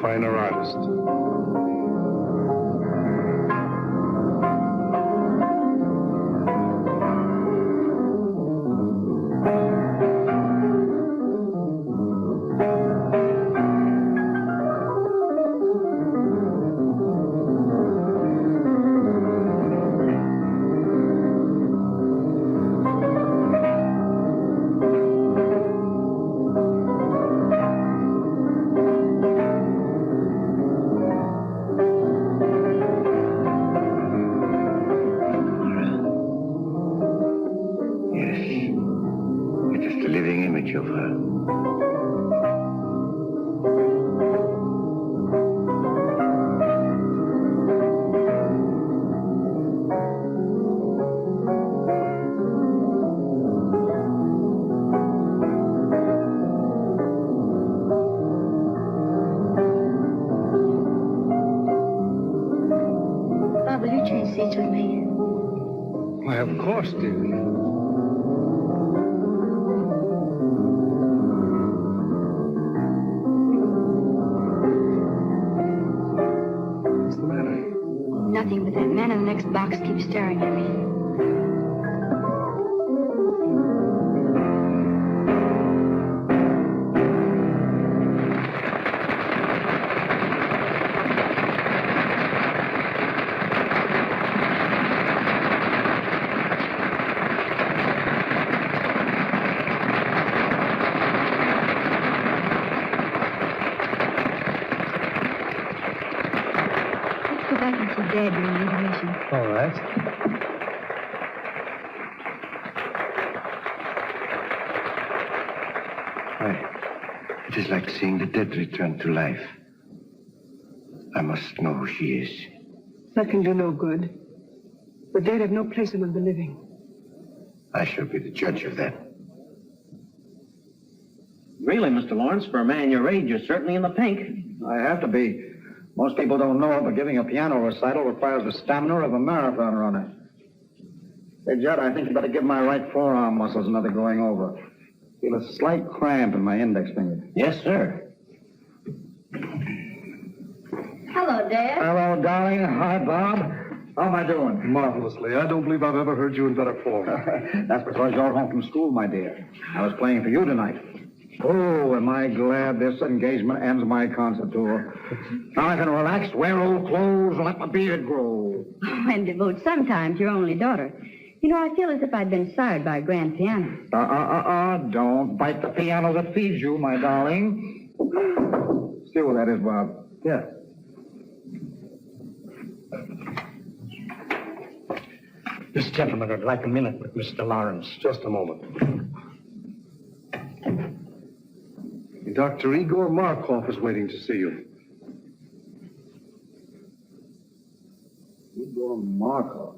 finer artist. Why, of course, dear. What's the matter? Nothing, but that man in the next box keeps staring at me. Dad during the intermission. All right. It is like seeing the dead return to life. I must know who she is. That can do no good. The dead have no place among the living. I shall be the judge of that. Really, Mr. Lawrence, for a man your age, you're certainly in the pink. I have to be. Most people don't know it, but giving a piano recital requires the stamina of a marathon runner. Hey, Judd, I think you better give my right forearm muscles another going over. Feel a slight cramp in my index finger. Yes, sir. Hello, Dad. Hello, darling. Hi, Bob. How am I doing? Marvelously. I don't believe I've ever heard you in better form. That's because you're home from school, my dear. I was playing for you tonight. Oh, am I glad this engagement ends my concert tour. Now I can relax, wear old clothes, and let my beard grow. Oh, and devote some time to your only daughter. You know, I feel as if I'd been sired by a grand piano. Don't bite the piano that feeds you, my darling. See what that is, Bob. Yeah. This gentleman would like a minute with Mr. Lawrence. Just a moment. Dr. Igor Markov is waiting to see you. Igor Markov?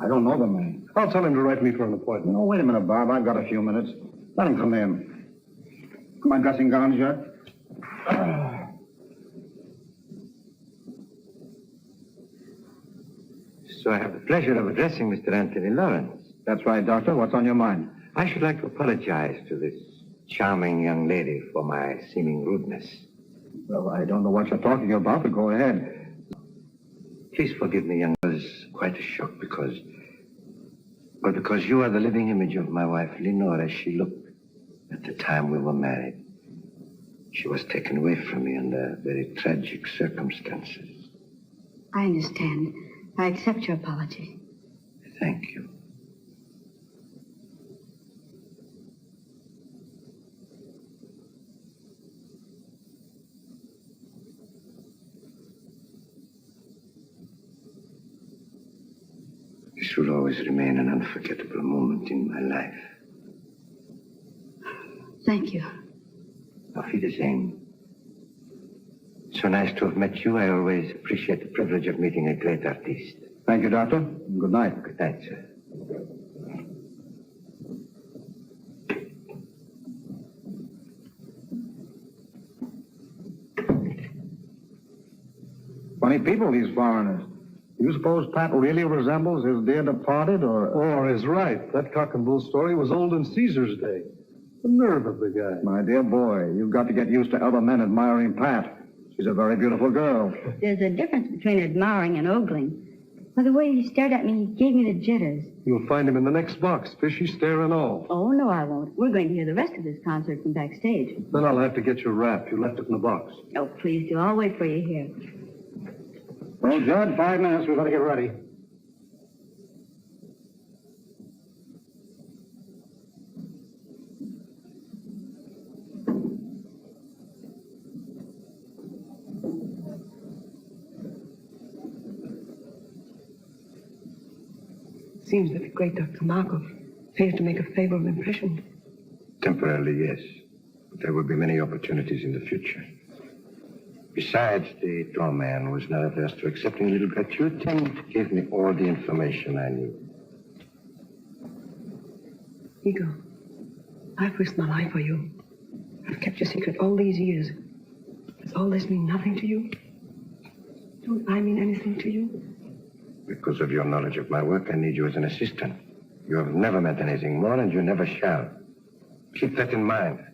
I don't know the man. I'll tell him to write me for an appointment. No, wait a minute, Bob. I've got a few minutes. Let him come in. Come on, dressing gowns yet? So I have the pleasure of addressing Mr. Anthony Lawrence. That's right, Doctor. What's on your mind? I should like to apologize to this charming young lady for my seeming rudeness. Well, I don't know what you're talking about, but go ahead. Please forgive me, young. It was quite a shock because you are the living image of my wife, Lenore, as she looked at the time we were married. She was taken away from me under very tragic circumstances. I understand. I accept your apology. Thank you. This will always remain an unforgettable moment in my life. Thank you. Auf Wiedersehen. So nice to have met you. I always appreciate the privilege of meeting a great artist. Thank you, Doctor. Good night. Good night, sir. Funny people, these foreigners. You suppose Pat really resembles his dear departed, Or is right. That cock and bull story was old in Caesar's day. The nerve of the guy. My dear boy, you've got to get used to other men admiring Pat. She's a very beautiful girl. There's a difference between admiring and ogling. By the way he stared at me, he gave me the jitters. You'll find him in the next box, fishy stare and all. Oh, no, I won't. We're going to hear the rest of this concert from backstage. Then I'll have to get your wrap. You left it in the box. Oh, please do. I'll wait for you here. Well, Judd, 5 minutes. We better get ready. Seems that the great Dr. Markov failed to make a favorable impression. Temporarily, yes. But there will be many opportunities in the future. Besides, the doorman was not averse to accepting a little gratuity and gave me all the information I knew. Igor, I've risked my life for you. I've kept your secret all these years. Does all this mean nothing to you? Don't I mean anything to you? Because of your knowledge of my work, I need you as an assistant. You have never meant anything more, and you never shall. Keep that in mind.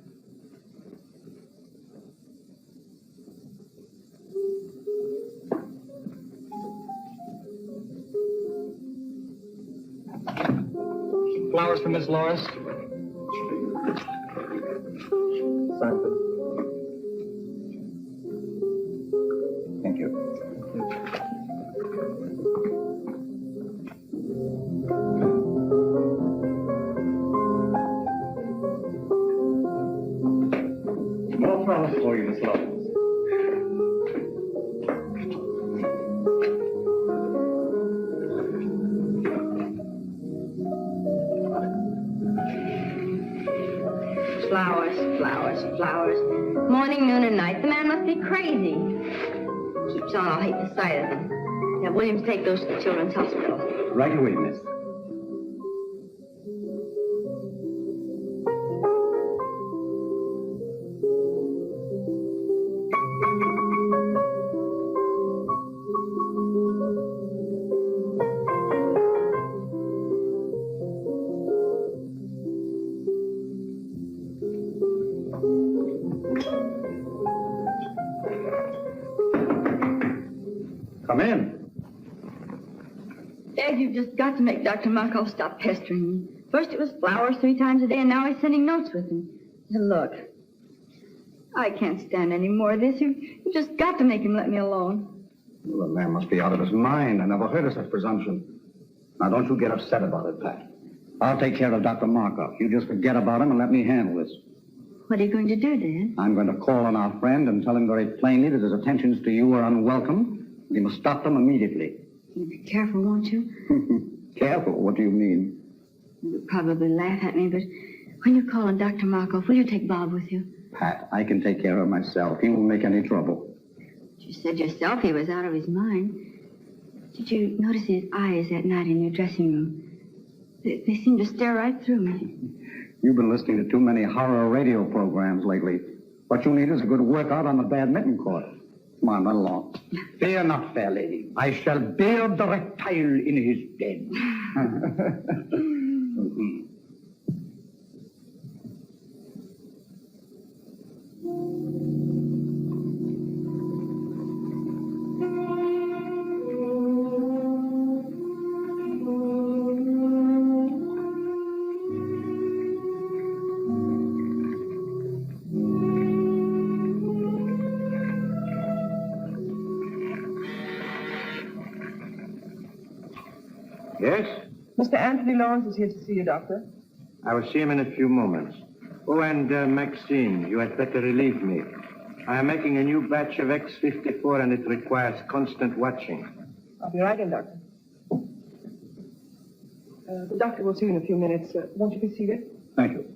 Flowers for Miss Loris. Sanford. Thank you. More flowers for you, Miss Loris. Flowers, flowers, flowers. Morning, noon, and night. The man must be crazy. Keeps on, I'll hate the sight of him. Have Williams take those to the Children's Hospital. Right away, miss. Come in. Ed, you've just got to make Dr. Markov stop pestering me. First it was flowers 3 times a day, and now he's sending notes with them. And look, I can't stand any more of this. You've just got to make him let me alone. Well, the man must be out of his mind. I never heard of such presumption. Now, don't you get upset about it, Pat. I'll take care of Dr. Markov. You just forget about him and let me handle this. What are you going to do, Dad? I'm going to call on our friend and tell him very plainly that his attentions to you are unwelcome. You must stop them immediately. You'll be careful, won't you? Careful? What do you mean? You'll probably laugh at me, but when you call on Dr. Markov, will you take Bob with you? Pat, I can take care of myself. He won't make any trouble. You said yourself he was out of his mind. Did you notice his eyes that night in your dressing room? They seemed to stare right through me. You've been listening to too many horror radio programs lately. What you need is a good workout on the badminton court. Come on, run along. Fear not, fair lady. I shall bear the reptile in his den. Yes? Mr. Anthony Lawrence is here to see you, Doctor. I will see him in a few moments. Oh, and Maxine, you had better relieve me. I am making a new batch of X-54, and it requires constant watching. I'll be right in, Doctor. The doctor will see you in a few minutes. Won't you be seated? Thank you.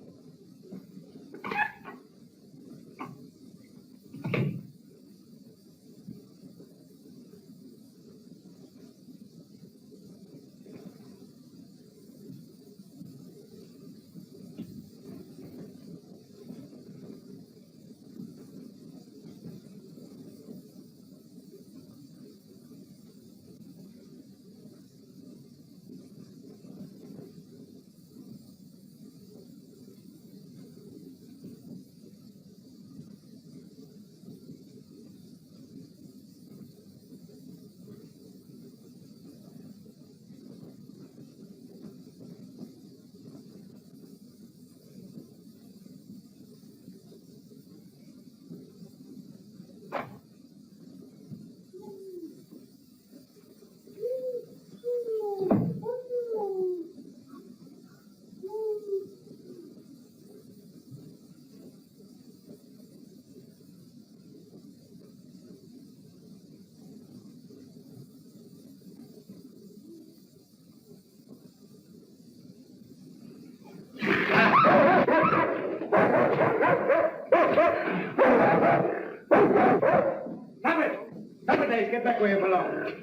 back where you belong.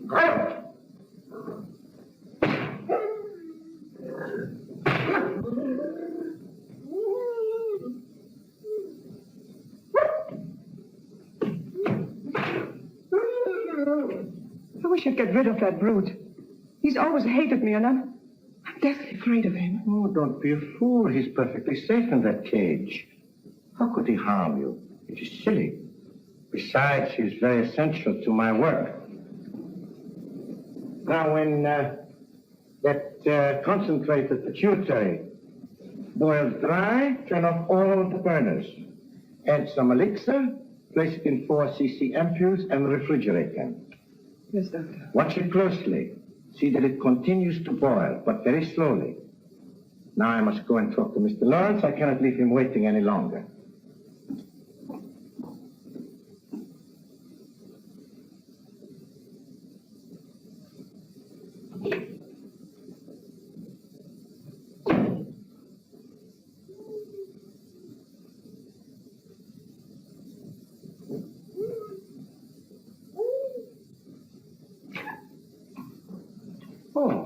Go! I wish I'd get rid of that brute. He's always hated me, and I'm deathly afraid of him. Oh, don't be a fool. He's perfectly safe in that cage. How could he harm you? It is silly. Besides, he's very essential to my work. Now, when that concentrated pituitary boils dry, turn off all the burners. Add some elixir, place it in 4 cc ampoules, and refrigerate them. Yes, Doctor. Watch it closely. See that it continues to boil, but very slowly. Now I must go and talk to Mr. Lawrence. I cannot leave him waiting any longer. Oh,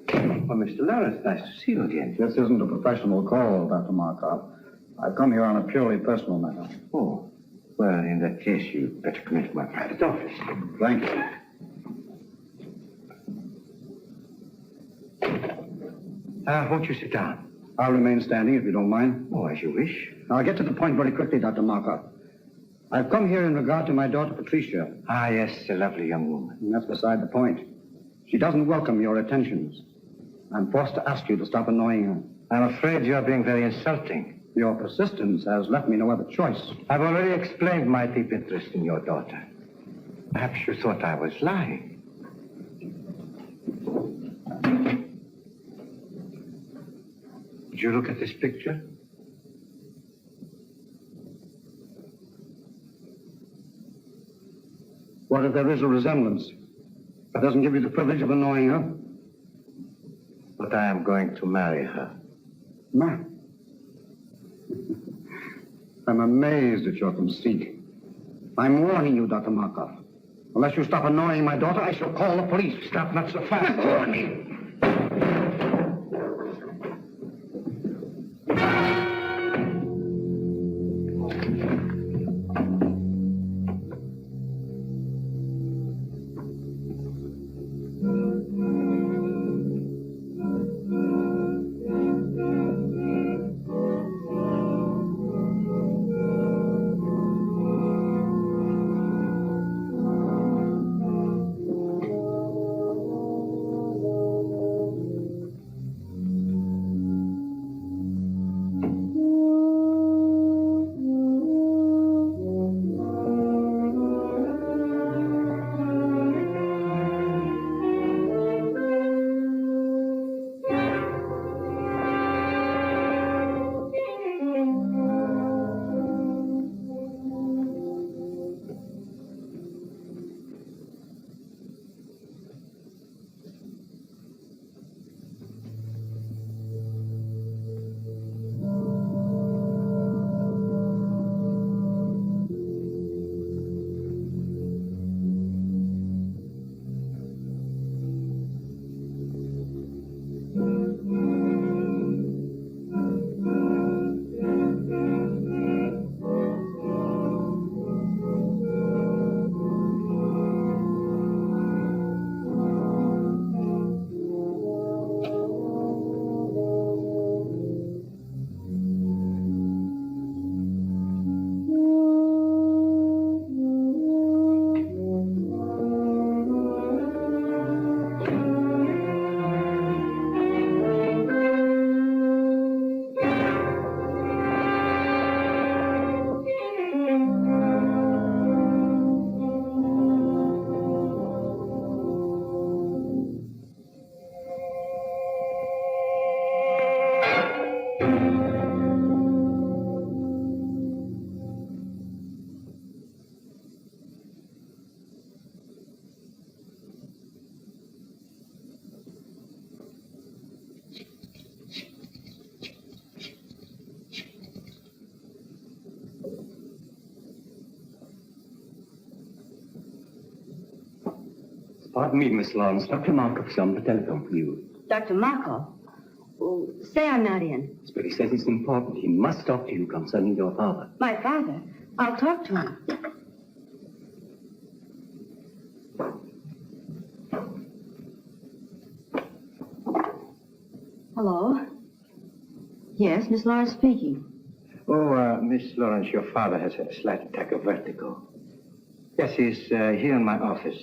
well, Mr. Lawrence, nice to see you again. This isn't a professional call, Dr. Markov. I've come here on a purely personal matter. Oh, well, in that case, you'd better come into my private office. Thank you. Won't you sit down? I'll remain standing if you don't mind. Oh, as you wish. Now, I'll get to the point very quickly, Dr. Markov. I've come here in regard to my daughter, Patricia. Ah, yes, a lovely young woman. And that's beside the point. She doesn't welcome your attentions. I'm forced to ask you to stop annoying her. I'm afraid you're being very insulting. Your persistence has left me no other choice. I've already explained my deep interest in your daughter. Perhaps you thought I was lying. Would you look at this picture? What if there is a resemblance? That doesn't give you the privilege of annoying her. But I am going to marry her. Ma. I'm amazed at your conceit. I'm warning you, Dr. Markov. Unless you stop annoying my daughter, I shall call the police. Stop not so fast. Warn me. Pardon me, Miss Lawrence. Dr. Markov's on the telephone for you. Dr. Markov? Oh, say I'm not in. But he says it's important. He must talk to you concerning your father. My father? I'll talk to him. Hello? Yes, Miss Lawrence speaking. Oh, Miss Lawrence, your father has had a slight attack of vertigo. Yes, he's here in my office.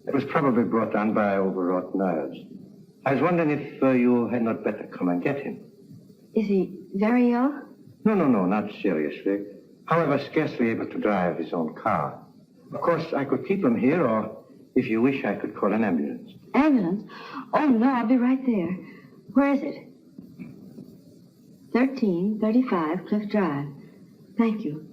It was probably brought on by overwrought nerves. I was wondering if you had not better come and get him. Is he very ill? No, not seriously. However, scarcely able to drive his own car. Of course, I could keep him here, or if you wish, I could call an ambulance. Ambulance? Oh, no, I'll be right there. Where is it? 1335 Cliff Drive. Thank you.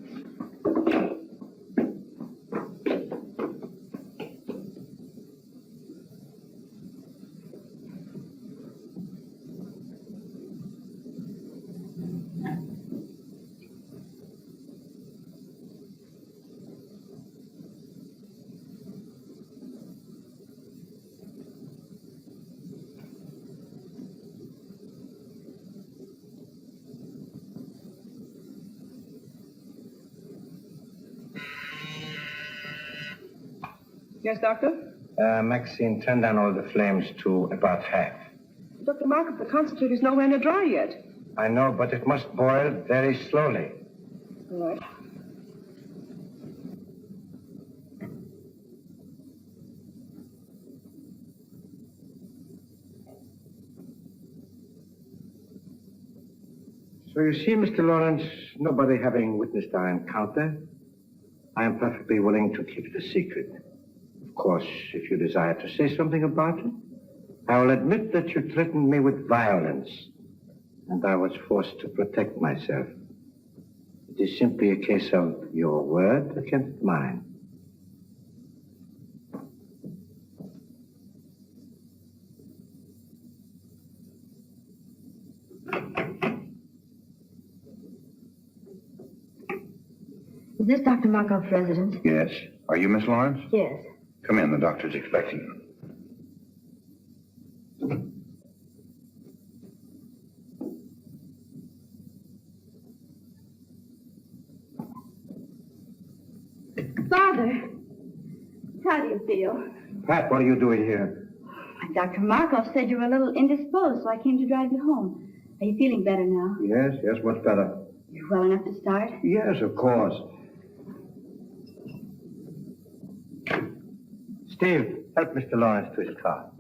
Yes, Doctor? Maxine, turn down all the flames to about half. Dr. Markov, the concentrate is nowhere near dry yet. I know, but it must boil very slowly. All right. So you see, Mr. Lawrence, nobody having witnessed our encounter, I am perfectly willing to keep it a secret. Of course, if you desire to say something about it, I will admit that you threatened me with violence, and I was forced to protect myself. It is simply a case of your word against mine. Is this Dr. Markov's residence? Yes. Are you Miss Lawrence? Yes. Come in. The doctor's expecting you. Father, how do you feel? Pat, what are you doing here? Dr. Markov said you were a little indisposed, so I came to drive you home. Are you feeling better now? Yes, much better. You're well enough to start? Yes, of course. Steve, help Mr. Lawrence to his car.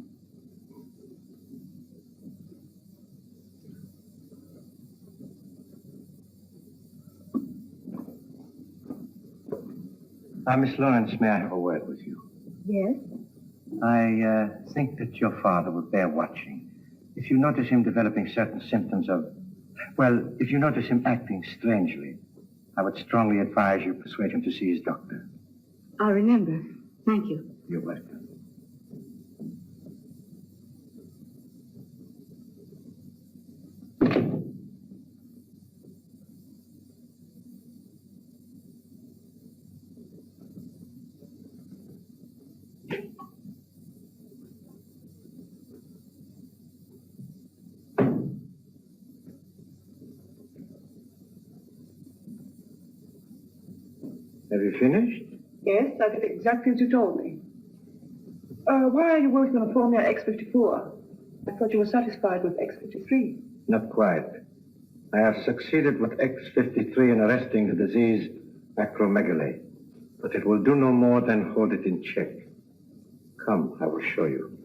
Miss Lawrence, may I have a word with you? Yes. I think that your father would bear watching. If you notice him developing certain symptoms of... Well, if you notice him acting strangely, I would strongly advise you persuade him to see his doctor. I'll remember. Thank you. You're welcome. Have you finished? Yes, I did exactly as you told me. Why are you working on a formula X54? I thought you were satisfied with X53. Not quite. I have succeeded with X53 in arresting the disease acromegaly, but it will do no more than hold it in check. Come, I will show you.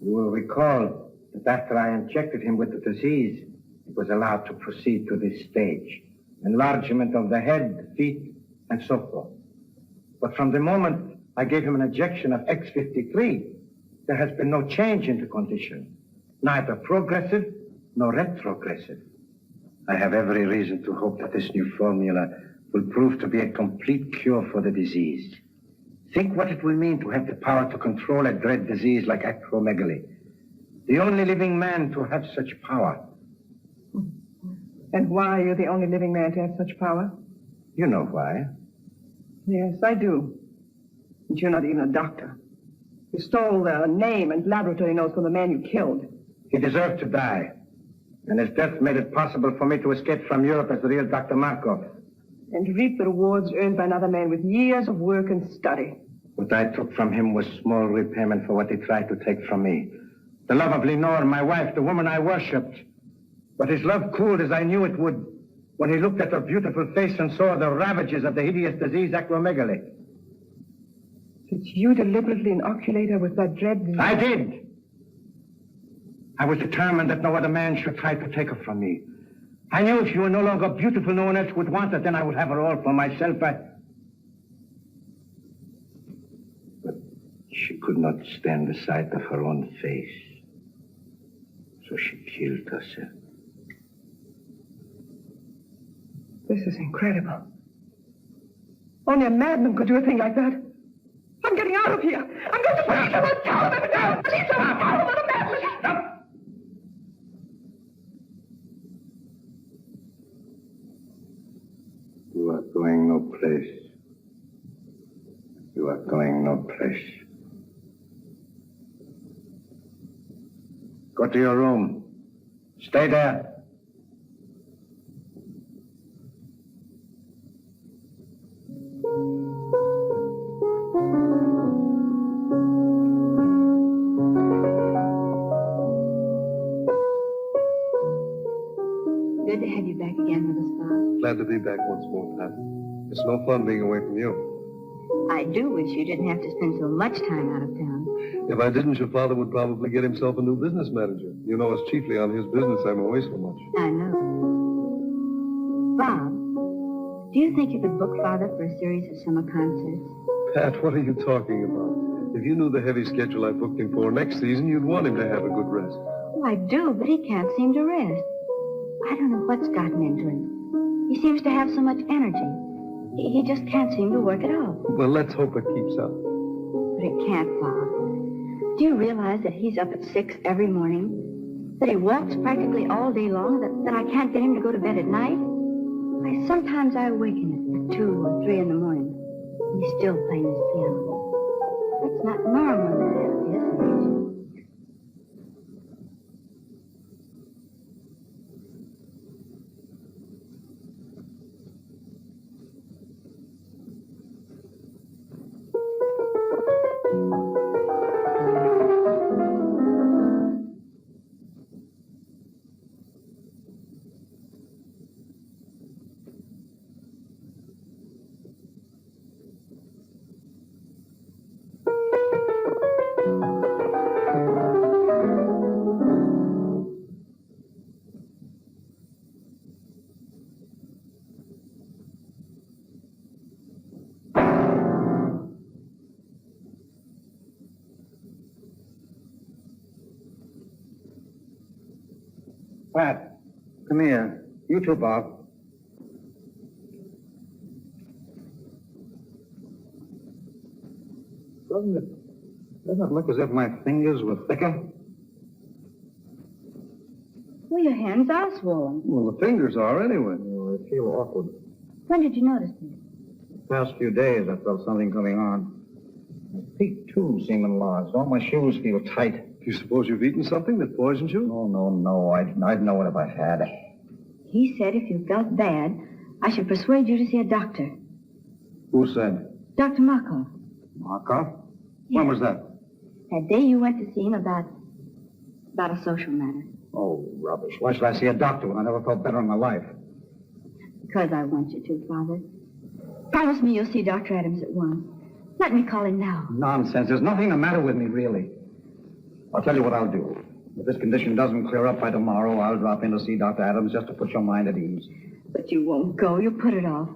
You will recall that after I injected him with the disease, it was allowed to proceed to this stage. Enlargement of the head, feet, and so forth. But from the moment I gave him an injection of X53, there has been no change in the condition. Neither progressive nor retrogressive. I have every reason to hope that this new formula will prove to be a complete cure for the disease. Think what it will mean to have the power to control a dread disease like acromegaly. The only living man to have such power. And why are you the only living man to have such power? You know why. Yes, I do. But you're not even a doctor. You stole the name and laboratory notes from the man you killed. He deserved to die. And his death made it possible for me to escape from Europe as the real Dr. Markov. And reap the rewards earned by another man with years of work and study. What I took from him was small repayment for what he tried to take from me. The love of Lenore, my wife, the woman I worshipped. But his love cooled as I knew it would when he looked at her beautiful face and saw the ravages of the hideous disease acromegaly. Did you deliberately inoculate her with that dread disease? I did. I was determined that no other man should try to take her from me. I knew if she were no longer beautiful, no one else would want her, then I would have her all for myself. But she could not stand the sight of her own face. So she killed herself. This is incredible. Only a madman could do a thing like that. I'm getting out of here. I'm going to police someone down. Police someone down. I'm a madman. Stop! You are going no place. You are going no place. Go to your room. Stay there. Good to have you back again with us, Bob. Glad to be back once more, Pat. It's no fun being away from you. I do wish you didn't have to spend so much time out of town. If I didn't, your father would probably get himself a new business manager. You know, it's chiefly on his business I'm away so much. I know. Bob, do you think you could book Father for a series of summer concerts? Pat, what are you talking about? If you knew the heavy schedule I booked him for next season, you'd want him to have a good rest. Oh, I do, but he can't seem to rest. I don't know what's gotten into him. He seems to have so much energy. He just can't seem to work it out. Well, let's hope it keeps up. But it can't, Bob. Do you realize that he's up at 6 every morning? That he walks practically all day long? That I can't get him to go to bed at night? Sometimes I awaken him at 2 or 3 in the morning. And he's still playing his piano. That's not normal at his age. Pat, come here. You too, Bob. Doesn't it look as if my fingers were thicker? Well, your hands are swollen. Well, the fingers are anyway. Oh, I feel awkward. When did you notice this? The past few days, I felt something coming on. My feet, too, seem enlarged. All my shoes feel tight. Do you suppose you've eaten something that poisoned you? No. I'd know it if I had. He said if you felt bad, I should persuade you to see a doctor. Who said? Dr. Markov. Markov? Yes. When was that? That day you went to see him about a social matter. Oh, rubbish. Why should I see a doctor when I never felt better in my life? Because I want you to, Father. Promise me you'll see Dr. Adams at once. Let me call him now. Nonsense. There's nothing the matter with me, really. I'll tell you what I'll do. If this condition doesn't clear up by tomorrow, I'll drop in to see Dr. Adams just to put your mind at ease. But you won't go. You'll put it off.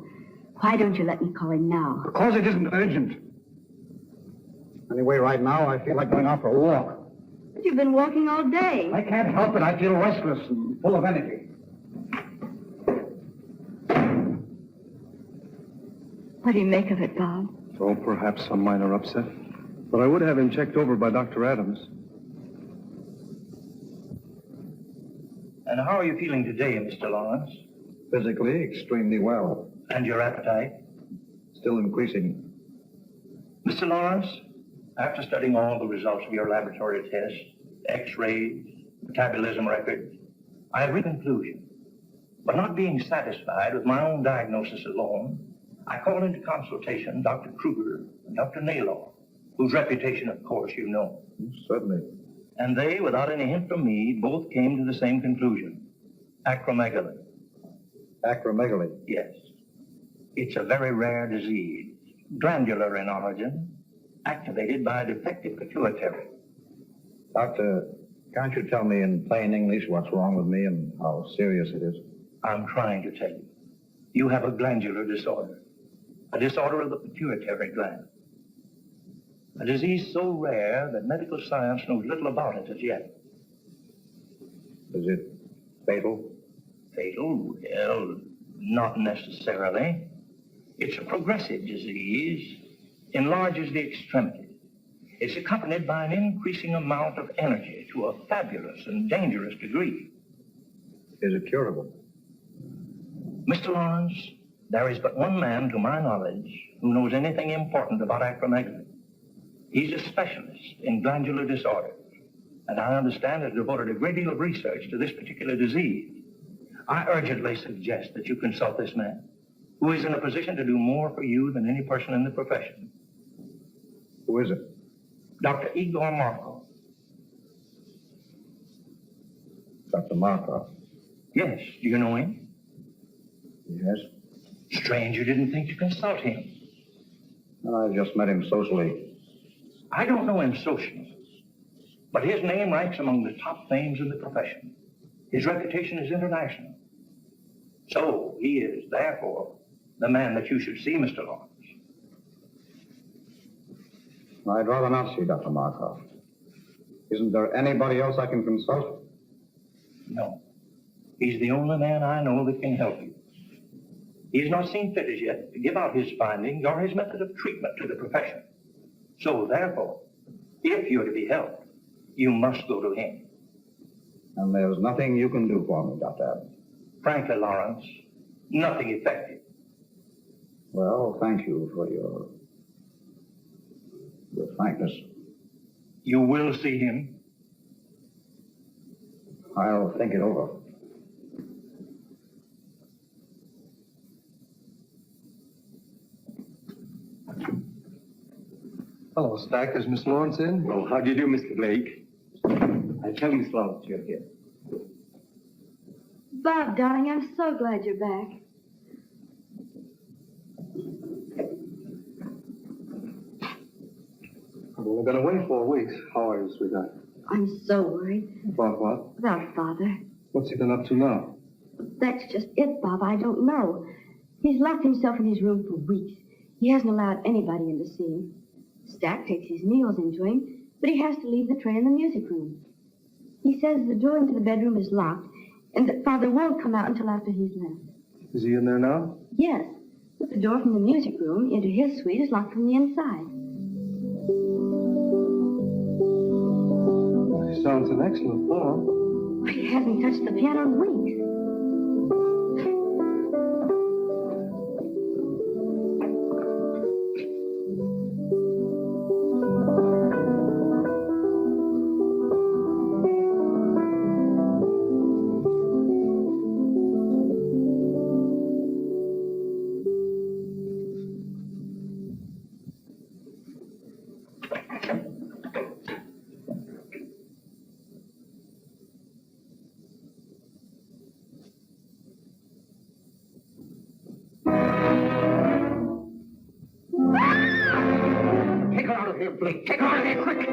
Why don't you let me call him now? Because it isn't urgent. Anyway, right now, I feel like going out for a walk. But you've been walking all day. I can't help it. I feel restless and full of energy. What do you make of it, Bob? Oh, perhaps some minor upset. But I would have him checked over by Dr. Adams. And how are you feeling today, Mr. Lawrence? Physically, extremely well. And your appetite? Still increasing. Mr. Lawrence, after studying all the results of your laboratory tests, X-rays, metabolism records, I have reached a conclusion. But not being satisfied with my own diagnosis alone, I called into consultation Dr. Kruger and Dr. Naylor, whose reputation, of course, you know. Certainly. And they, without any hint from me, both came to the same conclusion. Acromegaly. Acromegaly. Yes. It's a very rare disease, glandular in origin, activated by a defective pituitary. Doctor, can't you tell me in plain English what's wrong with me and how serious it is? I'm trying to tell you. You have a glandular disorder, a disorder of the pituitary gland. A disease so rare that medical science knows little about it as yet. Is it fatal? Fatal? Well, not necessarily. It's a progressive disease, enlarges the extremities. It's accompanied by an increasing amount of energy to a fabulous and dangerous degree. Is it curable? Mr. Lawrence, there is but one man, to my knowledge, who knows anything important about acromegaly. He's a specialist in glandular disorders, and I understand has devoted a great deal of research to this particular disease. I urgently suggest that you consult this man, who is in a position to do more for you than any person in the profession. Who is it? Dr. Igor Markov. Dr. Markov. Yes, do you know him? Yes. Strange you didn't think to consult him. I've just met him socially. I don't know him socially, but his name ranks among the top names in the profession. His reputation is international. So he is, therefore, the man that you should see, Mr. Lawrence. I'd rather not see Dr. Markov. Isn't there anybody else I can consult? No. He's the only man I know that can help you. He has not seen fit as yet to give out his findings or his method of treatment to the profession. So, therefore, if you're to be helped, you must go to him. And there's nothing you can do for me, Dr. Abbott. Frankly, Lawrence, nothing effective. Well, thank you for your frankness. You will see him? I'll think it over. Hello, Stack. Is Miss Lawrence in? Oh, how do you do, Mr. Blake? I'll tell Miss Lawrence you're here. Bob, darling, I'm so glad you're back. I've only been away 4 weeks. How are you, sweetheart? I'm so worried About what? about Father. What's he been up to now? That's just it, Bob. I don't know. He's locked himself in his room for weeks. He hasn't allowed anybody in to see him. Stack takes his meals into him, but he has to leave the tray in the music room. He says the door into the bedroom is locked, and that Father won't come out until after he's left. Is he in there now? Yes, but the door from the music room into his suite is locked from the inside. He sounds in excellent form. He hasn't touched the piano in weeks. Take her out of here, Blake. Take her out of here, quick.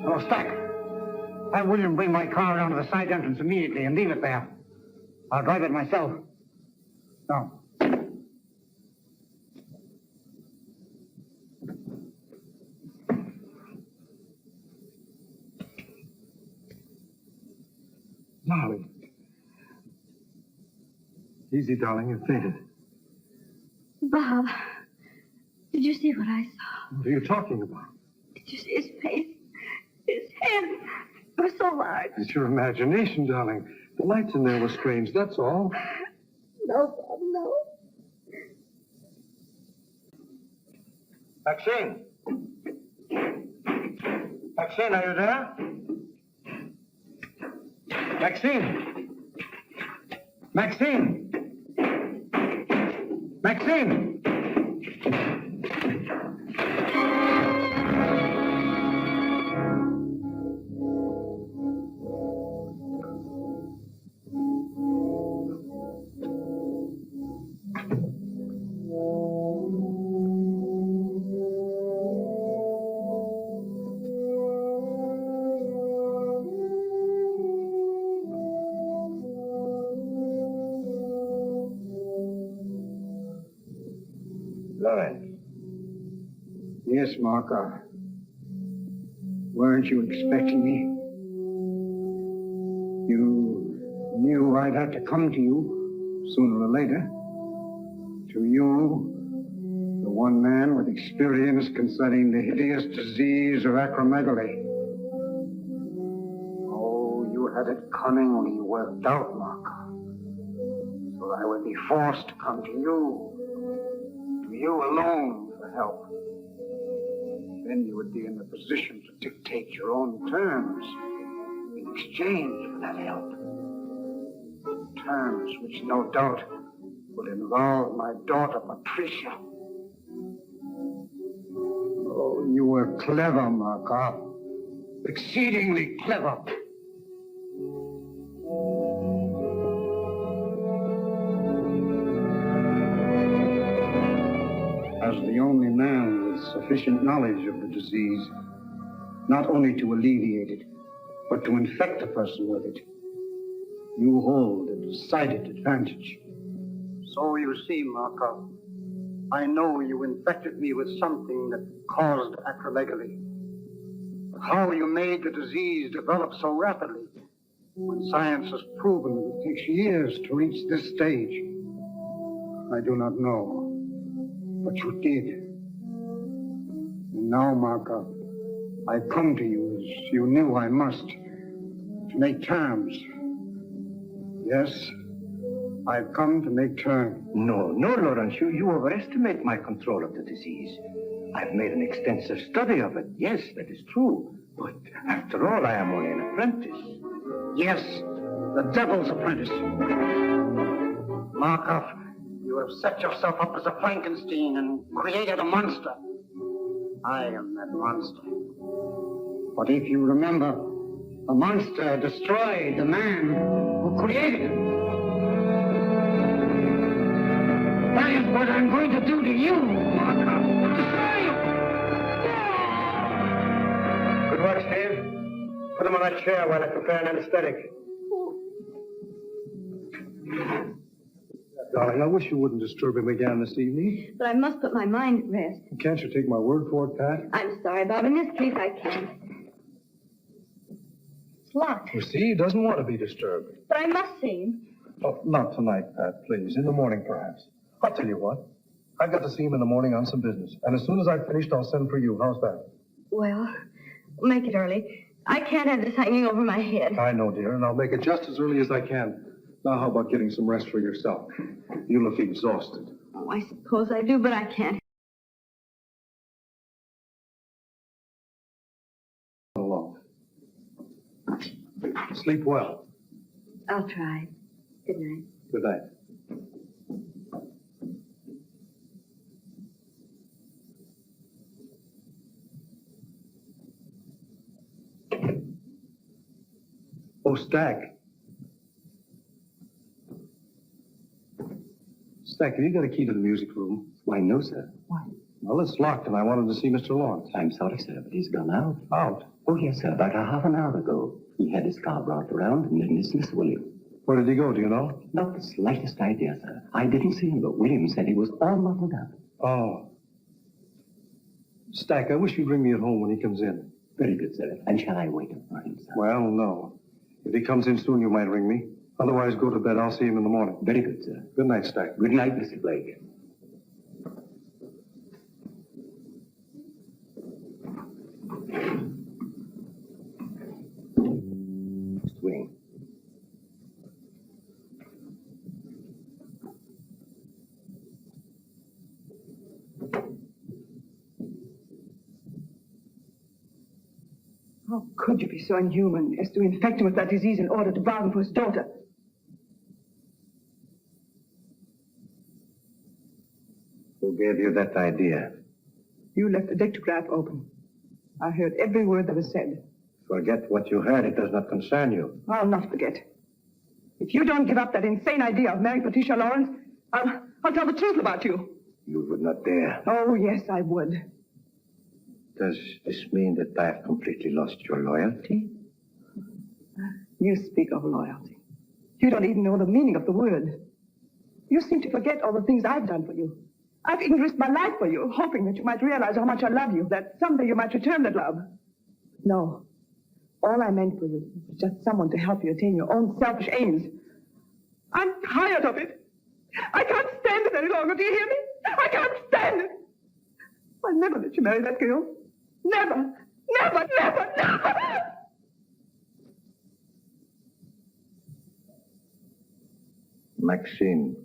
Oh, Stack. Have William bring my car around to the side entrance immediately and leave it there. I'll drive it myself. No. Darling. Easy, darling. You fainted. Bob, did you see what I saw? What are you talking about? Did you see his face? His head. It was so large. It's your imagination, darling. The lights in there were strange, that's all. No, Bob, no. Maxine! Maxine, are you there? Maxine! Maxine! Maxine! Lawrence. Yes, Mark. Weren't you expecting me? You knew I'd have to come to you sooner or later. To you, the one man with experience concerning the hideous disease of acromegaly. Oh, you had it cunningly worked out, Mark. So I would be forced to come to you alone for help. Then you would be in the position to dictate your own terms in exchange for that help. Terms which no doubt would involve my daughter, Patricia. Oh, you were clever, Markov. Exceedingly clever. As the only man with sufficient knowledge of the disease, not only to alleviate it, but to infect a person with it, you hold a decided advantage. So you see, Markov, I know you infected me with something that caused acromegaly. But how you made the disease develop so rapidly, when science has proven that it takes years to reach this stage, I do not know. But you did. And now, Markov, I come to you as you knew I must, to make terms. Yes, I've come to make terms. No, Lawrence, you overestimate my control of the disease. I've made an extensive study of it. Yes, that is true. But after all, I am only an apprentice. Yes, the devil's apprentice. Markov, you have set yourself up as a Frankenstein and created a monster. I am that monster. But if you remember, the monster destroyed the man who created him. That is what I'm going to do to you, Markov. Destroy you! Good work, Steve. Put him on that chair while I prepare an anesthetic. Darling, I wish you wouldn't disturb him again this evening. But I must put my mind at rest. Can't you take my word for it, Pat? I'm sorry, Bob. In this case, I can't. It's locked. You see, he doesn't want to be disturbed. But I must see him. Oh, not tonight, Pat, please. In the morning, perhaps. I'll tell you what. I've got to see him in the morning on some business. And as soon as I've finished, I'll send for you. How's that? Well, make it early. I can't have this hanging over my head. I know, dear, and I'll make it just as early as I can. Now, how about getting some rest for yourself? You look exhausted. Oh, I suppose I do, but I can't. Alone. Sleep well. I'll try. Good night. Good night. Oh, Stack. Stack, have you got a key to the music room? Why, no, sir. Why? Well, it's locked, and I wanted to see Mr. Lawrence. I'm sorry, sir, but he's gone out. Out? Oh, yes, sir. About a half an hour ago. He had his car brought around and then dismissed William. Where did he go, do you know? Not the slightest idea, sir. I didn't see him, but William said he was all muffled up. Oh. Stack, I wish you'd ring me at home when he comes in. Very good, sir. And shall I wait up for him, sir? Well, no. If he comes in soon, you might ring me. Otherwise, go to bed. I'll see him in the morning. Very good, sir. Good night, Stack. Good night, Mr. Blake. Swing. How could you be so inhuman as to infect him with that disease in order to bargain for his daughter? Who gave you that idea? You left the dictograph open. I heard every word that was said. Forget what you heard. It does not concern you. I'll not forget. If you don't give up that insane idea of marrying Patricia Lawrence, I'll tell the truth about you. You would not dare. Oh, yes, I would. Does this mean that I have completely lost your loyalty? You speak of loyalty. You don't even know the meaning of the word. You seem to forget all the things I've done for you. I've even risked my life for you, hoping that you might realize how much I love you, that someday you might return that love. No. All I meant for you was just someone to help you attain your own selfish aims. I'm tired of it. I can't stand it any longer. Do you hear me? I can't stand it. I'll never let you marry that girl. Never. Never, never, never. Maxine,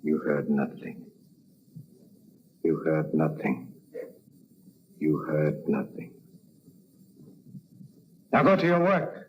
you heard nothing. You heard nothing. You heard nothing. Now go to your work.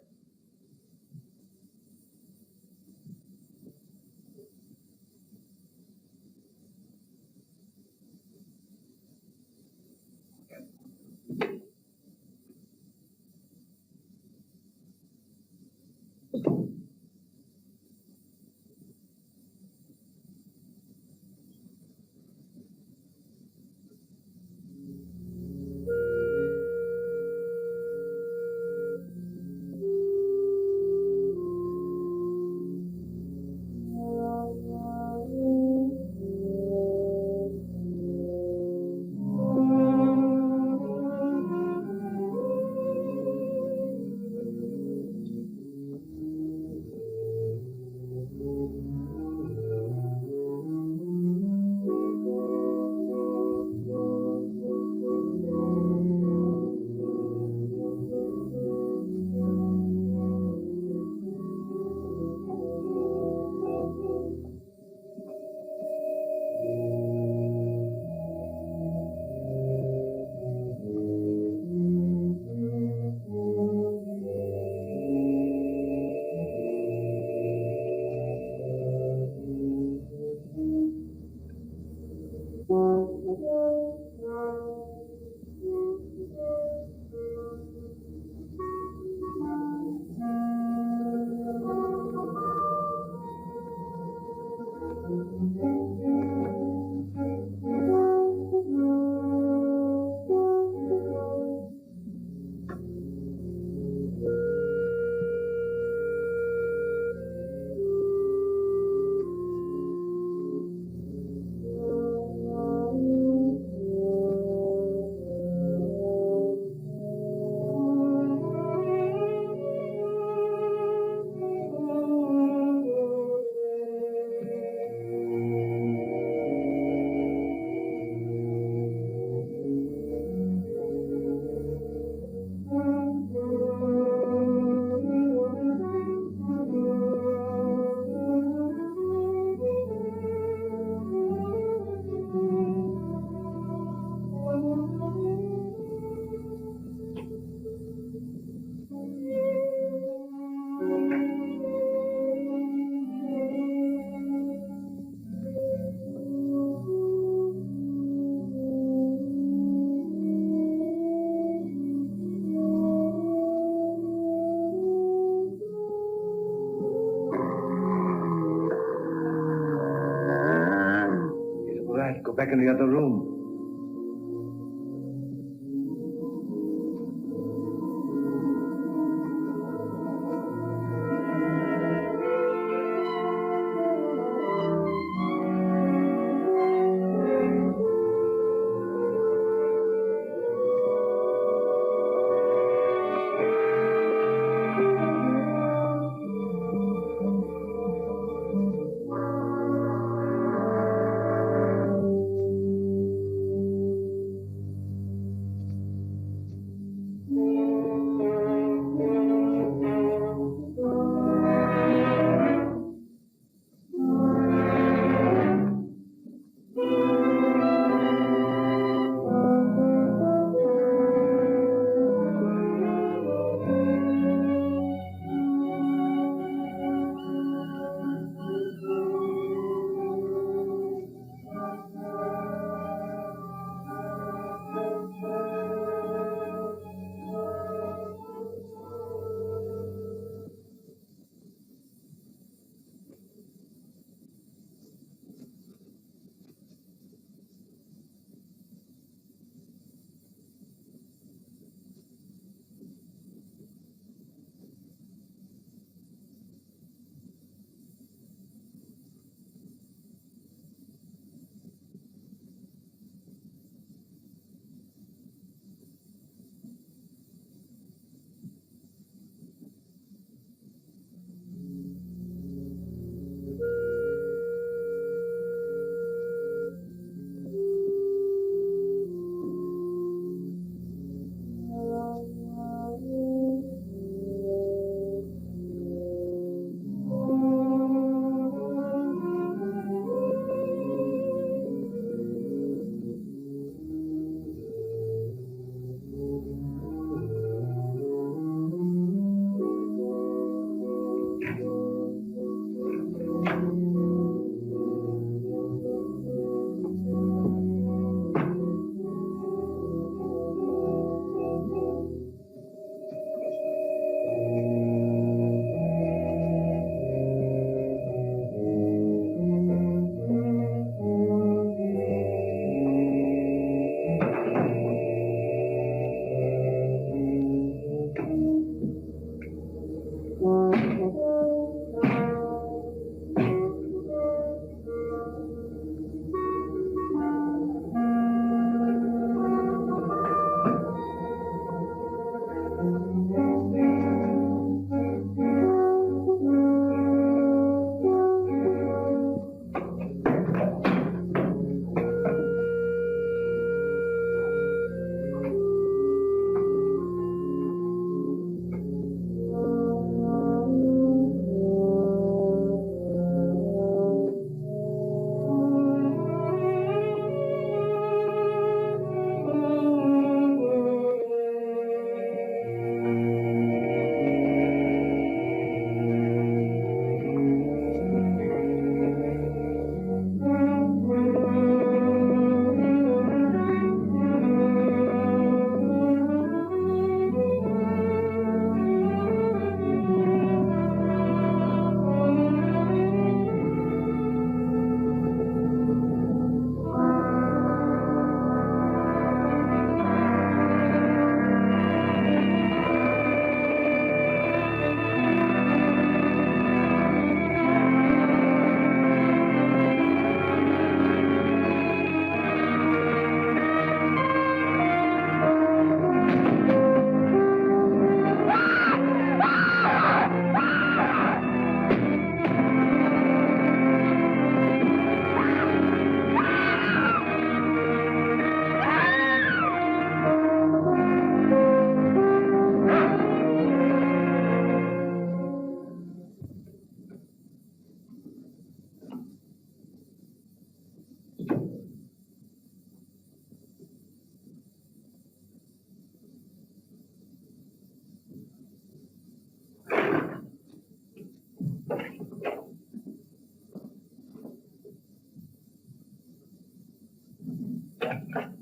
Go back in the other room.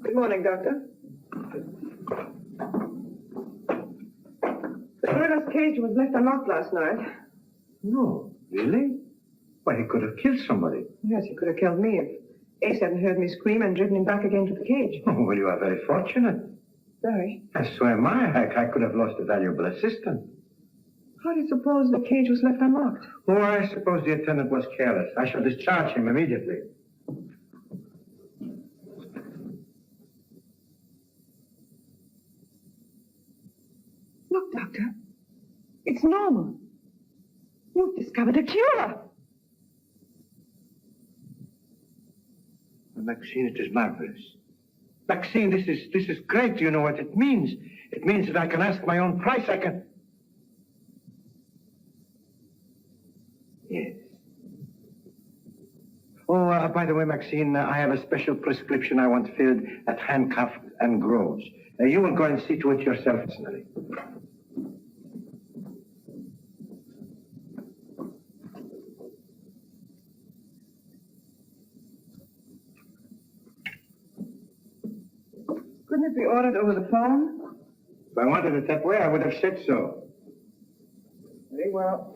Good morning, Doctor. The coroner's cage was left unlocked last night. No, really? Why, he could have killed somebody. Yes, he could have killed me if Ace hadn't heard me scream and driven him back again to the cage. Oh, well, you are very fortunate. Very. And so am I. I could have lost a valuable assistant. How do you suppose the cage was left unlocked? Oh, I suppose the attendant was careless. I shall discharge him immediately. Look, Doctor. It's normal. You've discovered a cure. Maxine, it is marvelous. Maxine, this is great. Do you know what it means? It means that I can ask my own price. I can... Yes. Oh, by the way, Maxine, I have a special prescription I want filled at Handcuff and Groves. You will go and see to it yourself personally. Couldn't it be ordered over the phone? If I wanted it that way, I would have said so. Very well.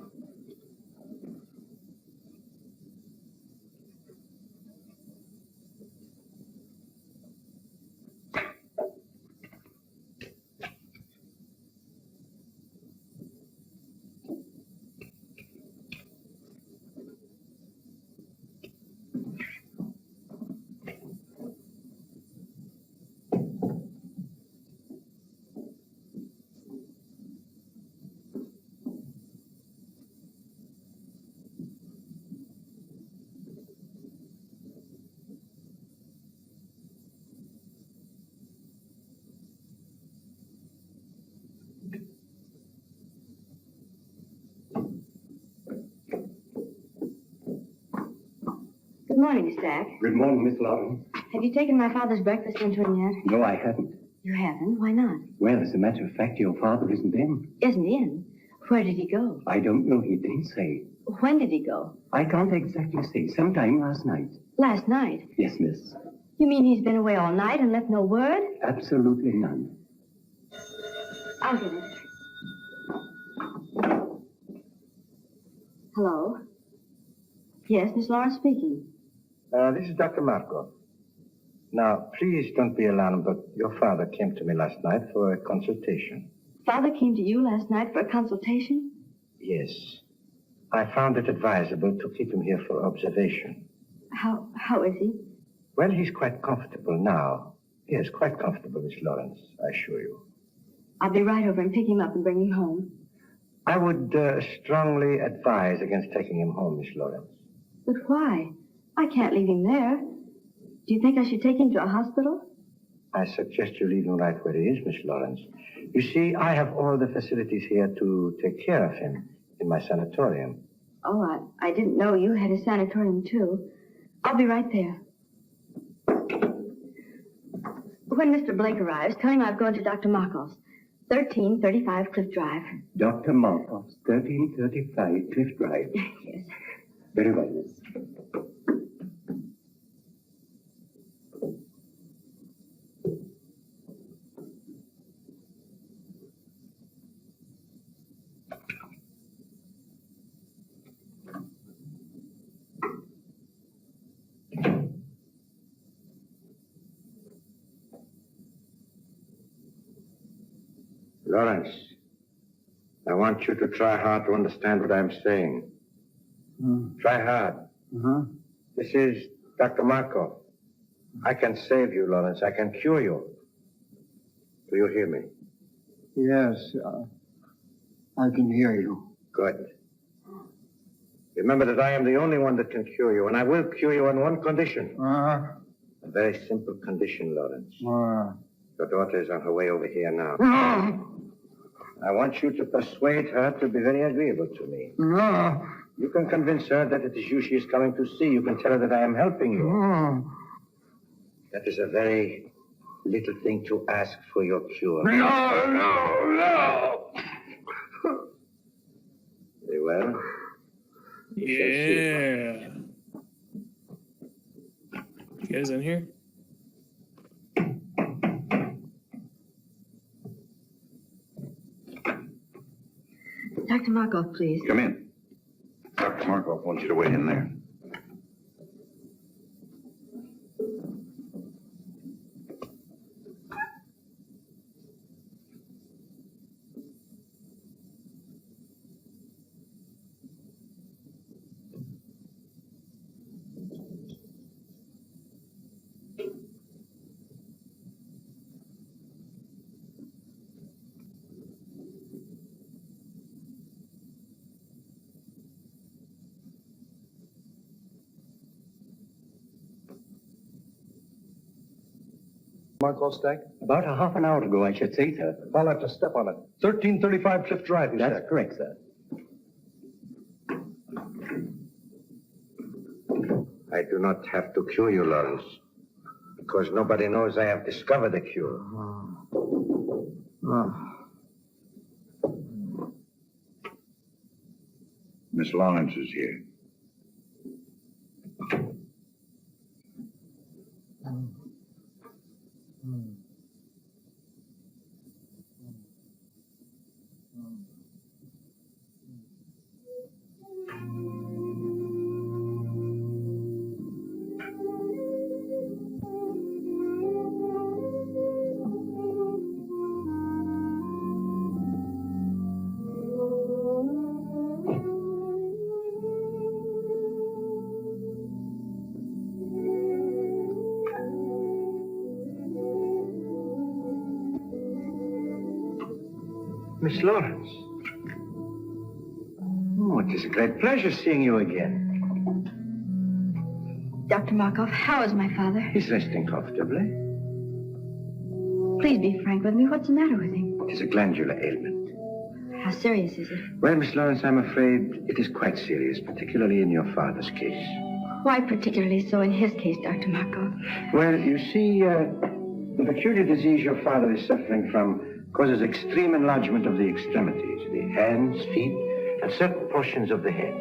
Good morning, Stack. Good morning, Miss Lawrence. Have you taken my father's breakfast into him yet? No, I haven't. You haven't? Why not? Well, as a matter of fact, your father isn't in. Isn't he in? Where did he go? I don't know. He didn't say. When did he go? I can't exactly say. Sometime last night. Last night. Yes, miss. You mean he's been away all night and left no word? Absolutely none. I'll get it. Hello? Yes, Miss Lawrence speaking. This is Dr. Markov. Now, please don't be alarmed, but your father came to me last night for a consultation. Father came to you last night for a consultation? Yes. I found it advisable to keep him here for observation. How is he? Well, he's quite comfortable now. Yes, quite comfortable, Miss Lawrence, I assure you. I'll be right over and pick him up and bring him home. I would strongly advise against taking him home, Miss Lawrence. But why? I can't leave him there. Do you think I should take him to a hospital? I suggest you leave him right where he is, Miss Lawrence. You see, I have all the facilities here to take care of him in my sanatorium. Oh, I didn't know you had a sanatorium, too. I'll be right there. When Mr. Blake arrives, tell him I've gone to Dr. Markov's, 1335 Cliff Drive. Dr. Markov's, 1335 Cliff Drive. Yes. Very well, miss. Lawrence, I want you to try hard to understand what I'm saying. Try hard. This is Dr. Markov. I can save you, Lawrence. I can cure you. Do you hear me? Yes, I can hear you. Good. Remember that I am the only one that can cure you, and I will cure you on one condition. A very simple condition, Lawrence. Your daughter is on her way over here now. I want you to persuade her to be very agreeable to me. You can convince her that it is you she is coming to see. You can tell her that I am helping you. That is a very little thing to ask for your cure. No! Very well. Yeah. You guys in here? Dr. Markov, please. Come in. Dr. Markov wants you to wait in there. Markov Stack? About a half an hour ago, I should say, sir. I'll have to step on it. 1335 Cliff Drive, you That's said. correct, sir. I do not have to cure you, Lawrence, because nobody knows I have discovered the cure. Miss Lawrence is here. Miss Lawrence. Oh, it is a great pleasure seeing you again. Dr. Markov, how is my father? He's resting comfortably. Please be frank with me. What's the matter with him? It is a glandular ailment. How serious is it? Well, Miss Lawrence, I'm afraid it is quite serious, particularly in your father's case. Why particularly so in his case, Dr. Markov? Well, you see, the peculiar disease your father is suffering from causes extreme enlargement of the extremities, the hands, feet, and certain portions of the head.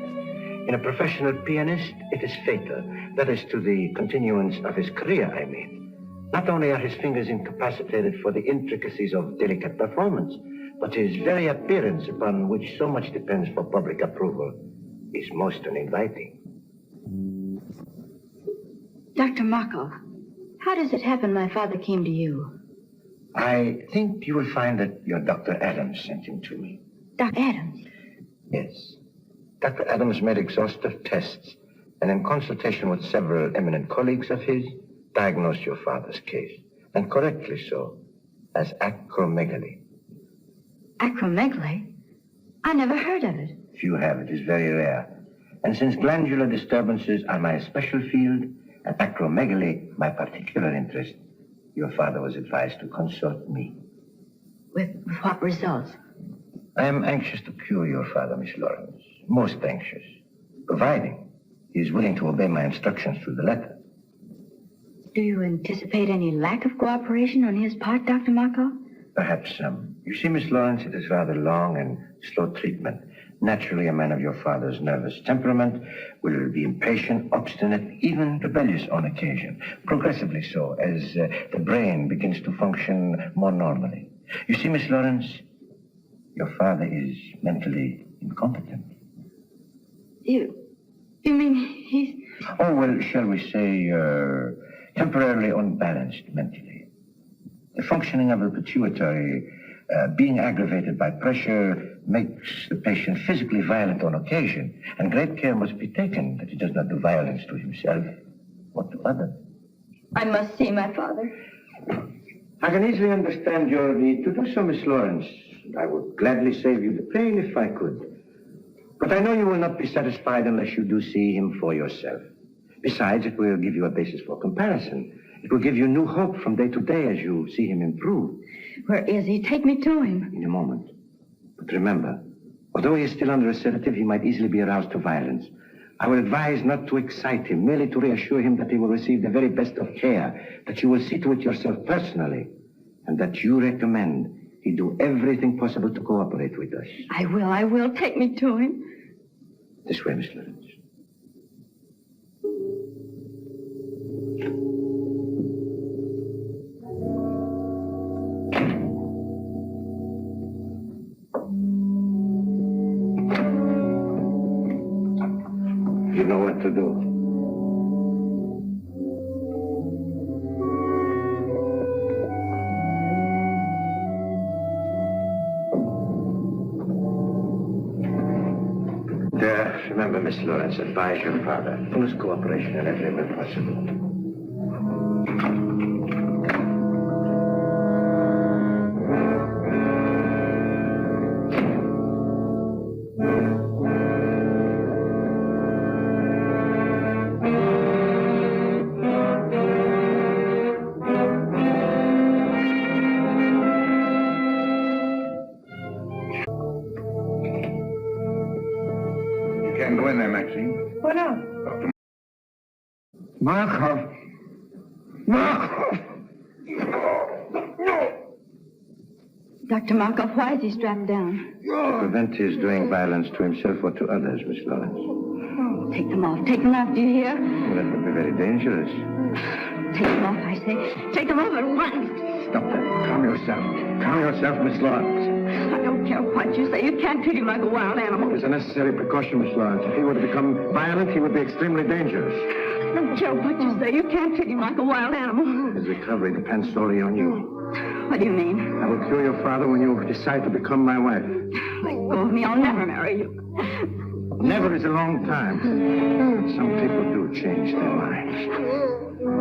In a professional pianist, it is fatal. That is to the continuance of his career, I mean. Not only are his fingers incapacitated for the intricacies of delicate performance, but his very appearance, upon which so much depends for public approval, is most uninviting. Dr. Markov, how does it happen my father came to you? I think you will find that your Dr. Adams sent him to me. Dr. Adams? Yes. Dr. Adams made exhaustive tests, and in consultation with several eminent colleagues of his, diagnosed your father's case, and correctly so, as acromegaly. Acromegaly? I never heard of it. If you have, it is very rare. And since glandular disturbances are my special field, and acromegaly my particular interest, your father was advised to consult me. With what results? I am anxious to cure your father, Miss Lawrence. Most anxious. Providing he is willing to obey my instructions to the letter. Do you anticipate any lack of cooperation on his part, Dr. Markov? Perhaps some. You see, Miss Lawrence, it is rather long and slow treatment. Naturally, a man of your father's nervous temperament will be impatient, obstinate, even rebellious on occasion. Progressively so, as the brain begins to function more normally. You see, Miss Lawrence, your father is mentally incompetent. You mean he's... Oh, well, shall we say, temporarily unbalanced mentally. The functioning of the pituitary, being aggravated by pressure, makes the patient physically violent on occasion, and great care must be taken that he does not do violence to himself or to others. I must see my father. I can easily understand your need to do so, Miss Lawrence. I would gladly save you the pain if I could. But I know you will not be satisfied unless you do see him for yourself. Besides, it will give you a basis for comparison. It will give you new hope from day to day as you see him improve. Where is he? Take me to him. In a moment. But remember, although he is still under a sedative, he might easily be aroused to violence. I will advise not to excite him, merely to reassure him that he will receive the very best of care, that you will see to it yourself personally, and that you recommend he do everything possible to cooperate with us. I will. Take me to him. This way, Miss Lawrence. You know what to do. Remember, Miss Lawrence, advise your father. Fullest cooperation in every way possible. Go in there, Maxine. What now? Markov! Markov! Dr. Markov, why is he strapped down? To prevent his doing violence to himself or to others, Miss Lawrence. Oh, take them off. Take them off, do you hear? Well, that would be very dangerous. Take them off, I say. Take them off at once. Stop that. Calm yourself. Calm yourself, Miss Lawrence. I don't care what you say. You can't treat him like a wild animal. It's a necessary precaution, Miss Lawrence. If he were to become violent, he would be extremely dangerous. I don't care what you say. You can't treat him like a wild animal. His recovery depends solely on you. What do you mean? I will cure your father when you decide to become my wife. Let go of me. I'll never marry you. Never is a long time. Some people do change their minds.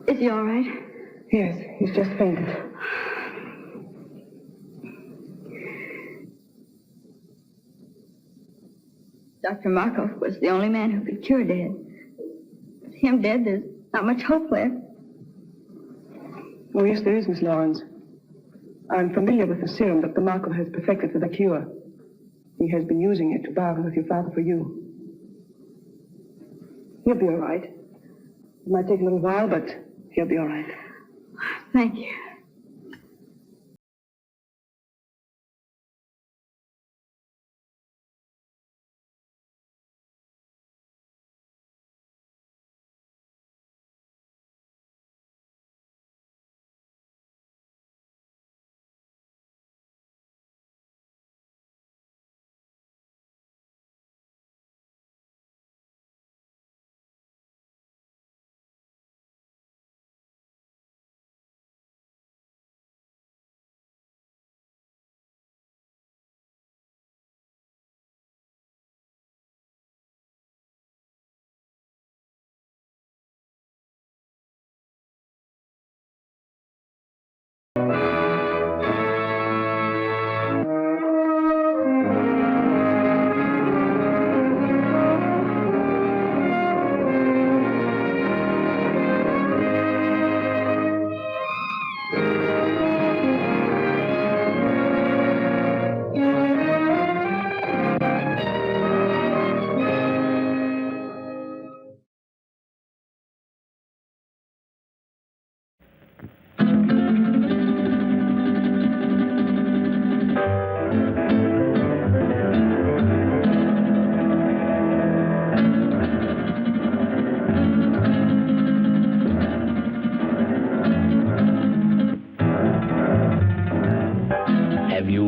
Is he all right? Yes, he's just fainted. Dr. Markov was the only man who could cure Dad. With him dead, there's not much hope left. Oh, yes, there is, Miss Lawrence. I'm familiar with the serum Dr. Markov has perfected for the cure. He has been using it to bargain with your father for you. He'll be all right. It might take a little while, but he'll be all right. Thank you.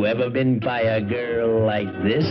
Ever been by a girl like this.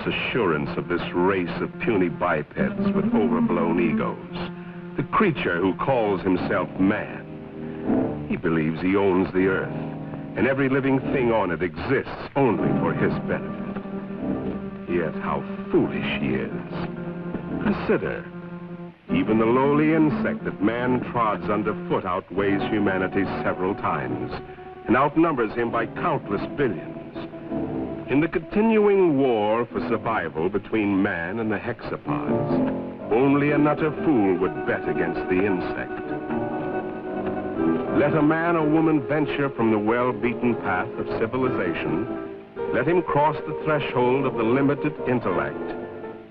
Assurance of this race of puny bipeds with overblown egos. The creature who calls himself man. He believes he owns the earth, and every living thing on it exists only for his benefit. Yet how foolish he is. Consider, even the lowly insect that man trods underfoot outweighs humanity several times, and outnumbers him by countless billions. In the continuing war for survival between man and the hexapods, only an utter fool would bet against the insect. Let a man or woman venture from the well-beaten path of civilization, let him cross the threshold of the limited intellect,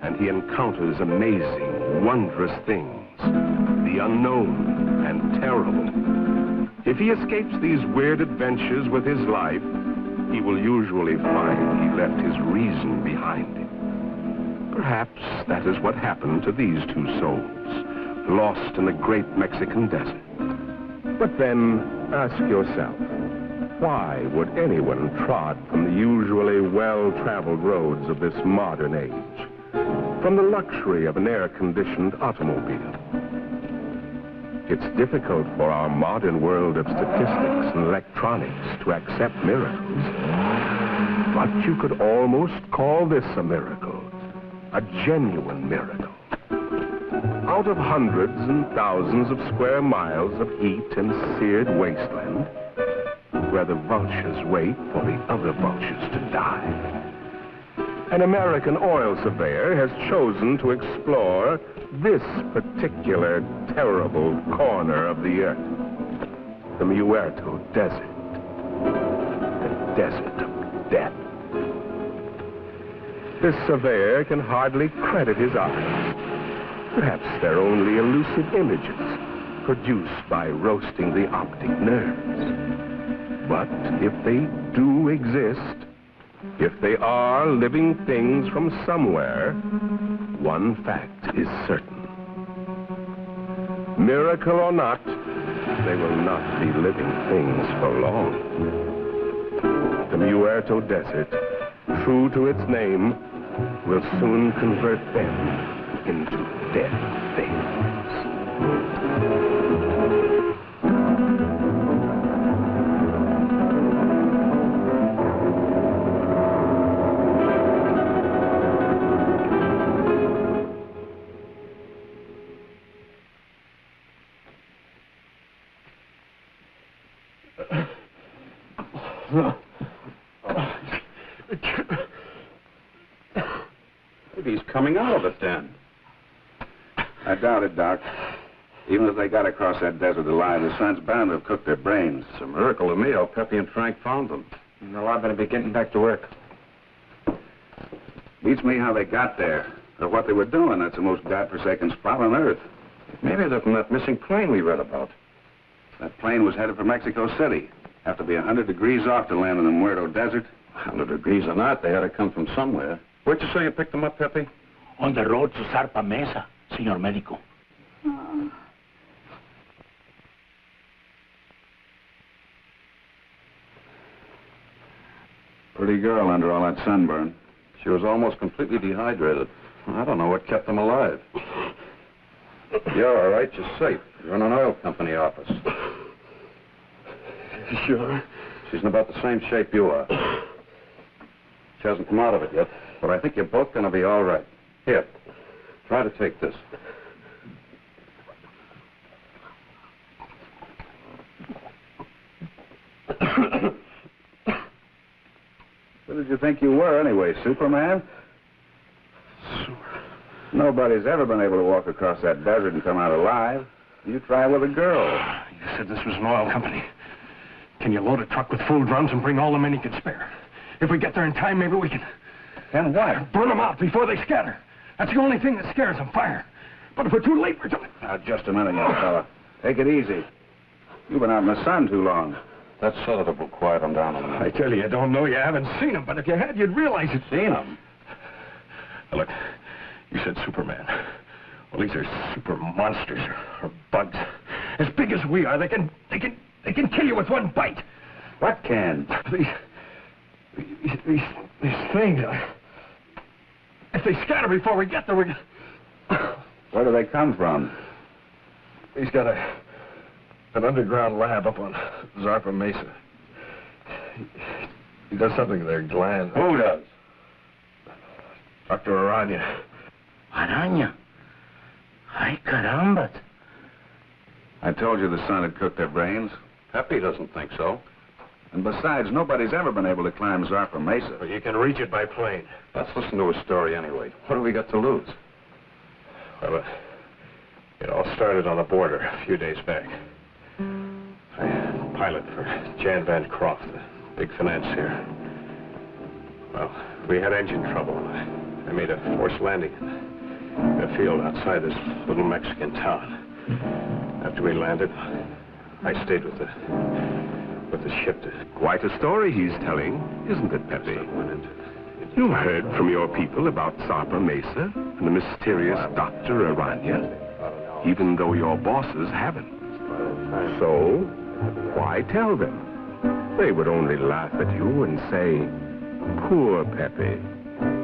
and he encounters amazing, wondrous things, the unknown and terrible. If he escapes these weird adventures with his life, he will usually find he left his reason behind him. Perhaps that is what happened to these two souls, lost in the great Mexican desert. But then, ask yourself, why would anyone trod from the usually well-traveled roads of this modern age, from the luxury of an air-conditioned automobile? It's difficult for our modern world of statistics and electronics to accept miracles. But you could almost call this a miracle, a genuine miracle. Out of hundreds and thousands of square miles of heat and seared wasteland, where the vultures wait for the other vultures to die, an American oil surveyor has chosen to explore this particular terrible corner of the earth, the Muerto Desert, the desert of death. This surveyor can hardly credit his eyes. Perhaps they're only elusive images produced by roasting the optic nerves. But if they do exist, if they are living things from somewhere, one fact is certain. Miracle or not, they will not be living things for long. The Muerto Desert, true to its name, will soon convert them into dead things. Maybe he's coming out of it then. I doubt it, Doc. Even if they got across that desert alive, the sun's bound to have cooked their brains. It's a miracle to me how Pepe and Frank found them. No, I better be getting back to work. Beats me how they got there, or what they were doing. That's the most godforsaken spot on Earth. Maybe they're from that missing plane we read about. That plane was headed for Mexico City. Have to be 100 degrees off to land in the Muerto Desert. 100 degrees or not, they had to come from somewhere. Where'd you say you picked them up, Pepe? On the road to Zarpa Mesa, Señor Médico. Pretty girl under all that sunburn. She was almost completely dehydrated. I don't know what kept them alive. You're all right. You're safe. You're in an oil company office. Sure? She's in about the same shape you are. She hasn't come out of it yet, but I think you're both going to be all right. Here, try to take this. Who did you think you were, anyway, Superman? Nobody's ever been able to walk across that desert and come out alive. You try with a girl. You said this was an oil company. Can you load a truck with full drums and bring all the men you can spare? If we get there in time, maybe we can... And what? Burn them out before they scatter. That's the only thing that scares them, fire. But if we're too late, we're too... Now, just a minute, young fella. Take it easy. You've been out in the sun too long. That sedative will quiet them down a little. I tell you don't know. You haven't seen them, but if you had, you'd realize it. Seen them? Now, look, you said Superman. Well, these are super monsters or bugs. As big as we are, they can kill you with one bite. What can? These things. If they scatter before we get there, we're... Where do they come from? He's got an underground lab up on Zarpa Mesa. He does something to their glands. Who does? Dr. Aranya. Aranya? Ay, caramba. I told you the sun had cooked their brains. Pepe doesn't think so. And besides, nobody's ever been able to climb Zarpa Mesa. But you can reach it by plane. Let's listen to his story anyway. What have we got to lose? Well, it all started on the border a few days back. I pilot for Jan Van Croft, the big financier. Well, we had engine trouble. I made a forced landing in a field outside this little Mexican town. After we landed, I stayed with the ship to... Quite a story he's telling, isn't it, Pepe? You've heard from your people about Zarpa Mesa and the mysterious Dr. Aranya, even though your bosses haven't. So, why tell them? They would only laugh at you and say, poor Pepe,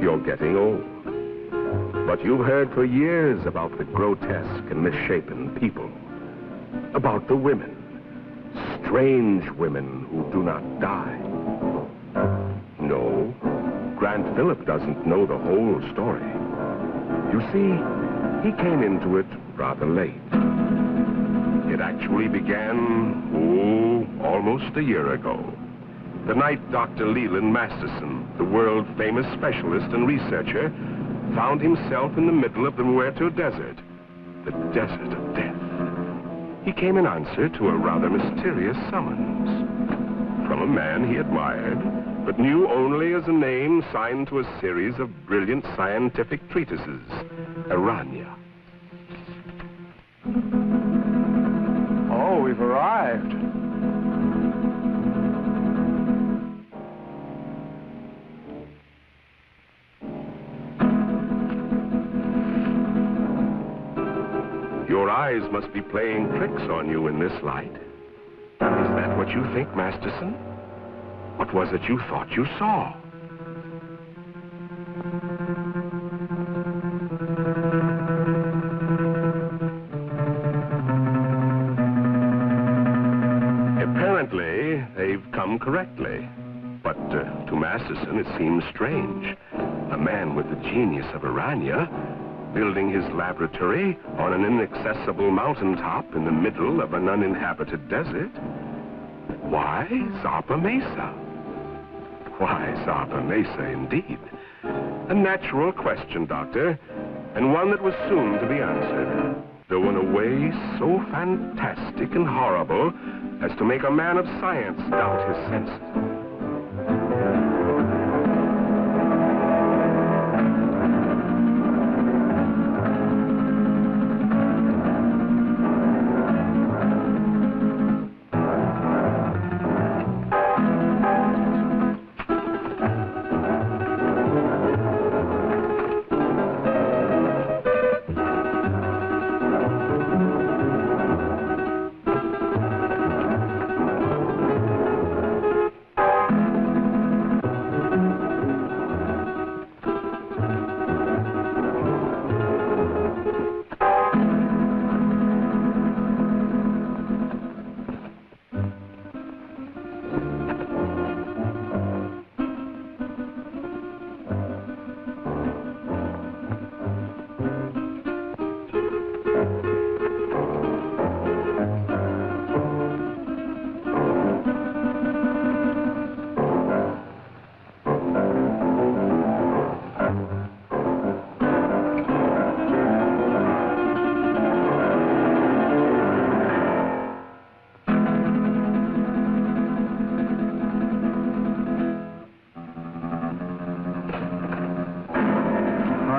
you're getting old. But you've heard for years about the grotesque and misshapen people, about the women, strange women who do not die. No, Grant Phillip doesn't know the whole story. You see, he came into it rather late. It actually began, almost a year ago. The night Dr. Leland Masterson, the world-famous specialist and researcher, found himself in the middle of the Muerto Desert, the desert of death. He came in answer to a rather mysterious summons from a man he admired, but knew only as a name signed to a series of brilliant scientific treatises, Aranya. Oh, we've arrived. Your eyes must be playing tricks on you in this light. Is that what you think, Masterson? What was it you thought you saw? Apparently, they've come correctly. But to Masterson, it seems strange. A man with the genius of Aranya building his laboratory on an inaccessible mountaintop in the middle of an uninhabited desert. Why Zarpa Mesa? Why Zarpa Mesa, indeed? A natural question, Doctor, and one that was soon to be answered, though in a way so fantastic and horrible as to make a man of science doubt his senses.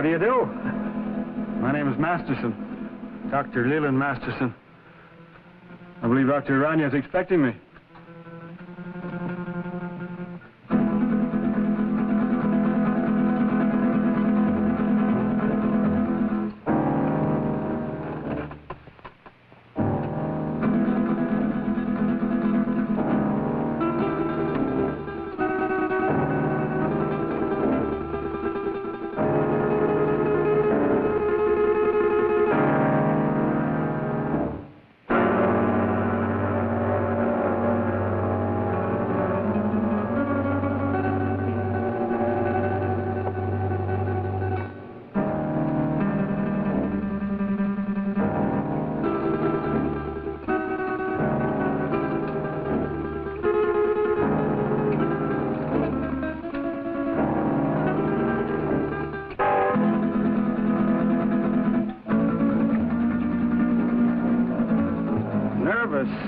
How do you do? My name is Masterson, Dr. Leland Masterson. I believe Dr. Aranya is expecting me.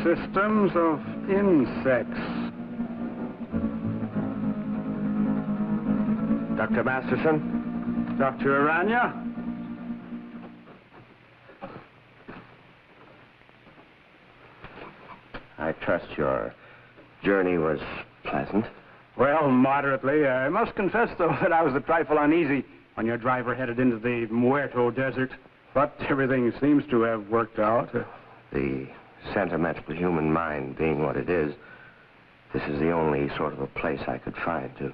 Systems of insects. Dr. Masterson? Dr. Aranya? I trust your journey was pleasant. Well, moderately. I must confess, though, that I was a trifle uneasy when your driver headed into the Muerto Desert. But everything seems to have worked out. The sentimental human mind being what it is, this is the only sort of a place I could find to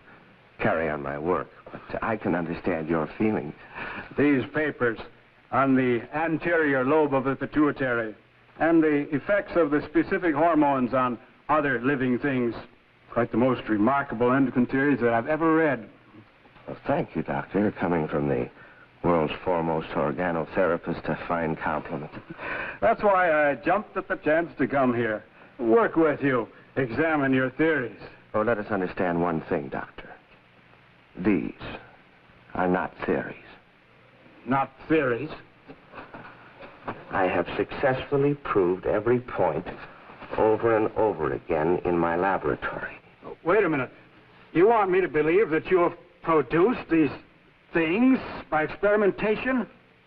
carry on my work. But I can understand your feelings. These papers on the anterior lobe of the pituitary and the effects of the specific hormones on other living things. Quite the most remarkable endocrine theories that I've ever read. Well, thank you, Doctor. Coming from the world's foremost organotherapist, a fine compliment. That's why I jumped at the chance to come here. Work with you. Examine your theories. Oh, let us understand one thing, Doctor. These are not theories. Not theories? I have successfully proved every point over and over again in my laboratory. Wait a minute. You want me to believe that you have produced these things by experimentation?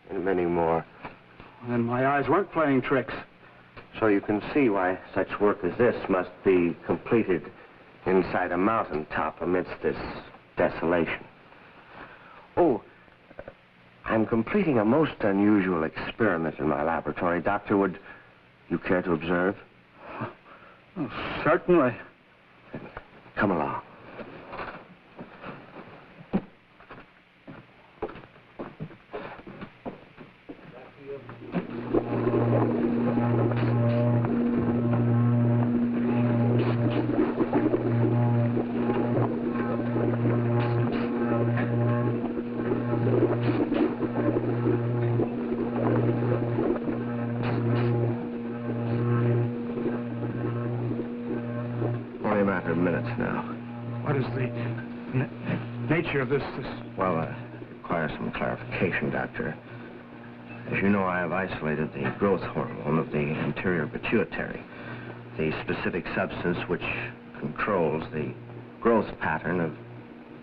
And many more. Then my eyes weren't playing tricks. So you can see why such work as this must be completed inside a mountaintop amidst this desolation. Oh, I'm completing a most unusual experiment in my laboratory. Doctor, would you care to observe? Oh, certainly. Then come along. Nature of this. Well, it requires some clarification, Doctor. As you know, I have isolated the growth hormone of the anterior pituitary, the specific substance which controls the growth pattern of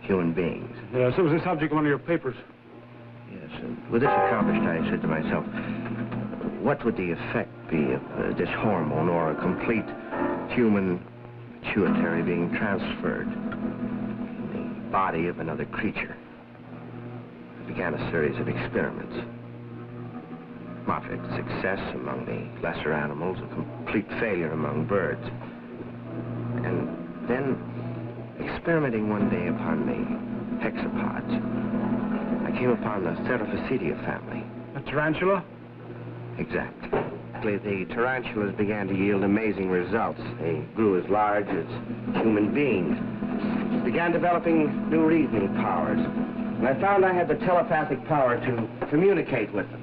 human beings. Yes, it was the subject of one of your papers. Yes, and with this accomplished, I said to myself, what would the effect be of this hormone or a complete human pituitary being transferred body of another creature? I began a series of experiments. Moderate success among the lesser animals, a complete failure among birds. And then, experimenting one day upon the hexapods, I came upon the Therophysidia family. A tarantula? Exactly. The tarantulas began to yield amazing results. They grew as large as human beings. Began developing new reasoning powers. And I found I had the telepathic power to communicate with them.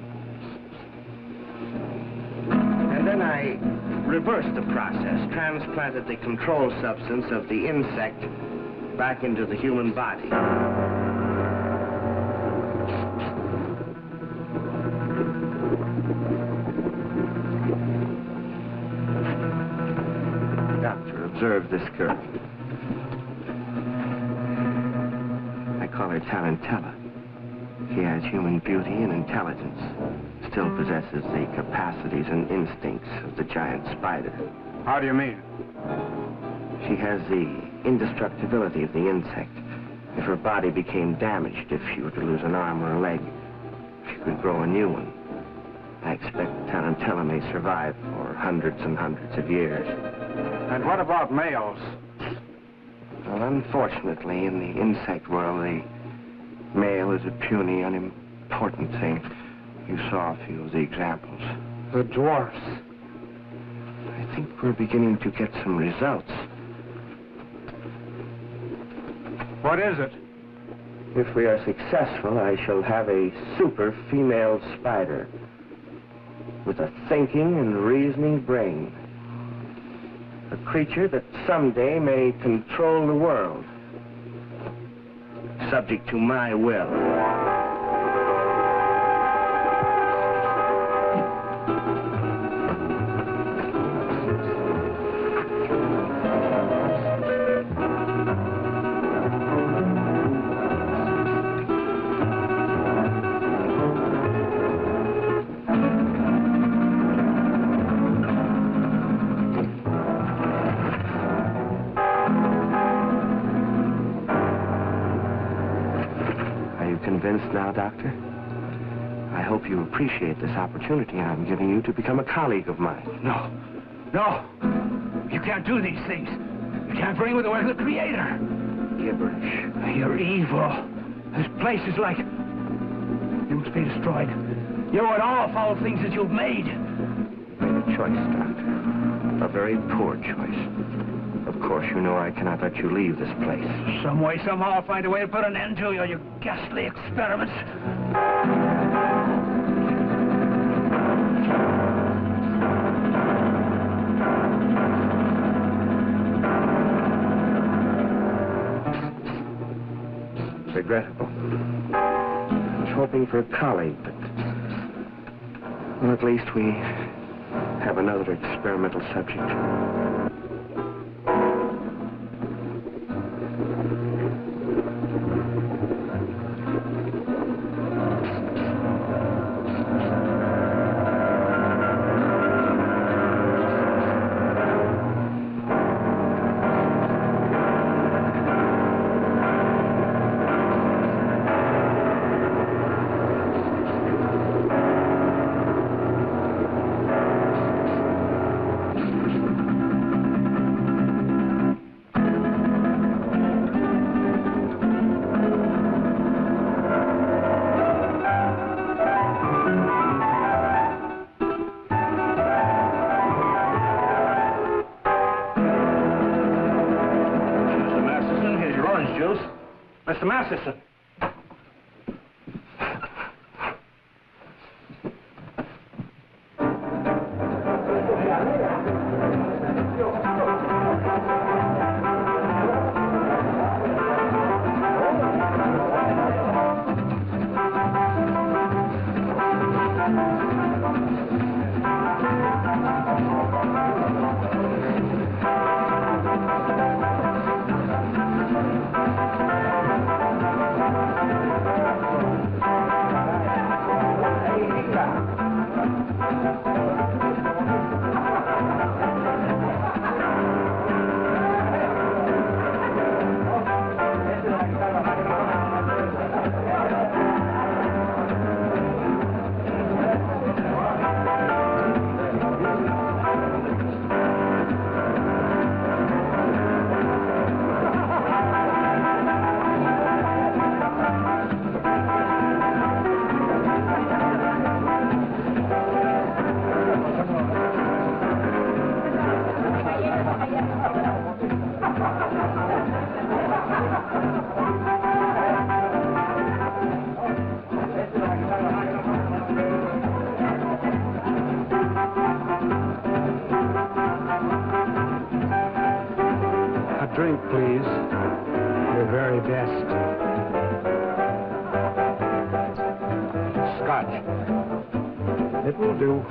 And then I reversed the process, transplanted the control substance of the insect back into the human body. Doctor, observe this girl. I call her Tarantella. he has human beauty and intelligence, still possesses the capacities and instincts of the giant spider. How do you mean? She has the indestructibility of the insect. If her body became damaged, if she were to lose an arm or a leg, she could grow a new one. I expect Tarantella may survive for hundreds and hundreds of years. And what about males? Well, unfortunately, in the insect world, the male is a puny, unimportant thing. You saw a few of the examples. The dwarfs. I think we're beginning to get some results. What is it? If we are successful, I shall have a super female spider with a thinking and reasoning brain. A creature that someday may control the world, subject to my will. Convinced now, Doctor? I hope you appreciate this opportunity I'm giving you to become a colleague of mine. No. No. You can't do these things. You can't bring with the work of the Creator. Gibberish. You're evil. This place is like... You must be destroyed. You and all foul things that you've made. You made a choice, Doctor. A very poor choice. Of course, you know I cannot let you leave this place. Some way, somehow, I'll find a way to put an end to your ghastly experiments. Regrettable. I was hoping for a colleague, but... Well, at least we have another experimental subject. Mr. Masterson. Drink, please. Your very best. Scotch. It will do.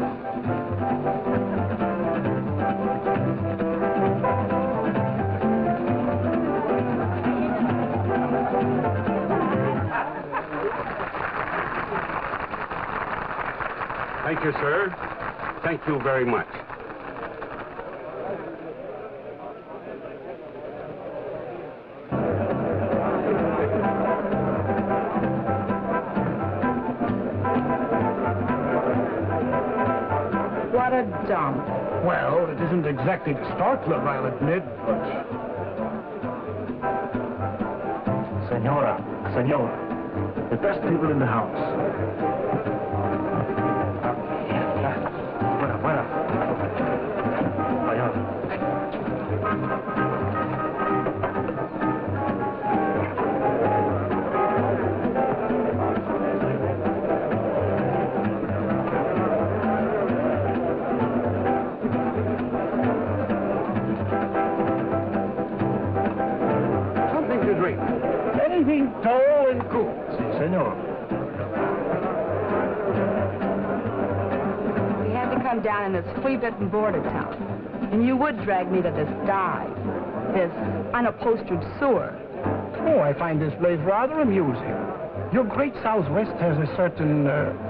Thank you, sir. Thank you very much. What a dump. Well, it isn't exactly the Star Club, I'll admit, but... Senora, the best people in the house. Fuera. Something to drink. Anything tall and cool. Si, senor. We had to come down in this flea-bitten border town. And you would drag me to this dive, this unupholstered sewer. Oh, I find this place rather amusing. Your great Southwest has a certain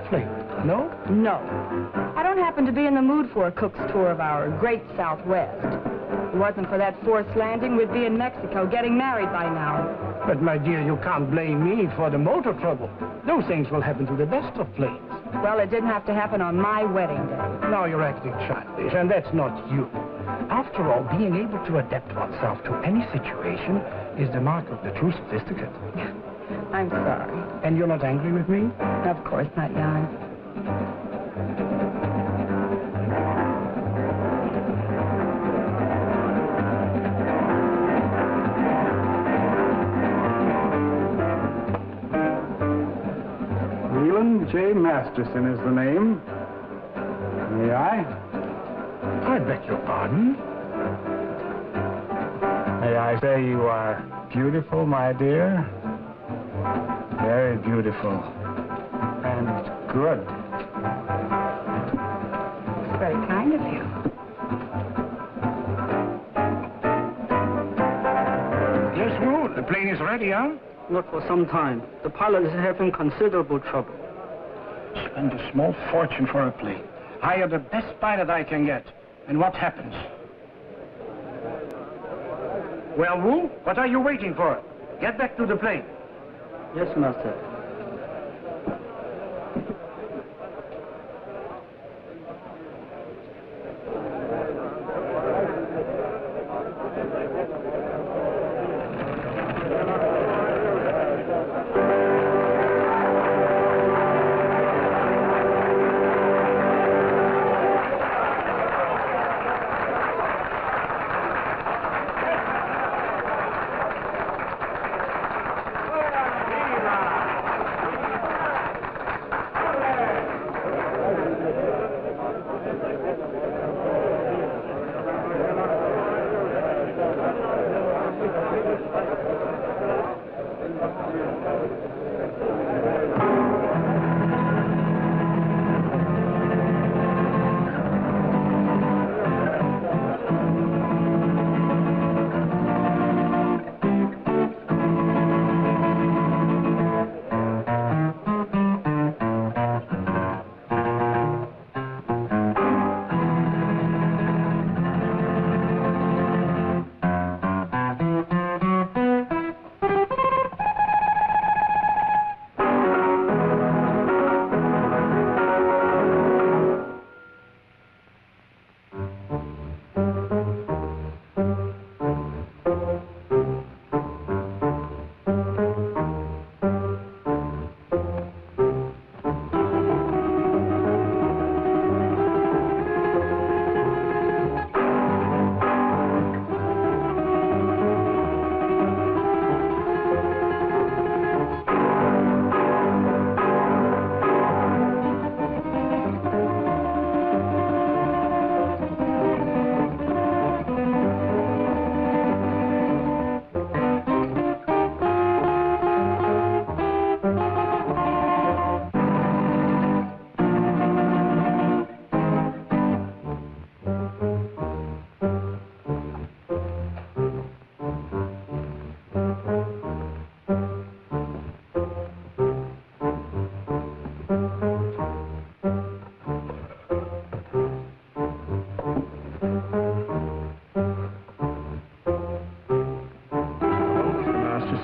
flavor, no? No. I don't happen to be in the mood for a cook's tour of our great Southwest. If it wasn't for that forced landing, we'd be in Mexico getting married by now. But, my dear, you can't blame me for the motor trouble. Those things will happen to the best of planes. Well, it didn't have to happen on my wedding day. Now you're acting childish, and that's not you. After all, being able to adapt oneself to any situation is the mark of the true sophisticate. I'm sorry. And you're not angry with me? Of course not, Jan. Leland J. Masterson is the name. May I? I beg your pardon? May I say you are beautiful, my dear? Very beautiful. And good. It's very kind of you. Yes, Wu, the plane is ready, huh? Not for some time. The pilot is having considerable trouble. Spend a small fortune for a plane. Hire the best pilot I can get. And what happens? Well, Wu, what are you waiting for? Get back to the plane. Yes, master.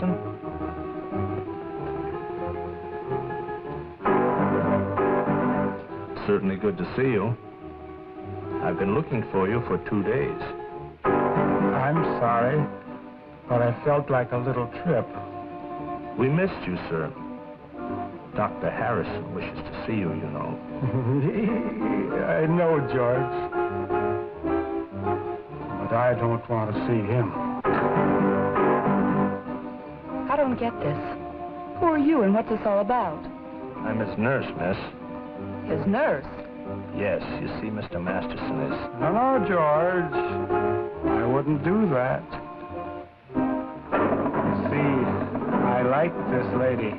Masterson. Certainly good to see you. I've been looking for you for 2 days. I'm sorry, but I felt like a little trip. We missed you, sir. Dr. Harrison wishes to see you, you know. I know, George. But I don't want to see him. I don't get this. Who are you and what's this all about? I'm his nurse, miss. His nurse? Yes, you see, Mr. Masterson is... No, George. I wouldn't do that. See, I like this lady.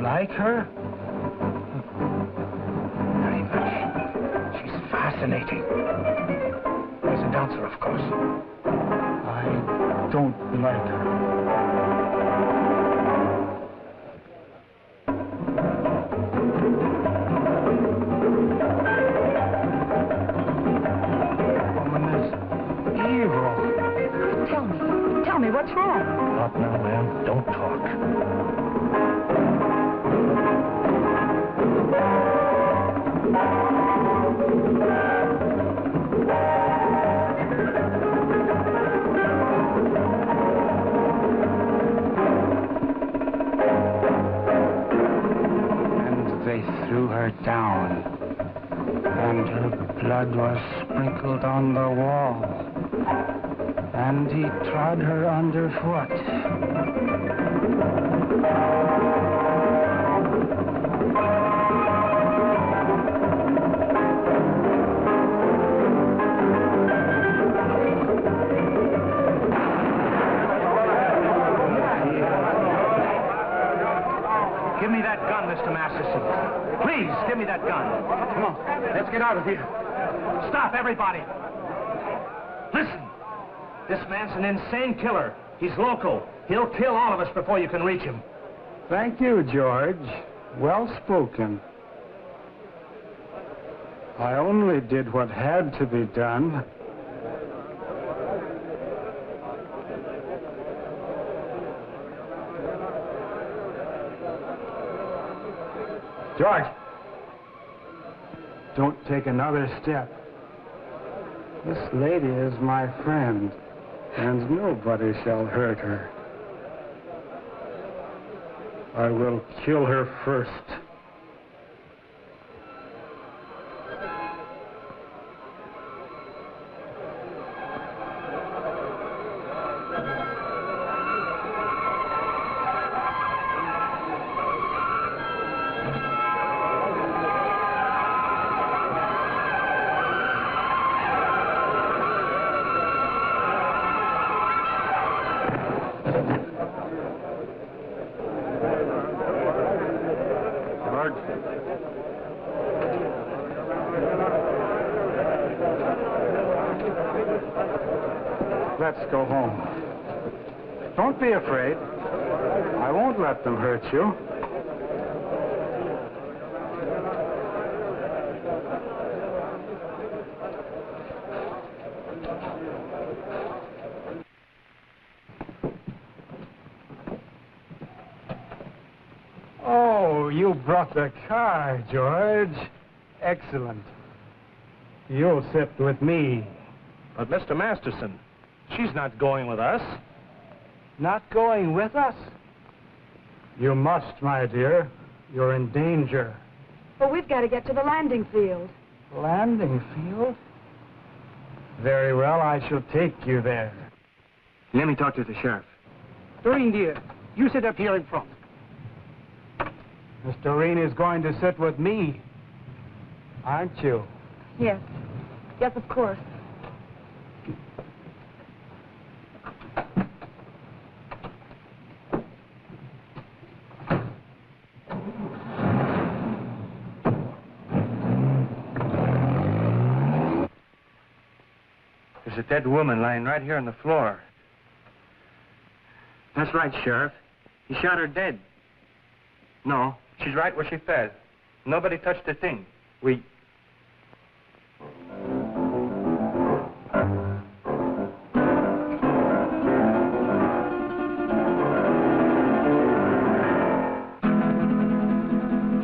Like her? Very much. She's fascinating. As a dancer, of course. I don't like her. Woman is evil. Tell me, what's wrong? Not now, ma'am. Don't talk. They threw her down, and her blood was sprinkled on the wall, and he trod her underfoot. Give me that gun, Mr. Masterson. Please, give me that gun. Come on, let's get out of here. Stop, everybody. Listen, this man's an insane killer. He's local. He'll kill all of us before you can reach him. Thank you, George. Well spoken. I only did what had to be done. George! Don't take another step. This lady is my friend, and nobody shall hurt her. I will kill her first. Let's go home. Don't be afraid. I won't let them hurt you. Oh, you brought the car, George. Excellent. You'll sit with me. But, Mr. Masterson, she's not going with us. Not going with us? You must, my dear. You're in danger. But we've got to get to the landing field. Landing field? Very well, I shall take you there. Let me talk to the sheriff. Doreen, dear, you sit up here in front. Miss Doreen is going to sit with me, aren't you? Yes. Yes, of course. There's a dead woman lying right here on the floor. That's right, Sheriff. He shot her dead. No, she's right where she fell. Nobody touched the thing. We...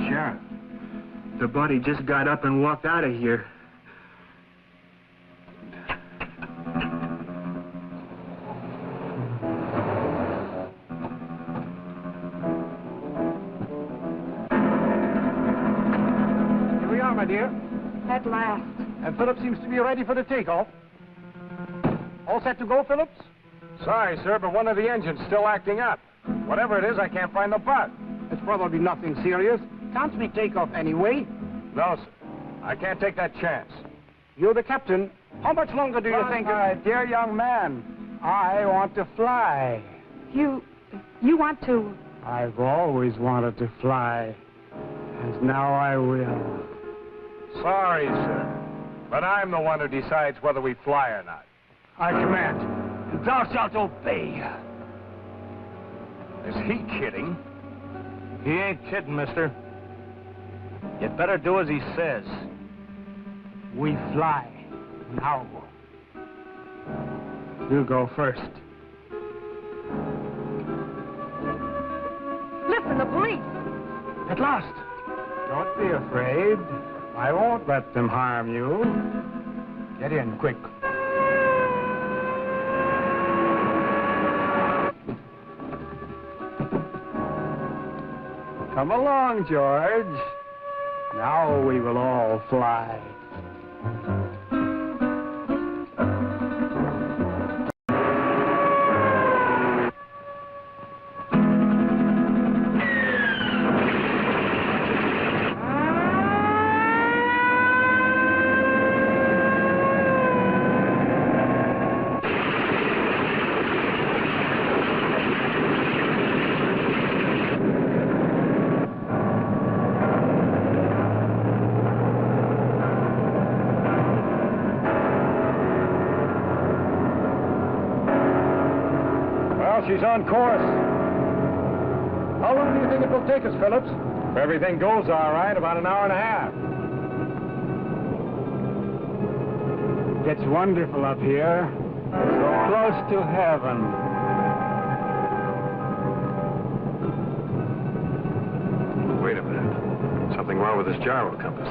Sheriff, the body just got up and walked out of here. My dear. At last. And Phillips seems to be ready for the takeoff. All set to go, Phillips? Sorry, sir, but one of the engines still acting up. Whatever it is, I can't find the part. It's probably nothing serious. Can't we take off anyway? No, sir. I can't take that chance. You're the captain. How much longer do you think... My dear young man, I want to fly. You want to... I've always wanted to fly. And now I will. Sorry, sir, but I'm the one who decides whether we fly or not. I command, and thou shalt obey. Is he kidding? He ain't kidding, mister. You'd better do as he says. We fly now. You go first. Listen, the police! At last! Don't be afraid. I won't let them harm you. Get in, quick. Come along, George. Now we will all fly. She's on course. How long do you think it will take us, Phillips? If everything goes all right, about an hour and a half. It's wonderful up here. So close to heaven. Wait a minute. Something wrong with this gyro compass.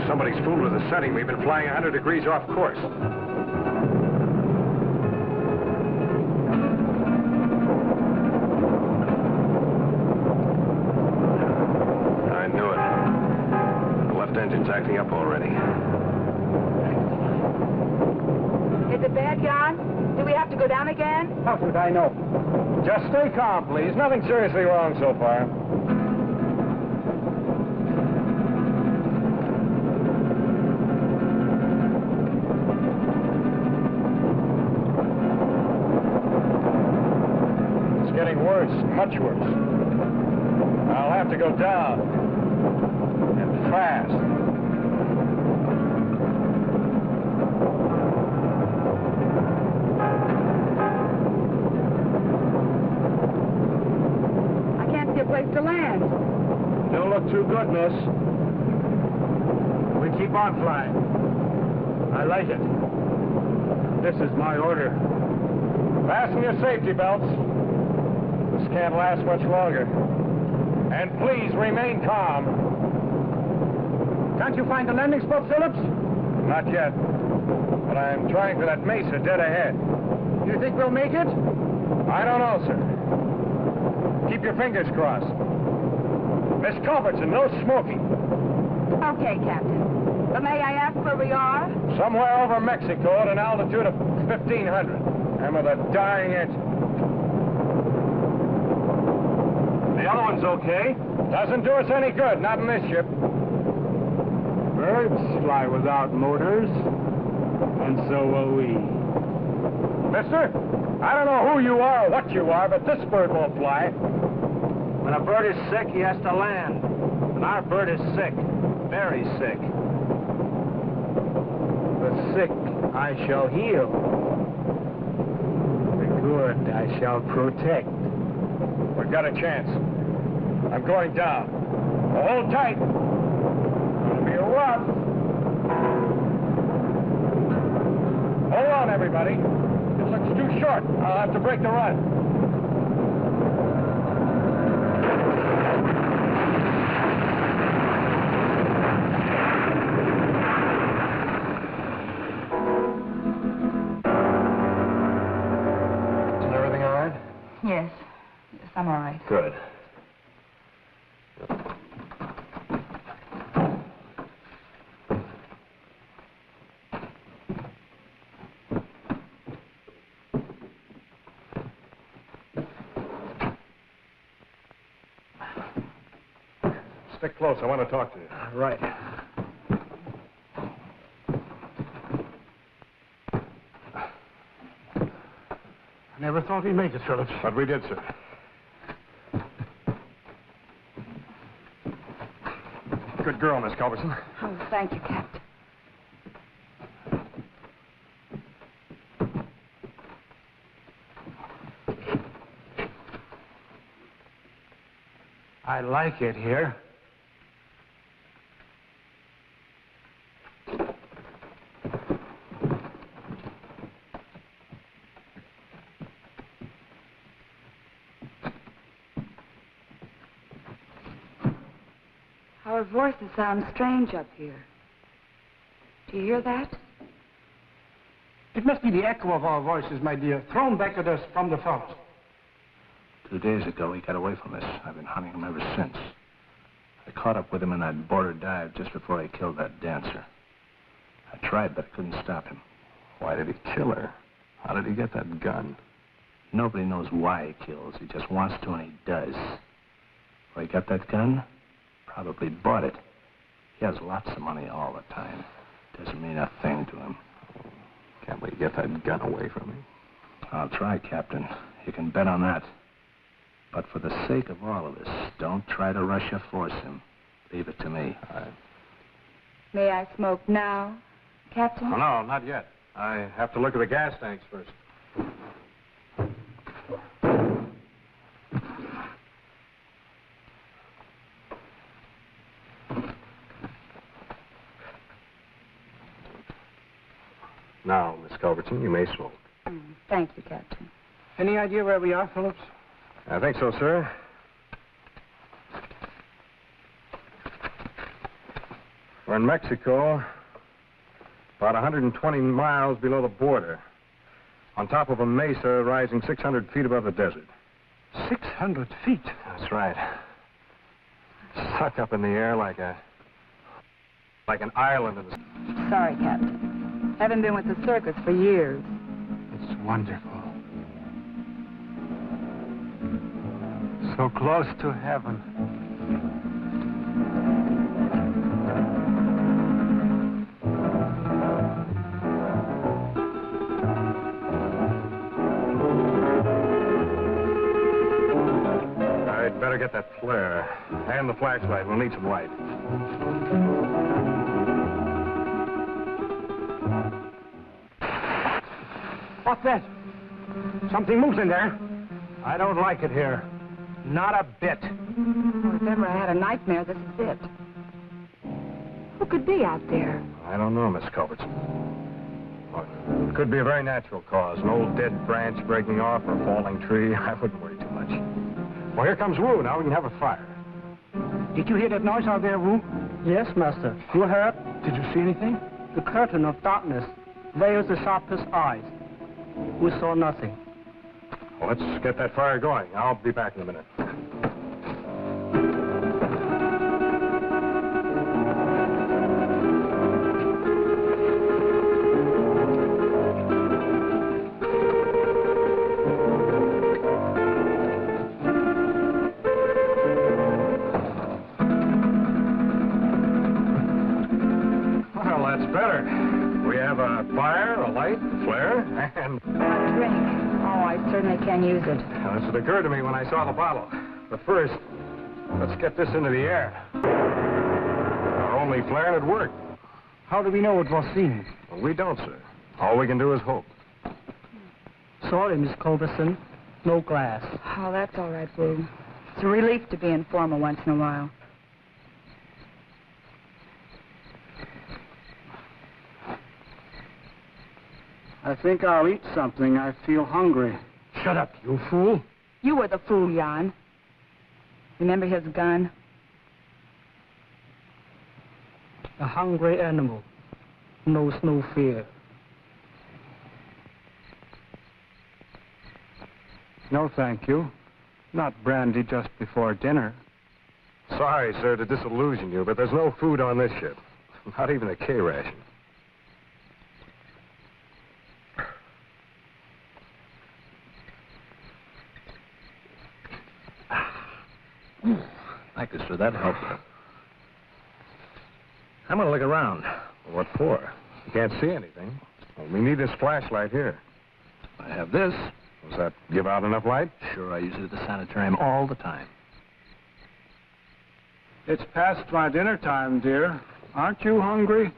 Somebody's fooled with the setting. We've been flying 100 degrees off course. Engine's acting up already. Is it bad, John? Do we have to go down again? How should I know? Just stay calm, please. Nothing seriously wrong so far. It's getting worse, much worse. I'll have to go down. And fast. Place to land. Don't look too good, miss. We keep on flying. I like it. This is my order. Fasten your safety belts. This can't last much longer. And please remain calm. Can't you find a landing spot, Phillips? Not yet. But I'm trying for that mesa dead ahead. You think we'll make it? I don't know, sir. Keep your fingers crossed. Miss Culbertson, no smoking. Okay, Captain. But may I ask where we are? Somewhere over Mexico at an altitude of 1,500. And with a dying engine. The other one's okay. Doesn't do us any good, not in this ship. Birds fly without motors, and so will we. Mister, I don't know who you are or what you are, but this bird won't fly. When a bird is sick, he has to land. And our bird is sick. Very sick. The sick I shall heal. The good I shall protect. We've got a chance. I'm going down. Hold tight. It'll be rough. Hold on, everybody. It looks too short. I'll have to break the run. Isn't everything all right? Yes. Yes, I'm all right. Good. Stick close. I want to talk to you. Right. Never thought we'd make it, Phillips. But we did, sir. Good girl, Miss Culbertson. Oh, thank you, Captain. I like it here. Our voices sound strange up here. Do you hear that? It must be the echo of our voices, my dear, thrown back at us from the forest. 2 days ago, he got away from us. I've been hunting him ever since. I caught up with him in that border dive just before I killed that dancer. I tried, but I couldn't stop him. Why did he kill her? How did he get that gun? Nobody knows why he kills. He just wants to, and he does. Where he got that gun? Probably bought it. He has lots of money all the time. Doesn't mean a thing to him. Can't we get that gun away from him? I'll try, Captain. You can bet on that. But for the sake of all of us, don't try to rush or force him. Leave it to me. May I smoke now, Captain? Oh, no, not yet. I have to look at the gas tanks first. Now, Miss Culbertson, you may smoke. Thank you, Captain. Any idea where we are, Phillips? I think so, sir. We're in Mexico, about 120 miles below the border, on top of a mesa rising 600 feet above the desert. 600 feet? That's right. Stuck up in the air like an island in the... Sorry, Captain. Haven't been with the circus for years. It's wonderful. So close to heaven. I'd better get that flare. And the flashlight. We'll need some light. What's that? Something moves in there. I don't like it here. Not a bit. Oh, if ever I had a nightmare, this is it. Who could be out there? I don't know, Miss Culbertson. Well, it could be a very natural cause. An old dead branch breaking off or a falling tree. I wouldn't worry too much. Well, here comes Wu. Now we can have a fire. Did you hear that noise out there, Wu? Yes, Master. You heard? Did you see anything? The curtain of darkness veils the sharpest eyes. We saw nothing. Well, let's get that fire going. I'll be back in a minute. Well, that's better. We have a fire, a light, a flare, and... A drink. Oh, I certainly can use it. Well, this had occurred to me when I saw the bottle. But first, let's get this into the air. Our only flare and it worked. How do we know it was seen? Well, we don't, sir. All we can do is hope. Sorry, Miss Culberson. No glass. Oh, that's all right, Boo. It's a relief to be informal once in a while. I think I'll eat something. I feel hungry. Shut up, you fool. You were the fool, Jan. Remember his gun? A hungry animal knows no fear. No, thank you. Not brandy just before dinner. Sorry, sir, to disillusion you, but there's no food on this ship. Not even a K-ration. Thank you, sir. That helped. I'm going to look around. What for? You can't see anything. Well, we need this flashlight here. I have this. Does that give out enough light? Sure, I use it at the sanitarium all the time. It's past my dinner time, dear. Aren't you hungry?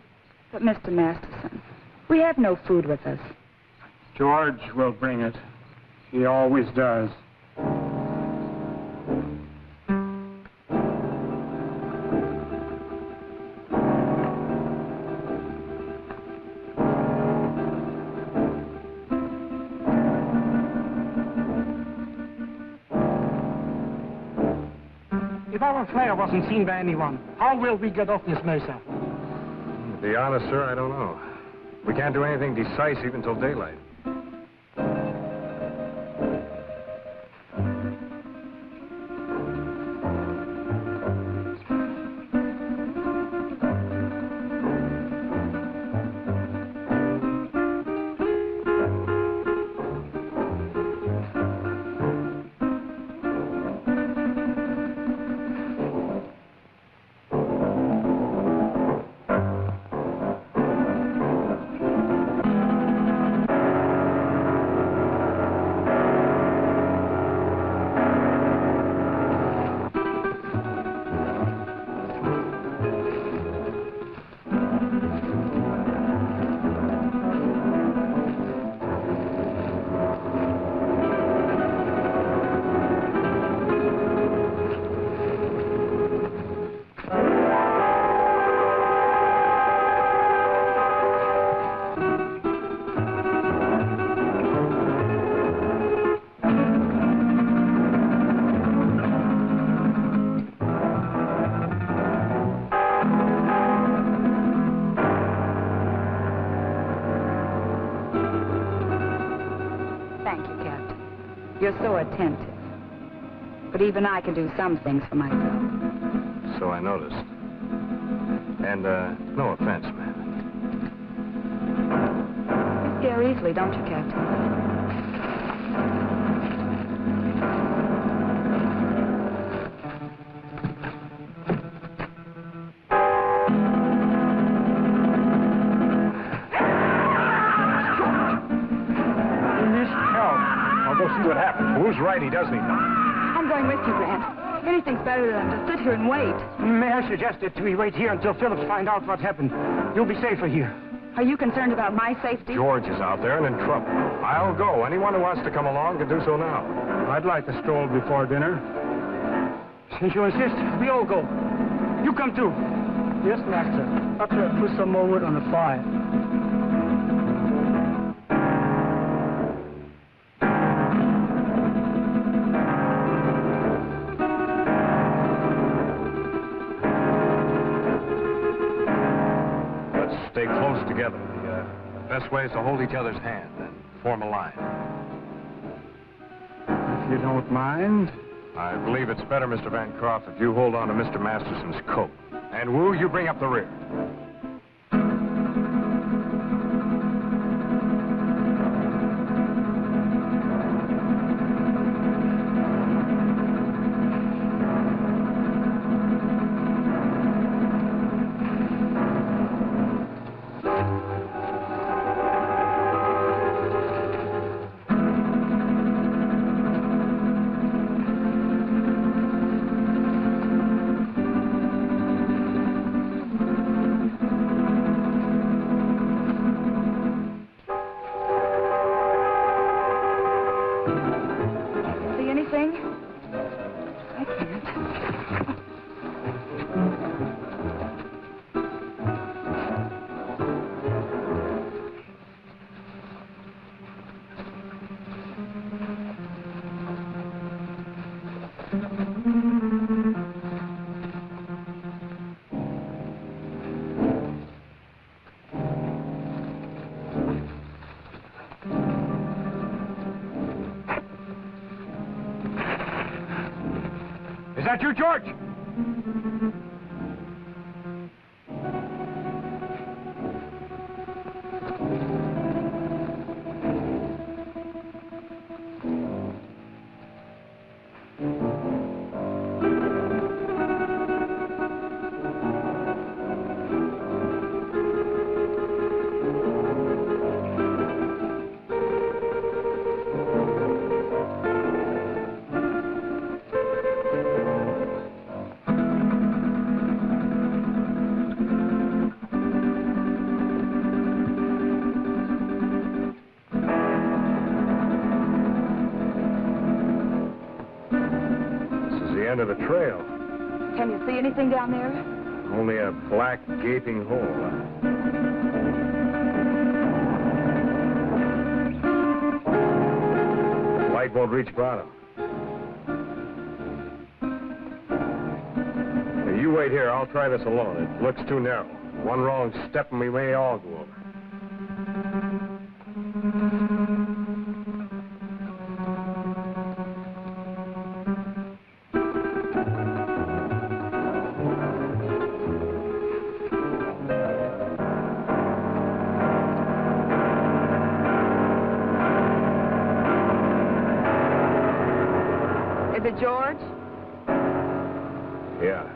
But, Mr. Masterson, we have no food with us. George will bring it. He always does. If our flare wasn't seen by anyone, how will we get off this mesa? To be honest, sir, I don't know. We can't do anything decisive until daylight. You're so attentive. But even I can do some things for myself. So I noticed. And, no offense, ma'am. You scare easily, don't you, Captain? See what happens. Who's right? He does need help. I'm going with you, Grant. Anything's better than to sit here and wait. May I suggest that we wait here until Phillips find out what happened? You'll be safer here. Are you concerned about my safety? George is out there and in trouble. I'll go. Anyone who wants to come along can do so now. I'd like a stroll before dinner. Since you insist, we all go. You come too. Yes, Master. Butler, put some more wood on the fire. Stay close together. The best way is to hold each other's hand. And form a line. If you don't mind. I believe it's better, Mr. Bancroft, if you hold on to Mr. Masterson's coat. And Wu, you bring up the rear. See anything? I can't. Is that you, George? End of the trail. Can you see anything down there? Only a black, gaping hole. Light won't reach bottom. Now, you wait here. I'll try this alone. It looks too narrow. One wrong step and we may all go over. Is it George? Yeah.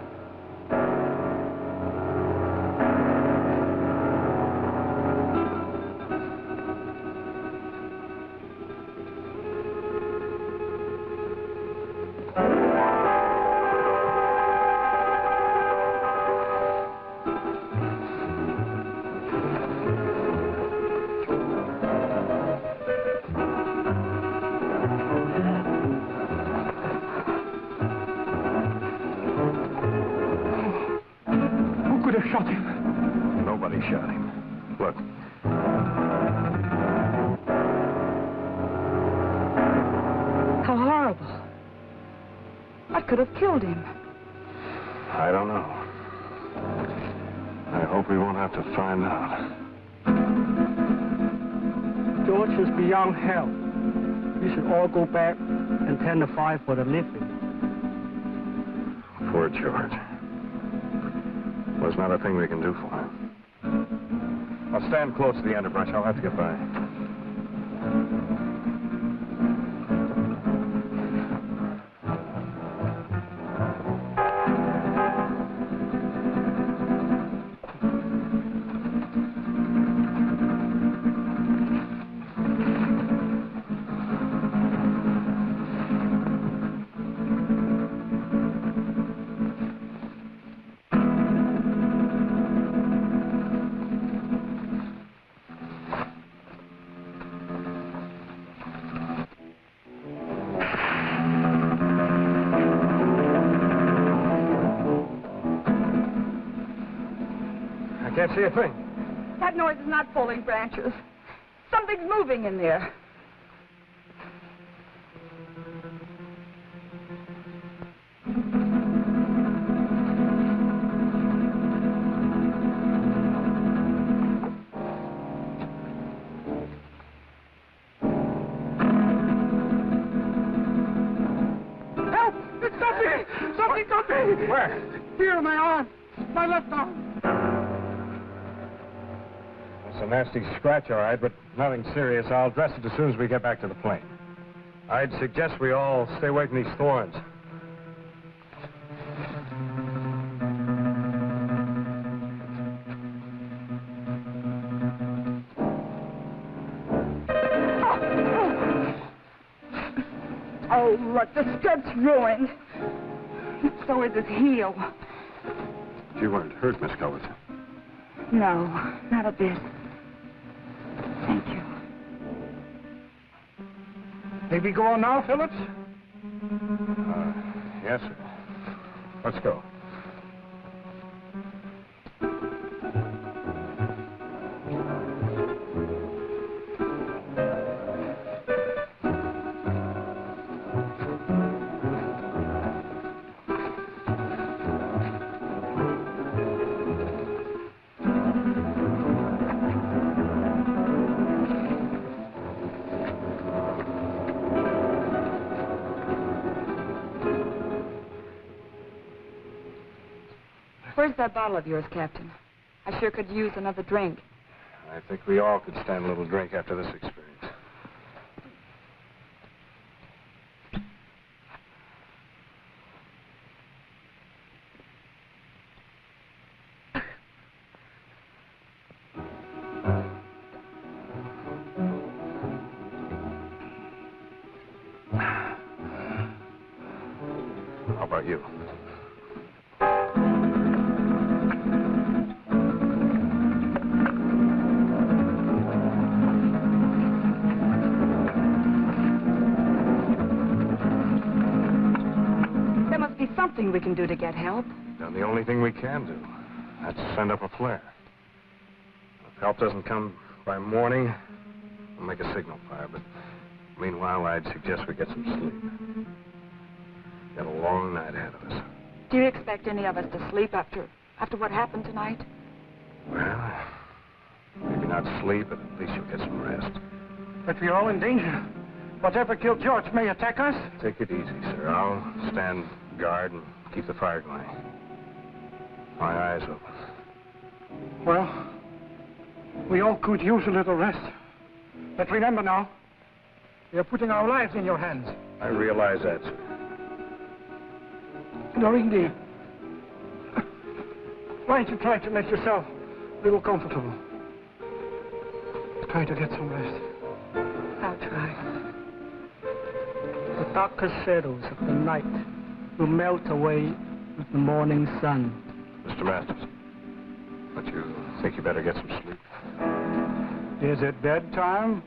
Shot him. Nobody shot him. Look. How horrible. What could have killed him? I don't know. I hope we won't have to find out. George is beyond help. We should all go back and tend the fire for the living. Poor George. There's not a thing we can do for him. I'll stand close to the underbrush. I'll have to get by. Can't see a thing. That noise is not falling branches. Something's moving in there. Something got me! Where? Here, my arm. My left arm. It's a nasty scratch, all right, but nothing serious. I'll dress it as soon as we get back to the plane. I'd suggest we all stay away from these thorns. Oh, look, the strip's ruined. So is his heel. You weren't hurt, Miss Cullerton. No, not a bit. Thank you. May we go on now, Phillips? Yes, sir. Let's go. Where's that bottle of yours, Captain? I sure could use another drink. I think we all could stand a little drink after this experience. How about you? Something we can do to get help. Now, the only thing we can do, that's send up a flare. If help doesn't come by morning, we'll make a signal fire, but meanwhile, I'd suggest we get some sleep. Got a long night ahead of us. Do you expect any of us to sleep after what happened tonight? Well, maybe not sleep, but at least you'll get some rest. But we're all in danger. Whatever killed George may attack us. Take it easy, sir. I'll stand guard and keep the fire going. My eyes open. Well, we all could use a little rest. But remember now, we are putting our lives in your hands. I realize that, sir. Doreen, why don't you try to make yourself a little comfortable? Try to get some rest. I'll try. The darkest shadows of the night will melt away with the morning sun. Mr. Masters, don't you think you better get some sleep? Is it bedtime?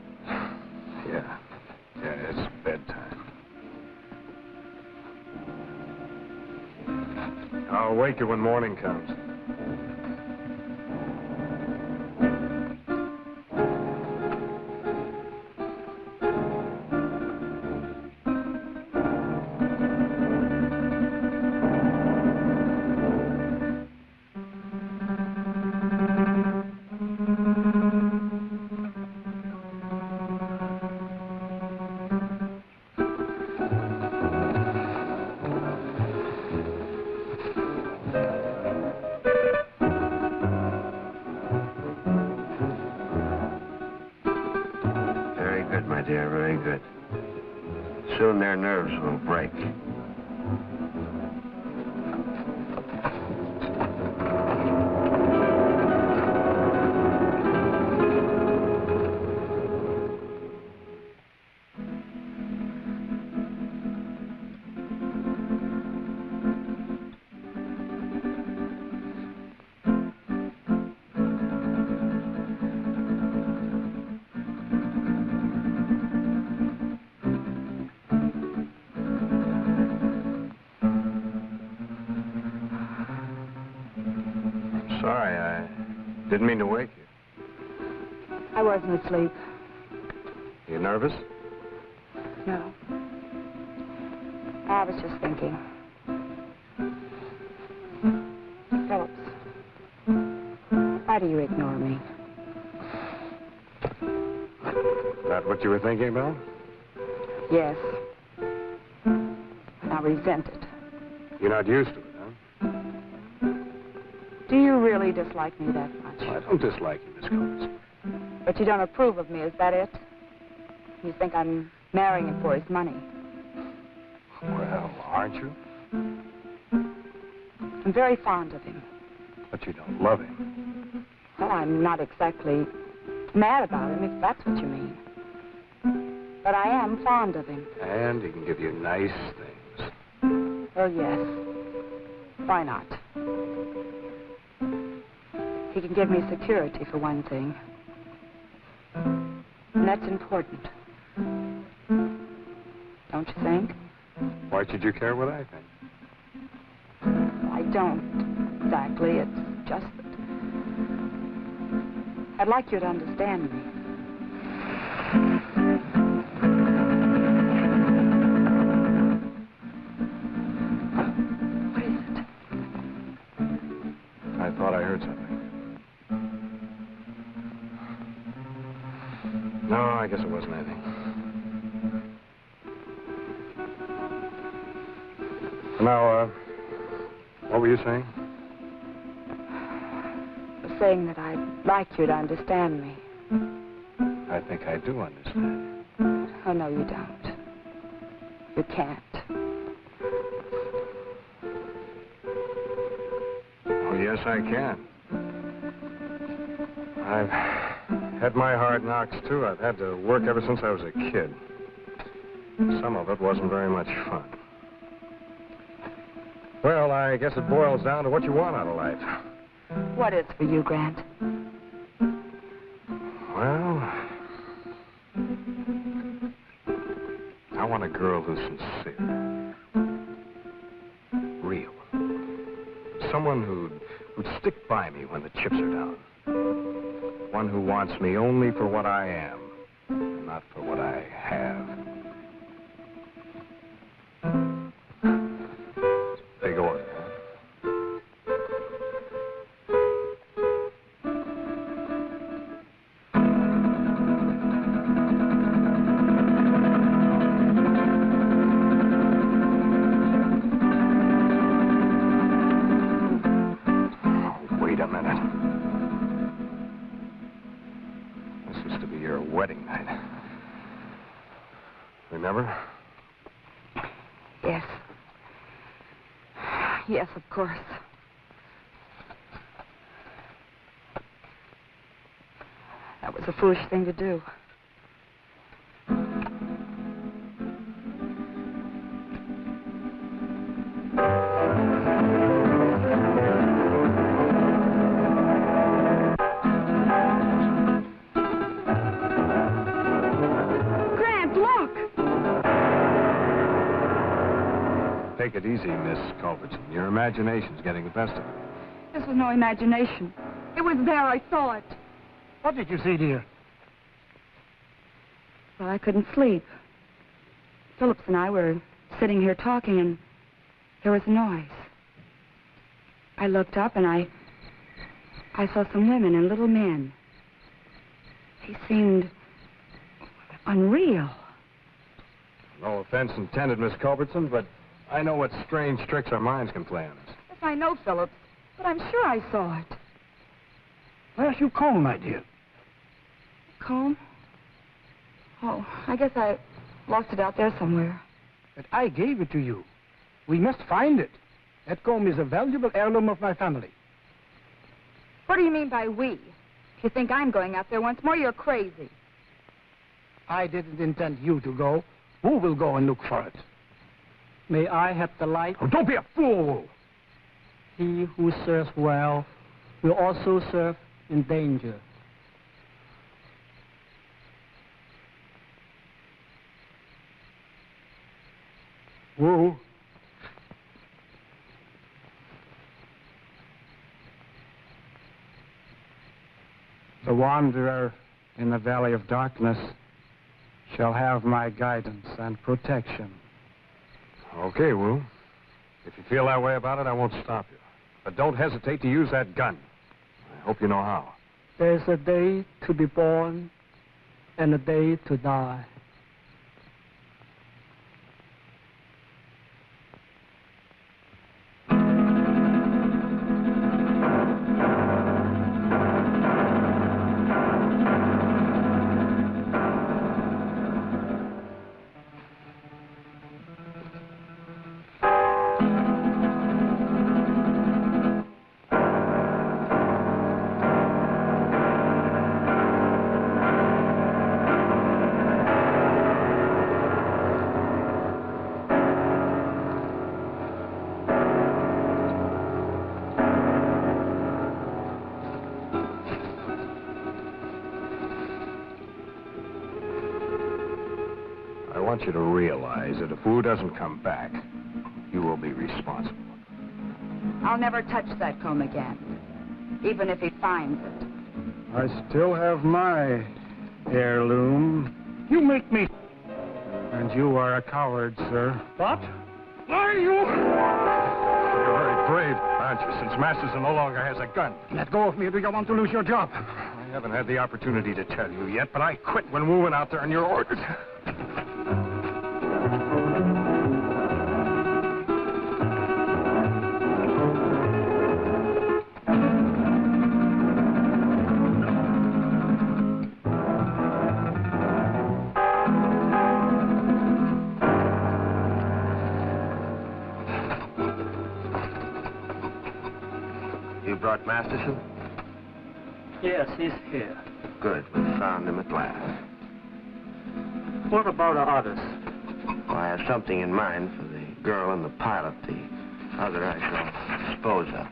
Yeah, it's bedtime. I'll wake you when morning comes. Dear, very good. Soon their nerves will break. Sorry, I didn't mean to wake you. I wasn't asleep. You nervous? No. I was just thinking. Phillips, why do you ignore me? Is that what you were thinking about? Yes. I resent it. You're not used to it, huh? Do you really dislike me that much? I don't dislike you, Miss Coates. But you don't approve of me, is that it? You think I'm marrying him for his money. Well, aren't you? I'm very fond of him. But you don't love him. Well, I'm not exactly mad about him, if that's what you mean. But I am fond of him. And he can give you nice things. Oh, yes. Why not? He can give me security, for one thing. And that's important. Don't you think? Why should you care what I think? I don't exactly. It's just that I'd like you to understand me. What is it? I thought I heard something. No, I guess it wasn't anything. Now, what were you saying? I was saying that I'd like you to understand me. I think I do understand. Oh, no, you don't. You can't. Oh, yes, I can. I've had my hard knocks, too. I've had to work ever since I was a kid. Some of it wasn't very much fun. Well, I guess it boils down to what you want out of life. What is for you, Grant? Well, I want a girl who's sincere. Real. Someone who'd stick by me when the chips are down. One who wants me only for what I am, and not for what I have. Big order, huh? Oh, wait a minute. This is to be your wedding night. Remember? Yes. Yes, of course. That was a foolish thing to do. Grant, look! Take it easy, Miss Culbertson. Your imagination's getting the best of it. This was no imagination. It was there. I saw it. What did you see, dear? Well, I couldn't sleep. Phillips and I were sitting here talking, and there was a noise. I looked up, and I saw some women and little men. They seemed unreal. No offense intended, Miss Culbertson, but I know what strange tricks our minds can play on us. Yes, I know, Phillips, but I'm sure I saw it. Where's your comb, my dear? Comb? Oh, I guess I lost it out there somewhere. But I gave it to you. We must find it. That comb is a valuable heirloom of my family. What do you mean by we? If you think I'm going out there once more, you're crazy. I didn't intend you to go. Who will go and look for it? May I have the light? Oh, don't be a fool! He who serves well will also serve in danger. Whoa. The wanderer in the valley of darkness shall have my guidance and protection. Okay, Wu. If you feel that way about it, I won't stop you. But don't hesitate to use that gun. I hope you know how. There's a day to be born and a day to die. want you to realize that if Wu doesn't come back, you will be responsible. I'll never touch that comb again, even if he finds it. I still have my heirloom. You make me... And you are a coward, sir. What? Why you... You're very brave, aren't you, since Masterson no longer has a gun? Let go of me, or do you want to lose your job? I haven't had the opportunity to tell you yet, but I quit when Wu went out there on your orders. You brought Masterson? Yes, he's here. Good. We found him at last. What about the others? Well, I have something in mind for the girl and the pilot. The other I shall dispose of.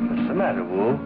What's the matter, Wu?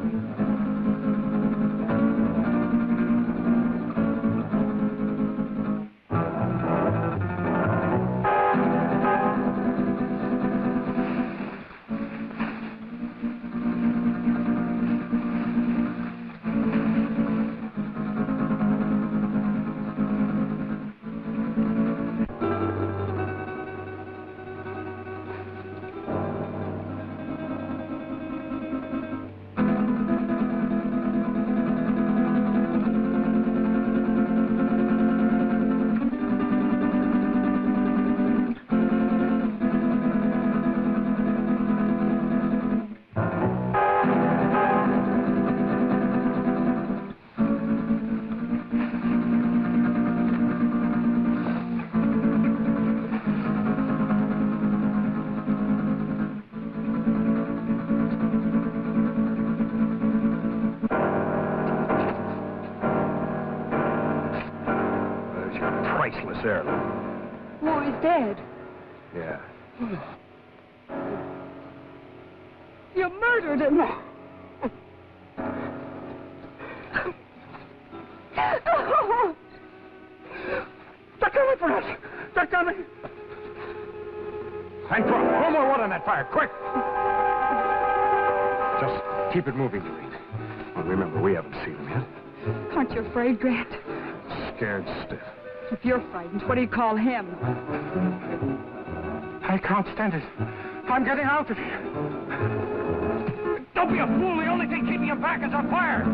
Priceless heirloom. Wu is dead. Yeah. You murdered him. They're coming for us. They're coming. Hank, throw more wood on that fire, quick! Just keep it moving, Doreen. Well, remember, we haven't seen him yet. Aren't you afraid, Grant? Scared stiff. If you're frightened, what do you call him? I can't stand it. I'm getting out of here. Don't be a fool. The only thing keeping him back is our fire.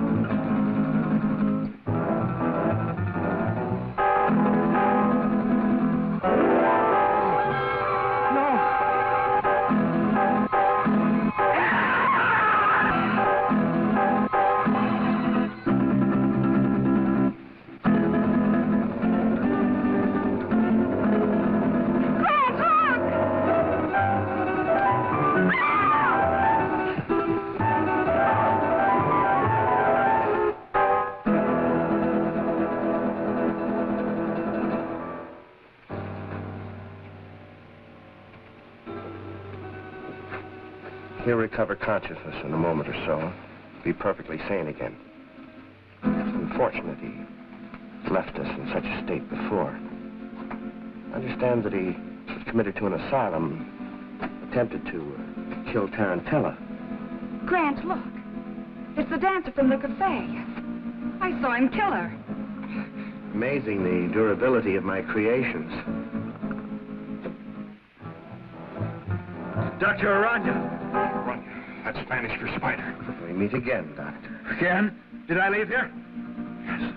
He'll recover consciousness in a moment or so. Be perfectly sane again. It's unfortunate he left us in such a state before. I understand that he was committed to an asylum, attempted to kill Tarantella. Grant, look. It's the dancer from the cafe. I saw him kill her. Amazing the durability of my creations. Dr. Aranya. That's Spanish for spider. We meet again, Doctor. Again? Did I leave here? Yes.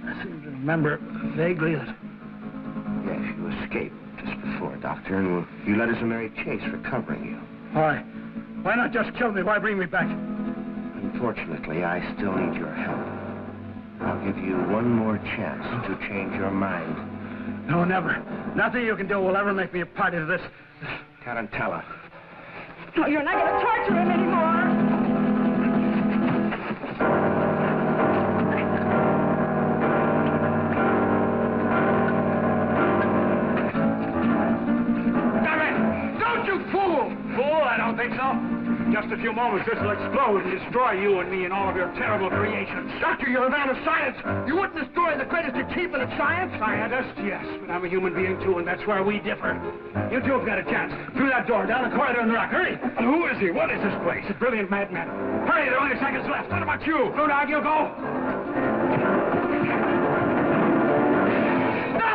I seem to remember vaguely that... Yes, you escaped just before, Doctor, and you led us a merry chase recovering you. Why? Why not just kill me? Why bring me back? Unfortunately, I still need your help. I'll give you one more chance to change your mind. No, never. Nothing you can do will ever make me a part of this. Tarantella. No, you're not going to torture him anymore. Damn it! Don't you fool! Fool? I don't think so. just a few moments, this will explode and destroy you and me and all of your terrible creations. Doctor, you're a man of science. You wouldn't destroy the greatest achievement of science? Scientist, yes, but I'm a human being too, and that's where we differ. You two have got a chance. Through that door, down the corridor in the rock. Hurry! And who is he? What is this place? It's a brilliant madman. Hurry, there are only seconds left. What about you? Blue Dog, you go. No!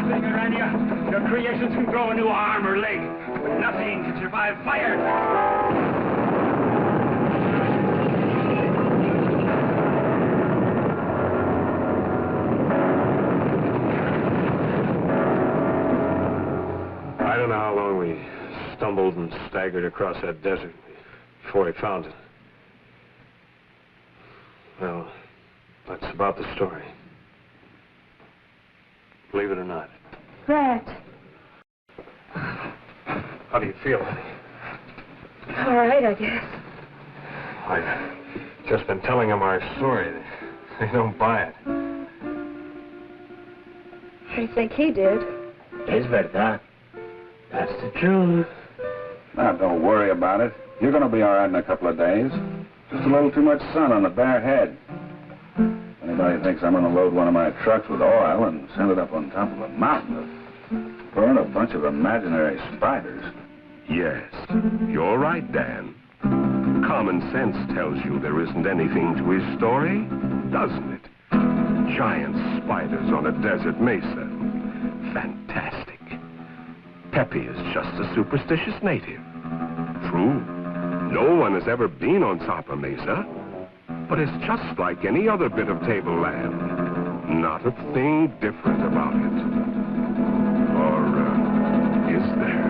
Thing around you. Your creations can grow a new arm or leg, but nothing can survive fire. I don't know how long we stumbled and staggered across that desert before we found it. Well, that's about the story. Believe it or not. Brett. How do you feel, honey? All right, I guess. I've just been telling them our story. They don't buy it. I think he did. Es verdad. That's the truth. Now, don't worry about it. You're going to be all right in a couple of days. Just a little too much sun on the bare head. If anybody thinks I'm going to load one of my trucks with oil and send it up on top of a mountain to burn a bunch of imaginary spiders. Yes, you're right, Dan. Common sense tells you there isn't anything to his story, doesn't it? Giant spiders on a desert mesa. Fantastic. Pepe is just a superstitious native. True, no one has ever been on Sapa Mesa, but it's just like any other bit of tableland. Not a thing different about it. Or, is there?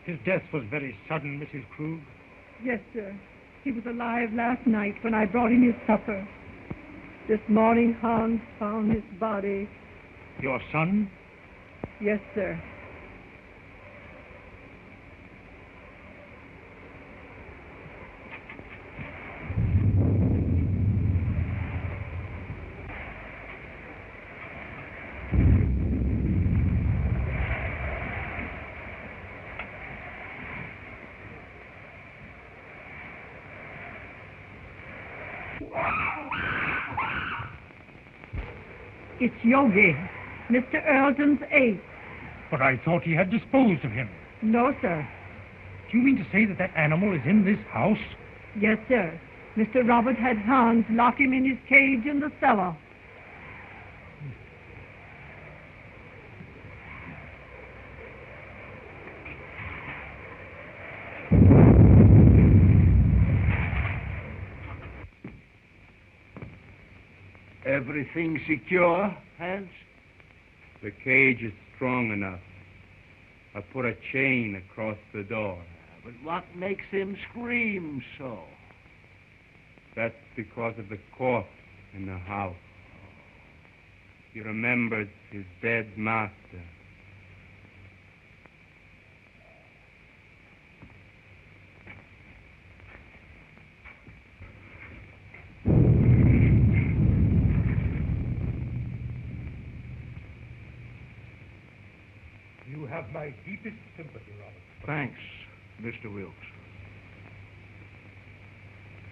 His death was very sudden, Mrs. Krug. Yes, sir. He was alive last night when I brought him his supper. This morning, Hans found his body. Your son? Yes, sir. It's Yogi, Mr. Earlton's ape. But I thought he had disposed of him. No, sir. Do you mean to say that that animal is in this house? Yes, sir. Mr. Robert had Hans lock him in his cage in the cellar. Everything secure, Hans? The cage is strong enough. I put a chain across the door. But what makes him scream so? That's because of the cough in the house. He remembers his dead master. You have my deepest sympathy, Robert. Thanks, Mr. Wilkes.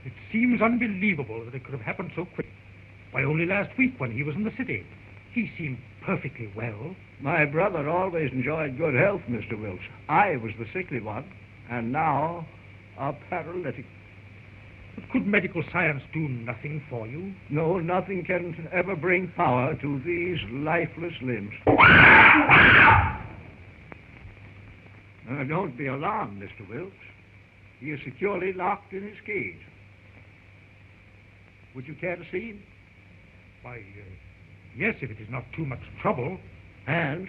It seems unbelievable that it could have happened so quick. Why, only last week when he was in the city, he seemed perfectly well. My brother always enjoyed good health, Mr. Wilkes. I was the sickly one, and now a paralytic. But could medical science do nothing for you? No, nothing can ever bring power to these lifeless limbs. Don't be alarmed, Mr. Wilkes. He is securely locked in his cage. Would you care to see him? Why, yes, if it is not too much trouble. Hans,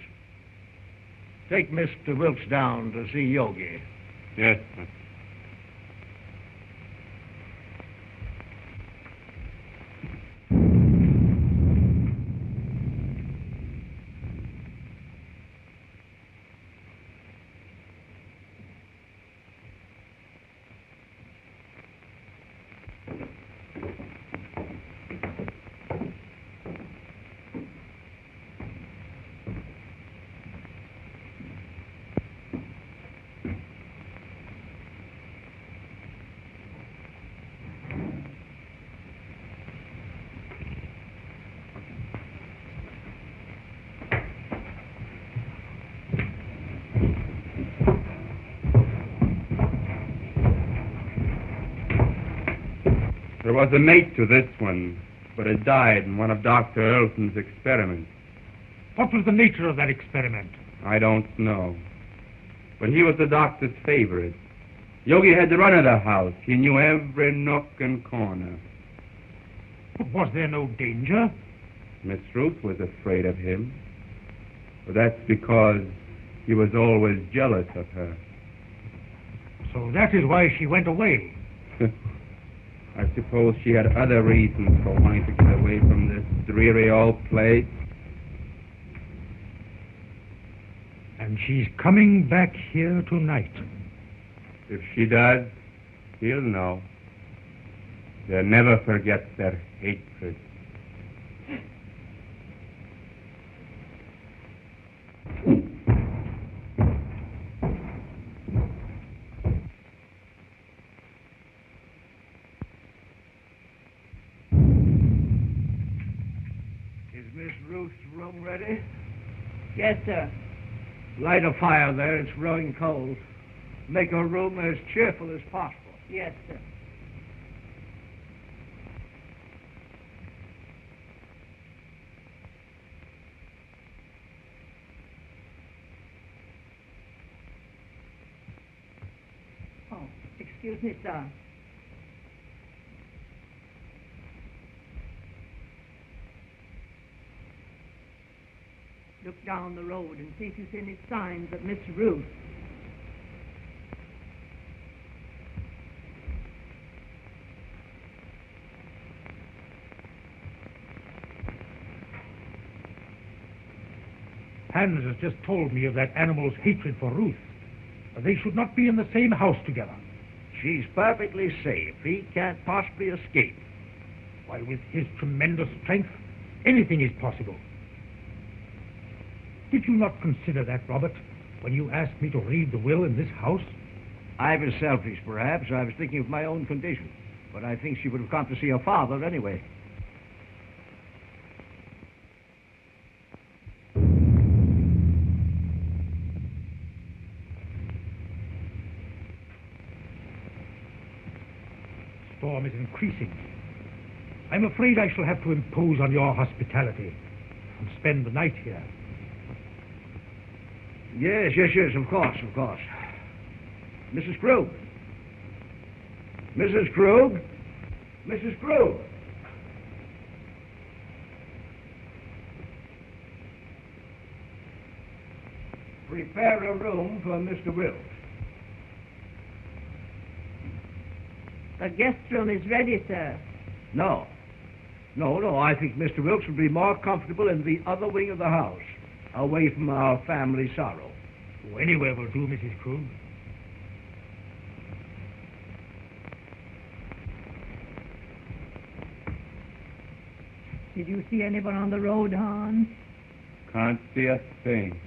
take Mr. Wilkes down to see Yogi. Yes, sir. There was a mate to this one, but it died in one of Dr. Elton's experiments. What was the nature of that experiment? I don't know. But he was the doctor's favorite. Yogi had the run of the house. He knew every nook and corner. But was there no danger? Miss Ruth was afraid of him. But that's because he was always jealous of her. So that is why she went away. I suppose she had other reasons for wanting to get away from this dreary old place. And she's coming back here tonight. If she does, he'll know. They'll never forget their hatred. Miss Ruth's room ready? Yes, sir. Light a fire there. It's growing cold. Make her room as cheerful as possible. Yes, sir. Oh, excuse me, sir. Look down the road and see if you see any signs of Miss Ruth. Hans has just told me of that animal's hatred for Ruth. They should not be in the same house together. She's perfectly safe. He can't possibly escape. Why, with his tremendous strength, anything is possible. Did you not consider that, Robert, when you asked me to read the will in this house? I was selfish, perhaps. I was thinking of my own condition. But I think she would have come to see her father anyway. Storm is increasing. I'm afraid I shall have to impose on your hospitality and spend the night here. Yes, of course. Mrs. Krug. Mrs. Krug? Mrs. Krug? prepare a room for Mr. Wilkes. The guest room is ready, sir. No. No, I think Mr. Wilkes would be more comfortable in the other wing of the house, away from our family sorrow. Oh, anywhere will do, Mrs. Krug. Did you see anyone on the road, Hans? Can't see a thing.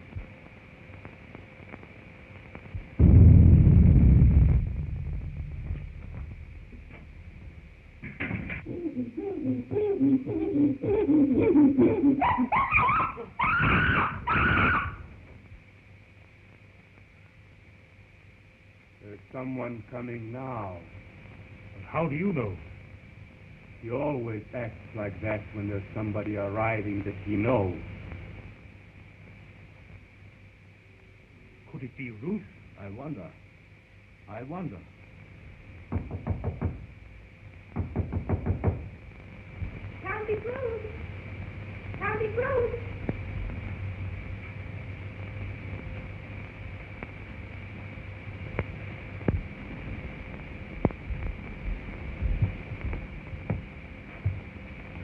There's someone coming now. How do you know? He always acts like that when there's somebody arriving that he knows. Could it be Ruth? I wonder. County Road! County Road!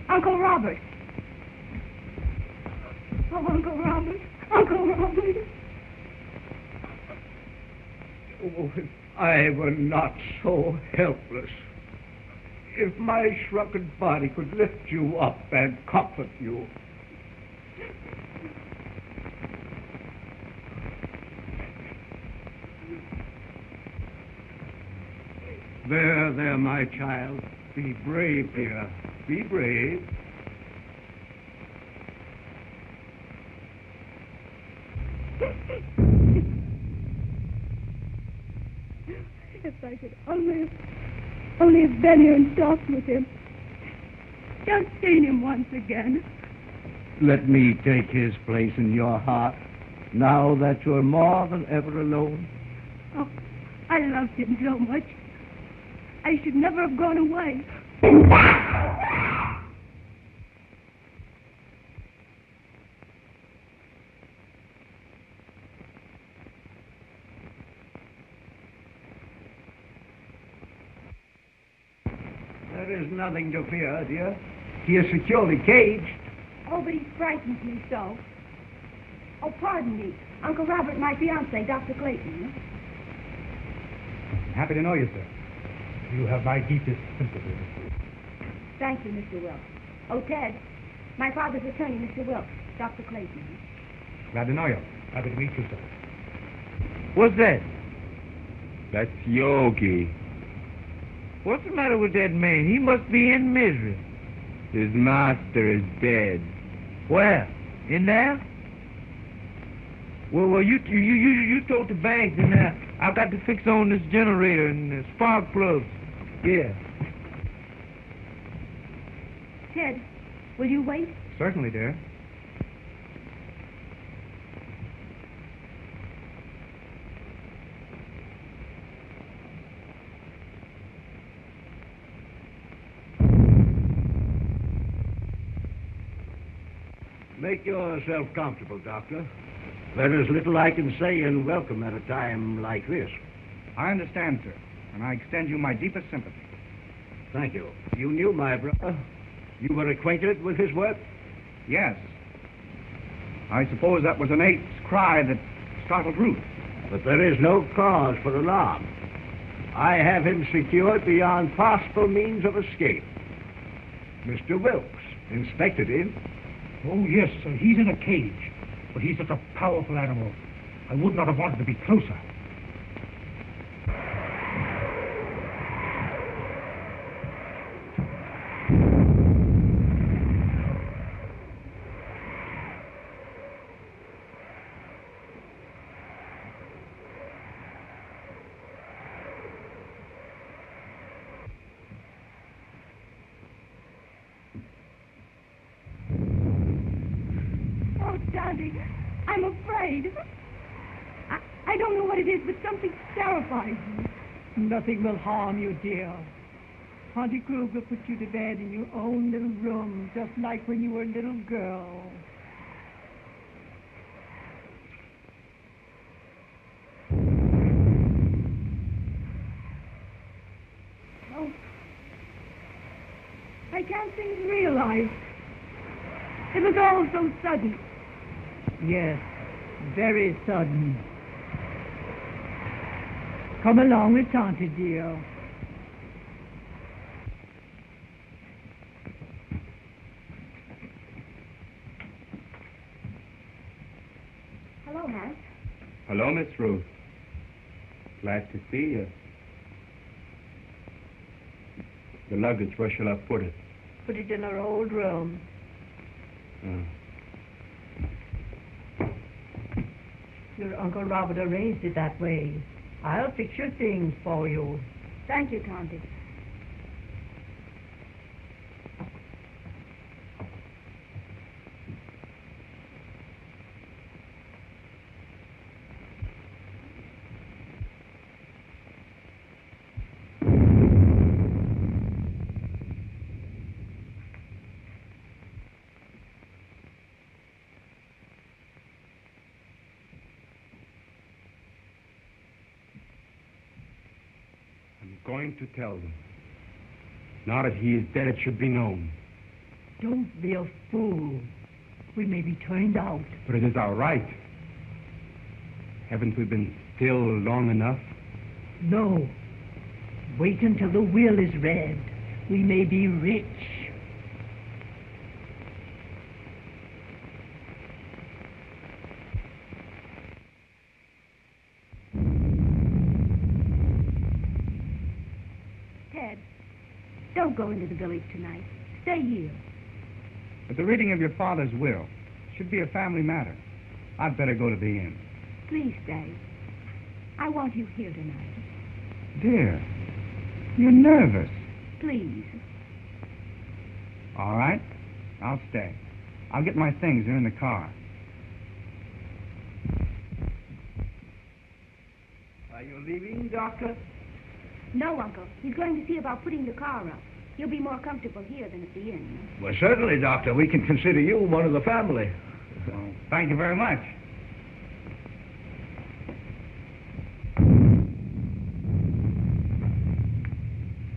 Uncle Robert! Oh, Uncle Robert! Uncle Robert! Oh, if I were not so helpless. If my shrunken body could lift you up and comfort you. There, my child. Be brave, dear. Be brave. If I could only have been here and talked with him. Just seen him once again. Let me take his place in your heart, now that you're more than ever alone. Oh, I loved him so much. I should never have gone away. There is nothing to fear, dear. He is securely caged. Oh, but he frightens me so. Oh, pardon me. Uncle Robert, my fiancé, Dr. Clayton. Happy to know you, sir. You have my deepest sympathy. Thank you, Mr. Wilkes. Oh, Ted, my father's attorney, Mr. Wilkes, Dr. Clayton. Glad to know you. Happy to meet you, sir. What's that? That's Yogi. What's the matter with that man? He must be in misery. His master is dead. Where? In there? Well, you told the bank, and I've got to fix on this generator and the spark plugs. Yeah. Ted, will you wait? Certainly, dear. Make yourself comfortable, Doctor. There's little I can say in welcome at a time like this. I understand, sir, and I extend you my deepest sympathy. Thank you. You knew my brother? You were acquainted with his work? Yes. I suppose that was an ape's cry that startled Ruth. But there is no cause for alarm. I have him secured beyond possible means of escape. Mr. Wilkes inspected him. Oh, yes, sir. He's in a cage. But he's such a powerful animal. I would not have wanted to be closer. I'm afraid. I don't know what it is, but something terrifies me. Nothing will harm you, dear. Auntie Krug will put you to bed in your own little room, just like when you were a little girl. can't seem to realize. It was all so sudden. Yes, very sudden. Come along with Tante, dear. Hello, Hans. Hello, Miss Ruth. Glad to see you. The luggage, where shall I put it? Put it in our old room. Your Uncle Robert arranged it that way. I'll fix your things for you. Thank you, Tante. I'm going to tell them. Now that he is dead, it should be known. Don't be a fool. We may be turned out. But it is our right. Haven't we been still long enough? No. Wait until the will is read. We may be rich. Ted, don't go into the village tonight. Stay here. But the reading of your father's will should be a family matter. I'd better go to the inn. Please stay. I want you here tonight. Dear, you're nervous. Please. All right, I'll stay. I'll get my things. They're in the car. Are you leaving, Doctor? No, Uncle. He's going to see about putting the car up. You'll be more comfortable here than at the inn. Well, certainly, Doctor. We can consider you one of the family. Well, thank you very much.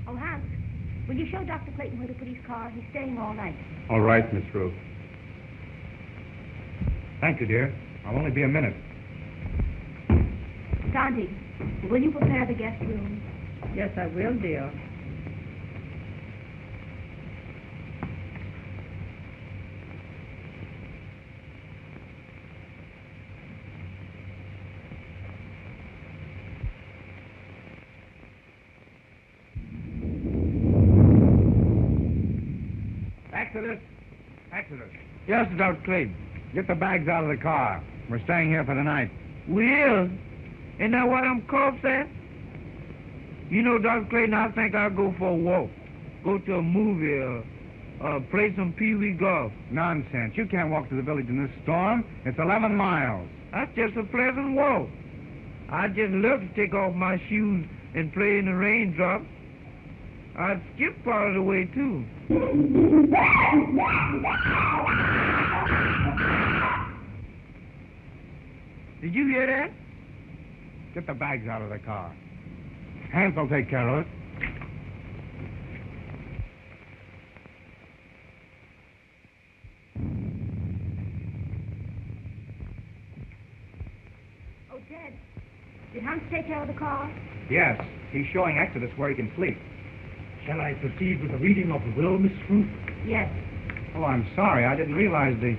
Oh, Hans, will you show Dr. Clayton where to put his car? He's staying all night. All right, Miss Ruth. Thank you, dear. I'll only be a minute. Tante, will you prepare the guest room? Yes, I will, dear. Exodus! Exodus! Yes, Dr. Clayton. Get the bags out of the car. We're staying here for the night. Will? Isn't that what I'm called, sir? You know, Dr. Clayton, I think I'll go for a walk. Go to a movie or play some pee-wee golf. Nonsense. You can't walk to the village in this storm. It's 11 miles. That's just a pleasant walk. I'd just love to take off my shoes and play in the raindrops. I'd skip part of the way, too. Did you hear that? Get the bags out of the car. Hans will take care of it. Oh, Ted, did Hans take care of the car? Yes. He's showing Exodus where he can sleep. Shall I proceed with the reading of the will, Miss Ruth? Yes. Oh, I'm sorry. I didn't realize the...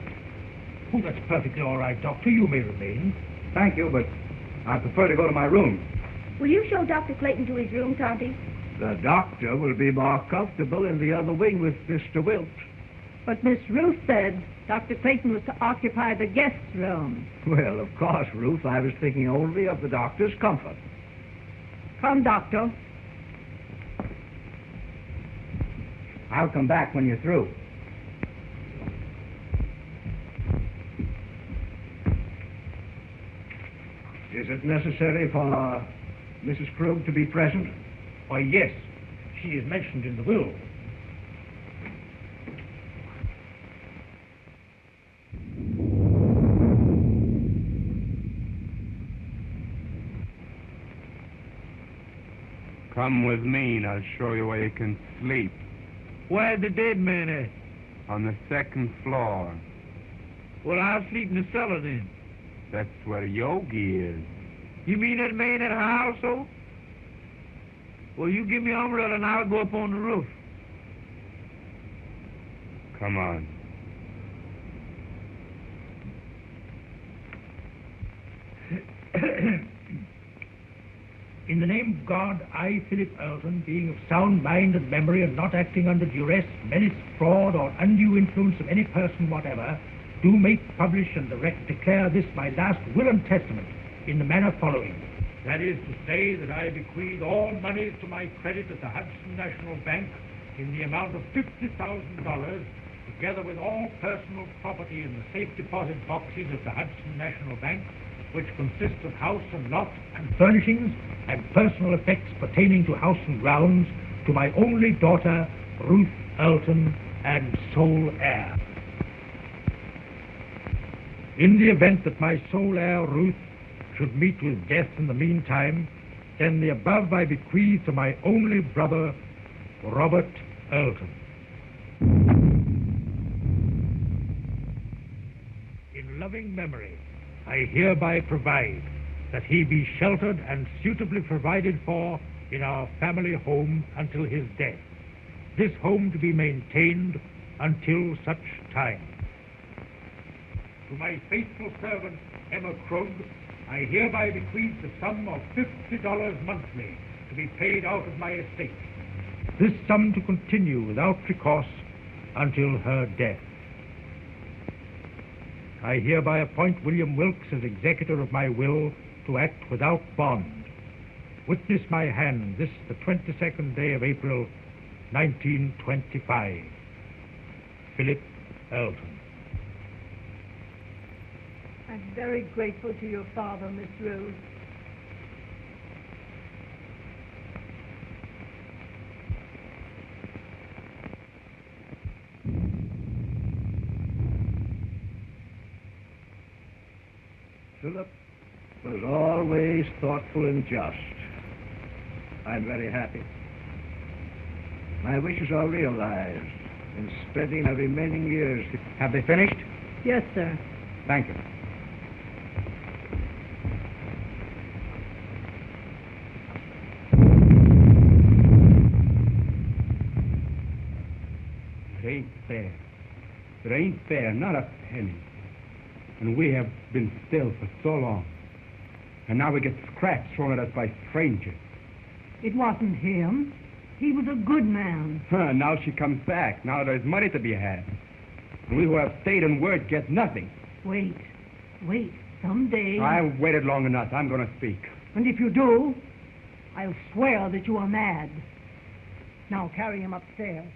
Oh, that's perfectly all right, Doctor. You may remain. Thank you, but I prefer to go to my room. Will you show Dr. Clayton to his room, Tante? The doctor will be more comfortable in the other wing with Mr. Wilkes. But Miss Ruth said Dr. Clayton was to occupy the guest room. Well, of course, Ruth, I was thinking only of the doctor's comfort. Come, Doctor. I'll come back when you're through. Is it necessary for Mrs. Krug to be present? Why, yes. She is mentioned in the will. Come with me and I'll show you where you can sleep. Where's the dead man at? On the second floor. Well, I'll sleep in the cellar then. That's where Yogi is. You mean that man at her household? Well, you give me an umbrella and I'll go up on the roof. Come on. In the name of God, I, Philip Earlton, being of sound mind and memory and not acting under duress, menace, fraud, or undue influence of any person whatever, do make, publish, and direct declare this my last will and testament in the manner following. That is to say that I bequeath all monies to my credit at the Hudson National Bank in the amount of $50,000, together with all personal property in the safe deposit boxes of the Hudson National Bank, which consists of house and lot and furnishings and personal effects pertaining to house and grounds, to my only daughter, Ruth Earlton, and sole heir. In the event that my sole heir, Ruth, should meet with death in the meantime, then the above I bequeath to my only brother, Robert Earlton. In loving memory, I hereby provide that he be sheltered and suitably provided for in our family home until his death, this home to be maintained until such time. To my faithful servant, Emma Krug, I hereby bequeath the sum of $50 monthly to be paid out of my estate, this sum to continue without recourse until her death. I hereby appoint William Wilkes as executor of my will to act without bond. Witness my hand this the 22nd day of April, 1925. Philip Earlton. I'm very grateful to your father, Miss Rose. Philip was always thoughtful and just. I'm very happy. My wishes are realized in spending my remaining years. Have they finished? Yes, sir. Thank you. It ain't fair. It ain't fair, not a penny. And we have been still for so long. And now we get scraps thrown at us by strangers. It wasn't him. He was a good man. Now she comes back. Now there's money to be had. And we who have stayed in word get nothing. Wait. Someday... I've waited long enough. I'm going to speak. And if you do, I'll swear that you are mad. Now carry him upstairs.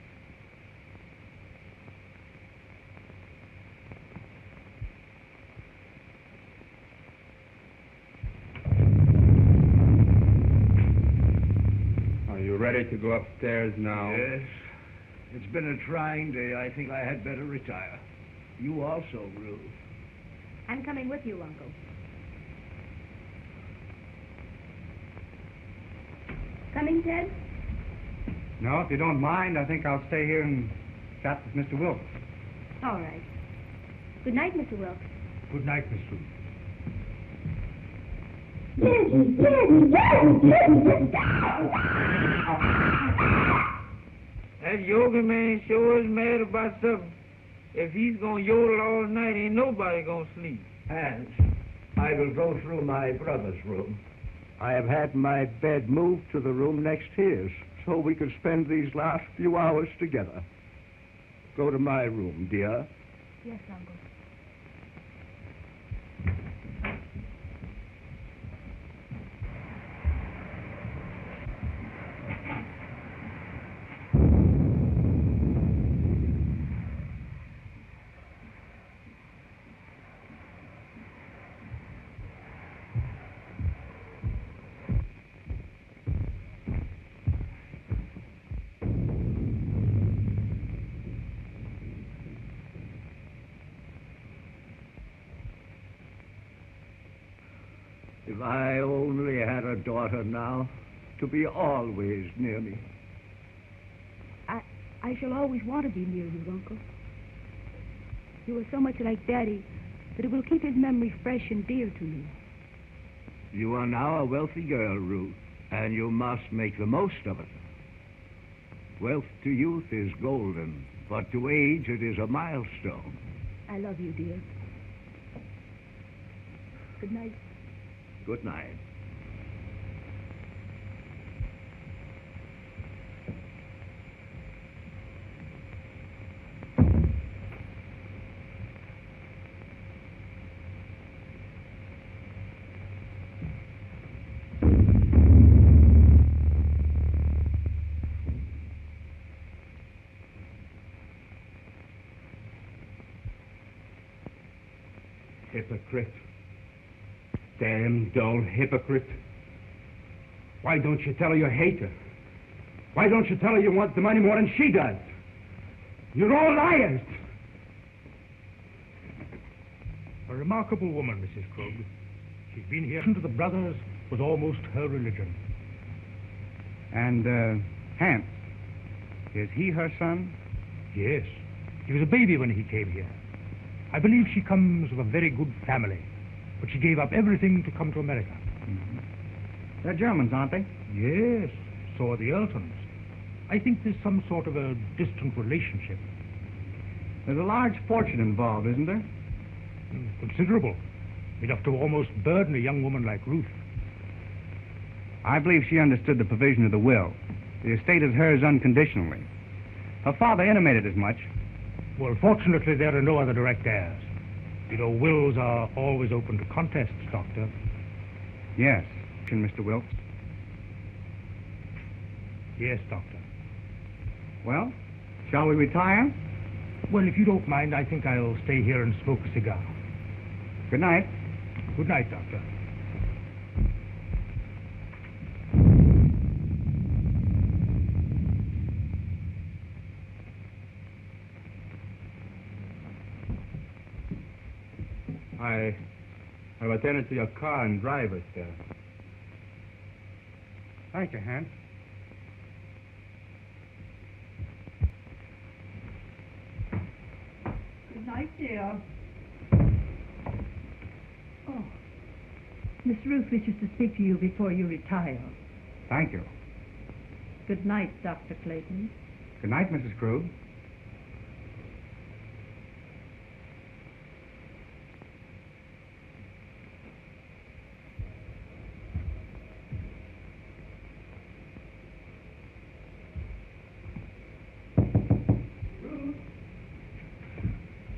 Are you ready to go upstairs now? Yes. It's been a trying day. I think I had better retire. You also, Ruth. I'm coming with you, Uncle. Coming, Ted? No, if you don't mind, I think I'll stay here and chat with Mr. Wilkes. All right. Good night, Mr. Wilkes. Good night, Miss Ruth. That yoga man sure is mad about something. If he's gonna yodel all night, ain't nobody gonna sleep. Hans, I will go through my brother's room. I have had my bed moved to the room next his, so we could spend these last few hours together. Go to my room, dear. Yes, Uncle. If I only had a daughter now, to be always near me. I shall always want to be near you, Uncle. You are so much like Daddy that it will keep his memory fresh and dear to me. You are now a wealthy girl, Ruth, and you must make the most of it. Wealth to youth is golden, but to age it is a milestone. I love you, dear. Good night. Good night. Hypocrite. Damn dull hypocrite. Why don't you tell her you hate her? Why don't you tell her you want the money more than she does? You're all liars. A remarkable woman, Mrs. Krug. She's been here to the brothers was almost her religion. And, Hans, is he her son? Yes. He was a baby when he came here. I believe she comes of a very good family, but she gave up everything to come to America. Mm-hmm. They're Germans, aren't they? Yes, so are the Eltons. I think there's some sort of a distant relationship. There's a large fortune involved, isn't there? Considerable. Enough to almost burden a young woman like Ruth. I believe she understood the provision of the will. The estate is hers unconditionally. Her father intimated as much. Well, fortunately, there are no other direct heirs. You know, wills are always open to contests, Doctor. Yes, Mr. Wilkes. Yes, Doctor. Well, shall we retire? Well, if you don't mind, I think I'll stay here and smoke a cigar. Good night. Good night, Doctor. I've attended to your car and drive it, sir. Thank you, Hans. Good night, dear. Oh, Miss Ruth wishes to speak to you before you retire. Thank you. Good night, Dr. Clayton. Good night, Mrs. Krug.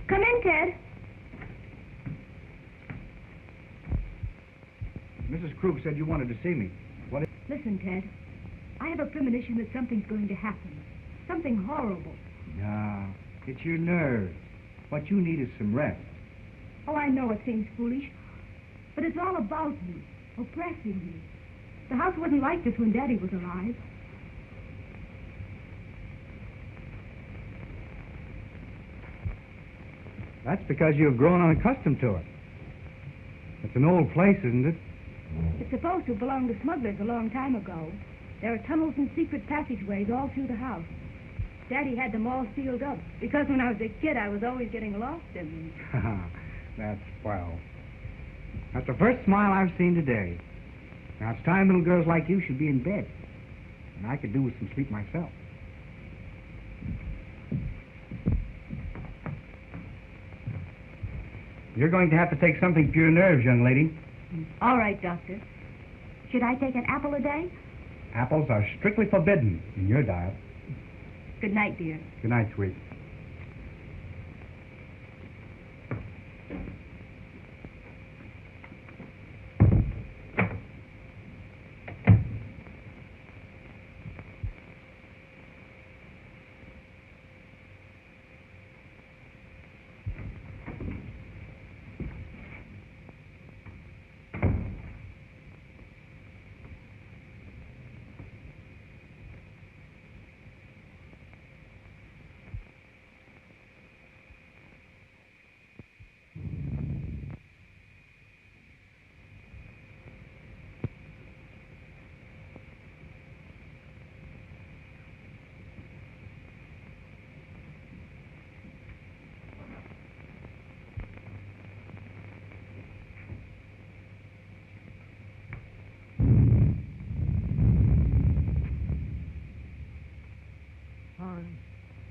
Come in, Ted. Mrs. Krug said you wanted to see me. What is... Listen, Ted. I have a premonition that something's going to happen. Something horrible. No, it's your nerves. What you need is some rest. Oh, I know it seems foolish, but it's all about me, oppressing me. The house wasn't like this when Daddy was alive. That's because you've grown unaccustomed to it. It's an old place, isn't it? It's supposed to have belonged to smugglers a long time ago. There are tunnels and secret passageways all through the house. Daddy had them all sealed up, because when I was a kid, I was always getting lost in them. That's swell. That's the first smile I've seen today. Now, it's time little girls like you should be in bed. And I could do with some sleep myself. You're going to have to take something for your nerves, young lady. All right, Doctor. Should I take an apple a day? Apples are strictly forbidden in your diet. Good night, dear. Good night, sweet.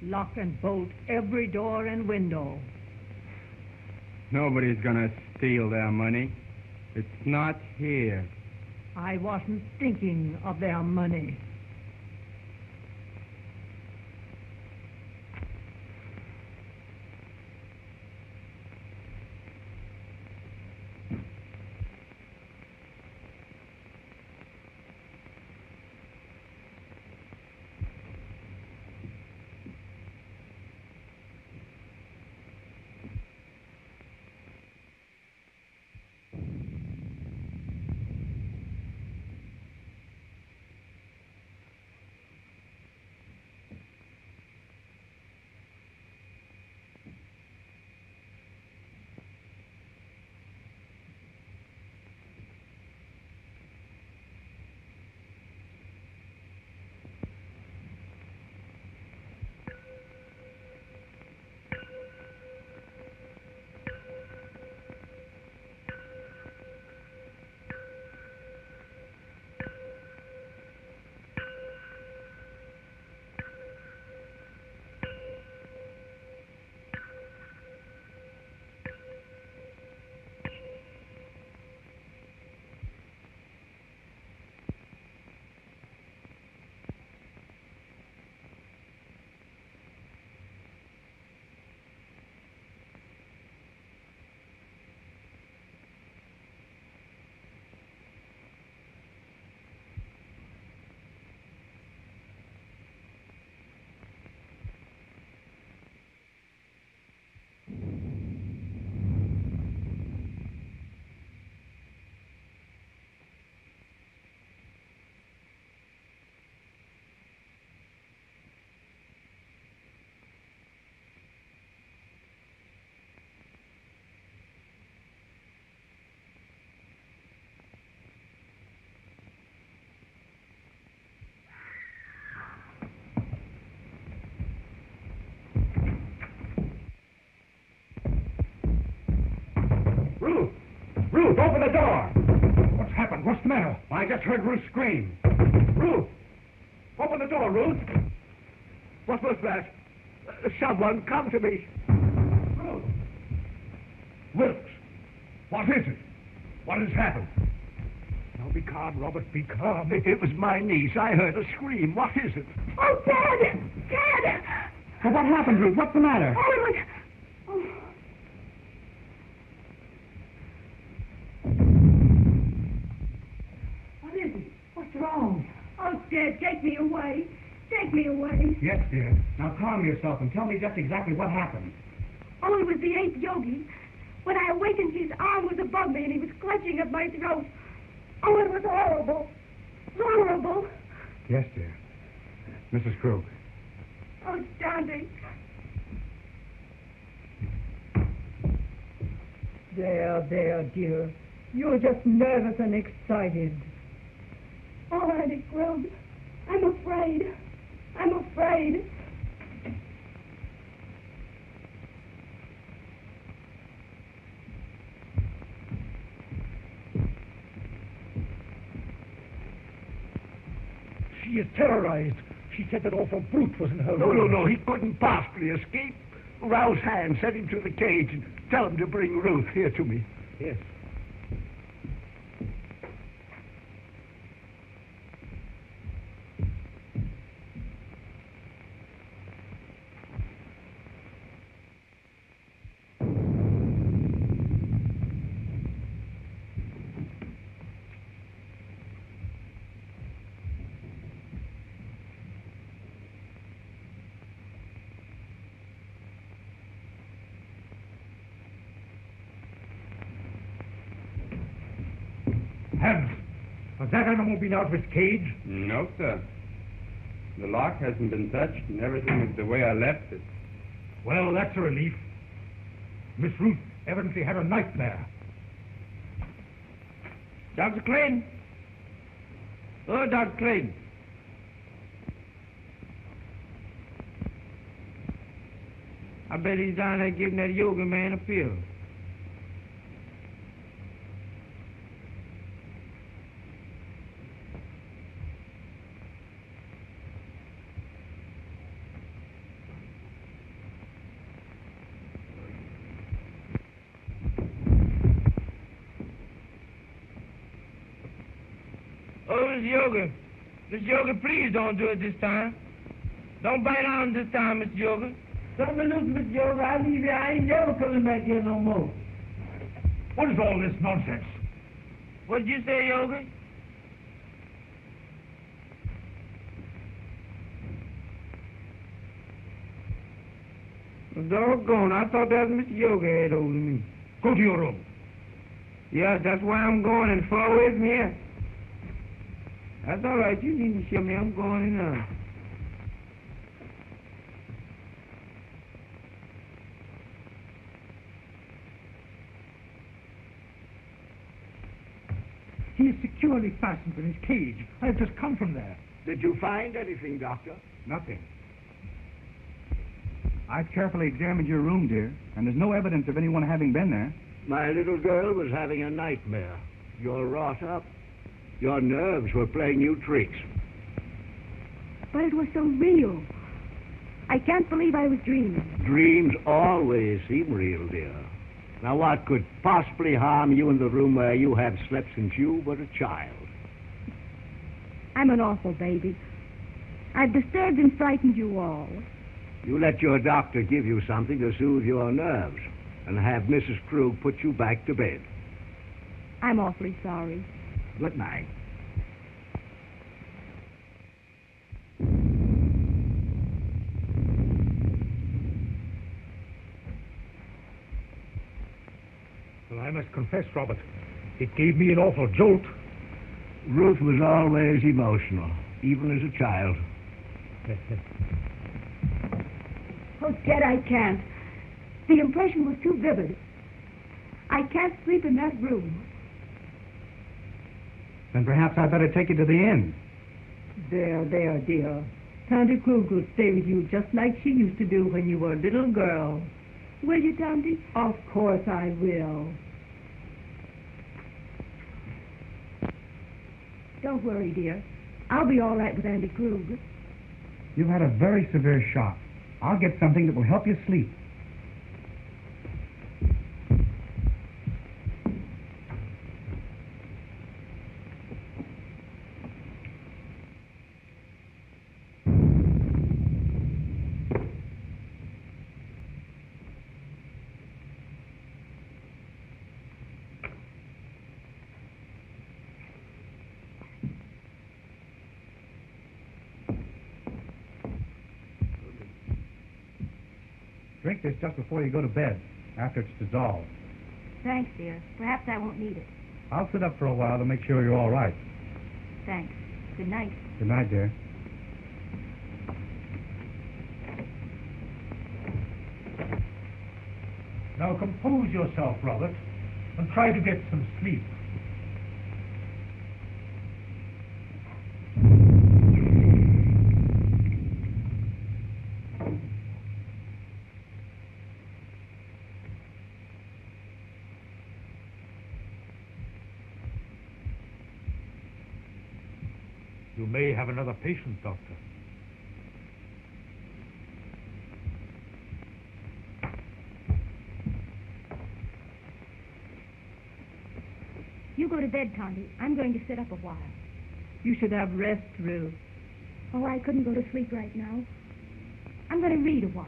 Lock and bolt every door and window. Nobody's gonna steal their money. It's not here. I wasn't thinking of their money. Ruth! Ruth, open the door! What's happened? What's the matter? I just heard Ruth scream. Ruth! Open the door, Ruth! What was that? Someone come to me. Ruth! Wilkes! What is it? What has happened? Now be calm, Robert, be calm. It was my niece. I heard a scream. What is it? Oh, Dad! Dad! Well, what happened, Ruth? What's the matter? Oh, it was... Oh. What is it? What's wrong? Oh, Dad, take me away. Take me away. Yes, dear. Now calm yourself and tell me just exactly what happened. Oh, it was the 8th yogi. When I awakened, his arm was above me and he was clutching at my throat. Oh, it was horrible. Horrible. Yes, dear. Mrs. Krug. Oh, Dante. There, dear. You're just nervous and excited. All right, Krug. I'm afraid. I'm afraid. She is terrorized. She said that awful brute was in her room. No. He couldn't possibly escape. Rouse Hand, send him to the cage and tell him to bring Ruth here to me. Yes. Hans, has that animal been out of its cage? No, sir. The lock hasn't been touched, and everything is the way I left it. Well, that's a relief. Miss Ruth evidently had a nightmare. Dr. Clayton? Oh, Dr. Clayton. I bet he's down there giving that yoga man a pill. Yogi. Miss Yogi, please don't do it this time. Don't bite on this time, Miss Yogi. Don't be loose, Miss Yogi. I leave you. I ain't never coming back here no more. What is all this nonsense? What'd you say, Yogi? Doggone, I thought that was Mr. Yogi had hold of me. Go to your room. Yes, that's why I'm going, and far away from here. That's all right. You needn't show me. I'm going in now. He is securely fastened in his cage. I have just come from there. Did you find anything, Doctor? Nothing. I've carefully examined your room, dear, and there's no evidence of anyone having been there. My little girl was having a nightmare. You're wrought up. Your nerves were playing you tricks. But it was so real. I can't believe I was dreaming. Dreams always seem real, dear. Now, what could possibly harm you in the room where you have slept since you were a child? I'm an awful baby. I've disturbed and frightened you all. You let your doctor give you something to soothe your nerves and have Mrs. Krug put you back to bed. I'm awfully sorry. Good night. Well, I must confess, Robert, it gave me an awful jolt. Ruth was always emotional, even as a child. Oh, Ted, I can't. The impression was too vivid. I can't sleep in that room. Then perhaps I'd better take you to the inn. There, dear. Tante Krug will stay with you just like she used to do when you were a little girl. Will you, Tante? Of course I will. Don't worry, dear. I'll be all right with Auntie Krug. You've had a very severe shock. I'll get something that will help you sleep. Drink this just before you go to bed, after it's dissolved. Thanks, dear. Perhaps I won't need it. I'll sit up for a while to make sure you're all right. Thanks. Good night. Good night, dear. Now compose yourself, Robert, and try to get some sleep. You may have another patient, Doctor. You go to bed, Tante. I'm going to sit up a while. You should have rest, Ruth. Oh, I couldn't go to sleep right now. I'm going to read a while.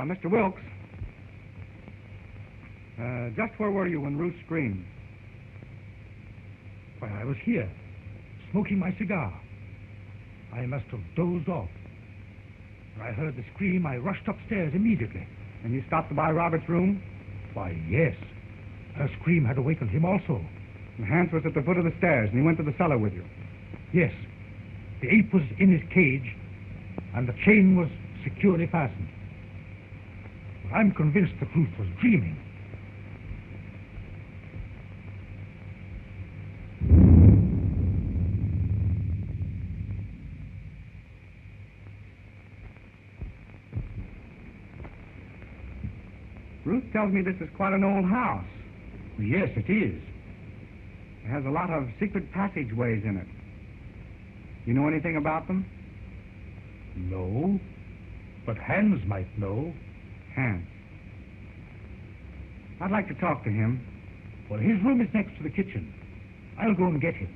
Mr. Wilkes, just where were you when Ruth screamed? Why, I was here, smoking my cigar. I must have dozed off. When I heard the scream, I rushed upstairs immediately. And you stopped by Robert's room? Why, yes. Her scream had awakened him also. And Hans was at the foot of the stairs, and he went to the cellar with you? Yes. The ape was in his cage, and the chain was securely fastened. But I'm convinced that Ruth was dreaming. Ruth tells me this is quite an old house. Yes, it is. It has a lot of secret passageways in it. You know anything about them? No, but Hans might know. Hans. I'd like to talk to him. Well, his room is next to the kitchen. I'll go and get him.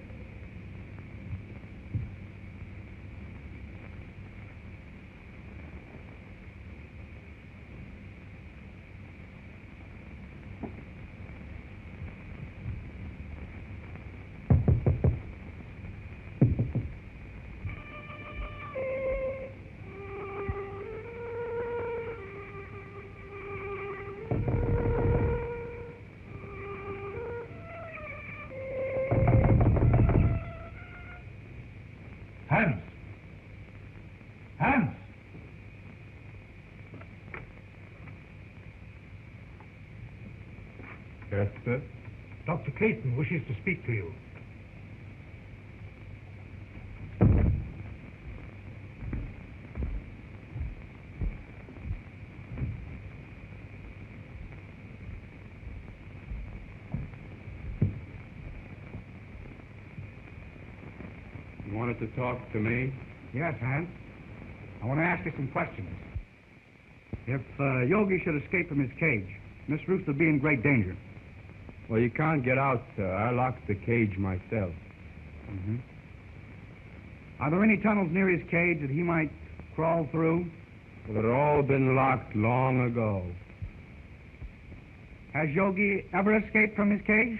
Hans! Hans! Yes, sir? Dr. Clayton wishes to speak to you. You wanted to talk to me? Yes, Hans. I want to ask you some questions. If Yogi should escape from his cage, Miss Ruth would be in great danger. Well, you can't get out, sir. I locked the cage myself. Mm-hmm. Are there any tunnels near his cage that he might crawl through? Well, they've all been locked long ago. Has Yogi ever escaped from his cage?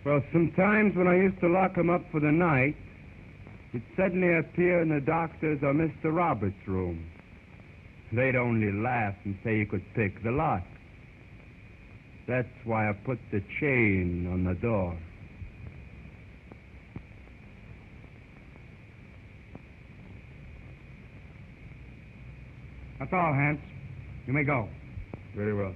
Well, sometimes when I used to lock him up for the night, he'd suddenly appear in the doctor's or Mr. Roberts' room. They'd only laugh and say he could pick the lock. That's why I put the chain on the door. That's all, Hans. You may go. Very well.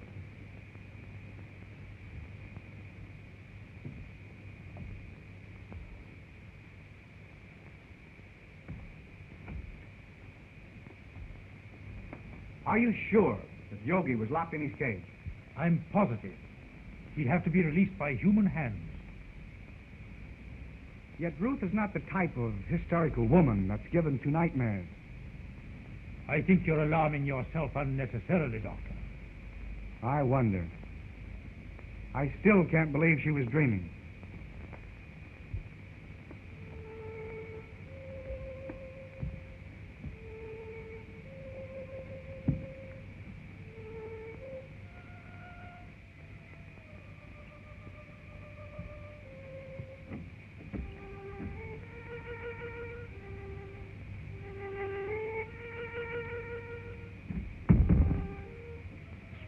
Are you sure that Yogi was locked in his cage? I'm positive. He'd have to be released by human hands. Yet Ruth is not the type of hysterical woman that's given to nightmares. I think you're alarming yourself unnecessarily, Doctor. I wonder. I still can't believe she was dreaming.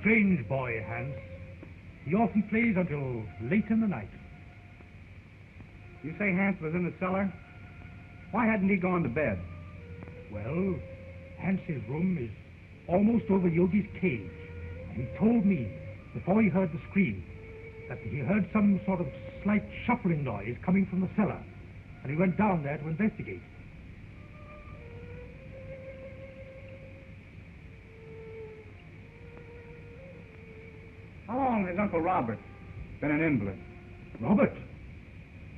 Strange boy, Hans. He often plays until late in the night. You say Hans was in the cellar? Why hadn't he gone to bed? Well, Hans's room is almost over Yogi's cage. And he told me, before he heard the scream, that he heard some sort of slight shuffling noise coming from the cellar. And he went down there to investigate. How long has Uncle Robert been an invalid? Robert?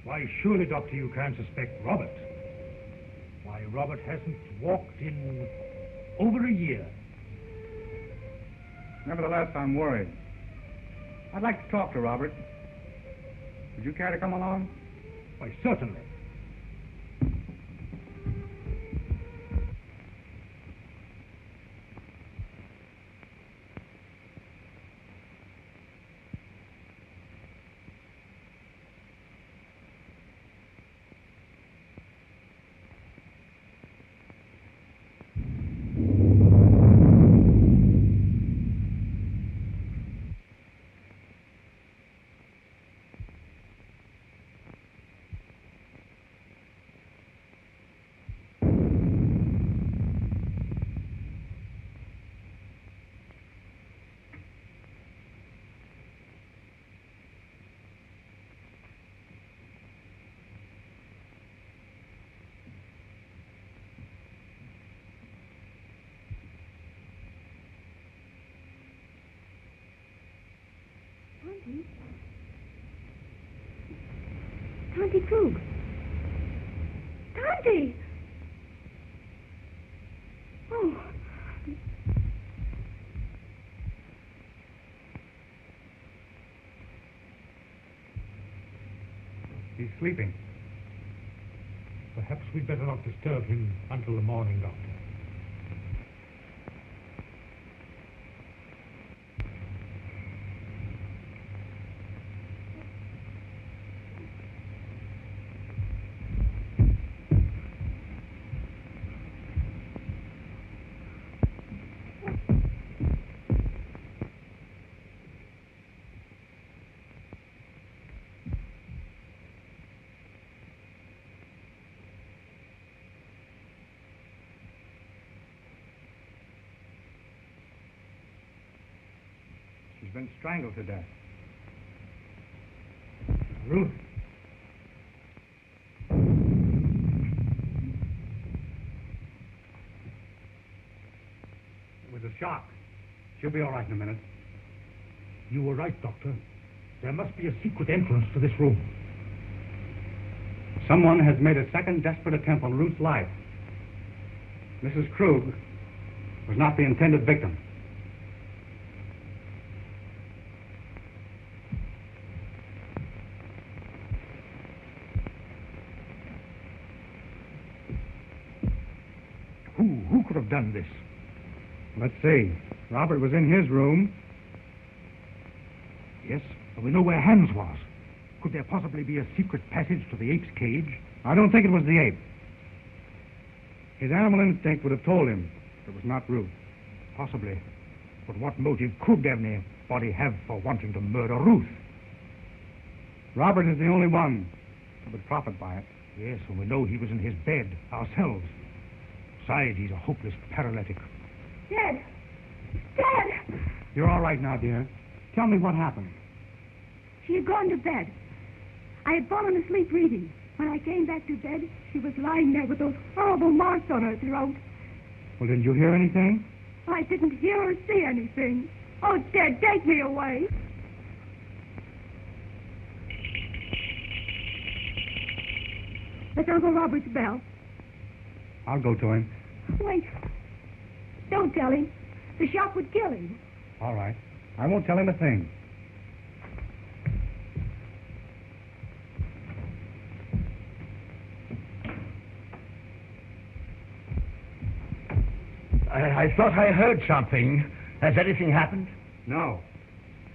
Why, surely, Doctor, you can't suspect Robert. Why, Robert hasn't walked in over a year. Nevertheless, I'm worried. I'd like to talk to Robert. Would you care to come along? Why, certainly. Tonty? Tonty Krug. Tonty! Oh. He's sleeping. Perhaps we'd better not disturb him until the morning, Doctor. She's been strangled to death. Ruth. It was a shock. She'll be all right in a minute. You were right, Doctor. There must be a secret entrance to this room. Someone has made a second desperate attempt on Ruth's life. Mrs. Krug was not the intended victim. Who could have done this? Let's see. Robert was in his room. Yes, but we know where Hans was. Could there possibly be a secret passage to the ape's cage? I don't think it was the ape. His animal instinct would have told him it was not Ruth. Possibly. But what motive could anybody have for wanting to murder Ruth? Robert is the only one who would profit by it. Yes, and we know he was in his bed ourselves. Besides, he's a hopeless paralytic. Dad! Dad! You're all right now, dear. Tell me what happened. She had gone to bed. I had fallen asleep reading. When I came back to bed, she was lying there with those horrible marks on her throat. Well, didn't you hear anything? I didn't hear or see anything. Oh, Dad, take me away. That's Uncle Robert's bell. I'll go to him. Wait. Don't tell him. The shock would kill him. All right. I won't tell him a thing. I thought I heard something. Has anything happened? No.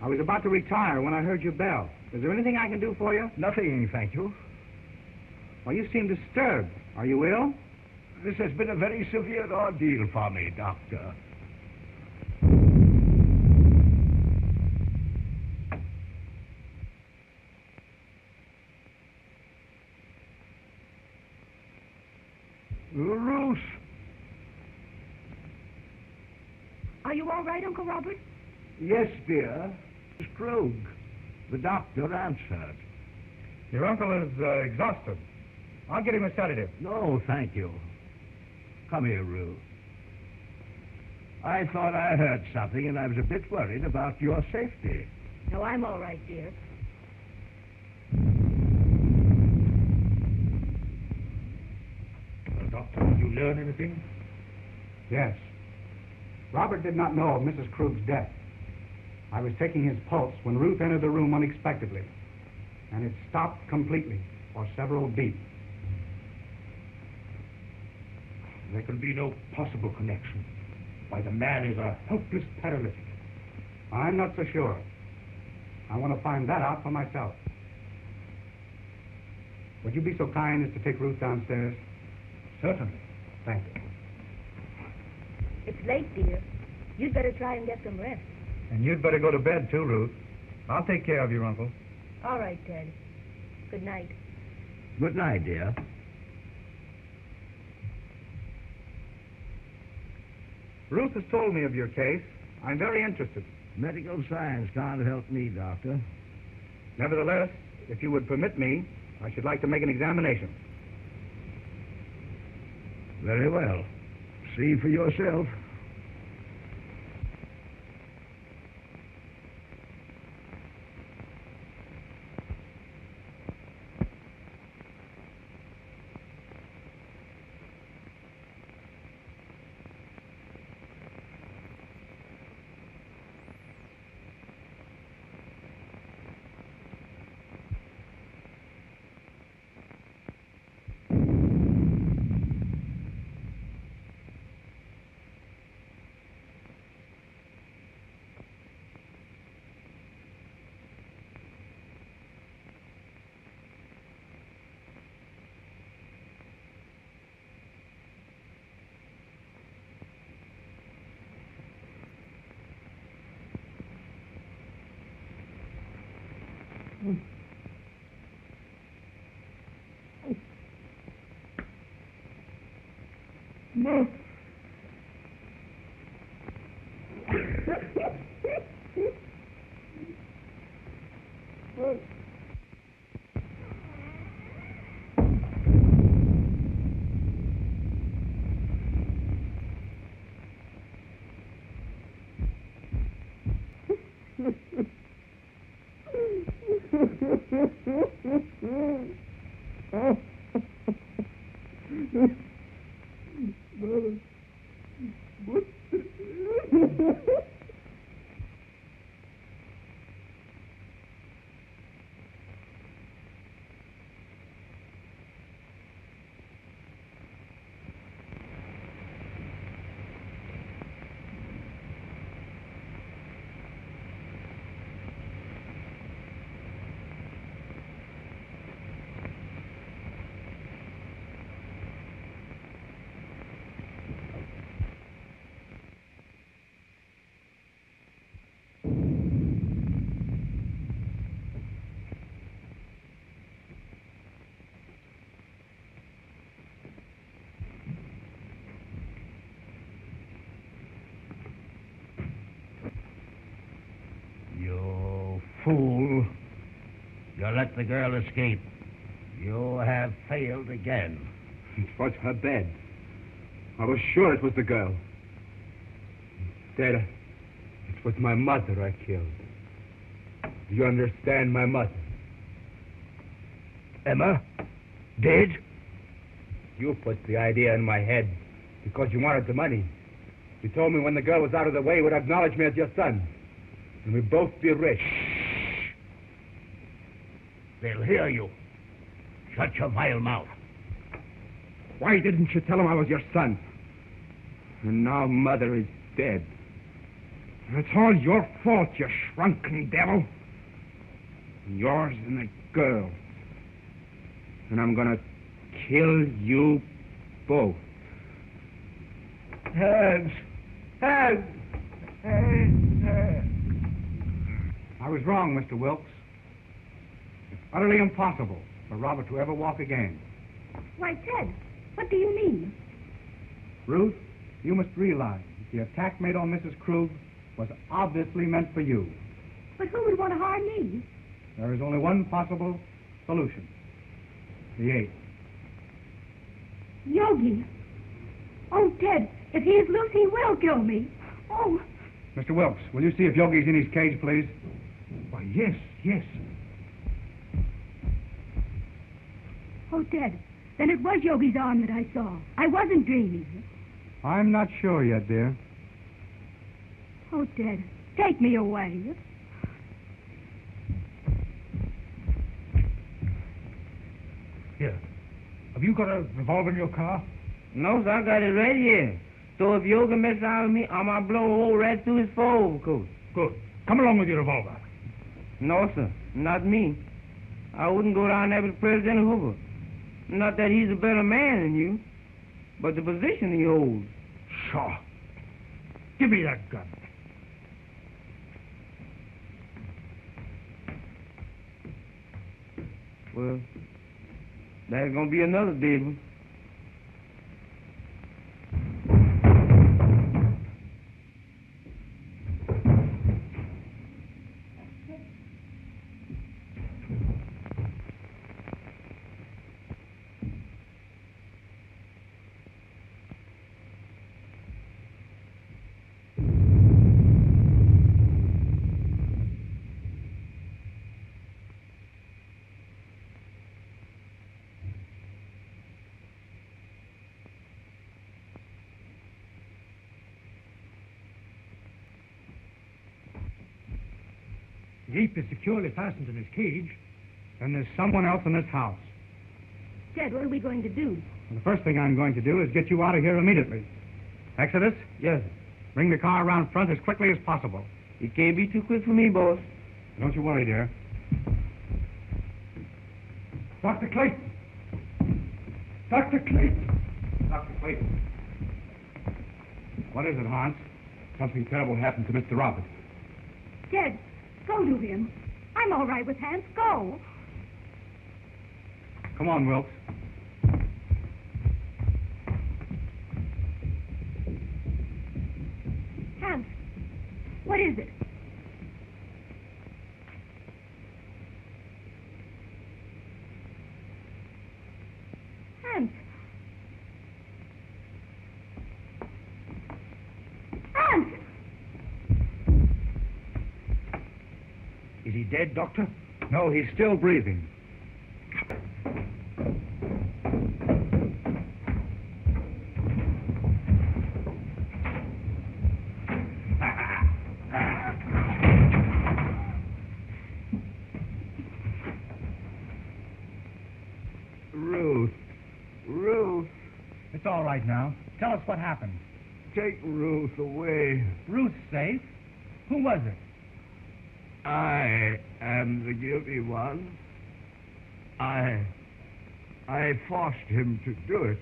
I was about to retire when I heard your bell. Is there anything I can do for you? Nothing, thank you. Well, you seem disturbed. Are you ill? This has been a very severe ordeal for me, Doctor. Ruth. Are you all right, Uncle Robert? Yes, dear. Miss Krug. The doctor answered. Your uncle is exhausted. I'll get him a sedative. No, thank you. Come here, Ruth. I thought I heard something, and I was a bit worried about your safety. No, I'm all right, dear. Well, Doctor, did you learn anything? Yes. Robert did not know of Mrs. Krug's death. I was taking his pulse when Ruth entered the room unexpectedly, and it stopped completely for several beats. There can be no possible connection. Why, the man is a helpless paralytic. I'm not so sure. I want to find that out for myself. Would you be so kind as to take Ruth downstairs? Certainly. Thank you. It's late, dear. You'd better try and get some rest. And you'd better go to bed, too, Ruth. I'll take care of your uncle. All right, Ted. Good night. Good night, dear. Ruth has told me of your case. I'm very interested. Medical science can't help me, Doctor. Nevertheless, if you would permit me, I should like to make an examination. Very well. See for yourself. No. You fool. You let the girl escape. You have failed again. It was her bed. I was sure it was the girl. Instead, it was my mother I killed. Do you understand, my mother? Emma? Dead? You put the idea in my head because you wanted the money. You told me when the girl was out of the way, you would acknowledge me as your son. And we'd both be rich. They'll hear you. Shut your vile mouth. Why didn't you tell him I was your son? And now Mother is dead. And it's all your fault, you shrunken devil. Yours and the girl. And I'm gonna kill you both. Hands! Hands! I was wrong, Mr. Wilkes. It's utterly impossible for Robert to ever walk again. Why, Ted, what do you mean? Ruth, you must realize that the attack made on Mrs. Krug was obviously meant for you. But who would want to harm me? There is only one possible solution. The ape. Yogi. Oh, Ted, if he is loose, he will kill me. Oh. Mr. Wilkes, will you see if Yogi's in his cage, please? Why, yes, yes. Oh, Ted, then it was Yogi's arm that I saw. I wasn't dreaming. I'm not sure yet, dear. Oh, Ted, take me away. Here. Have you got a revolver in your car? No, sir, I got it right here. So if Yogi messes out with me, I'm going to blow a hole right through his overcoat. Good. Come along with your revolver. No, sir, not me. I wouldn't go down there with President Hoover. Not that he's a better man than you, but the position he holds. Sure. Give me that gun. Well, there's going to be another dead one. The ape is securely fastened in his cage. Then there's someone else in this house. Ted, what are we going to do? And the first thing I'm going to do is get you out of here immediately. Exodus? Yes. Bring the car around front as quickly as possible. It can't be too quick for me, boss. Don't you worry, dear. Dr. Clayton! Dr. Clayton! Dr. Clayton. What is it, Hans? Something terrible happened to Mr. Roberts. Ted, go to him. I'm all right with Hans. Go. Come on, Wilkes. Hans, what is it? Hans. Hans! Is he dead, Doctor? No, he's still breathing. Ruth. It's all right now. Tell us what happened. Take Ruth away. Ruth's safe? Who was it? I am the guilty one. I forced him to do it.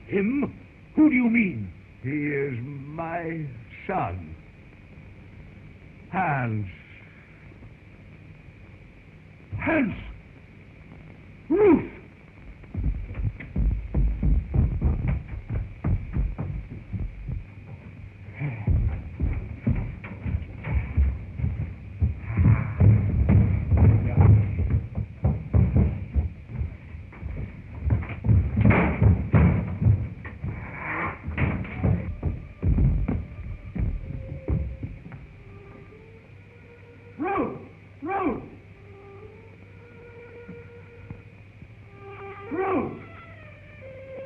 Him? Who do you mean? He is my son. Hans. Hans! Ruth!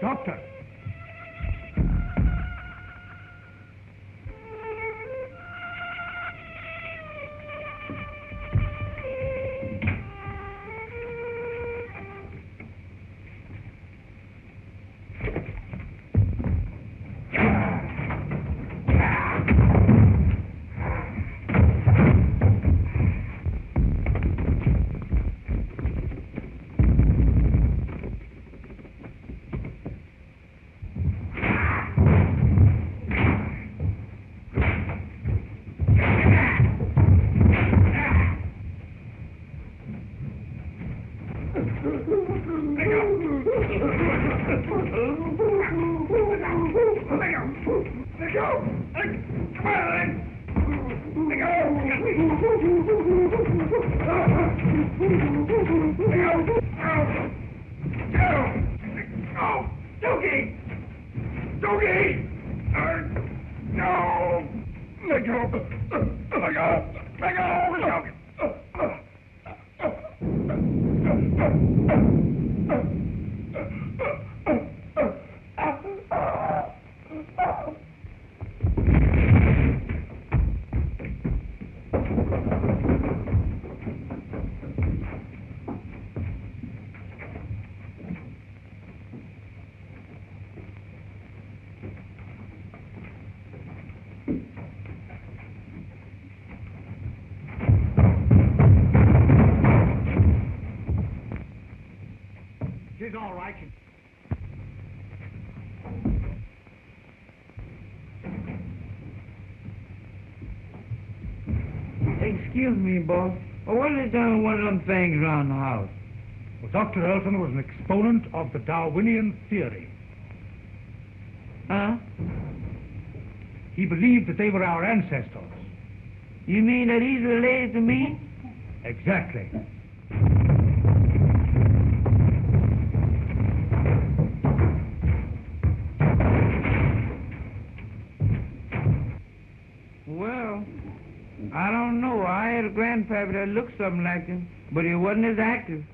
Doctor! She's all right. Excuse me, boss. What is done with one of them things around the house? Well, Dr. Elton was an exponent of the Darwinian theory. Huh? He believed that they were our ancestors. You mean that he's related to me? Exactly. Well, I don't know. I had a grandpappy that looked something like him, but he wasn't as active.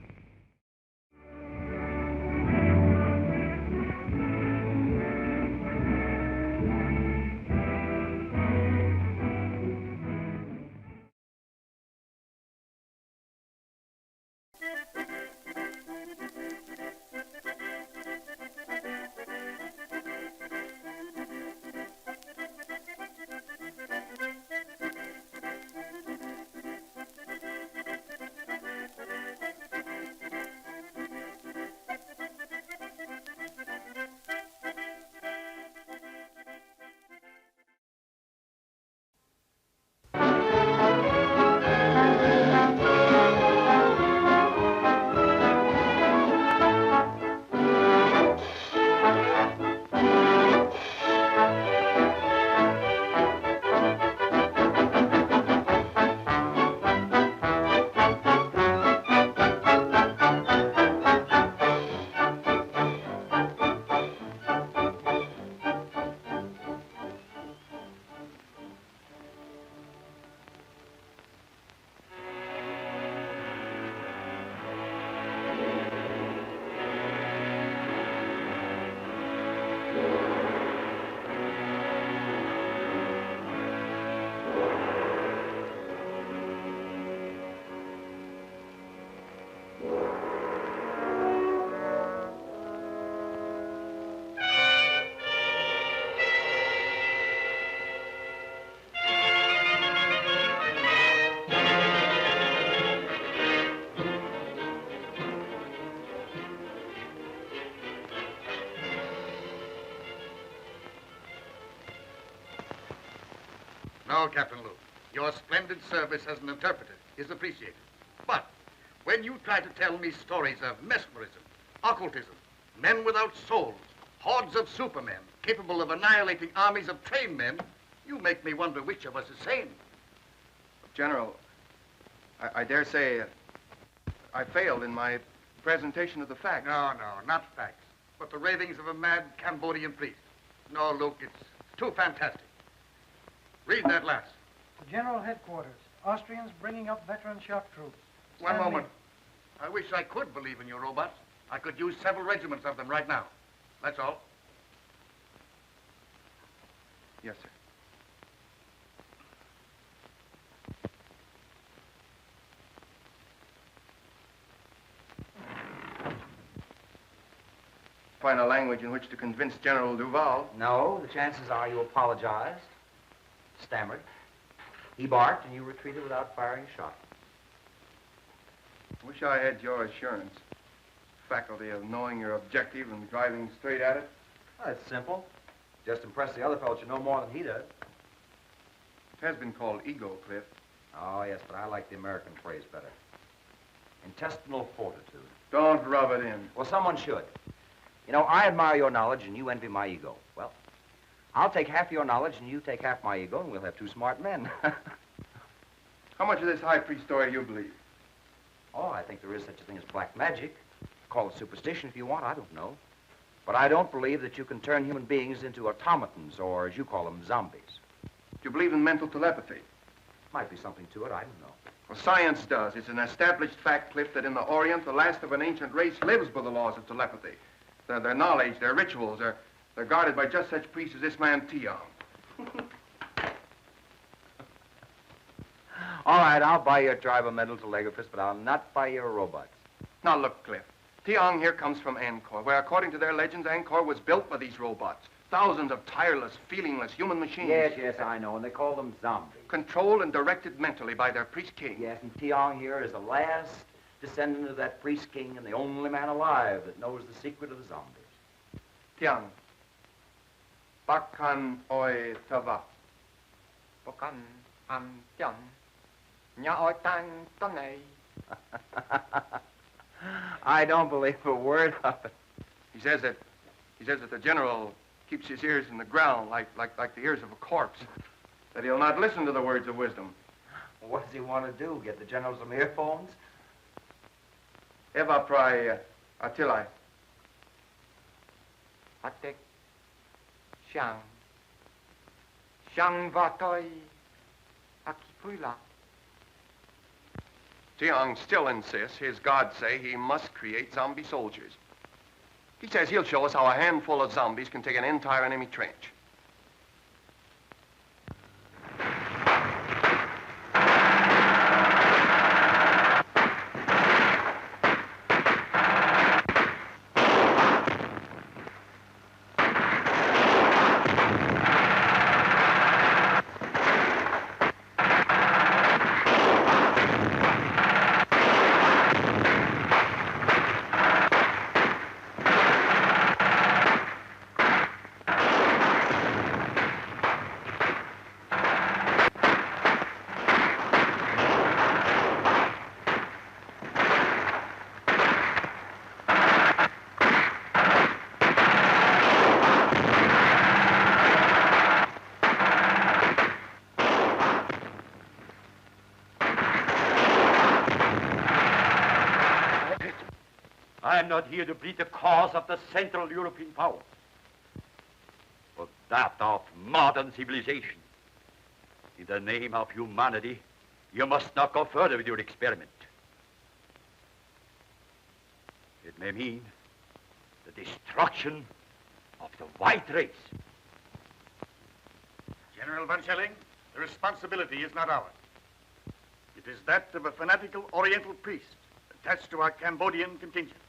all, Captain Luke. Your splendid service as an interpreter is appreciated. But when you try to tell me stories of mesmerism, occultism, men without souls, hordes of supermen capable of annihilating armies of trained men, you make me wonder which of us is sane. General, I dare say I failed in my presentation of the facts. No, not facts, but the ravings of a mad Cambodian priest. No, Luke, it's too fantastic. Read that last. To General Headquarters, Austrians bringing up veteran shock troops. One Stand moment. I wish I could believe in your robots. I could use several regiments of them right now. That's all. Yes, sir. Find a language in which to convince General Duval. No, the chances are you apologized, stammered. He barked, and you retreated without firing a shot. Wish I had your assurance. Faculty of knowing your objective and driving straight at it. Well, it's simple. Just impress the other fellow you know more than he does. It has been called ego, Cliff. Oh, yes, but I like the American phrase better. Intestinal fortitude. Don't rub it in. Well, someone should. You know, I admire your knowledge and you envy my ego. Well, I'll take half your knowledge and you take half my ego and we'll have two smart men. How much of this high priest story do you believe? Oh, I think there is such a thing as black magic. Call it superstition if you want, I don't know. But I don't believe that you can turn human beings into automatons or, as you call them, zombies. Do you believe in mental telepathy? Might be something to it, I don't know. Well, science does. It's an established fact, Cliff, that in the Orient, the last of an ancient race lives by the laws of telepathy. Their knowledge, their rituals, they're guarded by just such priests as this man, Tiong. All right, I'll buy your tribe of mental telegraphist, but I'll not buy your robots. Now, look, Cliff. Tiong here comes from Angkor, where, according to their legends, Angkor was built by these robots. Thousands of tireless, feelingless human machines. Yes, I know, and they call them zombies. Controlled and directed mentally by their priest king. Yes, and Tiong here is the last descendant of that priest king and the only man alive that knows the secret of the zombies. Tiang. Bakan oi tava. Bakan am tiang. Nya oi tang tanei. I don't believe a word of it. He says that the general keeps his ears in the ground like the ears of a corpse. That he'll not listen to the words of wisdom. Well, what does he want to do? Get the general some earphones? Eva prai Attilai. Atek. Shang. Shang vatoi. Akipuila. Tiong still insists his gods say he must create zombie soldiers. He says he'll show us how a handful of zombies can take an entire enemy trench. I am not here to plead the cause of the Central European powers, but that of modern civilization. In the name of humanity, you must not go further with your experiment. It may mean the destruction of the white race. General Van Schelling, the responsibility is not ours. It is that of a fanatical Oriental priest attached to our Cambodian contingent.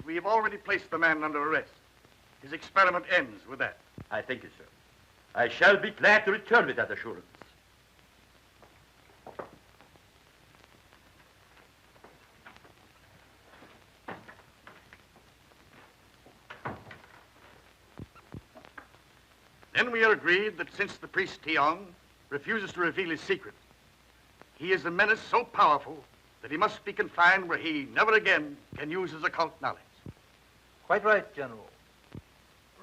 We have already placed the man under arrest. His experiment ends with that. I thank you, sir. I shall be glad to return with that assurance. Then we are agreed that since the priest Tiong refuses to reveal his secret, he is a menace so powerful that he must be confined where he never again can use his occult knowledge. Quite right, General.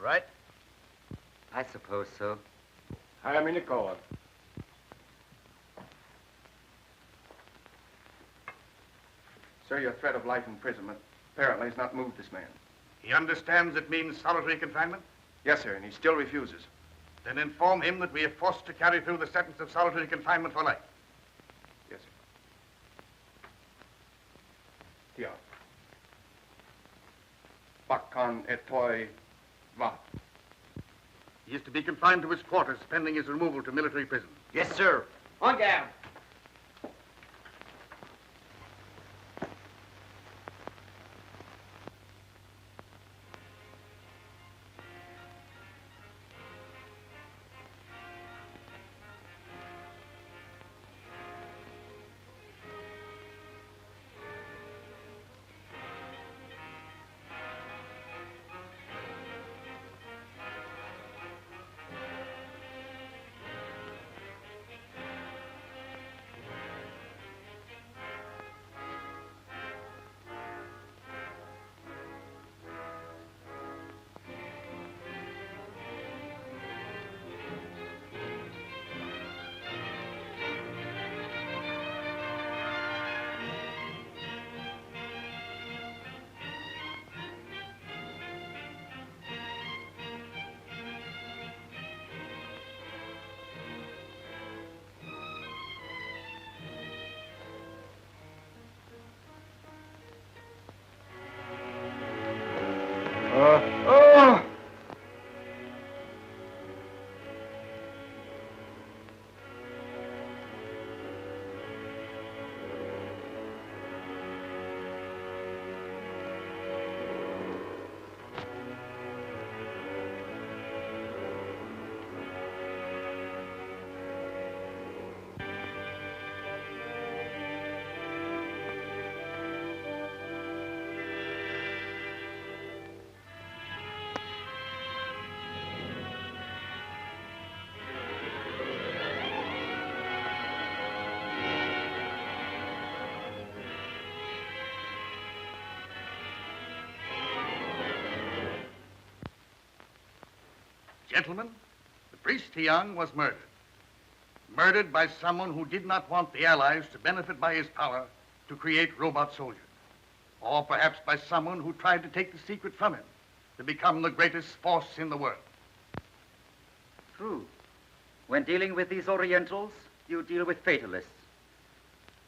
Right? I suppose so. I am in accord. Sir, your threat of life imprisonment apparently has not moved this man. He understands it means solitary confinement? Yes, sir, and he still refuses. Then inform him that we are forced to carry through the sentence of solitary confinement for life. Yes, sir. Tia. Bakkan etoi va. He is to be confined to his quarters pending his removal to military prison. Yes, sir. On guard. Gentlemen, the priest Tiang was murdered. Murdered by someone who did not want the Allies to benefit by his power to create robot soldiers. Or perhaps by someone who tried to take the secret from him to become the greatest force in the world. True. When dealing with these Orientals, you deal with fatalists.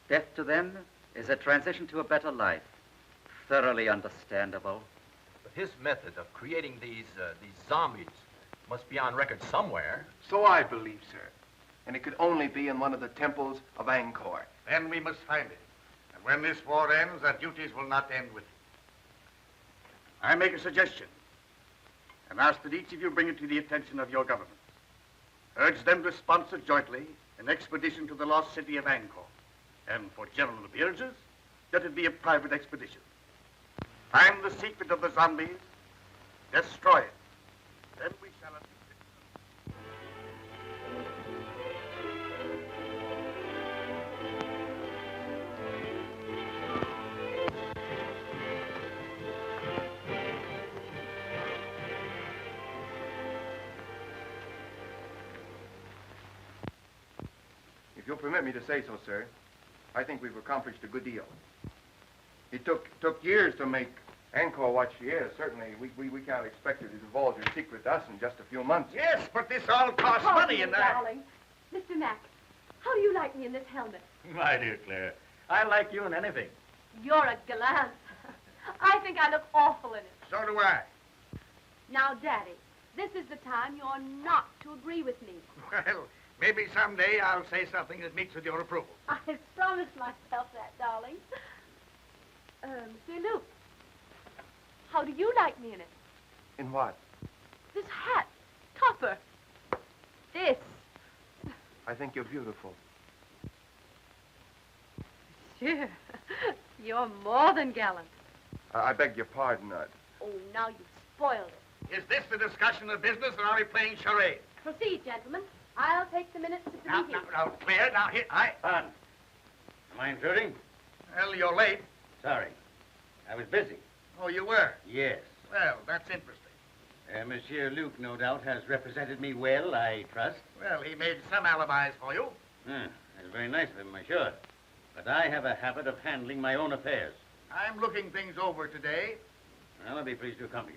Death to them is a transition to a better life. Thoroughly understandable. But his method of creating these zombies must be on record somewhere. So I believe, sir. And it could only be in one of the temples of Angkor. Then we must find it. And when this war ends, our duties will not end with it. I make a suggestion and ask that each of you bring it to the attention of your government. Urge them to sponsor jointly an expedition to the lost city of Angkor. And for general appearances, let it be a private expedition. Find the secret of the zombies, destroy it. Then we shall... If you'll permit me to say so, sir, I think we've accomplished a good deal. It took years to make Angkor what she is. Certainly, we can't expect her to divulge her secret to us in just a few months. Yes, but this all costs money, and darling. Mr. Mack, how do you like me in this helmet? My dear Claire, I like you in anything. You're a gallant. I think I look awful in it. So do I. Now, Daddy, this is the time you're not to agree with me. Well, maybe someday I'll say something that meets with your approval. I've promised myself that, darling. Mr. Luke, how do you like me in it? In what? This hat, topper, this. I think you're beautiful. Sure. You're more than gallant. I beg your pardon, Oh, now you've spoiled it. Is this the discussion of business, or are we playing charades? Proceed, gentlemen. I'll take the minutes at the meeting. Now, Claire, now, here, Fun. Am I intruding? Well, you're late. Sorry. I was busy. Oh, you were? Yes. Well, that's interesting. Monsieur Luke, no doubt, has represented me well, I trust. Well, he made some alibis for you. That's very nice of him, I'm sure. But I have a habit of handling my own affairs. I'm looking things over today. Well, I'll be pleased to accompany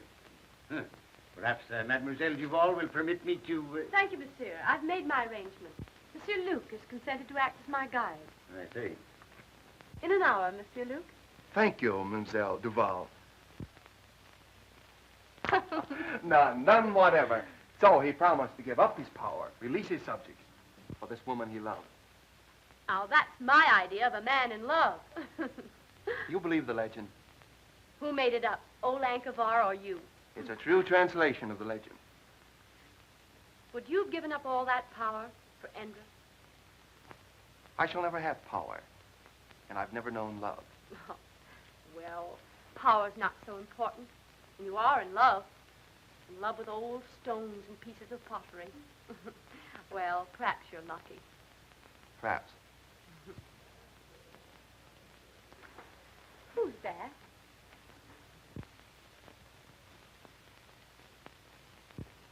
you. Perhaps Mademoiselle Duval will permit me to... Thank you, monsieur. I've made my arrangements. Monsieur Luke has consented to act as my guide. I see. In an hour, Monsieur Luke. Thank you, Mademoiselle Duval. None whatever. So he promised to give up his power, release his subjects for this woman he loved. Now, that's my idea of a man in love. You believe the legend? Who made it up, old Ankavar or you? It's a true translation of the legend. Would you have given up all that power for Endra? I shall never have power, and I've never known love. Well, power's not so important. You are in love with old stones and pieces of pottery. Well, perhaps you're lucky. Perhaps. Who's there?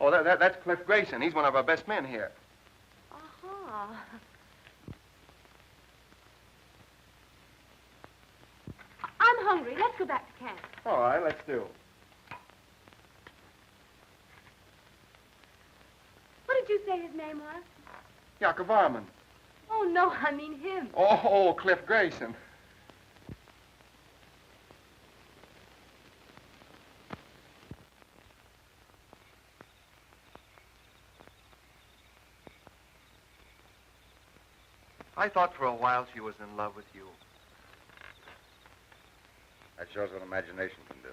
Oh, that's Cliff Grayson. He's one of our best men here. Aha. I'm hungry. Let's go back to camp. All right, let's do. What did you say his name was? Jakob Varman. Oh, no, I mean him. Oh, Cliff Grayson. I thought for a while she was in love with you. That shows what imagination can do.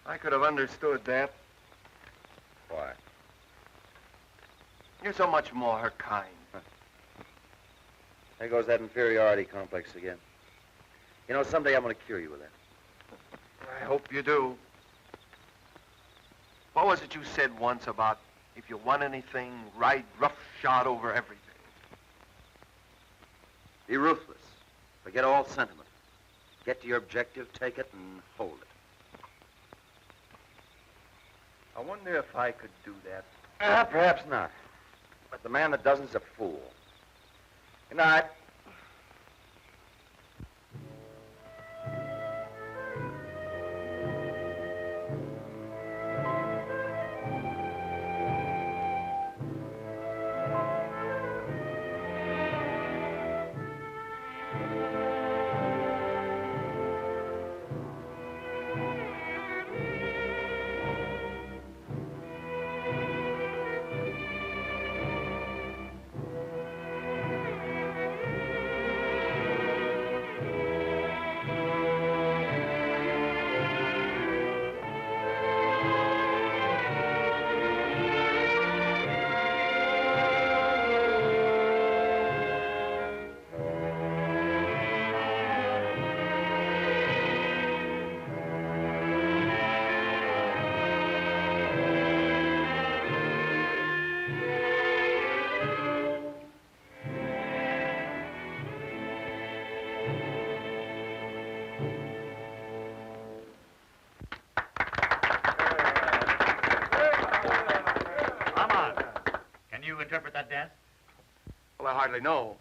I could have understood that. Why? You're so much more her kind. There goes that inferiority complex again. You know, someday I'm going to cure you with that. I hope you do. What was it you said once about if you want anything, ride roughshod over everything? Be ruthless. Forget all sentiment. Get to your objective, take it, and hold it. I wonder if I could do that. Perhaps not. But the man that doesn't is a fool. Good night. Interpret that dance? Well, I hardly know.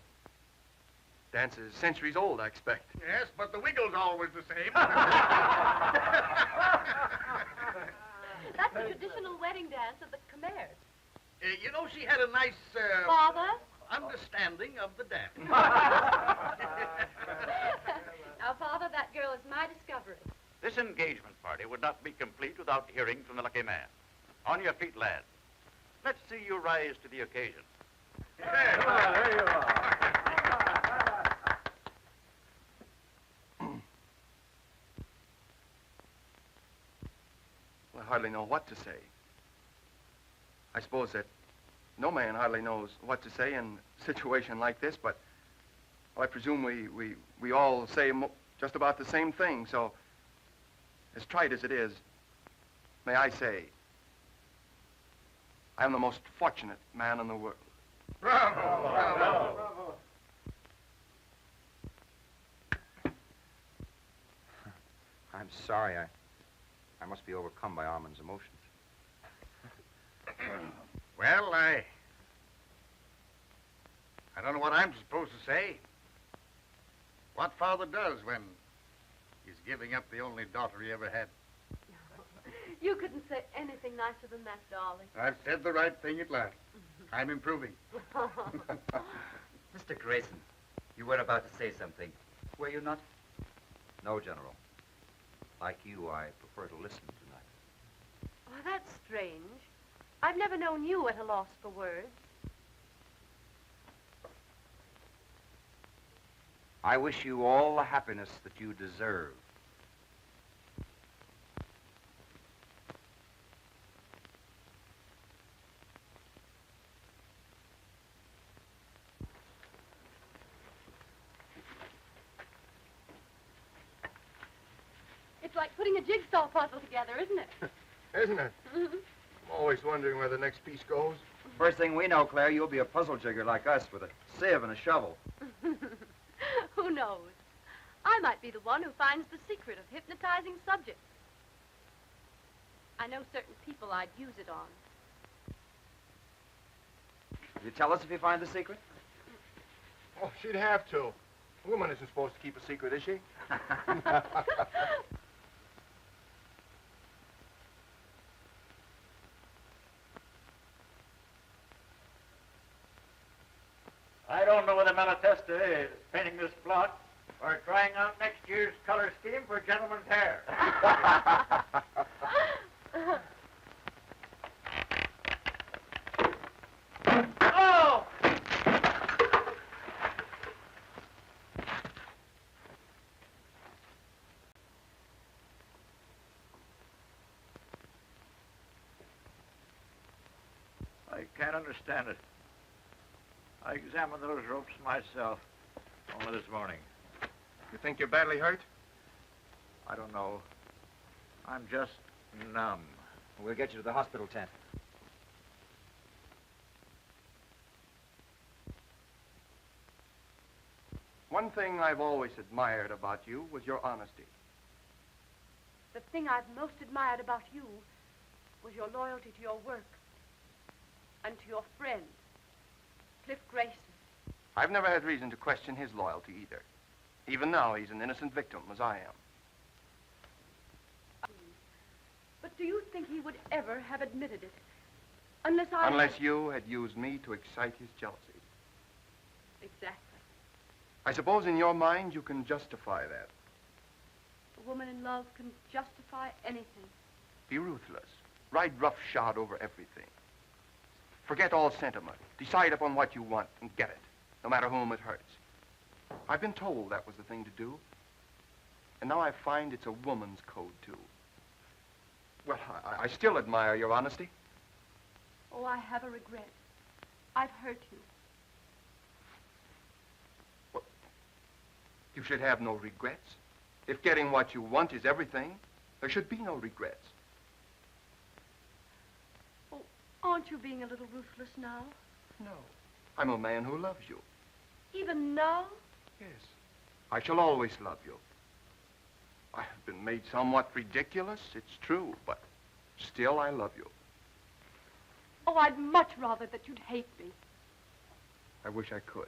Dance is centuries old, I expect. Yes, but the wiggle's always the same. That's the traditional wedding dance of the Khmers. You know, she had a nice, Father? understanding of the dance. Now, Father, that girl is my discovery. This engagement party would not be complete without hearing from the lucky man. On your feet, lad. Let's see you rise to the occasion. There you are. Well, I hardly know what to say. I suppose that no man hardly knows what to say in a situation like this, but well, I presume we all say just about the same thing, so as trite as it is, may I say, I am the most fortunate man in the world. Bravo! Bravo! I'm sorry. I must be overcome by Armand's emotions. Well, I don't know what I'm supposed to say. What father does when he's giving up the only daughter he ever had. You couldn't say anything nicer than that, darling. I've said the right thing at last. I'm improving. Mr. Grayson, you were about to say something. Were you not? No, General. Like you, I prefer to listen tonight. Oh, that's strange. I've never known you at a loss for words. I wish you all the happiness that you deserve. It's like putting a jigsaw puzzle together, isn't it? Isn't it? I'm always wondering where the next piece goes. First thing we know, Claire, you'll be a puzzle jigger like us with a sieve and a shovel. Who knows? I might be the one who finds the secret of hypnotizing subjects. I know certain people I'd use it on. Will you tell us if you find the secret? Oh, she'd have to. A woman isn't supposed to keep a secret, is she? I don't know whether Malatesta is painting this plot or trying out next year's color scheme for gentlemen's hair. Oh! I can't understand it. I examined those ropes myself only this morning. You think you're badly hurt? I don't know. I'm just numb. We'll get you to the hospital tent. One thing I've always admired about you was your honesty. The thing I've most admired about you was your loyalty to your work and to your friend, Cliff Grayson. I've never had reason to question his loyalty either. Even now, he's an innocent victim, as I am. But do you think he would ever have admitted it? Unless you had used me to excite his jealousy. Exactly. I suppose in your mind you can justify that. A woman in love can justify anything. Be ruthless. Ride roughshod over everything. Forget all sentiment. Decide upon what you want and get it, no matter whom it hurts. I've been told that was the thing to do. And now I find it's a woman's code, too. Well, I still admire your honesty. Oh, I have a regret. I've hurt you. Well, you should have no regrets. If getting what you want is everything, there should be no regrets. Oh, aren't you being a little ruthless now? No. I'm a man who loves you. Even now? Yes. I shall always love you. I have been made somewhat ridiculous, it's true, but still I love you. Oh, I'd much rather that you'd hate me. I wish I could.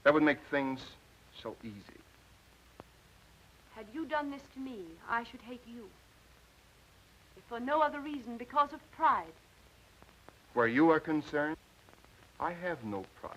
That would make things so easy. Had you done this to me, I should hate you. If for no other reason, because of pride. Where you are concerned, I have no pride.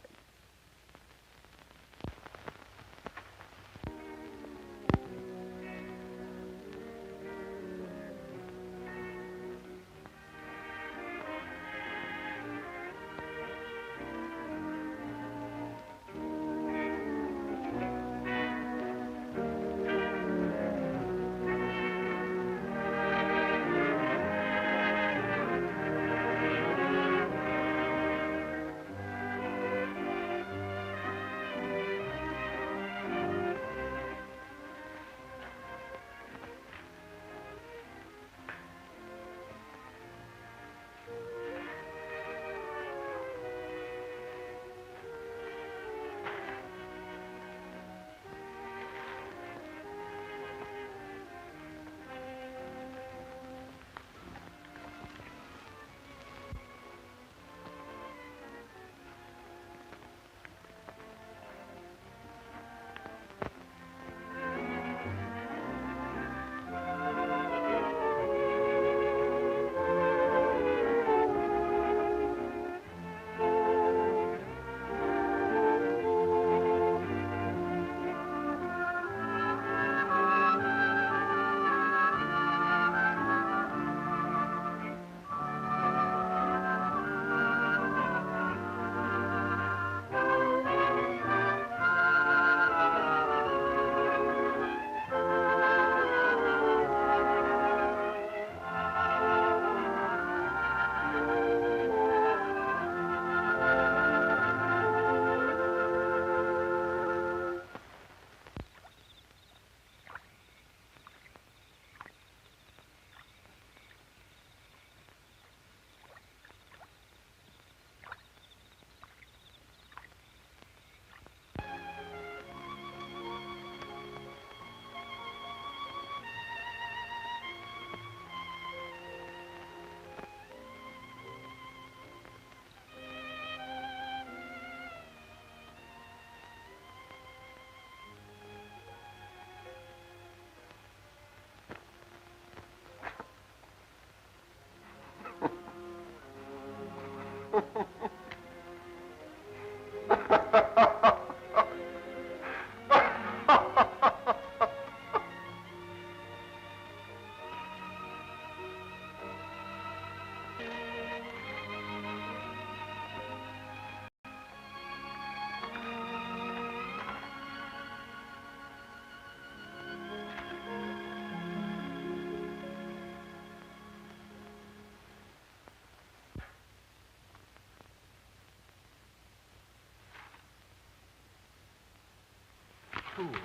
Fools.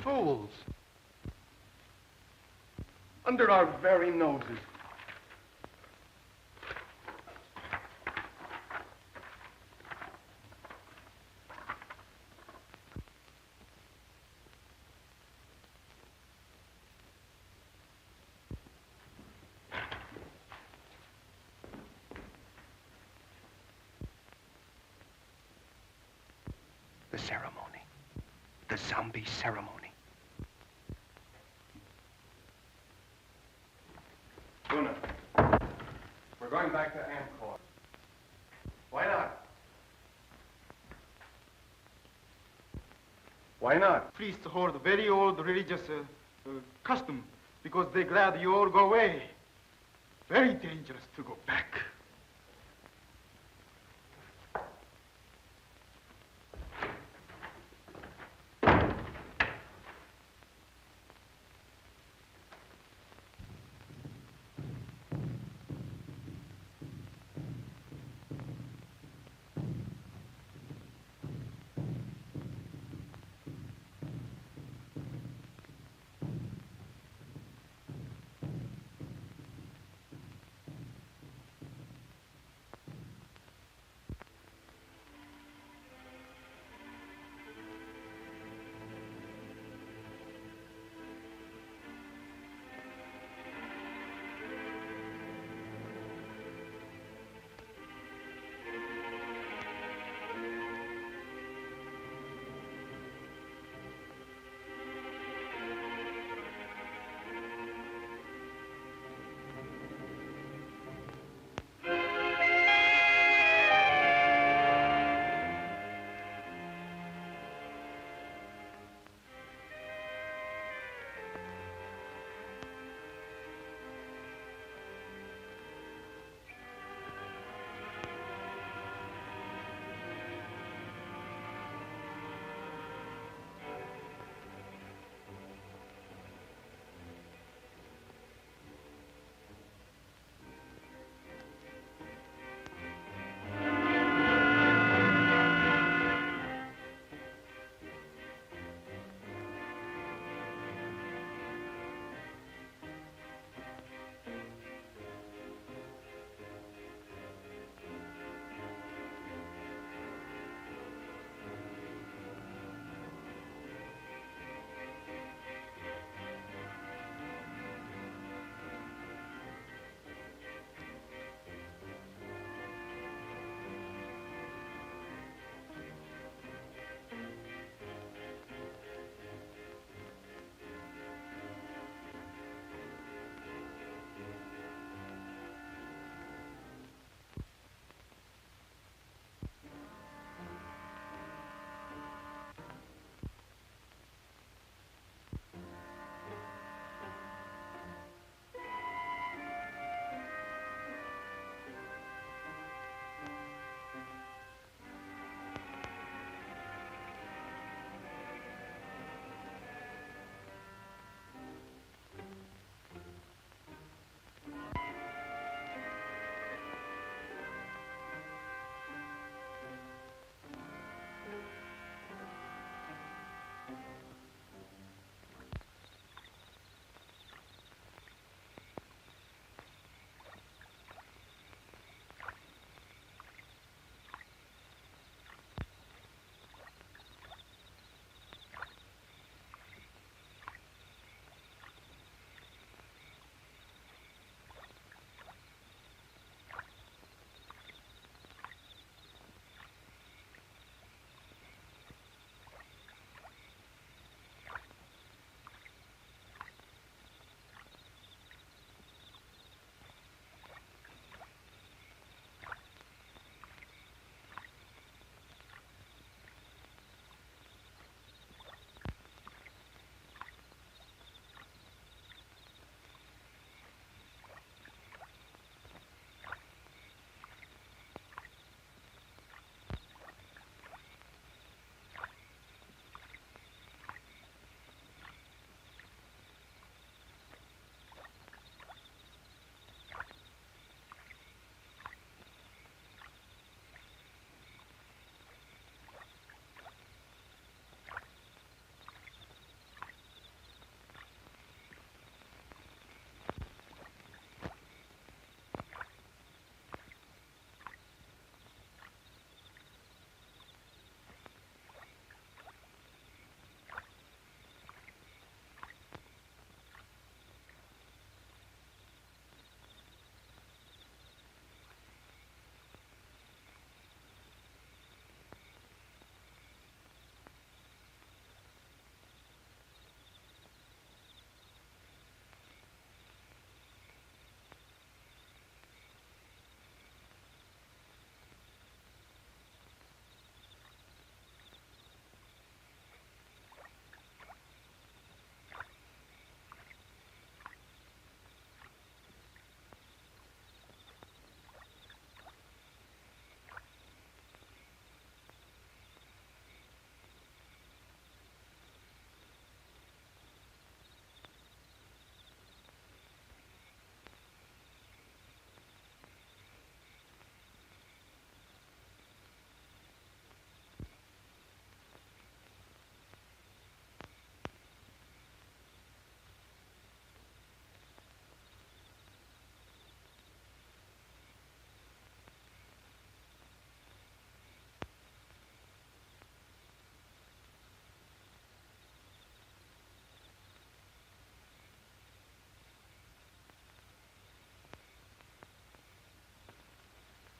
Fools. Under our very noses. The ceremony. The zombie ceremony. Luna, we're going back to Angkor. Why not? Why not? Priests hold very old religious custom because they're glad you all go away. Very dangerous to go back.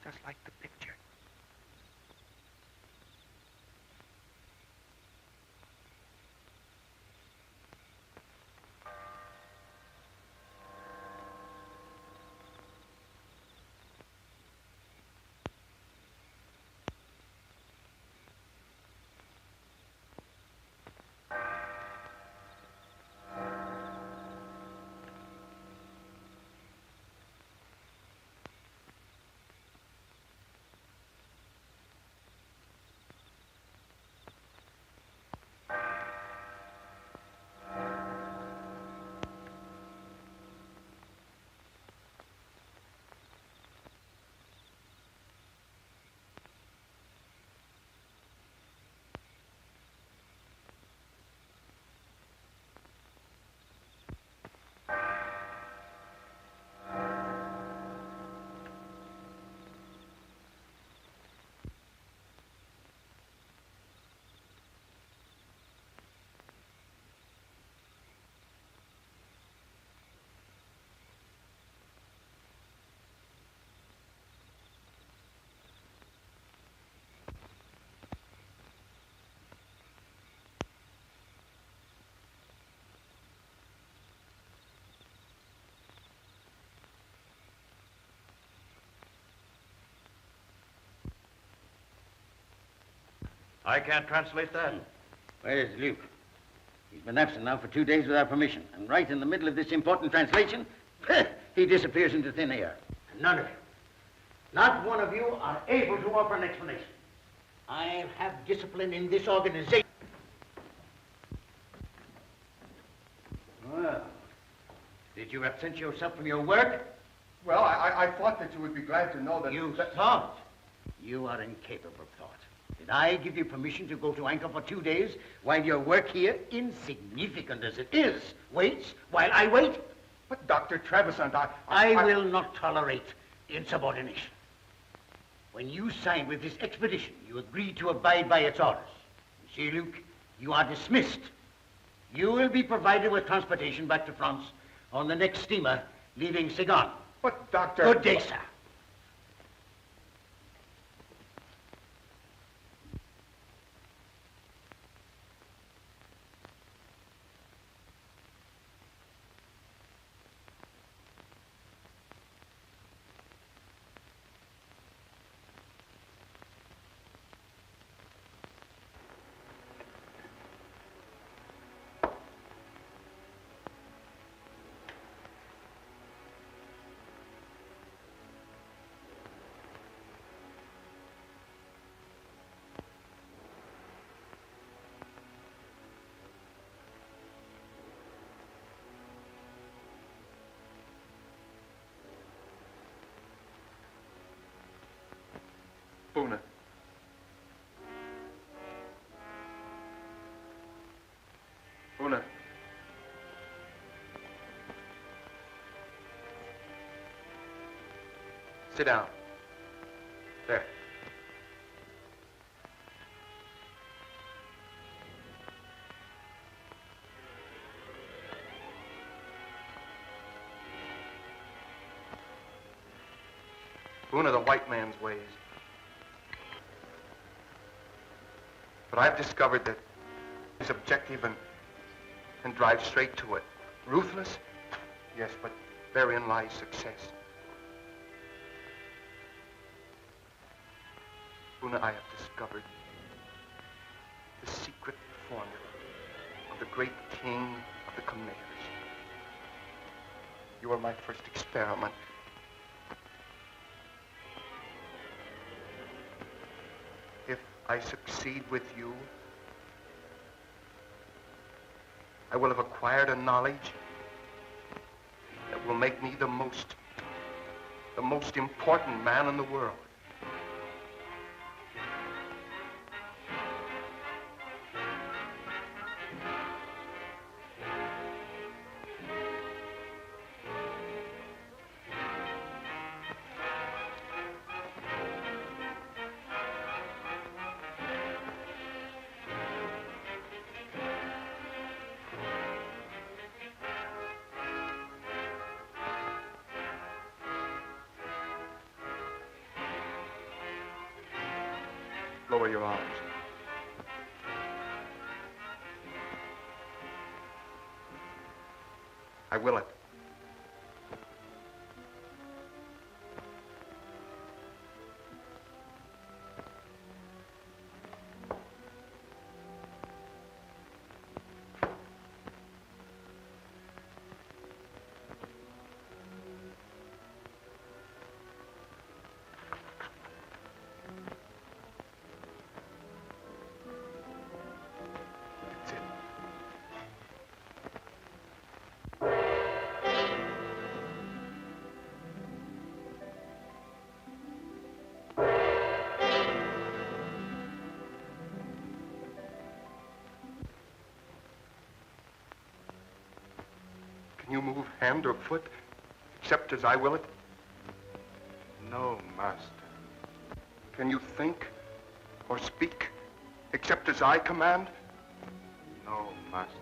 just like the picture. I can't translate that. Where's Luke? He's been absent now for 2 days without permission. And right in the middle of this important translation, he disappears into thin air. And none of you, not one of you, are able to offer an explanation. I have discipline in this organization. Well, did you absent yourself from your work? Well, I thought that you would be glad to know that... You thought? You are incapable of thought. Did I give you permission to go to anchor for 2 days while your work here, insignificant as it is, waits while I wait? But Dr. Trevisan, I will not tolerate insubordination. When you signed with this expedition, you agreed to abide by its orders. You see, Luke, you are dismissed. You will be provided with transportation back to France on the next steamer leaving Saigon. But, Doctor... Good day, sir. Buna. Buna. Sit down. There. Buna, the white man's ways. But I've discovered that he's objective and drives straight to it. Ruthless? Yes, but therein lies success. Buna, I have discovered the secret formula of the great king of the Khmers. You are my first experiment. If I succeed with you, I will have acquired a knowledge that will make me the most important man in the world. Lower your arms. I will it. Can you move hand or foot, except as I will it? No, master. Can you think or speak, except as I command? No, master.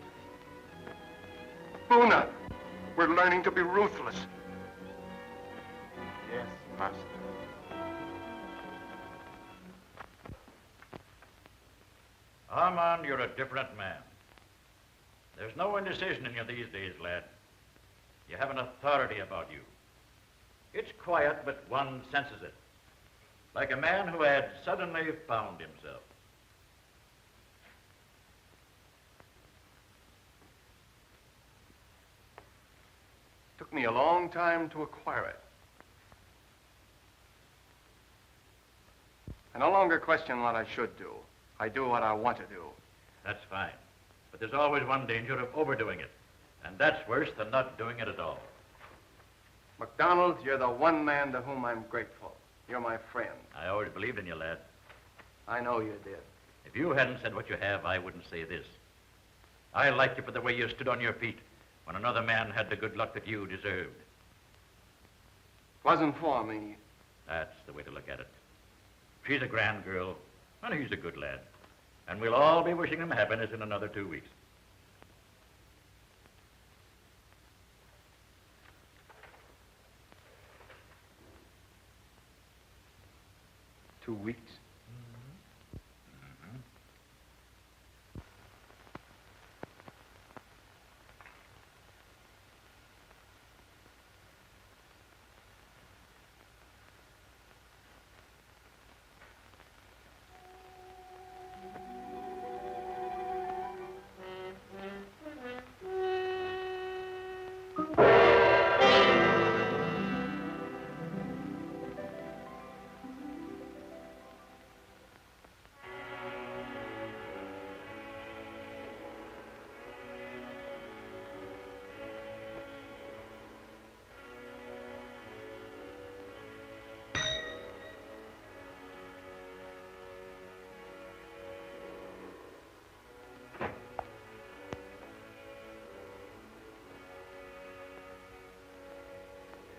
Buna, we're learning to be ruthless. Yes, master. Armand, you're a different man. There's no indecision in you these days, lad. You have an authority about you. It's quiet, but one senses it. Like a man who had suddenly found himself. Took me a long time to acquire it. I no longer question what I should do. I do what I want to do. That's fine. But there's always one danger of overdoing it. And that's worse than not doing it at all. MacDonald, you're the one man to whom I'm grateful. You're my friend. I always believed in you, lad. I know you did. If you hadn't said what you have, I wouldn't say this. I liked you for the way you stood on your feet when another man had the good luck that you deserved. Wasn't for me. That's the way to look at it. She's a grand girl, and he's a good lad. And we'll all be wishing him happiness in another 2 weeks. Two weeks?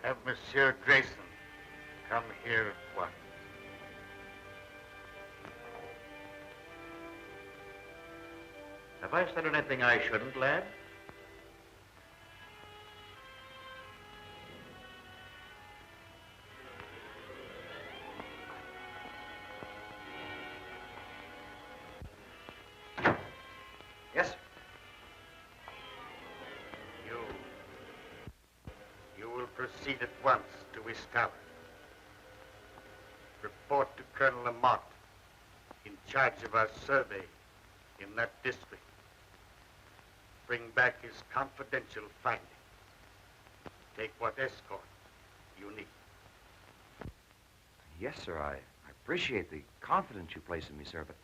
Have Monsieur Grayson come here at once. Have I said anything I shouldn't, lad? Yes, sir. You will proceed at once to his tower. Report to Colonel Lamont, in charge of our survey in that district. Bring back his confidential findings. Take what escort you need. Yes, sir, I appreciate the confidence you place in me, sir, but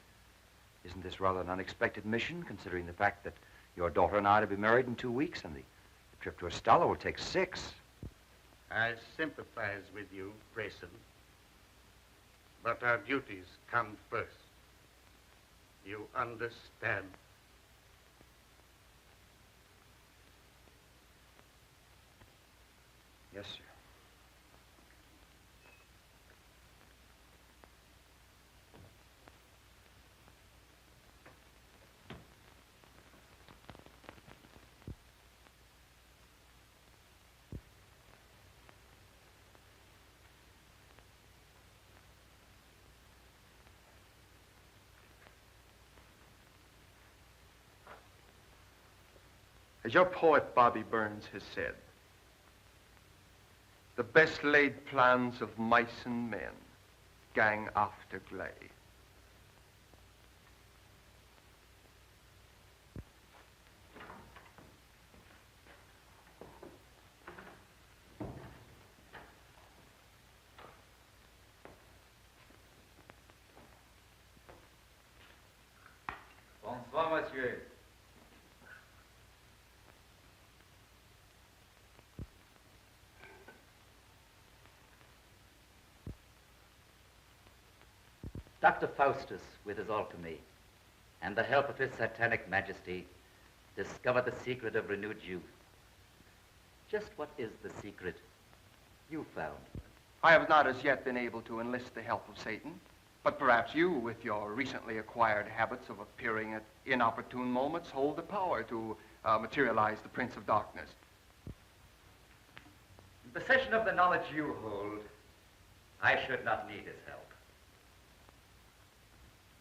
isn't this rather an unexpected mission, considering the fact that your daughter and I are to be married in 2 weeks, and the trip to Estella will take 6? I sympathize with you, Grayson, but our duties come first. You understand? Yes, sir. As your poet Bobby Burns has said, the best laid plans of mice and men gang after gley. Bonsoir, monsieur. Dr. Faustus, with his alchemy, and the help of his satanic majesty, discovered the secret of renewed youth. Just what is the secret you found? I have not as yet been able to enlist the help of Satan, but perhaps you, with your recently acquired habits of appearing at inopportune moments, hold the power to materialize the Prince of Darkness. In possession of the knowledge you hold, I should not need his help.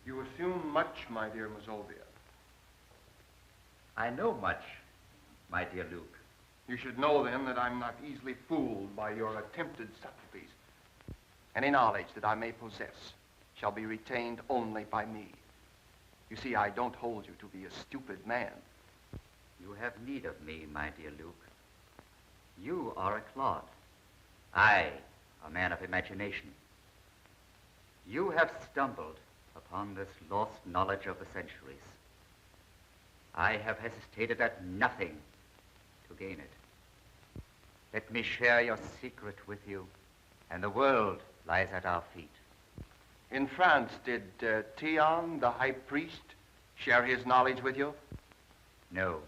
You assume much, my dear Mazovia. I know much, my dear Luke. You should know, then, that I'm not easily fooled by your attempted subtleties. Any knowledge that I may possess shall be retained only by me. You see, I don't hold you to be a stupid man. You have need of me, my dear Luke. You are a clod. I, a man of imagination. You have stumbled upon this lost knowledge of the centuries. I have hesitated at nothing to gain it. Let me share your secret with you, and the world lies at our feet. In France, did Theon, the high priest, share his knowledge with you? No.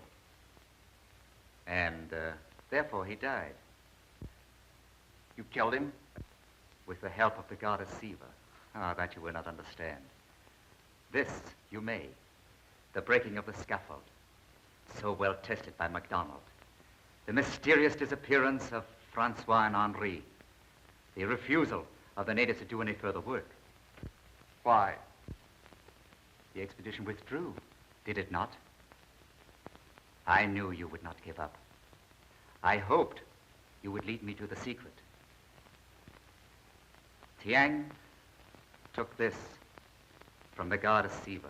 And therefore he died. You killed him? With the help of the goddess Siva. Ah, that you will not understand. This you may. The breaking of the scaffold, so well tested by MacDonald. The mysterious disappearance of Francois and Henri. The refusal of the natives to do any further work. Why? The expedition withdrew, did it not? I knew you would not give up. I hoped you would lead me to the secret. Tiang took this from the goddess Siva,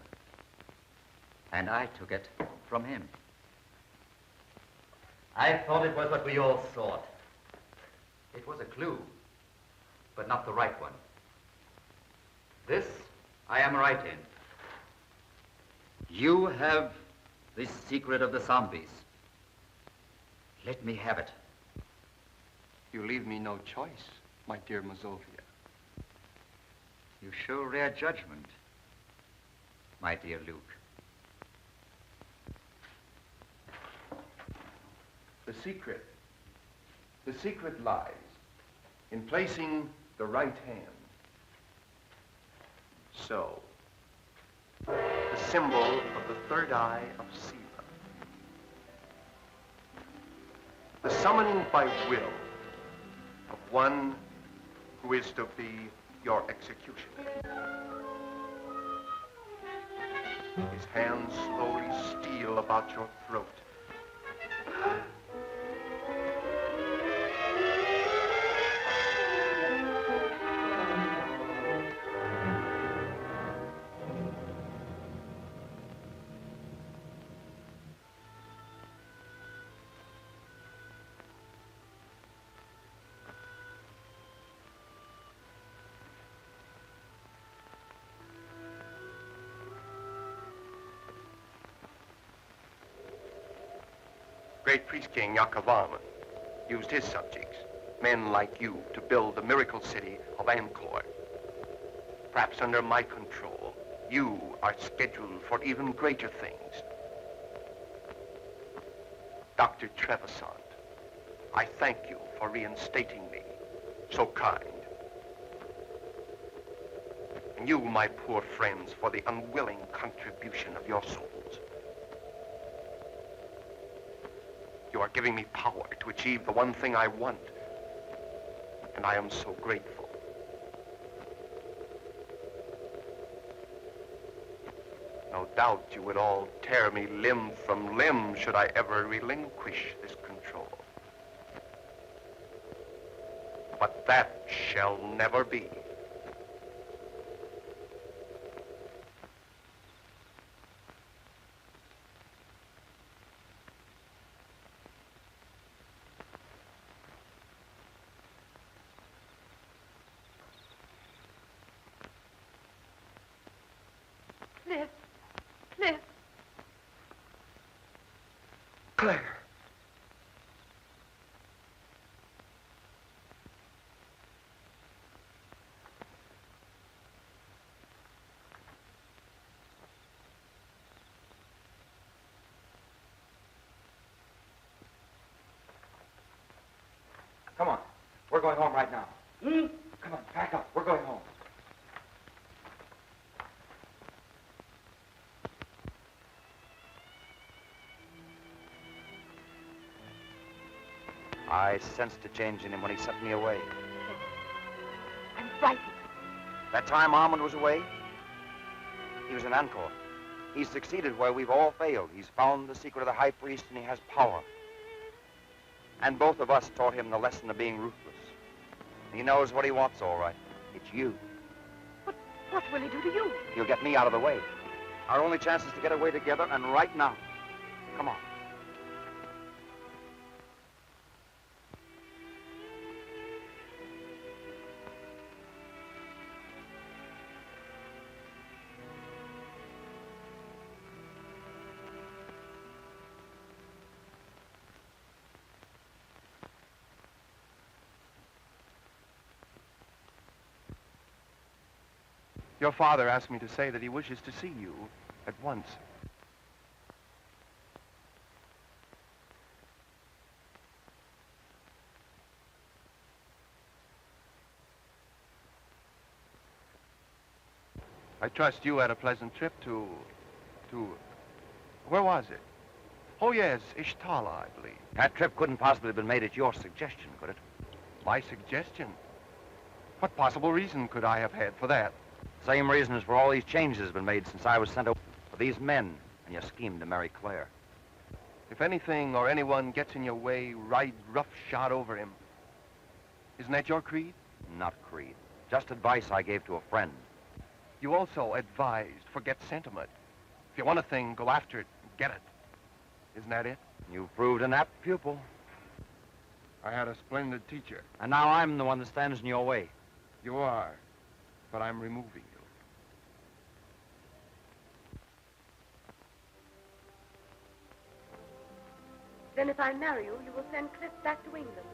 and I took it from him. I thought it was what we all sought. It was a clue, but not the right one. This I am right in. You have the secret of the zombies. Let me have it. You leave me no choice, my dear Mazovia. You show rare judgment, my dear Luke. The secret lies in placing the right hand. So, the symbol of the third eye of Siva. The summoning by will of one who is to be your executioner. His hands slowly steal about your throat. Great priest king Yakavarman used his subjects, men like you, to build the miracle city of Angkor. Perhaps under my control, you are scheduled for even greater things. Dr. Trevisant, I thank you for reinstating me. So kind. And you, my poor friends, for the unwilling contribution of your souls. You are giving me power to achieve the one thing I want, and I am so grateful. No doubt doubt you would all tear me limb from limb should I ever relinquish this control. But that shall never be. Cliff. Cliff. Claire. Come on. We're going home right now. Come on, pack up. We're going home. I sensed a change in him when he sent me away. I'm frightened. That time Armand was away, he was in Angkor. He's succeeded where we've all failed. He's found the secret of the high priest and he has power. And both of us taught him the lesson of being ruthless. He knows what he wants, all right. It's you. What will he do to you? He'll get me out of the way. Our only chance is to get away together, and right now. Come on. Your father asked me to say that he wishes to see you at once. I trust you had a pleasant trip to... Where was it? Oh, yes, Ishtala, I believe. That trip couldn't possibly have been made at your suggestion, could it? My suggestion? What possible reason could I have had for that? Same reason as for all these changes have been made since I was sent over. For these men and your scheme to marry Claire. If anything or anyone gets in your way, ride roughshod over him. Isn't that your creed? Not creed. Just advice I gave to a friend. You also advised, forget sentiment. If you want a thing, go after it and get it. Isn't that it? You've proved an apt pupil. I had a splendid teacher. And now I'm the one that stands in your way. You are, but I'm removing you. Then if I marry you, you will send Cliff back to England.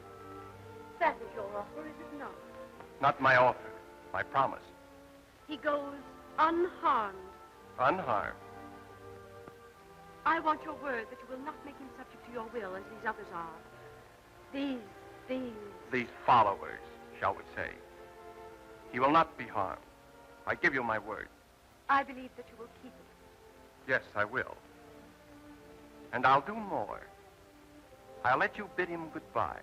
That is your offer, is it not? Not my offer, my promise. He goes unharmed. Unharmed. I want your word that you will not make him subject to your will as these others are. These followers, shall we say. He will not be harmed. I give you my word. I believe that you will keep it. Yes, I will. And I'll do more. I'll let you bid him goodbye.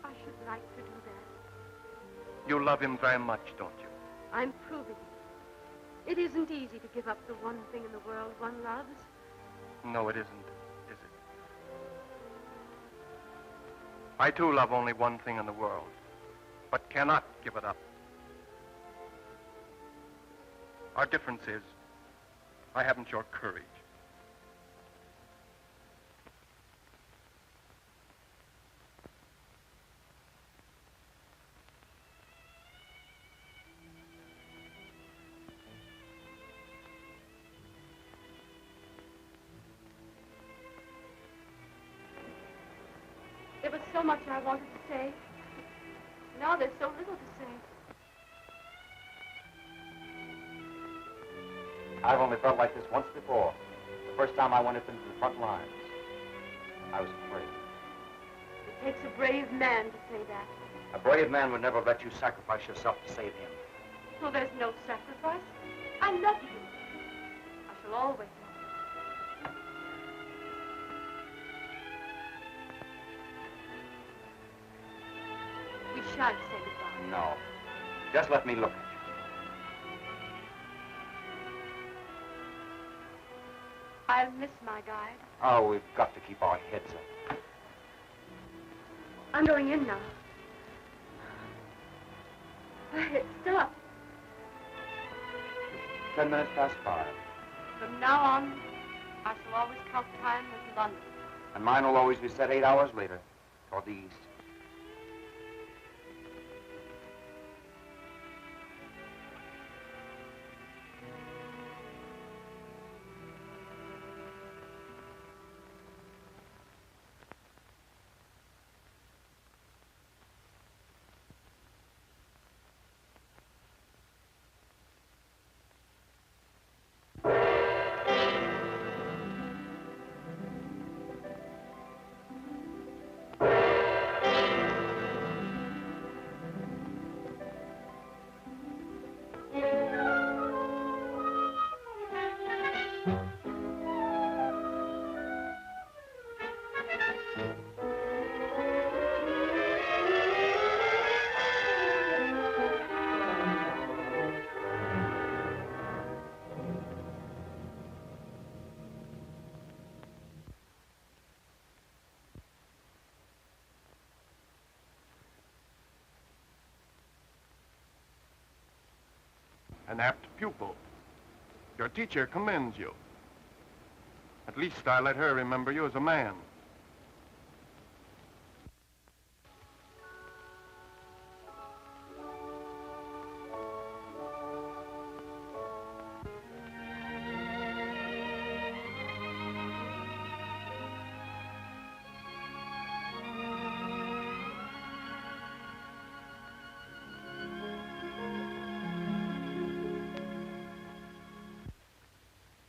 I should like to do that. You love him very much, don't you? I'm proving it. It isn't easy to give up the one thing in the world one loves. No, it isn't, is it? I, too, love only one thing in the world, but cannot give it up. Our difference is, I haven't your courage. There was so much I wanted to say. Now there's so little to say. I've only felt like this once before. The first time I went up into the front lines. I was afraid. It takes a brave man to say that. A brave man would never let you sacrifice yourself to save him. Well, there's no sacrifice. I love you. I shall always love you. We shan't say goodbye. No. Just let me look at you. I'll miss my guide. Oh, we've got to keep our heads up. I'm going in now. It stopped. 10 minutes past 5. From now on, I shall always count time with London. And mine will always be set 8 hours later, toward the east. An apt pupil. Your teacher commends you. At least I let her remember you as a man.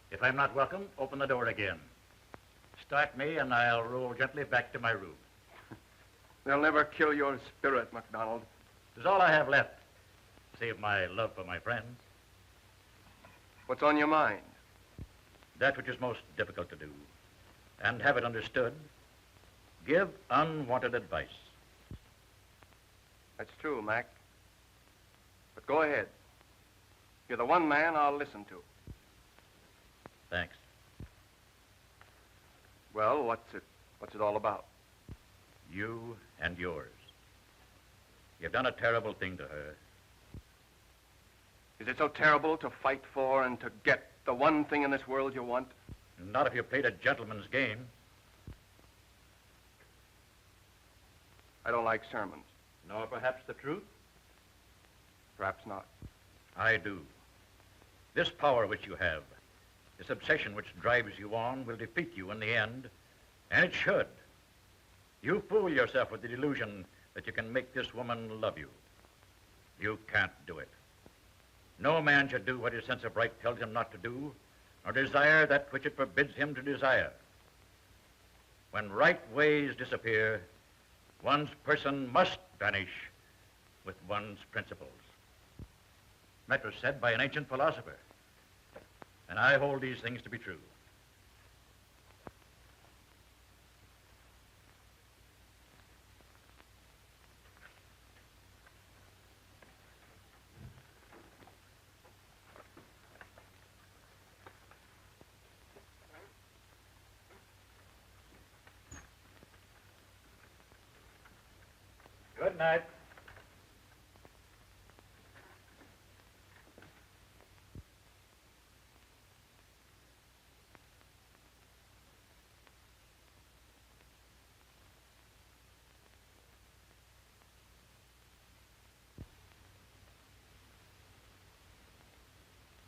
If I'm not welcome, open the door again. Start me, and I'll roll gently back to my room. They'll never kill your spirit, MacDonald. It's all I have left, save my love for my friends. What's on your mind? That which is most difficult to do, and have it understood. Give unwanted advice. That's true, Mac. But go ahead. You're the one man I'll listen to. Thanks. Well, what's it all about? You and yours. You've done a terrible thing to her. Is it so terrible to fight for and to get the one thing in this world you want? Not if you played a gentleman's game. I don't like sermons. Nor perhaps the truth? Perhaps not. I do. This power which you have, this obsession which drives you on, will defeat you in the end, and it should. You fool yourself with the delusion that you can make this woman love you. You can't do it. No man should do what his sense of right tells him not to do, nor desire that which it forbids him to desire. When right ways disappear, one's person must vanish with one's principles. That was said by an ancient philosopher, and I hold these things to be true. Good night.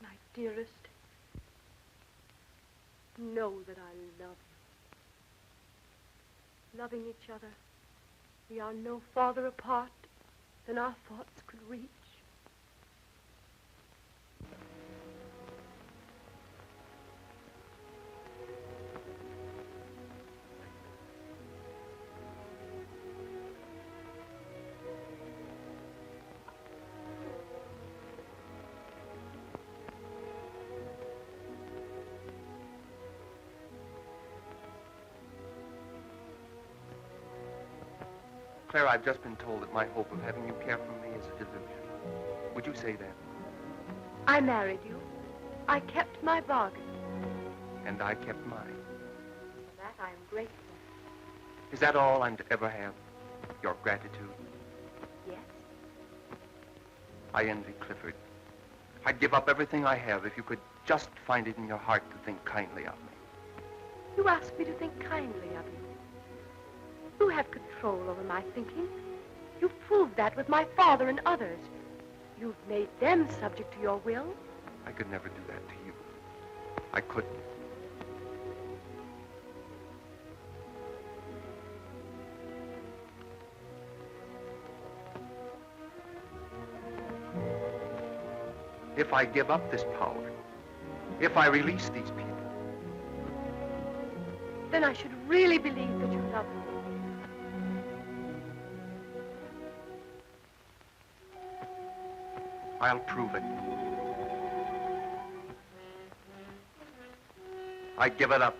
My dearest, know that I love you. Loving each other, we are no farther apart than our thoughts could reach. Claire, I've just been told that my hope of having you care for me is a delusion. Would you say that? I married you. I kept my bargain. and I kept mine. For that I am grateful. Is that all I'm to ever have? Your gratitude? Yes. I envy Clifford. I'd give up everything I have if you could just find it in your heart to think kindly of me. You ask me to think kindly of you. You have control over my thinking. You've proved that with my father and others. You've made them subject to your will. I could never do that to you. I couldn't. If I give up this power, if I release these people, then I should really believe that you love me. I'll prove it. I give it up.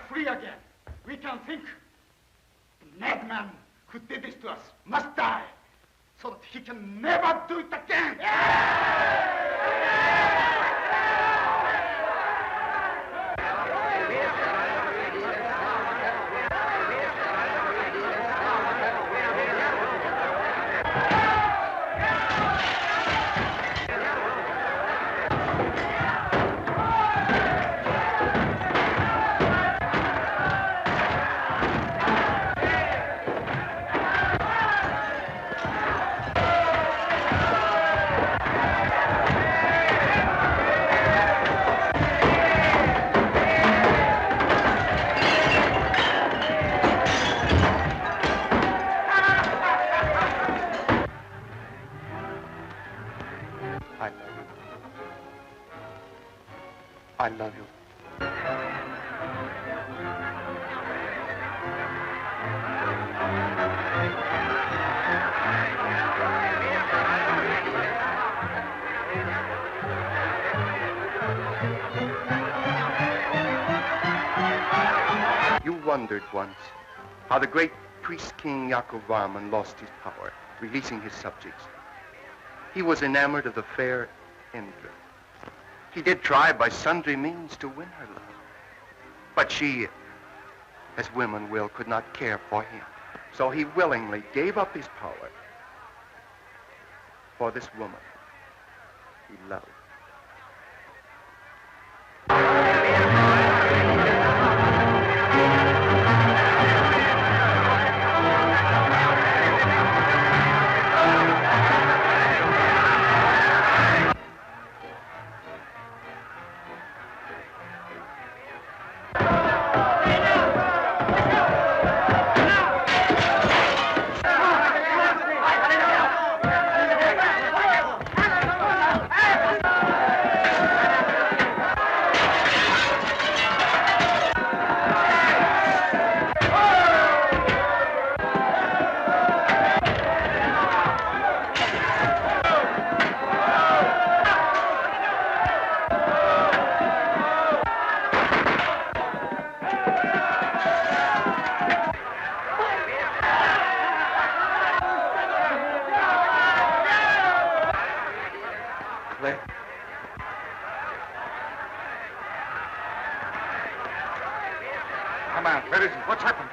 Free again. We can think. The madman who did this to us must die so that he can never do it again. I love you. You wondered once how the great priest-king Yakov Varman lost his power, releasing his subjects. He was enamored of the fair Indra. He did try by sundry means to win her love. But she, as women will, could not care for him. So he willingly gave up his power for this woman he loved. Come on, where is he? What's happened?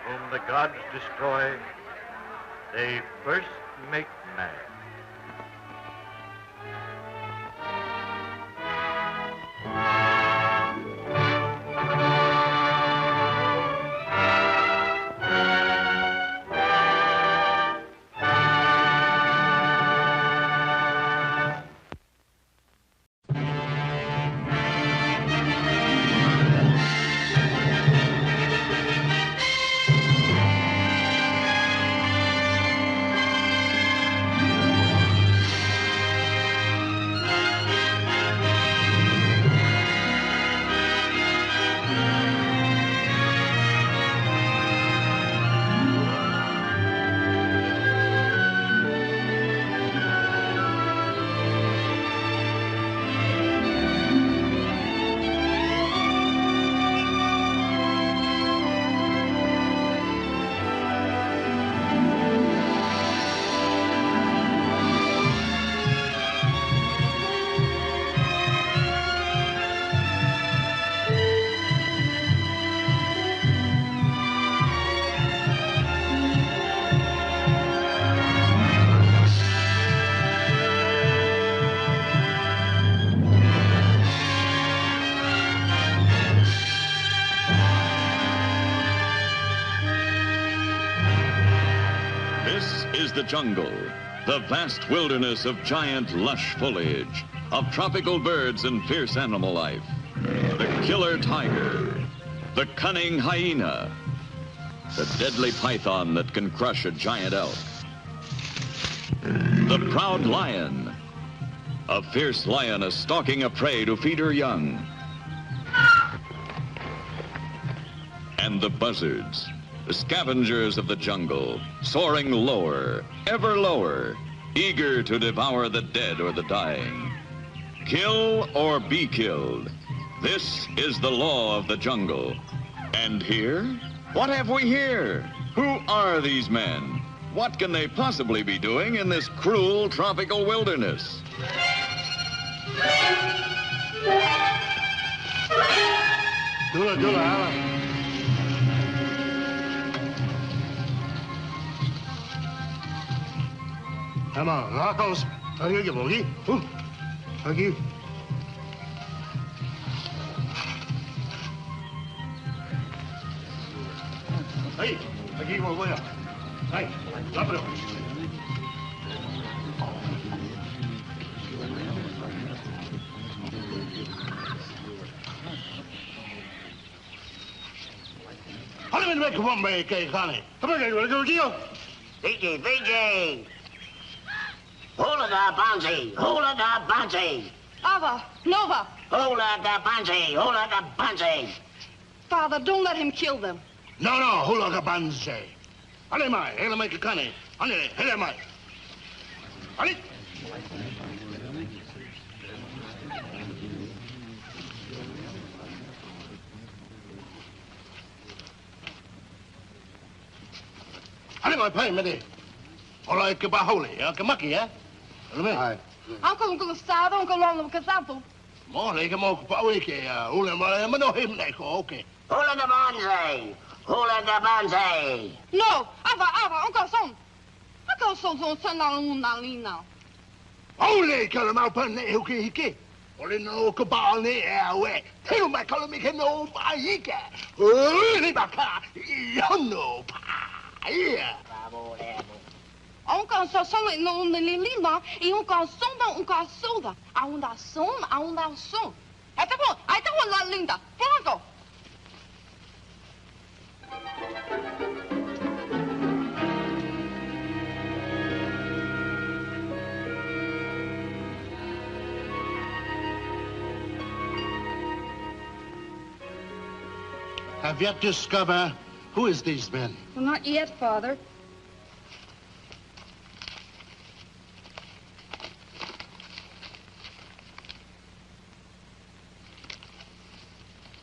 Whom the gods destroy, they first make mad. is the jungle, the vast wilderness of giant, lush foliage, of tropical birds and fierce animal life. The killer tiger, the cunning hyena, the deadly python that can crush a giant elk, the proud lion, a fierce lioness stalking a prey to feed her young, and the buzzards, the scavengers of the jungle, soaring lower, ever lower, eager to devour the dead or the dying. Kill or be killed. This is the law of the jungle. And here? What have we here? Who are these men? What can they possibly be doing in this cruel tropical wilderness? Come on, Narcos. Aquí. Ahí, aquí voy a. Ahí, rápido. Hadi beni bekle bombayı kayıkhane. Tabii geliyor. VJ. Hola da Banzi, hola da Banzi. Ava, Nova. Hola da Banzi, hola da Banzi. Father, don't let him kill them. No, hola da Banzi. Hadi mai, hele mai kane. Hadi, hele mai. Hadi. Hadi mai pai mede. Hola ke baholi, ya ke maki ya. Uncle Gustavo, Uncle Lolo Casapo. Mo le ke mo pa we ke ya. Hula ma no him ne ko okay. Hola da Banzi, hola da Banzi. No, Ava, Uncle Son. Uncle Son, son na lina. Holy ke ma pa ne ho ke ke. Ole no ko ba ne ya we. Tell my call me ke no ba yi ke. Ni ba ka. Yo no pa. Yeah. Uncle Son no lina, e Uncle Soda. Aunda som. Até bom lá linda. Pronto. Have yet discovered who is these men? Well, not yet, Father.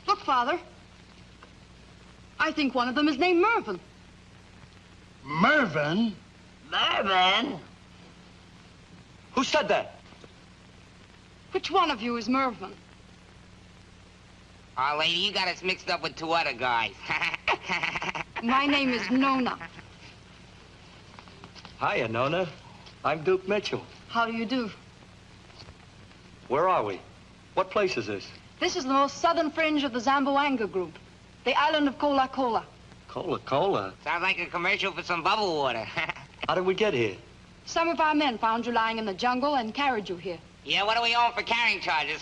Look, Father. I think one of them is named Mervyn. Mervyn? Mervyn? Who said that? Which one of you is Mervyn? Oh, lady, you got us mixed up with two other guys. My name is Nona. Hiya, Nona. I'm Duke Mitchell. How do you do? Where are we? What place is this? This is the most southern fringe of the Zamboanga group. The island of Cola Cola. Cola? Sounds like a commercial for some bubble water. How did we get here? Some of our men found you lying in the jungle and carried you here. Yeah, what are we on for carrying charges?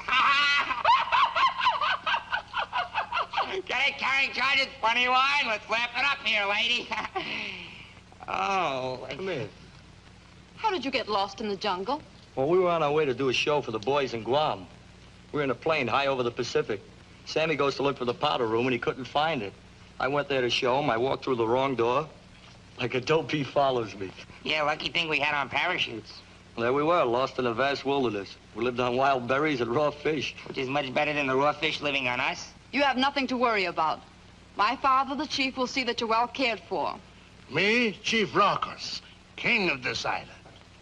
Carrying charges, funny wine. Let's laugh it up here, lady. Oh. Come here. How did you get lost in the jungle? Well, we were on our way to do a show for the boys in Guam. We were in a plane high over the Pacific. Sammy goes to look for the powder room, and he couldn't find it. I went there to show him. I walked through the wrong door. Like a dope, he follows me. Yeah, lucky thing we had on parachutes. There we were, lost in a vast wilderness. We lived on wild berries and raw fish. Which is much better than the raw fish living on us. You have nothing to worry about. My father, the chief, will see that you're well cared for. Me, Chief Rockers, king of this island.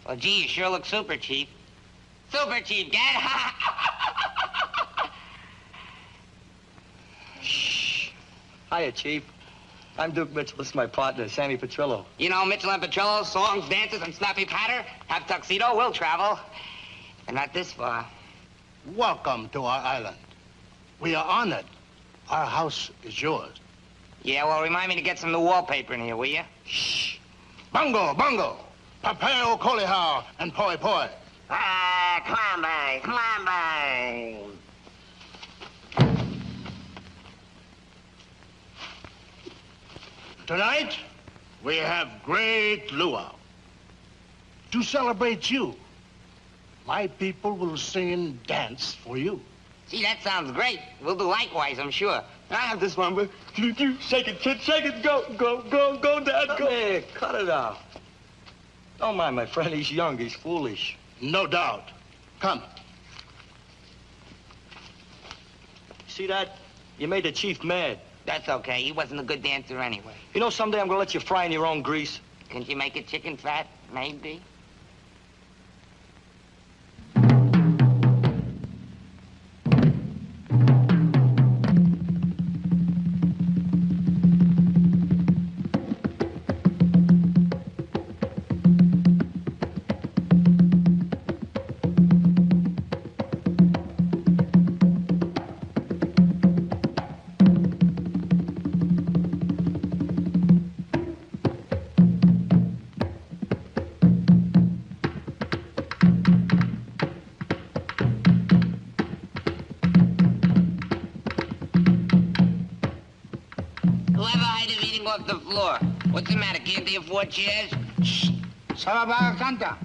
Well, gee, you sure look super, Chief. Super, Chief, Dad. Shh. Hiya, Chief. I'm Duke Mitchell. This is my partner, Sammy Petrillo. You know, Mitchell and Petrillo, songs, dances, and snappy patter. Have tuxedo, we'll travel. And not this far. Welcome to our island. We are honored. Our house is yours. Yeah, well, remind me to get some new wallpaper in here, will you? Shh. Bungo. Papao Colihao and Poi Poi. Ah, come on, bang. Tonight, we have great luau. To celebrate you, my people will sing and dance for you. See, that sounds great. We'll do likewise, I'm sure. I have this one, but shake it, kid, shake it. Go, Dad, go. Hey, cut it out. Don't mind my friend. He's young. He's foolish. No doubt. Come. See that? You made the chief mad. That's okay. He wasn't a good dancer anyway. You know, someday I'm gonna let you fry in your own grease. Can't you make it chicken fat? Maybe. Off the floor. What's the matter? Can't they afford chairs? Sababaga canta.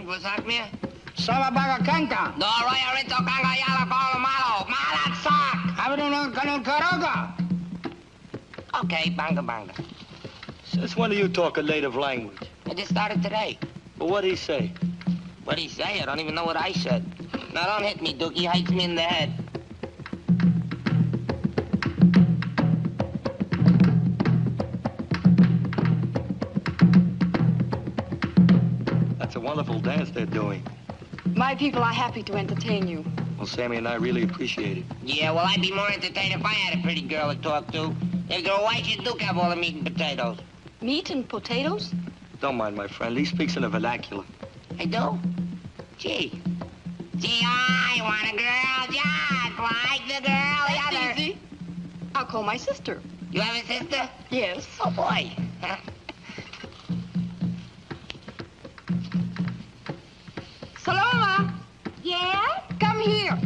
What's that, man? Sababaga canta. No, Roya Rito Kanga Yala Palo Malo. Malat Sak. Abadon Kanon Karoga. Okay, banga. Since when do you talk a native language? I just started today. But what'd he say? What'd he say? I don't even know what I said. Now, don't hit me, Dookie. He hits me in the head. That's a wonderful dance they're doing. My people are happy to entertain you. Well, Sammy and I really appreciate it. Yeah, well, I'd be more entertained if I had a pretty girl to talk to. Hey, girl, why should Duke have all the meat and potatoes? Meat and potatoes? Don't mind my friend. He speaks in a vernacular. I do? Gee, I want a girl just like the girl the other. That's easy. I'll call my sister. You have a sister? Yes. Oh, boy. Saloma! Yeah? Come here.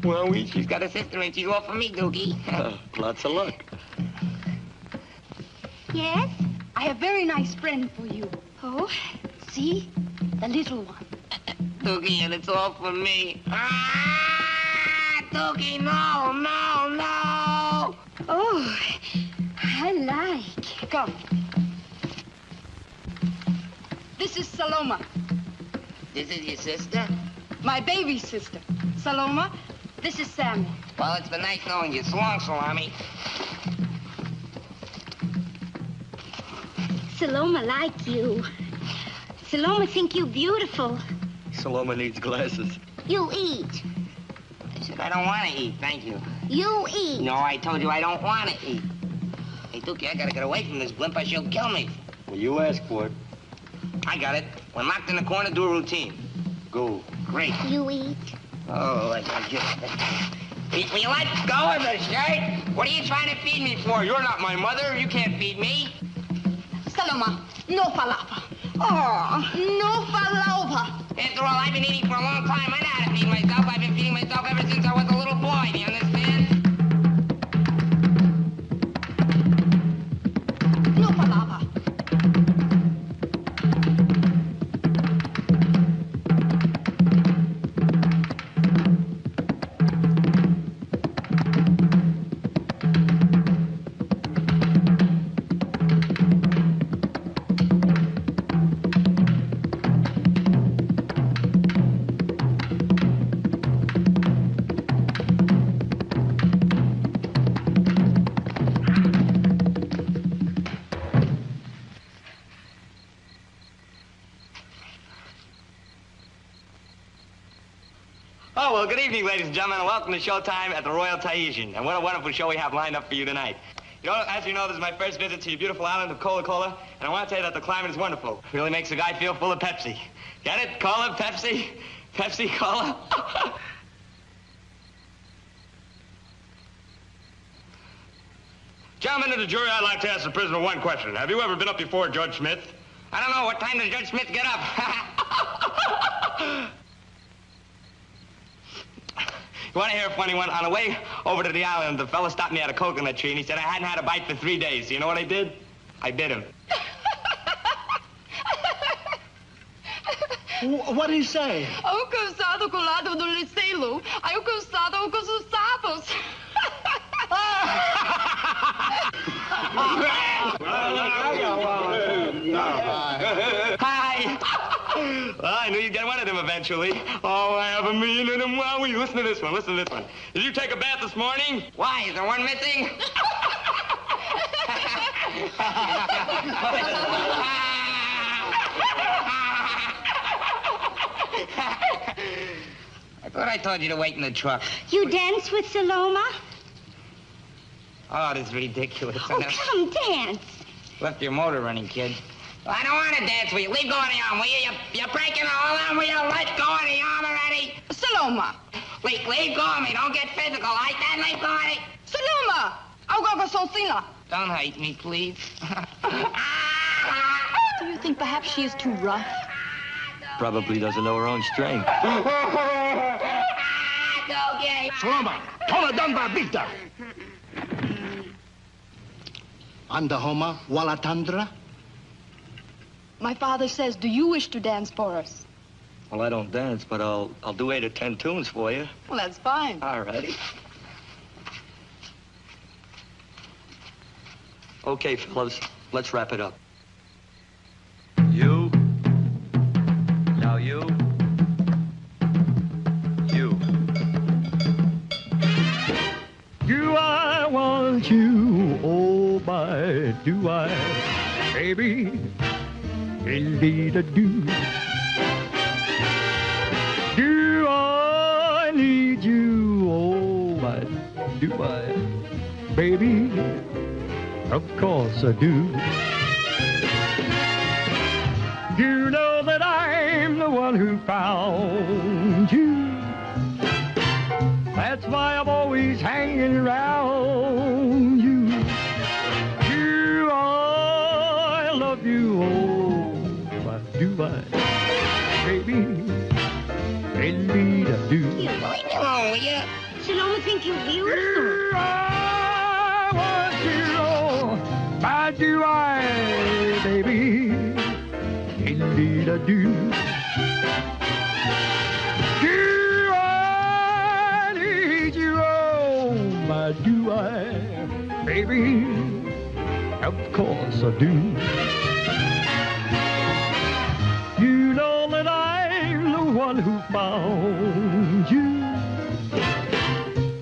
Well, She's got a sister and she's all for me, Dookie. Lots of luck. Yes? I have a very nice friend for you. Oh, see? The little one. Dookie, and it's all for me. Ah! Dookie, no! Oh, I like. Come. This is Saloma. This is your sister? My baby sister. Saloma, this is Sammy. Well, it's been nice knowing you. So long, Salami. Saloma like you. Saloma think you beautiful. Saloma needs glasses. You eat. I said I don't want to eat, thank you. You eat. No, I told you I don't want to eat. Hey, Dookie, I gotta get away from this blimp or she'll kill me. Well, you asked for it. I got it. When locked in the corner, do a routine. Go. Great. You eat. Oh, I just... Will you let go of the shirt? What are you trying to feed me for? You're not my mother. You can't feed me. Saloma, no falafel. Oh, no falafel. After all, I've been eating for a long time. I know how to feed myself. I've been feeding myself ever since I was a little boy. Do you understand? No falafel. Oh, well, good evening, ladies and gentlemen, and welcome to Showtime at the Royal Tahitian. And what a wonderful show we have lined up for you tonight. You know, as you know, this is my first visit to your beautiful island of Cola-Cola, and I want to tell you that the climate is wonderful. It really makes a guy feel full of Pepsi. Get it? Cola, Pepsi, Pepsi, Cola. Gentlemen of the jury, I'd like to ask the prisoner one question. Have you ever been up before Judge Smith? I don't know. What time does Judge Smith get up? You want to hear a funny one? On the way over to the island, the fella stopped me at a coconut tree, and he said I hadn't had a bite for 3 days. So you know what I did? I bit him. What did he say? Ao cansado com o lado do Licelo. Ao cansado com os sapos. Hi. Well, I knew you'd get one of them eventually. Oh, I have a million of them. Wowie. Listen to this one. Listen to this one. Did you take a bath this morning? Why? Is there one missing? I thought I told you to wait in the truck. You dance with Saloma? Oh, this is ridiculous. Oh, come dance. Left your motor running, kid. I don't want to dance with you. Leave go of the arm, will you? You're breaking the whole arm. Will you let go of the arm already? Saloma. Leave go of me. Don't get physical. I said leave go of me. Saloma. Ao gaga sozinha. Don't hate me, please. Do you think perhaps she is too rough? Probably doesn't know her own strength. Saloma, toma damba bita. Anda homa wala tandra. My father says, do you wish to dance for us? Well, I don't dance, but I'll do 8 or 10 tunes for you. Well, that's fine. All righty. Okay, fellas, let's wrap it up. You. Now you. You. Do I want you? Oh, my, do I? Baby, indeed I do. Do I need you? Oh, my, do I? Baby, of course I do. You know that I'm the one who found you. That's why I'm always hanging around you. Do I love you? Oh, but do I? Baby, indeed I do. Oh, yeah. Saloma think you're beautiful. I want you, oh, but do I, baby? Indeed I do. Do I need you? Oh, my, do I? Baby, of course I do. You know that I'm the one who found you.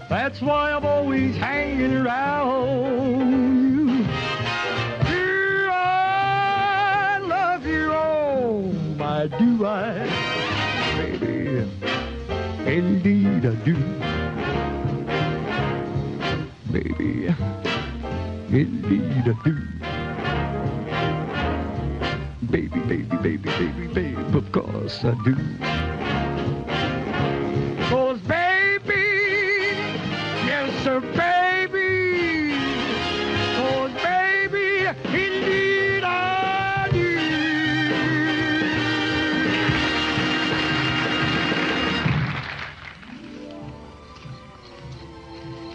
That's why I'm always hanging around you. Do I love you? Oh, my, do I? Baby, indeed I do. Baby, indeed I do. Baby, baby, baby, baby, babe, of course I do. 'Cause baby, yes sir, baby. 'Cause baby, indeed I do.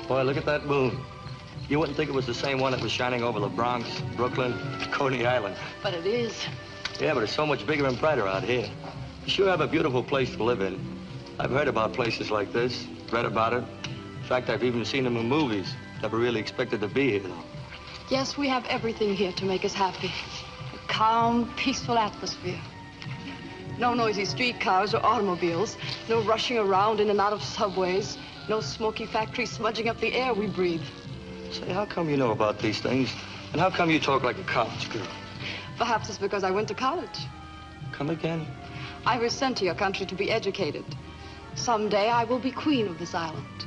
Boy, look at that moon. You wouldn't think it was the same one that was shining over the Bronx, Brooklyn, Coney Island. But it is. Yeah, but it's so much bigger and brighter out here. You sure have a beautiful place to live in. I've heard about places like this, read about it. In fact, I've even seen them in movies. Never really expected to be here, though. Yes, we have everything here to make us happy. A calm, peaceful atmosphere. No noisy streetcars or automobiles. No rushing around in and out of subways. No smoky factories smudging up the air we breathe. Say, how come you know about these things? And how come you talk like a college girl? Perhaps it's because I went to college. Come again? I was sent to your country to be educated. Someday I will be queen of this island.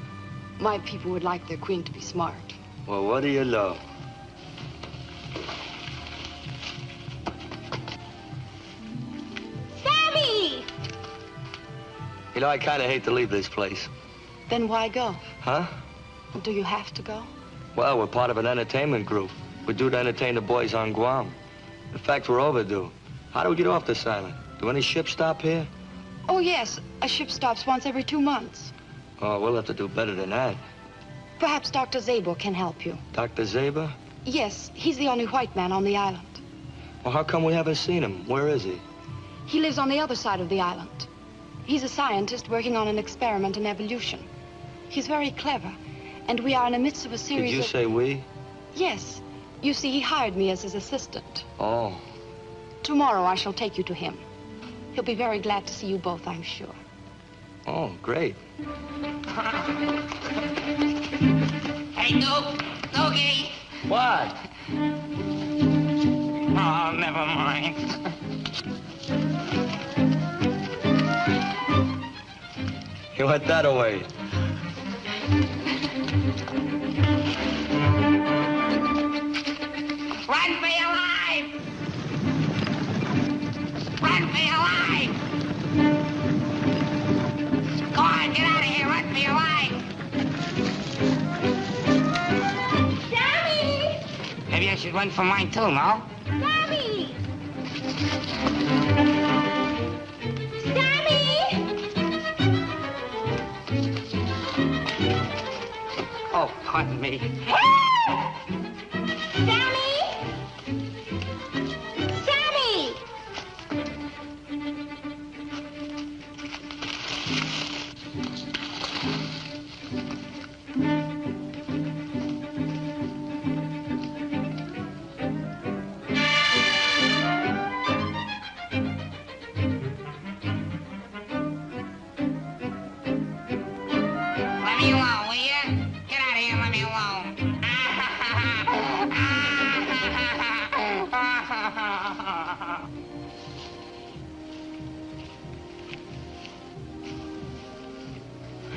My people would like their queen to be smart. Well, what do you know? Sammy! You know, I kind of hate to leave this place. Then why go? Huh? Do you have to go? Well, we're part of an entertainment group. We're due to entertain the boys on Guam. In fact, we're overdue. How do we get off this island? Do any ships stop here? Oh, yes. A ship stops once every 2 months. Oh, we'll have to do better than that. Perhaps Dr. Zabel can help you. Dr. Zaber? Yes, he's the only white man on the island. Well, how come we haven't seen him? Where is he? He lives on the other side of the island. He's a scientist working on an experiment in evolution. He's very clever, and we are in the midst of a series Did you say we? Yes. You see, he hired me as his assistant. Oh. Tomorrow I shall take you to him. He'll be very glad to see you both, I'm sure. Oh, great. Hey, Doogie. What? Oh, never mind. You went that away. Run for your life! Run for your life! Go on, get out of here, run for your life! Daddy! Maybe I should run for mine too, no? Daddy! Daddy! Oh, pardon me. Sammy! Sammy! Let me alone, will you? Get out of here and let me alone.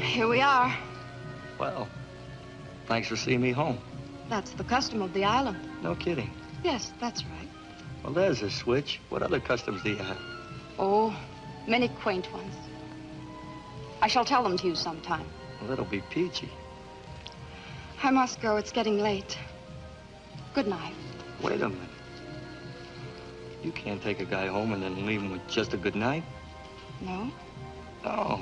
Here we are. Well, thanks for seeing me home. That's the custom of the island. No kidding. Yes, that's right. Well, there's a switch. What other customs do you have? Oh, many quaint ones. I shall tell them to you sometime. Well, that'll be peachy. I must go. It's getting late. Good night. Wait a minute. You can't take a guy home and then leave him with just a good night. No? No.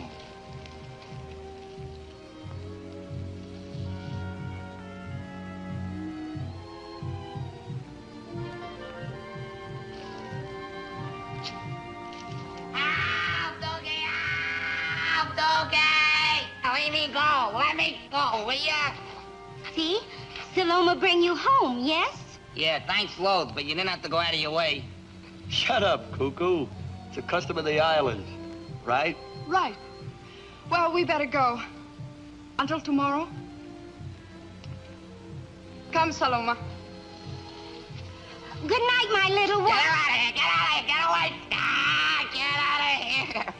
Okay, let me go. Let me go, will ya? See? Saloma bring you home, yes? Yeah, thanks loads, but you didn't have to go out of your way. Shut up, cuckoo. It's a custom of the islands, right? Right. Well, we better go. Until tomorrow. Come, Saloma. Good night, my little one. Get out of here, get out of here, get away. Get out of here.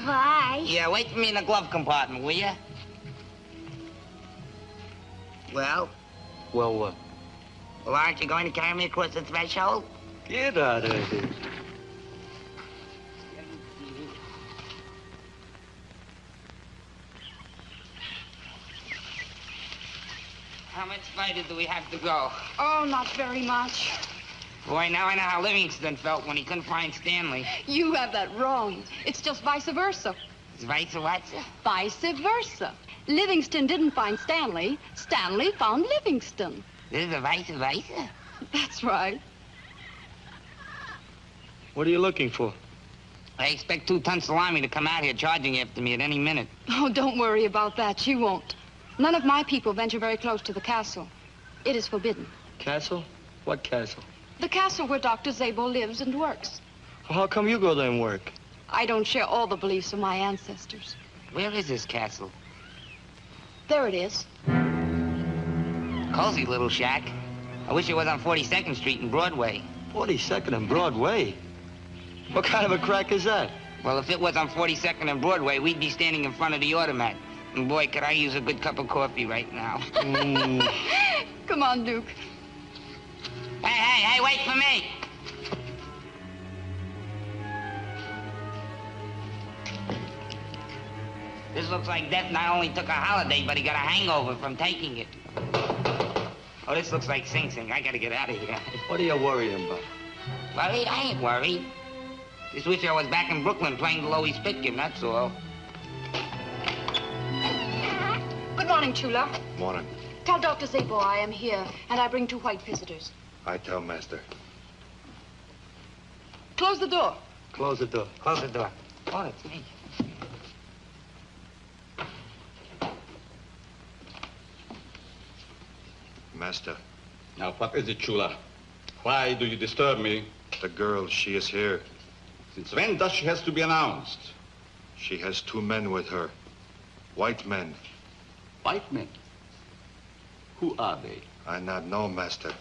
Bye. Yeah, wait for me in the glove compartment, will ya? Well? Well, what? Well, aren't you going to carry me across the threshold? Get out of here. How much further do we have to go? Oh, not very much. Boy, now I know how Livingston felt when he couldn't find Stanley. You have that wrong. It's just vice versa. It's vice versa? Vice versa. Livingston didn't find Stanley. Stanley found Livingston. This is a vice versa? That's right. What are you looking for? I expect 2-ton salami to come out here charging after me at any minute. Oh, don't worry about that. She won't. None of my people venture very close to the castle. It is forbidden. Castle? What castle? The castle where Dr. Zabel lives and works. Well, how come you go there and work? I don't share all the beliefs of my ancestors. Where is this castle? There it is. Cozy little shack. I wish it was on 42nd Street and Broadway. 42nd and Broadway? What kind of a crack is that? Well, if it was on 42nd and Broadway, we'd be standing in front of the automat. And boy, could I use a good cup of coffee right now. Come on, Duke. Hey, wait for me. This looks like Death not only took a holiday, but he got a hangover from taking it. Oh, this looks like Sing Sing. I gotta get out of here. What are you worrying about? Worried? I ain't worried. Just wish I was back in Brooklyn playing the Lois Pitkin, that's all. Good morning, Chula. Morning. Tell Dr. Zabo I am here, and I bring 2 white visitors. I tell Master. Close the door. Close the door. Close the door. Oh, it's me. Master. Now, what is it, Chula? Why do you disturb me? The girl, she is here. Since when does she has to be announced? She has 2 men with her. White men. White men? Who are they? I not know, Master.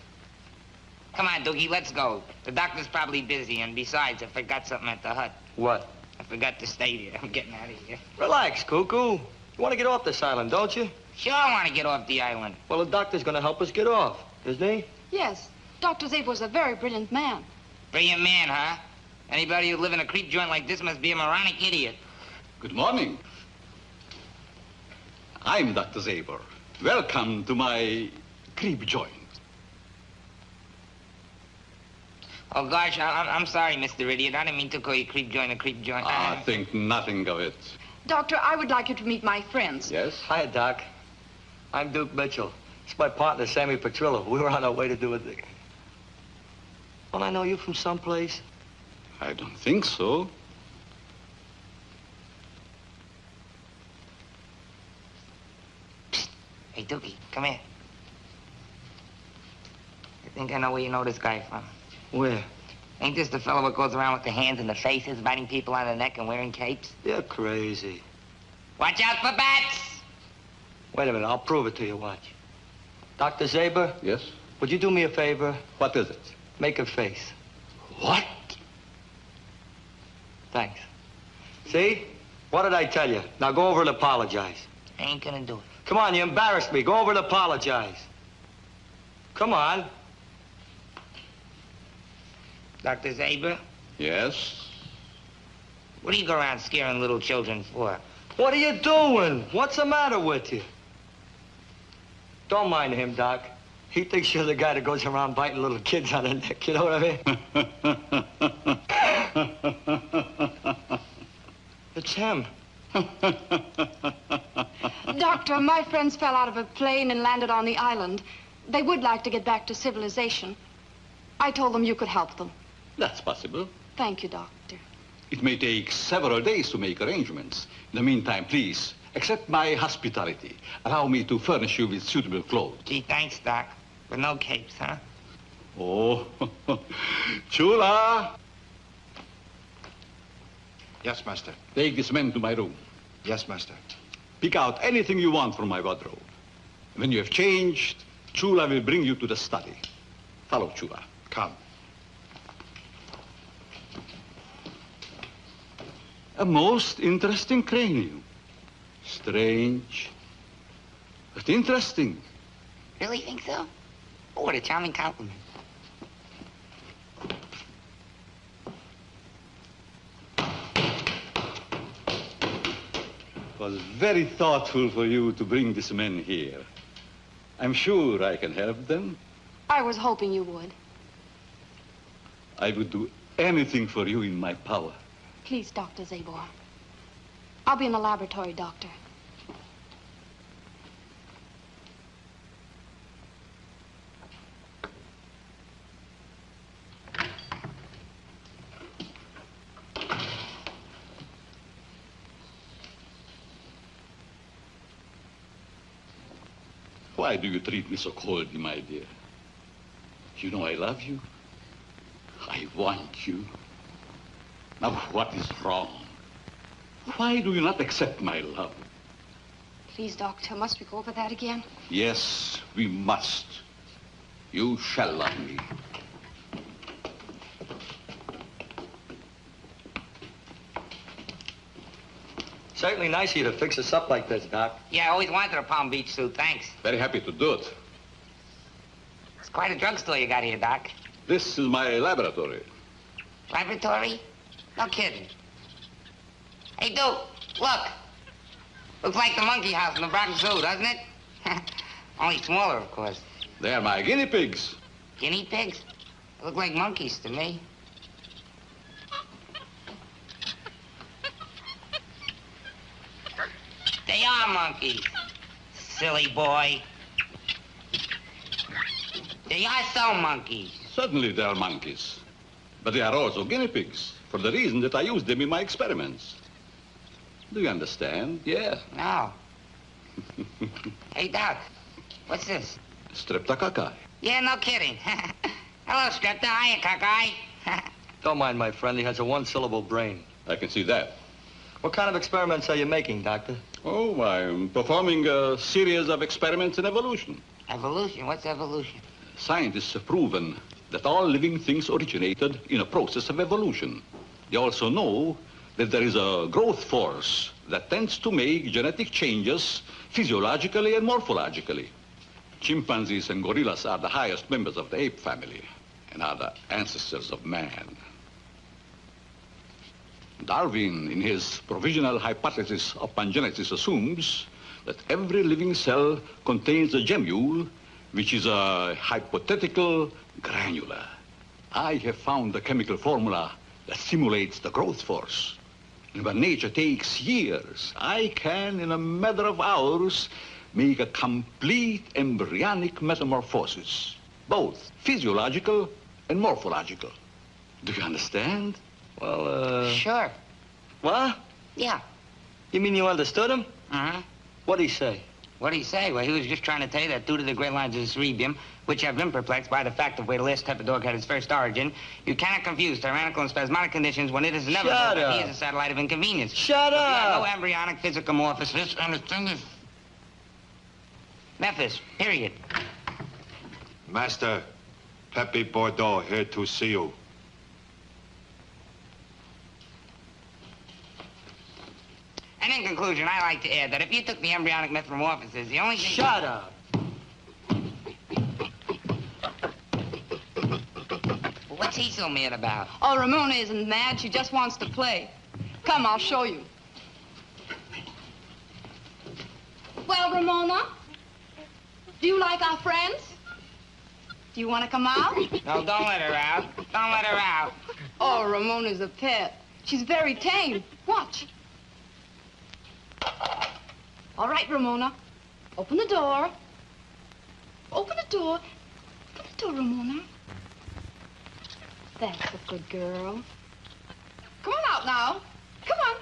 Come on, Doogie, let's go. The doctor's probably busy, and besides, I forgot something at the hut. What? I forgot to stay there. I'm getting out of here. Relax, Cuckoo. You want to get off this island, don't you? Sure, I want to get off the island. Well, the doctor's going to help us get off, isn't he? Yes. Dr. Zabo's a very brilliant man. Brilliant man, huh? Anybody who live in a creep joint like this must be a moronic idiot. Good morning. I'm Dr. Zabor. Welcome to my creep joint. Oh, gosh, I'm sorry, Mr. Idiot. I didn't mean to call you creep joint a creep joint. Think nothing of it. Doctor, I would like you to meet my friends. Yes? Hi, Doc. I'm Duke Mitchell. It's my partner, Sammy Petrillo. We were on our way to do a thing. Don't I know you from someplace? I don't think so. Psst. Hey, Dookie, come here. I think I know where you know this guy from. Where? Ain't this the fellow that goes around with the hands in the faces, biting people on the neck and wearing capes? You're crazy. Watch out for bats! Wait a minute, I'll prove it to you, watch. Dr. Zaber? Yes? Would you do me a favor? What is it? Make a face. What? Thanks. See? What did I tell you? Now go over and apologize. I ain't gonna do it. Come on, you embarrassed me. Go over and apologize. Come on. Dr. Zaber? Yes? What do you go around scaring little children for? What are you doing? What's the matter with you? Don't mind him, Doc. He thinks you're the guy that goes around biting little kids on the neck, you know what I mean? It's him. Doctor, my friends fell out of a plane and landed on the island. They would like to get back to civilization. I told them you could help them. That's possible. Thank you, Doctor. It may take several days to make arrangements. In the meantime, please, accept my hospitality. Allow me to furnish you with suitable clothes. Gee, thanks, Doc. But no capes, huh? Oh, Chula! Yes, Master. Take this man to my room. Yes, Master. Pick out anything you want from my wardrobe. When you have changed, Chula will bring you to the study. Follow Chula. Come. A most interesting cranium. Strange, but interesting. Really think so? Oh, what a charming compliment. It was very thoughtful for you to bring this man here. I'm sure I can help them. I was hoping you would. I would do anything for you in my power. Please, Dr. Zabor. I'll be in the laboratory, Doctor. Why do you treat me so coldly, my dear? You know I love you. I want you. Now, what is wrong? Why do you not accept my love? Please, Doctor, must we go over that again? Yes, we must. You shall love me. Certainly nice of you to fix us up like this, Doc. Yeah, I always wanted a Palm Beach suit, thanks. Very happy to do it. It's quite a drugstore you got here, Doc. This is my laboratory. Laboratory? No kidding. Hey, Duke, look. Looks like the monkey house in the Bronx Zoo, doesn't it? Only smaller, of course. They are my guinea pigs. Guinea pigs? They look like monkeys to me. They are monkeys. Silly boy. They are so monkeys. Certainly they are monkeys. But they are also guinea pigs, for the reason that I use them in my experiments. Do you understand? Yeah. No. Hey, Doc, what's this? Streptococcus. Yeah, no kidding. Hello, Strepta. Hiya, cockeye. Don't mind my friend. He has a one-syllable brain. I can see that. What kind of experiments are you making, Doctor? Oh, I'm performing a series of experiments in evolution. Evolution? What's evolution? Scientists have proven that all living things originated in a process of evolution. They also know that there is a growth force that tends to make genetic changes physiologically and morphologically. Chimpanzees and gorillas are the highest members of the ape family and are the ancestors of man. Darwin, in his provisional hypothesis of pangenesis, assumes that every living cell contains a gemule, which is a hypothetical granule. I have found the chemical formula that simulates the growth force. And when nature takes years, I can, in a matter of hours, make a complete embryonic metamorphosis, both physiological and morphological. Do you understand? Well, Sure. What? Yeah. You mean you understood him? Uh-huh. What'd he say? What'd he say? Well, he was just trying to tell you that due to the great lines of the cerebrium, which have been perplexed by the fact of where the last type of dog had its first origin, you cannot confuse tyrannical and spasmodic conditions when it is inevitable Shut that he up. is a satellite of inconvenience. Shut But you have up. no embryonic physical morphosis, understand this? Memphis, period. Master, Pepe Bordeaux here to see you. And in conclusion, I like to add that if you took the embryonic metamorphosis, the only thing... Shut up. What's he so mad about? Oh, Ramona isn't mad. She just wants to play. Come, I'll show you. Well, Ramona, do you like our friends? Do you want to come out? No, don't let her out. Don't let her out. Oh, Ramona's a pet. She's very tame. Watch. All right, Ramona. Open the door. Open the door. Open the door, Ramona. That's a good girl. Come on out now. Come on.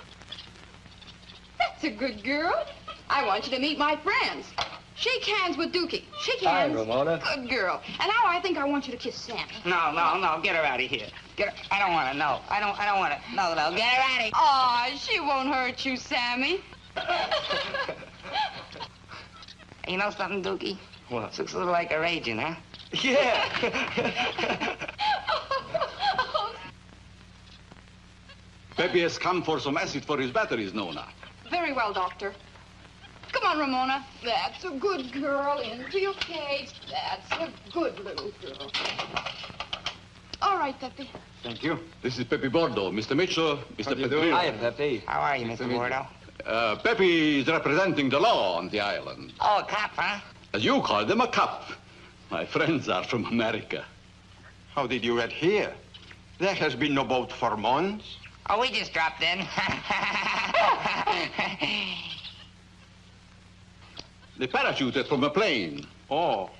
That's a good girl. I want you to meet my friends. Shake hands with Dookie. Shake Hi, hands. Ramona. Good girl. And now I think I want you to kiss Sammy. No, get her out of here. Get her. I don't want to. No, I don't want to. No, get her out of here. Aw, she won't hurt you, Sammy. You know something, Dookie? What? This looks a little like her agent, huh? Yeah. Pepe has come for some acid for his batteries, Nona. Very well, Doctor. Come on, Ramona. That's a good girl. Into your cage. That's a good little girl. All right, Pepe. Thank you. This is Pepe Bordeaux, Mr. Mitchell, Mr. Petrillo. Hi, Pepe. How are you, Mr. Bordeaux? Pepe is representing the law on the island. Oh, a cop, huh? As you call them, a cop. My friends are from America. How did you get here? There has been no boat for months. Oh, we just dropped in. They parachuted from a plane. Oh.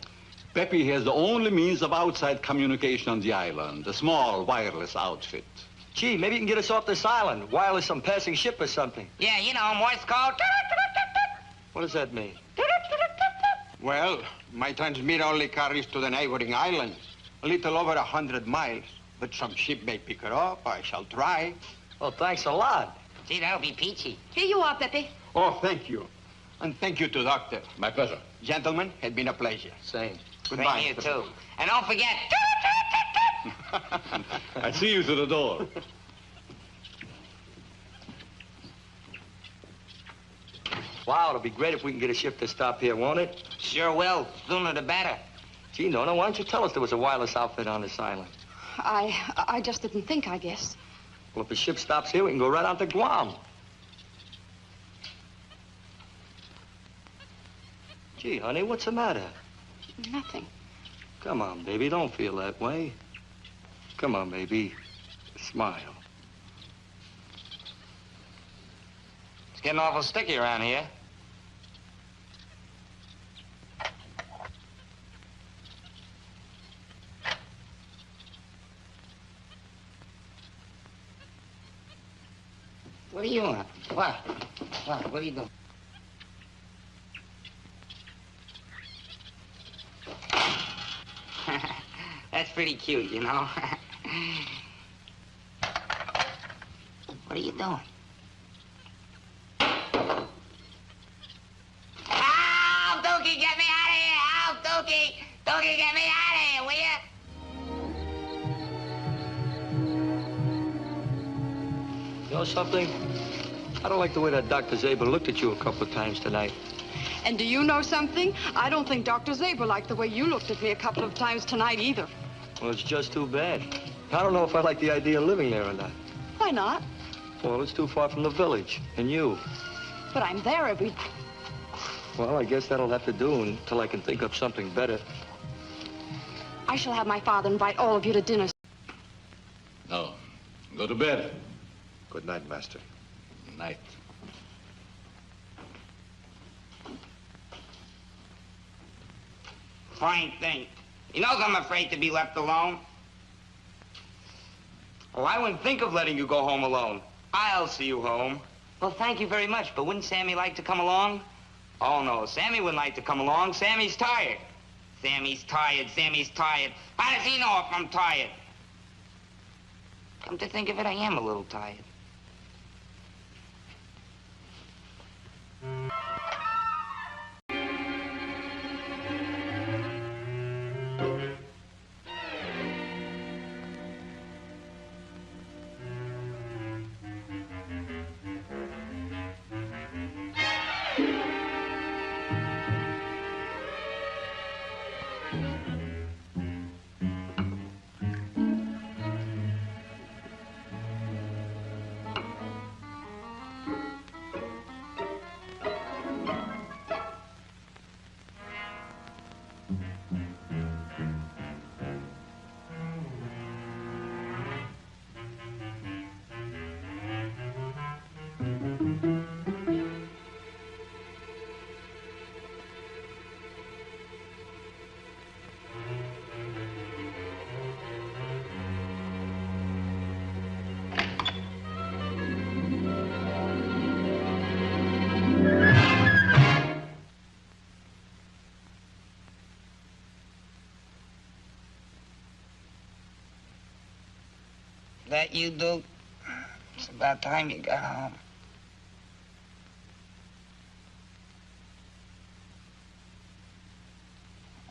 Pepe has the only means of outside communication on the island, a small wireless outfit. Gee, maybe you can get us off this island. Wireless some passing ship or something. Yeah, you know, Morse code. What does that mean? Well, my transmitter only carries to the neighboring islands. A little over 100 miles. But some ship may pick her up. I shall try. Well, thanks a lot. Gee, that'll be peachy. Here you are, Pepe. Oh, thank you. And thank you to Doctor. My pleasure. Gentlemen, it's been a pleasure. Same. Goodbye. Same you, too. And don't forget... I see you to the door. Wow, it'll be great if we can get a ship to stop here, won't it? Sure will. Sooner the better. Gee, Nona, why don't you tell us there was a wireless outfit on this island? I just didn't think, I guess. Well, if the ship stops here, we can go right on to Guam. Gee, honey, what's the matter? Nothing. Come on, baby, don't feel that way. Come on, baby. Smile. It's getting awful sticky around here. What do you want? What? What are you doing? That's pretty cute, you know. What are you doing? Help, Dookie, get me out of here! Help, Dookie! Dookie, get me out of here, will you? You know something? I don't like the way that Dr. Zabel looked at you a couple of times tonight. And do you know something? I don't think Dr. Zabel liked the way you looked at me a couple of times tonight either. Well, it's just too bad. I don't know if I like the idea of living there or not. Why not? Well, it's too far from the village, and you. But I'm there every... Well, I guess that'll have to do until I can think up something better. I shall have my father invite all of you to dinner. No. Go to bed. Good night, Master. Good night. Fine thing. He knows I'm afraid to be left alone. Oh, I wouldn't think of letting you go home alone. I'll see you home. Well, thank you very much, but wouldn't Sammy like to come along? Oh, no, Sammy wouldn't like to come along. Sammy's tired. Sammy's tired, Sammy's tired. How does he know if I'm tired? Come to think of it, I am a little tired. That you, Duke? It's about time you got home.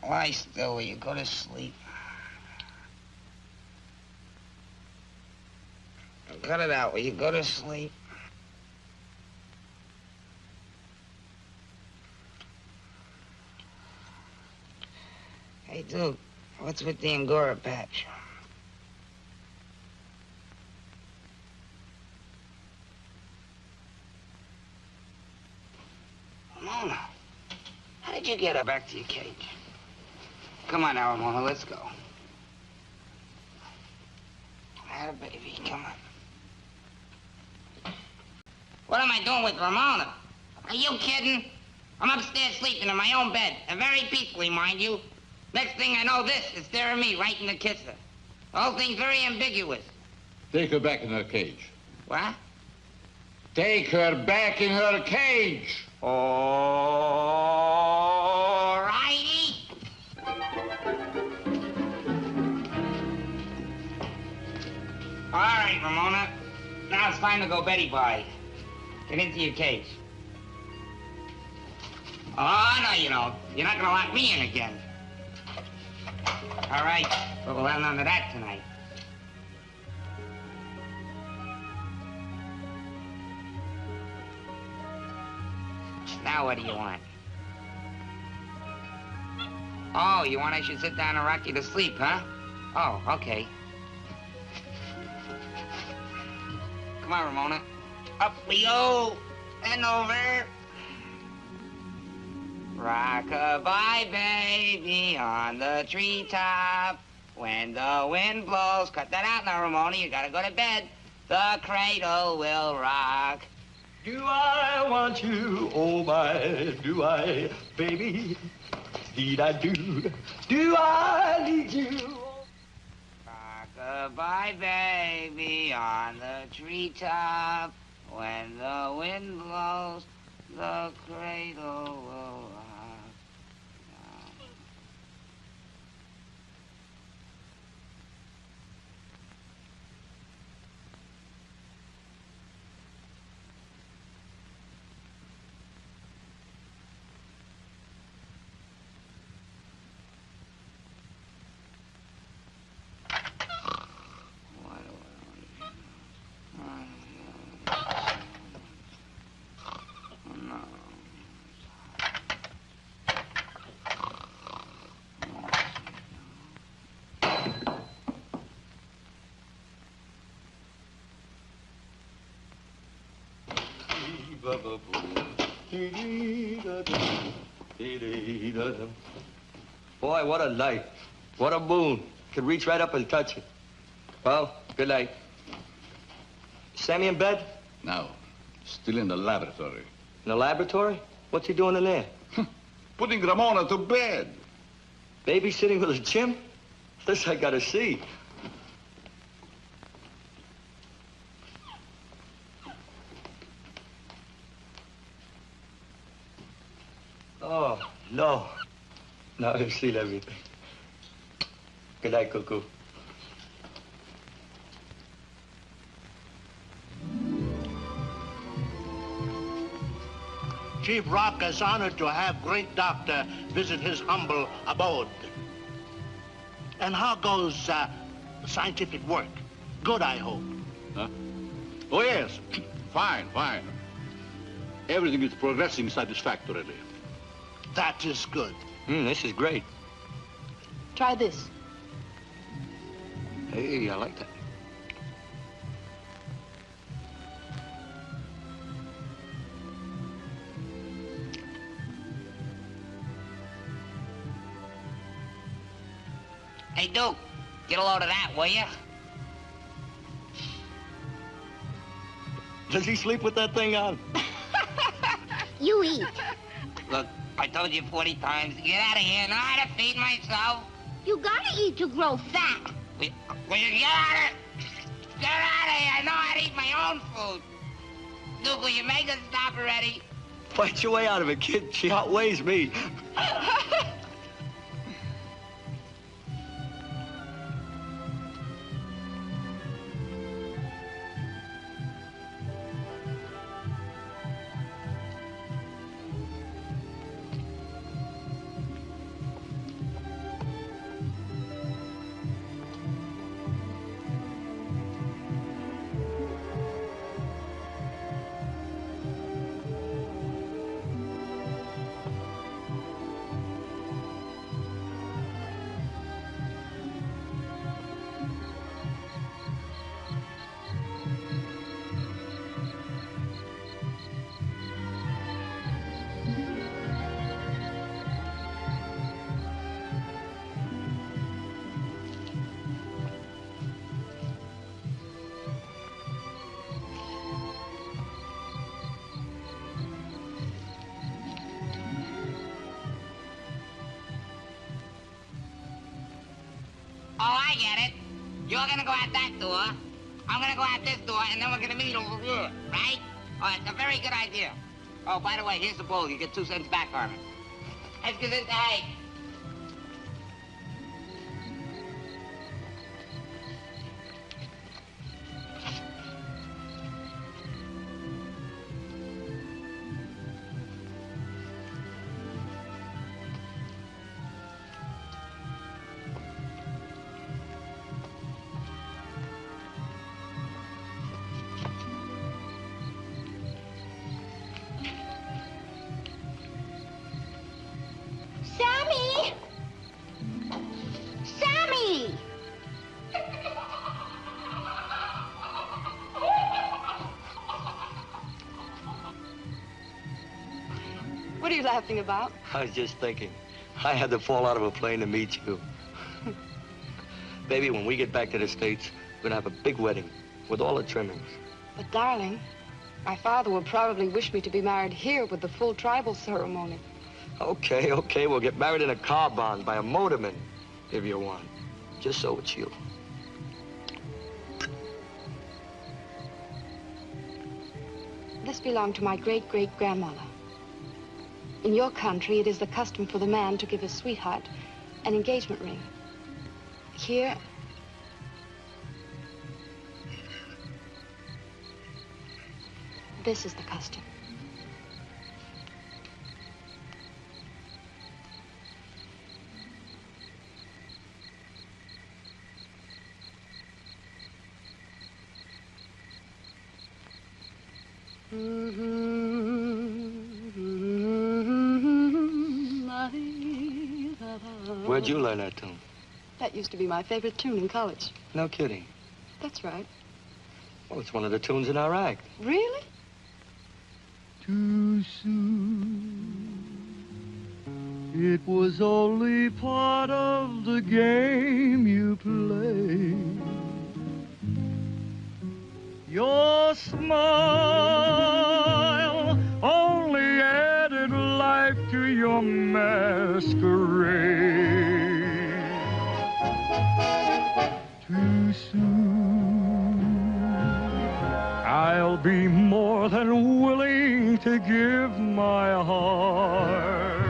Lie still, will you go to sleep? Cut it out, will you go to sleep? Hey, Duke, what's with the Angora patch? Ramona, how did you get her back to your cage? Come on now, Ramona, let's go. Atta baby, come on. What am I doing with Ramona? Are you kidding? I'm upstairs sleeping in my own bed, and very peacefully, mind you. Next thing I know, this is staring me right in the kisser. The whole thing's very ambiguous. Take her back in her cage. What? Take her back in her cage. All righty. All right, Ramona. Now it's time to go Betty bye. Get into your cage. Oh, no, you don't. You're not gonna lock me in again. All right, but we'll have none of that tonight. Now what do you want? Oh, you want I should sit down and rock you to sleep, huh? Oh, okay. Come on, Ramona. Up we go. And over. Rock-a-bye, baby, on the treetop. When the wind blows. Cut that out now, Ramona. You gotta go to bed. The cradle will rock. Do I want you? Oh, my, do I, baby? Indeed I do. Do I need you? Rock-a-bye, baby, on the treetop. When the wind blows, the cradle will rock. Boy, what a night. What a moon. Could reach right up and touch it. Well, good night. Sammy in bed? No. Still in the laboratory. In the laboratory? What's he doing in there? Putting Ramona to bed. Babysitting with his Jim? This I gotta see. Oh, no. Now I've seen everything. Good night, Cuckoo. Chief Rock is honored to have great doctor visit his humble abode. And how goes scientific work? Good, I hope. Huh? Oh, yes. Fine, fine. Everything is progressing satisfactorily. That is good. This is great. Try this. Hey, I like that. Hey, Duke, get a load of that, will you? Does he sleep with that thing on? You eat. Look, I told you 40 times, get out of here, know how to feed myself. You gotta eat to grow fat. Will you get out of here? I know how to eat my own food. Duke, will you make us stop already? Fight your way out of it, kid. She outweighs me. Oh, I get it. You're gonna go out that door. I'm gonna go out this door, and then we're gonna meet over here, right? Oh, it's a very good idea. Oh, by the way, here's the bull. You get 2 cents back on it. Let's get into hay. Sammy! Sammy! What are you laughing about? I was just thinking. I had to fall out of a plane to meet you. Baby, when we get back to the States, we're gonna have a big wedding with all the trimmings. But, darling, my father will probably wish me to be married here with the full tribal ceremony. Okay, we'll get married in a car barn by a motorman, if you want. Just so it's you. This belonged to my great-great-grandmother. In your country, it is the custom for the man to give his sweetheart an engagement ring. Here, this is the custom. Where'd you learn that tune? That used to be my favorite tune in college. No kidding. That's right. Well, it's one of the tunes in our act. Really? Too soon. It was only part of the game you played. Your smile only added life to your masquerade. Too soon, I'll be more than willing to give my heart.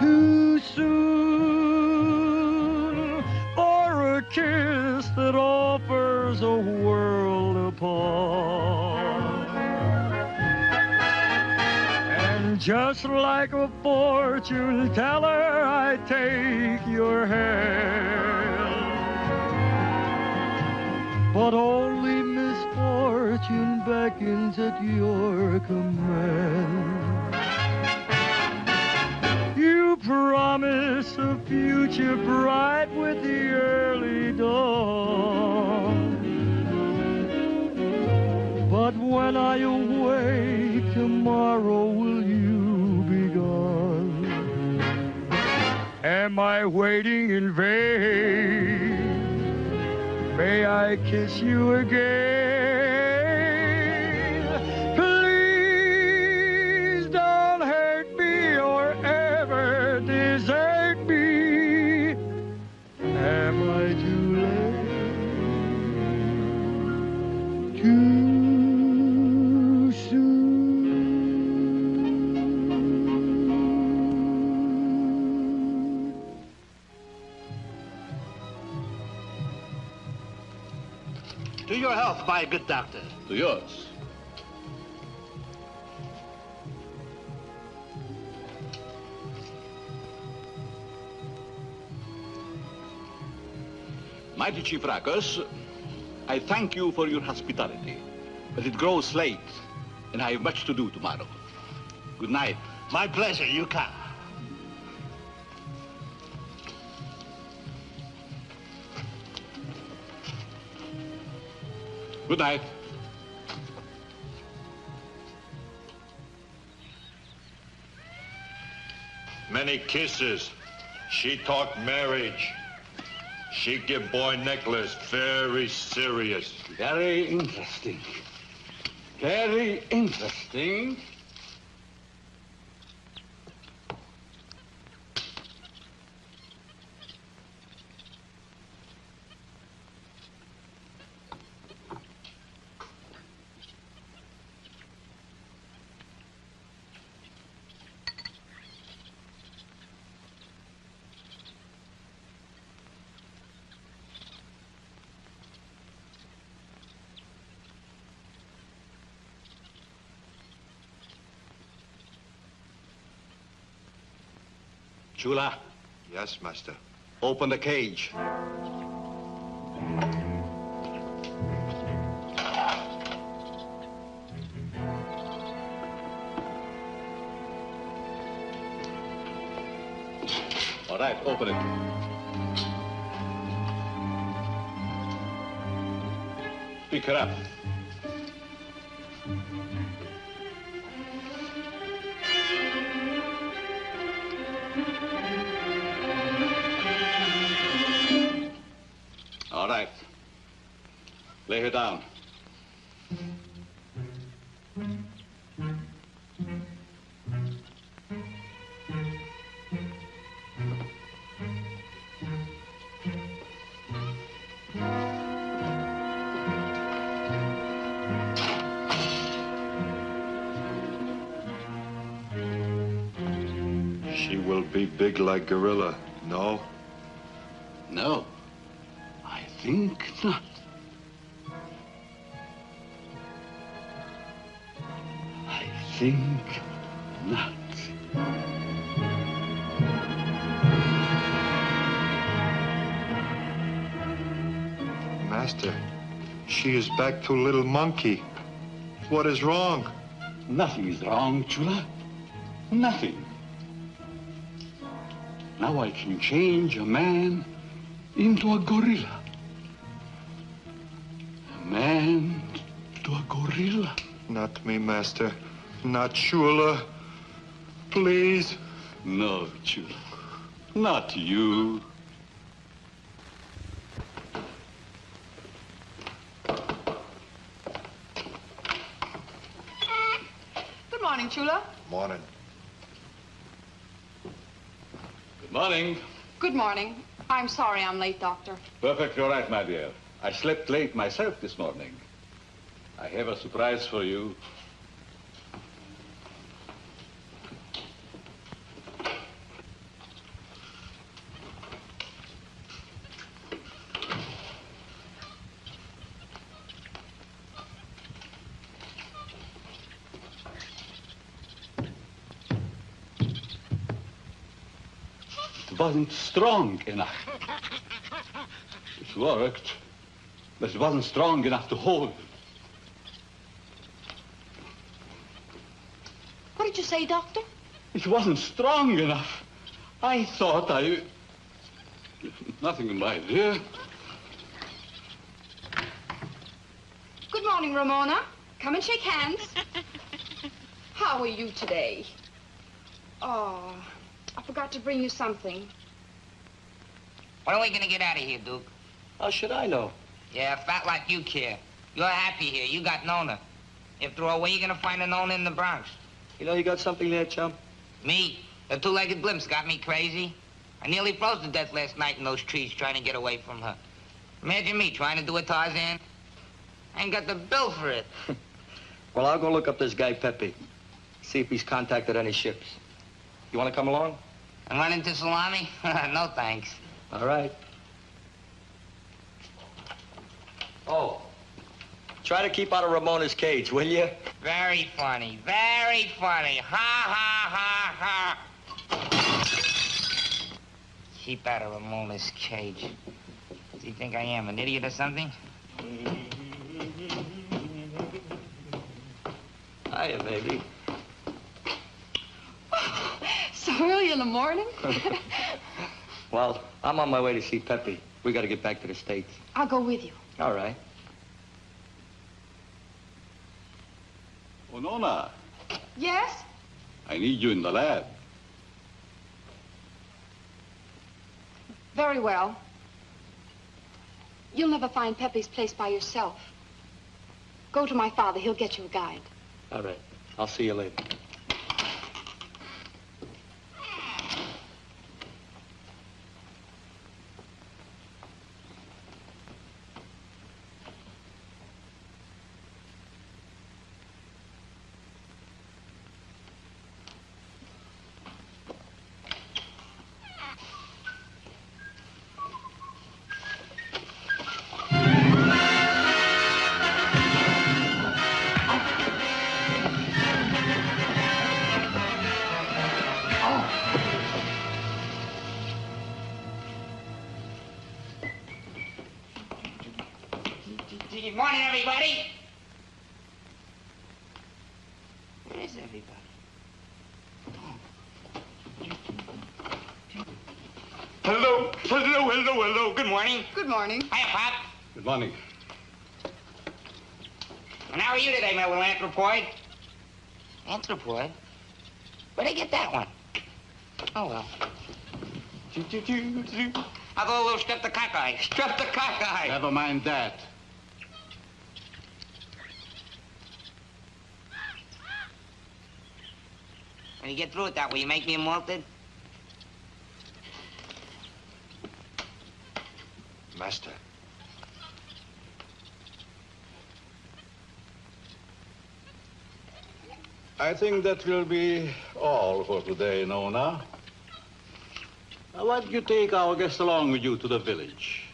Too soon for a kiss that offers a world apart. And just like a fortune teller, I take your hand. But only misfortune beckons at your command. You promise a future bright with the early dawn. But when I awake tomorrow, will you be gone? Am I waiting in vain? May I kiss you again? Please don't hurt me or ever desert me. Am I too late? Too soon? To your health, my good doctor. To yours. Mighty Chief Rackus, I thank you for your hospitality, but it grows late, and I have much to do tomorrow. Good night. My pleasure. You come. Good night. Many kisses. She talk marriage. She give boy necklace. Very serious. Very interesting. Very interesting. Chula. Yes, master. Open the cage. All right, open it. Pick her up. All right. Lay her down. will be big like gorilla, no? No, I think not. I think not. Master, she is back to little monkey. What is wrong? Nothing is wrong, Chula. Nothing. Now I can change a man into a gorilla. A man to a gorilla. Not me, Master. Not Chula. Please. No, Chula. Not you. Good morning, Chula. Morning. Good morning. Good morning. I'm sorry I'm late, Doctor. Perfectly all right, my dear. I slept late myself this morning. I have a surprise for you. It wasn't strong enough. It worked, but it wasn't strong enough to hold. What did you say, Doctor? It wasn't strong enough. I thought I... Nothing, my dear. Good morning, Ramona. Come and shake hands. How are you today? Oh, I forgot to bring you something. When are we gonna get out of here, Duke? How should I know? Yeah, fat like you care. You're happy here. You got Nona. After all, where you gonna find a Nona in the Bronx? You know you got something there, chum? Me? The two-legged blimps got me crazy. I nearly froze to death last night in those trees trying to get away from her. Imagine me trying to do a Tarzan. I ain't got the bill for it. Well, I'll go look up this guy, Pepe. See if he's contacted any ships. You want to come along? And run into Salami? No, thanks. All right. Oh, try to keep out of Ramona's cage, will you? Very funny. Very funny. Ha, ha, ha, ha. Keep out of Ramona's cage. Do you think I am, an idiot or something? Hiya, baby. So early in the morning? Well, I'm on my way to see Pepe. We got to get back to the States. I'll go with you. All right. Oh, Nona, Yes? I need you in the lab. Very well. You'll never find Pepe's place by yourself. Go to my father. He'll get you a guide. All right. I'll see you later. Good morning, everybody. Where is everybody? Hello, hello, hello, hello. Good morning. Good morning. Hiya, Pop. Good morning. And how are you today, my little anthropoid? Anthropoid? Where'd I get that one? Oh, well. I'll go a little streptococcus. Streptococcus. Never mind that. When you get through with that, will you make me a malted? Master. I think that will be all for today, Nona. Why don't you take our guest along with you to the village?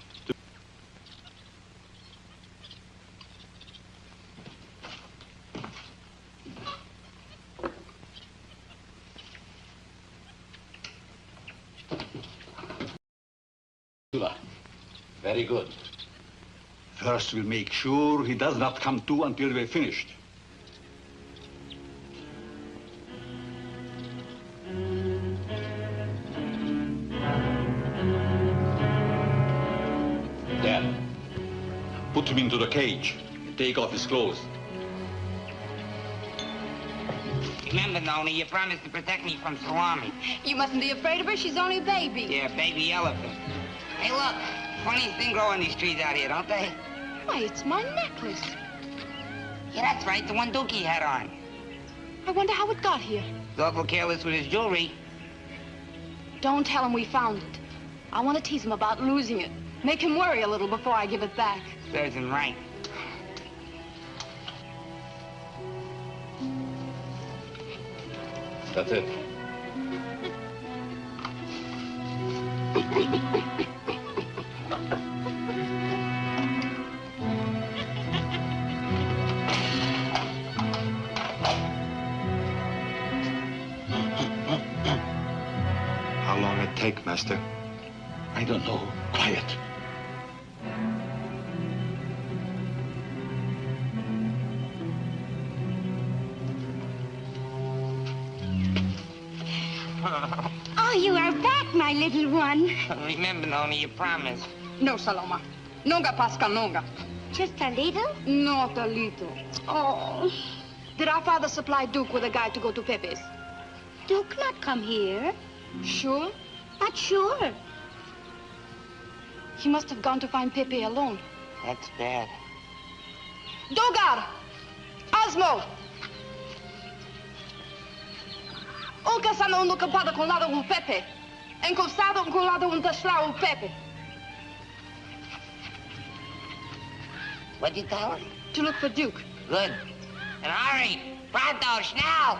Very good. First, we'll make sure he does not come to until we're finished. There. Put him into the cage and take off his clothes. Remember, Noni, you promised to protect me from Salami. You mustn't be afraid of her. She's only a baby. Yeah, baby elephant. Hey, look. Funniest thing growing these trees out here, don't they? Why, it's my necklace. Yeah, that's right. The one Dookie had on. I wonder how it got here. He's awful careless with his jewelry. Don't tell him we found it. I want to tease him about losing it. Make him worry a little before I give it back. Serves him right. That's it. How long it take, Master? I don't know. Quiet. Oh, you are back, my little one. Remember, Noni, you promised. No, Saloma. Nunca, Pascal, nunca. Just a little? Not a little. Oh. Did our father supply Duke with a guide to go to Pepe's? Duke not come here. Sure? Not sure. He must have gone to find Pepe alone. That's bad. Dogar! Osmo! O casano no campado com lado o Pepe. Encostado com lado tasla o Pepe. What'd you tell him? To look for Duke. Good. And hurry! Pronto, schnell!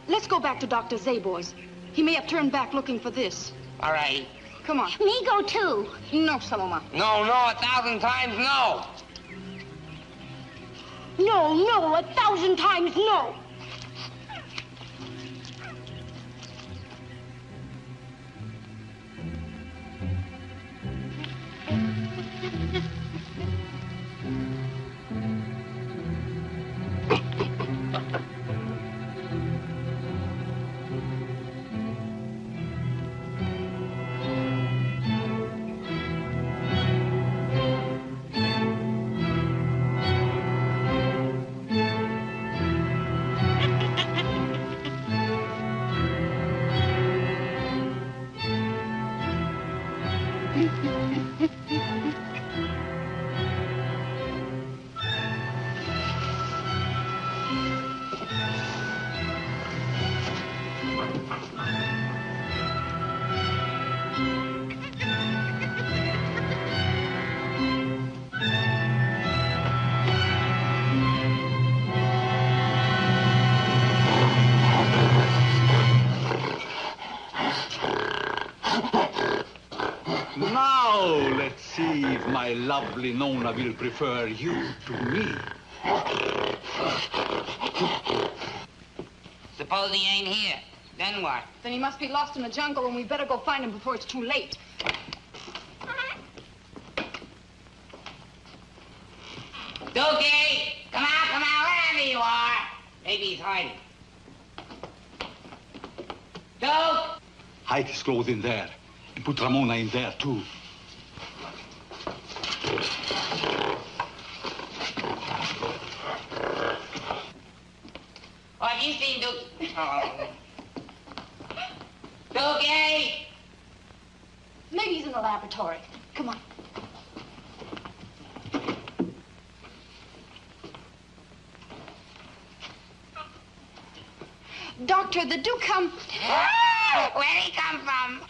Let's go back to Dr. Zabor's. He may have turned back looking for this. All right. Come on. Me go too. No, Saloma. No, 1,000 times no. No, 1,000 times no. Now, let's see if my lovely Nona will prefer you to me. Suppose he ain't here. Then what? Then he must be lost in the jungle, and we better go find him before it's too late. Dookie! Come out, wherever you are. Maybe he's hiding. Duke! Hide his clothes in there. And put Ramona in there, too. Oh, have you seen Dookie? Oh. Dookie! Maybe he's in the laboratory. Come on. Doctor, the Duke come... Where'd he come from?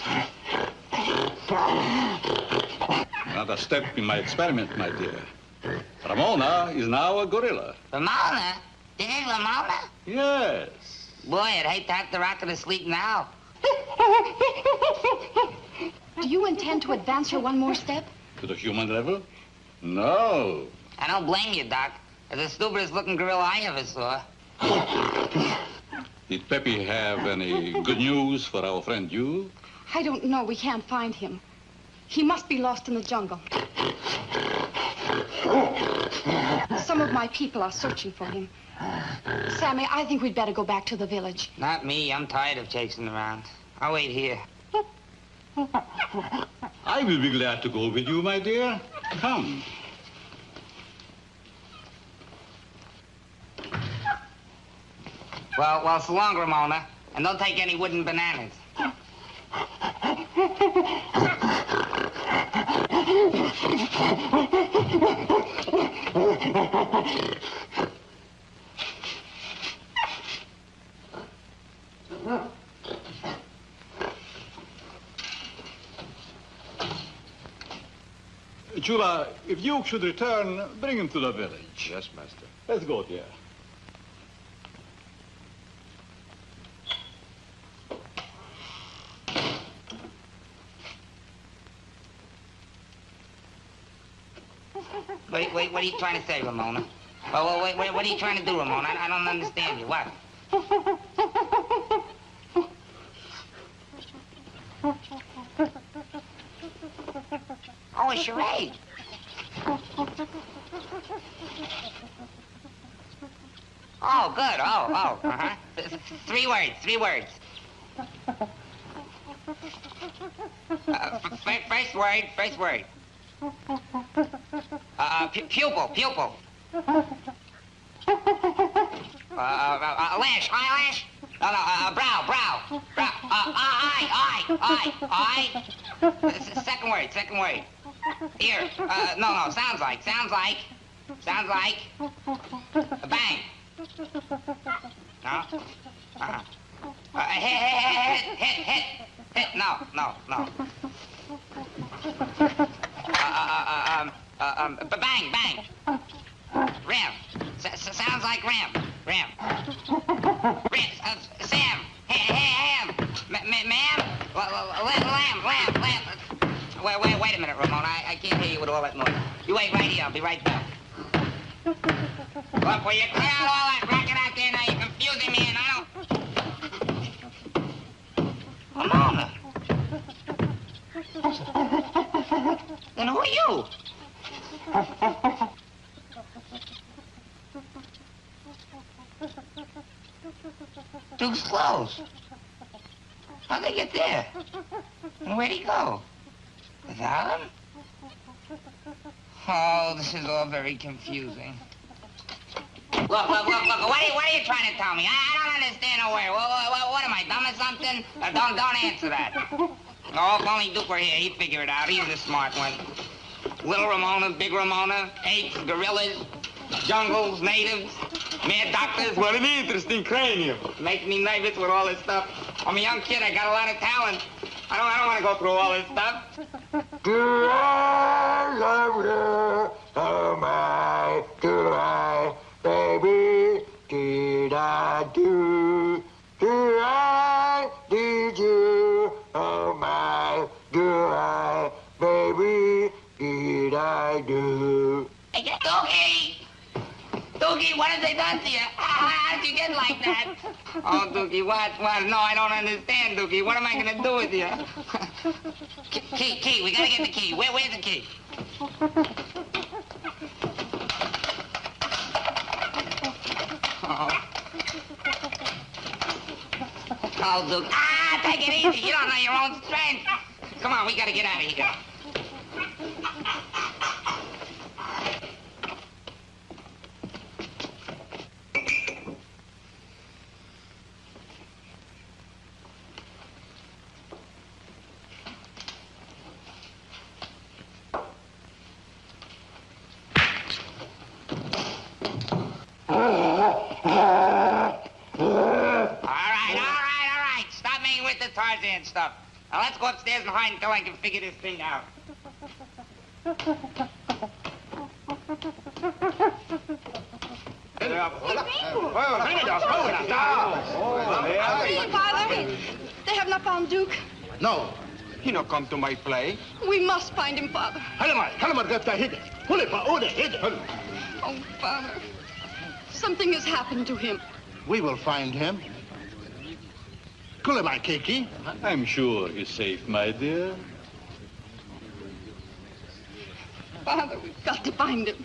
Another step in my experiment, my dear. Ramona is now a gorilla. Ramona? This is Ramona? Yes. Boy, I'd hate to have to rock her to sleep now. do you intend to advance her one more step? To the human level? No. I don't blame you, Doc. It's the stupidest looking gorilla I ever saw. Did Pepe have any good news for our friend you? I don't know. We can't find him. He must be lost in the jungle. Some of my people are searching for him. Sammy, I think we'd better go back to the village. Not me. I'm tired of chasing around. I'll wait here. I will be glad to go with you, my dear. Come. Well, so long, Ramona. And don't take any wooden bananas. Chula, if you should return, bring him to the village. Yes, master. Let's go, dear. Wait, what are you trying to say, Ramona? Oh, wait, what are you trying to do, Ramona? I don't understand you. What? Oh, a charade. Oh, good. Oh, uh-huh. 3 words. First word. Pupil. Lash, eyelash. No, brow. Eye. Second word. Ear. No, sounds like. Bang. No? Uh-huh. Hit. No. Bang. Ram. Sounds like ram. Sam. Ham. Ma'am. Lamb. Wait a minute, Ramona. I can't hear you with all that noise. You wait right here. I'll be right back. Look, will you clear out all that racket out there now? You're confusing me, and I don't... Ramona. Then who are you? Duke's clothes. How'd they get there? And where'd he go? Without him? Oh, this is all very confusing. Look, what are you trying to tell me? I don't understand a word. What am I, dumb or something? Don't answer that. Oh, if only Duke were here, he'd figure it out. He's the smart one. Little Ramona, big Ramona, apes, gorillas, jungles, natives, mad doctors. What an interesting cranium. Makes me nervous with all this stuff. I'm a young kid. I got a lot of talent. I don't want to go through all this stuff. Do I love you? Oh my, do I, baby? Did I do? Do I did you? Oh my, do I, baby? Did I do? Hey, Dookie, what have they done to you? How did you get like that? Oh, Dookie, what? No, I don't understand, Dookie. What am I going to do with you? Key, we got to get the key. Where's the key? Oh, Dookie. Take it easy. You don't know your own strength. Come on, we got to get out of here. All right. Stop making with the Tarzan stuff. Now let's go upstairs and hide until I can figure this thing out. Father, they have not found Duke. No. He no come to my place. We must find him, Father. Oh, Father. Something has happened to him. We will find him. Kulemai Kiki. I'm sure he's safe, my dear. Father, we've got to find him.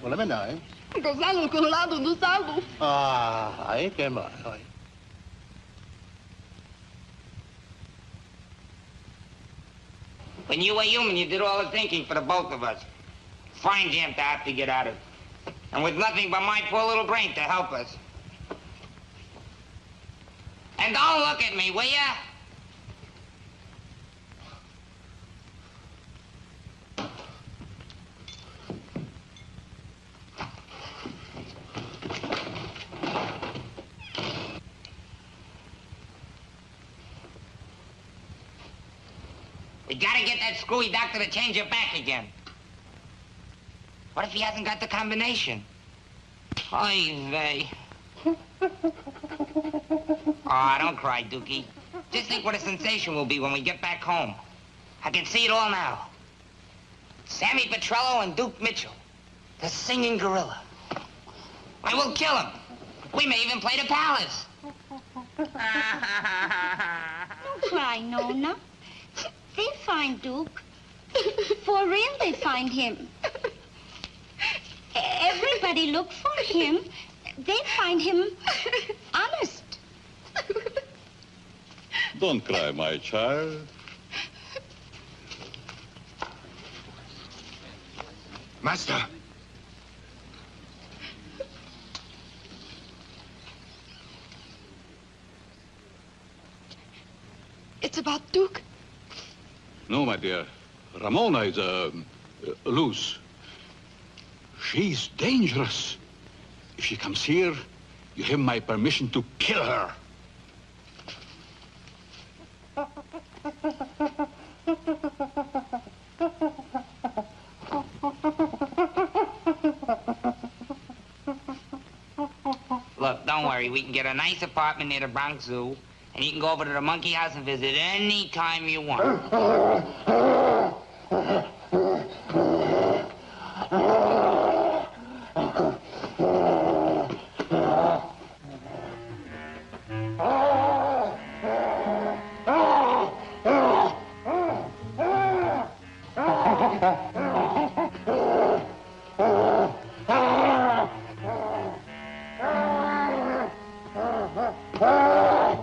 Wala man ay. Gonzalo, Colorado do Salvo. Ay, que mal. When you were human, you did all the thinking for the both of us. Fine jam to have to get out of. And with nothing but my poor little brain to help us. And don't look at me, will ya? We gotta get that screwy doctor to change it back again. What if he hasn't got the combination? Oy vey. Oh, don't cry, Dookie. Just think what a sensation will be when we get back home. I can see it all now. Sammy Petrello and Duke Mitchell. The singing gorilla. I will kill him. We may even play the palace. Don't cry, Nona. They'll find Duke. For real, they find him. Everybody look for him. They find him honest. Don't cry, my child. Master. It's about Duke. No, my dear. Ramona is loose. She's dangerous. If she comes here, you have my permission to kill her. Look, don't worry. We can get a nice apartment near the Bronx Zoo, and you can go over to the monkey house and visit any time you want.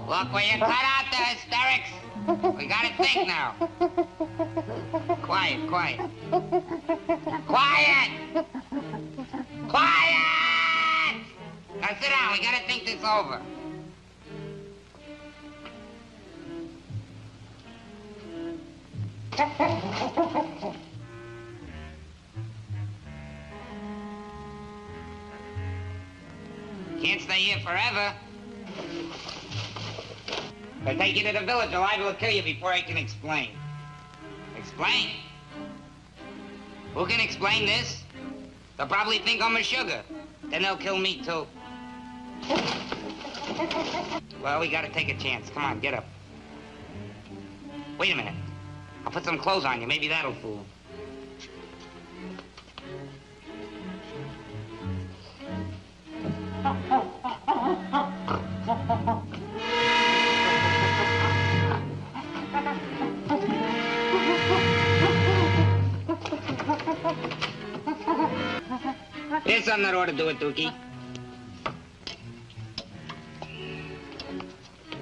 Look, will you cut out the hysterics? We gotta think now. Quiet, quiet. Quiet! Quiet! Now sit down, we gotta think this over. Can't stay here forever. If I take you to the village, the live will kill you before I can explain. Explain? Who can explain this? They'll probably think I'm a sugar. Then they'll kill me, too. Well, we gotta take a chance. Come on, get up. Wait a minute. I'll put some clothes on you. Maybe that'll fool. Here's something that ought to do it, Dookie.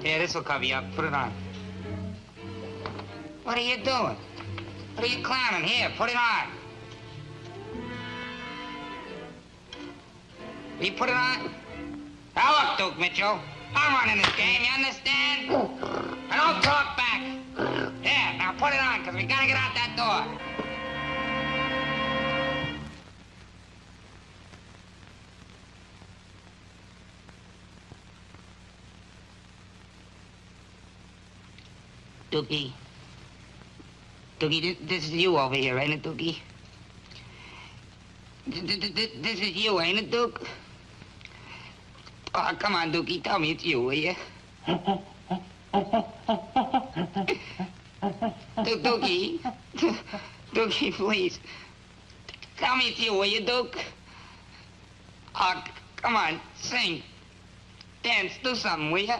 Here, this'll cover you up. Put it on. What are you doing? What are you clowning? Here, put it on. Will you put it on? Now look, Duke Mitchell. I'm running this game, you understand? And don't talk back. Here, now put it on, because we gotta get out that door. Dookie. Dookie, this is you over here, ain't it, Dookie? This is you, ain't it, Duke? Oh, come on, Dookie, tell me it's you, will you? Dookie. Dookie, please. Tell me a few, will you, Duke? Oh, come on, sing. Dance, do something, will you?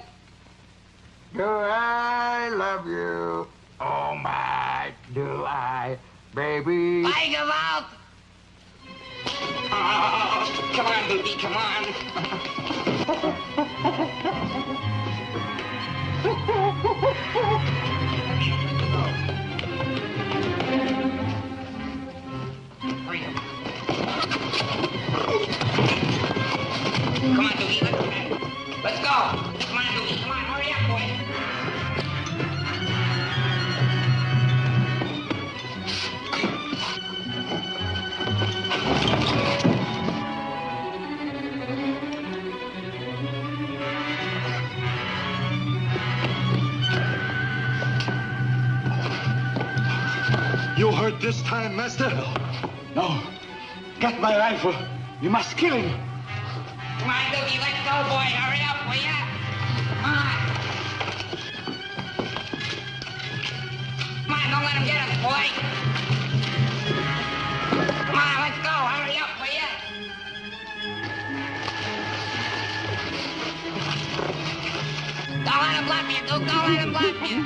Do I love you? Oh, my, do I, baby? Like him out! Oh, come on, Dookie, come on. Hurry up. Come on, Dookie, let's go. Come on, Dookie, come on, hurry up, boy. You hurt this time, master? No. Get my rifle. You must kill him. Come on, Dookie, let's go, boy. Hurry up, will ya? Come on. Come on, don't let him get us, boy. Come on, let's go. Hurry up, will ya? Don't let him bluff you, Duke. Don't let him bluff you.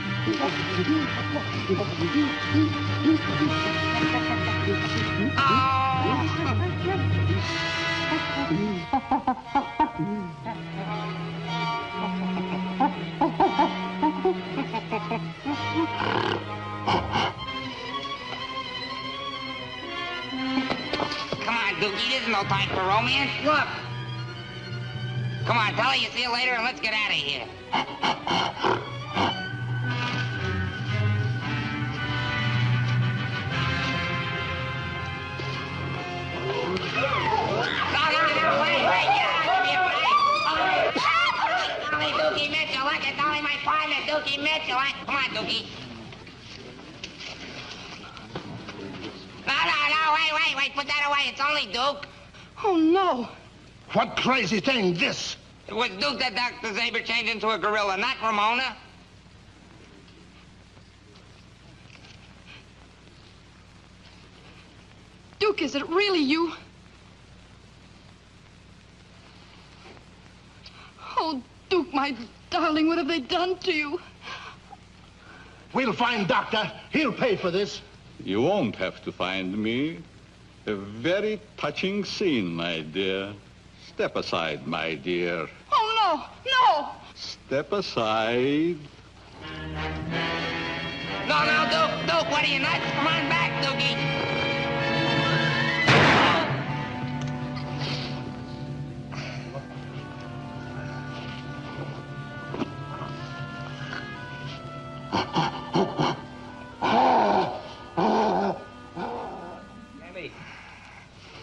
Come on, Dookie, this is no time for romance. Look. Come on, tell her you see you later and let's get out of here. No, wait, get out of here, wait. Only Dookie Mitchell, look, it's only my partner, Dookie Mitchell. Come on, Dookie. No, wait, put that away. It's only Duke. Oh, no. What crazy thing, this? It was Duke that Dr. Zaber changed into a gorilla, not Ramona. Duke, is it really you? Oh, Duke, my darling, what have they done to you? We'll find Doctor. He'll pay for this. You won't have to find me. A very touching scene, my dear. Step aside, my dear. Oh, no. Step aside. No, Duke, what are you nuts? Come on back, Dookie.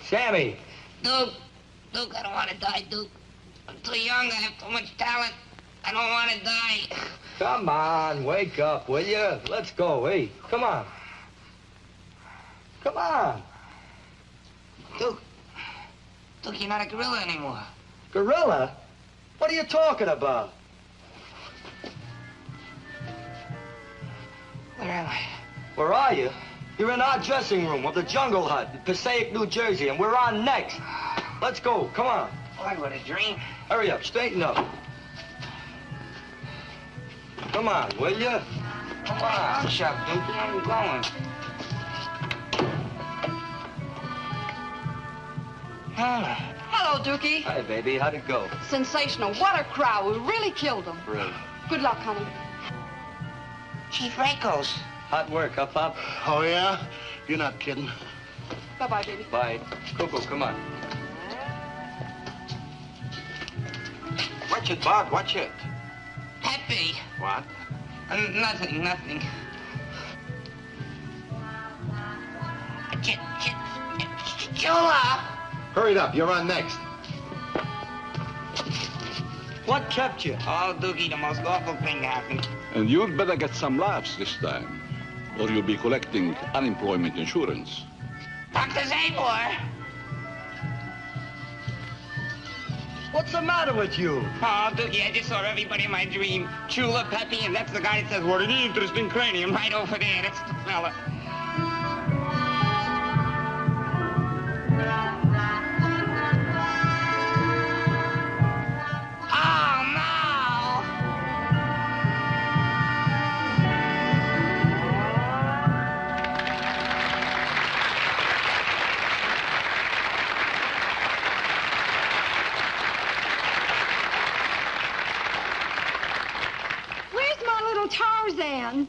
Sammy. Duke, I don't want to die, Duke. I'm too young, I have too much talent. I don't want to die. Come on, wake up, will you? Let's go, hey, come on. Come on. Duke, you're not a gorilla anymore. Gorilla? What are you talking about? Where am I? Where are you? You're in our dressing room of the Jungle Hut in Passaic, New Jersey, and we're on next. Let's go, come on. Boy, what a dream. Hurry up, straighten up. Come on, will you? Come on. Hush up, Dookie, I'm going. Hello, Dookie. Hi, baby, how'd it go? Sensational. What a crowd. We really killed them. Really? Good luck, honey. Chief Rakos. Hot work, huh, Pop? Oh, yeah? You're not kidding. Bye-bye, baby. Bye. Coco, come on. Watch it, Bart, watch it. Pepe. What? Nothing. Chula. Hurry it up, you're on next. What kept you? Oh, Dookie, the most awful thing happened. And you'd better get some laughs this time, or you'll be collecting unemployment insurance. Dr. Zabor. What's the matter with you? Oh, Dookie, I just saw everybody in my dream. Chula, Peppy, and that's the guy that says, what an interesting cranium right over there. That's the fella. Tarzan.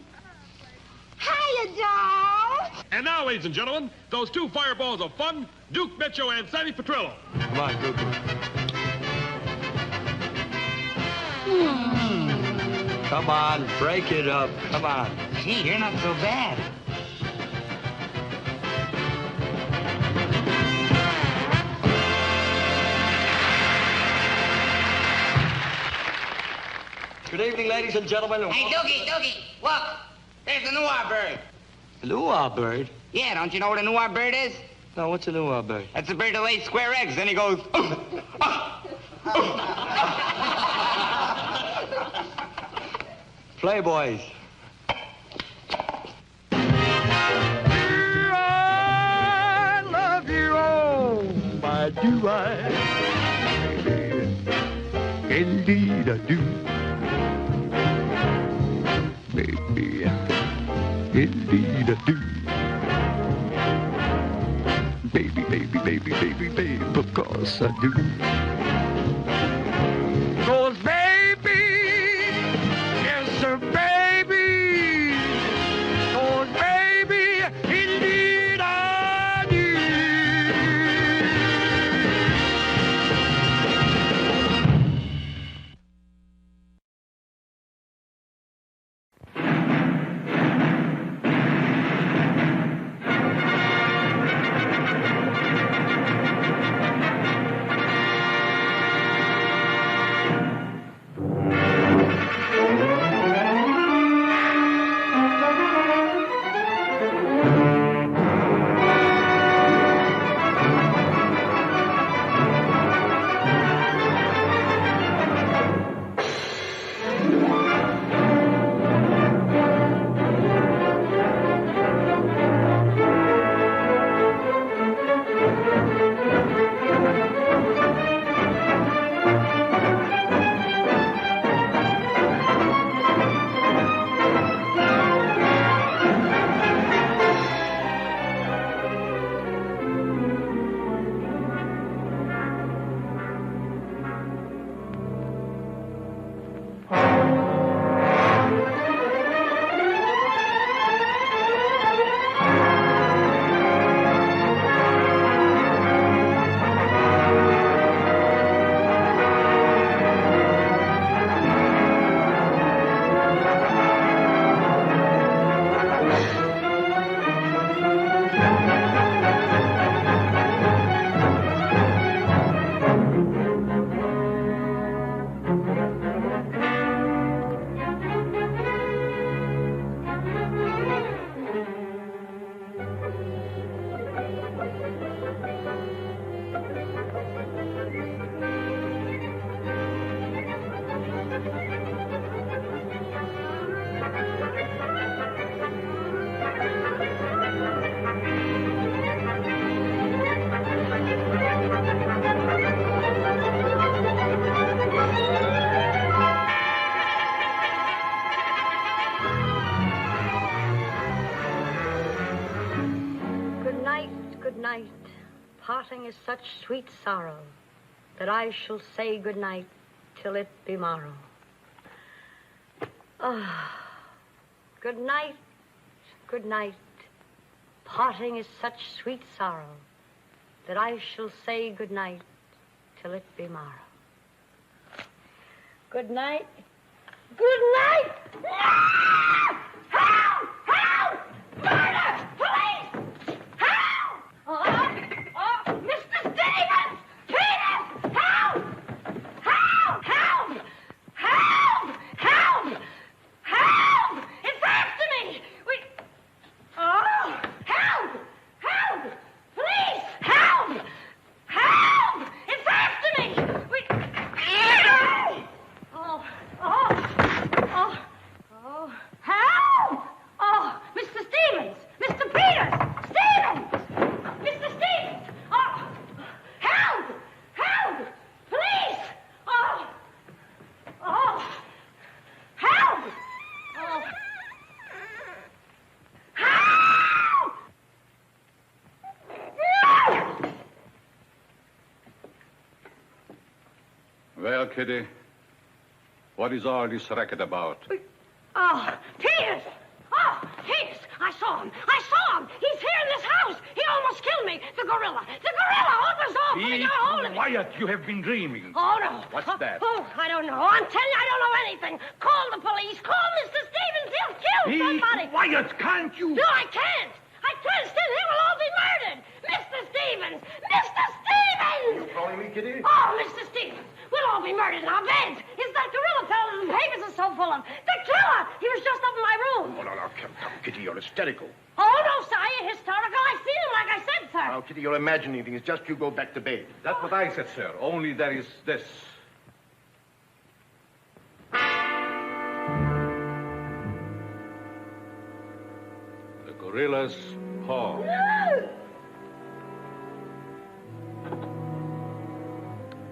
Hiya, doll. And now, ladies and gentlemen, those two fireballs of fun, Duke Mitchell and Sammy Petrillo. Come on, Dookie. Come on, break it up. Come on. Gee, you're not so bad. Good evening, ladies and gentlemen. Hey, Dookie, look. There's the Nuar bird. A luau bird? Yeah, don't you know what a Nuar bird is? No, what's a luau bird? That's a bird that lays square eggs. Then he goes... Playboys. I love you, oh, my do I? Indeed I do. Baby, indeed I do. Baby, baby, baby, baby, baby, of course I do. 'Cause baby, yes sir, baby. 'Cause baby, indeed I do. Parting is such sweet sorrow that I shall say good night till it be morrow. Ah, good night, good night. Parting is such sweet sorrow that I shall say good night till it be morrow. Good night. Good night! No! Help! Help! Murder! Police! Help! Oh, Mr. Stevens! Peter! Help! Help! Help! Help! Help! Help! It's after me! Oh! Help! Help! Please! Help! Help! It's after me! Kitty. What is all this racket about? Oh, Peters! Oh, Peters! I saw him! I saw him! He's here in this house! He almost killed me! The gorilla! The gorilla! What was off when he got hold of me? Quiet! You have been dreaming. Oh, no. What's that? Oh, I don't know. I'm telling you, I don't know anything. Call the police. Call Mr. Stevens. He'll kill somebody. Quiet, can't you? No, I can't. I can't. Still, he will all be murdered. Mr. Stevens! Mr. Stevens! You calling me, Kitty? Oh, Mr. Stevens! We'll all be murdered in our beds. It's that gorilla fellow that the papers are so full of. The killer! He was just up in my room. Oh, no, come, Kitty, you're hysterical. Oh, no, sir, you're hysterical. I seen him like I said, sir. Now, Kitty, you're imagining things. Just you go back to bed. That's what I said, sir. Only there is this. The gorilla's paw. No!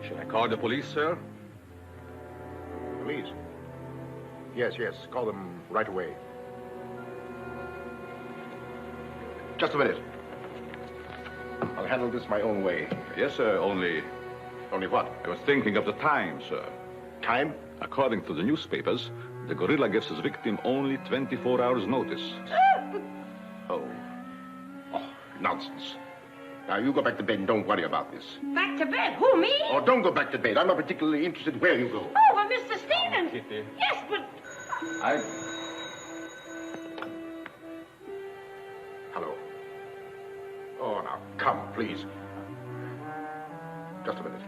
Shall I call the police, sir? Police? Yes, call them right away. Just a minute. I'll handle this my own way. Yes, sir, only... Only what? I was thinking of the time, sir. Time? According to the newspapers, the gorilla gives his victim only 24 hours' notice. Oh, nonsense. Now, you go back to bed and don't worry about this. Back to bed? Who, me? Oh, don't go back to bed. I'm not particularly interested where you go. Oh, but Mr. Stevens. Kitty. Yes, but... Hello. Oh, now, come, please. Just a minute.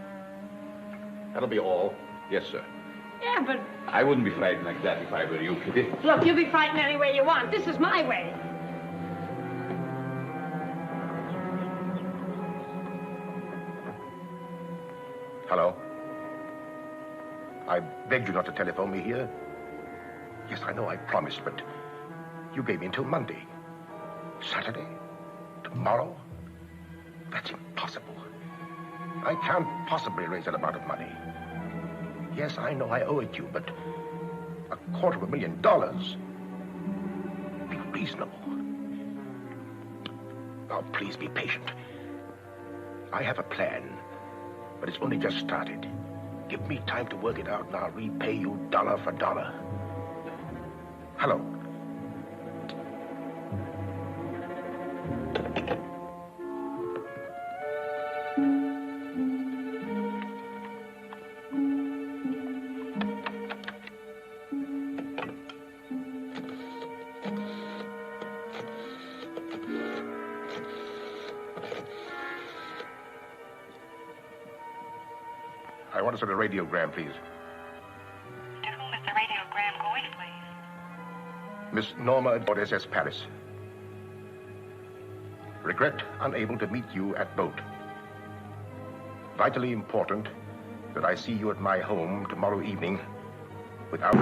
That'll be all. Yes, sir. Yeah, but... I wouldn't be frightened like that if I were you, Kitty. Look, you be frightened any way you want. This is my way. Hello? I begged you not to telephone me here. Yes, I know I promised, but you gave me until Monday. Saturday? Tomorrow? That's impossible. I can't possibly raise that amount of money. Yes, I know I owe it you, but $250,000. Be reasonable. Oh, please be patient. I have a plan, but it's only just started. Give me time to work it out, and I'll repay you dollar for dollar. Hello. I want to send a radiogram, please. To whom is the radiogram going, please? Miss Norma at SS Paris. Regret unable to meet you at boat. Vitally important that I see you at my home tomorrow evening without...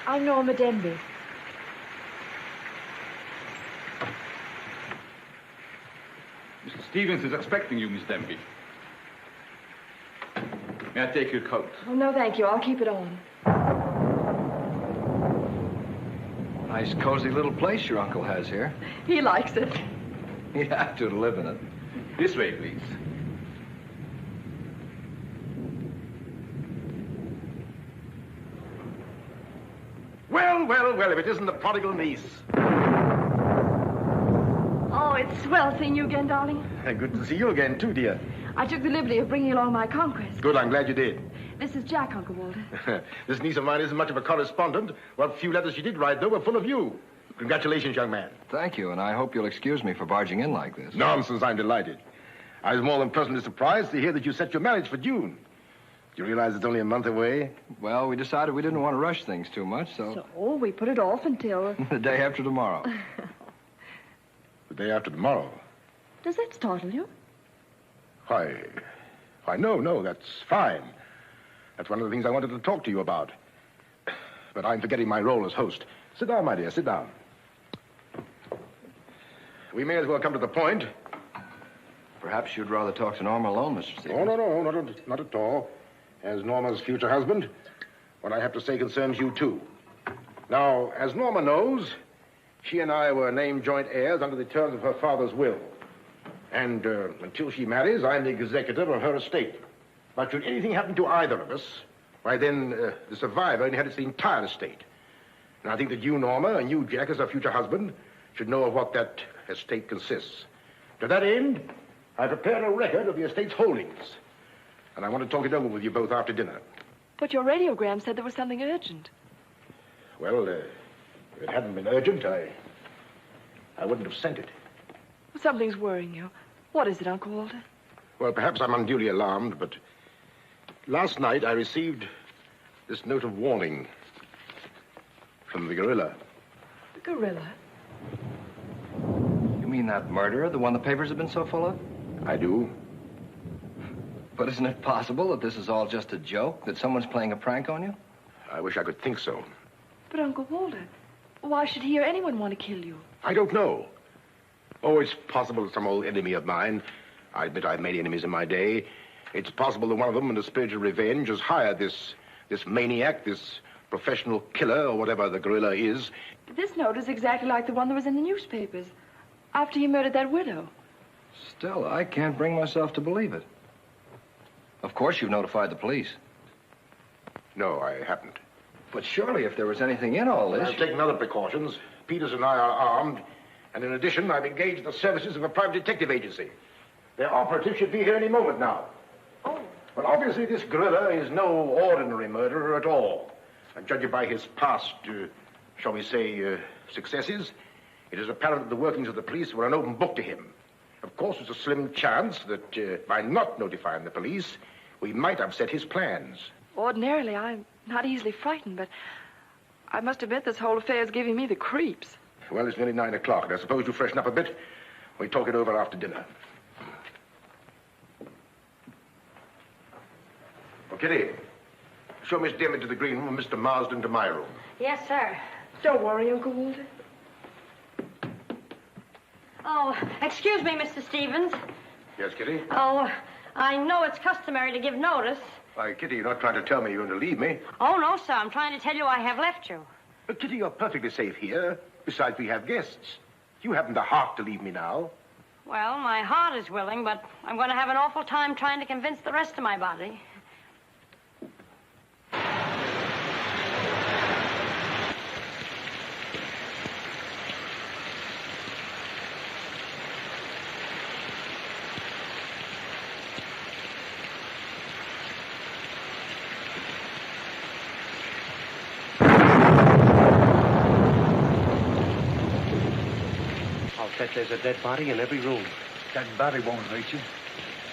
I'm Norma Denby. Mr. Stevens is expecting you, Miss Denby. May I take your coat? Oh, no, thank you. I'll keep it on. Nice, cozy little place your uncle has here. He likes it. You have to live in it. This way, please. Well, if it isn't the prodigal niece. Oh, it's swell seeing you again, darling. Good to see you again, too, dear. I took the liberty of bringing along my conquest. Good, I'm glad you did. This is Jack, Uncle Walter. This niece of mine isn't much of a correspondent. What few letters she did write, though, were full of you. Congratulations, young man. Thank you, and I hope you'll excuse me for barging in like this. Nonsense, I'm delighted. I was more than pleasantly surprised to hear that you set your marriage for June. Do you realize it's only a month away? Well, we decided we didn't want to rush things too much, so... So, we put it off until... the day after tomorrow. The day after tomorrow? Does that startle you? Why, no, that's fine. That's one of the things I wanted to talk to you about. But I'm forgetting my role as host. Sit down, my dear, sit down. We may as well come to the point. Perhaps you'd rather talk to Norma alone, Mr. Stevens. Oh, no, not at all. As Norma's future husband, what I have to say concerns you, too. Now, as Norma knows, she and I were named joint heirs under the terms of her father's will. And until she marries, I'm the executor of her estate. But should anything happen to either of us, why then the survivor inherits the entire estate. And I think that you, Norma, and you, Jack, as her future husband, should know of what that estate consists. To that end, I prepared a record of the estate's holdings. And I want to talk it over with you both after dinner. But your radiogram said there was something urgent. Well, if it hadn't been urgent, I wouldn't have sent it. Something's worrying you. What is it, Uncle Walter? Well, perhaps I'm unduly alarmed, but last night I received this note of warning from the gorilla. The gorilla? You mean that murderer, the one the papers have been so full of? I do. But isn't it possible that this is all just a joke, that someone's playing a prank on you? I wish I could think so. But, Uncle Walter, why should he or anyone want to kill you? I don't know. Oh, it's possible that some old enemy of mine, I admit I've many enemies in my day, it's possible that one of them, in a spirit of revenge, has hired this maniac, this professional killer, or whatever the gorilla is. This note is exactly like the one that was in the newspapers after he murdered that widow. Still, I can't bring myself to believe it. Of course, you've notified the police. No, I haven't. But surely, if there was anything in all this... I've taken other precautions. Peters and I are armed. And in addition, I've engaged the services of a private detective agency. Their operative should be here any moment now. Oh. But obviously, this gorilla is no ordinary murderer at all. And judging by his past, shall we say, successes, it is apparent that the workings of the police were an open book to him. Of course, there's a slim chance that by not notifying the police, we might upset his plans. Ordinarily, I'm not easily frightened, but I must admit this whole affair is giving me the creeps. Well, it's nearly 9 o'clock, and I suppose you freshen up a bit. We talk it over after dinner. Oh, Kitty, show Miss Dim into the green room and Mr. Marsden to my room. Yes, sir. Don't worry, Uncle Walter. Oh, excuse me, Mr. Stevens. Yes, Kitty? Oh, I know it's customary to give notice. Why, Kitty, you're not trying to tell me you're going to leave me. Oh, no, sir. I'm trying to tell you I have left you. But, Kitty, you're perfectly safe here. Besides, we have guests. You haven't the heart to leave me now. Well, my heart is willing, but I'm going to have an awful time trying to convince the rest of my body. I bet there's a dead body in every room. That body won't hurt you.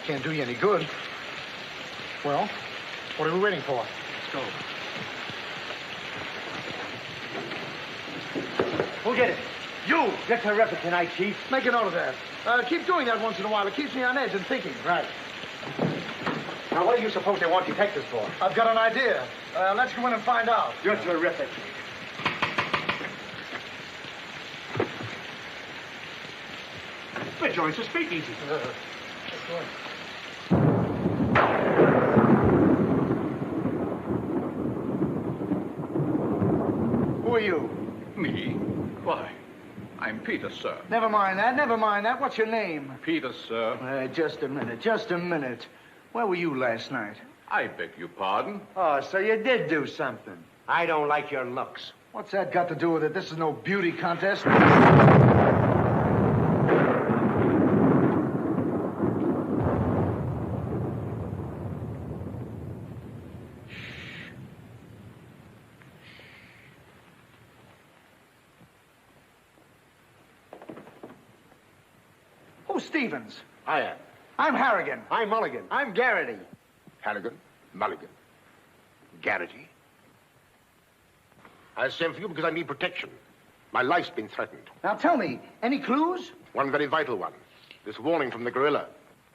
Can't do you any good. Well, what are we waiting for? Let's go. Who'll get it? You! You're terrific tonight, Chief. Make a note of that. Keep doing that once in a while. It keeps me on edge and thinking. Right. Now, what do you suppose they want detectives for? I've got an idea. Let's go in and find out. You're terrific. The joint's a speakeasy. Who are you? Me? Why, I'm Peter, sir. Never mind that. What's your name? Peter, sir. Just a minute. Where were you last night? I beg your pardon? Oh, so you did do something. I don't like your looks. What's that got to do with it? This is no beauty contest. Who's Stevens? I am. I'm Harrigan. I'm Mulligan. I'm Garrity. Harrigan, Mulligan, Garrity. I sent for you because I need protection. My life's been threatened. Now tell me, any clues? One very vital one. This warning from the gorilla.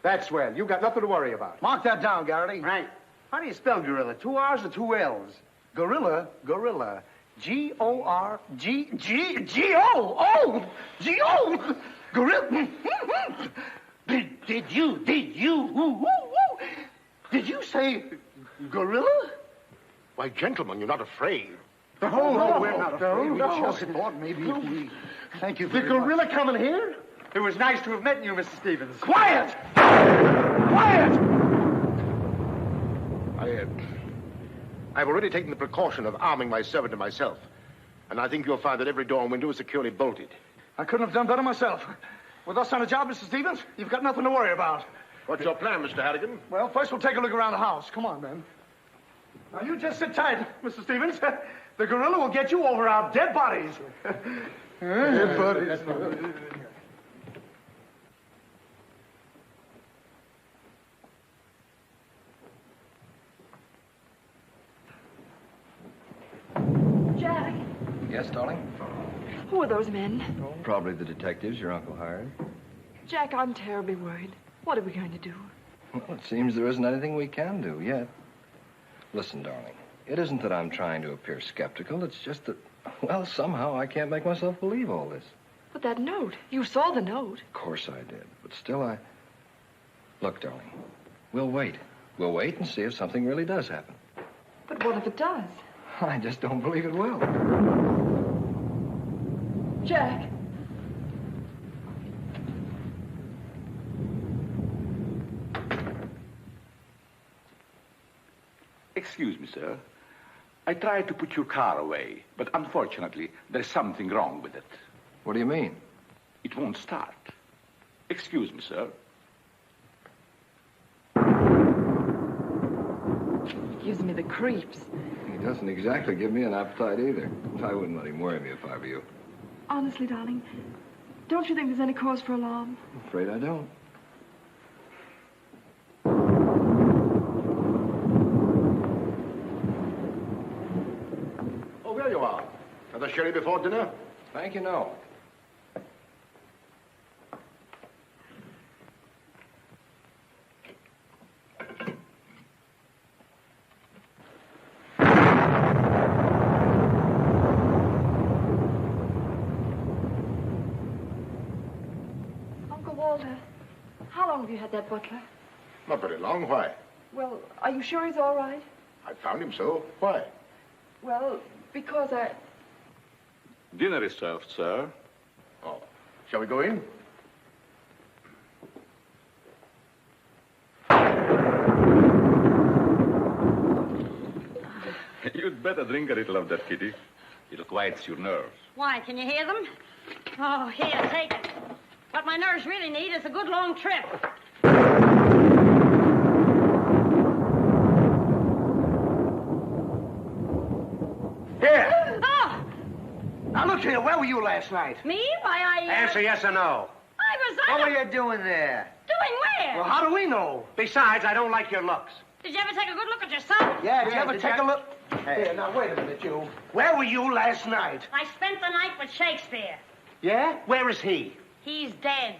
That's well. You got nothing to worry about. Mark that down, Garrity. Right. How do you spell gorilla? 2 R's or 2 L's? Gorilla. G-O-R-G-G-G-O. Oh! G-O! Gorilla? Did you say gorilla? Why, gentlemen, you're not afraid. No, we're not afraid. We just thought maybe if we... Thank you very much. The gorilla coming here? It was nice to have met you, Mr. Stevens. Quiet! Quiet! I've already taken the precaution of arming my servant and myself. And I think you'll find that every door and window is securely bolted. I couldn't have done better myself. With us on a job, Mr. Stevens, you've got nothing to worry about. What's your plan, Mr. Harrigan? Well, first we'll take a look around the house. Come on, then. Now, you just sit tight, Mr. Stevens. The gorilla will get you over our dead bodies. Dead bodies. Jack, Yes, darling? who are those men? Probably the detectives your uncle hired. Jack, I'm terribly worried. What are we going to do? Well, it seems there isn't anything we can do yet. Listen, darling, it isn't that I'm trying to appear skeptical. It's just that, well, somehow I can't make myself believe all this. But that note, you saw the note. Of course I did, but still Look, darling, we'll wait. We'll wait and see if something really does happen. But what if it does? I just don't believe it will. Jack. Excuse me, sir. I tried to put your car away, but unfortunately, there's something wrong with it. What do you mean? It won't start. Excuse me, sir. Gives me the creeps. He doesn't exactly give me an appetite either. I wouldn't let him worry me if I were you. Honestly, darling, don't you think there's any cause for alarm? I'm afraid I don't. Oh, there you are. Have the sherry before dinner? Thank you, no. Uncle Walter, how long have you had that butler? Not very long. Why? Well, are you sure he's all right? I found him so. Why? Well, because I... Dinner is served, sir. Oh. Shall we go in? You'd better drink a little of that, Kitty. It'll quiet your nerves. Why, can you hear them? Oh, here, take it. What my nerves really need is a good long trip. Here. Oh! Now, look here. Where were you last night? Me? Why, Answer yes or no. What were you doing there? Doing where? Well, how do we know? Besides, I don't like your looks. Did you ever take a good look at yourself? Yeah, did you ever take a look? Here, now, wait a minute, you. Where were you last night? I spent the night with Shakespeare. Yeah? Where is he? He's dead.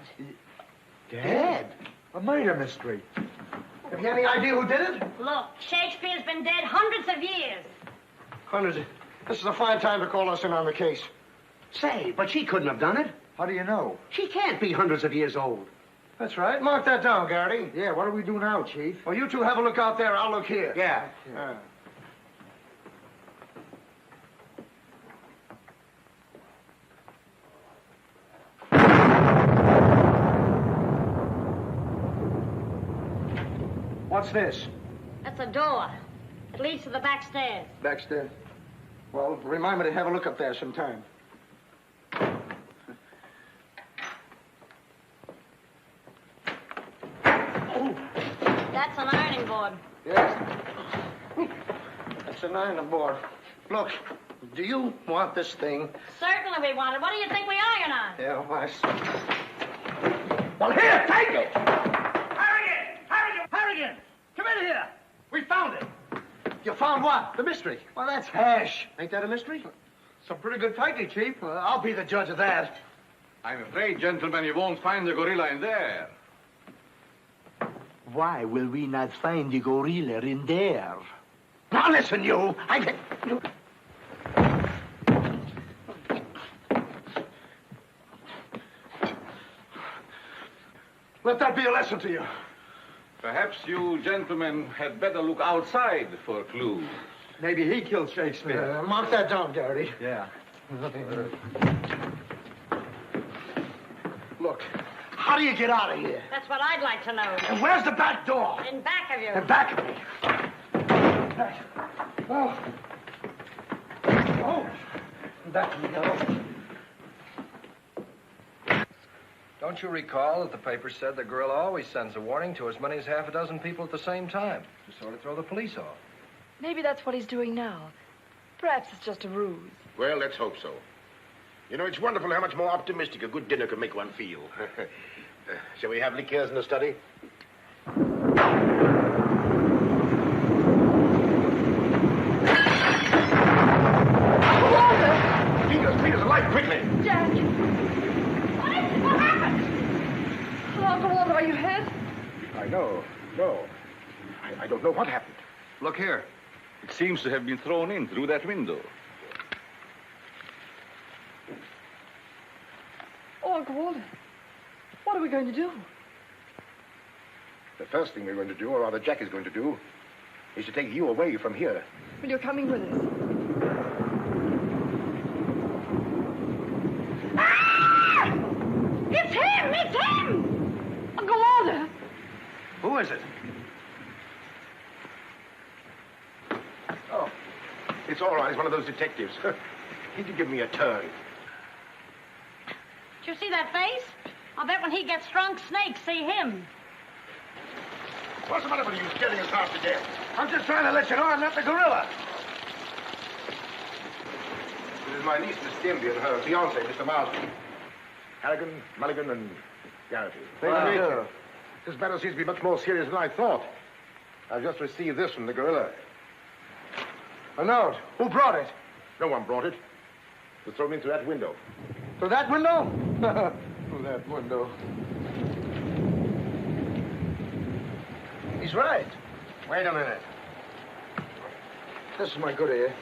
Dead? A murder mystery. Have you any idea who did it? Look, Shakespeare's been dead hundreds of years. Hundreds. This is a fine time to call us in on the case. Say, but she couldn't have done it. How do you know? She can't be hundreds of years old. That's right. Mark that down, Garrity. Yeah, what do we do now, Chief? Well, you two have a look out there. I'll look here. Yeah. What's this? That's a door. It leads to the back stairs. Backstairs. Well, remind me to have a look up there sometime. That's an ironing board. Yes. That's an ironing board. Look, do you want this thing? Certainly we want it. What do you think we iron on? Yeah, I see. Well, here, take it! Harrigan! Come in here! We found it. You found what? The mystery. Well, that's hash. Ain't that a mystery? Some pretty good fighting, Chief. Well, I'll be the judge of that. I'm afraid, gentlemen, you won't find the gorilla in there. Why will we not find the gorilla in there? Now listen, you. Let that be a lesson to you. Perhaps you gentlemen had better look outside for clues. Maybe he killed Shakespeare. Mark that down, Garrity. Yeah. Look, how do you get out of here? That's what I'd like to know. And where's the back door? In back of you. In back of me. Oh. Oh. Back we go. Don't you recall that the paper said the gorilla always sends a warning to as many as half a dozen people at the same time to sort of throw the police off? Maybe that's what he's doing now. Perhaps it's just a ruse. Well, let's hope so. You know, it's wonderful how much more optimistic a good dinner can make one feel. Shall we have liqueurs in the study? Peter's alive, quickly! Jack! What is it? What happened? Oh, Uncle Walter, are you hurt? I know. No. I don't know what happened. Look here. It seems to have been thrown in through that window. Oh, Uncle Walter, what are we going to do? The first thing we're going to do, or rather Jack is going to do, is to take you away from here. Well, you're coming with us. Ah! It's him! It's him! Uncle Walter! Who is it? Oh, it's all right. It's one of those detectives. He did give me a turn. Did you see that face? I'll bet when he gets drunk, snakes see him. What's the matter with you scaring us half to death? I'm just trying to let you know I'm not the gorilla. This is my niece, Miss Denby, and her fiancé, Mr. Marsden. Harrigan, Mulligan, and Garrity. This matter seems to be much more serious than I thought. I've just received this from the gorilla. A note. Who brought it? No one brought it. It was thrown in through that window. Through that window? Through that window. He's right. Wait a minute. This is my good ear.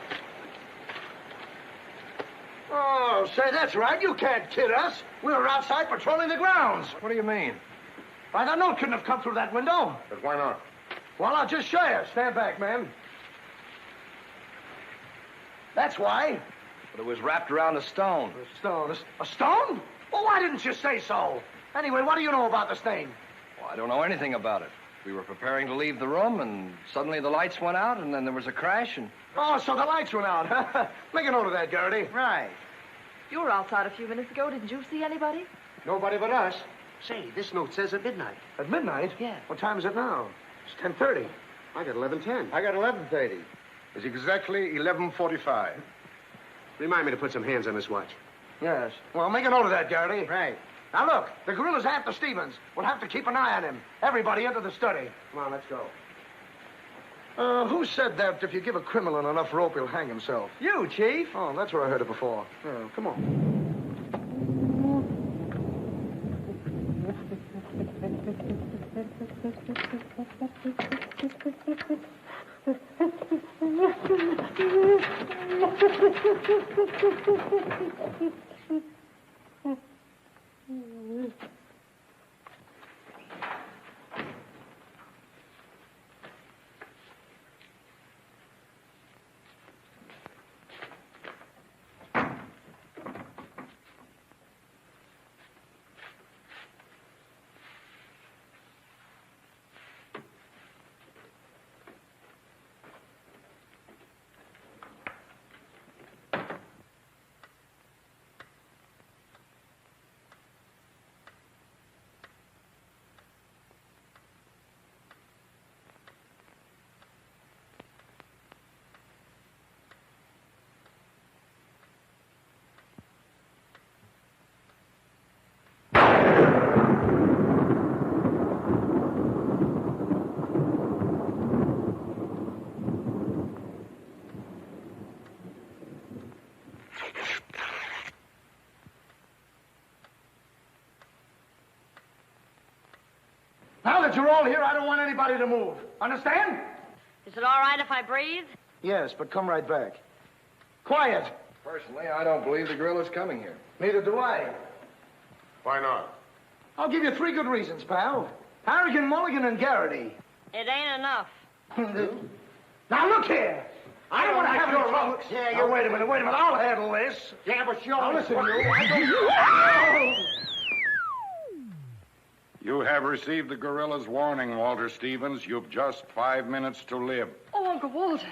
Oh, say, that's right. You can't kid us. We were outside patrolling the grounds. What do you mean? Why, that note couldn't have come through that window. But why not? Well, I'll just show you. Stand back, man. That's why. But it was wrapped around a stone. A stone? A stone? Well, why didn't you say so? Anyway, what do you know about this thing? Well, I don't know anything about it. We were preparing to leave the room, and suddenly the lights went out, and then there was a crash, and... Oh, so the lights went out. Make a note of that, Garrity. Right. You were outside a few minutes ago. Didn't you see anybody? Nobody but us. Say, this note says at midnight. At midnight? Yeah. What time is it now? It's 10:30. I got 11:10. I got 11:30. It's exactly 11:45. Remind me to put some hands on this watch. Yes. Well, make a note of that, Garrity. Right. Now, look, the gorilla's after Stevens. We'll have to keep an eye on him. Everybody into the study. Come on, let's go. Who said that if you give a criminal enough rope, he'll hang himself? You, Chief. Oh, that's where I heard it before. Come on. Now that you're all here, I don't want anybody to move. Understand? Is it all right if I breathe? Yes, but come right back. Quiet. Personally, I don't believe the gorilla's coming here. Neither do I. Why not? I'll give you 3 good reasons, pal. Harrigan, Mulligan, and Garrity. It ain't enough. Now, look here. I don't want to have your looks. Yeah, you wait a minute. I'll handle this. Yeah, but you Now, listen, You have received the gorilla's warning, Walter Stevens. You've just 5 minutes to live. Oh, Uncle Walter.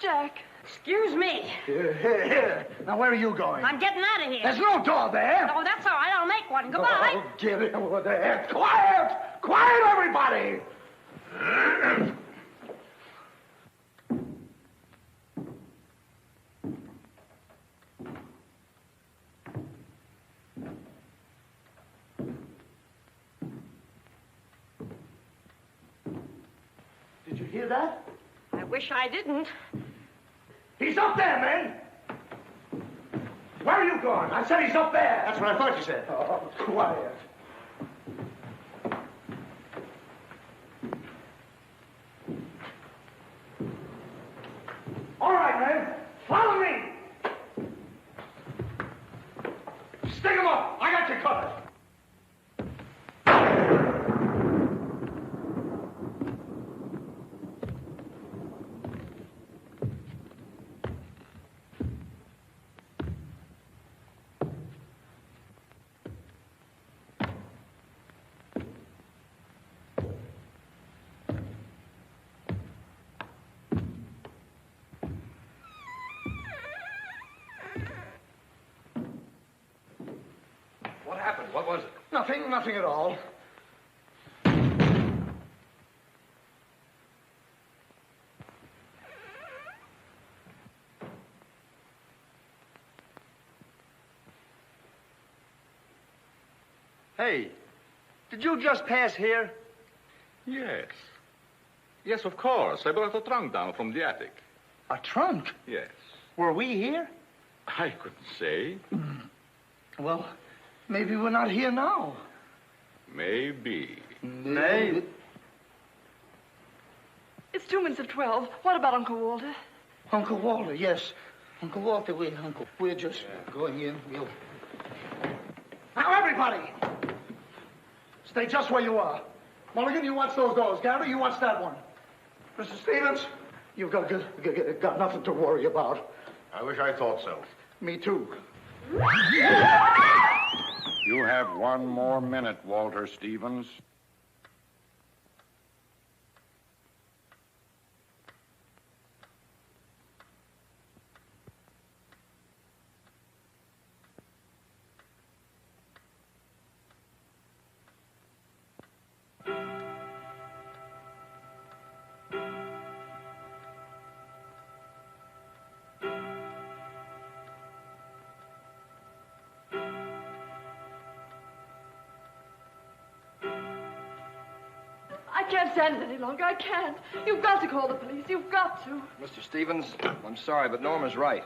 Jack. Excuse me. Here. Now, where are you going? I'm getting out of here. There's no door there. Oh, that's all right. I'll make one. Goodbye. Oh, get it over there. Quiet! Quiet, everybody! Did you hear that? I wish I didn't. He's up there, man! Where are you going? I said he's up there. That's what I thought you said. Oh, quiet. All right, man. Follow me. Stick him up. I got you covered. What happened? What was it? Nothing at all. Hey, did you just pass here? Yes. Yes, of course. I brought a trunk down from the attic. A trunk? Yes. Were we here? I couldn't say. Well, maybe we're not here now. Maybe. Maybe. It's 2 minutes of 12. What about Uncle Walter? Uncle Walter, yes. Uncle Walter, we're just going in. Now, everybody! Stay just where you are. Mulligan, you watch those doors. Gary, you watch that one. Mr. Stevens, you've got nothing to worry about. I wish I thought so. Me too. You have 1 more minute, Walter Stevens. I can't stand it any longer. I can't. You've got to call the police. You've got to. Mr. Stevens, I'm sorry, but Norma's right.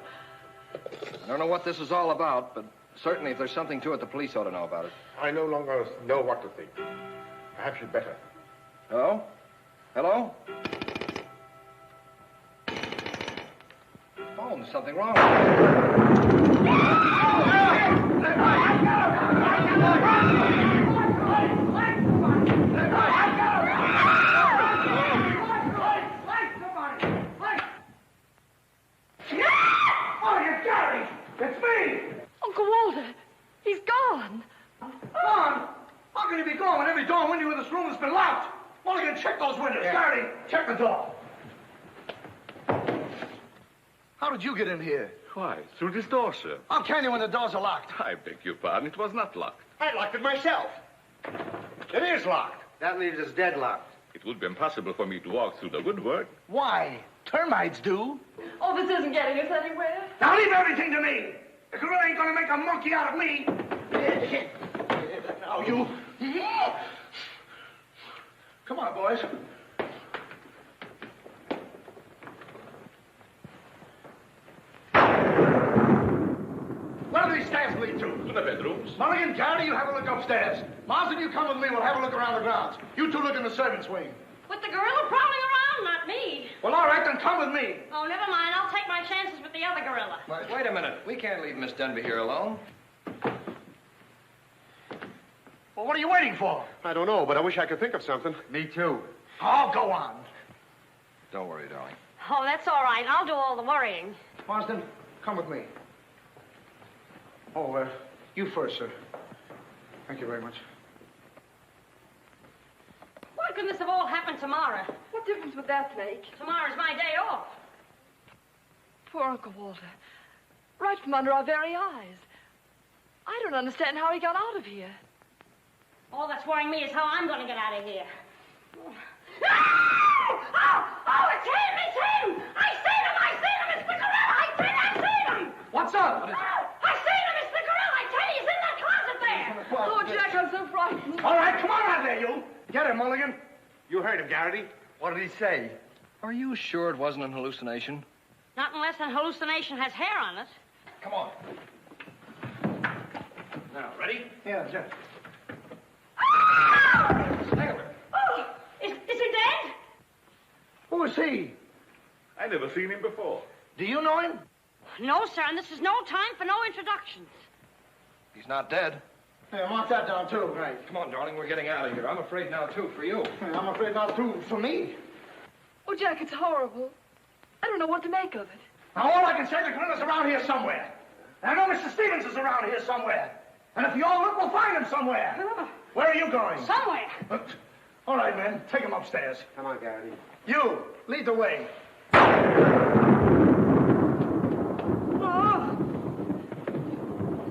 I don't know what this is all about, but certainly if there's something to it, the police ought to know about it. I no longer know what to think. Perhaps you'd better. Hello? Hello? Phone's something wrong with It's me! Uncle Walter, he's gone. Gone? How can he be gone when every door and window in this room has been locked? Mulligan, check those windows. Gary, check the door. How did you get in here? Why, through this door, sir. How can you when the doors are locked? I beg your pardon. It was not locked. I locked it myself. It is locked. That leaves us deadlocked. It would be impossible for me to walk through the woodwork. Why? Termites do. Oh, this isn't getting us anywhere. Now leave everything to me. The gorilla ain't gonna make a monkey out of me. Now you. Come on, boys. Where do these stairs lead to? To the bedrooms. Mulligan, Gary, you have a look upstairs. Marsden, you come with me. We'll have a look around the grounds. You two look in the servants' wing. With the gorilla prowling around, not me. Well, all right, then come with me. Oh, never mind. I'll take my chances with the other gorilla. Wait a minute. We can't leave Miss Denby here alone. Well, what are you waiting for? I don't know, but I wish I could think of something. Me too. Oh, go on. Don't worry, darling. Oh, that's all right. I'll do all the worrying. Marsden, come with me. Oh, you first, sir. Thank you very much. Why couldn't this have all happened tomorrow? What difference would that make? Tomorrow's my day off. Poor Uncle Walter. Right from under our very eyes. I don't understand how he got out of here. All that's worrying me is how I'm going to get out of here. Oh, it's him! It's him! I seen him! It's the gorilla! I seen him! What's up? I seen him! It's the gorilla! I tell you, he's in that closet there! Oh, Jack, I'm so frightened. All right, come on out there, you. Get him, Mulligan. You heard him, Garrity. What did he say? Are you sure it wasn't an hallucination? Not unless an hallucination has hair on it. Come on. Now, ready? Yeah, Jeff. Oh! Is he dead? Who is he? I never seen him before. Do you know him? No, sir, and this is no time for no introductions. He's not dead. Yeah, mark that down, too. Right. Come on, darling, we're getting out of here. I'm afraid now, too, for you. Yeah, I'm afraid not, too, for me. Oh, Jack, it's horrible. I don't know what to make of it. Now, all I can say, the gorilla's around here somewhere. And I know Mr. Stevens is around here somewhere. And if you all look, we'll find him somewhere. Where are you going? Somewhere. All right, men, take him upstairs. Come on, Garrity. You, lead the way. Oh.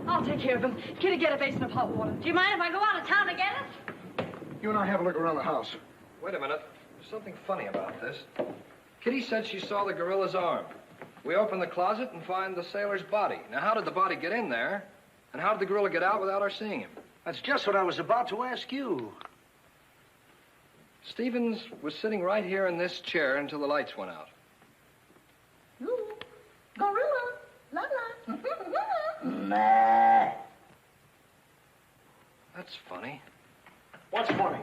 I'll take care of him. Kitty, get a basin of hot water. Do you mind if I go out of town to get it? You and I have a look around the house. Wait a minute. There's something funny about this. Kitty said she saw the gorilla's arm. We open the closet and find the sailor's body. Now, how did the body get in there? And how did the gorilla get out without our seeing him? That's just what I was about to ask you. Stevens was sitting right here in this chair until the lights went out. Ooh, gorilla, la la. Nah. That's funny. What's funny?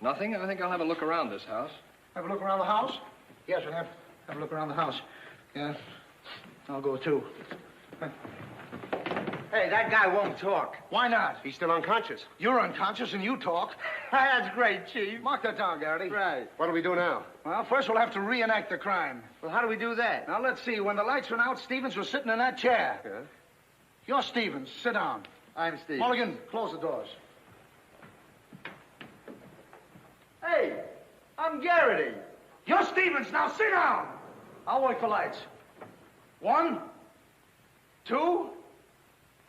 Nothing. I think I'll have a look around this house. Have a look around the house? Yes, we'll have a look around the house. Yeah, I'll go too. Hey, that guy won't talk. Why not? He's still unconscious. You're unconscious and you talk. That's great, Chief. Mark that down, Garrity. Right. What do we do now? Well, first we'll have to reenact the crime. Well, how do we do that? Now, let's see. When the lights went out, Stevens was sitting in that chair. Yeah. You're Stevens. Sit down. I'm Steve. Mulligan, close the doors. Hey, I'm Garrity. You're Stevens. Now sit down. I'll wait for lights. 1, 2,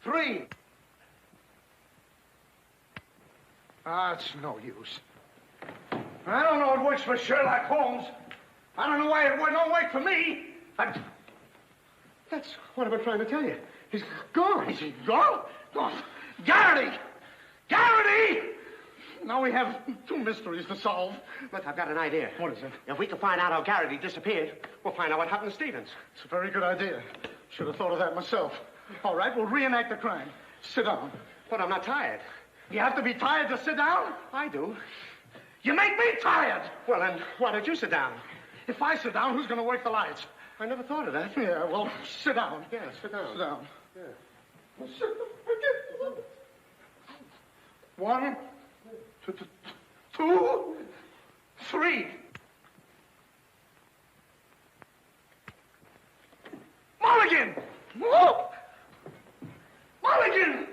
3. It's no use. I don't know it works for Sherlock Holmes. I don't know why it don't work for me. That's what I've been trying to tell you. He's gone. Is he gone? Gone. Garrity! Garrity! Now we have 2 mysteries to solve. Look, I've got an idea. What is it? If we can find out how Garrity disappeared, we'll find out what happened to Stevens. It's a very good idea. Should have thought of that myself. All right, we'll reenact the crime. Sit down. But I'm not tired. You have to be tired to sit down? I do. You make me tired. Well, then, why don't you sit down? If I sit down, who's going to work the lights? I never thought of that. Yeah, well, sit down. Yeah, sit down. Sit down. Yeah. 1, 2, 3. Mulligan! Whoa! Mulligan!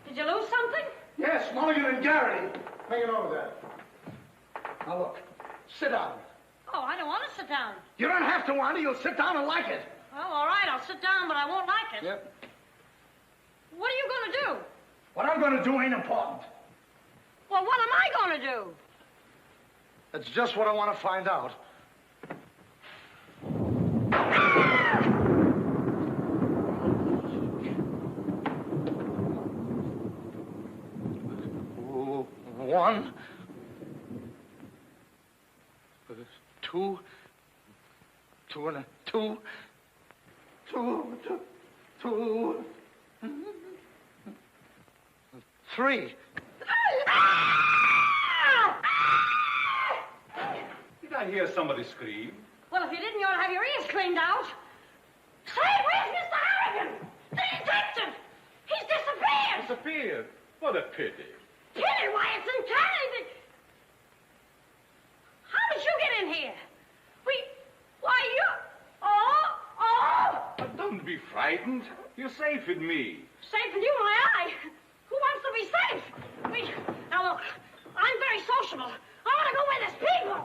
Did you lose something? Yes, Mulligan and Garrity. Make a note of that. Now look, sit down. Oh, I don't want to sit down. You don't have to want to. You'll sit down and like it. Well, all right, I'll sit down, but I won't like it. Yep. What are you going to do? What I'm going to do ain't important. Well, what am I going to do? That's just what I want to find out. One, 2, 2 and 2, 3. Did I hear somebody scream? Well, if you didn't, you ought to have your ears cleaned out. Say, where's Mr. Harrigan? The detective! He's disappeared! Disappeared? What a pity. Pity? Why, it's entirely... How did you get in here? Why, you... Oh! But don't be frightened. You're safe with me. Safe with you, my eye. Who wants to be safe? Now, look, I'm very sociable. I want to go where there's people.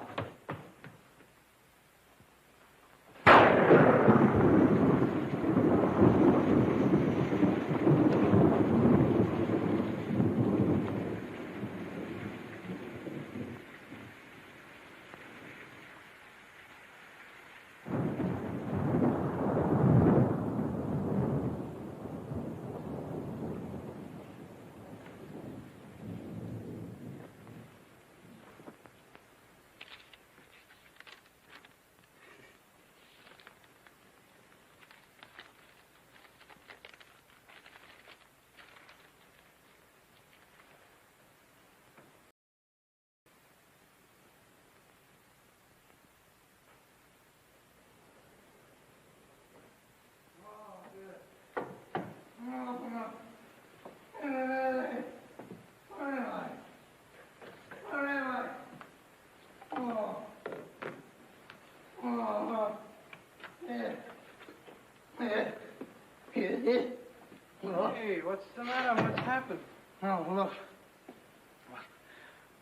Hey, what's the matter? What's happened? Oh, look.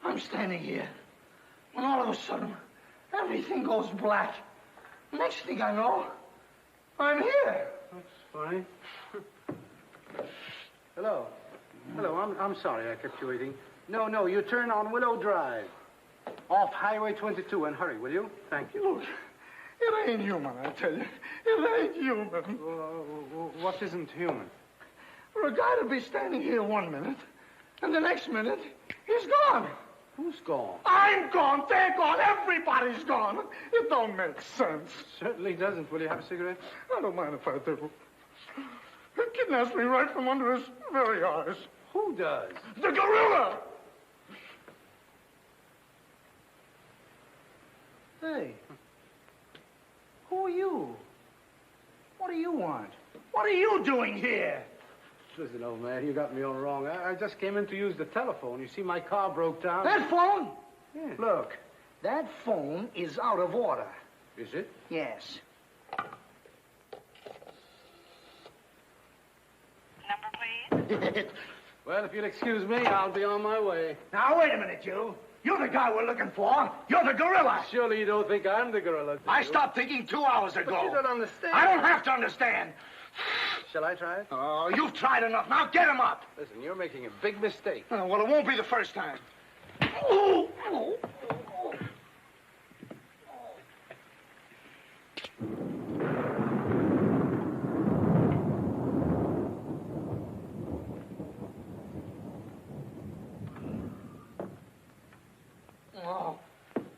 I'm standing here, and all of a sudden, everything goes black. Next thing I know, I'm here. That's funny. Hello. Hello, I'm sorry I kept you waiting. No, you turn on Willow Drive. Off Highway 22, and hurry, will you? Thank you. Look, it ain't human, I tell you. It ain't human. What isn't human? For a guy to be standing here 1 minute, and the next minute, he's gone. Who's gone? I'm gone. They're gone. Everybody's gone. It don't make sense. Certainly doesn't. Will you have a cigarette? I don't mind if I do. He kidnaps me right from under his very eyes. Who does? The gorilla! Hey. Who are you? What do you want? What are you doing here? Listen, old man, you got me all wrong. I just came in to use the telephone. You see, my car broke down. That phone? Yeah. Look, that phone is out of order. Is it? Yes. Number, please. Well, if you'll excuse me, I'll be on my way. Now, wait a minute, you. You're the guy we're looking for. You're the gorilla. Surely you don't think I'm the gorilla, do you? I stopped thinking 2 hours ago. But you don't understand. I don't have to understand. Shall I try it? Oh, you've tried enough. Now get him up. Listen, you're making a big mistake. Oh, well, it won't be the first time. Oh,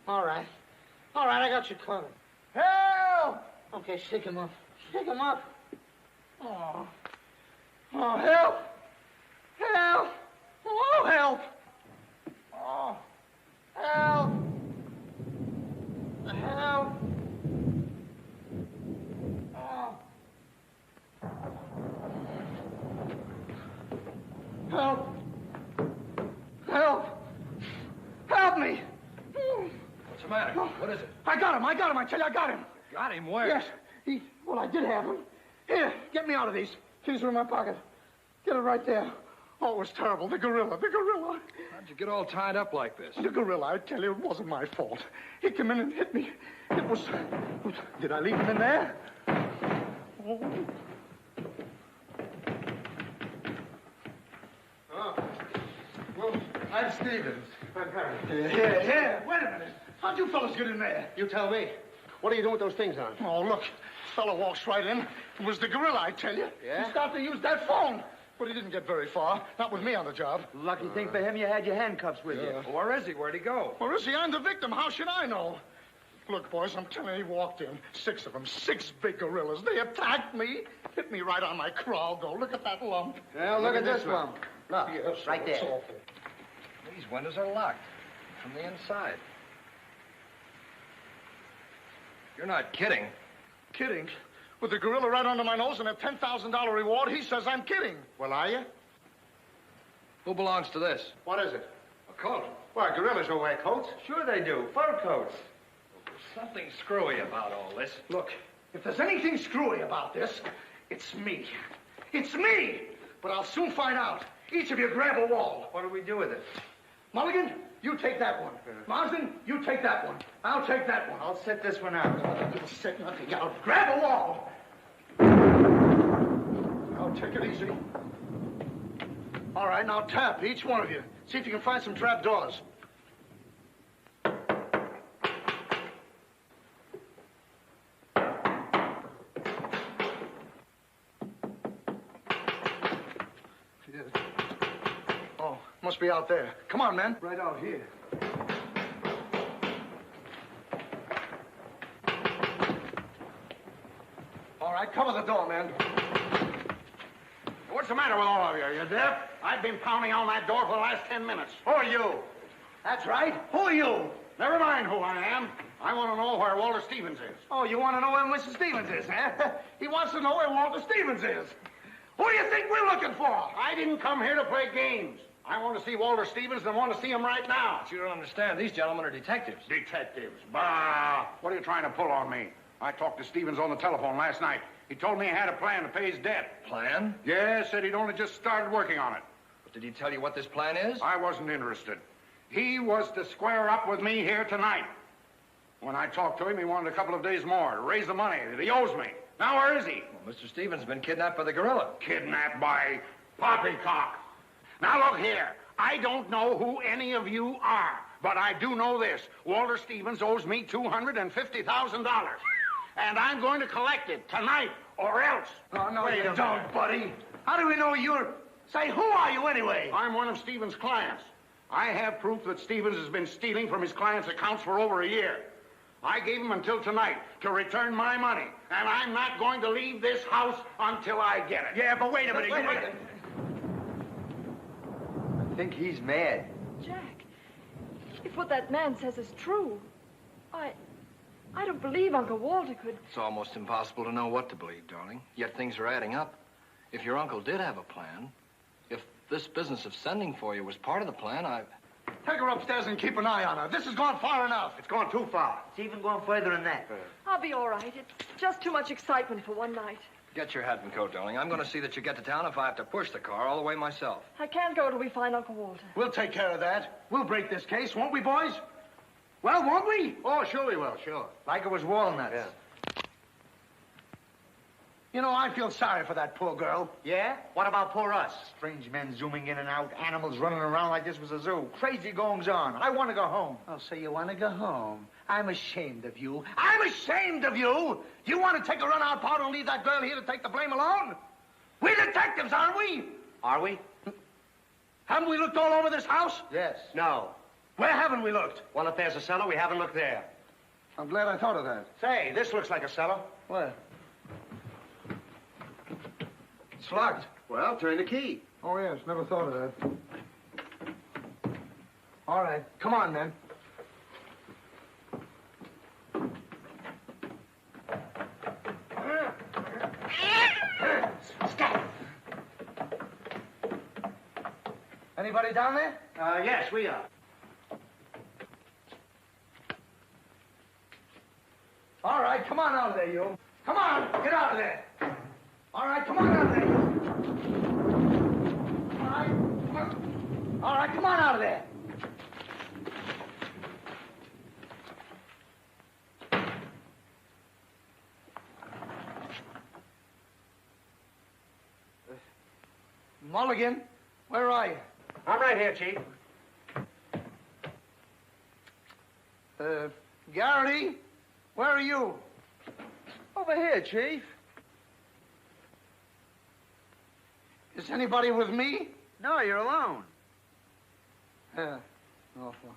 all right. All right, I got you covered. Help! Okay, shake him up. Shake him up. Oh. Oh, help! Help! Oh, help! Oh, help! Help! Oh. Help! Help! Help me! What's the matter? What is it? I got him. I tell you, I got him. Got him where? Yes. Well, I did have him. Here, get me out of these. These are in my pocket. Get it right there. Oh, it was terrible. The gorilla. How'd you get all tied up like this? The gorilla, I tell you, it wasn't my fault. He came in and hit me. It was... Did I leave him in there? Oh. Well, I'm Stevens. I'm Harry. Here. Wait a minute. How'd you fellas get in there? You tell me. What are you doing with those things on? Oh, look. Fellow walks right in. It was the gorilla, I tell you. Yeah? He started to use that phone. But he didn't get very far. Not with me on the job. Lucky thing for him you had your handcuffs with you. Well, where is he? Where'd he go? Where is he? I'm the victim. How should I know? Look, boys, I'm telling you, he walked in. 6 of them. 6 big gorillas. They attacked me. Hit me right on my crow. Go. Look at that lump. Well, look at this lump. Look, yes, right there. It's awful. These windows are locked from the inside. You're not kidding. Kidding? With the gorilla right under my nose and a $10,000 reward, he says I'm kidding. Well, are you? Who belongs to this? What is it? A coat. Why, gorillas don't wear coats. Sure they do. Fur coats. Something screwy about all this. Look, if there's anything screwy about this, it's me. It's me! But I'll soon find out. Each of you grab a wall. What do we do with it? Mulligan, you take that one. Marsden, you take that one. I'll take that one. I'll set this one out. You'll set nothing out. Grab a wall. Now, take it easy. All right, now tap, each one of you. See if you can find some trap doors. Oh, must be out there. Come on, men. Right out here. All right, cover the door, man. What's the matter with all of you? Are you deaf? I've been pounding on that door for the last 10 minutes. Who are you? That's right. Who are you? Never mind who I am. I want to know where Walter Stevens is. Oh, you want to know where Mr. Stevens is, huh? He wants to know where Walter Stevens is. Who do you think we're looking for? I didn't come here to play games. I want to see Walter Stevens and I want to see him right now. But you don't understand. These gentlemen are detectives. Detectives? Bah! What are you trying to pull on me? I talked to Stevens on the telephone last night. He told me he had a plan to pay his debt. Plan? Yes, said he'd only just started working on it. But did he tell you what this plan is? I wasn't interested. He was to square up with me here tonight. When I talked to him, he wanted a couple of days more to raise the money that he owes me. Now, where is he? Well, Mr. Stevens has been kidnapped by the gorilla. Kidnapped by Poppycock. Now, look here. I don't know who any of you are, but I do know this. Walter Stevens owes me $250,000. And I'm going to collect it tonight, or else. Oh, no, you don't, buddy. How do we know you're... Say, who are you anyway? I'm one of Stevens' clients. I have proof that Stevens has been stealing from his clients' accounts for over a year. I gave him until tonight to return my money, and I'm not going to leave this house until I get it. Yeah, but wait a minute. Wait a minute. I think he's mad. Jack, if what that man says is true, I don't believe Uncle Walter could... It's almost impossible to know what to believe, darling. Yet things are adding up. If your uncle did have a plan, if this business of sending for you was part of the plan, Take her upstairs and keep an eye on her. This has gone far enough. It's gone too far. It's even gone further than that. I'll be all right. It's just too much excitement for one night. Get your hat and coat, darling. I'm going to see that you get to town if I have to push the car all the way myself. I can't go till we find Uncle Walter. We'll take care of that. We'll break this case, won't we, boys? Well, won't we? Oh, sure we will, sure. Like it was walnuts. Yeah. You know, I feel sorry for that poor girl. Yeah? What about poor us? Strange men zooming in and out, animals running around like this was a zoo. Crazy goings on. I want to go home. Oh, so you want to go home? I'm ashamed of you. I'm ashamed of you! You want to take a run out powder and leave that girl here to take the blame alone? We're detectives, aren't we? Are we? Haven't we looked all over this house? Yes. No. Where haven't we looked? Well, if there's a cellar, we haven't looked there. I'm glad I thought of that. Say, this looks like a cellar. Where? It's locked. Well, turn the key. Oh, yes. Never thought of that. All right. Come on, then. Stop. Anybody down there? Yes, we are. All right, come on out of there, you. Come on, get out of there. All right, come on out of there, you. All right, come on. All right, come on out of there. Mulligan, where are you? I'm right here, Chief. Garrity, where are you? Over here, Chief. Is anybody with me? No, you're alone. Yeah, awful.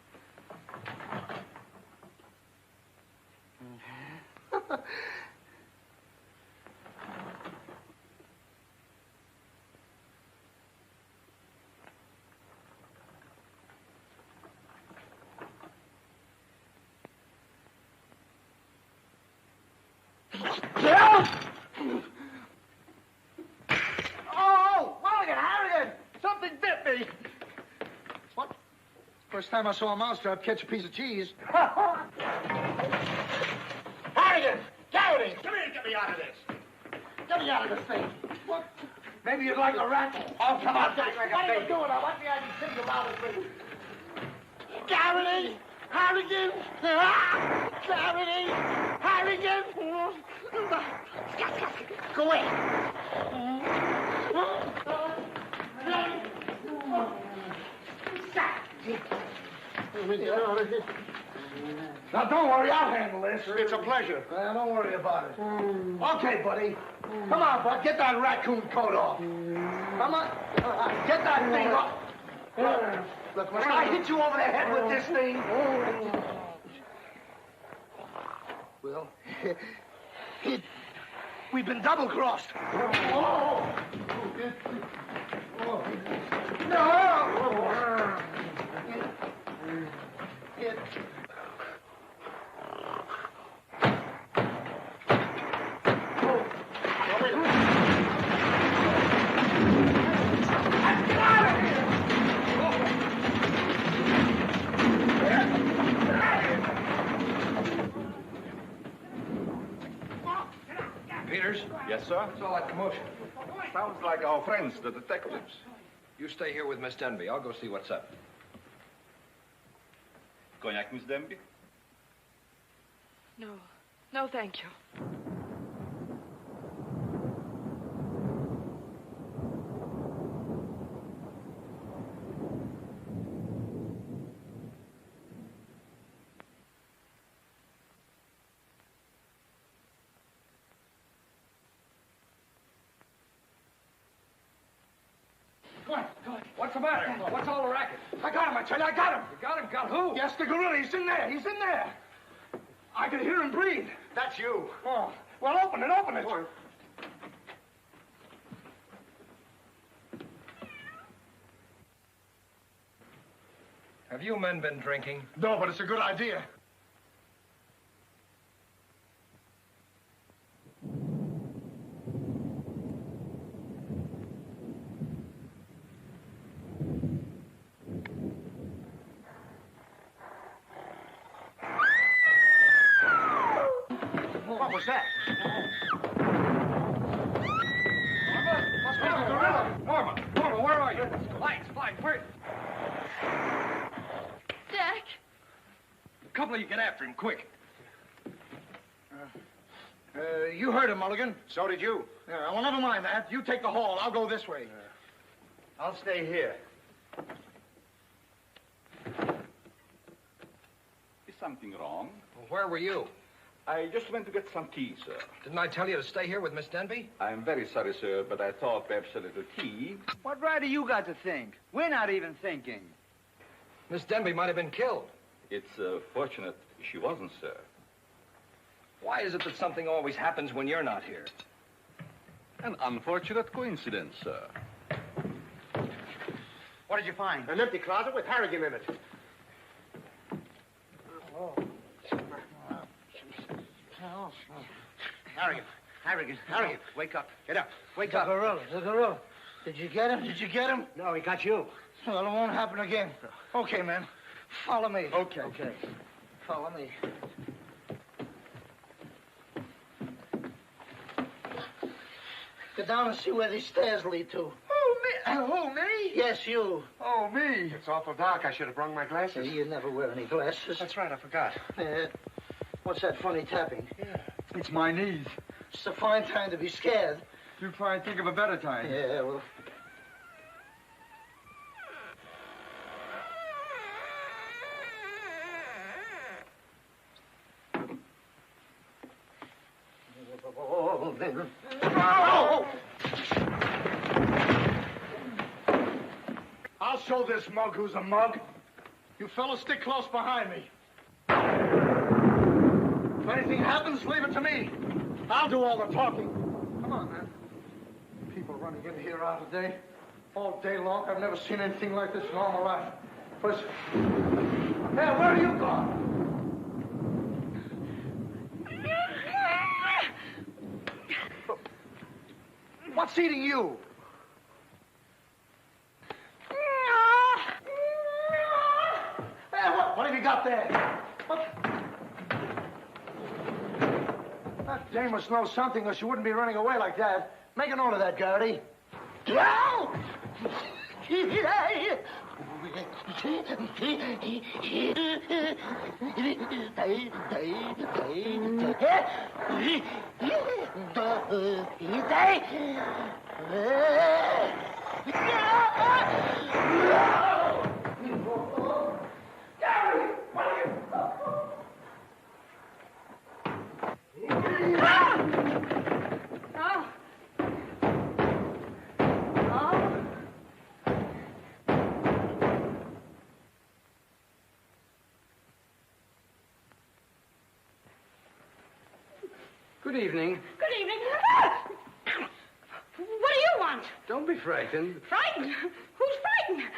Oh, Mulligan, Harrigan! Something bit me. Next time I saw a monster, I'd catch a piece of cheese. Harrigan! Garrity! Come here and get me out of this. Get me out of this thing. What? Maybe you'd like a rat? Oh, come on, Jack, like a baby. What are you doing? I want the idea to think about it, baby. Garrity! Harrigan! Garrity! Harrigan! Go away! Now, don't worry, I'll handle this. It's a pleasure. Don't worry about it. Okay, buddy. Come on, bud. Get that raccoon coat off. Come on. Get that thing off. Look, when I hit you over the head with this thing... Well, we've been double-crossed. No! Peters? Yes, sir? What's all that commotion? Sounds like our friends, the detectives. You stay here with Miss Denby. I'll go see what's up. Cognac, Miss Denby? No. No, thank you. What's the matter? What's all the racket? I got him, I tell you, I got him. You got him? Got who? Yes, the gorilla. He's in there. He's in there. I can hear him breathe. That's you. Oh, well, open it, open it. Have you men been drinking? No, but it's a good idea. What was that? What's going on, gorilla? Norma, where are you? Lights, where? Jack! A couple of you get after him, quick. You heard him, Mulligan. So did you. Yeah, well, never mind that. You take the hall. I'll go this way. I'll stay here. Is something wrong? Well, where were you? I just went to get some tea, sir. Didn't I tell you to stay here with Miss Denby? I'm very sorry, sir, but I thought perhaps a little tea. What right do you got to think? We're not even thinking. Miss Denby might have been killed. It's fortunate she wasn't, sir. Why is it that something always happens when you're not here? An unfortunate coincidence, sir. What did you find? An empty closet with Harrigan in it. Harrigan, wake up. Get up. Wake The up. gorilla. Did you get him? Did you get him? No, he got you. Well, it won't happen again. Okay, man. Follow me. Okay. Follow me. Get down and see where these stairs lead to. Who, me? Yes, you. Oh, me. It's awful dark. I should have brought my glasses. You never wear any glasses. That's right, I forgot. What's that funny tapping? It's my knees. It's a fine time to be scared. You try and think of a better time. Yeah, well... I'll show this mug who's a mug. You fellas stick close behind me. If anything happens, leave it to me. I'll do all the talking. Come on, man. People running in here out of day. All day long. I've never seen anything like this in all my life. First... Hey, where are you gone? What's eating you? That dame must know something or she wouldn't be running away like that. Make a note of that, Garrity. Good evening. Good evening. What do you want? Don't be frightened. Frightened? Who's frightened?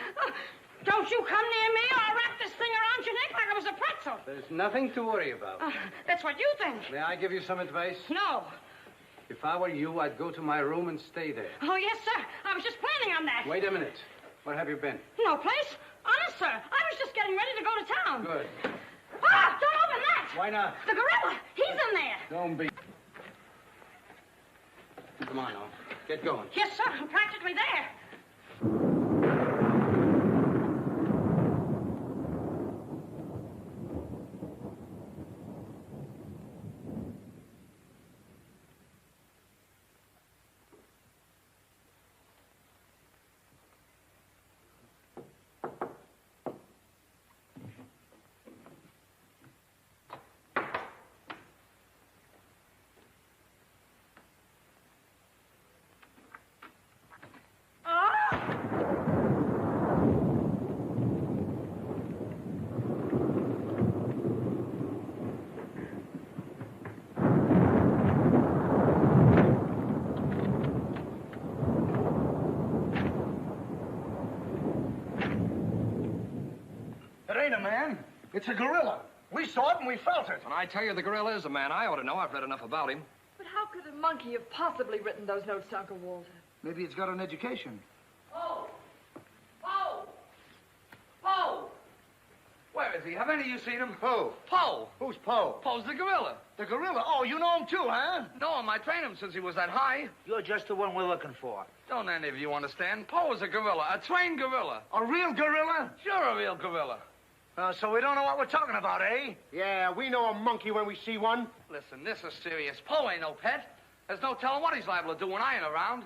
Don't you come near me or I'll wrap this thing around your neck like it was a pretzel. There's nothing to worry about. That's what you think. May I give you some advice? No. If I were you, I'd go to my room and stay there. Oh, yes, sir. I was just planning on that. Wait a minute. Where have you been? No place. Honest, sir. I was just getting ready to go to town. Good. Ah, don't open that. Why not? The gorilla. He's in there. Don't be... Come on, now. Get going. Yes, sir. I'm practically there. It's a gorilla. We saw it and we felt it. When I tell you the gorilla is a man, I ought to know. I've read enough about him. But how could a monkey have possibly written those notes to Uncle Walter? Maybe it's got an education. Poe! Poe! Poe! Where is he? Have any of you seen him? Who? Poe! Who's Poe? Poe's the gorilla. The gorilla? Oh, you know him too, huh? No, I trained him since he was that high. You're just the one we're looking for. Don't any of you understand? Poe is a gorilla, a trained gorilla. A real gorilla? Sure, a real gorilla. So we don't know what we're talking about, eh? Yeah, we know a monkey when we see one. Listen, this is serious. Poe ain't no pet. There's no telling what he's liable to do when I ain't around.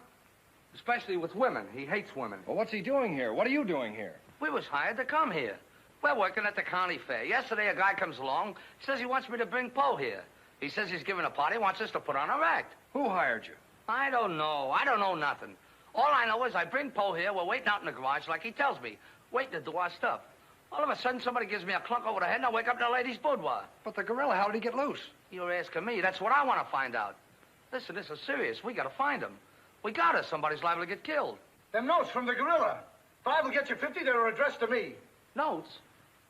Especially with women. He hates women. Well, what's he doing here? What are you doing here? We was hired to come here. We're working at the county fair. Yesterday, a guy comes along, says he wants me to bring Poe here. He says he's giving a party, wants us to put on a act. Who hired you? I don't know. I don't know nothing. All I know is I bring Poe here, we're waiting out in the garage like he tells me, waiting to do our stuff. All of a sudden, somebody gives me a clunk over the head, and I wake up in a lady's boudoir. But the gorilla, how did he get loose? You're asking me. That's what I want to find out. Listen, this is serious. We got to find him. We got us. Somebody's liable to get killed. Them notes from the gorilla. If I will get you 50, they're addressed to me. Notes?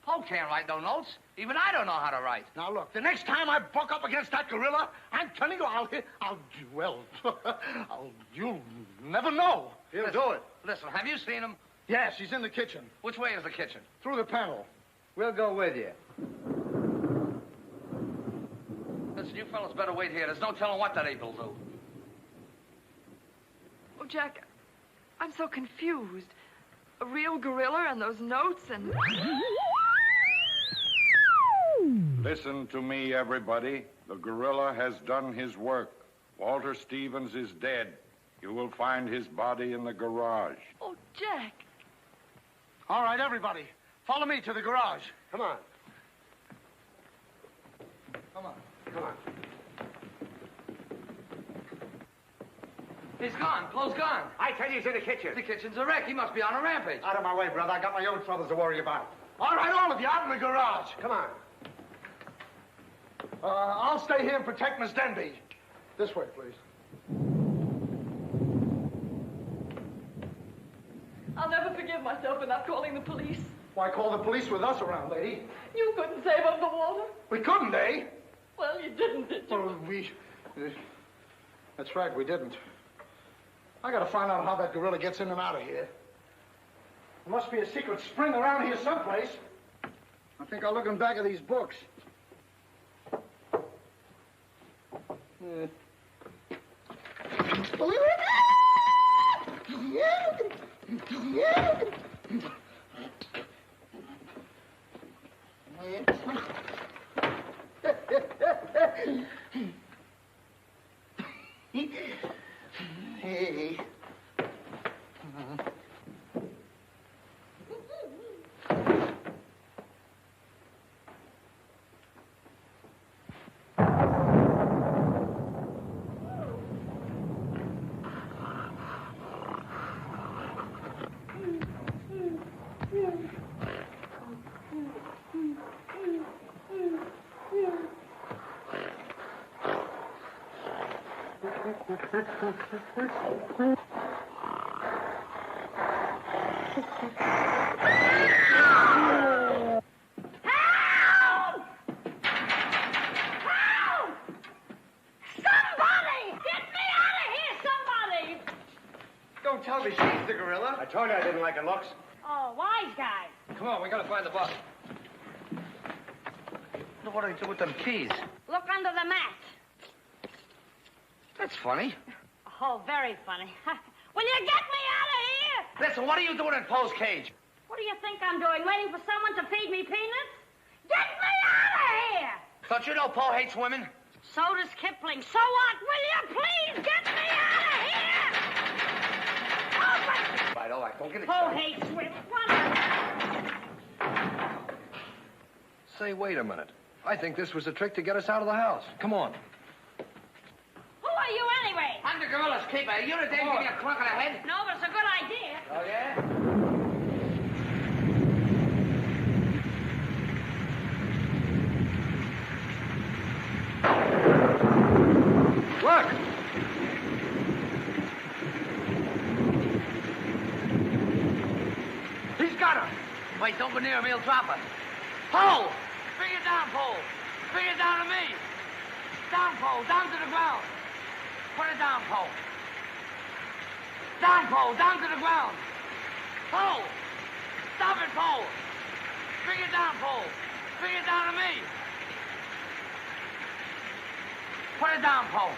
Poe can't write no notes. Even I don't know how to write. Now, look, the next time I buck up against that gorilla, I'm telling you, you'll never know. He'll do it. Listen, have you seen him? Yes, he's in the kitchen. Which way is the kitchen? Through the panel. We'll go with you. Listen, you fellas better wait here. There's no telling what that ape will do. Oh, Jack, I'm so confused. A real gorilla and those notes and... Listen to me, everybody. The gorilla has done his work. Walter Stevens is dead. You will find his body in the garage. Oh, Jack. All right, everybody. Follow me to the garage. Come on. Come on. Come on. He's gone. Poe's gone. I tell you, he's in the kitchen. The kitchen's a wreck. He must be on a rampage. Out of my way, brother. I got my own troubles to worry about. All right, all of you, out in the garage. Come on. I'll stay here and protect Miss Denby. This way, please. I'll never forgive myself for not calling the police. Why call the police with us around, lady? You couldn't save Uncle Walter. We couldn't, eh? Well, you didn't, did you? Well, that's right, we didn't. I gotta find out how that gorilla gets in and out of here. There must be a secret spring around here someplace. I think I'll look in back of these books. Hey. Don't tell me she's the gorilla. I told you I didn't like her looks. Oh, wise guy. Come on, we gotta find the body. What do I do with them keys? Look under the mat. That's funny. Oh, very funny. Will you get me out of here? Listen, what are you doing in Poe's cage? What do you think I'm doing? Waiting for someone to feed me peanuts? Get me out of here! Don't you know Poe hates women? So does Kipling. So what? Will you please get me out of here? Open! All right, don't get Poe excited. hates women. Run! Say, wait a minute. I think this was a trick to get us out of the house. Come on. Who are you anyway? I'm the gorilla's keeper. You the dame give me a clunk on the head? No, but it's a good idea. Oh, yeah? Look! He's got her. Wait, don't go near him. He'll drop her. Poe! Bring it down, Poe. Bring it down to me. Down, Poe. Down to the ground. Put it down, Poe. Down, Poe. Down to the ground. Poe! Stop it, Poe. Bring it down, Poe. Bring it down to me. Put it down, Poe.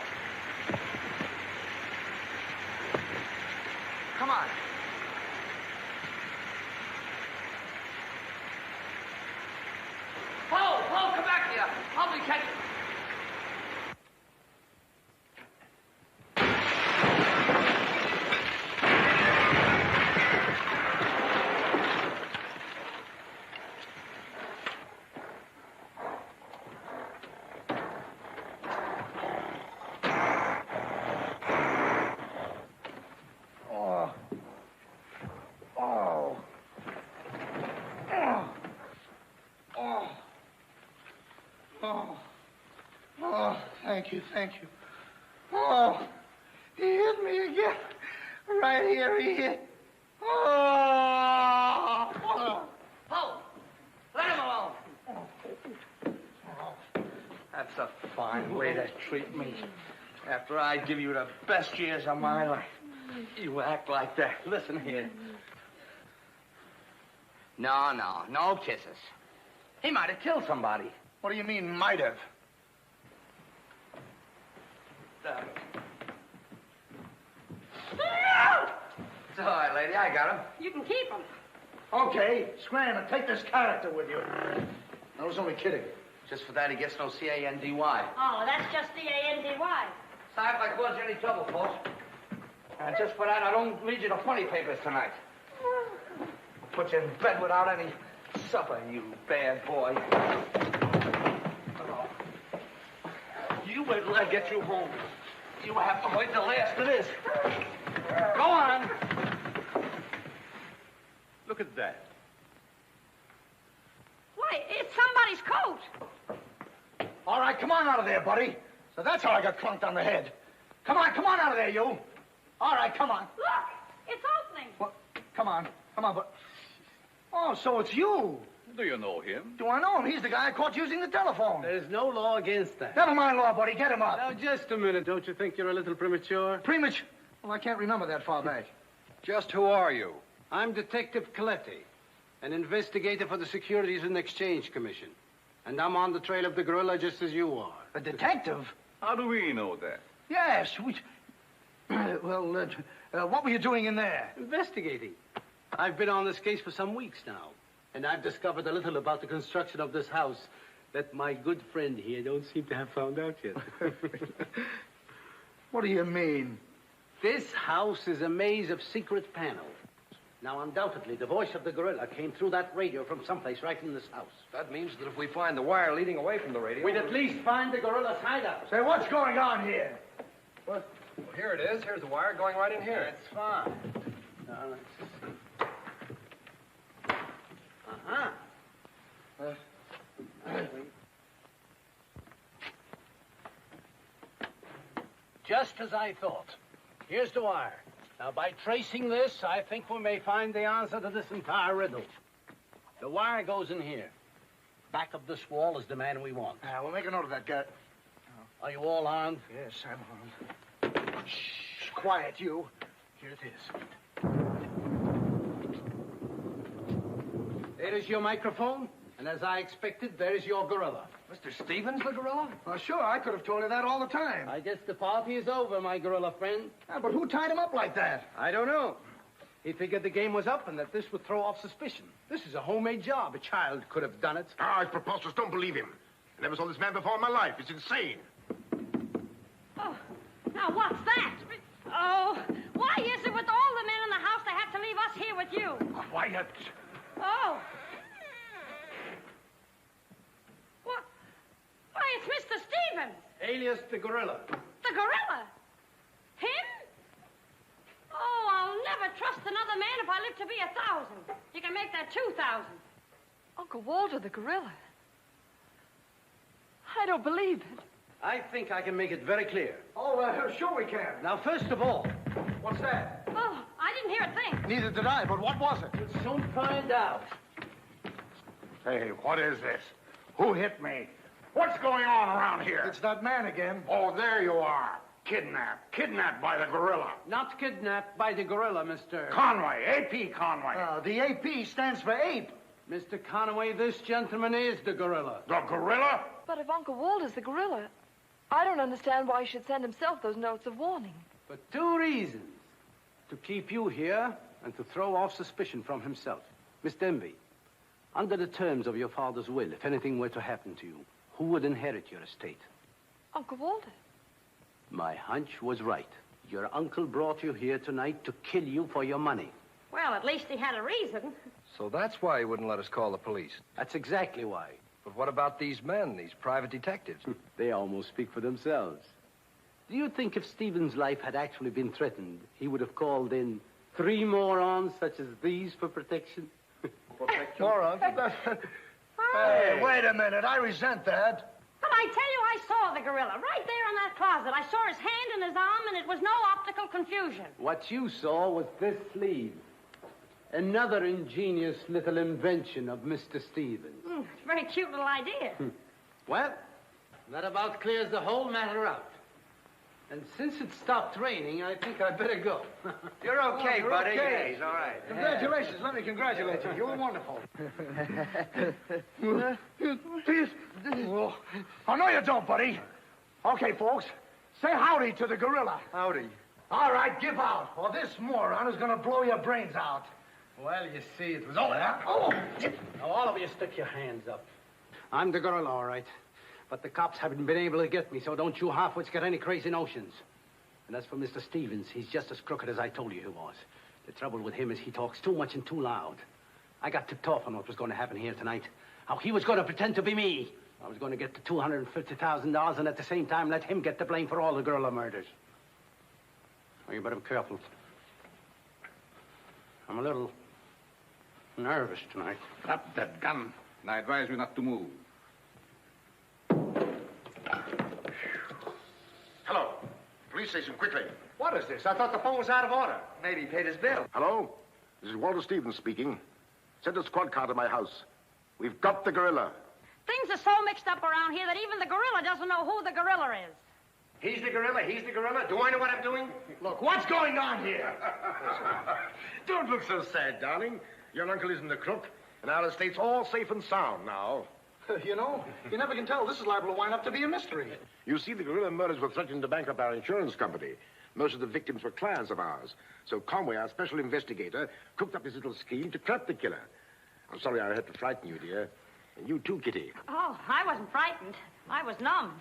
Come on. Poe, come back here. Help me catch it. Thank you. Oh, he hit me again. Right here, he hit. Oh. Poe, let him alone. That's a fine way to treat me. After I give you the best years of my life, you act like that. Listen here. No kisses. He might have killed somebody. What do you mean, might have? It's all right, lady. I got him. You can keep him. Okay, scram and take this character with you. I was only kidding. Just for that, he gets no CANDY. Oh, that's just C-A-N-D-Y. Sorry if I caused you any trouble, folks. And just for that, I don't read you the funny papers tonight. I'll put you in bed without any supper, you bad boy. Oh. You wait till I get you home. You have to wait the last of this. Go on. Look at that. Why, it's somebody's coat. All right, come on out of there, buddy. So that's how I got clunked on the head. Come on out of there, you. All right, come on. Look, it's opening. Well, come on, but... Oh, so it's you. Do you know him? Do I know him? He's the guy I caught using the telephone. There's no law against that. Never mind law, buddy. Get him up. Now, just a minute. Don't you think you're a little premature? Premature? Well, I can't remember that far back. Just who are you? I'm Detective Coletti, an investigator for the Securities and Exchange Commission. And I'm on the trail of the gorilla just as you are. A detective? How do we know that? Yes, we... Well, what were you doing in there? Investigating. I've been on this case for some weeks now, and I've discovered a little about the construction of this house that my good friend here don't seem to have found out yet. What do you mean? This house is a maze of secret panels. Now, undoubtedly, the voice of the gorilla came through that radio from someplace right in this house. That means that if we find the wire leading away from the radio... We'd at least find the gorilla's hideout. Say, what's going on here? What? Well, here it is. Here's the wire going right in here. That's fine. Now, let's see. Just as I thought. Here's the wire. Now, by tracing this, I think we may find the answer to this entire riddle. The wire goes in here. Back of this wall is the man we want. We'll make a note of that, Gert. Are you all armed? Yes, I'm armed. Shh, quiet, you. Here it is. There is your microphone, and as I expected, there is your gorilla. Mr. Stevens, the gorilla? Well, sure, I could have told you that all the time. I guess the party is over, my gorilla friend. But who tied him up like that? I don't know. He figured the game was up and that this would throw off suspicion. This is a homemade job. A child could have done it. It's preposterous. Don't believe him. I never saw this man before in my life. It's insane. Oh, now what's that? Oh, why is it with all the men in the house they have to leave us here with you? Quiet. Oh. What? Why, it's Mr. Stevens. Alias the gorilla. The gorilla? Him? Oh, I'll never trust another man if I live to be 1,000. You can make that 2,000. Uncle Walter, the gorilla. I don't believe it. I think I can make it very clear. Oh, sure we can. Now, first of all... What's that? Oh, I didn't hear a thing. Neither did I, but what was it? We'll soon find out. Hey, what is this? Who hit me? What's going on around here? It's that man again. Oh, there you are. Kidnapped. Kidnapped by the gorilla. Not kidnapped by the gorilla, Mr. Conway. A.P. Conway. The A.P. stands for ape. Mr. Conway, this gentleman is the gorilla. The gorilla? But if Uncle Walter's the gorilla, I don't understand why he should send himself those notes of warning. For two reasons. To keep you here and to throw off suspicion from himself. Miss Denby, under the terms of your father's will, if anything were to happen to you, who would inherit your estate? Uncle Walter. My hunch was right. Your uncle brought you here tonight to kill you for your money. Well, at least he had a reason. So that's why he wouldn't let us call the police. That's exactly why. But what about these men, these private detectives? They almost speak for themselves. Do you think if Stephen's life had actually been threatened, he would have called in 3 morons such as these for protection? Morons? Hey, wait a minute. I resent that. But I tell you, I saw the gorilla right there in that closet. I saw his hand and his arm, and it was no optical confusion. What you saw was this sleeve. Another ingenious little invention of Mr. Stevens. It's a very cute little idea. Well, that about clears the whole matter out. And since it stopped raining, I think I'd better go. You're okay, you're buddy. okay. He's all right. Congratulations. Let me congratulate you. You were wonderful. Oh, no, you don't, buddy. Okay, folks. Say howdy to the gorilla. Howdy. All right, give out, or this moron is going to blow your brains out. Well, you see, it was all that. Oh! Now, all of you stick your hands up. I'm the gorilla, all right. But the cops haven't been able to get me, so don't you half-wits get any crazy notions. And as for Mr. Stevens, he's just as crooked as I told you he was. The trouble with him is he talks too much and too loud. I got tipped off on what was going to happen here tonight. How he was going to pretend to be me. I was going to get the $250,000 and at the same time let him get the blame for all the gorilla murders. Well, you better be careful. I'm a little nervous tonight. Drop that gun, and I advise you not to move. Hello. Police station, quickly. What is this? I thought the phone was out of order. Maybe he paid his bill. Hello? This is Walter Stevens speaking. Send a squad car to my house. We've got the gorilla. Things are so mixed up around here that even the gorilla doesn't know who the gorilla is. He's the gorilla. He's the gorilla. Do I know what I'm doing? Look, what's going on here? Don't look so sad, darling. Your uncle isn't a crook, and our estate's all safe and sound now. You know, you never can tell. This is liable to wind up to be a mystery. You see, the guerrilla murders were threatening to bankrupt our insurance company. Most of the victims were clients of ours. So Conway, our special investigator, cooked up this little scheme to trap the killer. I'm sorry I had to frighten you, dear. And you too, Kitty. Oh, I wasn't frightened. I was numb.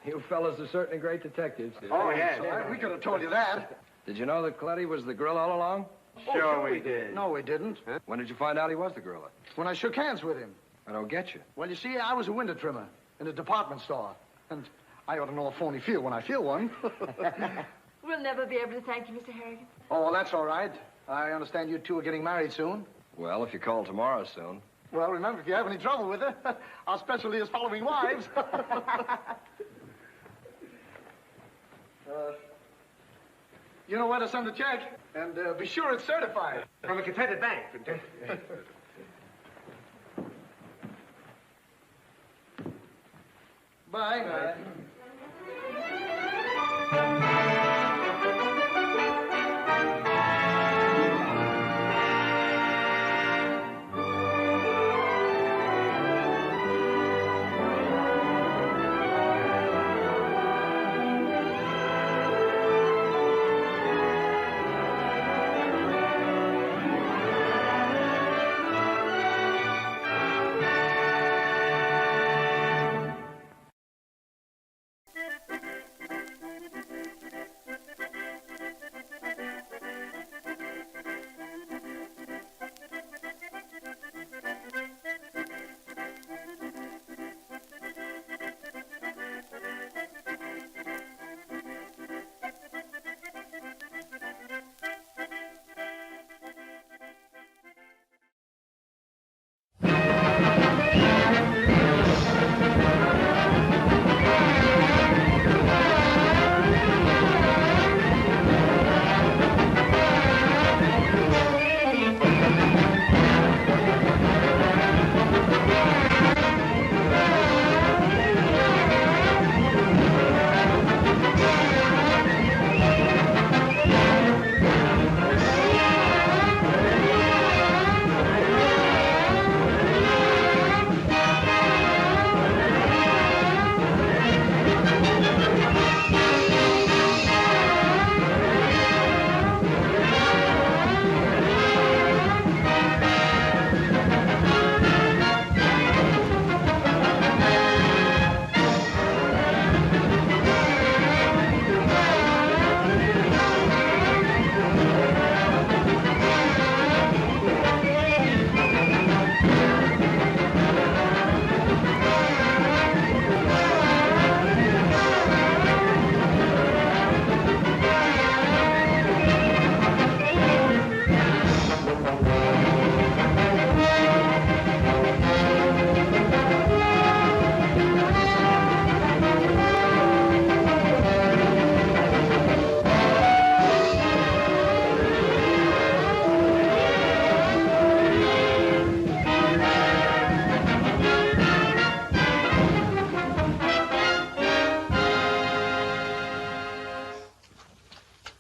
You fellas are certainly great detectives. Oh, yes. We could have told you that. Did you know that Coletti was the gorilla all along? Sure we did. No, we didn't. Huh? When did you find out he was the gorilla? When I shook hands with him. I don't get you. Well, you see, I was a window trimmer in a department store. And I ought to know a phony feel when I feel one. We'll never be able to thank you, Mr. Harrigan. Oh, well, that's all right. I understand you two are getting married soon. Well, if you call tomorrow soon. Well, remember, if you have any trouble with her, our specialty is following wives. You know where to send the check, and be sure it's certified. From a contented bank. Bye. Bye.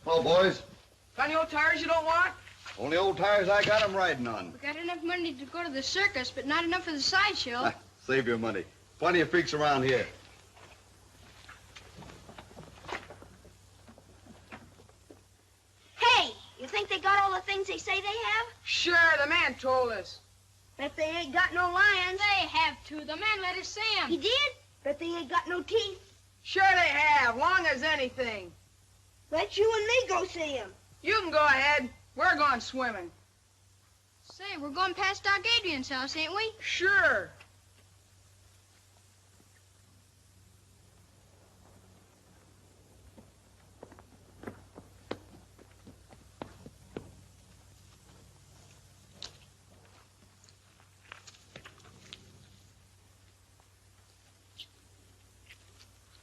Hello, boys. Got any old tires you don't want? Only old tires I got 'em riding on. We got enough money to go to the circus, but not enough for the sideshow. Save your money. Plenty of freaks around here. Hey, you think they got all the things they say they have? Sure, the man told us. Bet they ain't got no lions. They have to. The man let us see 'em. He did? Bet they ain't got no teeth. Sure they have, long as anything. Let you and me go see 'em. You can go ahead. We're going swimming. Say, we're going past Doc Adrian's house, ain't we? Sure.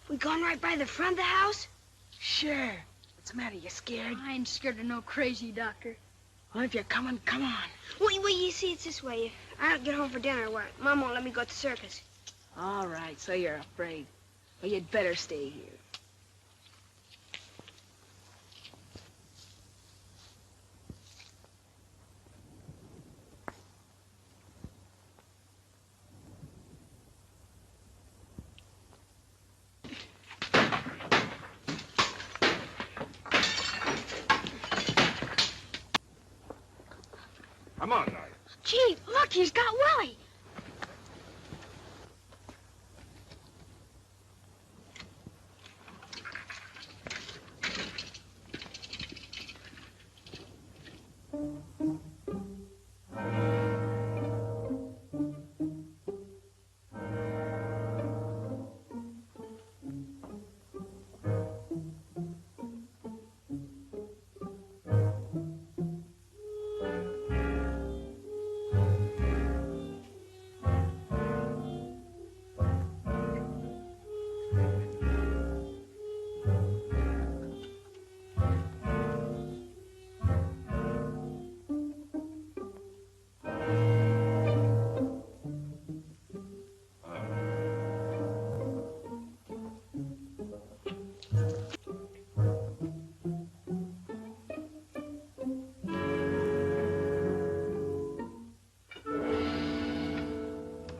We gone right by the front of the house? Sure. What's the matter? You scared? I ain't scared of no crazy doctor. Well, if you're coming, come on. Wait, you see, it's this way. If I don't get home for dinner, what? Mom won't let me go to the circus. All right, so you're afraid. Well, you'd better stay here. Come on now. Gee, look, he's got Willie.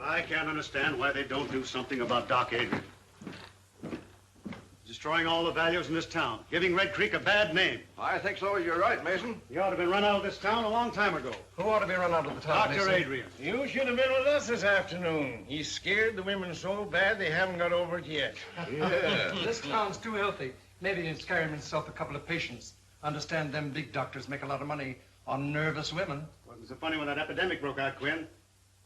I can't understand why they don't do something about Doc Adrian. Destroying all the values in this town, giving Red Creek a bad name. I think so. You're right, Mason. He ought to have been run out of this town a long time ago. Who ought to be run out of the town, Dr. Mason? Adrian. You should have been with us this afternoon. He scared the women so bad they haven't got over it yet. This town's too healthy. Maybe he's carrying himself a couple of patients. Understand them big doctors make a lot of money on nervous women. Wasn't so funny when that epidemic broke out, Quinn.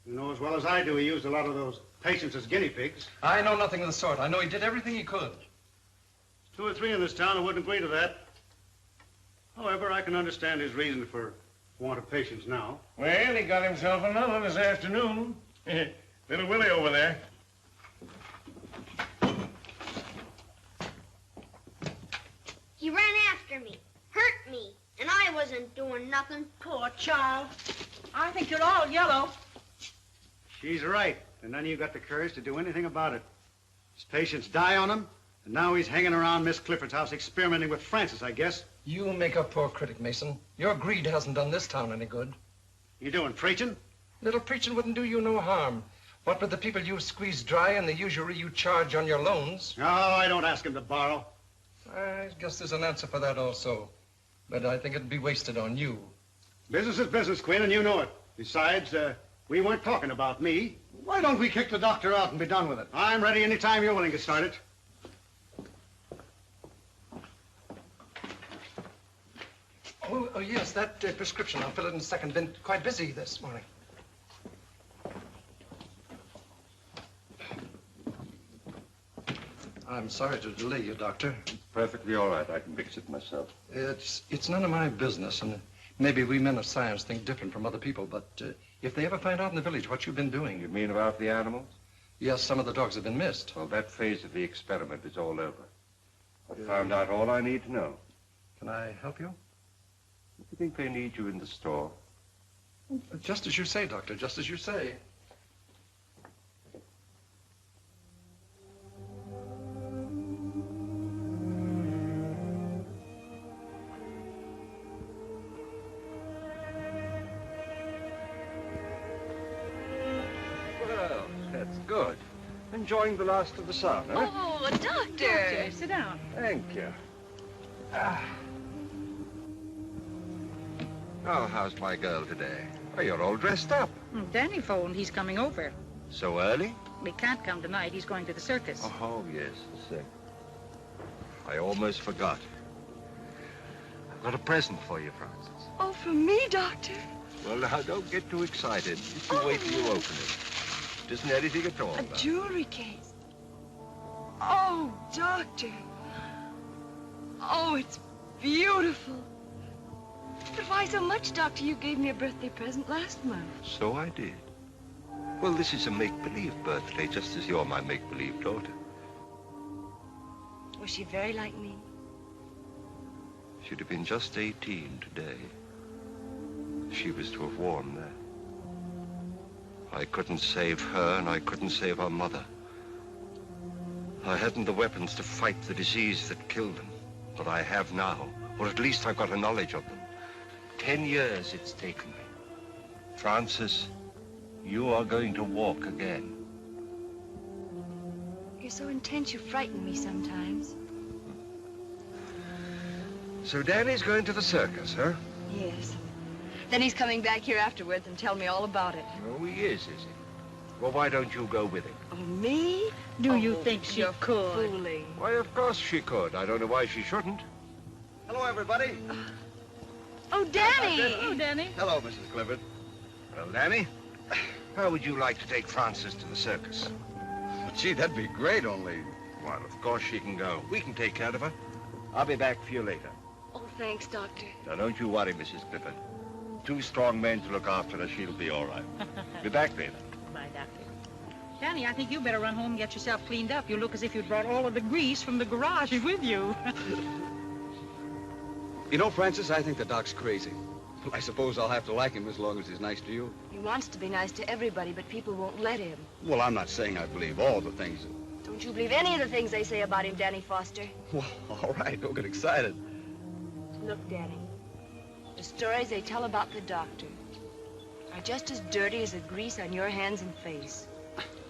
You know as well as I do he used a lot of those patients as guinea pigs. I know nothing of the sort. I know he did everything he could. 2 or 3 in this town who wouldn't agree to that. However, I can understand his reason for want of patients now. Well, he got himself another this afternoon. Little Willie over there. He ran after me, hurt me, and I wasn't doing nothing. Poor child. I think you're all yellow. She's right, and none of you got the courage to do anything about it. His patients die on him, and now he's hanging around Miss Clifford's house experimenting with Francis, I guess. You make a poor critic, Mason. Your greed hasn't done this town any good. You doing preaching? Little preaching wouldn't do you no harm. What with the people you squeeze dry and the usury you charge on your loans? No, I don't ask him to borrow. I guess there's an answer for that also. But I think it'd be wasted on you. Business is business, Quinn, and you know it. Besides, we weren't talking about me. Why don't we kick the doctor out and be done with it? I'm ready any time you're willing to start it. Oh yes, that prescription. I'll fill it in a second. Been quite busy this morning. I'm sorry to delay you, Doctor. Perfectly all right. I can fix it myself. It's none of my business, and maybe we men of science think different from other people, but if they ever find out in the village what you've been doing... You mean about the animals? Yes, some of the dogs have been missed. Well, that phase of the experiment is all over. I found out all I need to know. Can I help you? Do you think they need you in the store? Just as you say, Doctor, just as you say. Well, that's good. Enjoying the last of the sun, huh? Oh, Doctor. Sit down. Thank you. Oh, how's my girl today? Oh, you're all dressed up. Danny phoned. He's coming over. So early? We can't come tonight. He's going to the circus. Oh, yes, sick. I almost forgot. I've got a present for you, Francis. Oh, for me, Doctor? Well, now, don't get too excited. Just you wait till you open it. It isn't anything at all. A jewelry case. Oh, Doctor. Oh, it's beautiful. But why so much, Doctor? You gave me a birthday present last month. So I did. Well, this is a make-believe birthday, just as you're my make-believe daughter. Was she very like me? She'd have been just 18 today. She was to have worn that. I couldn't save her, and I couldn't save her mother. I hadn't the weapons to fight the disease that killed them. But I have now, or at least I've got a knowledge of them. 10 years it's taken me. Francis, you are going to walk again. You're so intense you frighten me sometimes. So Danny's going to the circus, huh? Yes. Then he's coming back here afterwards and tell me all about it. Oh, he is he? Well, why don't you go with him? Oh, me? Do you think she could? Fooling. Why, of course she could. I don't know why she shouldn't. Hello, everybody. Oh, Danny! Oh, Danny. Hello, Mrs. Clifford. Well, Danny, how would you like to take Frances to the circus? Gee, that'd be great, only... Well, of course she can go. We can take care of her. I'll be back for you later. Oh, thanks, Doctor. Now, don't you worry, Mrs. Clifford. 2 strong men to look after her. She'll be all right. Be back later. Bye, Doctor. Danny, I think you better run home and get yourself cleaned up. You look as if you'd brought all of the grease from the garage with you. You know, Francis, I think the doc's crazy. Well, I suppose I'll have to like him as long as he's nice to you. He wants to be nice to everybody, but people won't let him. Well, I'm not saying I believe all the things. Don't you believe any of the things they say about him, Danny Foster? Well, all right, don't get excited. Look, Danny, the stories they tell about the doctor are just as dirty as the grease on your hands and face.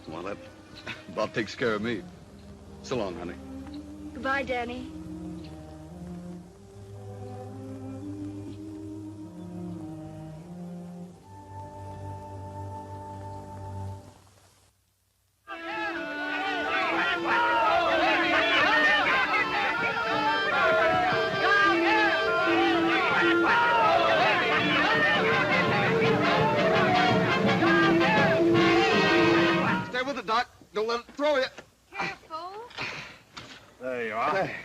Well, that about takes care of me. So long, honey. Goodbye, Danny. Stay with it, Doc. Don't let it throw you. Careful. There you are. Hey,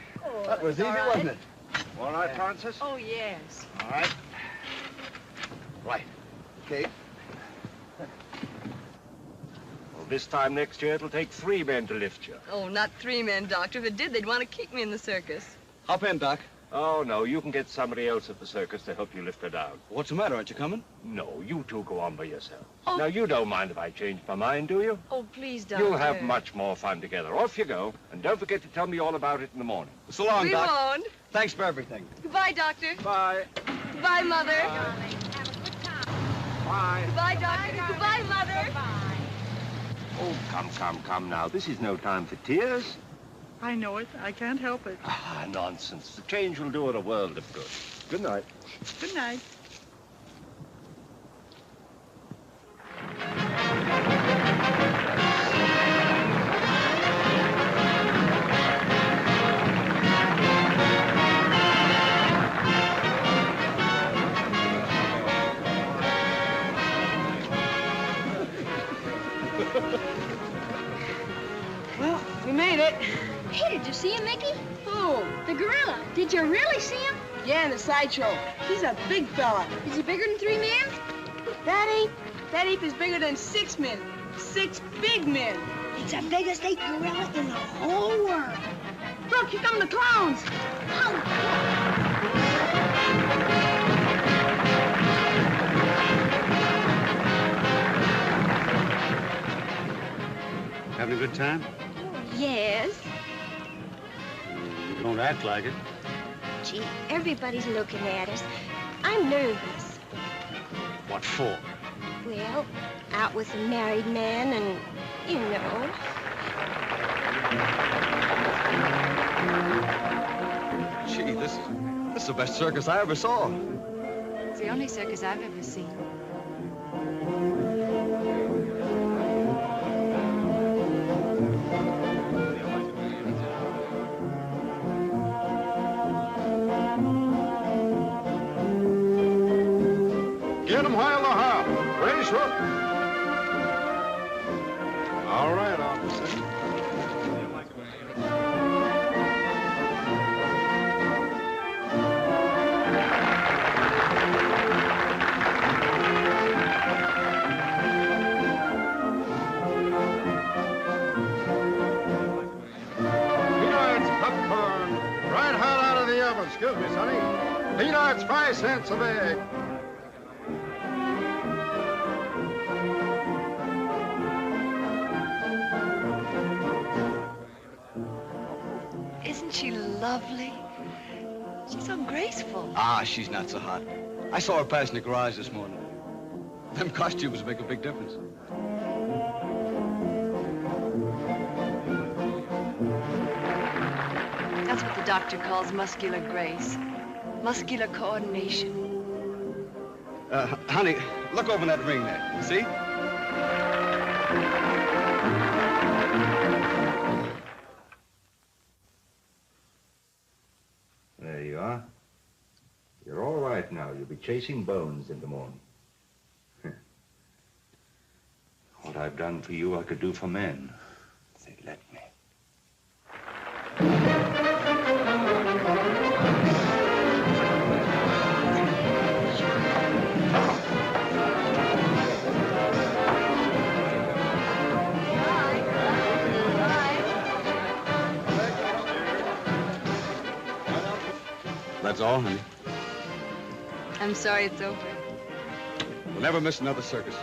that was easy, wasn't it? All right, Francis? Oh, yes. All right. Right. Okay. Well, this time next year, it'll take 3 men to lift you. Oh, not 3 men, Doctor. If it did, they'd want to kick me in the circus. Hop in, Doc. Oh, no, you can get somebody else at the circus to help you lift her down. What's the matter? Aren't you coming? No, you 2 go on by yourself. Oh. Now, you don't mind if I change my mind, do you? Oh, please, Doctor. You'll have much more fun together. Off you go. And don't forget to tell me all about it in the morning. So long, We Doc. won't. Thanks for everything. Goodbye, Doctor. Bye. Goodbye, Mother. Bye. Goodbye, Doctor. Goodbye, Mother. Oh, come now. This is no time for tears. I know it. I can't help it. Ah, nonsense. The change will do her a world of good. Good night. Good night. Well, we made it. Hey, did you see him, Mickey? Who? The gorilla. Did you really see him? Yeah, in the sideshow. He's a big fella. Is he bigger than 3 men? That ape is bigger than 6 men. 6 big men. It's the biggest ape gorilla in the whole world. Look, here come the clowns. Having a good time? Yes. You don't act like it. Gee, everybody's looking at us. I'm nervous. What for? Well, out with a married man and, you know. Gee, this is the best circus I ever saw. It's the only circus I've ever seen. Get 'em while they're hot. Race rope. All right, officer. Peanuts, popcorn, right hot out of the oven. Excuse me, sonny. Peanuts, 5 cents a bag. Isn't she lovely? She's so graceful. Ah, she's not so hot. I saw her pass in the garage this morning. Them costumes make a big difference. That's what the doctor calls muscular grace. Muscular coordination. Honey, look over that ring there. See? There you are. You're all right now. You'll be chasing bones in the morning. What I've done for you, I could do for men. If they'd let me. That's all, honey. I'm sorry it's over. We'll never miss another circus.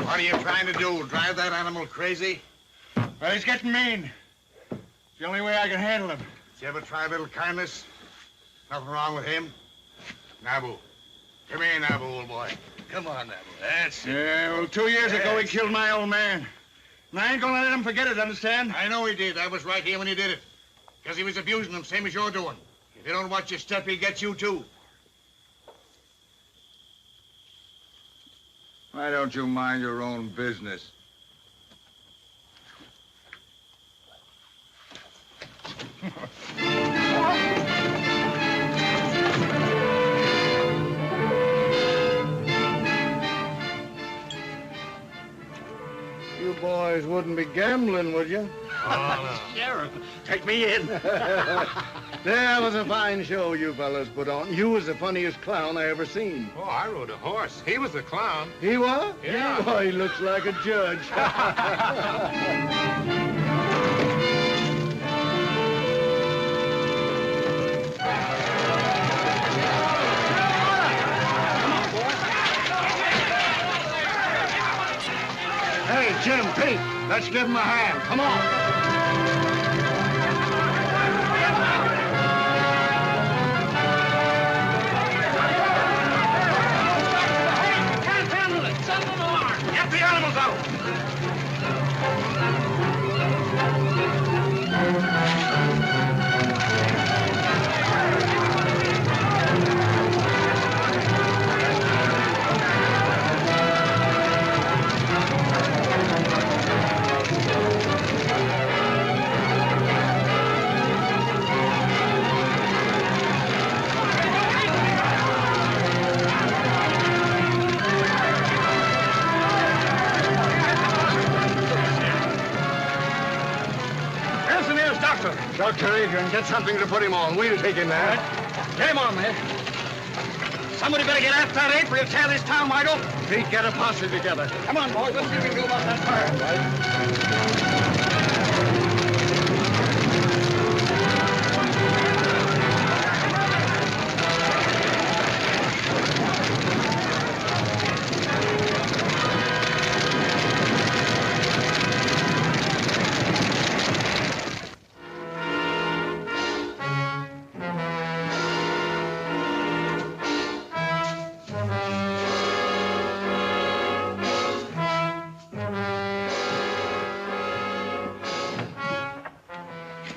What are you trying to do? Drive that animal crazy? Well, he's getting mean. It's the only way I can handle him. Did you ever try a little kindness? Nothing wrong with him? Nabu. Come here, Nabu, old boy. Come on, Nabu. That's it. Yeah, well, 2 years ago, he killed my old man. And I ain't gonna let him forget it, understand? I know he did. I was right here when he did it. Because he was abusing him, same as you're doing. If you don't watch your step, he gets you, too. Why don't you mind your own business? You boys wouldn't be gambling, would you? Oh, no. Sheriff, take me in. That was a fine show you fellas put on. You was the funniest clown I ever seen. Oh, I rode a horse. He was the clown. He was? Yeah. Oh, he looks like a judge. Hey, Jim, Pete, let's give him a hand. Come on. Get the animals out! Dr. Adrian, get something to put him on. We'll take him there. Get him on there. Somebody better get after that ape or he'll tear this town wide open. Pete, get a posse together. Come on, boys. Let's see what we can do about that fire.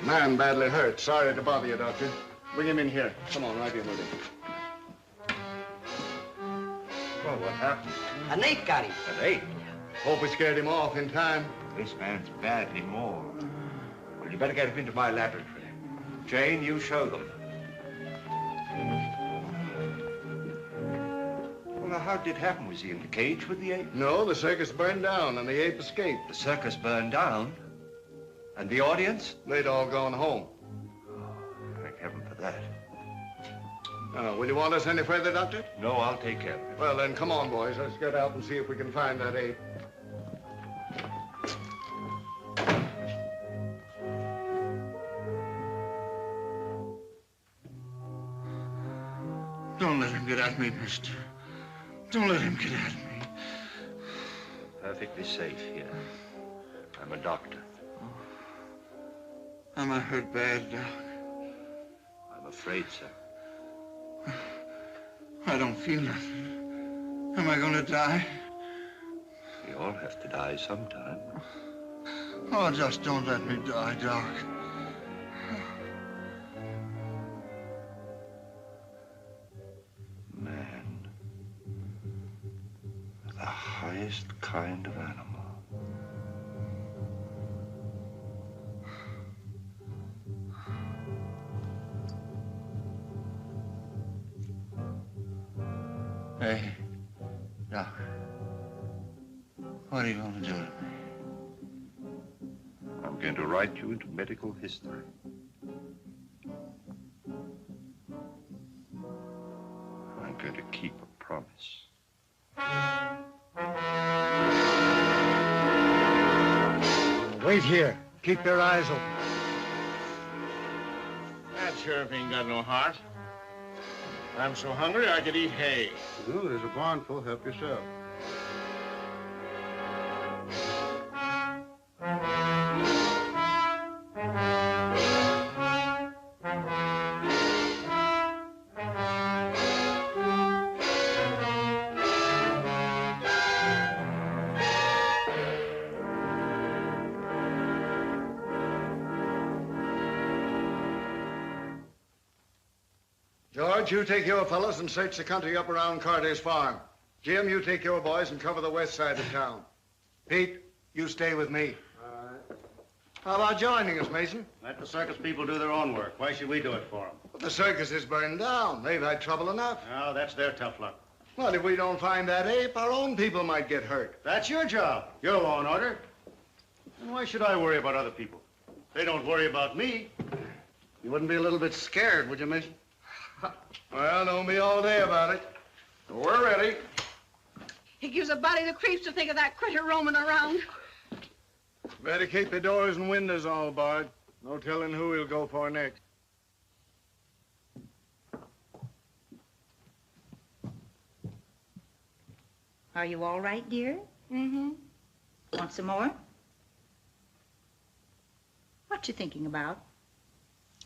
Man badly hurt. Sorry to bother you, Doctor. Bring him in here. Come on, right here with him. Well, what happened? An ape got him. An ape? Hope we scared him off in time. This man's badly mauled. Well, you better get him into my laboratory. Jane, you show them. Well, Well, how did it happen? Was he in the cage with the ape? No, the circus burned down and the ape escaped. The circus burned down? And the audience? They'd all gone home. Thank heaven for that. Will you want us any further, Doctor? No, I'll take care of it. Well, then, come on, boys. Let's get out and see if we can find that ape. Don't let him get at me, mister. Don't let him get at me. Perfectly safe here. I'm a doctor. Am I hurt bad, Doc? I'm afraid so. I don't feel nothing. Am I gonna die? We all have to die sometime. Oh, just don't let me die, Doc. Man. The highest kind of animal. Hey, Doc. What are you gonna do to me? I'm going to write you into medical history. I'm going to keep a promise. Wait here. Keep your eyes open. That sheriff ain't got no heart. I'm so hungry I could eat hay. Well, there's a barn full. Help yourself. George, you take your fellows and search the country up around Carter's farm. Jim, you take your boys and cover the west side of town. Pete, you stay with me. All right. How about joining us, Mason? Let the circus people do their own work. Why should we do it for them? Well, the circus is burned down. They've had trouble enough. Oh, that's their tough luck. Well, if we don't find that ape, our own people might get hurt. That's your job. Your law and order. And why should I worry about other people? They don't worry about me. You wouldn't be a little bit scared, would you, Mason? Well, don't be all day about it. We're ready. It gives a body the creeps to think of that critter roaming around. Better keep the doors and windows all barred. No telling who he'll go for next. Are you all right, dear? Mm-hmm. Want some more? What you thinking about?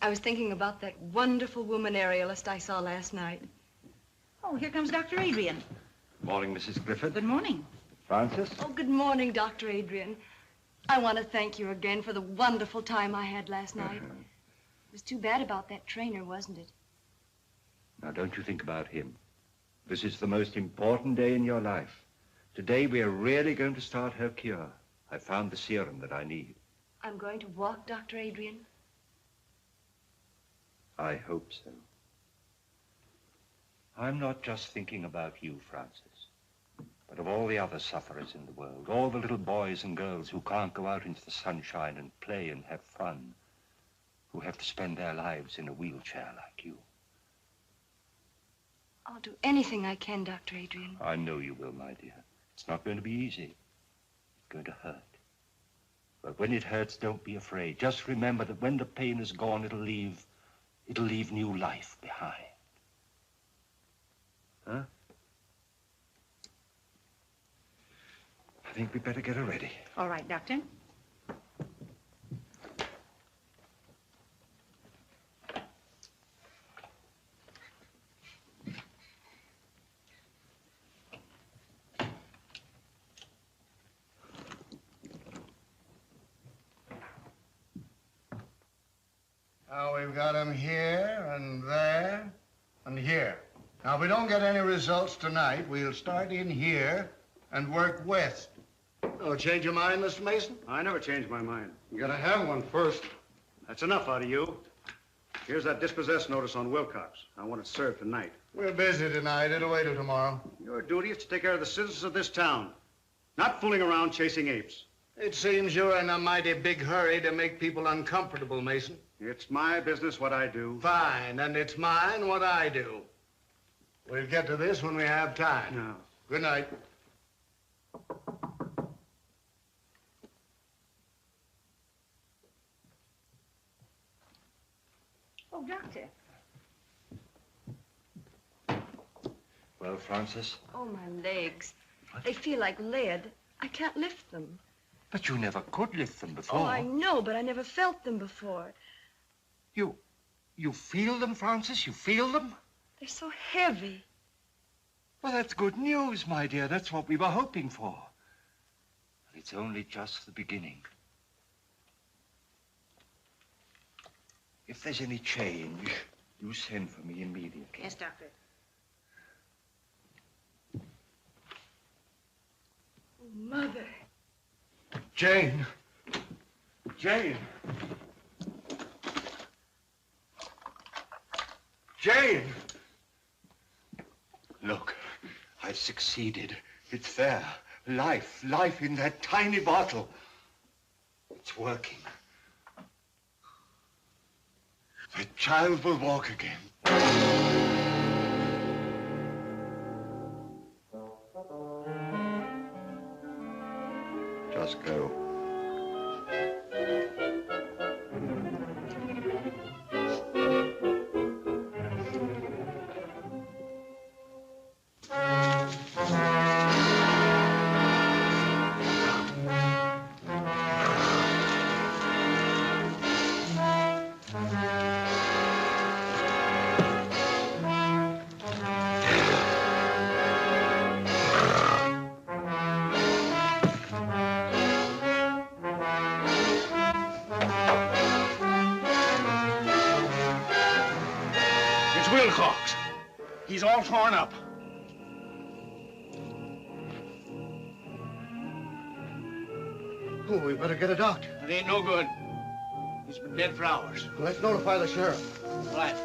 I was thinking about that wonderful woman aerialist I saw last night. Oh, here comes Dr. Adrian. Morning, Mrs. Clifford. Good morning. Francis? Oh, good morning, Dr. Adrian. I want to thank you again for the wonderful time I had last night. It was too bad about that trainer, wasn't it? Now, don't you think about him. This is the most important day in your life. Today, we are really going to start her cure. I found the serum that I need. I'm going to walk, Dr. Adrian. I hope so. I'm not just thinking about you, Francis, but of all the other sufferers in the world, all the little boys and girls who can't go out into the sunshine and play and have fun, who have to spend their lives in a wheelchair like you. I'll do anything I can, Dr. Adrian. I know you will, my dear. It's not going to be easy. It's going to hurt. But when it hurts, don't be afraid. Just remember that when the pain is gone, it'll leave new life behind. Huh? I think we'd better get her ready. All right, Doctor. Now we've got him here and there and here. Now, if we don't get any results tonight, we'll start in here and work west. Oh, change your mind, Mr. Mason? I never change my mind. You gotta have one first. That's enough out of you. Here's that dispossessed notice on Wilcox. I want it served tonight. We're busy tonight. It'll wait till tomorrow. Your duty is to take care of the citizens of this town, not fooling around chasing apes. It seems you're in a mighty big hurry to make people uncomfortable, Mason. It's my business what I do. Fine, and it's mine what I do. We'll get to this when we have time. No. Good night. Oh, Doctor. Well, Francis? Oh, my legs. They feel like lead. I can't lift them. But you never could lift them before. Oh, I know, but I never felt them before. You feel them, Francis? You feel them? They're so heavy. Well, that's good news, my dear. That's what we were hoping for. But it's only just the beginning. If there's any change, you send for me immediately. Yes, Doctor. Oh, Mother. Jane. Jane. Jane. Look, I've succeeded. It's there. Life in that tiny bottle. It's working. The child will walk again. Just go. He's all torn up. Oh, we better get a doctor. It ain't no good. He's been dead for hours. Let's notify the sheriff. Right.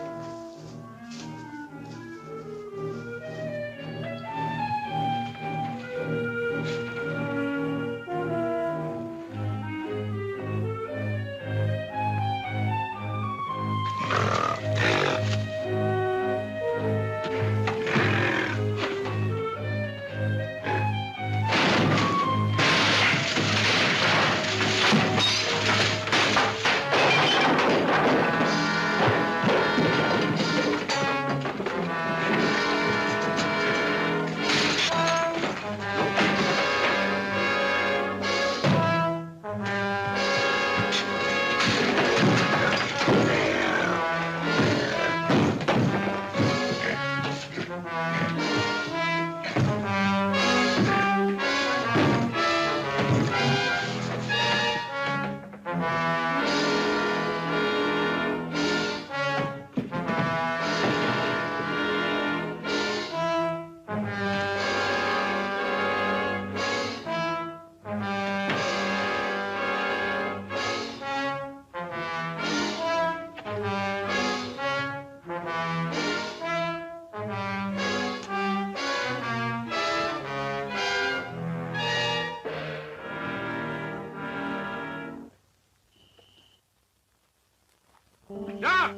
Doc!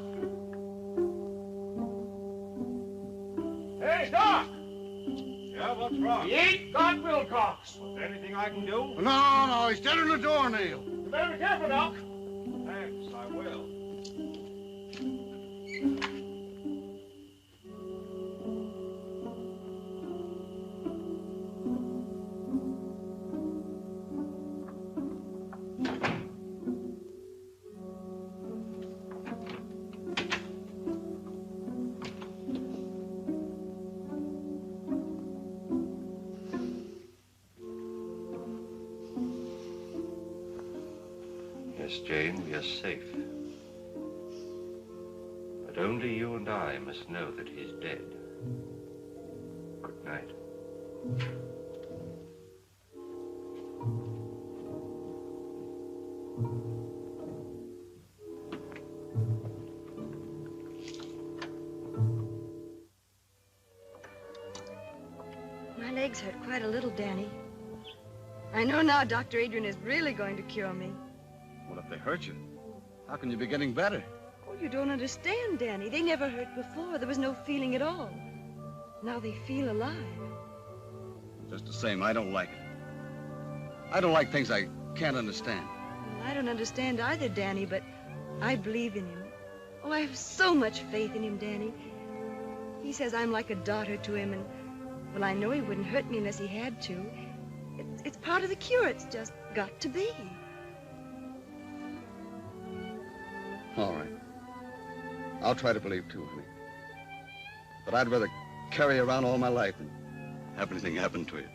Hey, Doc! Yeah, what's wrong? He ain't got Wilcox. Was there anything I can do? No, he's dead on the doornail. You better be careful, Doc. Thanks, I will. Yes, Jane, we are safe. But only you and I must know that he's dead. Good night. legs hurt quite a little, Danny. I know now Dr. Adrian is really going to cure me. Well, if they hurt you, how can you be getting better? Oh, you don't understand, Danny. They never hurt before. There was no feeling at all. Now they feel alive. Just the same, I don't like it. I don't like things I can't understand. Well, I don't understand either, Danny, but I believe in him. Oh, I have so much faith in him, Danny. He says I'm like a daughter to him, and, well, I know he wouldn't hurt me unless he had to. It's part of the cure. It's just got to be. All right. I'll try to believe, too, honey. But I'd rather carry you around all my life than have anything happen to you.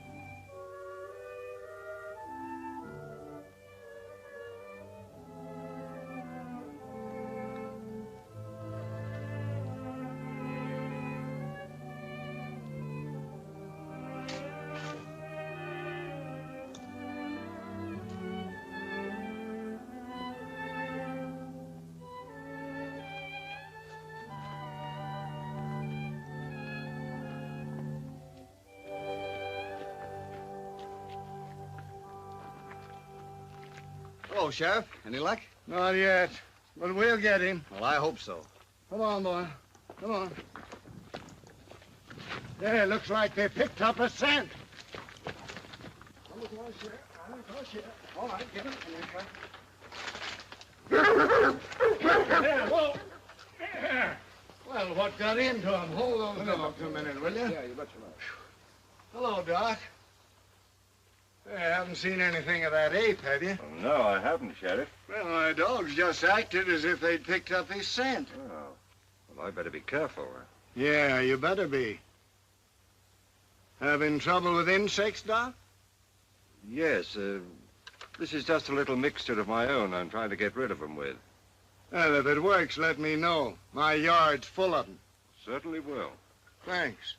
Hello, Sheriff. Any luck? Not yet, but we'll get him. Well, I hope so. Come on, boy. Come on. There, looks like they picked up a scent. All right, get him. There, whoa. There. Well, what got into him? Hold those dogs a minute, will you? Yeah, you betcha. Hello, Doc. I haven't seen anything of that ape, have you? No, I haven't, Sheriff. Well, my dogs just acted as if they'd picked up his scent. Oh. Well, I better be careful. Yeah, you better be. Having trouble with insects, Doc? Yes, this is just a little mixture of my own I'm trying to get rid of them with. Well, if it works, let me know. My yard's full of them. Certainly will. Thanks.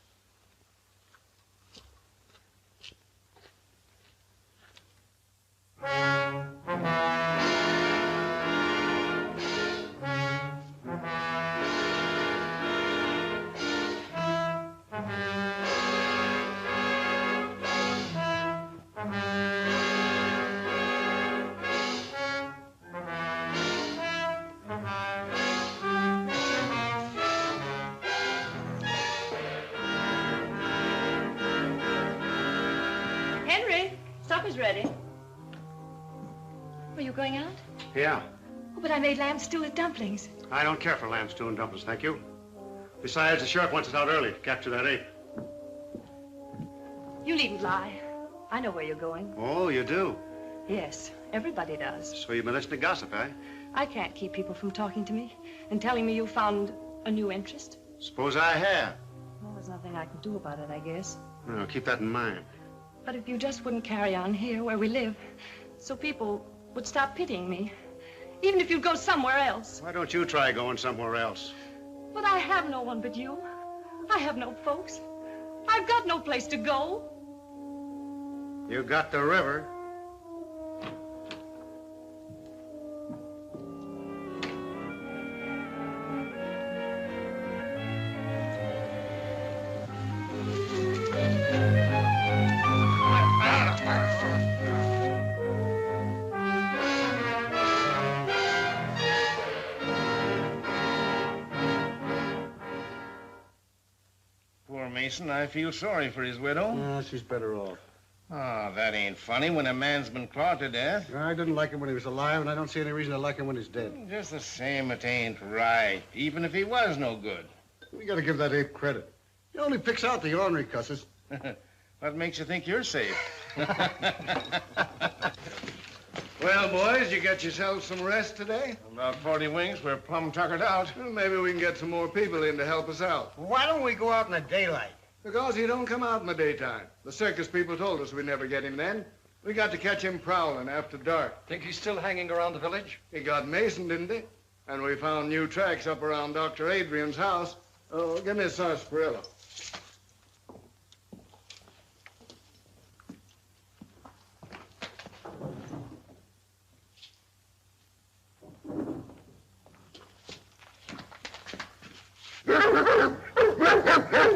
Henry, supper's ready. Are you going out? Yeah. Oh, but I made lamb stew with dumplings. I don't care for lamb stew and dumplings, thank you. Besides, the sheriff wants us out early to capture that ape. You needn't lie. I know where you're going. Oh, you do? Yes, everybody does. So you've been listening to gossip, eh? I can't keep people from talking to me and telling me you found a new interest. Suppose I have. Well, there's nothing I can do about it, I guess. Well, keep that in mind. But if you just wouldn't carry on here where we live, so people would stop pitying me, even if you'd go somewhere else. Why don't you try going somewhere else? But I have no one but you. I have no folks. I've got no place to go. You got the river. Poor Mason, I feel sorry for his widow. No, she's better off. Oh, that ain't funny when a man's been clawed to death. I didn't like him when he was alive, and I don't see any reason to like him when he's dead. Just the same, it ain't right, even if he was no good. We gotta give that ape credit. He only picks out the ornery cusses. What makes you think you're safe? Well, boys, you got yourselves some rest today? About 40 wings, we're plumb tuckered out. Well, maybe we can get some more people in to help us out. Why don't we go out in the daylight? Because he don't come out in the daytime. The circus people told us we'd never get him then. We got to catch him prowling after dark. Think he's still hanging around the village? He got Mason, didn't he? And we found new tracks up around Dr. Adrian's house. Oh, give me a sarsaparilla.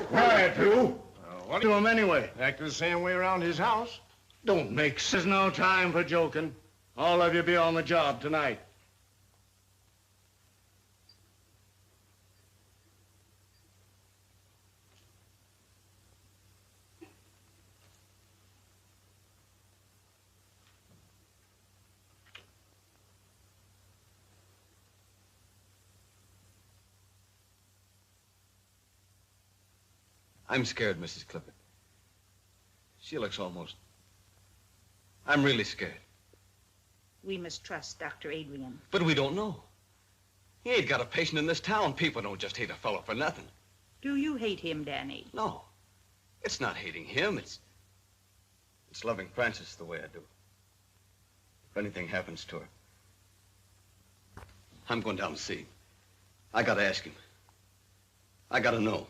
Quiet, you. What to him anyway? Acted the same way around his house. Don't make sense. There's no time for joking. All of you be on the job tonight. I'm scared, Mrs. Clifford. She looks almost... I'm really scared. We must trust Dr. Adrian. But we don't know. He ain't got a patient in this town. People don't just hate a fellow for nothing. Do you hate him, Danny? No. It's not hating him. It's loving Frances the way I do. If anything happens to her, I'm going down to see him. I gotta ask him. I gotta know.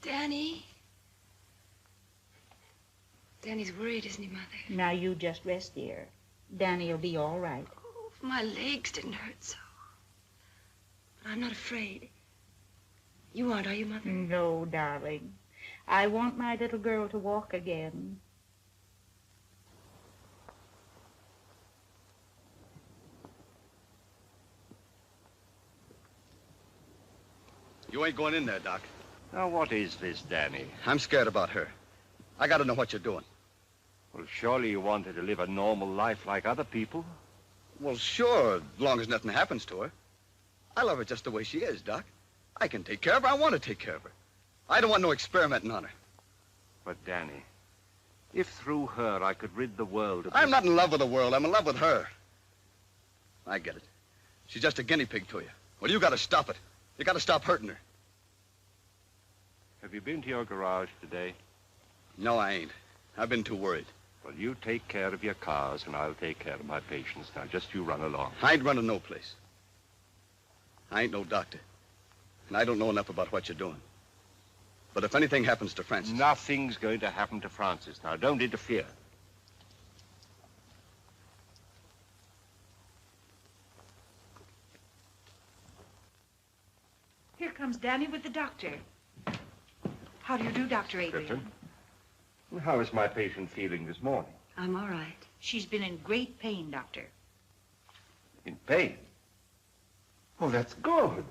Danny? Danny's worried, isn't he, Mother? Now you just rest, dear. Danny'll be all right. Oh, if my legs didn't hurt so. But I'm not afraid. You aren't, are you, Mother? No, darling. I want my little girl to walk again. You ain't going in there, Doc. Now, what is this, Danny? I'm scared about her. I gotta know what you're doing. Well, surely you want her to live a normal life like other people? Well, sure, as long as nothing happens to her. I love her just the way she is, Doc. I can take care of her. I want to take care of her. I don't want no experimenting on her. But, Danny, if through her I could rid the world of... I'm not in love with the world. I'm in love with her. I get it. She's just a guinea pig to you. Well, you gotta stop it. You gotta stop hurting her. Have you been to your garage today? No, I ain't. I've been too worried. Well, you take care of your cars, and I'll take care of my patients. Now, just you run along. I ain't running no place. I ain't no doctor. And I don't know enough about what you're doing. But if anything happens to Frances... Nothing's going to happen to Frances. Now, don't interfere. Here comes Danny with the doctor. How do you do, Dr. Adrian? Clifton, how is my patient feeling this morning? I'm all right. She's been in great pain, Doctor. In pain? Oh, that's good.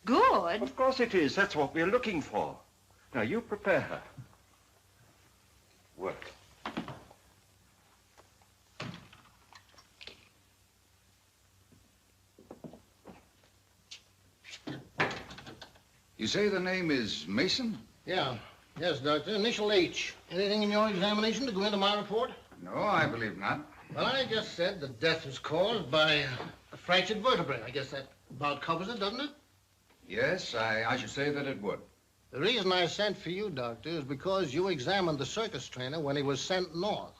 Good? Of course it is. That's what we're looking for. Now, you prepare her. Work. You say the name is Mason? Yeah. Yes, Doctor. Initial H. Anything in your examination to go into my report? No, I believe not. Well, I just said the death was caused by a fractured vertebrae. I guess that about covers it, doesn't it? Yes, I should say that it would. The reason I sent for you, Doctor, is because you examined the circus trainer when he was sent north.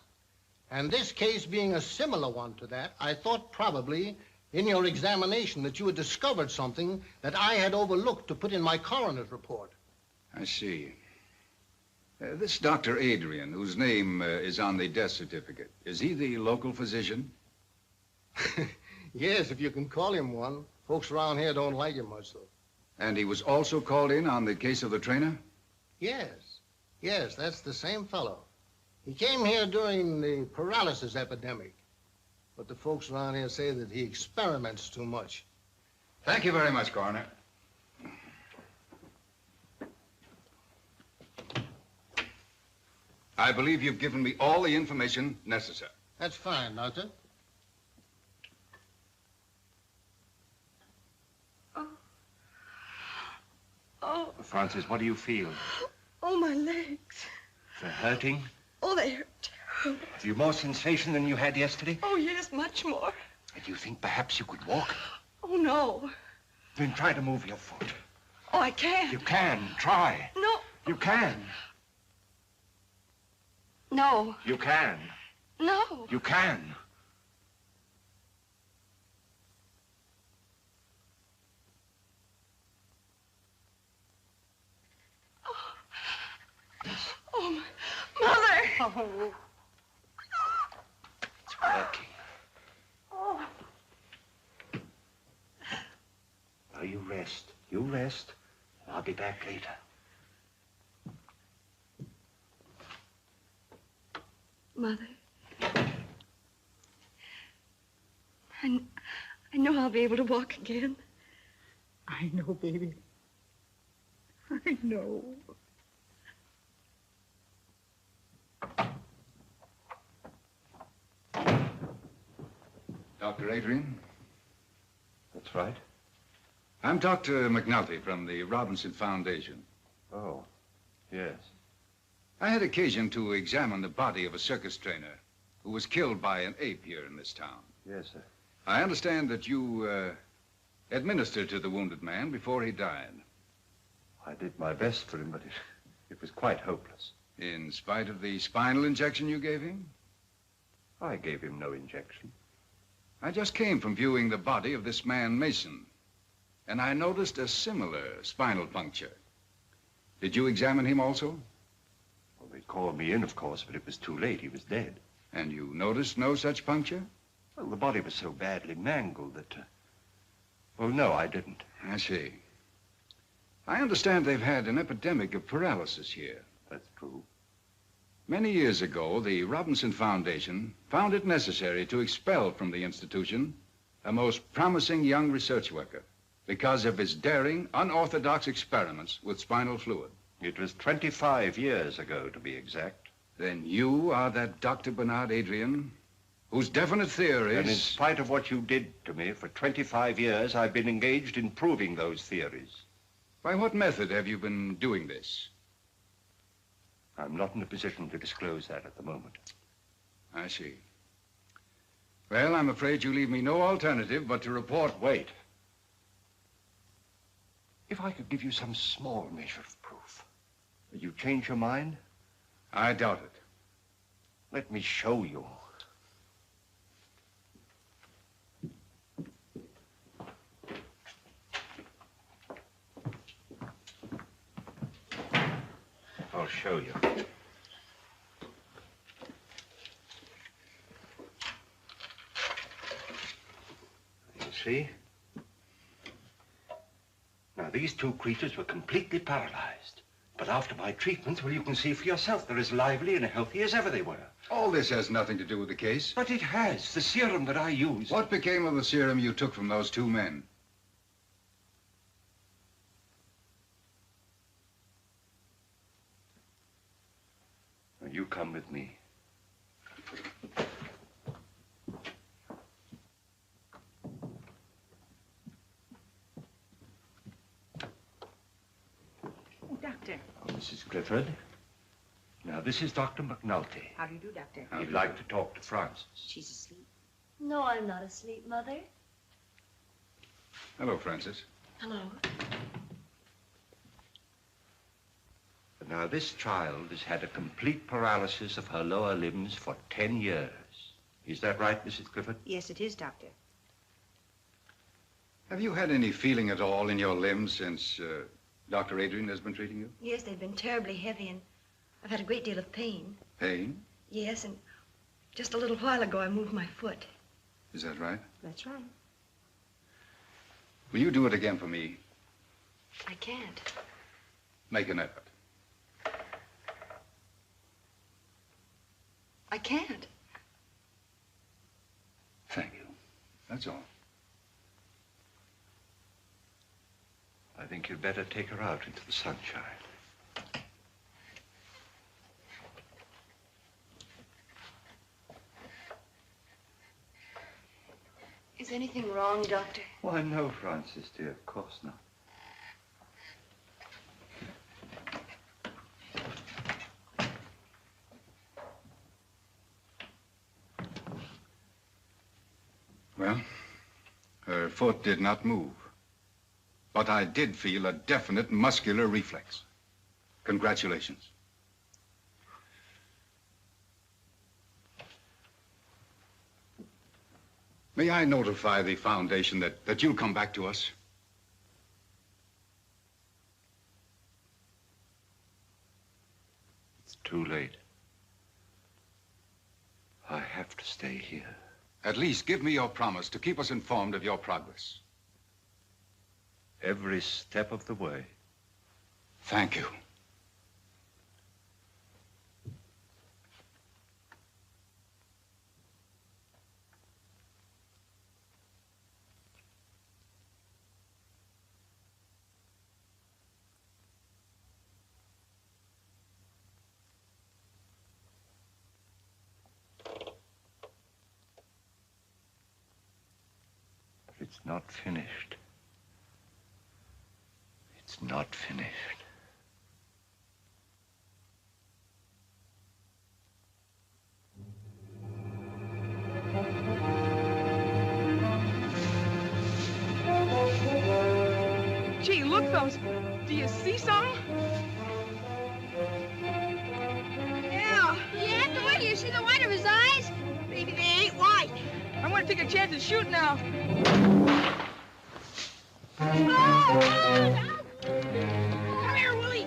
And this case being a similar one to that, I thought probably in your examination that you had discovered something that I had overlooked to put in my coroner's report. I see. This Dr. Adrian, whose name is on the death certificate, is he the local physician? Yes, if you can call him one. Folks around here don't like him much, though. And he was also called in on the case of the trainer? Yes. Yes, that's the same fellow. He came here during the paralysis epidemic. But the folks around here say that he experiments too much. Thank you very much, Coroner. I believe you've given me all the information necessary. That's fine, Doctor. Oh, Frances, what do you feel? oh, my legs. They're hurting? Oh, they hurt terrible. Have you more sensation than you had yesterday? Oh, yes, much more. Do you think perhaps you could walk? Oh, no. Then try to move your foot. Oh, I can't. You can. Try. No. You can. No. You can. No. You can. Oh, Mother! Oh. It's working. Oh. Now you rest. You rest. I'll be back later. Mother. I know I'll be able to walk again. I know, baby. I know. Dr. Adrian? That's right. I'm Dr. McNulty from the Robinson Foundation. Oh, yes. I had occasion to examine the body of a circus trainer who was killed by an ape here in this town. Yes, sir. I understand that you administered to the wounded man before he died. I did my best for him, but it was quite hopeless. In spite of the spinal injection you gave him? I gave him no injection. I just came from viewing the body of this man, Mason, and I noticed a similar spinal puncture. Did you examine him also? Well, they called me in, of course, but it was too late. He was dead. And you noticed no such puncture? Well, the body was so badly mangled that... Well, no, I didn't. I see. I understand they've had an epidemic of paralysis here. That's true. Many years ago, the Robinson Foundation found it necessary to expel from the institution a most promising young research worker because of his daring, unorthodox experiments with spinal fluid. It was 25 years ago, to be exact. Then you are that Dr. Bernard Adrian, whose definite theories... And in spite of what you did to me, for 25 years, I've been engaged in proving those theories. By what method have you been doing this? I'm not in a position to disclose that at the moment. I see. Well, I'm afraid you leave me no alternative but to report... Wait. If I could give you some small measure of proof, would you change your mind? I doubt it. Let me show you. I'll show you. You see? Now, these two creatures were completely paralyzed. But after my treatments, well, you can see for yourself, they're as lively and healthy as ever they were. All this has nothing to do with the case. But it has. The serum that I used. What became of the serum you took from those two men? Now, you come with me. Doctor. Oh, Mrs. Clifford. Now, this is Dr. McNulty. How do you do, Doctor? He'd like to talk to Frances. She's asleep. No, I'm not asleep, Mother. Hello, Frances. Hello. Now, this child has had a complete paralysis of her lower limbs for 10 years. Is that right, Mrs. Clifford? Yes, it is, Doctor. Have you had any feeling at all in your limbs since Dr. Adrian has been treating you? Yes, they've been terribly heavy, and I've had a great deal of pain. Pain? Yes, and just a little while ago I moved my foot. Is that right? That's right. Will you do it again for me? I can't. Make an effort. I can't. Thank you. That's all. I think you'd better take her out into the sunshine. Is anything wrong, Doctor? Why, no, Frances, dear, of course not. Well, her foot did not move. But I did feel a definite muscular reflex. Congratulations. May I notify the Foundation that you'll come back to us? It's too late. I have to stay here. At least give me your promise to keep us informed of your progress. Every step of the way. Thank you. It's not finished. It's not finished. Gee, look, Phelps. Do you see something? Yeah. Yeah, the way you see the white of his eyes? Maybe they ain't white. I'm gonna take a chance and shoot now. Oh! Come here, Willie.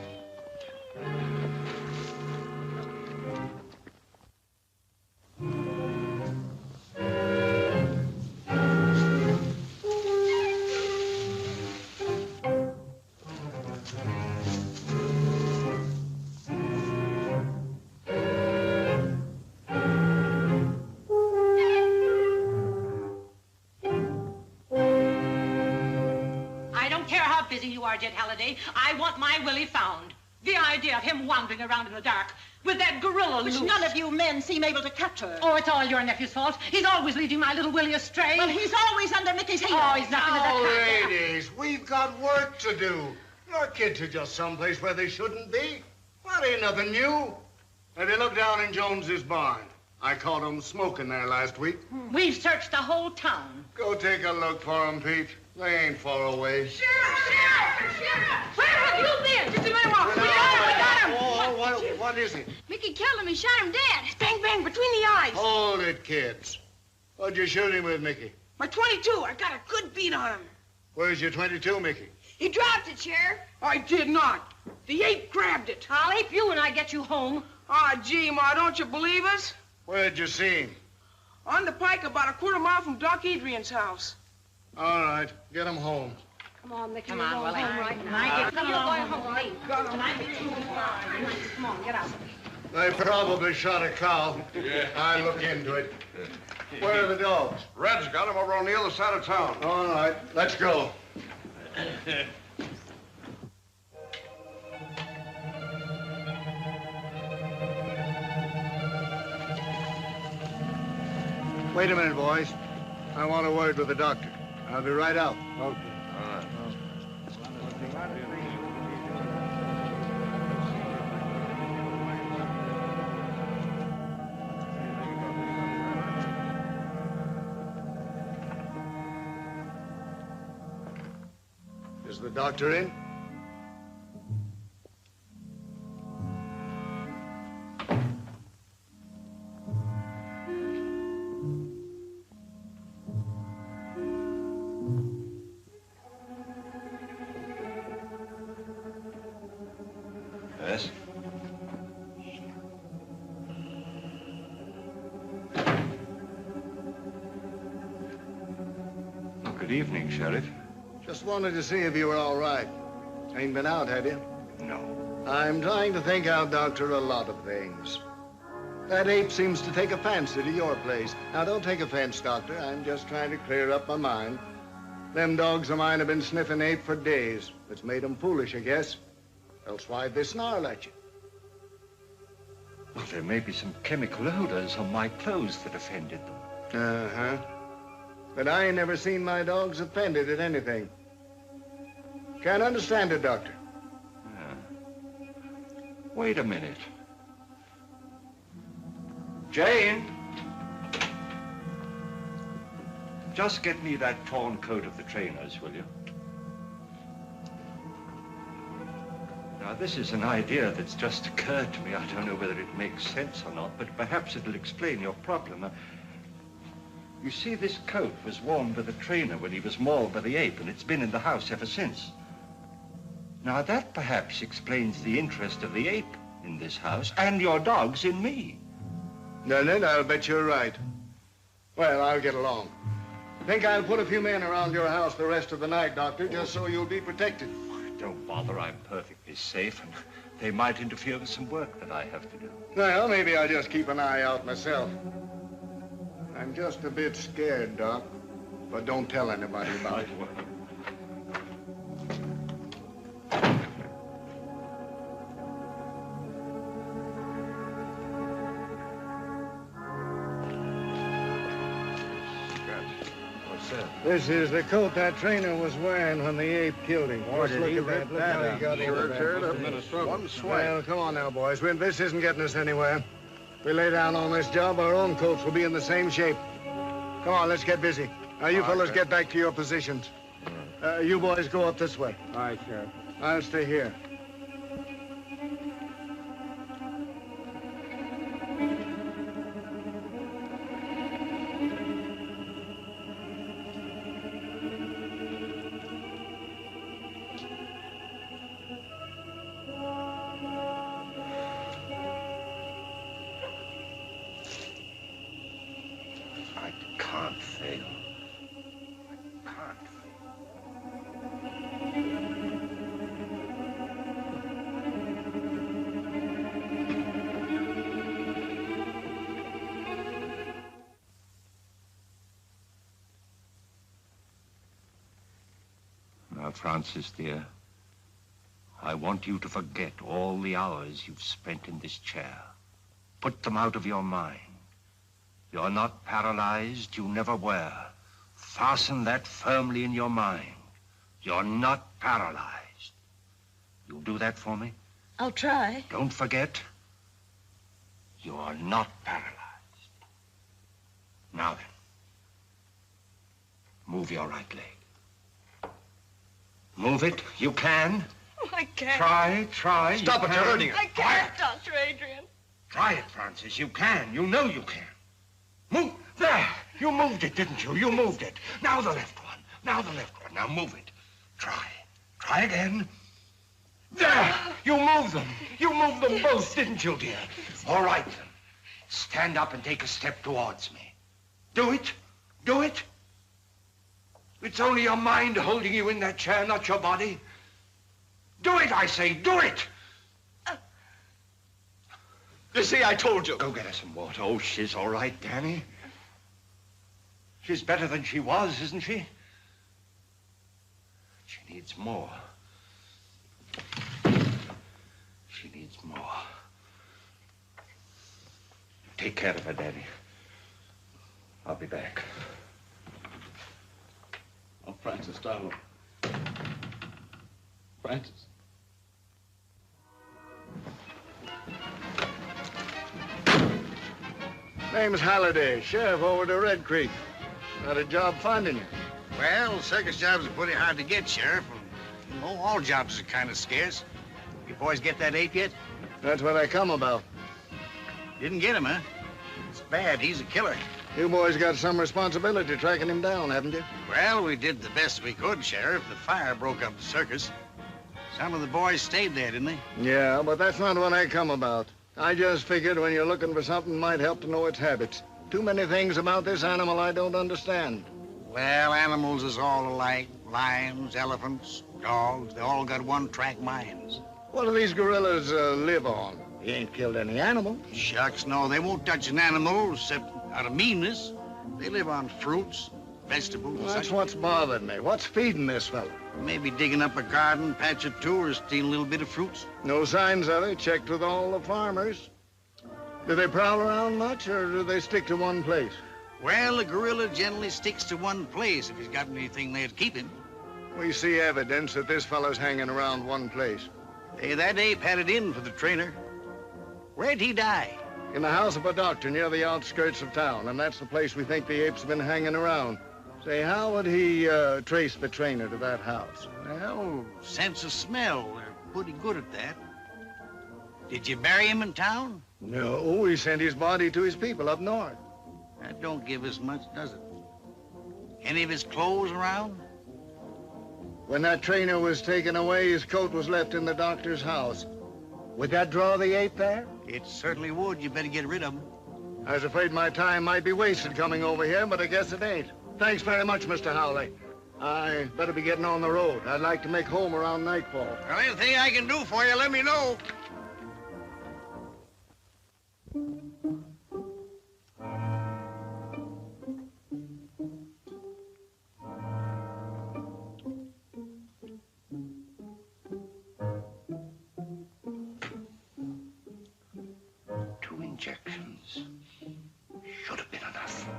Busy you are, Jed Halliday. I want my Willie found. The idea of him wandering around in the dark with that gorilla Which loose. none of you men seem able to capture. Oh, it's all your nephew's fault. He's always leading my little Willie astray. Well, he's always under Mickey's heel. Oh, he's nothing to Now, that. ladies, we've got work to do. Your kids are just someplace where they shouldn't be. That ain't nothing new. Have you looked down in Jones's barn? I caught 'em smoking there last week. We've searched the whole town. Go take a look for 'em, Pete. They ain't far away. Sheriff! Where have you been? Just a minute, Walker. We got him! Oh, what is it? Mickey killed him and shot him dead. Bang, bang, between the eyes. Hold it, kids. What'd you shoot him with, Mickey? My 22. I got a good beat on him. Where's your 22, Mickey? He dropped it, Sheriff. I did not. The ape grabbed it. I'll ape you when I get you home. Ah, gee, Ma, don't you believe us? Where'd you see him? On the pike about a quarter mile from Doc Adrian's house. All right, get him home. Come on, Mickey. Come we're on, going Willie. home right now. I Come you're on, going home. home late. Tonight it's too far. Come on, get out. They probably shot a cow. Yeah. I look into it. Where are the dogs? Red's got him over on the other side of town. All right, let's go. Wait a minute, boys. I want a word with the doctor. I'll be right out. Okay. All right. Is the doctor in? Yes? Good evening, Sheriff. Just wanted to see if you were all right. Ain't been out, have you? No. I'm trying to think out, Doctor, a lot of things. That ape seems to take a fancy to your place. Now, don't take offense, Doctor. I'm just trying to clear up my mind. Them dogs of mine have been sniffing ape for days. It's made them foolish, I guess. Else why'd they snarl at you? Well, there may be some chemical odors on my clothes that offended them. Uh-huh. But I ain't never seen my dogs offended at anything. Can't understand it, Doctor. Wait a minute. Jane! Just get me that torn coat of the trainer's, will you? Now, this is an idea that's just occurred to me. I don't know whether it makes sense or not, but perhaps it'll explain your problem. You see, this coat was worn by the trainer when he was mauled by the ape, and it's been in the house ever since. Now, that perhaps explains the interest of the ape in this house, and your dogs in me. Then I'll bet you're right. Well, I'll get along. Think I'll put a few men around your house the rest of the night, Doctor, just so you'll be protected. Don't bother, I'm perfectly safe, and they might interfere with some work that I have to do. Well, maybe I'll just keep an eye out myself. I'm just a bit scared, Doc. But don't tell anybody about it. sir. This is the coat that trainer was wearing when the ape killed him. Boy, did he rip Look that how up. he got Sure into that. tear it up in a one swipe. Well, come on now, boys. This isn't getting us anywhere. If we lay down on this job, our own coats will be in the same shape. Come on, let's get busy. Now, you fellas get back to your positions. You boys go up this way. All right, Sheriff. I'll stay here. I can't fail. I can't. Now, Francis, dear, I want you to forget all the hours you've spent in this chair. Put them out of your mind. You're not paralyzed, you never were. Fasten that firmly in your mind. You're not paralyzed. You'll do that for me? I'll try. Don't forget, you're not paralyzed. Now then, move your right leg. Move it. You can. I can't. Try. Stop it, you're hurting her. I can't, Dr. Adrian. Try it, Francis. You can. You know you can. Move. There. You moved it, didn't you? You moved it. Now the left one. Now the left one. Now move it. Try. Try again. There. You moved them. You moved them both, didn't you, dear? All right, then. Stand up and take a step towards me. Do it. Do it. It's only your mind holding you in that chair, not your body. Do it, I say. Do it. You see, I told you. Go get her some water. Oh, she's all right, Danny. She's better than she was, isn't she? She needs more. She needs more. Take care of her, Danny. I'll be back. Oh, Francis, darling. Francis. Name's Halliday, sheriff over to Red Creek. Got a job finding you. Well, circus jobs are pretty hard to get, Sheriff. You know, all jobs are kind of scarce. You boys get that ape yet? That's what I come about. Didn't get him, huh? It's bad. He's a killer. You boys got some responsibility tracking him down, haven't you? Well, we did the best we could, Sheriff. The fire broke up the circus. Some of the boys stayed there, didn't they? Yeah, but that's not what I come about. I just figured when you're looking for something, it might help to know its habits. Too many things about this animal I don't understand. Well, animals is all alike. Lions, elephants, dogs, they all got one-track minds. What do these gorillas live on? He ain't killed any animal. Shucks, no, they won't touch an animal except out of meanness. They live on fruits, vegetables. Well, that's what's bothered me. What's feeding this fella? Maybe digging up a garden, patch or two, or stealing a little bit of fruits. No signs of it. Checked with all the farmers. Do they prowl around much, or do they stick to one place? Well, the gorilla generally sticks to one place if he's got anything there to keep him. We see evidence that this fellow's hanging around one place. Hey, that ape had it in for the trainer. Where'd he die? In the house of a doctor near the outskirts of town, and that's the place we think the ape's been hanging around. Say, how would he trace the trainer to that house? Well, sense of smell. They're pretty good at that. Did you bury him in town? No, he sent his body to his people up north. That don't give us much, does it? Any of his clothes around? When that trainer was taken away, his coat was left in the doctor's house. Would that draw the ape there? It certainly would. You better get rid of him. I was afraid my time might be wasted coming over here, but I guess it ain't. Thanks very much, Mr. Howley. I better be getting on the road. I'd like to make home around nightfall. Well, anything I can do for you, let me know. Two injections. Should have been enough.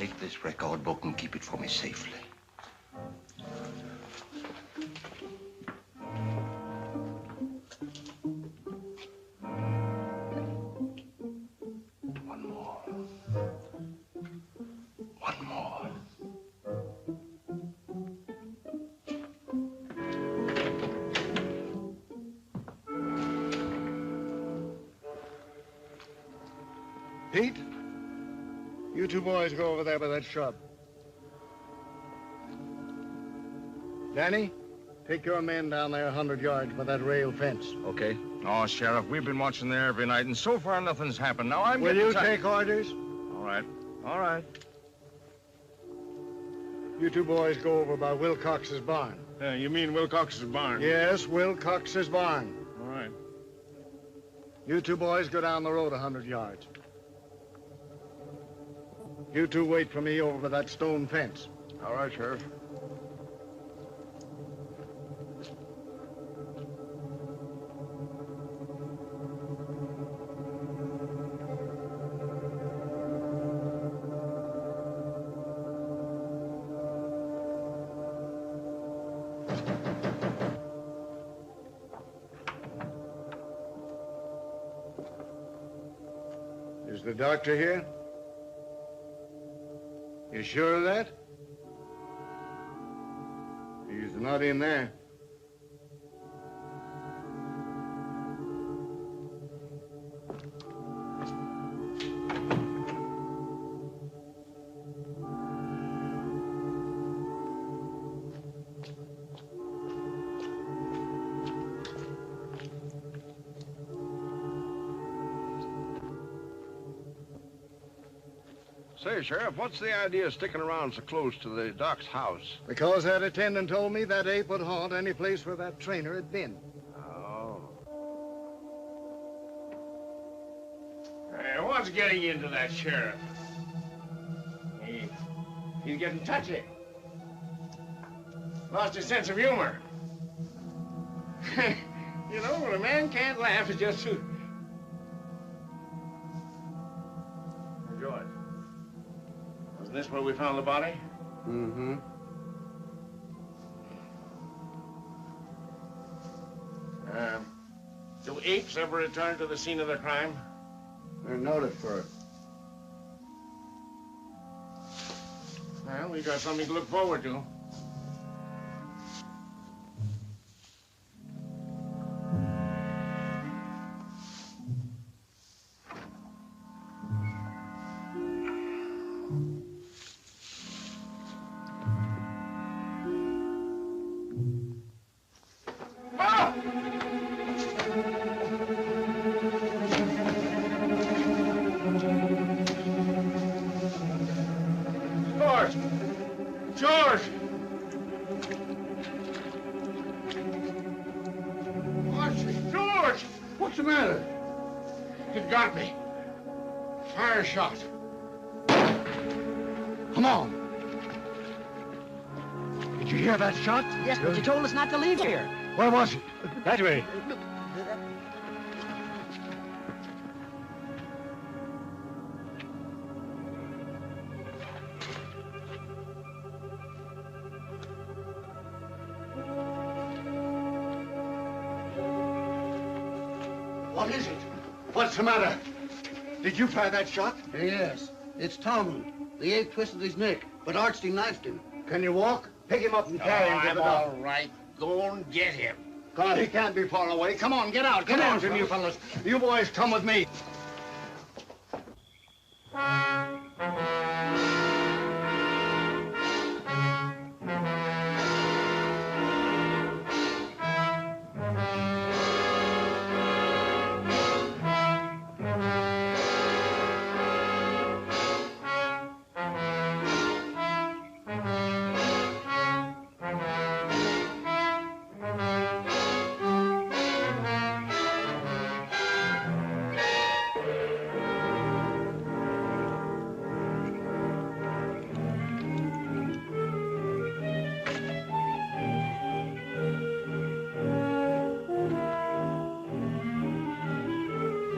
take this record book and keep it for me safely. One more. One more. Pete, you two boys go over there by that shrub. Danny, take your men down there 100 yards by that rail fence. Okay. Oh, Sheriff, we've been watching there every night, and so far nothing's happened. Now I'm Will getting you tired. take orders? All right. All right. You two boys go over by Wilcox's barn. You mean Wilcox's barn? Yes, Wilcox's barn. All right. You two boys go down the road 100 yards. You two wait for me over by that stone fence. All right, Sheriff. Is the doctor here? You sure of that? He's not in there. Say, Sheriff, what's the idea of sticking around so close to the doc's house? Because that attendant told me that ape would haunt any place where that trainer had been. Oh. Hey, what's getting into that sheriff? He's getting touchy. Lost his sense of humor. You know, when a man can't laugh, it's just too... George, wasn't this where we found the body? Mm-hmm. Do apes ever return to the scene of the crime? They're noted for it. Well, we got something to look forward to. George! George! What's the matter? It got me. Fire shot. Come on. Did you hear that shot? Yes, but you told us not to leave here. Where was it? That way. What is it? What's the matter? Did you fire that shot? Yes. It's Tomlin. The ape twisted his neck, but Archie knifed him. Can you walk? Pick him up and carry him to I'm the all doctor. right. Go and get him. God, he can't be far away. Come on, get out. Get out, you fellas. You boys come with me.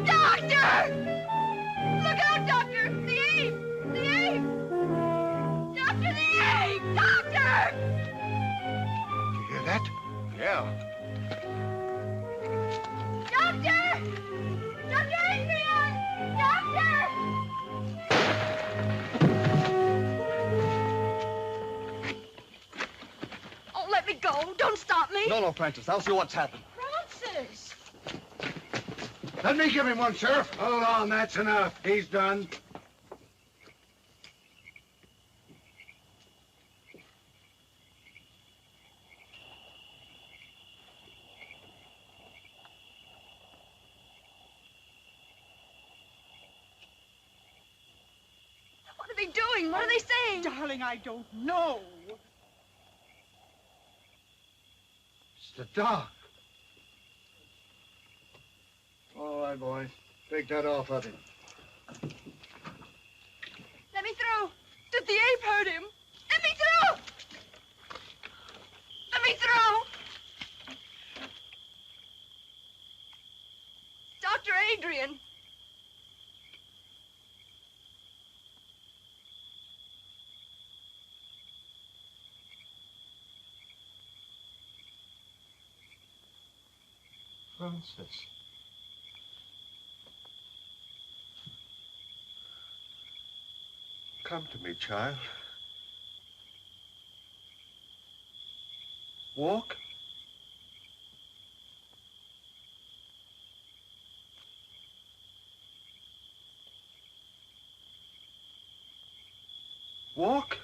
Doctor! Look out, Doctor! The ape! The ape! Yeah. Doctor! Dr. Adrian! Doctor! Oh, let me go. Don't stop me. No, Francis. I'll see what's happened. Francis! Let me give him one, Sheriff. Hold on, that's enough. He's done. What are they doing? What are they saying? Darling, I don't know. It's the dog. All right, boys. Take that off of him. Let me through. Did the ape hurt him? Let me through! Let me through! Dr. Adrian. Francis. Come to me, child. Walk. Walk.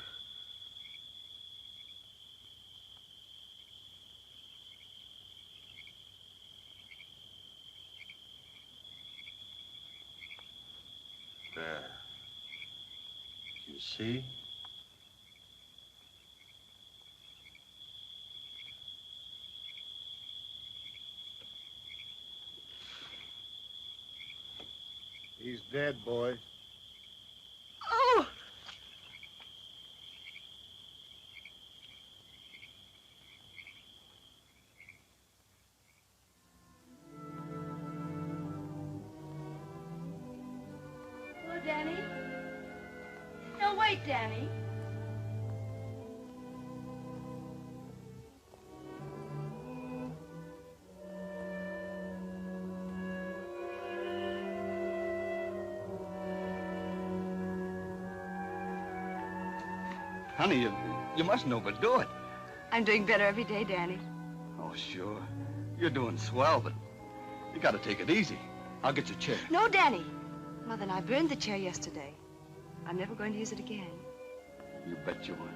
There. You see? He's dead, boy. Oh! Hello, Danny. No, wait, Danny. Honey, you mustn't overdo it. I'm doing better every day, Danny. Oh, sure. You're doing swell, but you gotta take it easy. I'll get you a chair. No, Danny. Mother and I burned the chair yesterday. I'm never going to use it again. You bet you won't.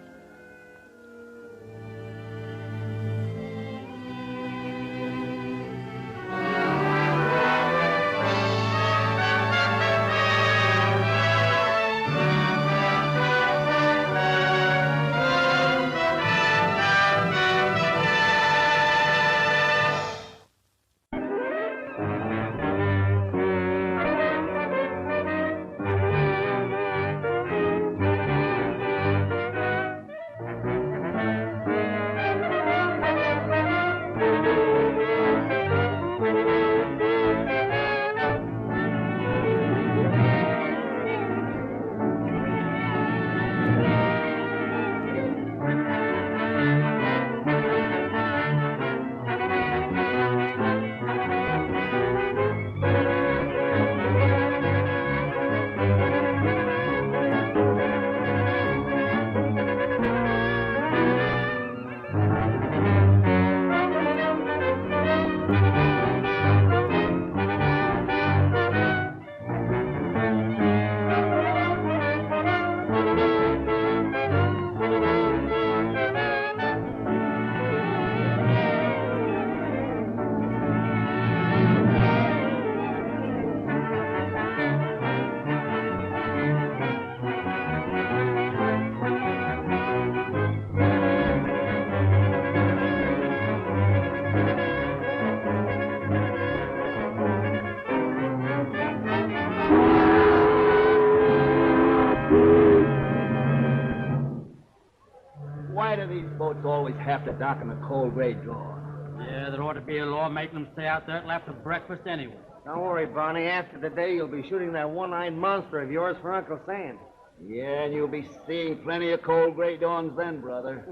Why do these boats always have to dock in the cold gray draw? Yeah, there ought to be a law making them stay out there till after breakfast anyway. Don't worry, Barney. After the day, you'll be shooting that one-eyed monster of yours for Uncle Sam. Yeah, and you'll be seeing plenty of cold gray dawns then, brother.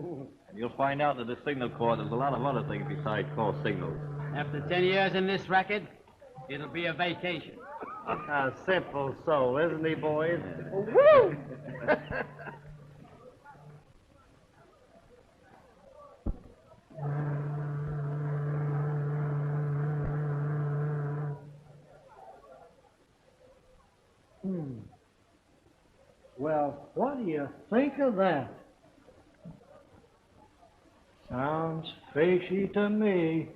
And you'll find out that the signal corps does a lot of other things besides call signals. After 10 years in this racket, it'll be a vacation. A simple soul, isn't he, boys? Woo! Well, what do you think of that? Sounds fishy to me.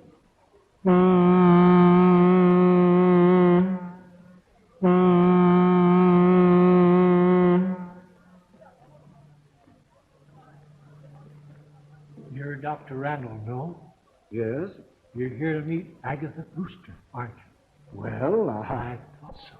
You're Dr. Randall, no? Yes? You're here to meet Agatha Brewster, aren't you? Well, I thought so.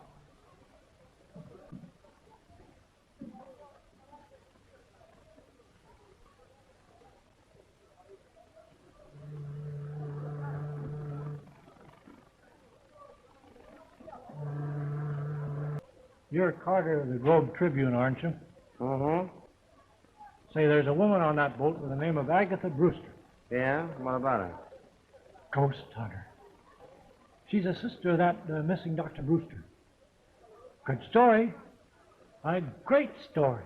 You're Carter of the Globe Tribune, aren't you? Mm-hmm. Say, there's a woman on that boat with the name of Agatha Brewster. Yeah? What about her? Ghost hunter. She's a sister of that missing Dr. Brewster. Good story. A great story.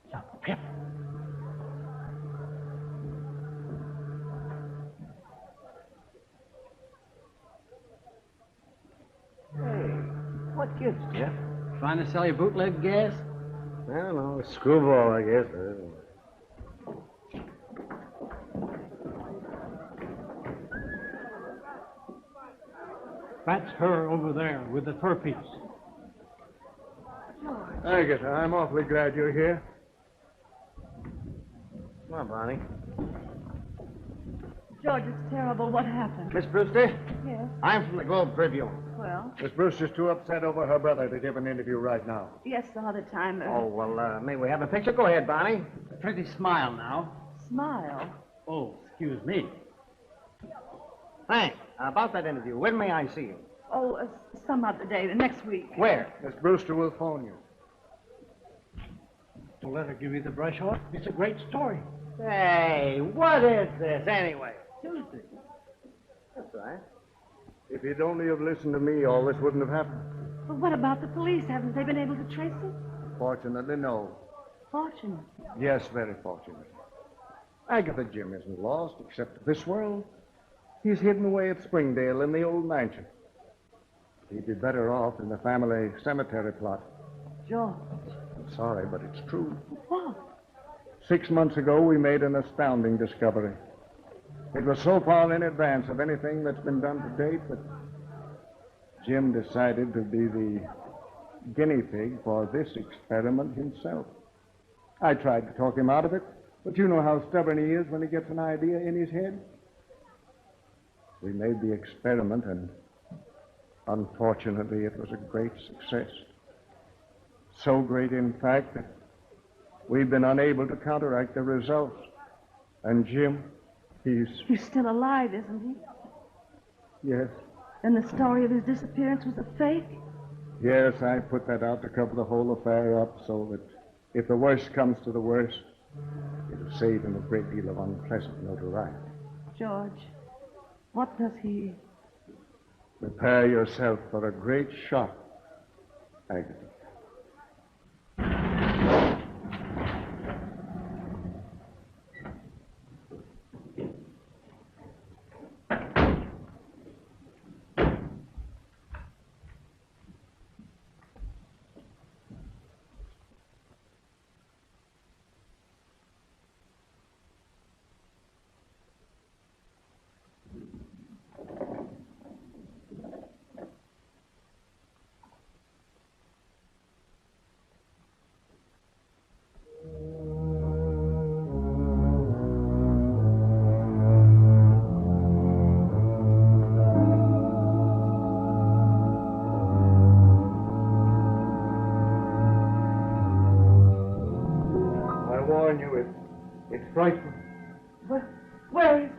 It's a pip. What gives, Jeff? Trying to sell you bootleg gas? I don't know. Screwball, I guess. That's her over there with the fur piece. Agatha, I'm awfully glad you're here. Come on, Bonnie. George, it's terrible. What happened? Miss Brewster? Yes. I'm from the Globe Tribune. Well, Miss Brewster's too upset over her brother to give an interview right now. yes, all the time. Oh, well, may we have a picture? Go ahead, Bonnie. Pretty smile now. Smile. Oh, excuse me. Thanks. About that interview, when may I see you? Oh, some other day, the next week. Where? Miss Brewster will phone you. Don't let her give you the brush off. It's a great story. Hey, what is this, anyway? Tuesday. That's right. If you'd only have listened to me, all this wouldn't have happened. But what about the police? Haven't they been able to trace it? Fortunately, no. Fortunate. Yes, very fortunate. Agatha Jim isn't lost, except this world. He's hidden away at Springdale in the old mansion. He'd be better off in the family cemetery plot. George. I'm sorry, but it's true. What? 6 months ago, we made an astounding discovery. It was so far in advance of anything that's been done to date that Jim decided to be the guinea pig for this experiment himself. I tried to talk him out of it, but you know how stubborn he is when he gets an idea in his head. We made the experiment, and unfortunately, it was a great success. So great, in fact, that we've been unable to counteract the results. And Jim, he's still alive, isn't he? yes. And the story of his disappearance was a fake? Yes, I put that out to cover the whole affair up so that if the worst comes to the worst, it'll save him a great deal of unpleasant notoriety. George, what does he... Prepare yourself for a great shock, Agatha. It's frightful. Where is he?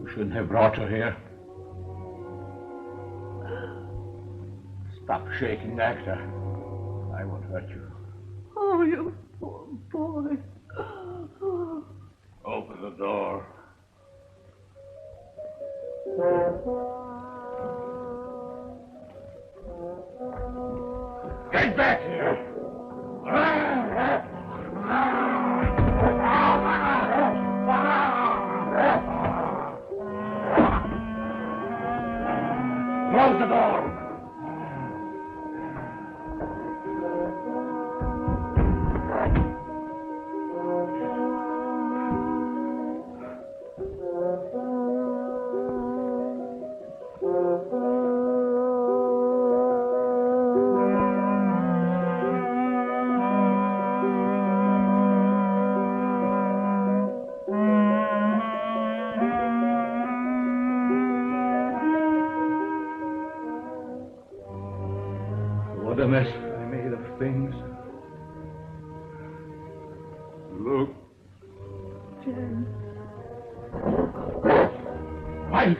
You shouldn't have brought her here. Stop shaking, Actor. I won't hurt you. Oh, you poor boy. Open the door. Get back here! Close the door! What a mess I made of things. Look. James. Wife!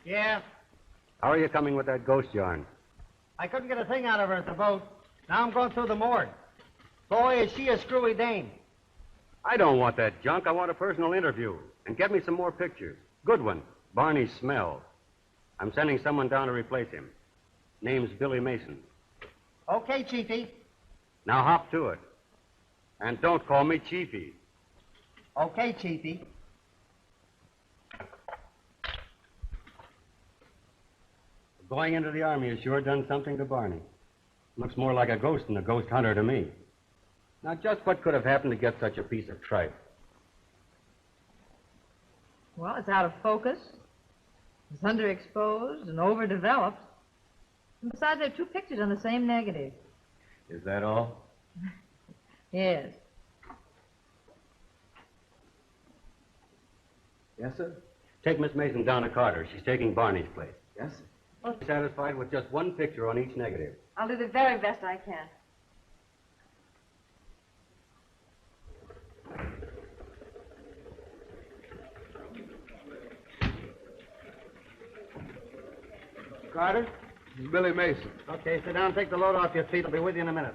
Yeah, How are you coming with that ghost yarn? I couldn't get a thing out of her at the boat. Now I'm going through the morgue. Boy, is she a screwy dame. I don't want that junk. I want a personal interview. And get me some more pictures. Good one. Barney's smell. I'm sending someone down to replace him. Name's Billy Mason. Okay, Chiefy. Now hop to it. And don't call me Chiefy. Okay, Chiefy. Going into the Army has sure done something to Barney. Looks more like a ghost than a ghost hunter to me. Now, just what could have happened to get such a piece of tripe? Well, it's out of focus. It's underexposed and overdeveloped. And besides, there are two pictures on the same negative. Is that all? Yes. Yes, sir? Take Miss Mason down to Carter. She's taking Barney's place. Yes, sir. Satisfied with just one picture on each negative. I'll do the very best I can. Carter? Billy Mason. Okay, sit down, take the load off your feet. I'll be with you in a minute.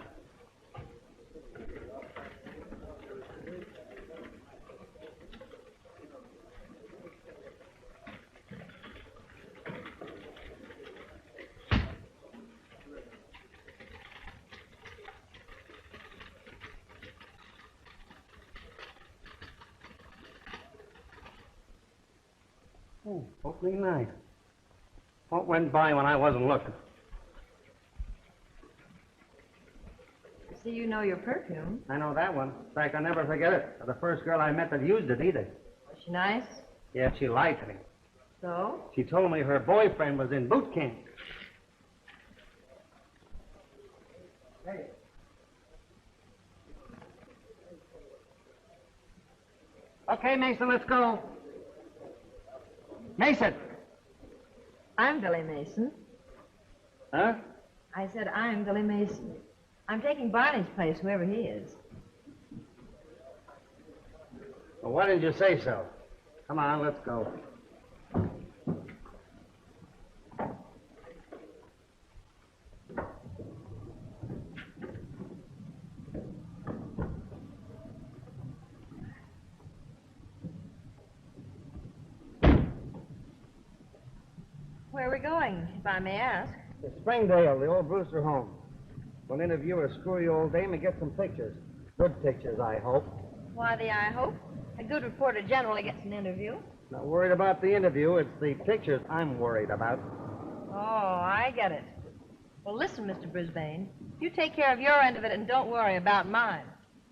Oh, opening night. What went by when I wasn't looking? See, you know your perfume. I know that one. In fact, I'll never forget it. The first girl I met that used it either. Was she nice? Yeah, she lied to me. So? She told me her boyfriend was in boot camp. Hey. Okay, Mason, let's go. Mason! I'm Billy Mason. Huh? I said I'm Billy Mason. I'm taking Barney's place, whoever he is. Well, why didn't you say so? Come on, let's go. Where are we going, if I may ask? To Springdale, the old Brewster home. We'll interview a screwy old dame and get some pictures. Good pictures, I hope. Why the I hope? A good reporter generally gets an interview. Not worried about the interview. It's the pictures I'm worried about. Oh, I get it. Well, listen, Mr. Brisbane. You take care of your end of it and don't worry about mine.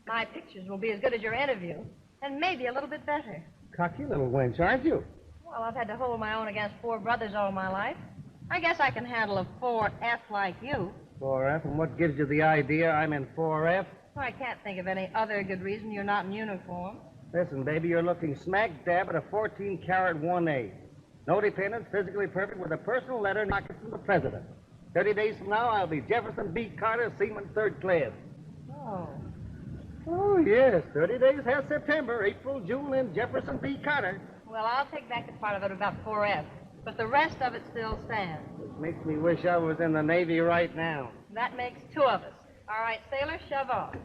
My pictures will be as good as your interview, and maybe a little bit better. Cocky little wench, aren't you? Well, I've had to hold my own against 4 brothers all my life. I guess I can handle a 4F like you. 4F, and what gives you the idea I'm in 4F? Well, I can't think of any other good reason you're not in uniform. Listen, baby, you're looking smack dab at a 14-carat 1A. No dependents, physically perfect, with a personal letter knocking from the president. 30 days from now, I'll be Jefferson B. Carter, Seaman 3rd class. Oh. Oh, yes. 30 days has September, April, June, and Jefferson B. Carter. Well, I'll take back the part of it about 4F, but the rest of it still stands. Which makes me wish I was in the Navy right now. That makes 2 of us. All right, sailor, shove off.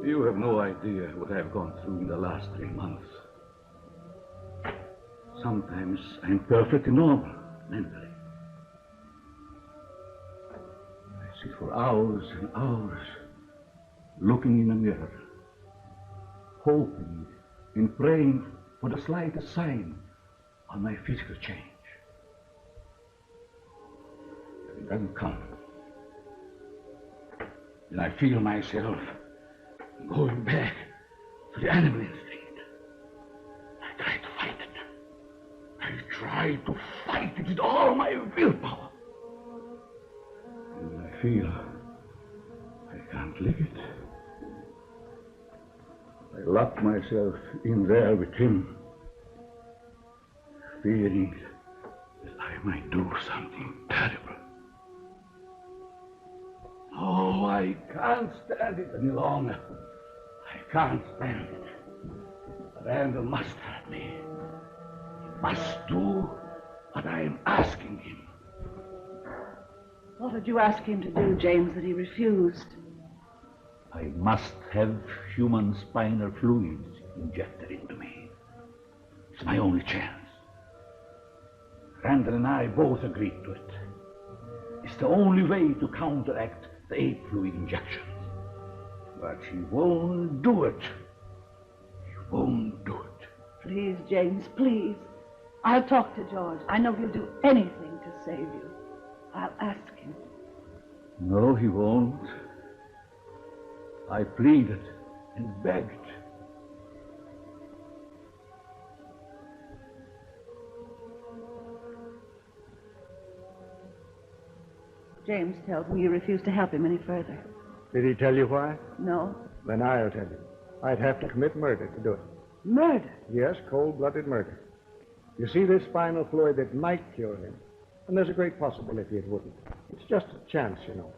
You have no idea what I've gone through in the last 3 months. Sometimes I'm perfectly normal, mentally. I sit for hours and hours looking in a mirror, hoping and praying for the slightest sign of my physical change. But it doesn't come. Then I feel myself going back to the animal instinct. I try to fight it. I try to fight it with all my willpower. And when I feel I can't lick it, I lock myself in there with him, fearing that I might do something terrible. Oh, I can't stand it any longer. I can't stand it. Randall must help me. He must do what I am asking him. What did you ask him to do, James, that he refused? I must have human spinal fluids injected into me. It's my only chance. Randall and I both agreed to it. It's the only way to counteract the ape fluid injections. But he won't do it. He won't do it. Please, James, please. I'll talk to George. I know he'll do anything to save you. I'll ask him. No, he won't. I pleaded and begged. James tells me you refuse to help him any further. Did he tell you why? No? Then I'll tell you. I'd have to commit murder to do it. Murder? Yes, cold-blooded murder. You see, this spinal fluid, it might kill him. And there's a great possibility it wouldn't. It's just a chance, you know.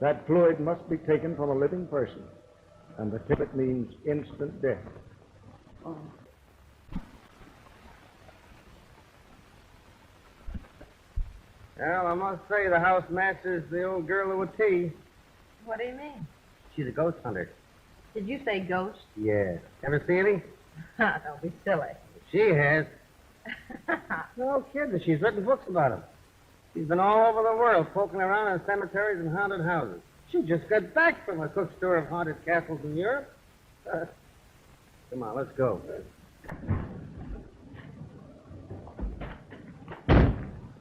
That fluid must be taken from a living person. And the ticket means instant death. Oh. Well, I must say the house master's the old girl of a tea. What do you mean? She's a ghost hunter. Did you say ghost? Yeah. Ever see any? Don't be silly. She has. No kidding. She's written books about them. She's been all over the world poking around in cemeteries and haunted houses. She just got back from a cook's tour of haunted castles in Europe. Come on, let's go.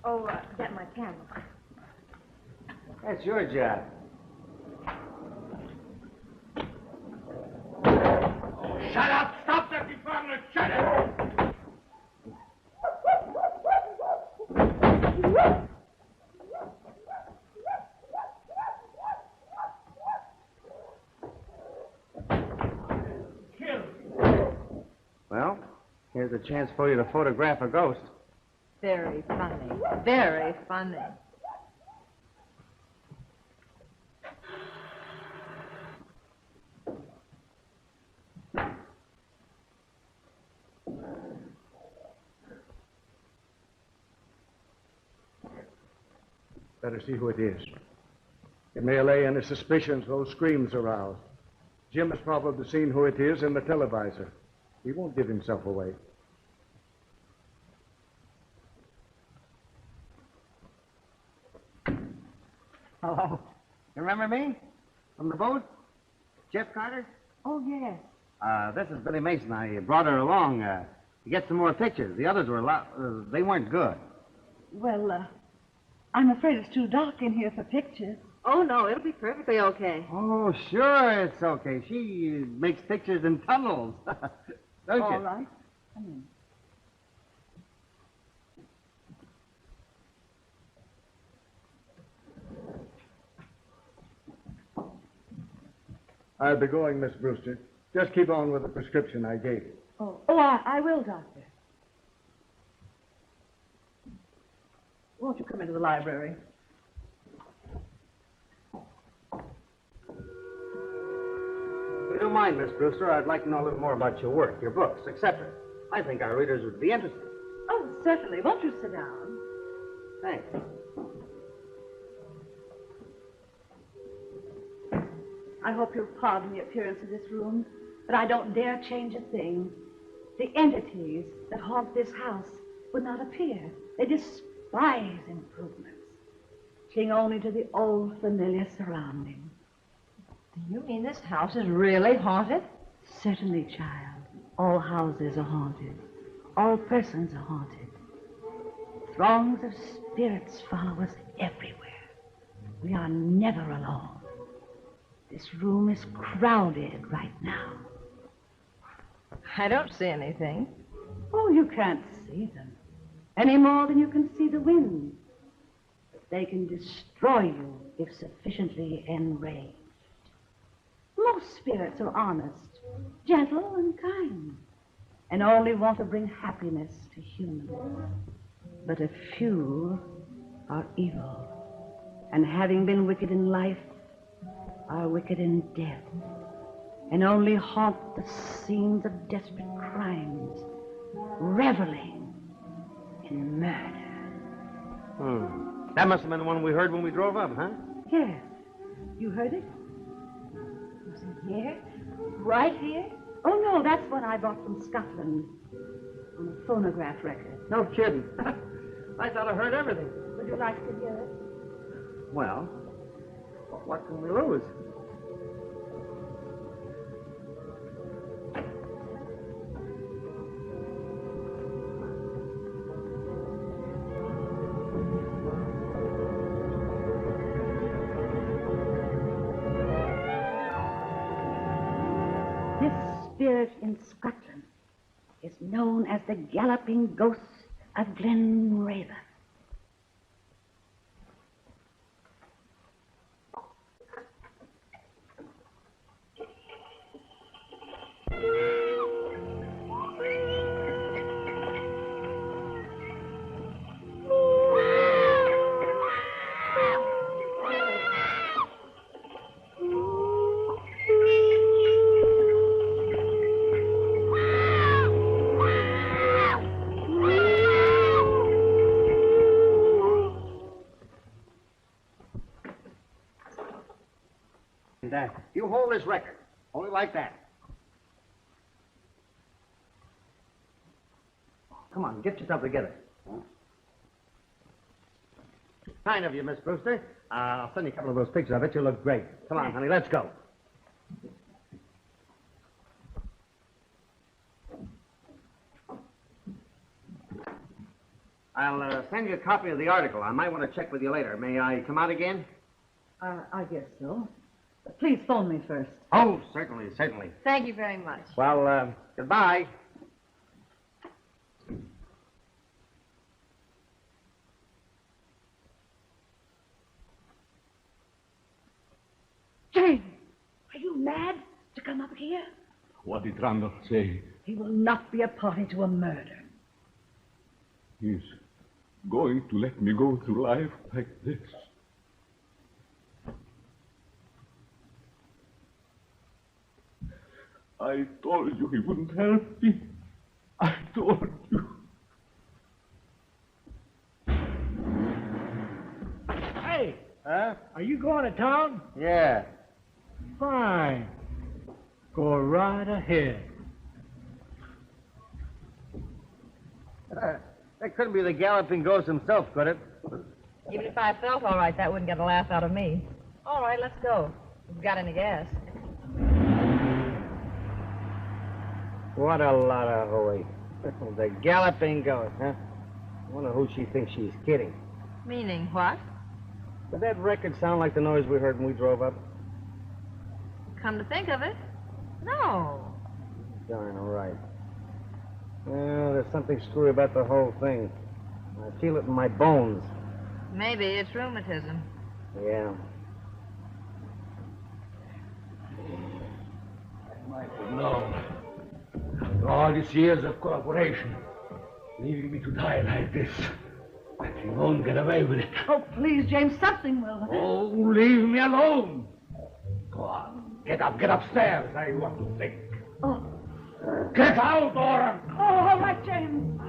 Oh, get my camera. That's your job. Shut up! Stop that before I'm gonna shut it! Well, here's a chance for you to photograph a ghost. Very funny. Very funny. Better see who it is. It may allay any suspicions those screams arouse. Jim has probably seen who it is in the televisor. He won't give himself away. Hello. You remember me? From the boat? Jeff Carter? Oh, yes. This is Billy Mason. I brought her along to get some more pictures. The others were they weren't good. Well, I'm afraid it's too dark in here for pictures. Oh, no, it'll be perfectly okay. Oh, sure it's okay. She makes pictures in tunnels. Don't you? All right. Come in. I'll be going, Miss Brewster. Just keep on with the prescription I gave you. I will, Doctor. Won't you come into the library? If you don't mind, Miss Brewster, I'd like to know a little more about your work, your books, etc. I think our readers would be interested. Oh, certainly. Won't you sit down? Thanks. I hope you'll pardon the appearance of this room, but I don't dare change a thing. The entities that haunt this house would not appear. They despise improvements, cling only to the old familiar surroundings. Do you mean this house is really haunted? Certainly, child. All houses are haunted. All persons are haunted. Throngs of spirits follow us everywhere. We are never alone. This room is crowded right now. I don't see anything. Oh, you can't see them. Any more than you can see the wind. But they can destroy you if sufficiently enraged. Most spirits are honest, gentle, and kind, and only want to bring happiness to humans. But a few are evil, and having been wicked in life, are wicked in death, and only haunt the scenes of desperate crimes, reveling in murder. That must have been the one we heard when we drove up, huh? Yes. You heard it? Was it here? Right here? Oh, no, that's what I bought from Scotland on a phonograph record. No kidding. I thought I heard everything. Would you like to hear it? Well, what can we lose? This spirit in Scotland is known as the Galloping Ghost of Glen Raven. And, you hold this record. Hold it like that. Come on, get yourself together. Kind of you, Miss Brewster. I'll send you a couple of those pictures. I bet you look great. Come on, honey, let's go. I'll send you a copy of the article. I might want to check with you later. May I come out again? I guess so. But please phone me first. Oh, certainly, certainly. Thank you very much. Well, goodbye. James, are you mad to come up here? What did Randall say? He will not be a party to a murder. He's going to let me go through life like this. I told you he wouldn't help me. I told you. Hey, are you going to town? Yeah. Fine. Go right ahead. That couldn't be the galloping ghost himself, could it? Even if I felt all right, that wouldn't get a laugh out of me. All right, let's go. If you've got any gas. What a lot of hooey. The galloping ghost, huh? I wonder who she thinks she's kidding. Meaning what? Did that record sound like the noise we heard when we drove up? Come to think of it, no. Darn all right. Well, there's something screwy about the whole thing. I feel it in my bones. Maybe it's rheumatism. Yeah. I might have known. After all these years of cooperation, leaving me to die like this. But you won't get away with it. Oh, please, James, something will. Oh, leave me alone. Go on. Get upstairs. I want to think. Oh. Get out, Dora. Oh, all right, James.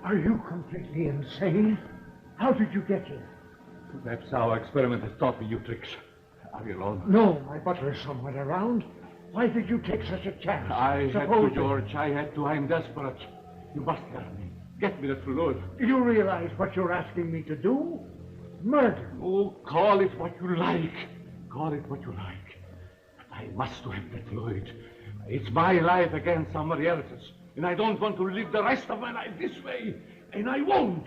Are you completely insane? How did you get here? Perhaps our experiment has taught me new tricks. Are you alone? No, my butler is somewhere around. Why did you take such a chance? I had to, George. I had to. I'm desperate. You must help me. Get me the fluid. Do you realize what you're asking me to do? Murder. Oh, call it what you like. Call it what you like. But I must have the fluid. It's my life against somebody else's. And I don't want to live the rest of my life this way. And I won't.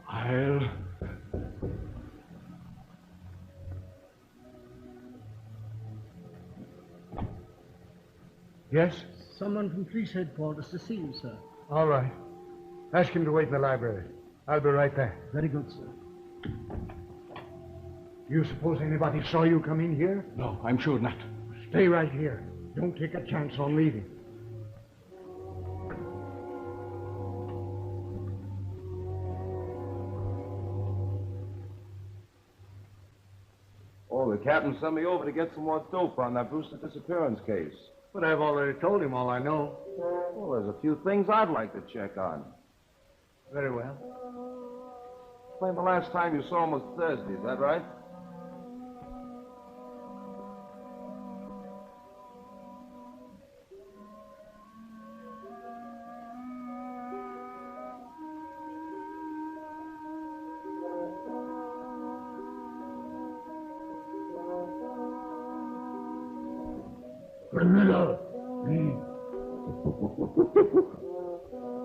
I'll... Yes? Someone from police headquarters to see you, sir. All right. Ask him to wait in the library. I'll be right there. Very good, sir. Do you suppose anybody saw you come in here? No, I'm sure not. Stay right here. Don't take a chance on leaving. Oh, the captain sent me over to get some more dope on that Brewster disappearance case. But I've already told him all I know. Well, there's a few things I'd like to check on. Very well. Claim the last time you saw him was Thursday, is that right? Vanilla.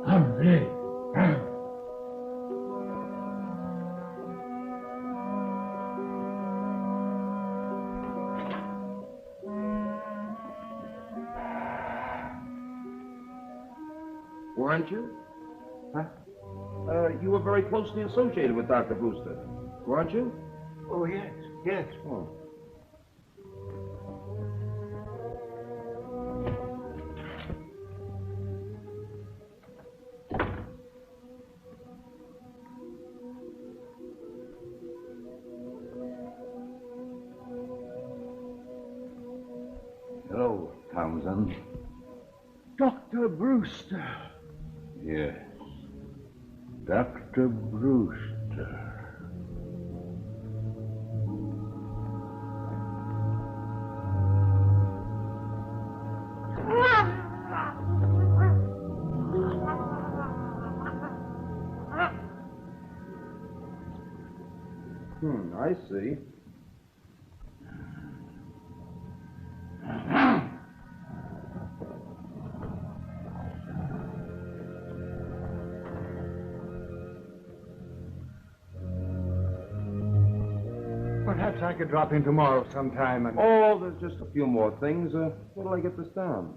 Hungry. Weren't you? Huh? You were very closely associated with Dr. Brewster, weren't you? Oh, yes, yes. Oh. Hello, Townsend. Dr. Brewster. Yes. Dr. Brewster. I see. Perhaps I could drop in tomorrow sometime and... Oh, there's just a few more things. What'll I get this down?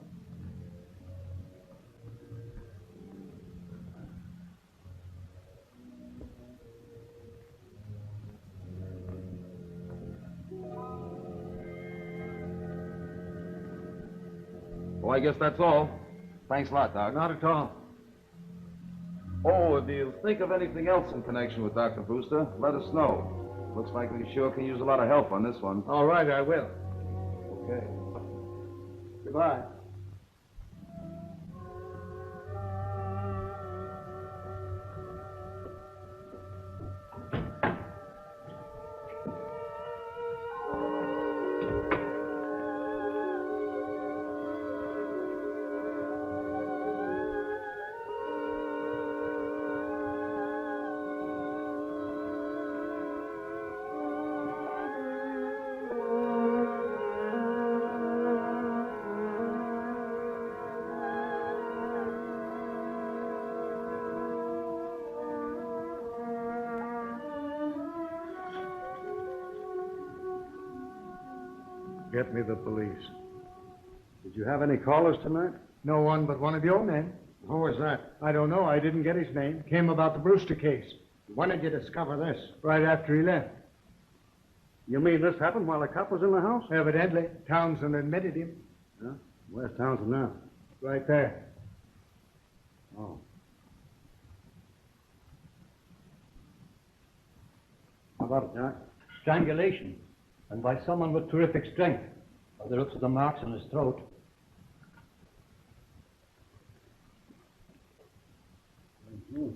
Well, I guess that's all. Thanks a lot, Doc. Not at all. Oh, if you think of anything else in connection with Dr. Brewster, let us know. Looks like we sure can use a lot of help on this one. All right, I will. Okay. Goodbye. Get me the police. Did you have any callers tonight? No one but one of your men. Who was that? I don't know. I didn't get his name. Came about the Brewster case. When did you discover this? Right after he left. You mean this happened while the cop was in the house? Evidently. Townsend admitted him. Yeah? Where's Townsend now? Right there. Oh. How about it, Doc? Strangulation. And by someone with terrific strength. By the looks of the marks on his throat. Mm-hmm.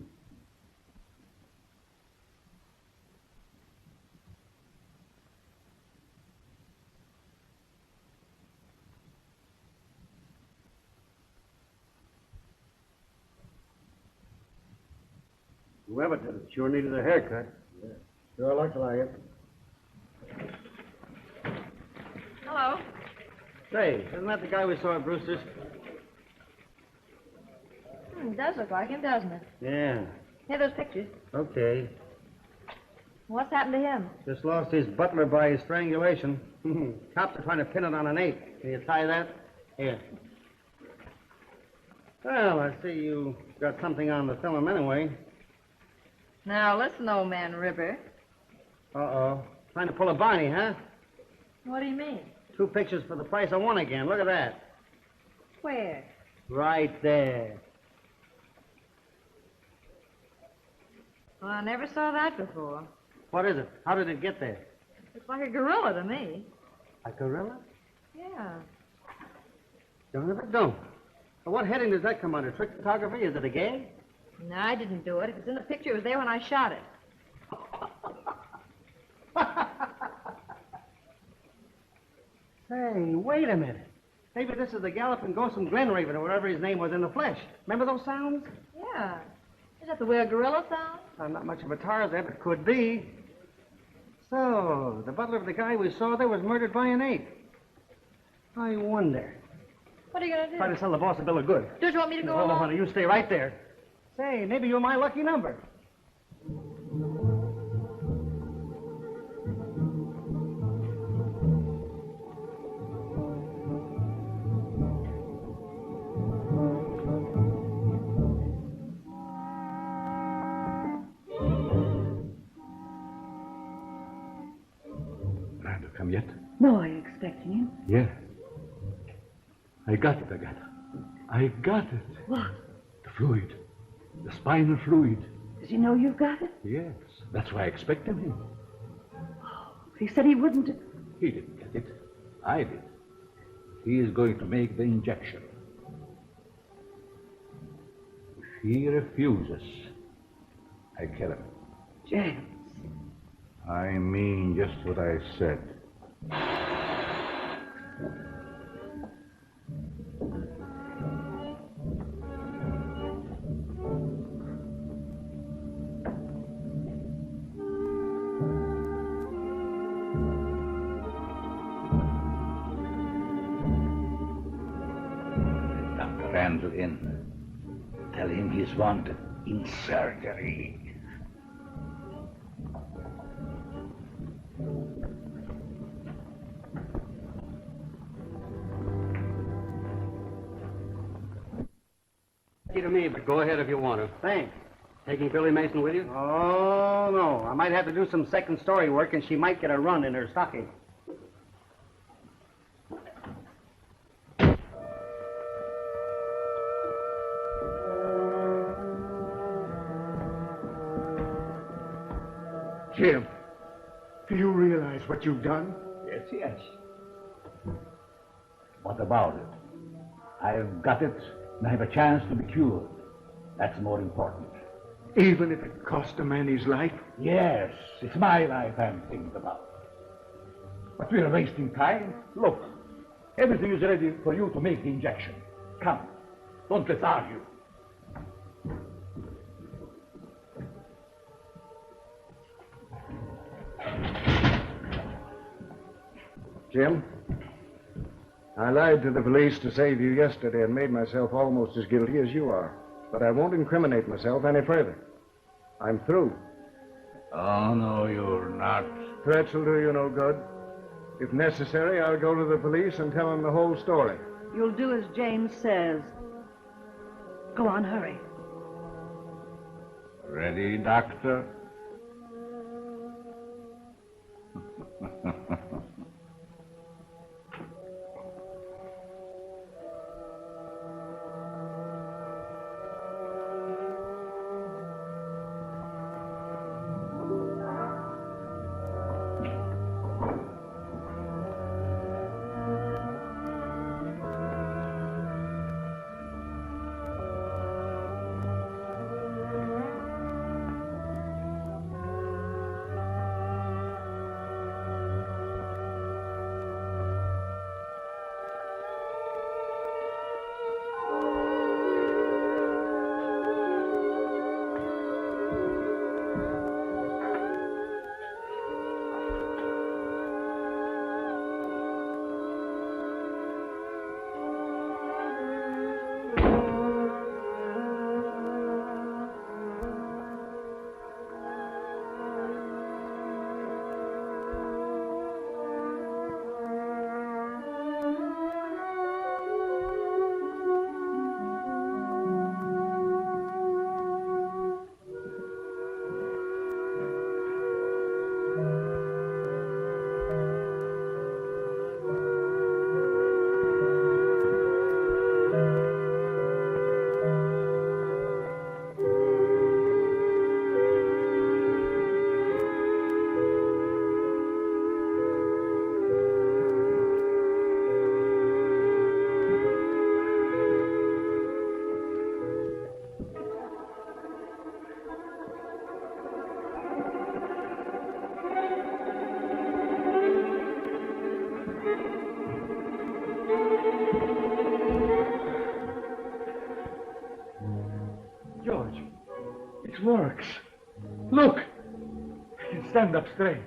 Whoever did it sure needed a haircut. Yeah. Sure looks like it. Hello. Say, isn't that the guy we saw at Brewster's? It does look like him, doesn't it? Yeah. Here, those pictures. Okay. What's happened to him? Just lost his butler by strangulation. Cops are trying to pin it on an ape. Can you tie that? Here. Well, I see you got something on the film anyway. Now, listen, old man River. Uh-oh. Trying to pull a Barney, huh? What do you mean? 2 pictures for the price of 1 again. Look at that. Where? Right there. Well, I never saw that before. What is it? How did it get there? Looks like a gorilla to me. A gorilla? Yeah. Don't ever don't. Well, what heading does that come under? Trick photography? Is it a gag? No, I didn't do it. If it's in the picture, it was there when I shot it. Say, wait a minute. Maybe this is the galloping ghost from Glenraven or whatever his name was in the flesh. Remember those sounds? Yeah. Is that the way a gorilla sounds? I'm not much of a Tarzan, but it could be. So, the butler of the guy we saw there was murdered by an ape. I wonder. What are you going to do? Try to sell the boss a bill of goods. Don't you want me to go Oh, along? honey, you stay right there. Say, maybe you're my lucky number. Randall come yet? No, are you expecting him? Yes. I got it, Agatha. I got it. What? The fluid. The spinal fluid. Does he know you've got it? Yes. That's why I expected him. He said he wouldn't. He didn't get it. I did. He is going to make the injection. If he refuses, I kill him. James. I mean just what I said. Dr. Randall in. Tell him he's wanted in surgery. To me, but go ahead if you want to. Thanks. Taking Billy Mason with you? Oh, no. I might have to do some second story work, and she might get a run in her stocking. Jim, do you realize what you've done? Yes, yes. What about it? I've got it, and I have a chance to be cured. That's more important. Even if it cost a man his life? Yes, it's my life I'm thinking about. But we're wasting time. Look, everything is ready for you to make the injection. Come, don't let's argue. Jim, I lied to the police to save you yesterday and made myself almost as guilty as you are. But I won't incriminate myself any further. I'm through. Oh, no, you're not. Threats will do you no good. If necessary, I'll go to the police and tell them the whole story. You'll do as James says. Go on, hurry. Ready, Doctor? works. Look. I can stand up straight.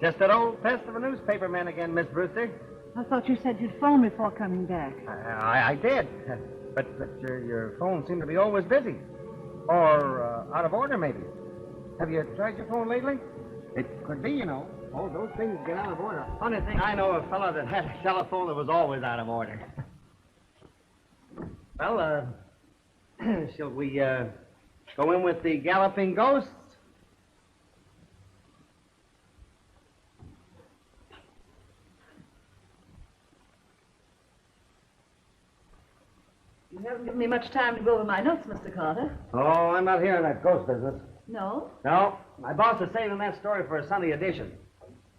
Just that old pest of a newspaperman again, Miss Brewster. I thought you said you'd phone before coming back. I did. But your phone seemed to be always busy. Or out of order, maybe. Have you tried your phone lately? It could be, you know. All those things get out of order. Funny thing, I know a fellow that had a telephone that was always out of order. Well, shall we go in with the galloping ghosts? You haven't given me much time to go over my notes, Mr. Carter. Oh, I'm not here in that ghost business. No? No, my boss is saving that story for a Sunday edition.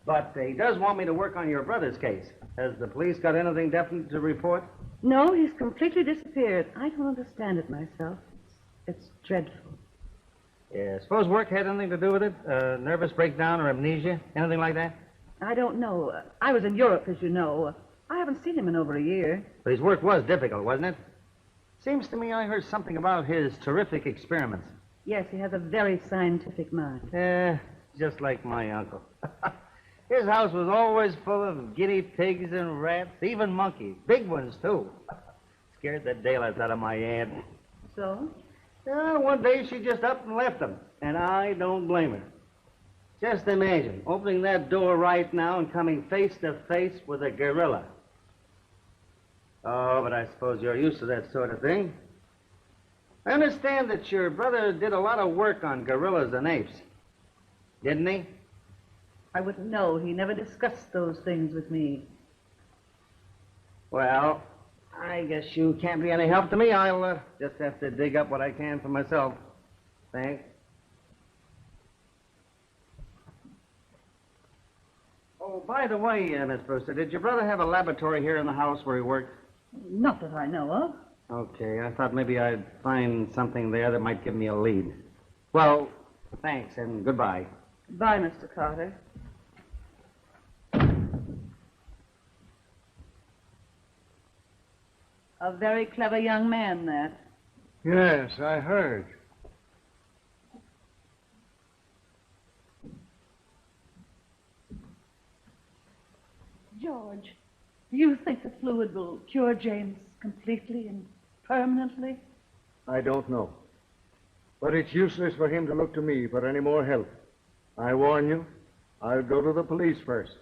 But he does want me to work on your brother's case. Has the police got anything definite to report? No, he's completely disappeared. I don't understand it myself. It's dreadful. Yeah, suppose work had anything to do with it? Nervous breakdown or amnesia? Anything like that? I don't know. I was in Europe, as you know. I haven't seen him in over a year. But his work was difficult, wasn't it? Seems to me I heard something about his terrific experiments. Yes, he has a very scientific mind. Just like my uncle. His house was always full of guinea pigs and rats, even monkeys. Big ones, too. Scared the daylights out of my aunt. So? One day she just up and left them, and I don't blame her. Just imagine opening that door right now and coming face to face with a gorilla. Oh, but I suppose you're used to that sort of thing. I understand that your brother did a lot of work on gorillas and apes. Didn't he? I wouldn't know. He never discussed those things with me. Well, I guess you can't be any help to me. I'll just have to dig up what I can for myself. Thanks. Oh, by the way, Miss Brewster, did your brother have a laboratory here in the house where he worked? Not that I know of. Okay, I thought maybe I'd find something there that might give me a lead. Well, thanks and goodbye. Goodbye, Mr. Carter. A very clever young man, that. Yes, I heard. George, do you think the fluid will cure James completely and permanently? I don't know. But it's useless for him to look to me for any more help. I warn you, I'll go to the police first.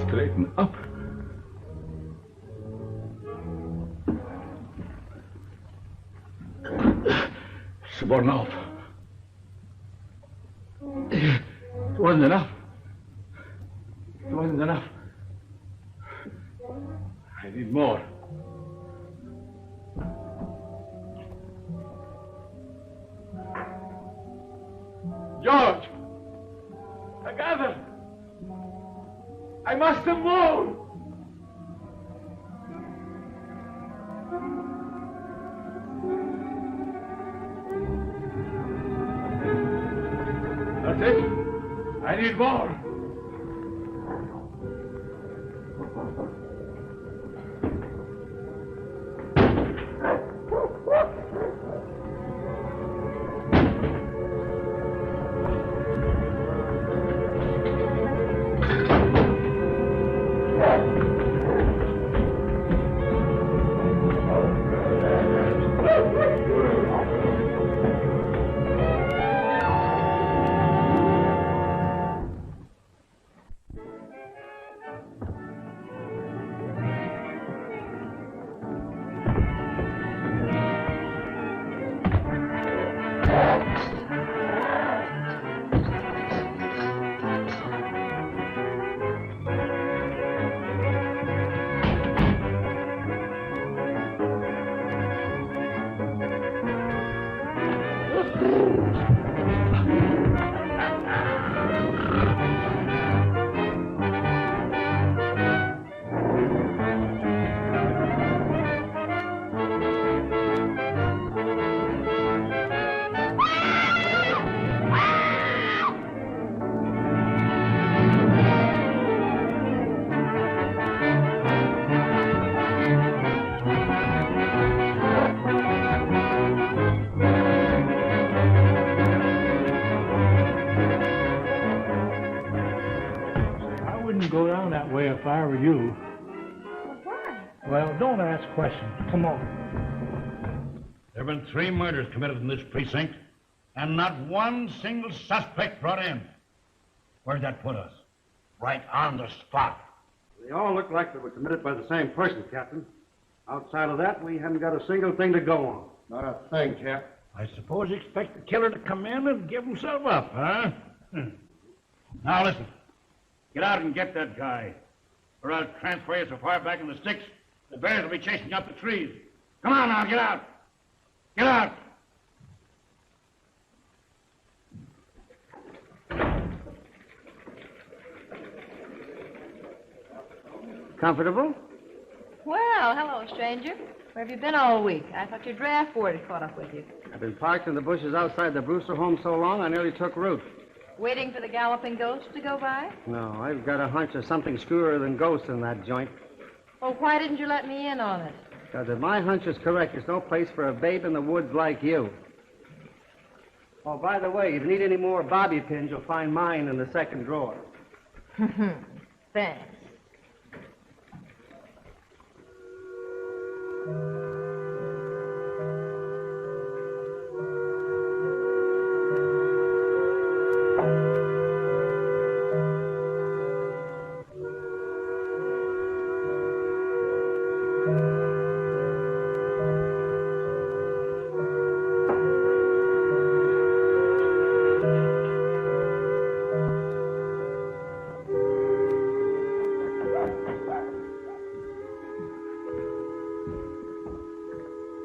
Straighten up. It's worn off. It wasn't enough. It wasn't enough. I need more. George! Agatha! I must have moved! That's it. I need more. Go down that way if I were you. Why? Well, don't ask questions. Come on. There have been 3 murders committed in this precinct, and not one single suspect brought in. Where'd that put us? Right on the spot. They all look like they were committed by the same person, Captain. Outside of that, we haven't got a single thing to go on. Not a thing, Cap. I suppose you expect the killer to come in and give himself up, huh? Now listen. Get out and get that guy, or I'll transfer you so far back in the sticks, the bears will be chasing up the trees. Come on now, get out. Get out. Comfortable? Well, hello, stranger. Where have you been all week? I thought your draft board had caught up with you. I've been parked in the bushes outside the Brewster home so long I nearly took root. Waiting for the galloping ghost to go by? No, I've got a hunch there's something screwier than ghosts in that joint. Well, why didn't you let me in on it? Because if my hunch is correct, there's no place for a babe in the woods like you. Oh, by the way, if you need any more bobby pins, you'll find mine in the second drawer. Thanks.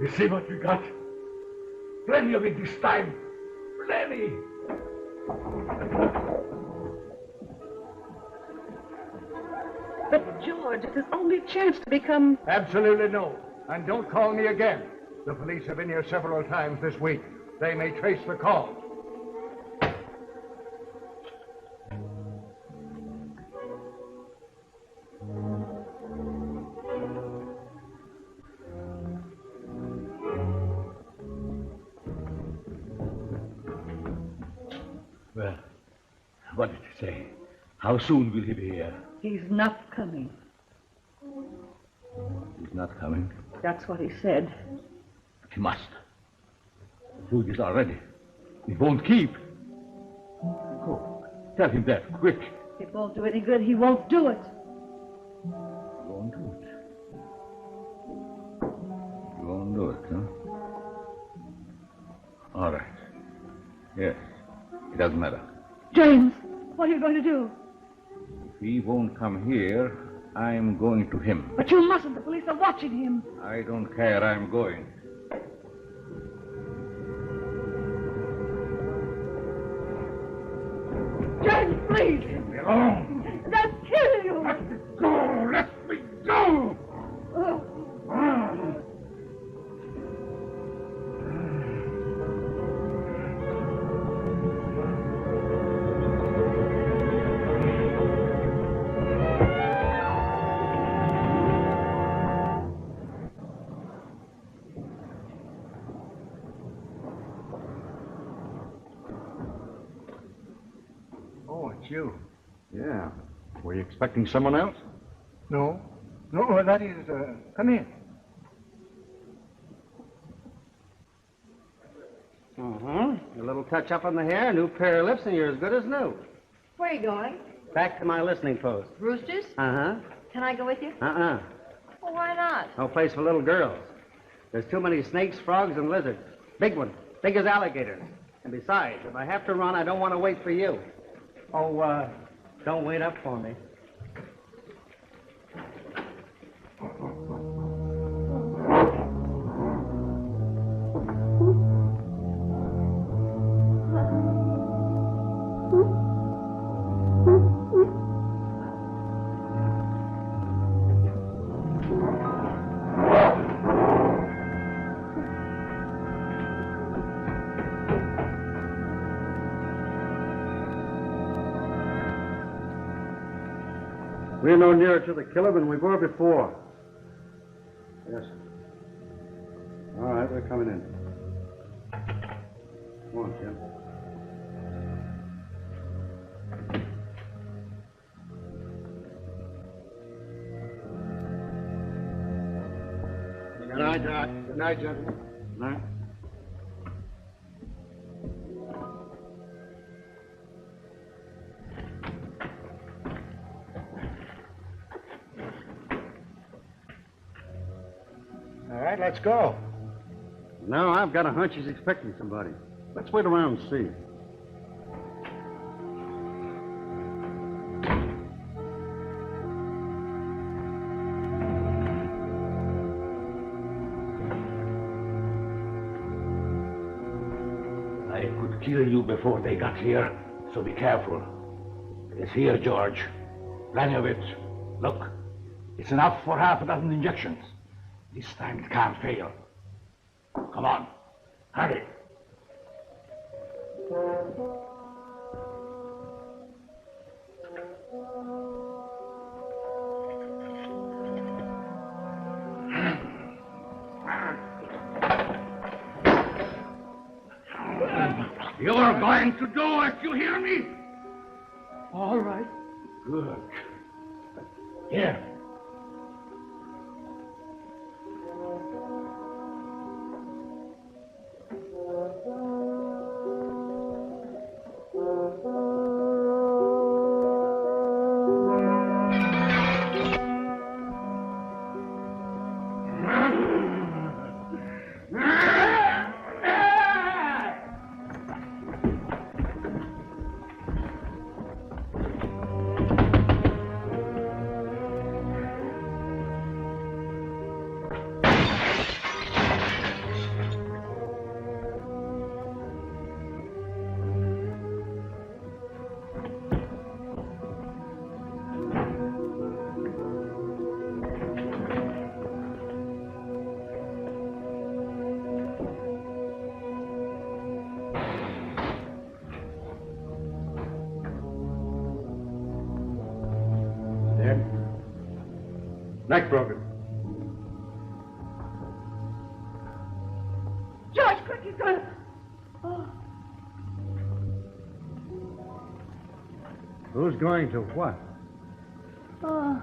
You see what we got? Plenty of it this time. Plenty. But, George, it's his only chance to become... Absolutely no. And don't call me again. The police have been here several times this week. They may trace the call. Well, what did he say? How soon will he be here? He's not coming. He's not coming. That's what he said. He must. The food is all ready. It won't keep. Go. Tell him that, quick. It won't do any good. He won't do it. He won't do it. He won't do it, huh? All right. Yes. It doesn't matter. James, what are you going to do? If he won't come here, I'm going to him. But you mustn't. The police are watching him. I don't care. I'm going. Please. Leave me alone. They'll kill you. Let me go. Let me go. Oh, it's you. Yeah. Were you expecting someone else? No. No, that is, come in. Mm-hmm. A little touch up on the hair, a new pair of lips, and you're as good as new. Where are you going? Back to my listening post. Roosters? Uh-huh. Can I go with you? Uh-uh. Well, why not? No place for little girls. There's too many snakes, frogs, and lizards. Big ones. Big as alligators. And besides, if I have to run, I don't want to wait for you. Oh, don't wait up for me. We're no nearer to the killer than we were before. Yes. All right, we're coming in. Come on, Jim. Good night, Doc. Good night, gentlemen. Good night. All right, let's go. No, I've got a hunch he's expecting somebody. Let's wait around and see. I could kill you before they got here, so be careful. It's here, George. Plenty of it. Look, it's enough for half a dozen injections. This time it can't fail. Come on, hurry. You're going to do it, you hear me? All right. Good. Here. Neck broken. George, quick, he's going to... Oh. Who's going to what? Oh.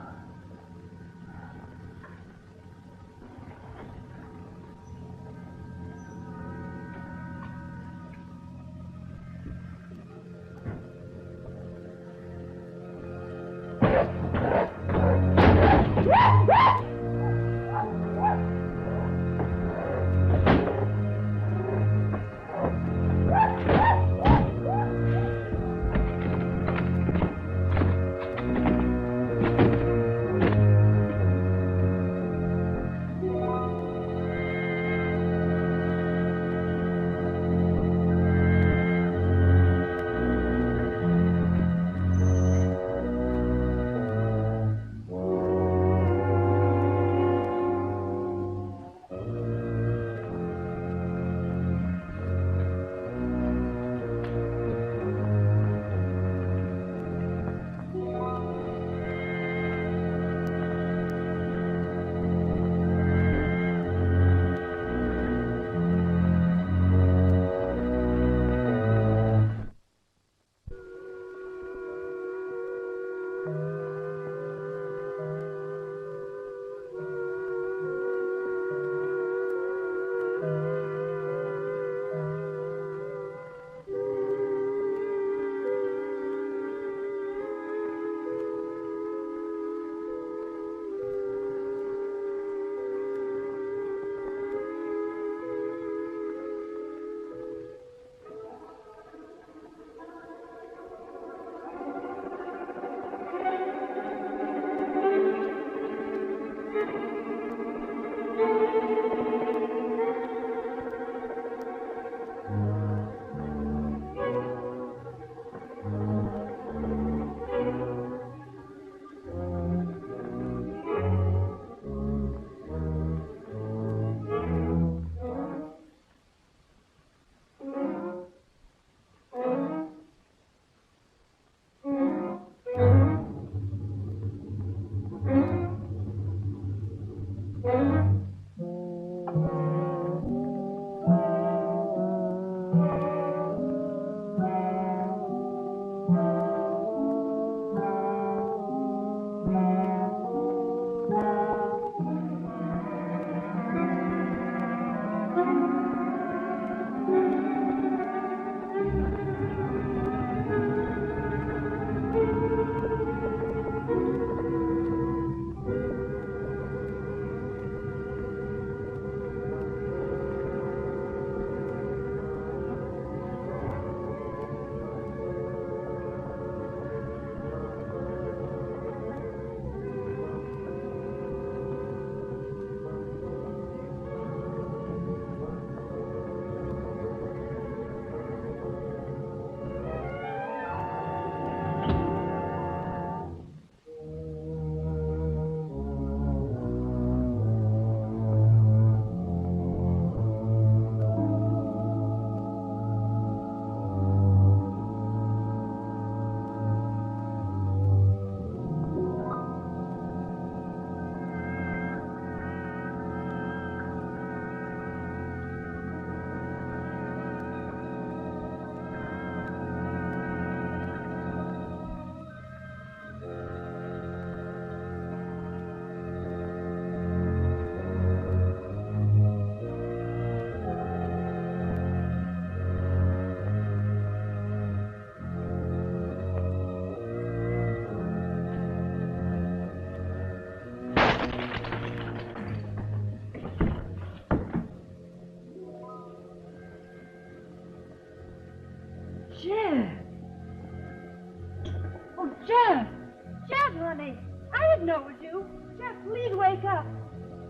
honey. I didn't know it was you. Jeff, please wake up.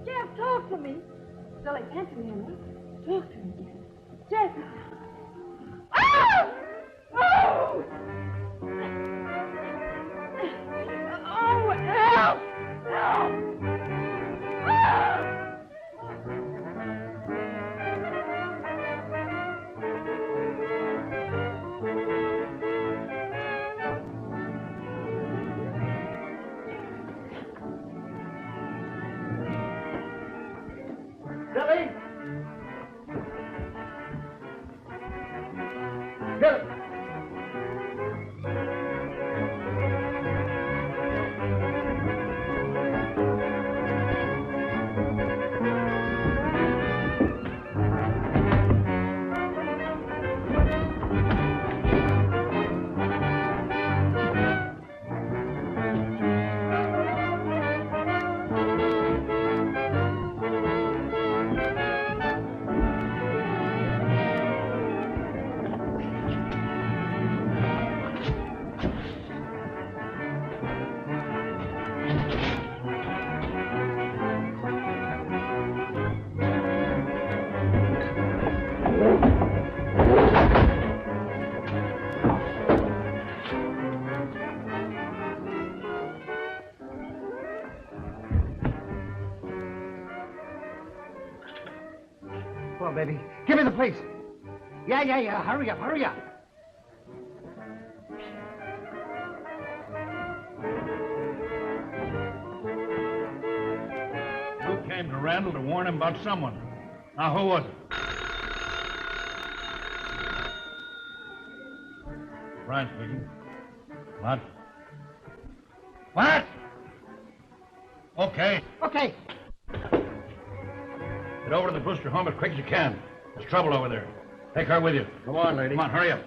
Jeff, talk to me. Silly, answer me, honey. Talk to me. Jeff. Oh! Oh! Oh, help! Help! Ah! Billy! Billy! Come on, baby. Give me the police. Yeah. Hurry up. You came to Randall to warn him about someone. Now, who was it? Brian speaking. What? What? Okay. Okay. Get over to the Brewster home as quick as you can. There's trouble over there. Take her with you. Come on, lady. Come on, hurry up.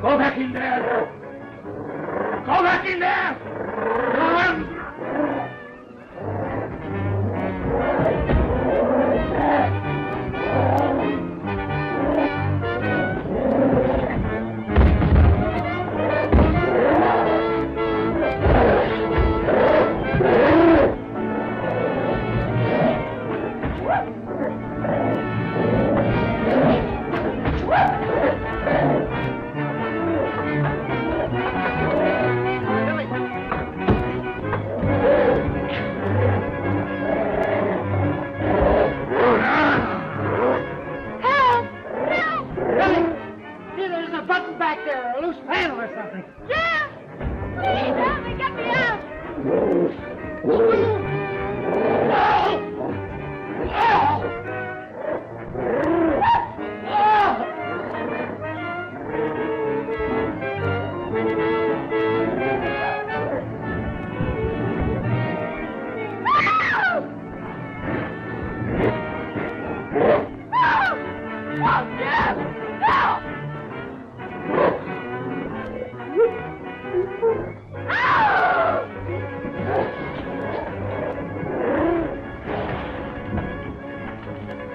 Go back in there! Go back in there! Run!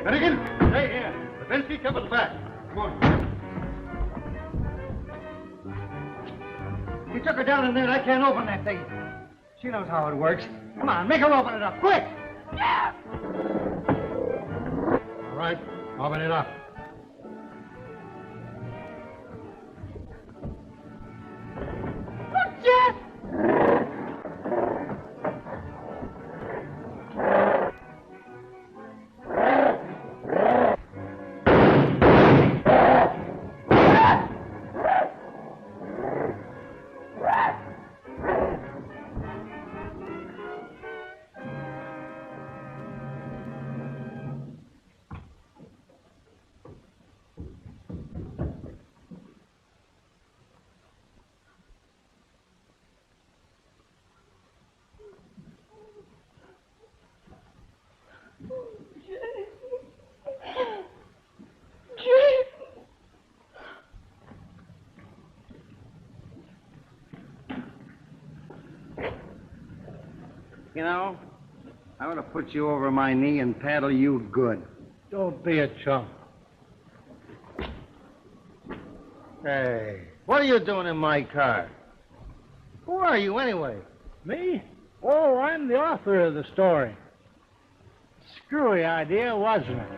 Finnegan, stay here. Levinsky, cover the back. Come on. You took her down in there and I can't open that thing. She knows how it works. Come on, make her open it up, quick! All right, open it up. Look, Jeff! You know, I ought to put you over my knee and paddle you good. Don't be a chump. Hey, what are you doing in my car? Who are you anyway? Me? Oh, I'm the author of the story. Screwy idea, wasn't it?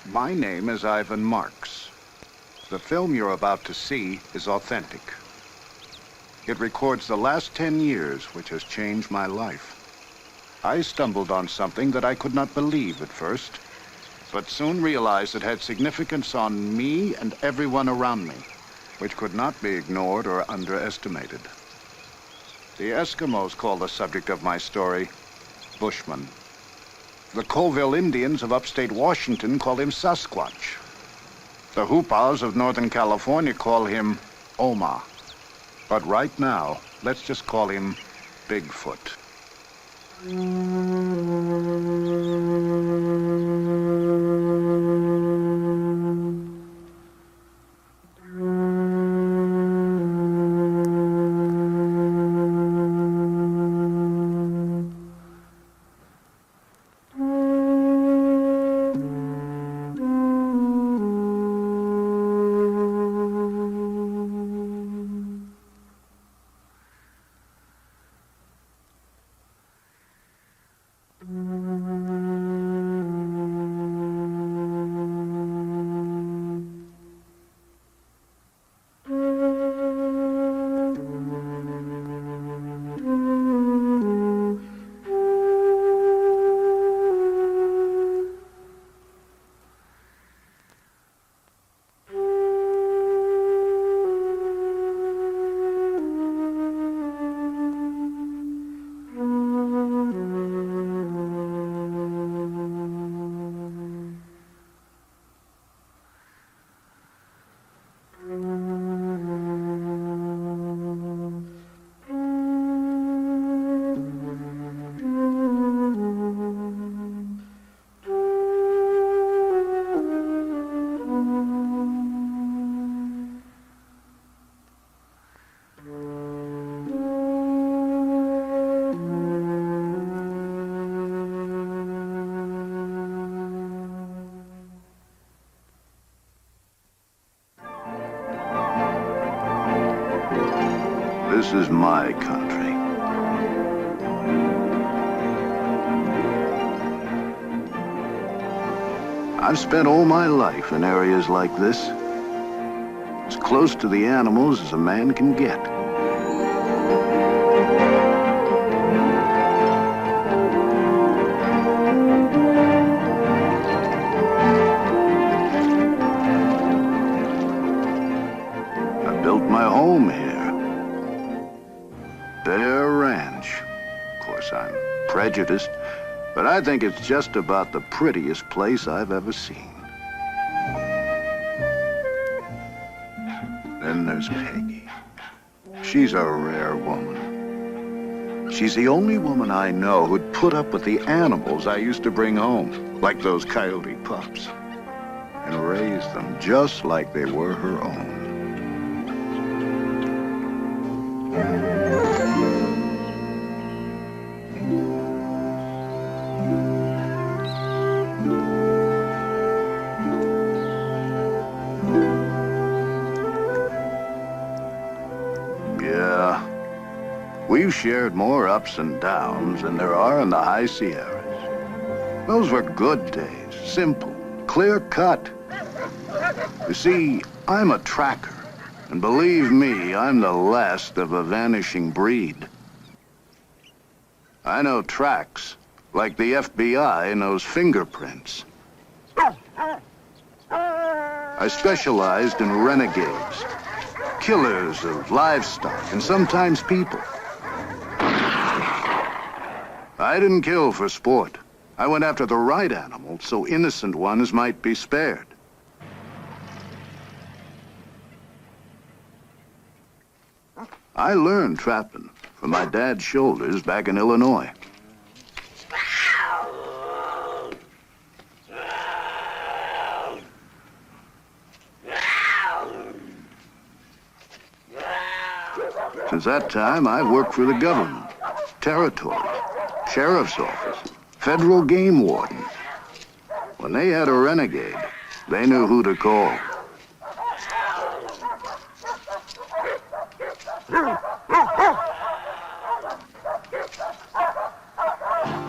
My name is Ivan Marks. The film you're about to see is authentic. It records the last 10 years, which has changed my life. I stumbled on something that I could not believe at first, but soon realized it had significance on me and everyone around me, which could not be ignored or underestimated. The Eskimos call the subject of my story Bushman. The Colville Indians of upstate Washington call him Sasquatch. The Hoopas of Northern California call him Oma. But right now, let's just call him Bigfoot. This is my country. I've spent all my life in areas like this, as close to the animals as a man can get. I built my home here. Bear Ranch. Of course, I'm prejudiced, but I think it's just about the prettiest place I've ever seen. Then there's Peggy. She's a rare woman. She's the only woman I know who'd put up with the animals I used to bring home, like those coyote pups, and raise them just like they were her own. We've shared more ups and downs than there are in the high Sierras. Those were good days, simple, clear-cut. You see, I'm a tracker, and believe me, I'm the last of a vanishing breed. I know tracks, like the FBI knows fingerprints. I specialized in renegades, killers of livestock, and sometimes people. I didn't kill for sport. I went after the right animal so innocent ones might be spared. I learned trapping from my dad's shoulders back in Illinois. Since that time, I've worked for the government, territory, sheriff's office, federal game warden. When they had a renegade, they knew who to call.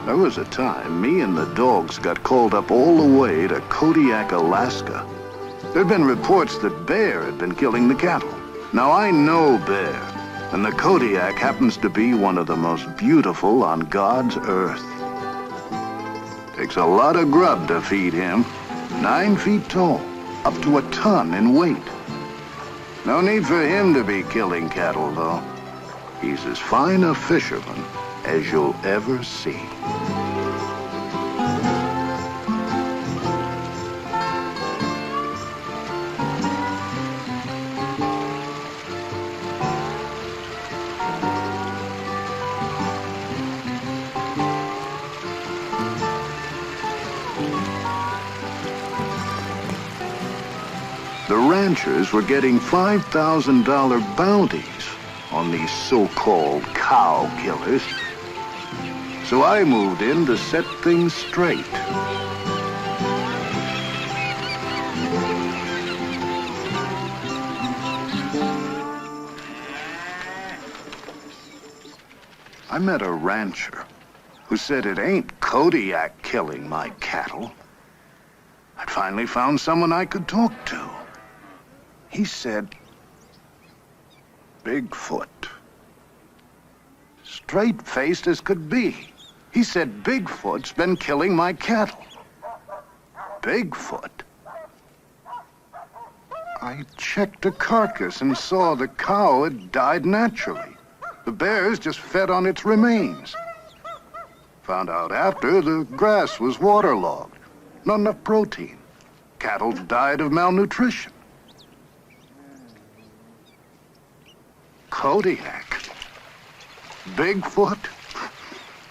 There was a time me and the dogs got called up all the way to Kodiak, Alaska. There'd been reports that bear had been killing the cattle. Now I know bear, and the Kodiak happens to be one of the most beautiful on God's earth. Takes a lot of grub to feed him. 9 feet tall, up to a ton in weight. No need for him to be killing cattle, though. He's as fine a fisherman as you'll ever see. The ranchers were getting $5,000 bounties on these so-called cow killers. So I moved in to set things straight. I met a rancher who said it ain't Kodiak killing my cattle. I'd finally found someone I could talk to. He said, Bigfoot. Straight-faced as could be. He said Bigfoot's been killing my cattle. Bigfoot? I checked the carcass and saw the cow had died naturally. The bears just fed on its remains. Found out after the grass was waterlogged. Not enough protein. Cattle died of malnutrition. Kodiak? Bigfoot?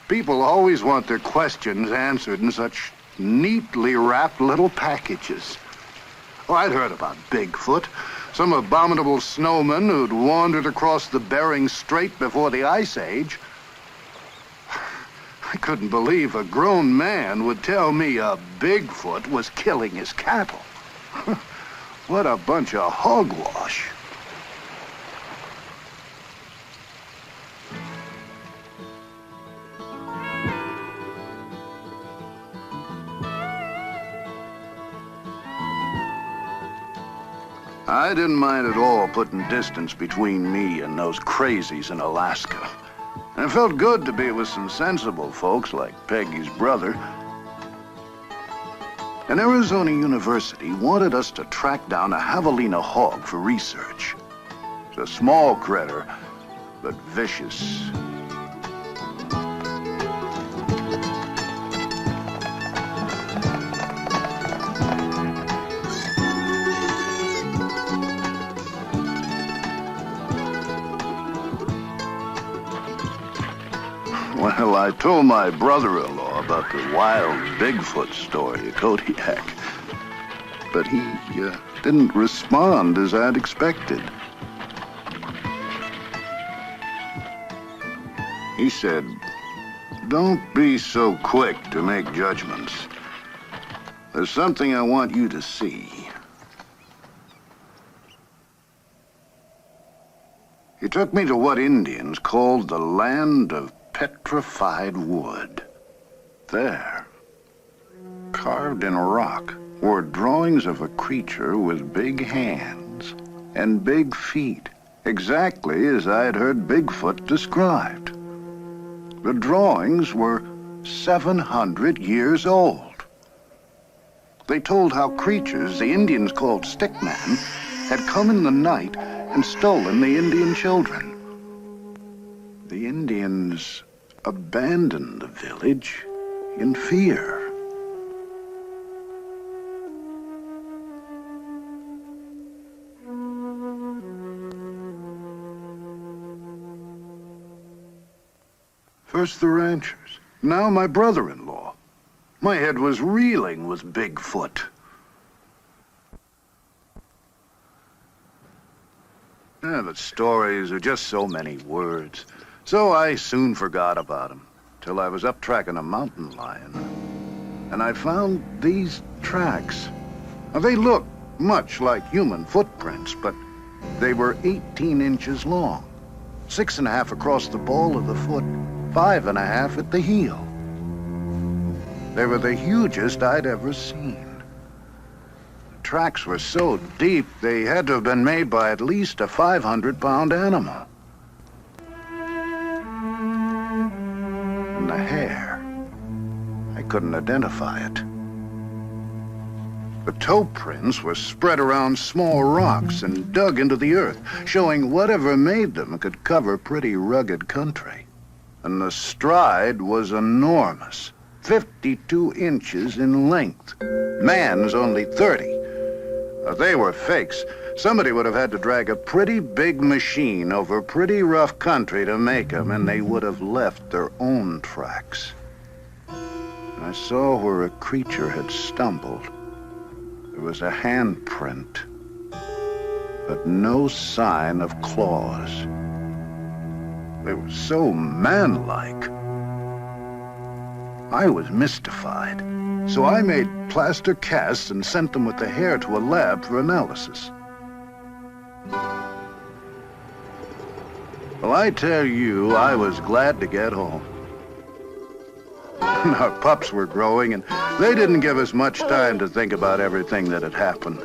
People always want their questions answered in such neatly wrapped little packages. Oh, I'd heard about Bigfoot. Some abominable snowman who'd wandered across the Bering Strait before the Ice Age. I couldn't believe a grown man would tell me a Bigfoot was killing his cattle. What a bunch of hogwash. I didn't mind at all putting distance between me and those crazies in Alaska. And it felt good to be with some sensible folks like Peggy's brother. And Arizona University wanted us to track down a javelina hog for research. It's a small critter, but vicious. Well, I told my brother-in-law about the wild Bigfoot story at Kodiak, but he didn't respond as I'd expected. He said, "Don't be so quick to make judgments. There's something I want you to see." He took me to what Indians called the land of petrified wood. There, carved in rock, were drawings of a creature with big hands and big feet, exactly as I had heard Bigfoot described. The drawings were 700 years old. They told how creatures the Indians called stickmen had come in the night and stolen the Indian children. The Indians abandoned the village in fear. First the ranchers, now my brother-in-law. My head was reeling with Bigfoot. The stories are just so many words, so I soon forgot about them, till I was up tracking a mountain lion. And I found these tracks. Now, they look much like human footprints, but they were 18 inches long, 6.5 across the ball of the foot, 5.5 at the heel. They were the hugest I'd ever seen. The tracks were so deep, they had to have been made by at least a 500-pound animal. And the hair, I couldn't identify it. The toe prints were spread around small rocks and dug into the earth, showing whatever made them could cover pretty rugged country. And the stride was enormous, 52 inches in length. Man's only 30. If they were fakes, somebody would have had to drag a pretty big machine over pretty rough country to make them, and they would have left their own tracks. I saw where a creature had stumbled. There was a handprint, but no sign of claws. They were so man-like. I was mystified, so I made plaster casts and sent them with the hair to a lab for analysis. Well, I tell you, I was glad to get home. Our pups were growing, and they didn't give us much time to think about everything that had happened.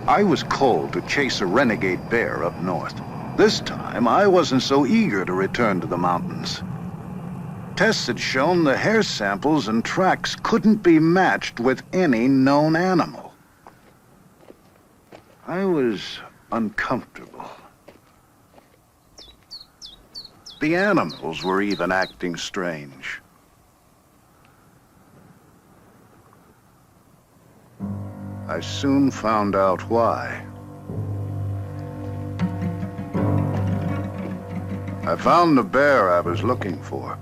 I was called to chase a renegade bear up north. This time, I wasn't so eager to return to the mountains. Tests had shown the hair samples and tracks couldn't be matched with any known animal. I was uncomfortable. The animals were even acting strange. I soon found out why. I found the bear I was looking for,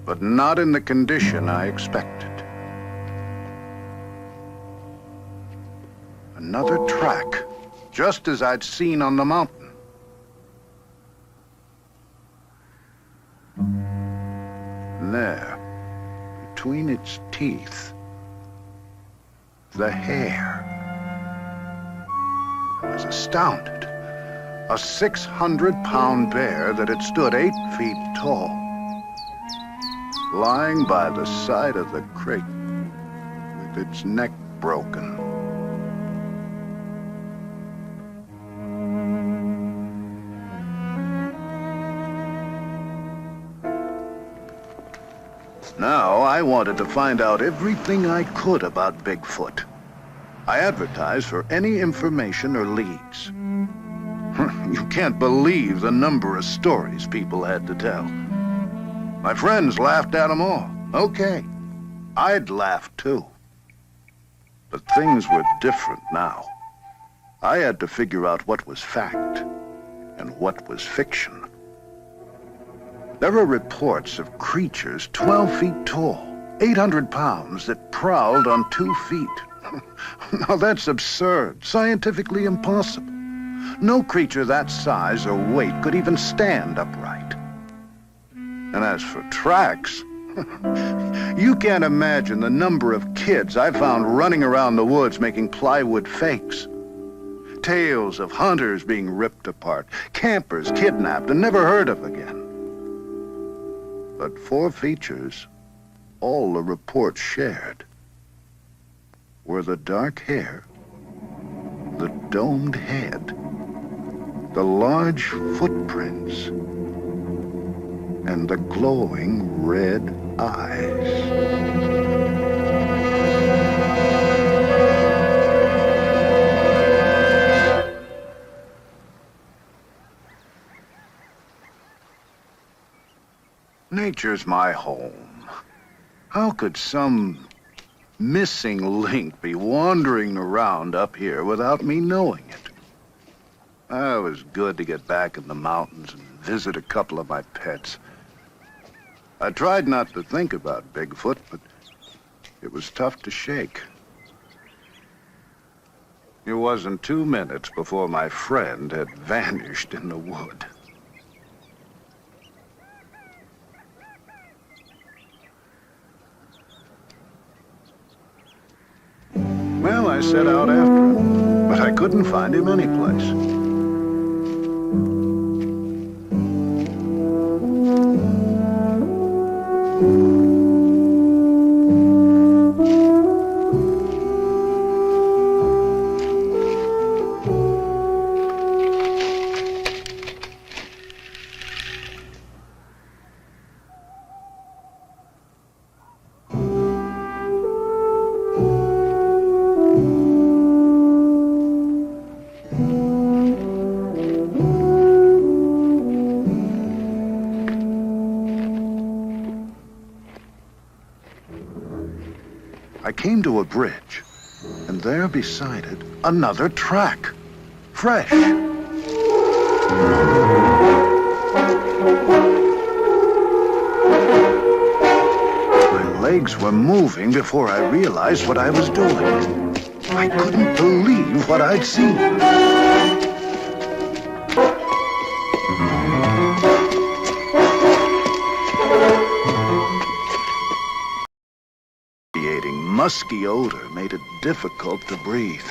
but not in the condition I expected. Another track, just as I'd seen on the mountain. And there, between its teeth, the hair. I was astounded. A 600-pound bear that had stood 8 feet tall, lying by the side of the creek with its neck broken. Now, I wanted to find out everything I could about Bigfoot. I advertised for any information or leads. You can't believe the number of stories people had to tell. My friends laughed at them all. Okay, I'd laugh too. But things were different now. I had to figure out what was fact and what was fiction. There were reports of creatures 12 feet tall, 800 pounds, that prowled on 2 feet. Now that's absurd, scientifically impossible. No creature that size or weight could even stand upright. And as for tracks, you can't imagine the number of kids I found running around the woods making plywood fakes. Tales of hunters being ripped apart, campers kidnapped and never heard of again. But 4 features all the reports shared were the dark hair, the domed head, the large footprints, and the glowing red eyes. Nature's my home. How could some missing link be wandering around up here without me knowing it? It was good to get back in the mountains and visit a couple of my pets. I tried not to think about Bigfoot, but it was tough to shake. It wasn't 2 minutes before my friend had vanished in the wood. Well, I set out after him, but I couldn't find him anyplace. I came to a bridge, and there beside it, another track. Fresh. My legs were moving before I realized what I was doing. I couldn't believe what I'd seen. Musky odor made it difficult to breathe,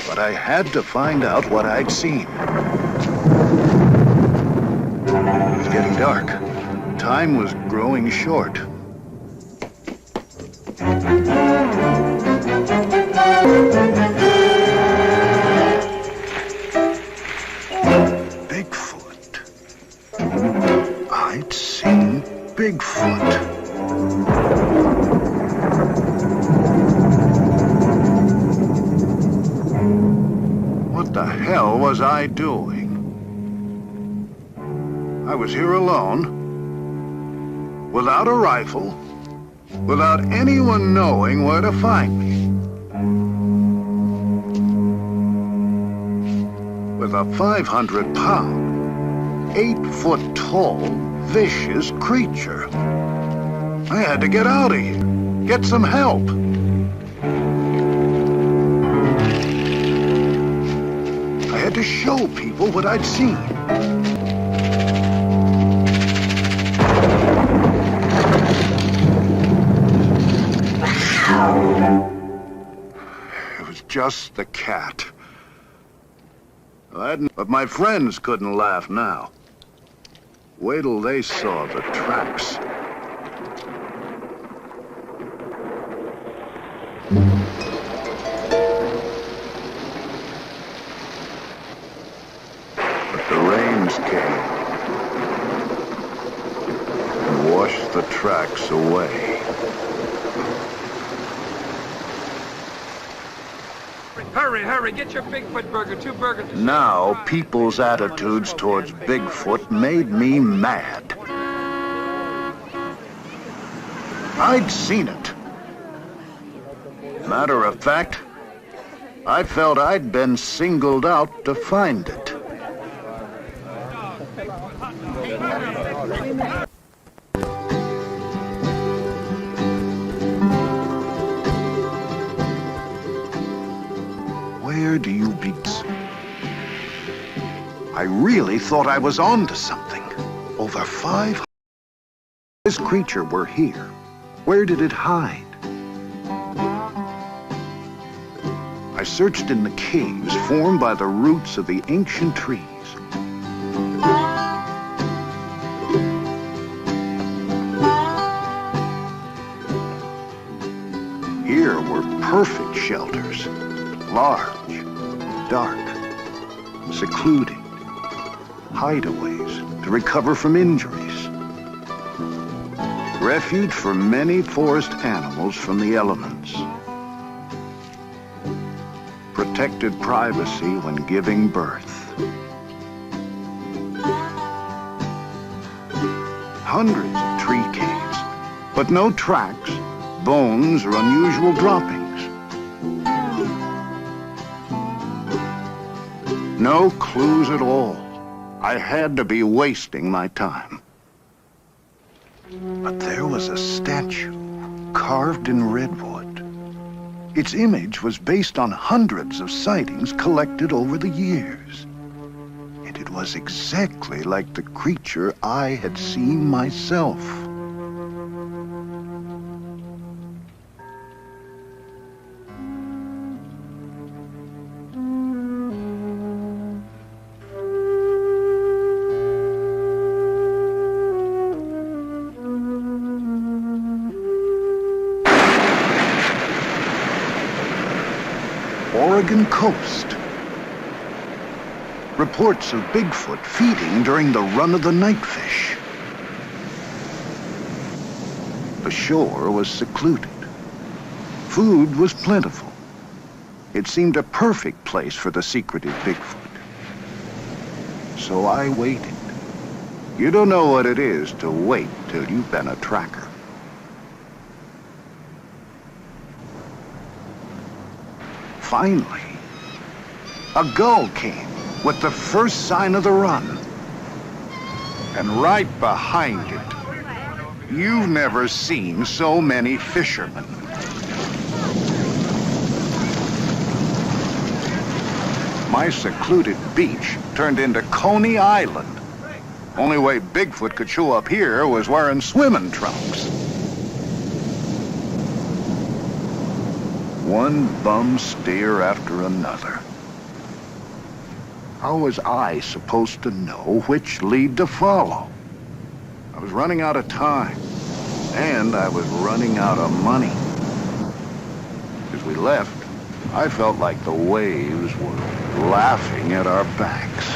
but I had to find out what I'd seen. It was getting dark. Time was growing short. Bigfoot. I'd seen Bigfoot. What the hell was I doing? I was here alone, without a rifle, without anyone knowing where to find me. With a 500-pound, 8-foot-tall, vicious creature. I had to get out of here, get some help. I had to show people what I'd seen. It was just the cat. But my friends couldn't laugh now. Wait till they saw the tracks. Came and washed the tracks away. Hurry, hurry, get your Bigfoot burger, 2 burgers. Now, people's attitudes towards Bigfoot made me mad. I'd seen it. Matter of fact, I felt I'd been singled out to find it. Where do you begin? I really thought I was on to something. Over 500. This creature were here. Where did it hide? I searched in the caves formed by the roots of the ancient trees. Here were perfect shelters. Large, dark, secluded, hideaways to recover from injuries. Refuge for many forest animals from the elements. Protected privacy when giving birth. Hundreds of tree caves, but no tracks, bones, or unusual droppings. No clues at all. I had to be wasting my time. But there was a statue carved in redwood. Its image was based on hundreds of sightings collected over the years. And it was exactly like the creature I had seen myself. Oregon coast. Reports of Bigfoot feeding during the run of the nightfish. The shore was secluded. Food was plentiful. It seemed a perfect place for the secretive Bigfoot. So I waited. You don't know what it is to wait till you've been a tracker. Finally, a gull came with the first sign of the run. And right behind it, you've never seen so many fishermen. My secluded beach turned into Coney Island. Only way Bigfoot could show up here was wearing swimming trunks. One bum steer after another. How was I supposed to know which lead to follow? I was running out of time, and I was running out of money. As we left, I felt like the waves were laughing at our backs.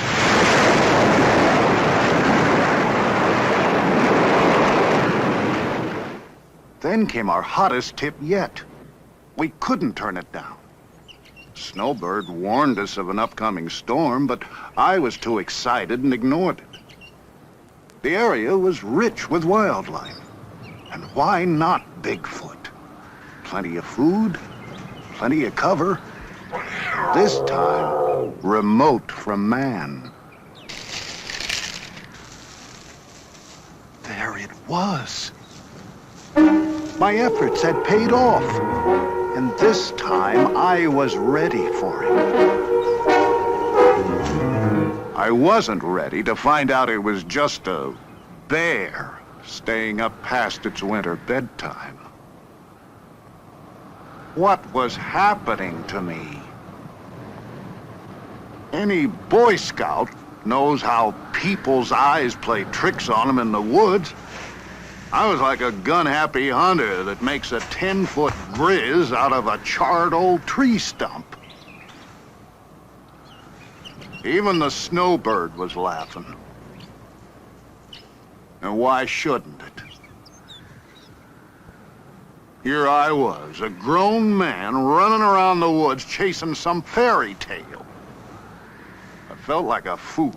Then came our hottest tip yet. We couldn't turn it down. Snowbird warned us of an upcoming storm, but I was too excited and ignored it. The area was rich with wildlife. And why not Bigfoot? Plenty of food, plenty of cover. This time, remote from man. There it was. My efforts had paid off. And this time, I was ready for it. I wasn't ready to find out it was just a bear staying up past its winter bedtime. What was happening to me? Any Boy Scout knows how people's eyes play tricks on them in the woods. I was like a gun-happy hunter that makes a 10-foot grizz out of a charred old tree stump. Even the snowbird was laughing. And why shouldn't it? Here I was, a grown man running around the woods chasing some fairy tale. I felt like a fool.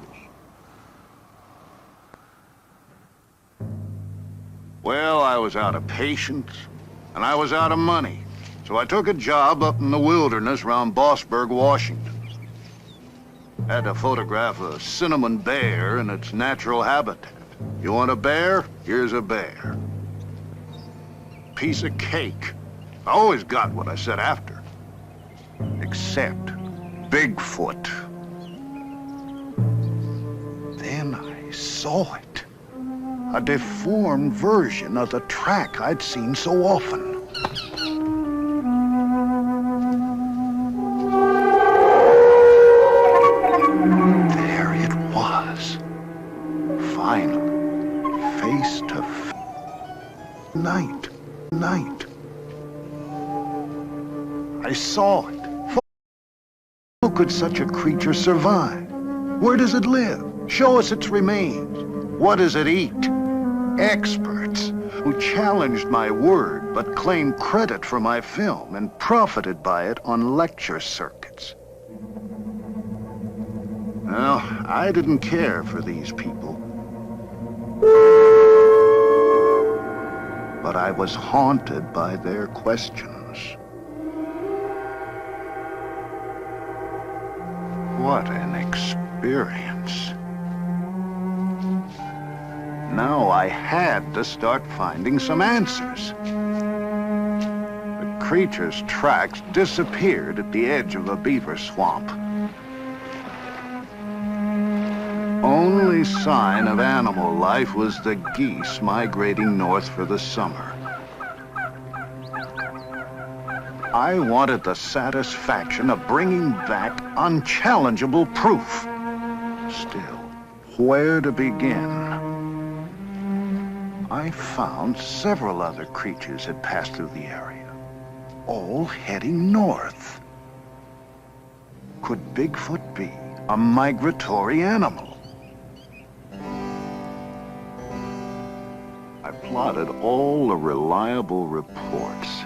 Well, I was out of patience, and I was out of money. So I took a job up in the wilderness around Bossburg, Washington. Had to photograph a cinnamon bear in its natural habitat. You want a bear? Here's a bear. Piece of cake. I always got what I said after. Except Bigfoot. Then I saw it. A deformed version of the track I'd seen so often. There it was. Finally, face to face. Night. I saw it. How could such a creature survive? Where does it live? Show us its remains. What does it eat? Experts who challenged my word but claimed credit for my film and profited by it on lecture circuits. Well, I didn't care for these people. But I was haunted by their questions. What an experience. Now I had to start finding some answers. The creature's tracks disappeared at the edge of a beaver swamp. Only sign of animal life was the geese migrating north for the summer. I wanted the satisfaction of bringing back unchallengeable proof. Still, where to begin? I found several other creatures had passed through the area, all heading north. Could Bigfoot be a migratory animal? I plotted all the reliable reports.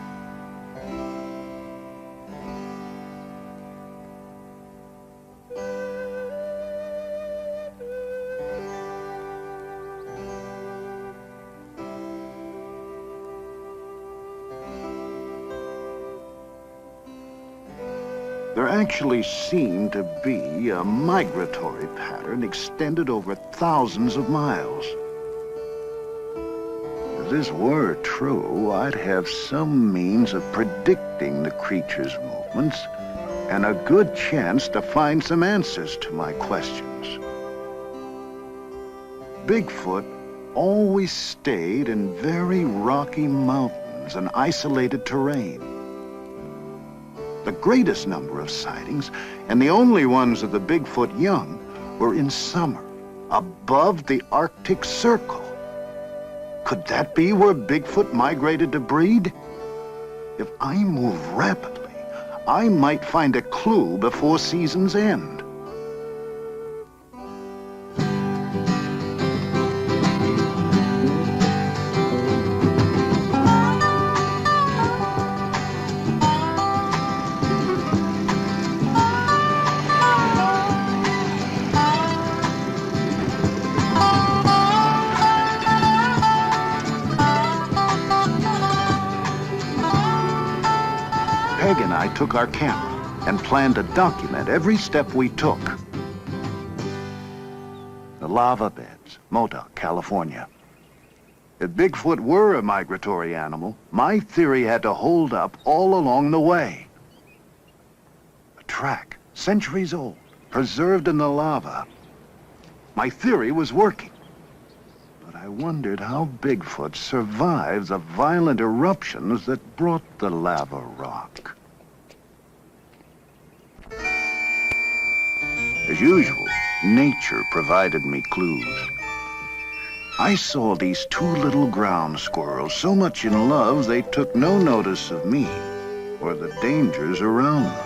There actually seemed to be a migratory pattern extended over thousands of miles. If this were true, I'd have some means of predicting the creature's movements and a good chance to find some answers to my questions. Bigfoot always stayed in very rocky mountains and isolated terrain. The greatest number of sightings, and the only ones of the Bigfoot young, were in summer, above the Arctic Circle. Could that be where Bigfoot migrated to breed? If I move rapidly, I might find a clue before season's end. Peg and I took our camera and planned to document every step we took. The lava beds, Modoc, California. If Bigfoot were a migratory animal, my theory had to hold up all along the way. A track, centuries old, preserved in the lava. My theory was working. But I wondered how Bigfoot survived the violent eruptions that brought the lava rock. As usual, nature provided me clues. I saw these two little ground squirrels so much in love they took no notice of me or the dangers around them.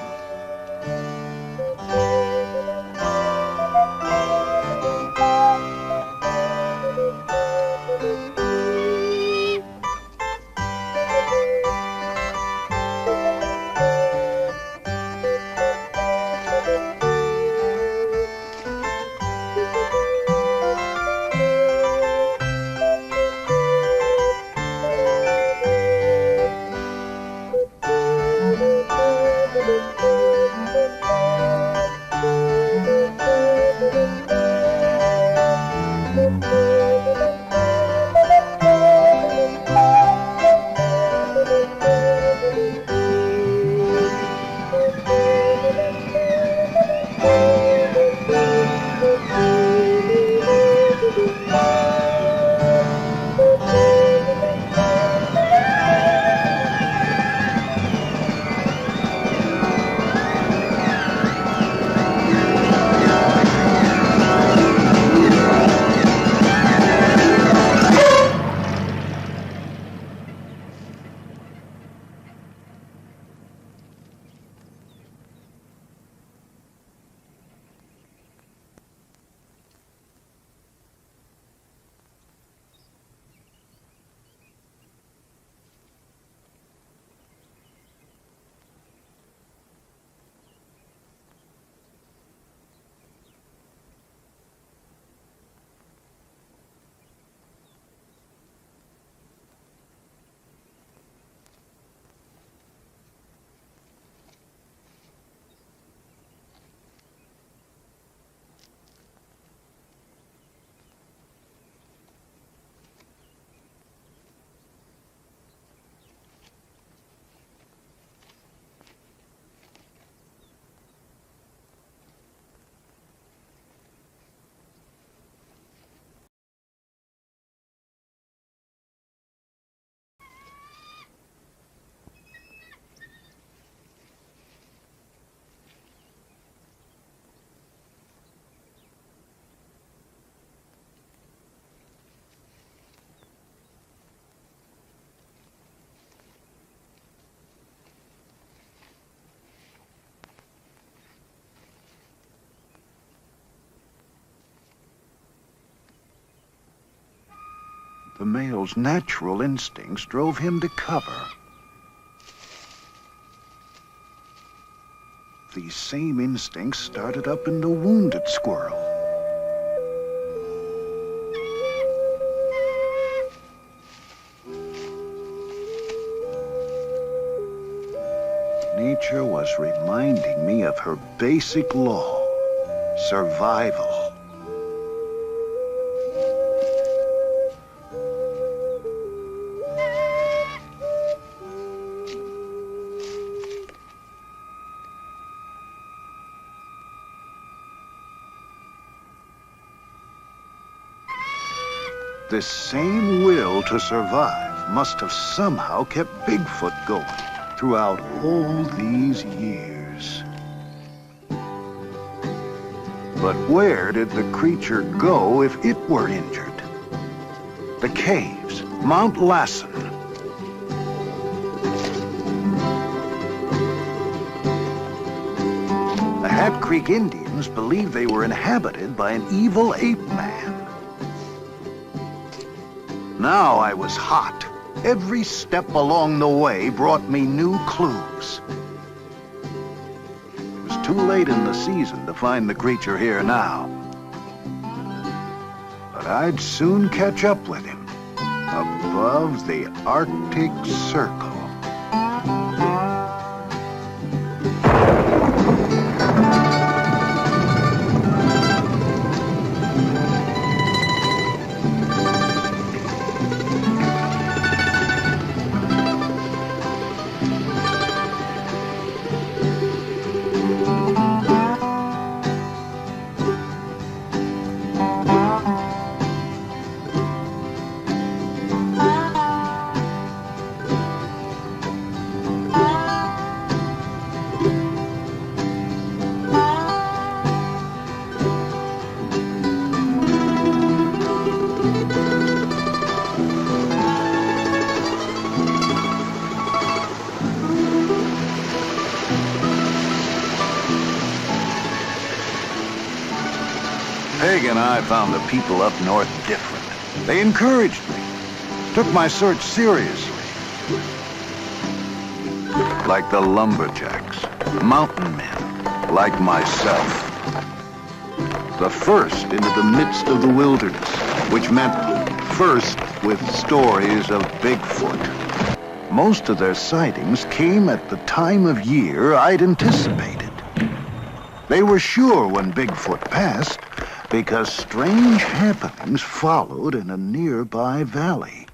The male's natural instincts drove him to cover. These same instincts started up in the wounded squirrel. Nature was reminding me of her basic law, survival. This same will to survive must have somehow kept Bigfoot going throughout all these years. But where did the creature go if it were injured? The caves, Mount Lassen. The Hat Creek Indians believed they were inhabited by an evil ape man. Now I was hot. Every step along the way brought me new clues. It was too late in the season to find the creature here now. But I'd soon catch up with him, above the Arctic Circle. Peg and I found the people up north different. They encouraged me, took my search seriously. Like the lumberjacks, mountain men, like myself. The first into the midst of the wilderness, which meant first with stories of Bigfoot. Most of their sightings came at the time of year I'd anticipated. They were sure when Bigfoot passed, because strange happenings followed in a nearby valley.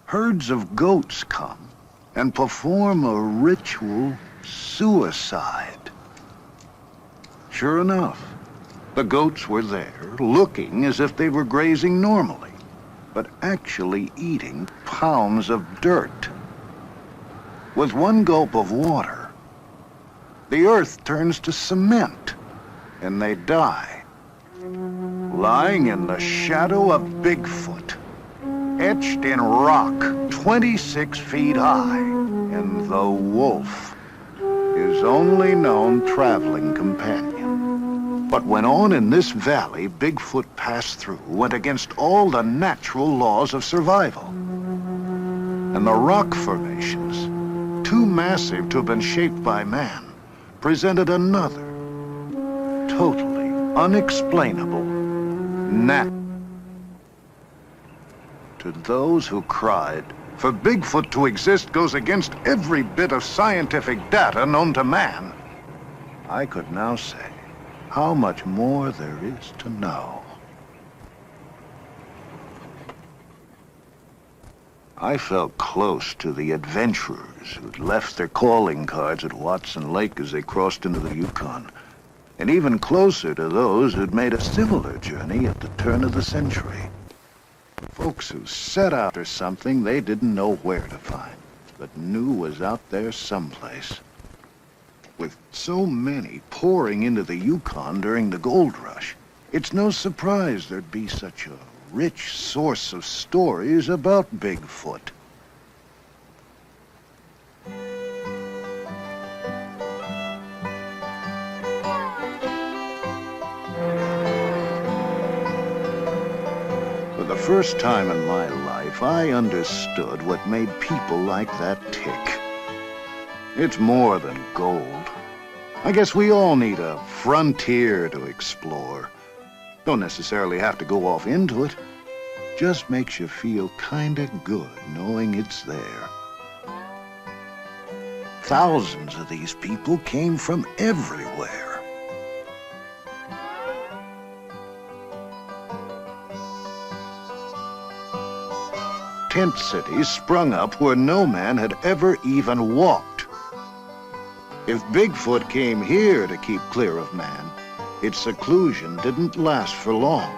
Herds of goats come and perform a ritual suicide. Sure enough, the goats were there, looking as if they were grazing normally, but actually eating pounds of dirt. With one gulp of water, the earth turns to cement, and they die, lying in the shadow of Bigfoot, etched in rock 26 feet high, and the wolf, his only known traveling companion. What went on in this valley Bigfoot passed through went against all the natural laws of survival. And the rock formations, too massive to have been shaped by man, presented another, totally unexplainable to those who cried, for Bigfoot to exist goes against every bit of scientific data known to man. I could now say how much more there is to know. I felt close to the adventurers who'd left their calling cards at Watson Lake as they crossed into the Yukon, and even closer to those who'd made a similar journey at the turn of the century. Folks who set out for something they didn't know where to find, but knew was out there someplace. With so many pouring into the Yukon during the gold rush, it's no surprise there'd be such a rich source of stories about Bigfoot. the first time in my life, I understood what made people like that tick. It's more than gold. I guess we all need a frontier to explore. Don't necessarily have to go off into it. Just makes you feel kinda good knowing it's there. Thousands of these people came from everywhere. Tent cities sprung up where no man had ever even walked. If Bigfoot came here to keep clear of man, its seclusion didn't last for long.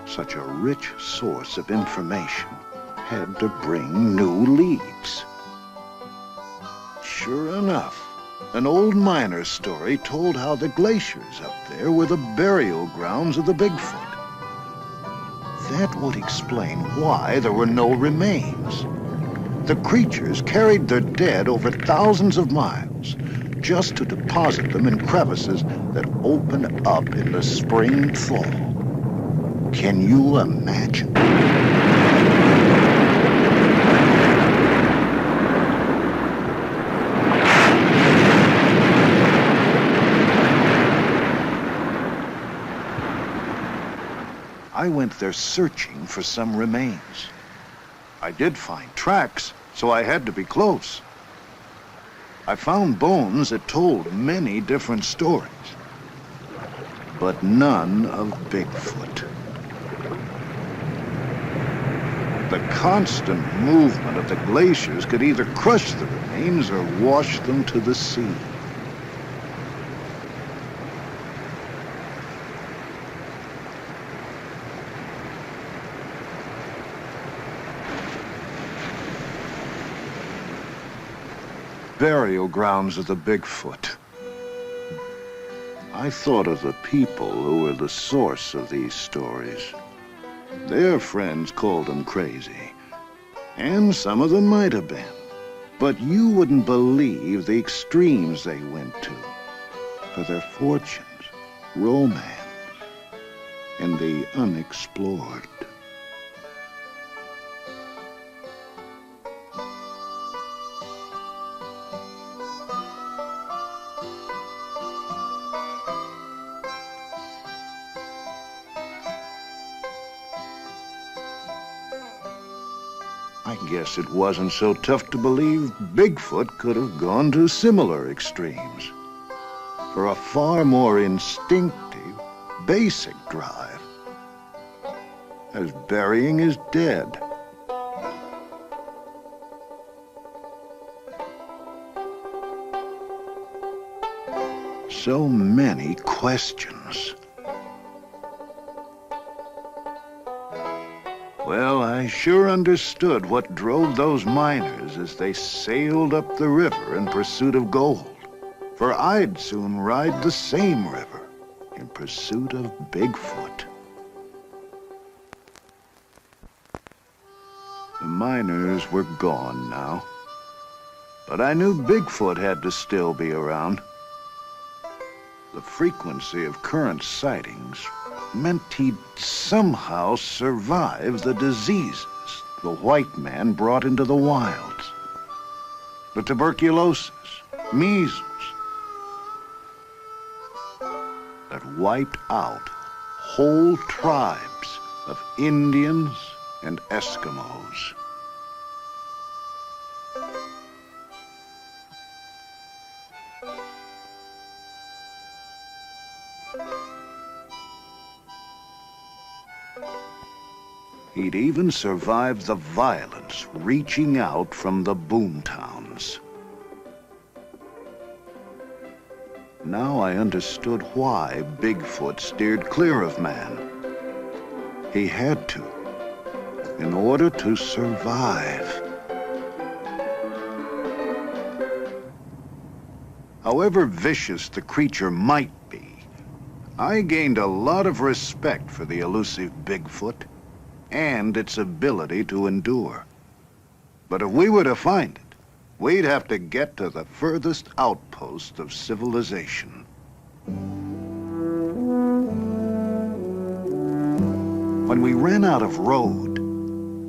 Such a rich source of information had to bring new leads. Sure enough, an old miner's story told how the glaciers up there were the burial grounds of the Bigfoot. That would explain why there were no remains. The creatures carried their dead over thousands of miles just to deposit them in crevices that open up in the spring thaw. Can you imagine? I went there searching for some remains. I did find tracks, so I had to be close. I found bones that told many different stories, but none of Bigfoot. The constant movement of the glaciers could either crush the remains or wash them to the sea. Burial grounds of the Bigfoot. I thought of the people who were the source of these stories. Their friends called them crazy, and some of them might have been. But you wouldn't believe the extremes they went to for their fortunes, romance, and the unexplored. I guess it wasn't so tough to believe Bigfoot could have gone to similar extremes for a far more instinctive, basic drive, as burying his dead. So many questions. Well, I sure understood what drove those miners as they sailed up the river in pursuit of gold. For I'd soon ride the same river in pursuit of Bigfoot. The miners were gone now, but I knew Bigfoot had to still be around. The frequency of current sightings meant he'd somehow survive the diseases the white man brought into the wilds. The tuberculosis, measles, that wiped out whole tribes of Indians and Eskimos. He'd even survived the violence reaching out from the boomtowns. Now I understood why Bigfoot steered clear of man. He had to, in order to survive. However vicious the creature might be, I gained a lot of respect for the elusive Bigfoot and its ability to endure. But if we were to find it, we'd have to get to the furthest outpost of civilization. When we ran out of road,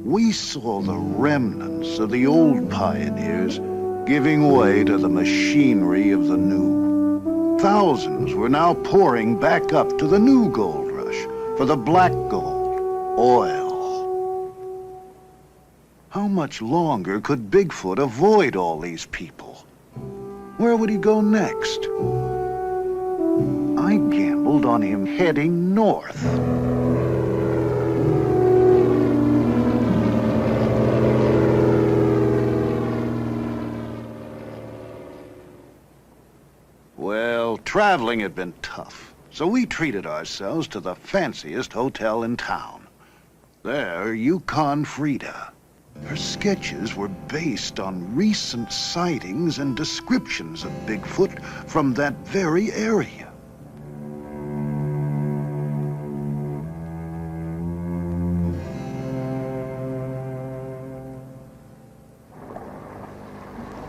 we saw the remnants of the old pioneers giving way to the machinery of the new. Thousands were now pouring back up to the new gold rush for the black gold, oil. How much longer could Bigfoot avoid all these people? Where would he go next? I gambled on him heading north. Well, traveling had been tough, so we treated ourselves to the fanciest hotel in town. There, Yukon Frida. Her sketches were based on recent sightings and descriptions of Bigfoot from that very area.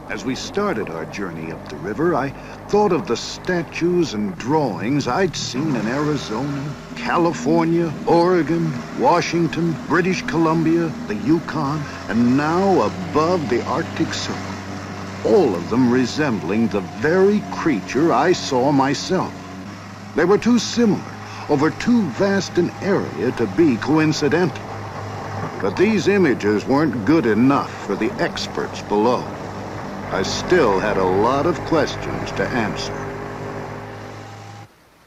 As we started our journey up the river, I thought of the statues and drawings I'd seen in Arizona, California, Oregon, Washington, British Columbia, the Yukon, and now above the Arctic Circle. All of them resembling the very creature I saw myself. They were too similar, over too vast an area to be coincidental. But these images weren't good enough for the experts below. I still had a lot of questions to answer.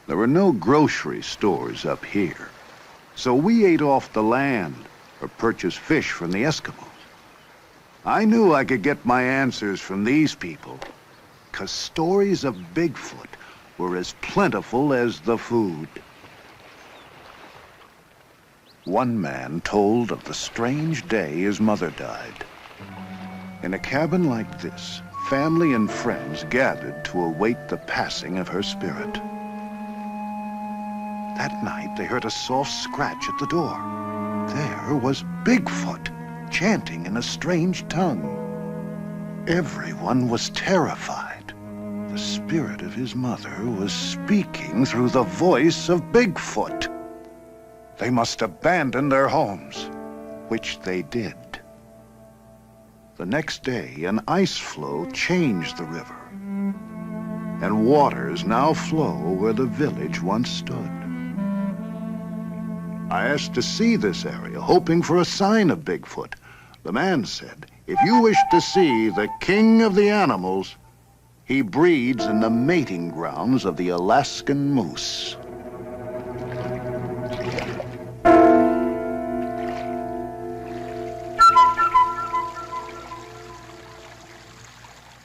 There were no grocery stores up here, so we ate off the land or purchased fish from the Eskimos. I knew I could get my answers from these people, 'cause stories of Bigfoot were as plentiful as the food. One man told of the strange day his mother died. In a cabin like this, family and friends gathered to await the passing of her spirit. That night, they heard a soft scratch at the door. There was Bigfoot, chanting in a strange tongue. Everyone was terrified. The spirit of his mother was speaking through the voice of Bigfoot. They must abandon their homes, which they did. The next day, an ice floe changed the river, and waters now flow where the village once stood. I asked to see this area, hoping for a sign of Bigfoot. The man said, if you wish to see the king of the animals, he breeds in the mating grounds of the Alaskan moose.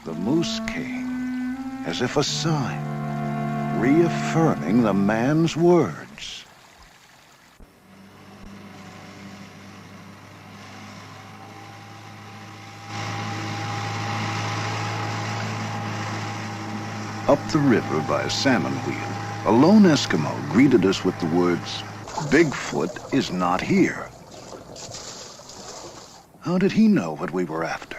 The moose came, as if a sign, reaffirming the man's words. Up the river by a salmon wheel, a lone Eskimo greeted us with the words, "Bigfoot is not here." How did he know what we were after?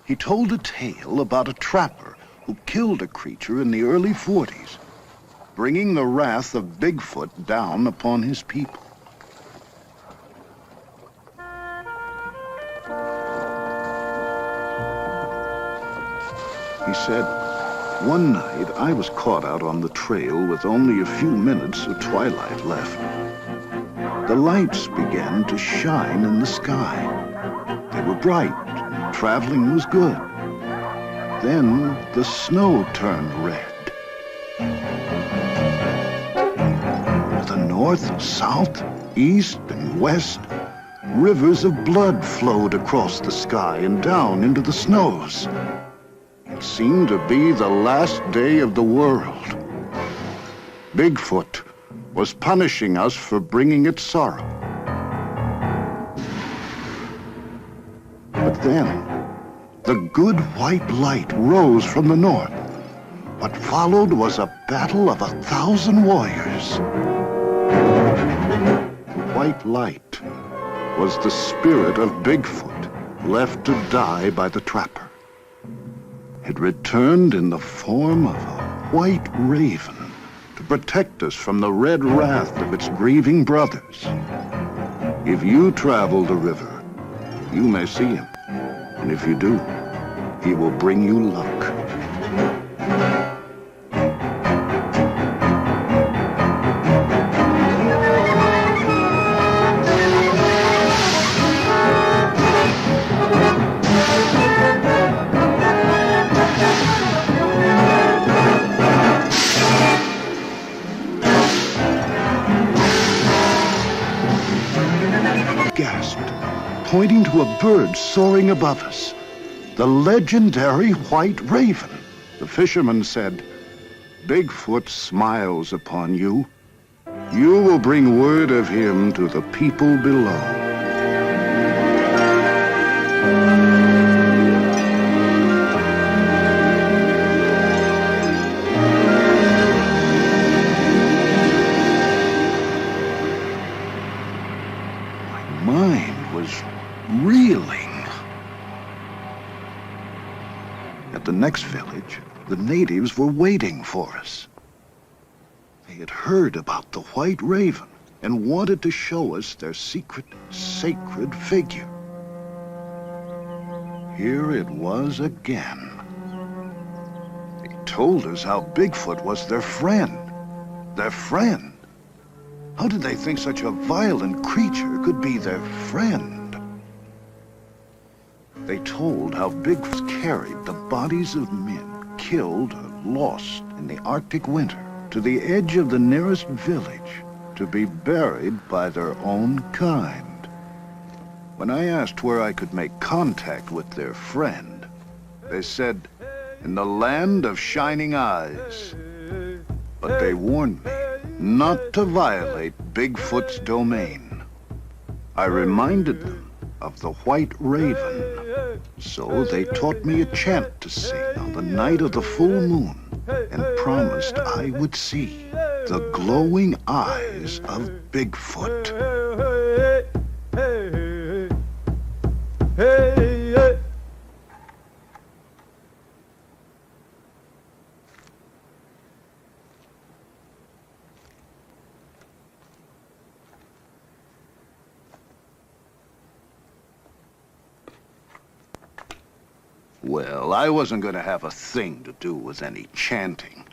He told a tale about a trapper who killed a creature in the early 40s, bringing the wrath of Bigfoot down upon his people. He said, one night I was caught out on the trail with only a few minutes of twilight left. The lights began to shine in the sky. They were bright. Traveling was good. Then the snow turned red. To the north, south, east, and west, rivers of blood flowed across the sky and down into the snows. It seemed to be the last day of the world. Bigfoot was punishing us for bringing it sorrow. But then, the good white light rose from the north. What followed was a battle of 1,000 warriors. The white light was the spirit of Bigfoot, left to die by the trapper. It returned in the form of a white raven to protect us from the red wrath of its grieving brothers. If you travel the river, you may see him. And if you do, he will bring you luck. Pointing to a bird soaring above us. The legendary white raven. The fisherman said, "Bigfoot smiles upon you. You will bring word of him to the people below." Reeling. At the next village, the natives were waiting for us. They had heard about the white raven and wanted to show us their secret, sacred figure. Here it was again. They told us how Bigfoot was their friend. Their friend? How did they think such a violent creature could be their friend? They told how Bigfoot carried the bodies of men killed or lost in the Arctic winter to the edge of the nearest village to be buried by their own kind. When I asked where I could make contact with their friend, they said, "In the land of shining eyes." But they warned me not to violate Bigfoot's domain. I reminded them of the white raven. So they taught me a chant to sing on the night of the full moon and promised I would see the glowing eyes of Bigfoot. Well, I wasn't going to have a thing to do with any chanting.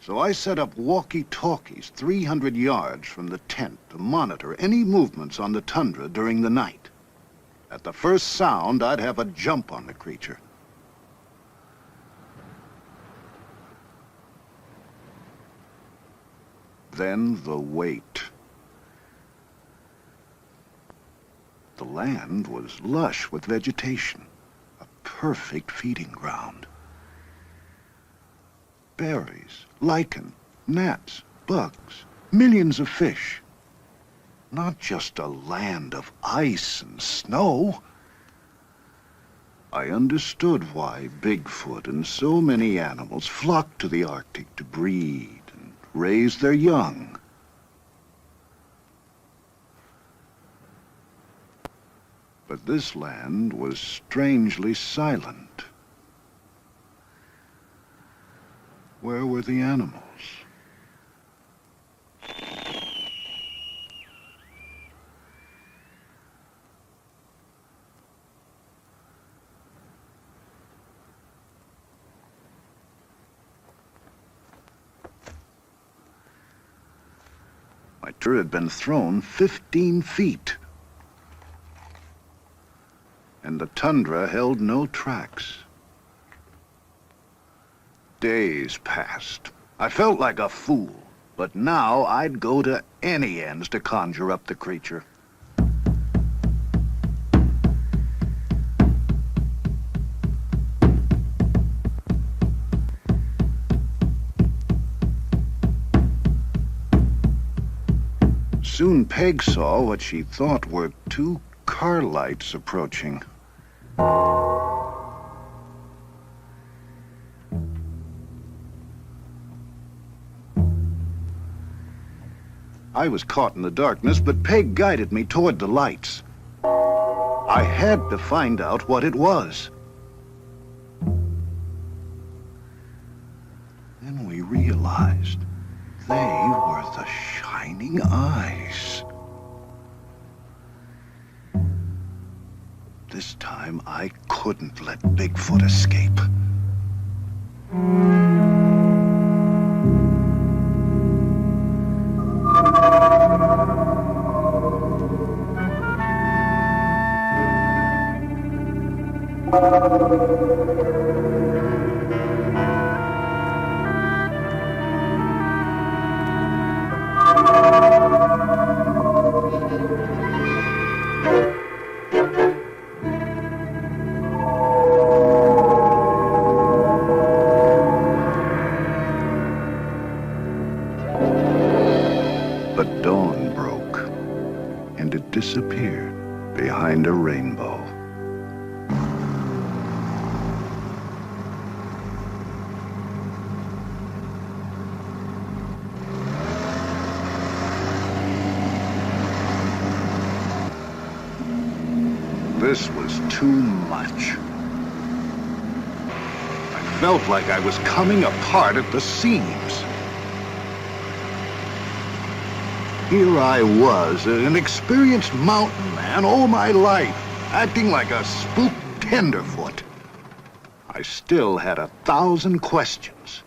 So I set up walkie-talkies 300 yards from the tent to monitor any movements on the tundra during the night. At the first sound, I'd have a jump on the creature. Then the wait. The land was lush with vegetation. Perfect feeding ground. Berries, lichen, gnats, bugs, millions of fish. Not just a land of ice and snow. I understood why Bigfoot and so many animals flocked to the Arctic to breed and raise their young. But this land was strangely silent. Where were the animals? My tour had been thrown 15 feet. And the tundra held no tracks. Days passed. I felt like a fool, but now I'd go to any ends to conjure up the creature. Soon Peg saw what she thought were two car lights approaching. I was caught in the darkness, but Peg guided me toward the lights. I had to find out what it was. Then we realized they were the shining eyes. This time, I couldn't let Bigfoot escape. But dawn broke, and it disappeared behind a rainbow. This was too much. I felt like I was coming apart at the seams. Here I was, an experienced mountain man all my life, acting like a spooked tenderfoot. I still had 1,000 questions,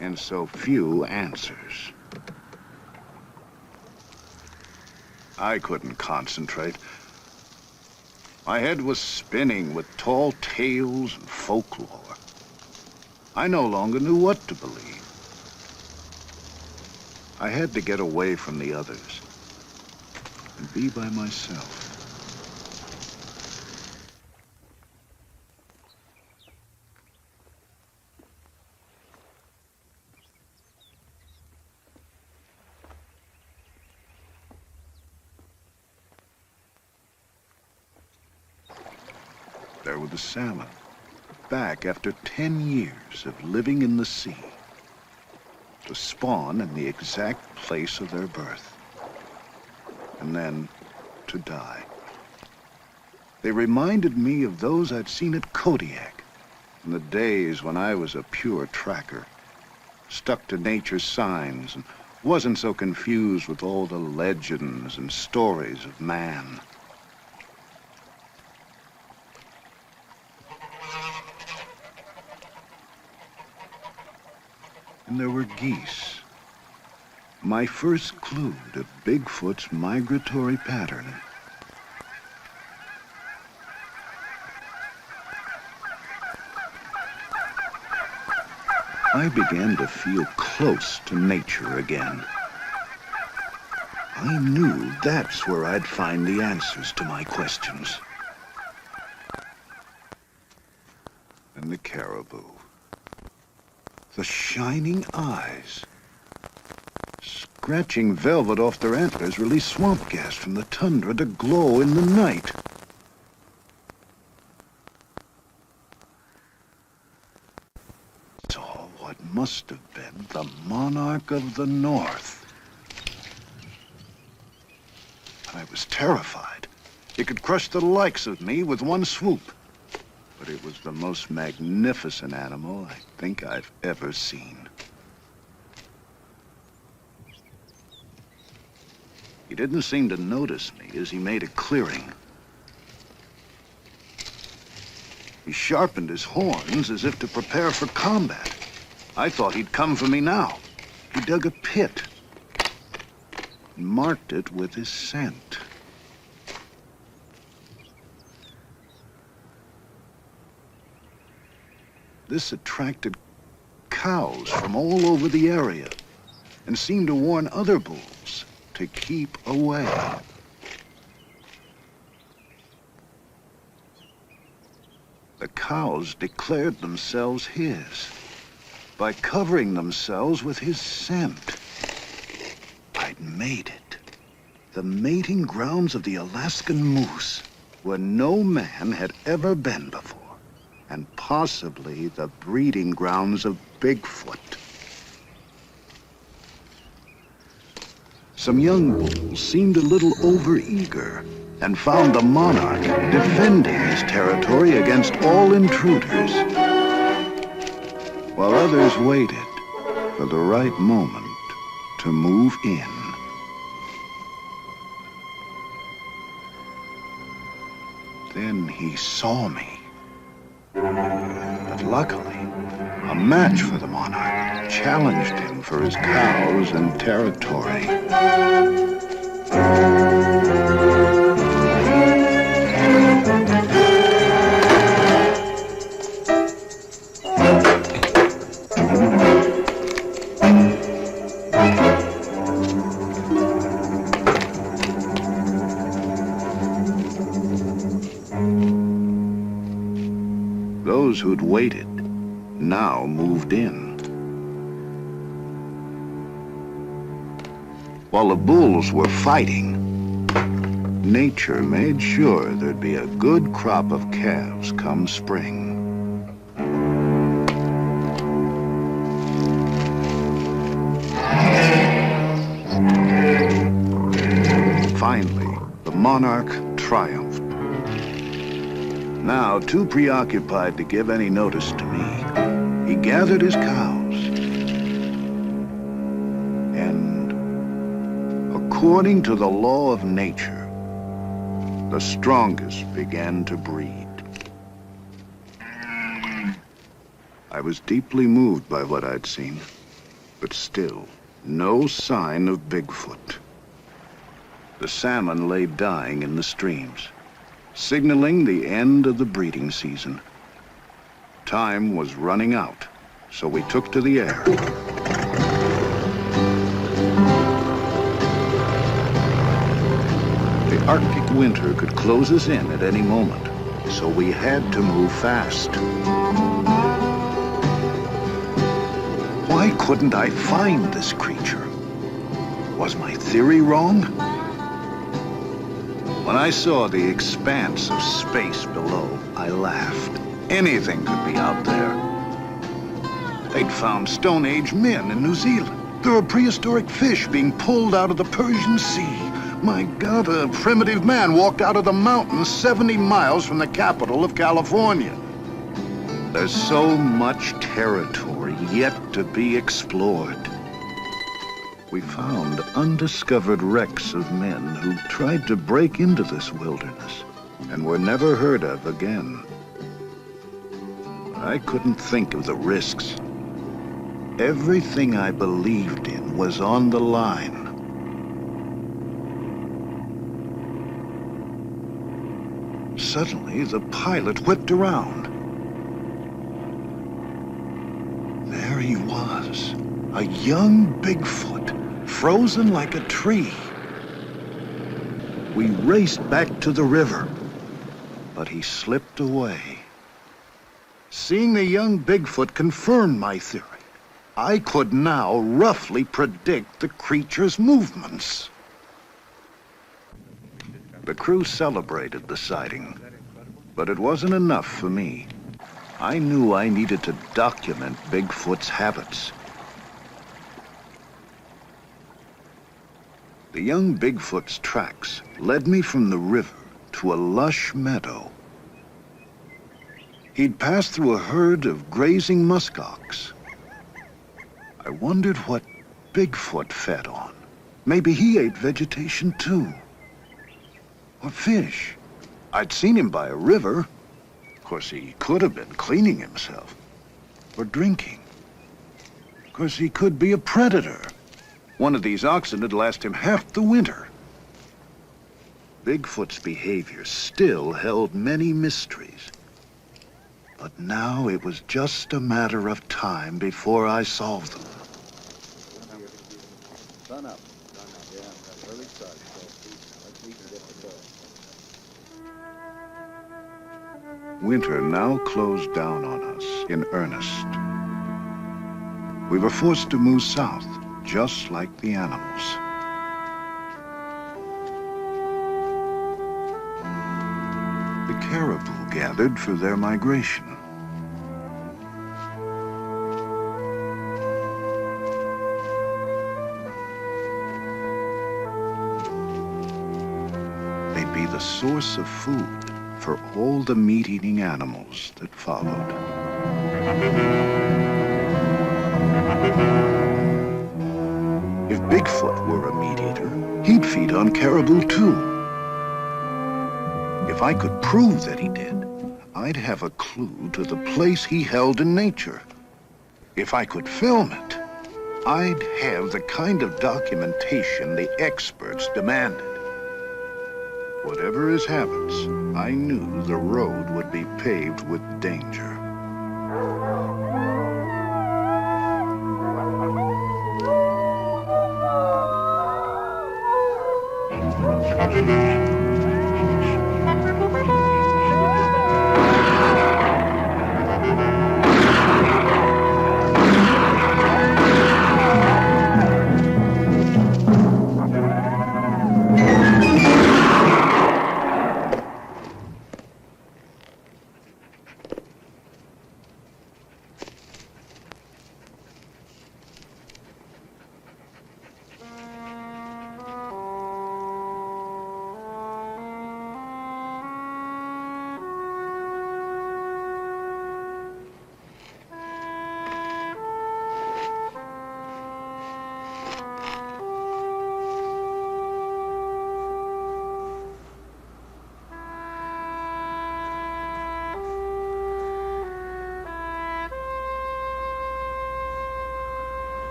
and so few answers. I couldn't concentrate. My head was spinning with tall tales and folklore. I no longer knew what to believe. I had to get away from the others and be by myself. There were the salmon, back after 10 years of living in the sea, to spawn in the exact place of their birth, and then to die. They reminded me of those I'd seen at Kodiak in the days when I was a pure tracker, stuck to nature's signs and wasn't so confused with all the legends and stories of man. And there were geese. My first clue to Bigfoot's migratory pattern. I began to feel close to nature again. I knew that's where I'd find the answers to my questions. And the caribou. The shining eyes. Scratching velvet off their antlers release swamp gas from the tundra to glow in the night. It's all what must have been the monarch of the North. I was terrified. It could crush the likes of me with one swoop. But it was the most magnificent animal I think I've ever seen. He didn't seem to notice me as he made a clearing. He sharpened his horns as if to prepare for combat. I thought he'd come for me now. He dug a pit and marked it with his scent. This attracted cows from all over the area and seemed to warn other bulls to keep away. The cows declared themselves his by covering themselves with his scent. I'd made it. The mating grounds of the Alaskan moose, where no man had ever been before. And possibly the breeding grounds of Bigfoot. Some young bulls seemed a little overeager and found the monarch defending his territory against all intruders, while others waited for the right moment to move in. Then he saw me. But luckily, a match for the monarch challenged him for his cows and territory. Those who'd waited now moved in. While the bulls were fighting, nature made sure there'd be a good crop of calves come spring. Finally, the monarch triumphed. Now, too preoccupied to give any notice to me, he gathered his cows. And according to the law of nature, the strongest began to breed. I was deeply moved by what I'd seen, but still, no sign of Bigfoot. The salmon lay dying in the streams, signaling the end of the breeding season. Time was running out, so we took to the air. The Arctic winter could close us in at any moment, so we had to move fast. Why couldn't I find this creature? Was my theory wrong? When I saw the expanse of space below, I laughed. Anything could be out there. They'd found Stone Age men in New Zealand. There were prehistoric fish being pulled out of the Persian Sea. My God, a primitive man walked out of the mountains 70 miles from the capital of California. There's so much territory yet to be explored. We found undiscovered wrecks of men who tried to break into this wilderness and were never heard of again. I couldn't think of the risks. Everything I believed in was on the line. Suddenly, the pilot whipped around. There he was, a young Bigfoot, frozen like a tree. We raced back to the river, but he slipped away. Seeing the young Bigfoot confirmed my theory. I could now roughly predict the creature's movements. The crew celebrated the sighting, but it wasn't enough for me. I knew I needed to document Bigfoot's habits. The young Bigfoot's tracks led me from the river to a lush meadow. He'd passed through a herd of grazing muskox. I wondered what Bigfoot fed on. Maybe he ate vegetation too. Or fish. I'd seen him by a river. Of course, he could have been cleaning himself. Or drinking. Of course, he could be a predator. One of these oxen would last him half the winter. Bigfoot's behavior still held many mysteries. But now it was just a matter of time before I solved them. Sun up. Yeah, early sun. Let's eat and get the door. Winter now closed down on us in earnest. We were forced to move south, just like the animals. The caribou gathered for their migration. They'd be the source of food for all the meat-eating animals that followed. If Bigfoot were a meat-eater, he'd feed on caribou too. If I could prove that he did, I'd have a clue to the place he held in nature. If I could film it, I'd have the kind of documentation the experts demanded. Whatever his habits, I knew the road would be paved with danger.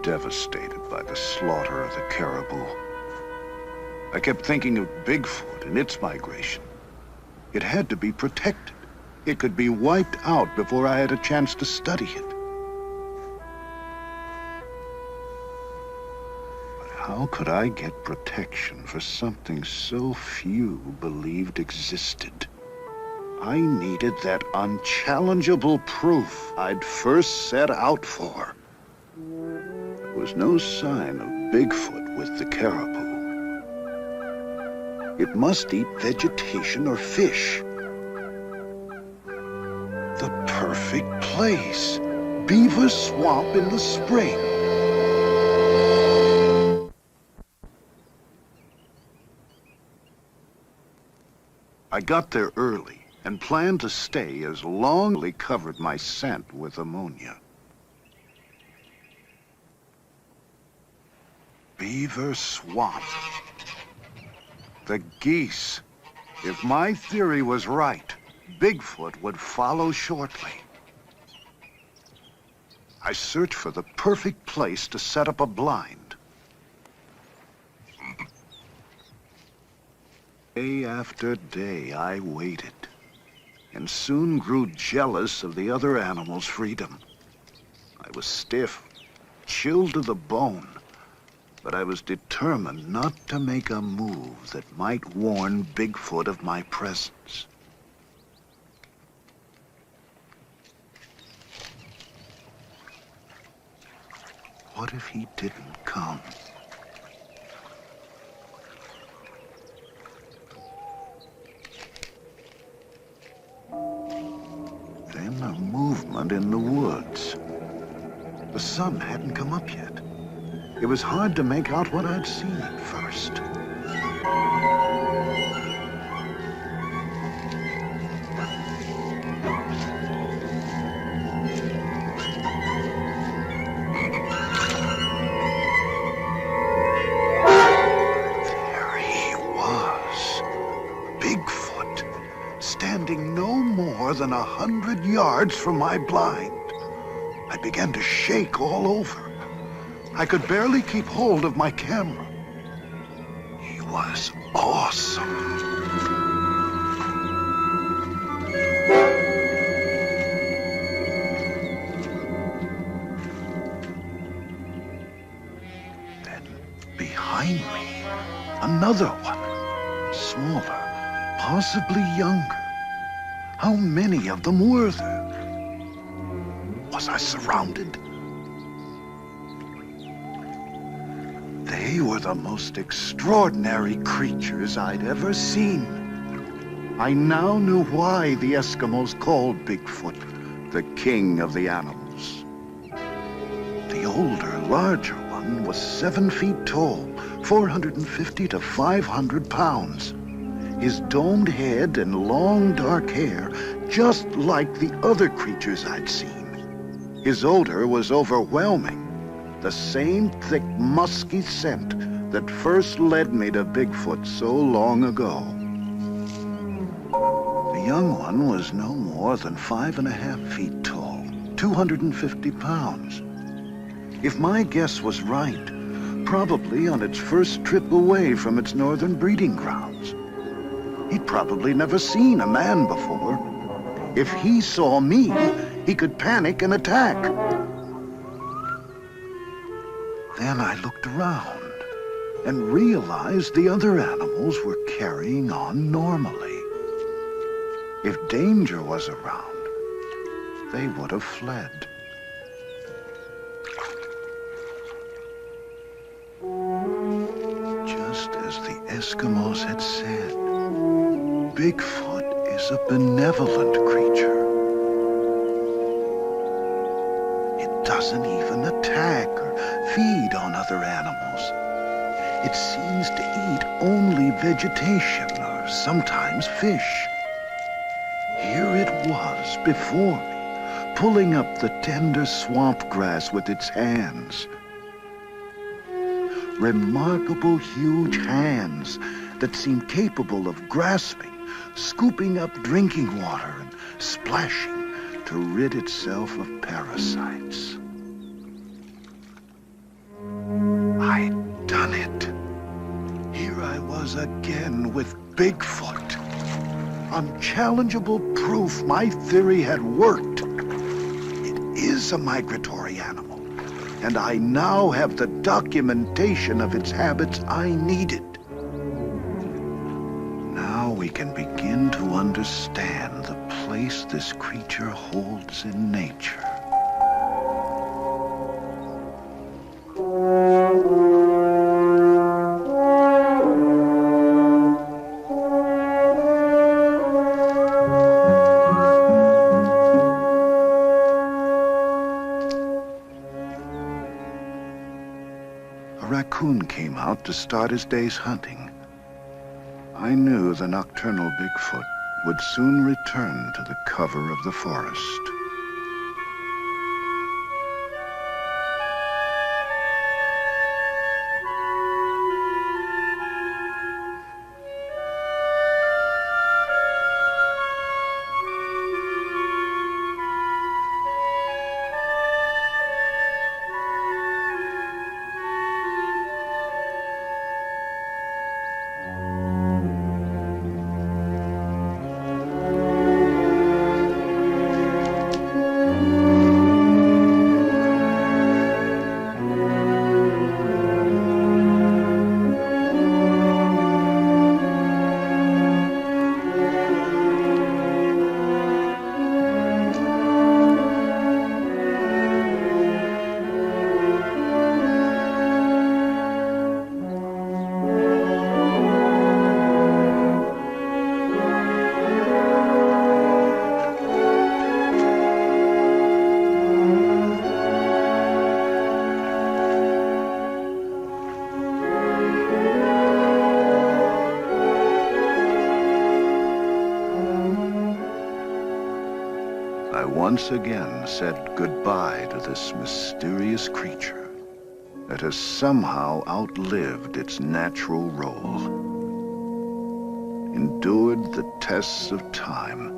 Devastated by the slaughter of the caribou. I kept thinking of Bigfoot and its migration. It had to be protected. It could be wiped out before I had a chance to study it. But how could I get protection for something so few believed existed? I needed that unchallengeable proof I'd first set out for. There was no sign of Bigfoot with the caribou. It must eat vegetation or fish. The perfect place. Beaver Swamp in the spring. I got there early and planned to stay as long as I covered my scent with ammonia. Beaver Swamp. The geese. If my theory was right, Bigfoot would follow shortly. I searched for the perfect place to set up a blind. Day after day, I waited, and soon grew jealous of the other animals' freedom. I was stiff, chilled to the bone. But I was determined not to make a move that might warn Bigfoot of my presence. What if he didn't come? Then a movement in the woods. The sun hadn't come up yet. It was hard to make out what I'd seen at first. There he was, Bigfoot, standing no more than 100 yards from my blind. I began to shake all over. I could barely keep hold of my camera. He was awesome. Then, behind me, another one. Small. possibly younger? How many of them were there? Was I surrounded? They were the most extraordinary creatures I'd ever seen. I now knew why the Eskimos called Bigfoot the king of the animals. The older, larger one was 7 feet tall, 450 to 500 pounds. His domed head and long dark hair, just like the other creatures I'd seen. His odor was overwhelming, the same thick, musky scent that first led me to Bigfoot so long ago. The young one was no more than 5.5 feet tall, 250 pounds. If my guess was right, probably on its first trip away from its northern breeding grounds. He'd probably never seen a man before. If he saw me, he could panic and attack. Then I looked around and realized the other animals were carrying on normally. If danger was around, they would have fled. Just as the Eskimos had said, Bigfoot is a benevolent creature. It doesn't even attack or feed on other animals. It seems to eat only vegetation or sometimes fish. Here it was before me, pulling up the tender swamp grass with its hands. Remarkable huge hands that seemed capable of grasping, scooping up drinking water and splashing to rid itself of parasites. I'd done it. Here I was again with Bigfoot. Unchallengeable proof my theory had worked. It is a migratory animal, and I now have the documentation of its habits I needed. Now we can begin to understand the place this creature holds in nature. A raccoon came out to start his day's hunting. I knew the nocturnal Bigfoot would soon return to the cover of the forest. I once again said goodbye to this mysterious creature that has somehow outlived its natural role, endured the tests of time,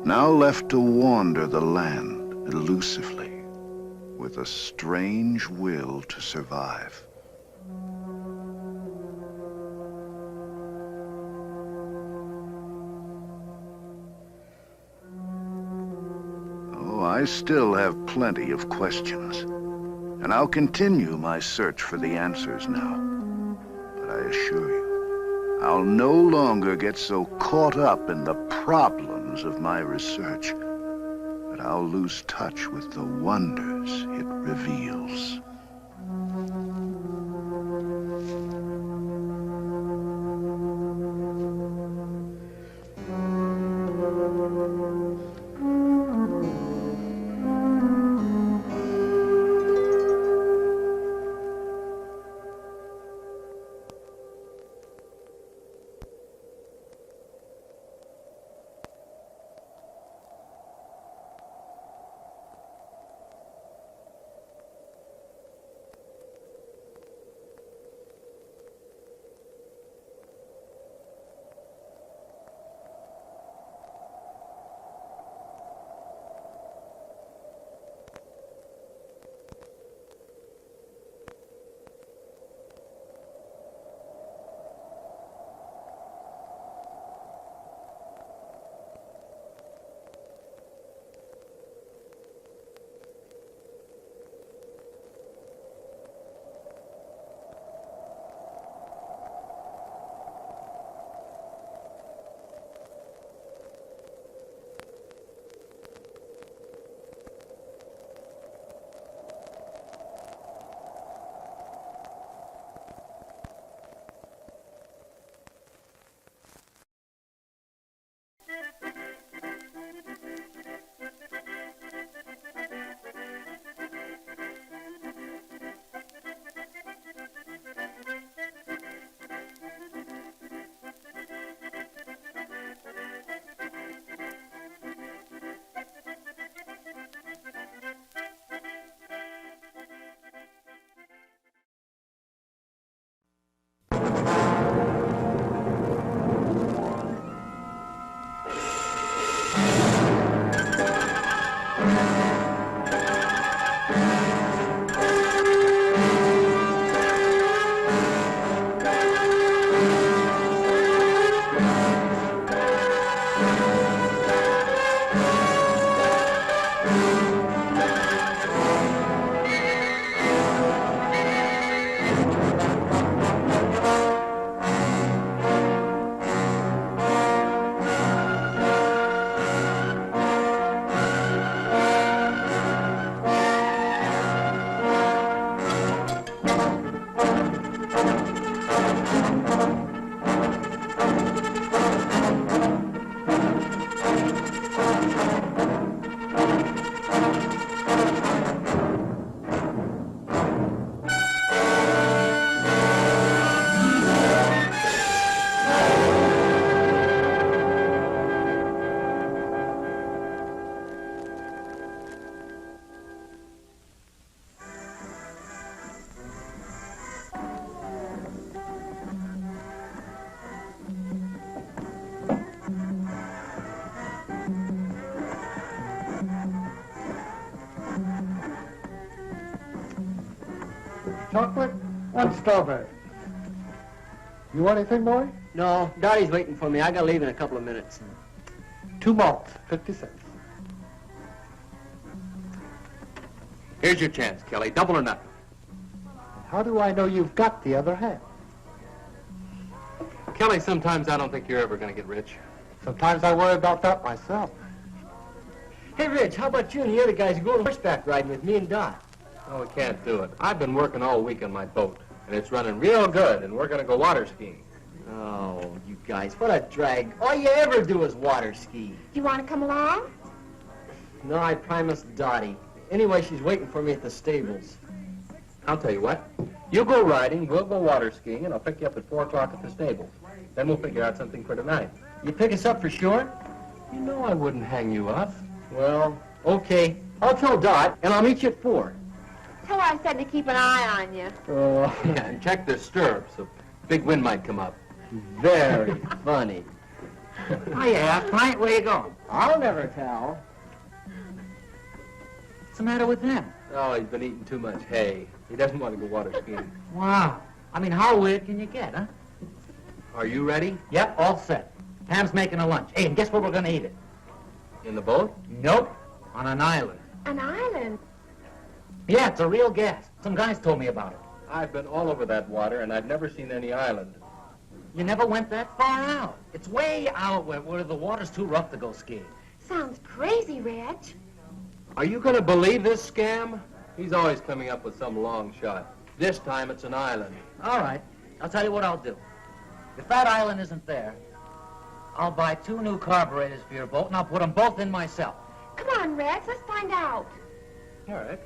now left to wander the land elusively with a strange will to survive. I still have plenty of questions, and I'll continue my search for the answers now. But I assure you, I'll no longer get so caught up in the problems of my research, but I'll lose touch with the wonders it reveals. Chocolate, 1 strawberry. You want anything, boy? No, Dottie's waiting for me. I gotta leave in a couple of minutes. 2 malts, 50 cents. Here's your chance, Kelly. Double or nothing. How do I know you've got the other half? Kelly, sometimes I don't think you're ever gonna get rich. Sometimes I worry about that myself. Hey, Rich, how about you and the other guys go horseback riding with me and Dot? Oh, we can't do it. I've been working all week on my boat, and it's running real good, and we're gonna go water skiing. Oh, you guys, what a drag. All you ever do is water ski. You want to come along? No, I promised Dottie. Anyway, she's waiting for me at the stables. I'll tell you what. You go riding, we'll go water skiing, and I'll pick you up at 4 o'clock at the stables. Then we'll figure out something for tonight. You pick us up for sure? You know I wouldn't hang you up. Well, okay. I'll tell Dot, and I'll meet you at 4. Tell her I said to keep an eye on you. Oh, Yeah, and check the stirrups. A big wind might come up. very funny. Hiya, Pint, where you going? I'll never tell. What's the matter with him? Oh, he's been eating too much hay. He doesn't want to go water skiing. Wow. I mean, how weird can you get, huh? Are you ready? Yep, all set. Pam's making a lunch. Hey, and guess where we're gonna eat it? In the boat? Nope. On an island. An island? Yeah, it's a real gas. Some guys told me about it. I've been all over that water, and I've never seen any island. You never went that far out. It's way out where the water's too rough to go skiing. Sounds crazy, Reg. Are you going to believe this scam? He's always coming up with some long shot. This time it's an island. All right. I'll tell you what I'll do. If that island isn't there, I'll buy 2 new carburetors for your boat, and I'll put them both in myself. Come on, Rex, let's find out. All right.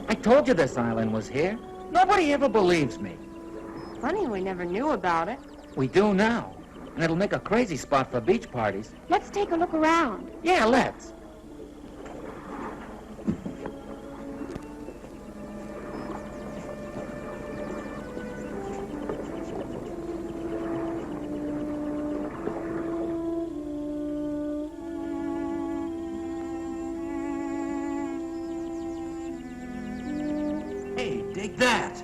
I told you this island was here. Nobody ever believes me. Funny we never knew about it. We do now. And it'll make a crazy spot for beach parties. Let's take a look around. Yeah, let's. Hey, dig that.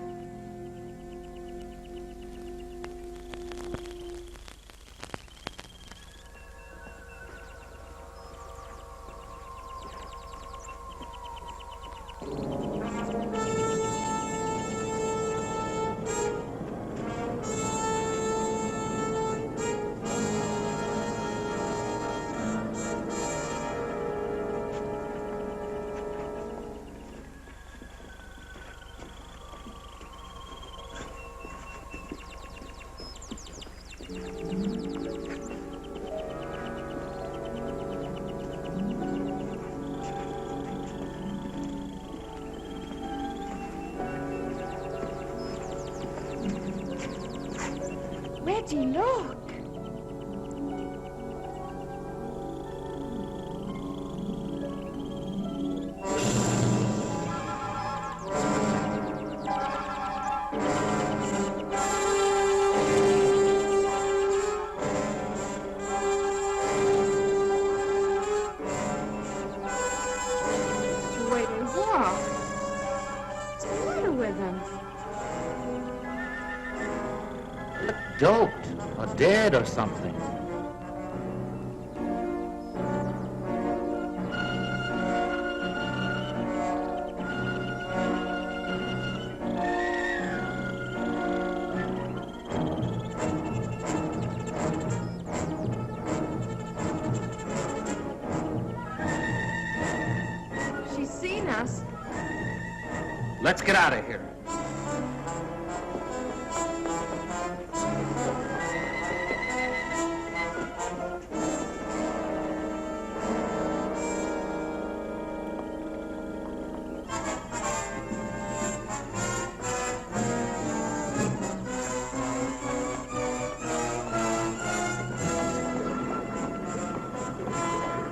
Reggie, look. Wait, what? What's the matter with him? Doped or dead or something. She's seen us. Let's get out of here.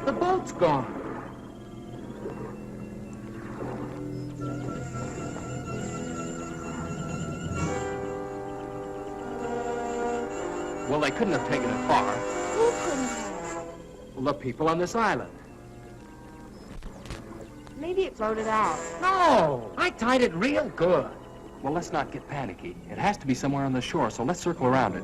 The boat's gone. Well, they couldn't have taken it far. Who couldn't have? Well, the people on this island. Maybe it floated out. No, I tied it real good. Well, let's not get panicky. It has to be somewhere on the shore, so let's circle around it.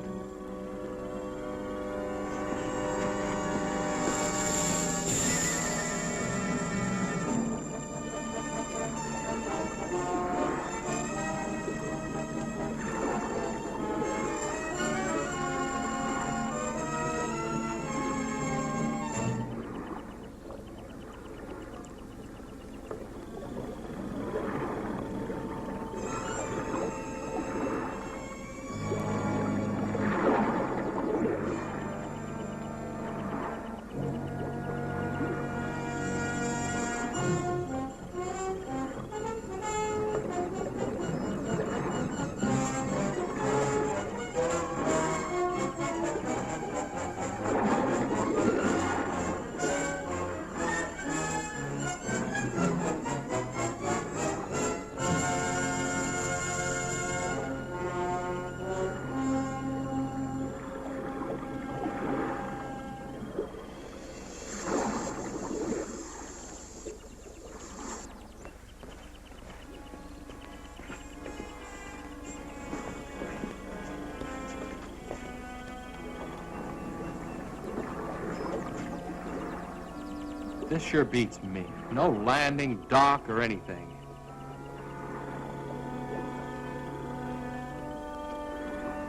This sure beats me. No landing, dock, or anything.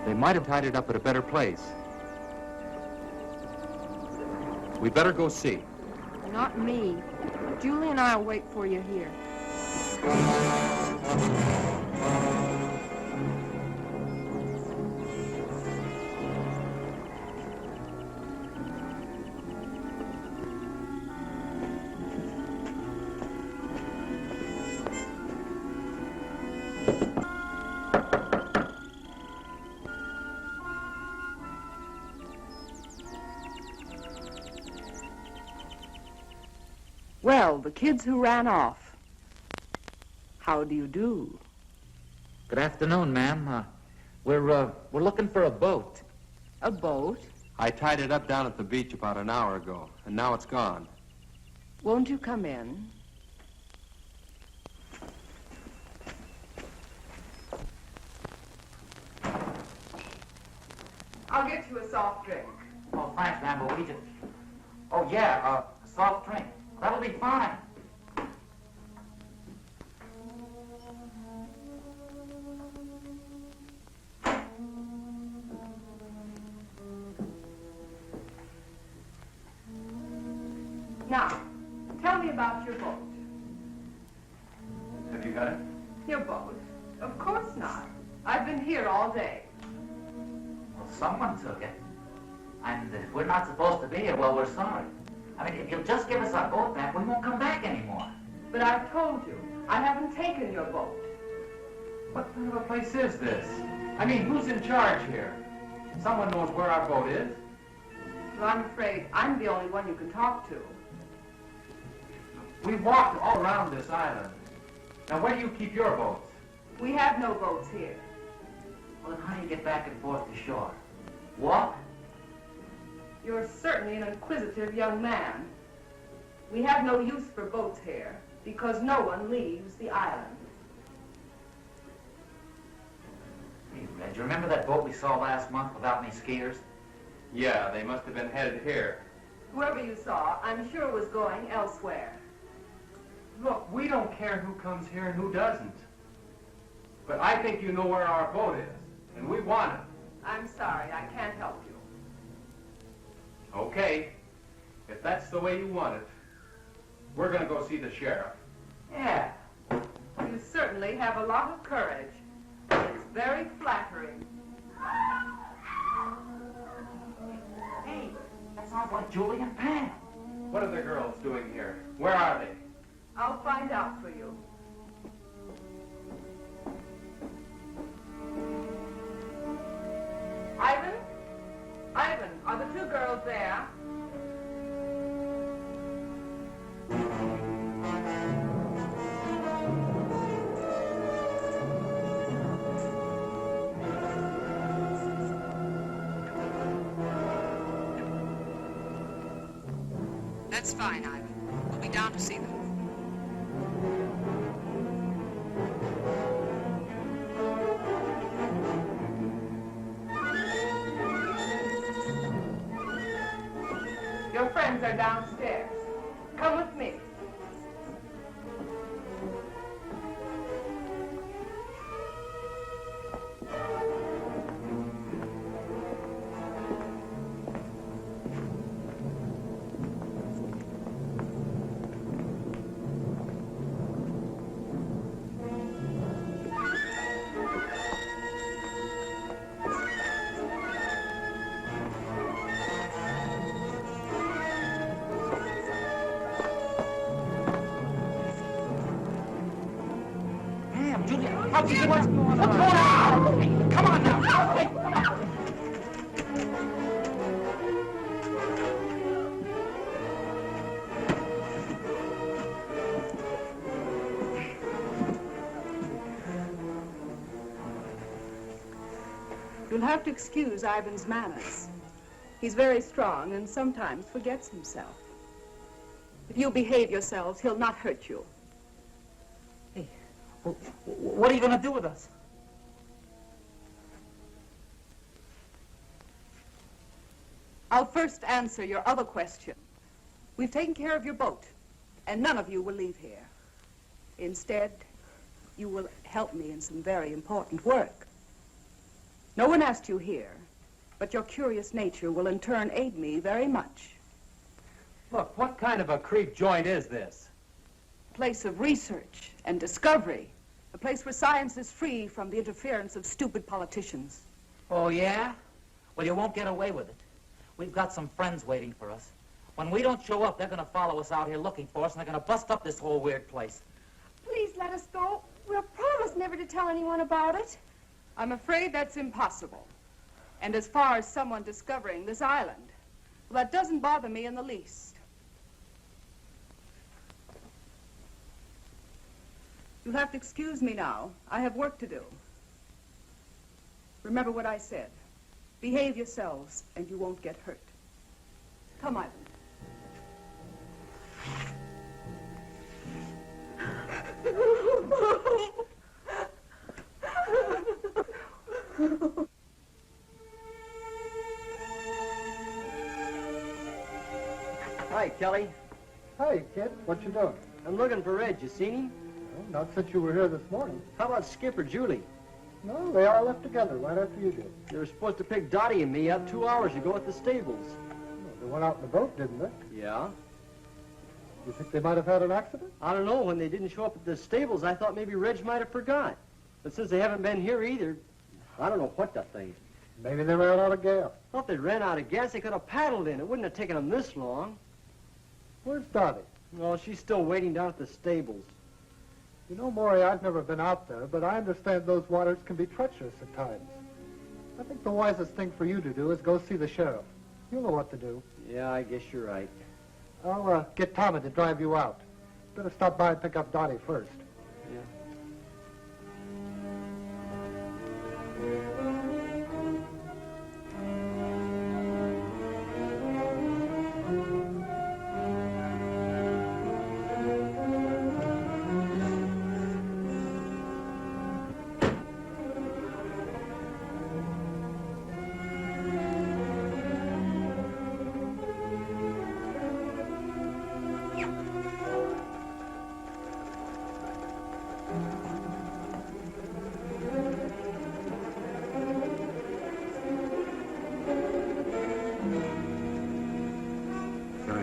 They might have tied it up at a better place. We better go see. Not me. Julie and I will wait for you here. Well, the kids who ran off. How do you do? Good afternoon, ma'am. We're looking for a boat. A boat? I tied it up down at the beach about an hour ago, and now it's gone. Won't you come in? I'll get you a soft drink. Oh, thanks, ma'am, but we just... Oh, yeah, a soft drink. That'll be fine. Now, tell me about your boat. Have you got it? Your boat? Of course not. I've been here all day. Well, someone took it. And if we're not supposed to be here, well, we're sorry. I mean, if you'll just give us our boat back, we won't come back anymore. But I've told you, I haven't taken your boat. What kind of a place is this? I mean, who's in charge here? Someone knows where our boat is? Well, I'm afraid I'm the only one you can talk to. We walked all around this island. Now, where do you keep your boats? We have no boats here. Well, then how do you get back and forth to shore? Walk? You're certainly an inquisitive young man. We have no use for boats here because no one leaves the island. Hey, Red, do you remember that boat we saw last month without any skiers? Yeah, they must have been headed here. Whoever you saw, I'm sure was going elsewhere. Look, we don't care who comes here and who doesn't. But I think you know where our boat is, and we want it. I'm sorry, I can't help you. Okay, if that's the way you want it, we're going to go see the sheriff. Yeah. You certainly have a lot of courage. It's very flattering. Hey, that sounds like Julie and Pam. What are the girls doing here? Where are they? I'll find out for you. Ivan? Ivan, are the two girls there? That's fine, Ivan. We'll be down to see them. Your friends are downstairs. Come with me. What's going on? Come on now. You'll have to excuse Ivan's manners. He's very strong and sometimes forgets himself. If you behave yourselves, he'll not hurt you. What are you going to do with us? I'll first answer your other question. We've taken care of your boat. And none of you will leave here. Instead, you will help me in some very important work. No one asked you here, but your curious nature will in turn aid me very much. Look, what kind of a creep joint is this? A place of research and discovery. A place where science is free from the interference of stupid politicians. Oh, yeah? Well, you won't get away with it. We've got some friends waiting for us. When we don't show up, they're going to follow us out here looking for us, and they're going to bust up this whole weird place. Please let us go. We'll promise never to tell anyone about it. I'm afraid that's impossible. And as far as someone discovering this island, well, that doesn't bother me in the least. You'll have to excuse me now. I have work to do. Remember what I said. Behave yourselves, and you won't get hurt. Come, Ivan. Hi, Kelly. Hey, kid, what you doing? I'm looking for Red. You seen him? Well, not since you were here this morning. How about Skip or Julie? No, they all left together right after you did. They were supposed to pick Dottie and me up 2 hours ago at the stables. Well, they went out in the boat, didn't they? Yeah? You think they might have had an accident? I don't know. When they didn't show up at the stables, I thought maybe Reg might have forgot. But since they haven't been here either, I don't know what to think. Maybe they ran out of gas. Well, if they ran out of gas, they could have paddled in. It wouldn't have taken them this long. Where's Dottie? Well, she's still waiting down at the stables. You know, Maury, I've never been out there, but I understand those waters can be treacherous at times. I think the wisest thing for you to do is go see the sheriff. He'll know what to do. Yeah, I guess you're right. I'll get Tommy to drive you out. Better stop by and pick up Dottie first. Yeah.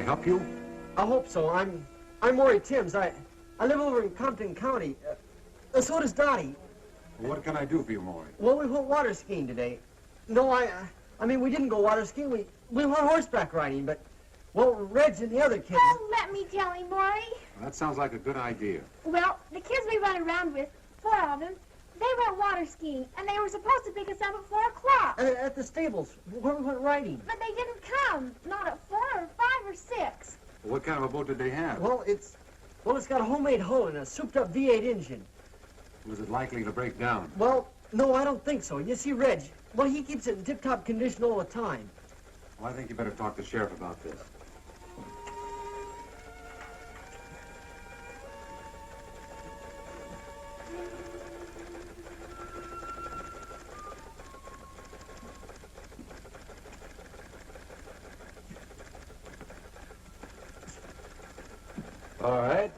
Help you? I hope so. I'm Maury Timms. I live over in Compton County. So does Dottie. What can I do for you, Maury? Well, we went water skiing today. No, I mean, we didn't go water skiing. We went horseback riding, but, well, Reg and the other kids... Oh, let me tell him, Maury. Well, that sounds like a good idea. Well, the kids we run around with, 4 of them, they went water skiing, and they were supposed to pick us up at 4 o'clock. At the stables, where we went riding. But they didn't come. Not at 4 or 5 or 6. Well, what kind of a boat did they have? Well, it's got a homemade hull and a souped-up V8 engine. Was it likely to break down? Well, no, I don't think so. You see, Reg, well, he keeps it in tip-top condition all the time. Well, I think you better talk to the sheriff about this. All right.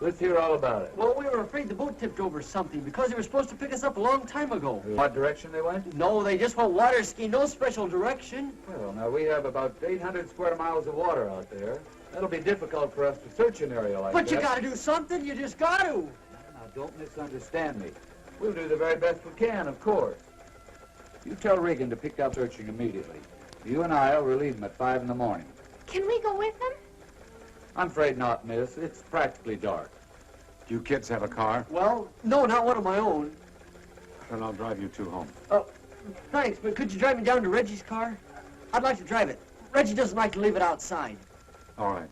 Let's hear all about it. Well, we were afraid the boat tipped over something because they were supposed to pick us up a long time ago. What direction they went? No, they just went water skiing, no special direction. Well, now, we have about 800 square miles of water out there. That'll be difficult for us to search an area like that. But you gotta do something. You just got to. Now, don't misunderstand me. We'll do the very best we can, of course. You tell Regan to pick up searching immediately. You and I will relieve him at 5 in the morning. Can we go with them? I'm afraid not, miss. It's practically dark. Do you kids have a car? Well, no, not one of my own. Then I'll drive you two home. Oh, thanks, but could you drive me down to Reggie's car? I'd like to drive it. Reggie doesn't like to leave it outside. All right.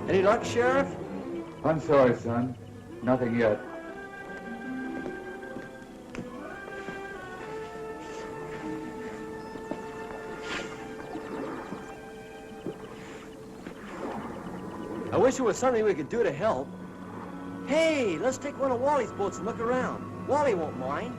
Any luck, Sheriff? I'm sorry, son. Nothing yet. I wish there was something we could do to help. Hey, let's take one of Wally's boats and look around. Wally won't mind.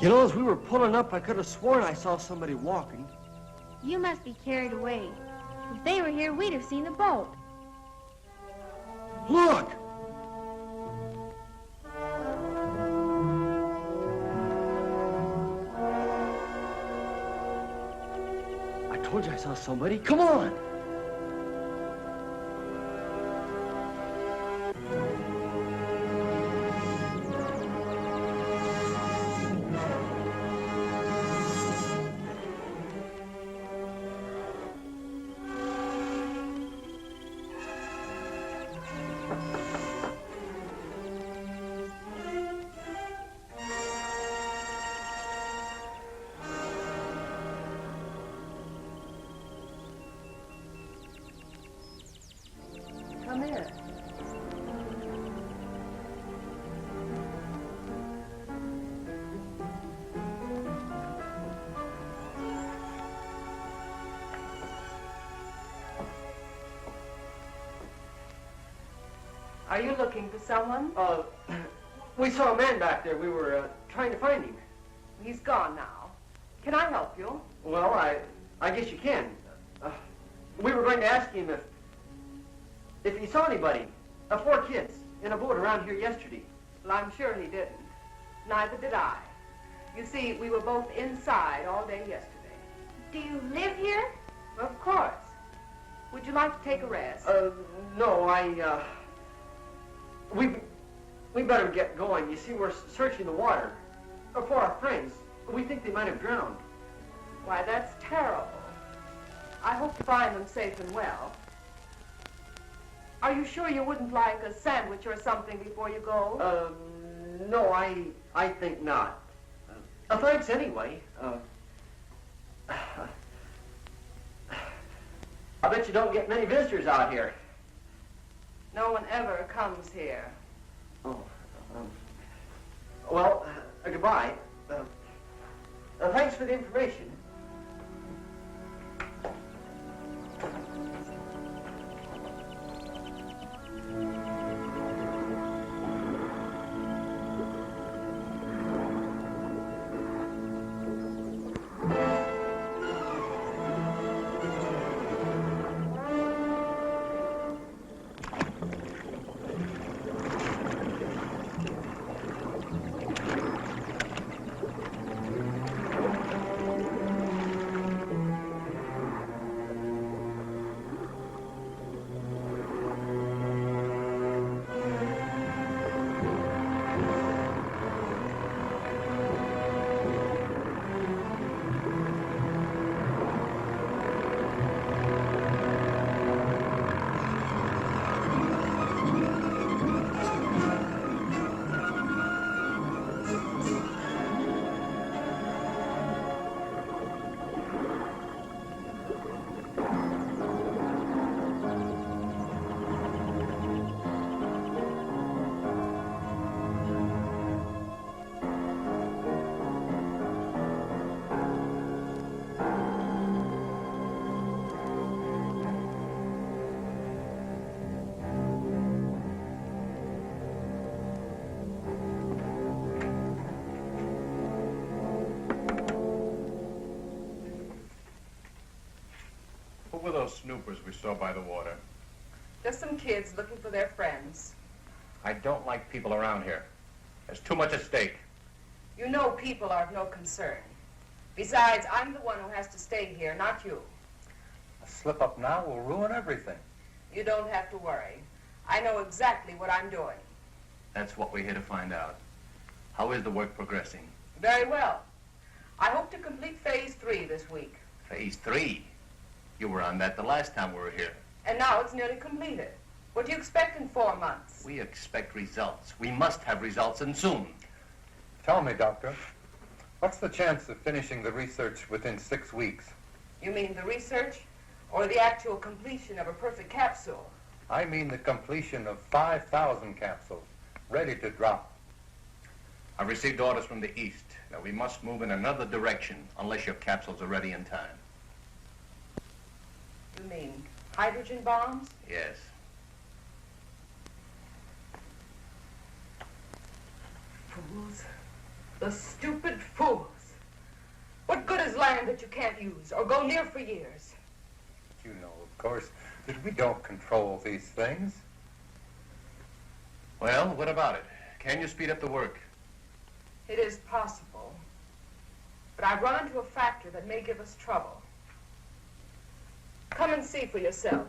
You know, as we were pulling up, I could have sworn I saw somebody walking. You must be carried away. If they were here, we'd have seen the boat. Look! I told you I saw somebody. Come on! Come in. Are you looking for someone? We saw a man back there. We were trying to find him. He's gone now. Can I help you? Well, I guess you can. We were going to ask him if he saw anybody, 4 kids, in a boat around here yesterday. Well, I'm sure he didn't. Neither did I. You see, we were both inside all day yesterday. Do you live here? Of course. Would you like to take a rest? No, we better get going. You see, we're searching the water for our friends. We think they might have drowned. Why, that's terrible. I hope to find them safe and well. Are you sure you wouldn't like a sandwich or something before you go? No, I think not. Thanks anyway. I bet you don't get many visitors out here. No one ever comes here. Oh, well, goodbye. Thanks for the information. those snoopers we saw by the water? Just some kids looking for their friends. I don't like people around here. There's too much at stake. You know people are of no concern. Besides, I'm the one who has to stay here, not you. A slip-up now will ruin everything. You don't have to worry. I know exactly what I'm doing. That's what we're here to find out. How is the work progressing? Very well. I hope to complete Phase 3 this week. Phase 3? You were on that the last time we were here. And now it's nearly completed. What do you expect in 4 months? We expect results. We must have results, and soon. Tell me, Doctor, what's the chance of finishing the research within 6 weeks? You mean the research or the actual completion of a perfect capsule? I mean the completion of 5,000 capsules, ready to drop. I've received orders from the east. Now, we must move in another direction unless your capsules are ready in time. You mean hydrogen bombs? Yes. Fools. The stupid fools. What good is land that you can't use or go near for years? You know, of course, that we don't control these things. Well, what about it? Can you speed up the work? It is possible. But I've run into a factor that may give us trouble. Come and see for yourself.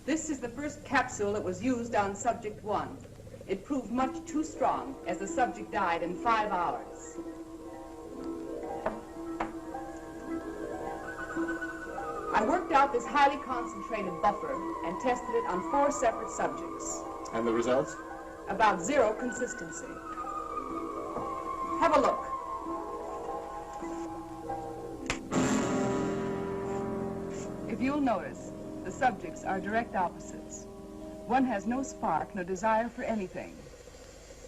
This is the first capsule that was used on Subject 1. It proved much too strong, as the subject died in 5 hours. I worked out this highly concentrated buffer and tested it on 4 separate subjects. And the results? About 0 consistency. Have a look. If you'll notice, the subjects are direct opposites. One has no spark, no desire for anything.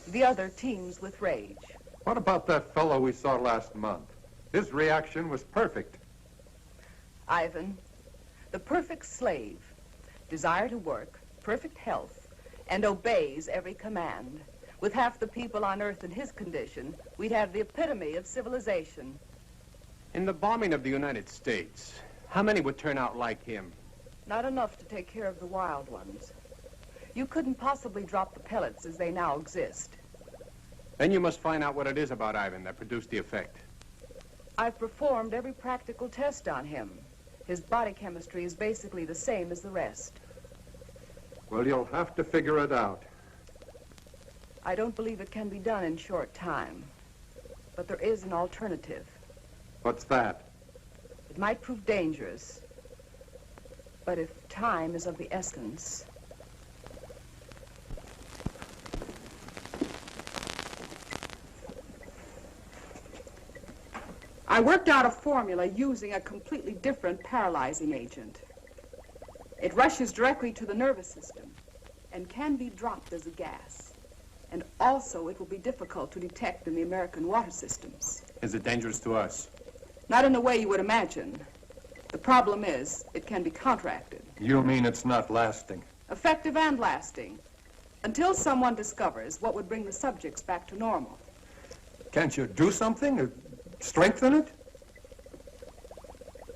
The other teems with rage. What about that fellow we saw last month? His reaction was perfect. Ivan, the perfect slave, desire to work, perfect health, and obeys every command. With half the people on Earth in his condition, we'd have the epitome of civilization. In the bombing of the United States, how many would turn out like him? Not enough to take care of the wild ones. You couldn't possibly drop the pellets as they now exist. Then you must find out what it is about Ivan that produced the effect. I've performed every practical test on him. His body chemistry is basically the same as the rest. Well, you'll have to figure it out. I don't believe it can be done in short time. But there is an alternative. What's that? It might prove dangerous. But if time is of the essence... I worked out a formula using a completely different paralyzing agent. It rushes directly to the nervous system and can be dropped as a gas. And also it will be difficult to detect in the American water systems. Is it dangerous to us? Not in the way you would imagine. The problem is, it can be counteracted. You mean it's not lasting? Effective and lasting. Until someone discovers what would bring the subjects back to normal. Can't you do something? Strengthen it?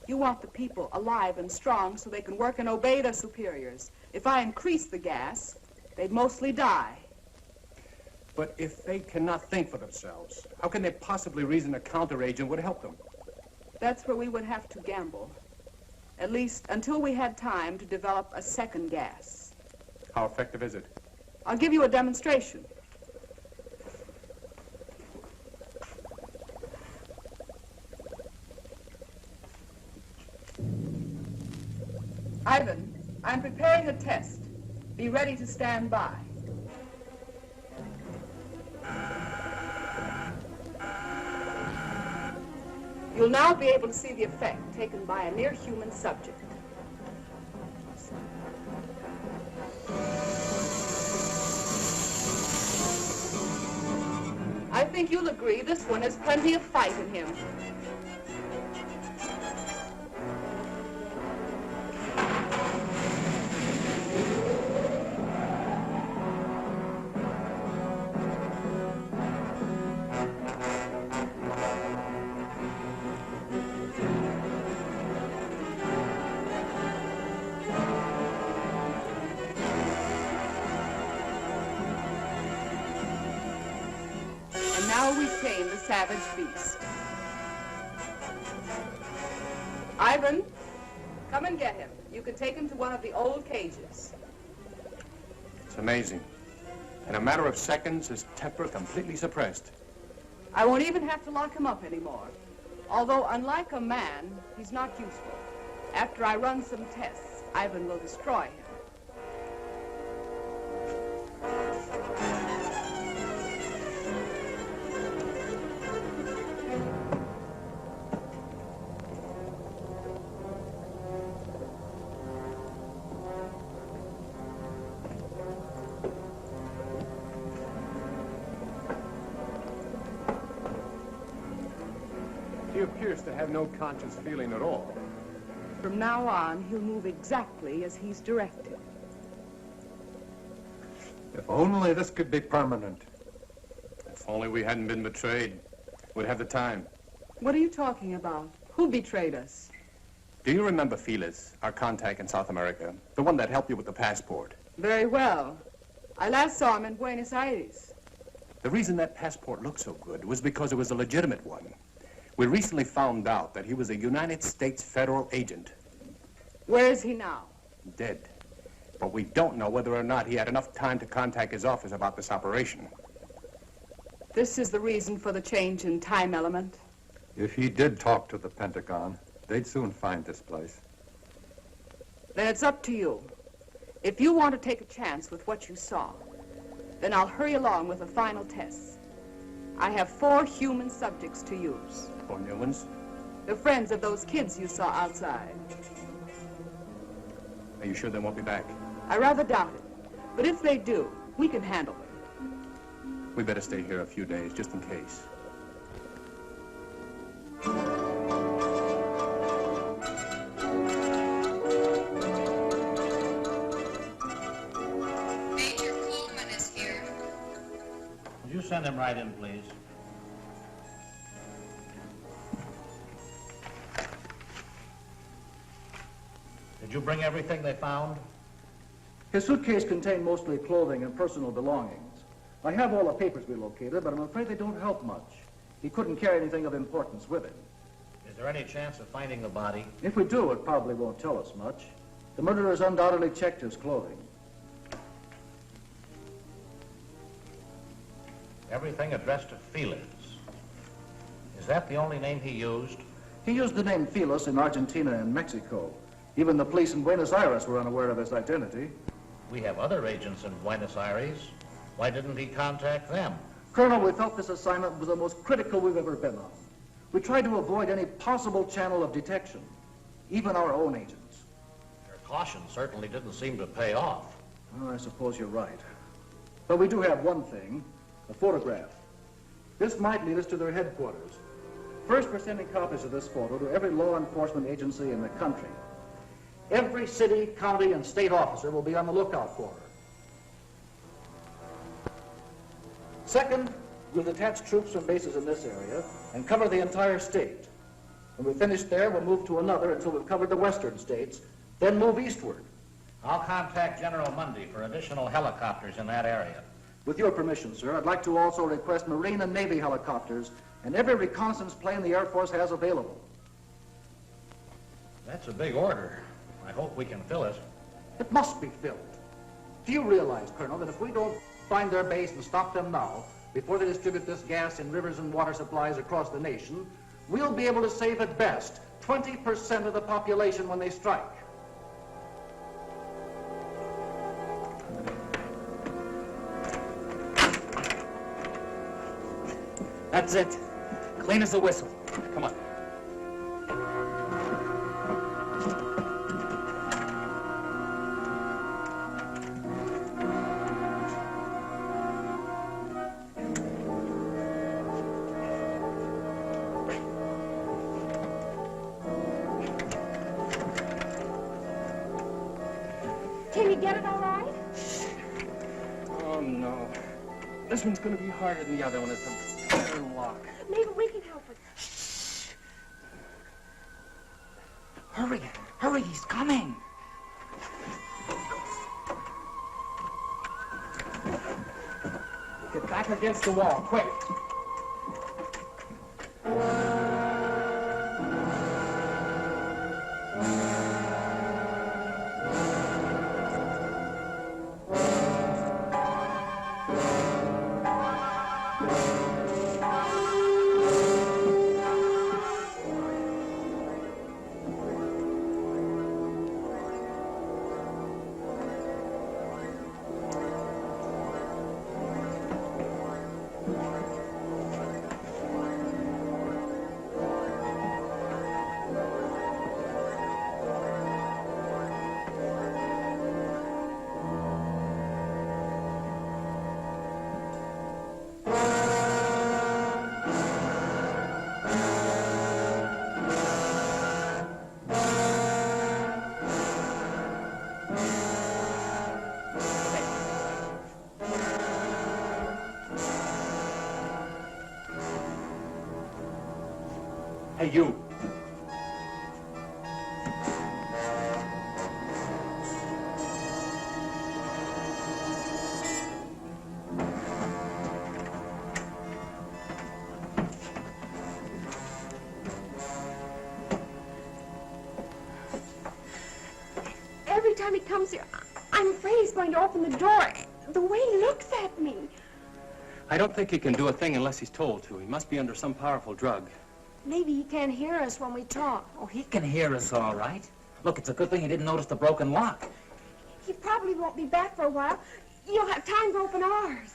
You want the people alive and strong so they can work and obey their superiors. If I increase the gas, they'd mostly die. But if they cannot think for themselves, how can they possibly reason a counteragent would help them? That's where we would have to gamble. At least until we had time to develop a second gas. How effective is it? I'll give you a demonstration. Ivan, I'm preparing a test. Be ready to stand by. You'll now be able to see the effect taken by a near-human subject. think you'll agree this one has plenty of fight in him. Now we tame the savage beast. Ivan, come and get him. You can take him to one of the old cages. It's amazing. In a matter of seconds, his temper completely suppressed. I won't even have to lock him up anymore. Although, unlike a man, he's not useful. After I run some tests, Ivan will destroy him. He appears to have no conscious feeling at all. From now on, he'll move exactly as he's directed. If only this could be permanent. If only we hadn't been betrayed, we'd have the time. What are you talking about? Who betrayed us? Do you remember Felix, our contact in South America? The one that helped you with the passport? Very well. I last saw him in Buenos Aires. The reason that passport looked so good was because it was a legitimate one. We recently found out that he was a United States federal agent. Where is he now? Dead. But we don't know whether or not he had enough time to contact his office about this operation. This is the reason for the change in time element. If he did talk to the Pentagon, they'd soon find this place. Then it's up to you. If you want to take a chance with what you saw, then I'll hurry along with the final tests. I have 4 human subjects to use. 4 new ones? The friends of those kids you saw outside. Are you sure they won't be back? I rather doubt it. But if they do, we can handle them. We better stay here a few days, just in case. Major Coleman is here. Would you send him right in, please? Did you bring everything they found? His suitcase contained mostly clothing and personal belongings. I have all the papers we located, but I'm afraid they don't help much. He couldn't carry anything of importance with him. Is there any chance of finding the body? If we do, it probably won't tell us much. The murderers undoubtedly checked his clothing. Everything addressed to Felix. Is that the only name he used? He used the name Felix in Argentina and Mexico. Even the police in Buenos Aires were unaware of his identity. We have other agents in Buenos Aires. Why didn't he contact them? Colonel, we felt this assignment was the most critical we've ever been on. We tried to avoid any possible channel of detection, even our own agents. Your caution certainly didn't seem to pay off. Well, I suppose you're right. But we do have one thing, a photograph. This might lead us to their headquarters. First, we're sending copies of this photo to every law enforcement agency in the country. Every city, county, and state officer will be on the lookout for her. Second, we'll detach troops from bases in this area and cover the entire state. When we finish there, we'll move to another until we've covered the western states, then move eastward. I'll contact General Mundy for additional helicopters in that area. With your permission, sir, I'd like to also request Marine and Navy helicopters and every reconnaissance plane the Air Force has available. That's a big order. I hope we can fill it. It must be filled. Do you realize, Colonel, that if we don't find their base and stop them now, before they distribute this gas in rivers and water supplies across the nation, we'll be able to save at best 20% of the population when they strike? That's it. Clean as a whistle. Come on. This one's going to be harder than the other one. It's a iron lock. Maybe we can help it. Hurry, hurry, he's coming. Get back against the wall, quick. Hey, you. Every time he comes here, I'm afraid he's going to open the door. The way he looks at me. I don't think he can do a thing unless he's told to. He must be under some powerful drug. Maybe he can't hear us when we talk. Oh, he can hear us all right. Look, it's a good thing he didn't notice the broken lock. He probably won't be back for a while. You'll have time to open ours.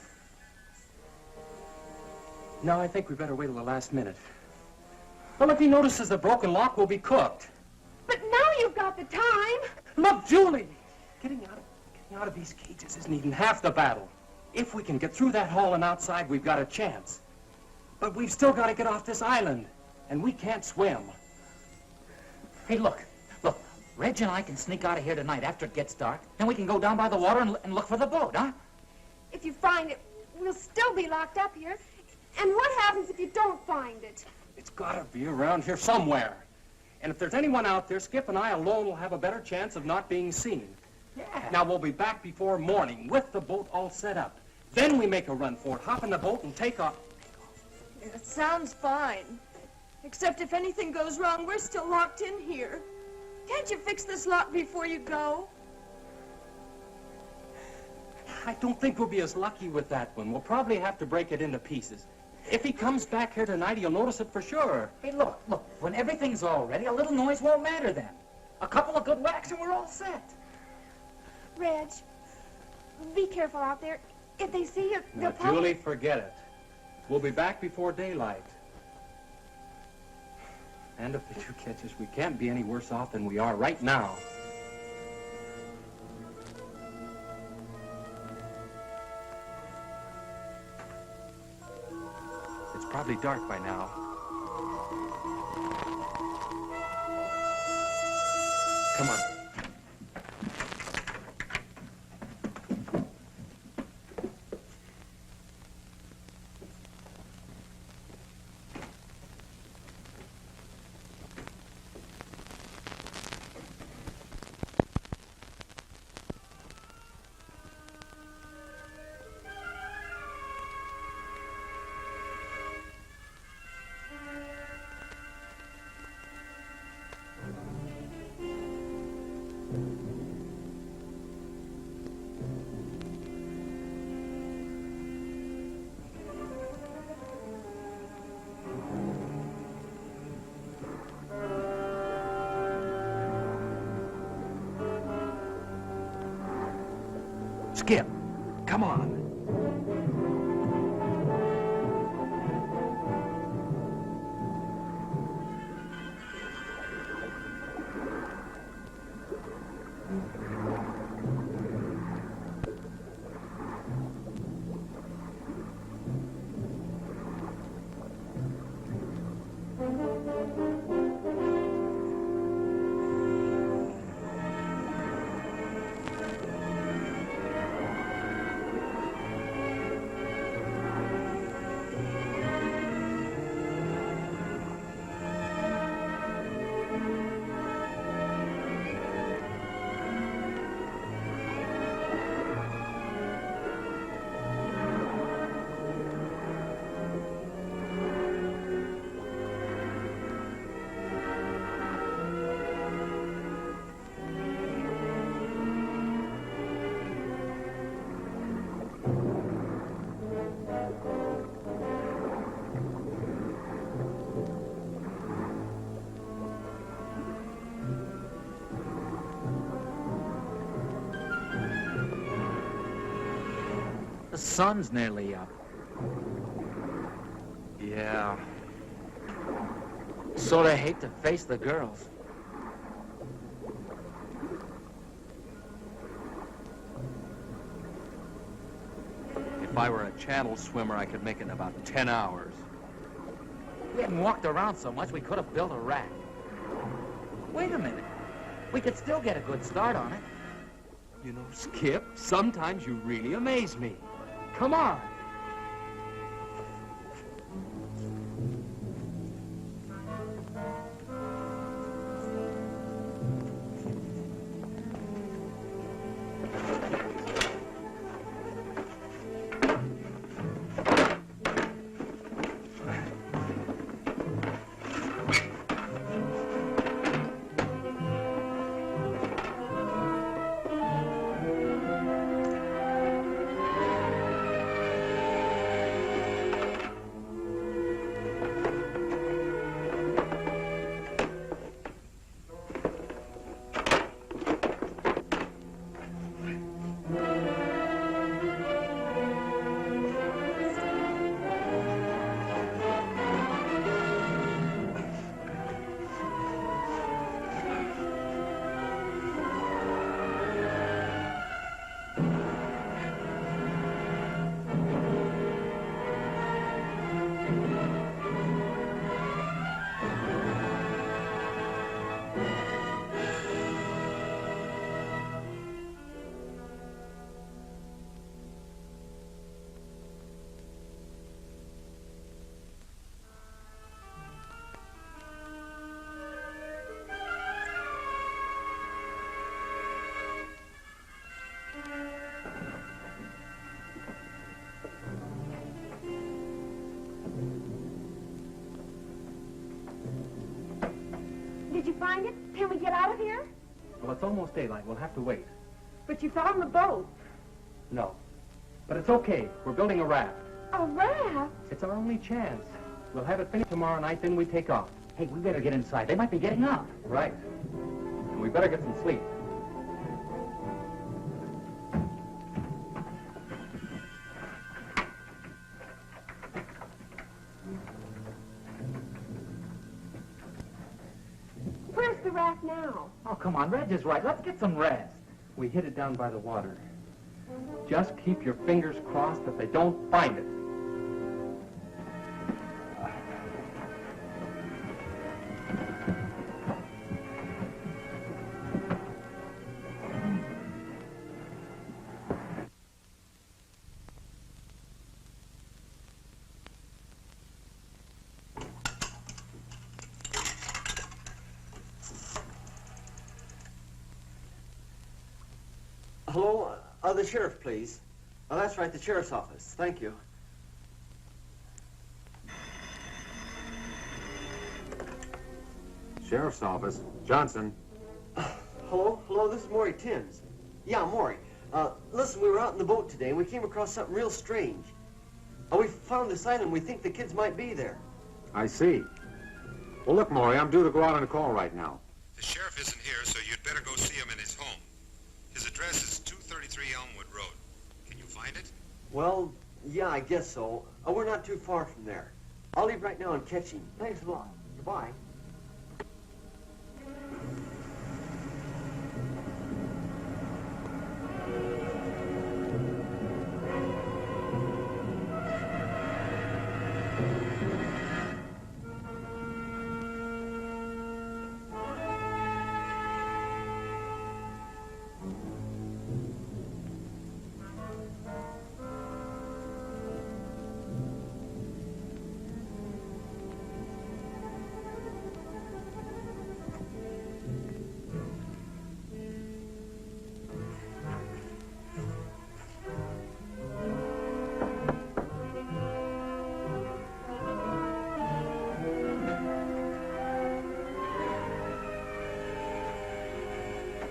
No, I think we better wait till the last minute. Well, if he notices the broken lock, we'll be cooked. But now you've got the time. Look, Julie! Getting out of these cages isn't even half the battle. If we can get through that hall and outside, we've got a chance. But we've still got to get off this island. And we can't swim. Hey, look. Reg and I can sneak out of here tonight after it gets dark. Then we can go down by the water and look for the boat, huh? If you find it, we'll still be locked up here. And what happens if you don't find it? It's got to be around here somewhere. And if there's anyone out there, Skip and I alone will have a better chance of not being seen. Yeah. Now, we'll be back before morning with the boat all set up. Then we make a run for it, hop in the boat and take off. It sounds fine. Except if anything goes wrong, we're still locked in here. Can't you fix this lock before you go? I don't think we'll be as lucky with that one. We'll probably have to break it into pieces. If he comes back here tonight, he'll notice it for sure. Hey, look. When everything's all ready, a little noise won't matter then. A couple of good whacks and we're all set. Reg, be careful out there. If they see you, they'll probably... Julie, forget it. We'll be back before daylight. And if they do catch us, we can't be any worse off than we are right now. It's probably dark by now. Come on. Skip, come on. The sun's nearly up. Yeah. Sort of hate to face the girls. If I were a channel swimmer, I could make it in about 10 hours. We hadn't walked around so much, we could have built a raft. Wait a minute. We could still get a good start on it. You know, Skip, sometimes you really amaze me. Come on. Did you find it? Can we get out of here? Well, it's almost daylight. We'll have to wait. But you found the boat. No. But it's okay. We're building a raft. A raft? It's our only chance. We'll have it finished tomorrow night, then we take off. Hey, we better get inside. They might be getting up. Right. And we better get some sleep. Where's the raft now? Oh, come on. Reg is right. Let's get some rest. We hid it down by the water. Just keep your fingers crossed that they don't find it. Hello? The sheriff, please. Oh, that's right, the sheriff's office. Thank you. Sheriff's office. Johnson. Hello? Hello, this is Maury Timms. Yeah, Maury. Listen, we were out in the boat today, and we came across something real strange. We found this island. We think the kids might be there. I see. Well, look, Maury, I'm due to go out on a call right now. The sheriff isn't here, so you'd better go see him in his home. His address is 233 Elmwood Road. Can you find it? Well, yeah, I guess so. We're not too far from there. I'll leave right now and catch him. Thanks a lot. Goodbye.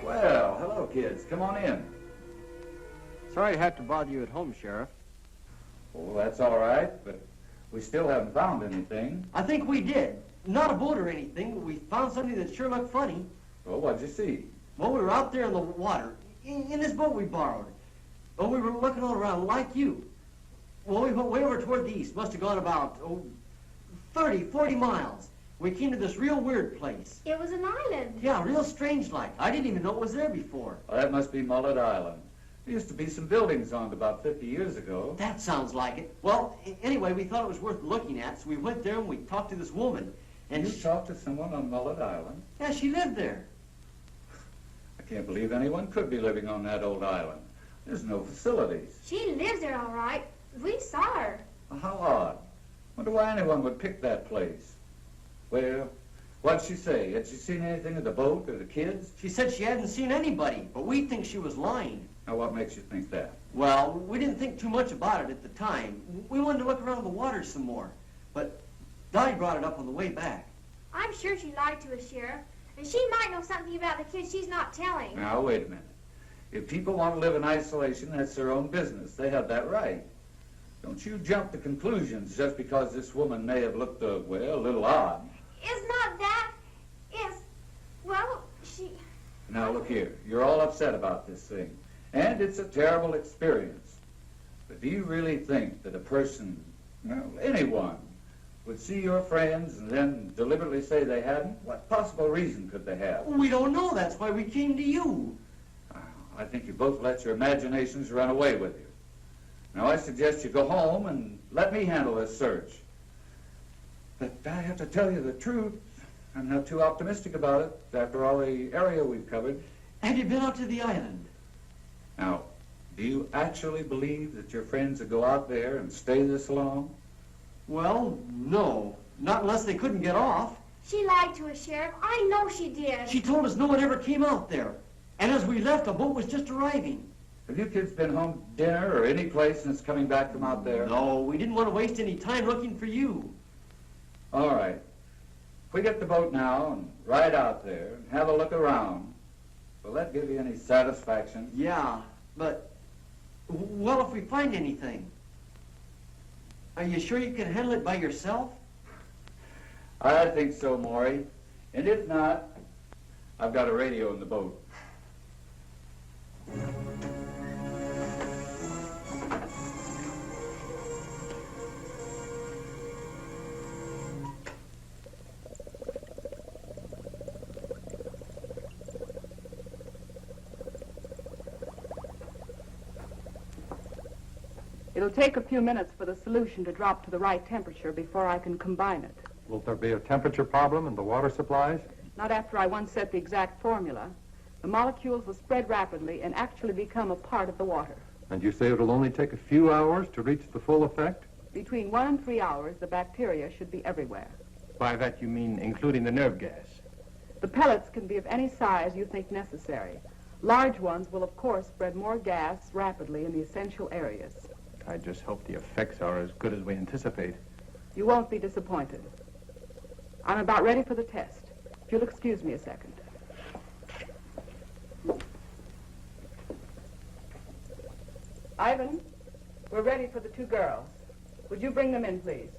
Well, hello, kids. Come on in. Sorry to have to bother you at home, Sheriff. Oh, that's all right, but we still haven't found anything. I think we did. Not a boat or anything, but we found something that sure looked funny. Well, what'd you see? Well, we were out there in the water, in this boat we borrowed. Well, we were looking all around like you. Well, we went way over toward the east. Must have gone about, 30, 40 miles. We came to this real weird place. It was an island. Yeah, real strange like. I didn't even know it was there before. Well, that must be Mullet Island. There used to be some buildings on it about 50 years ago. That sounds like it. Well, anyway, we thought it was worth looking at, so we went there and we talked to this woman. And you talked to someone on Mullet Island? Yeah, she lived there. I can't believe anyone could be living on that old island. There's no facilities. She lives there all right. We saw her. Well, how odd. Wonder why anyone would pick that place. Well, what'd she say? Had she seen anything of the boat or the kids? She said she hadn't seen anybody, but we think she was lying. Now, what makes you think that? Well, we didn't think too much about it at the time. We wanted to look around the water some more. But Dolly brought it up on the way back. I'm sure she lied to us, Sheriff. And she might know something about the kids she's not telling. Now, wait a minute. If people want to live in isolation, that's their own business. They have that right. Don't you jump to conclusions just because this woman may have looked, well, a little odd. It's not that. It's, well, she... Now, look here. You're all upset about this thing. And it's a terrible experience. But do you really think that a person, well, anyone, would see your friends and then deliberately say they hadn't? What possible reason could they have? We don't know. That's why we came to you. I think you both let your imaginations run away with you. Now, I suggest you go home and let me handle this search. But I have to tell you the truth. I'm not too optimistic about it after all the area we've covered. Have you been out to the island? Now, do you actually believe that your friends would go out there and stay this long? Well, no. Not unless they couldn't get off. She lied to us, Sheriff. I know she did. She told us no one ever came out there. And as we left, a boat was just arriving. Have you kids been home to dinner or any place since coming back from out there? No, we didn't want to waste any time looking for you. All right. If we get the boat now and ride out there and have a look around, will that give you any satisfaction? Yeah, but, well, if we find anything, are you sure you can handle it by yourself? I think so, Maury. And if not, I've got a radio in the boat. It'll take a few minutes for the solution to drop to the right temperature before I can combine it. Will there be a temperature problem in the water supplies? Not after I once set the exact formula. The molecules will spread rapidly and actually become a part of the water. And you say it'll only take a few hours to reach the full effect? Between 1 and 3 hours, the bacteria should be everywhere. By that you mean including the nerve gas? The pellets can be of any size you think necessary. Large ones will, of course, spread more gas rapidly in the essential areas. I just hope the effects are as good as we anticipate. You won't be disappointed. I'm about ready for the test. If you'll excuse me a second. Ivan, we're ready for the 2 girls. Would you bring them in, please?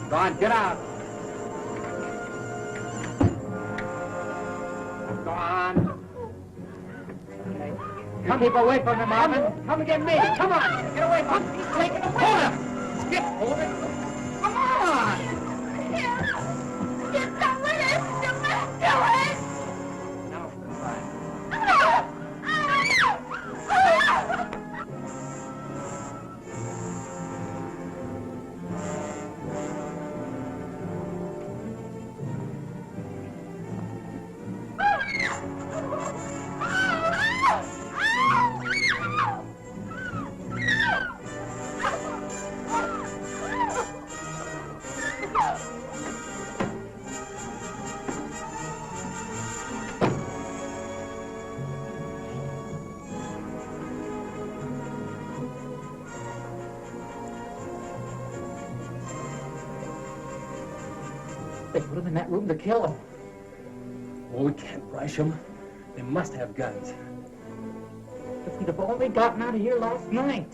Go on, get out. Go on. Come, keep away from him, Marvin. Come and get me. Come on. Get away from him. He's taking a hold. Skip, hold it. Come on. Get some with us. You must do it. Now, goodbye. They put him in that room to kill him. Oh, we can't rush them. They must have guns. If we'd have only gotten out of here last night.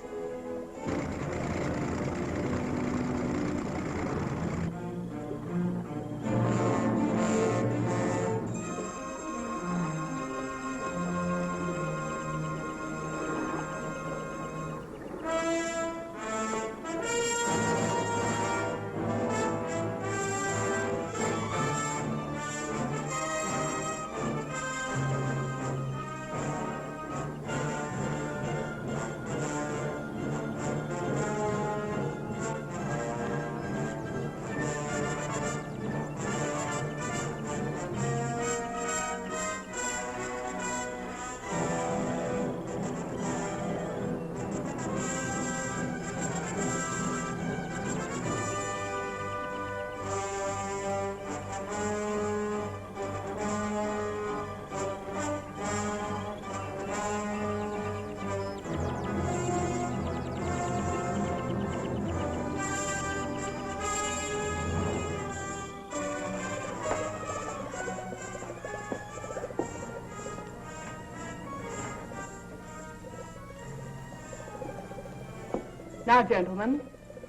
Now, gentlemen,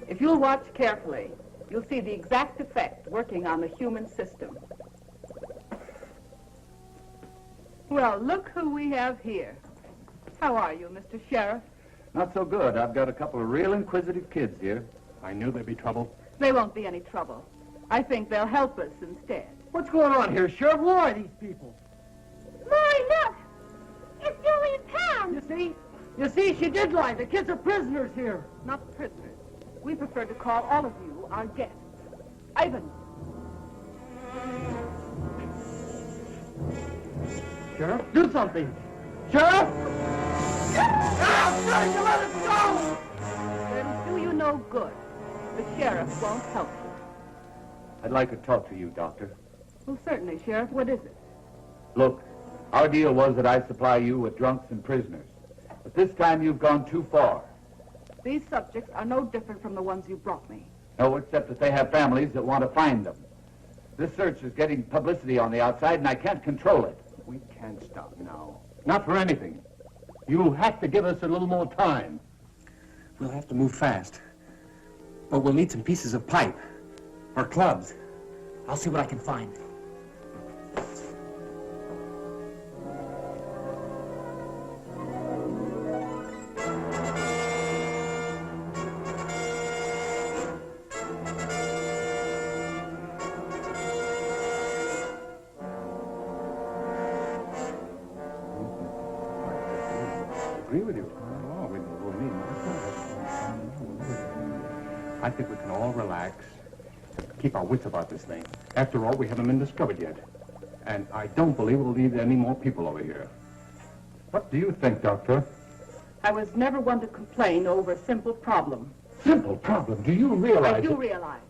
if you'll watch carefully, you'll see the exact effect working on the human system. Well, look who we have here. How are you, Mr. Sheriff? Not so good. I've got a couple of real inquisitive kids here. I knew there'd be trouble. There won't be any trouble. I think they'll help us instead. What's going on here, Sheriff? Who are these people? Maury, look! It's Julian Pound! You see, she did lie. The kids are prisoners here. Not prisoners. We prefer to call all of you our guests. Ivan. Sheriff, do something. Sheriff! I'm trying to let us go! It'll do you no good. The sheriff won't help you. I'd like to talk to you, Doctor. Well, certainly, Sheriff. What is it? Look, our deal was that I'd supply you with drunks and prisoners. But this time you've gone too far. These subjects are no different from the ones you brought me. No, except that they have families that want to find them. This search is getting publicity on the outside, and I can't control it. We can't stop now. Not for anything. You'll have to give us a little more time. We'll have to move fast. But we'll need some pieces of pipe. Or clubs. I'll see what I can find. Agree with you. I think we can all relax, keep our wits about this thing. After all, we haven't been discovered yet. And I don't believe we'll need any more people over here. What do you think, Doctor? I was never one to complain over a simple problem. Simple problem? Do you realize? I do realize.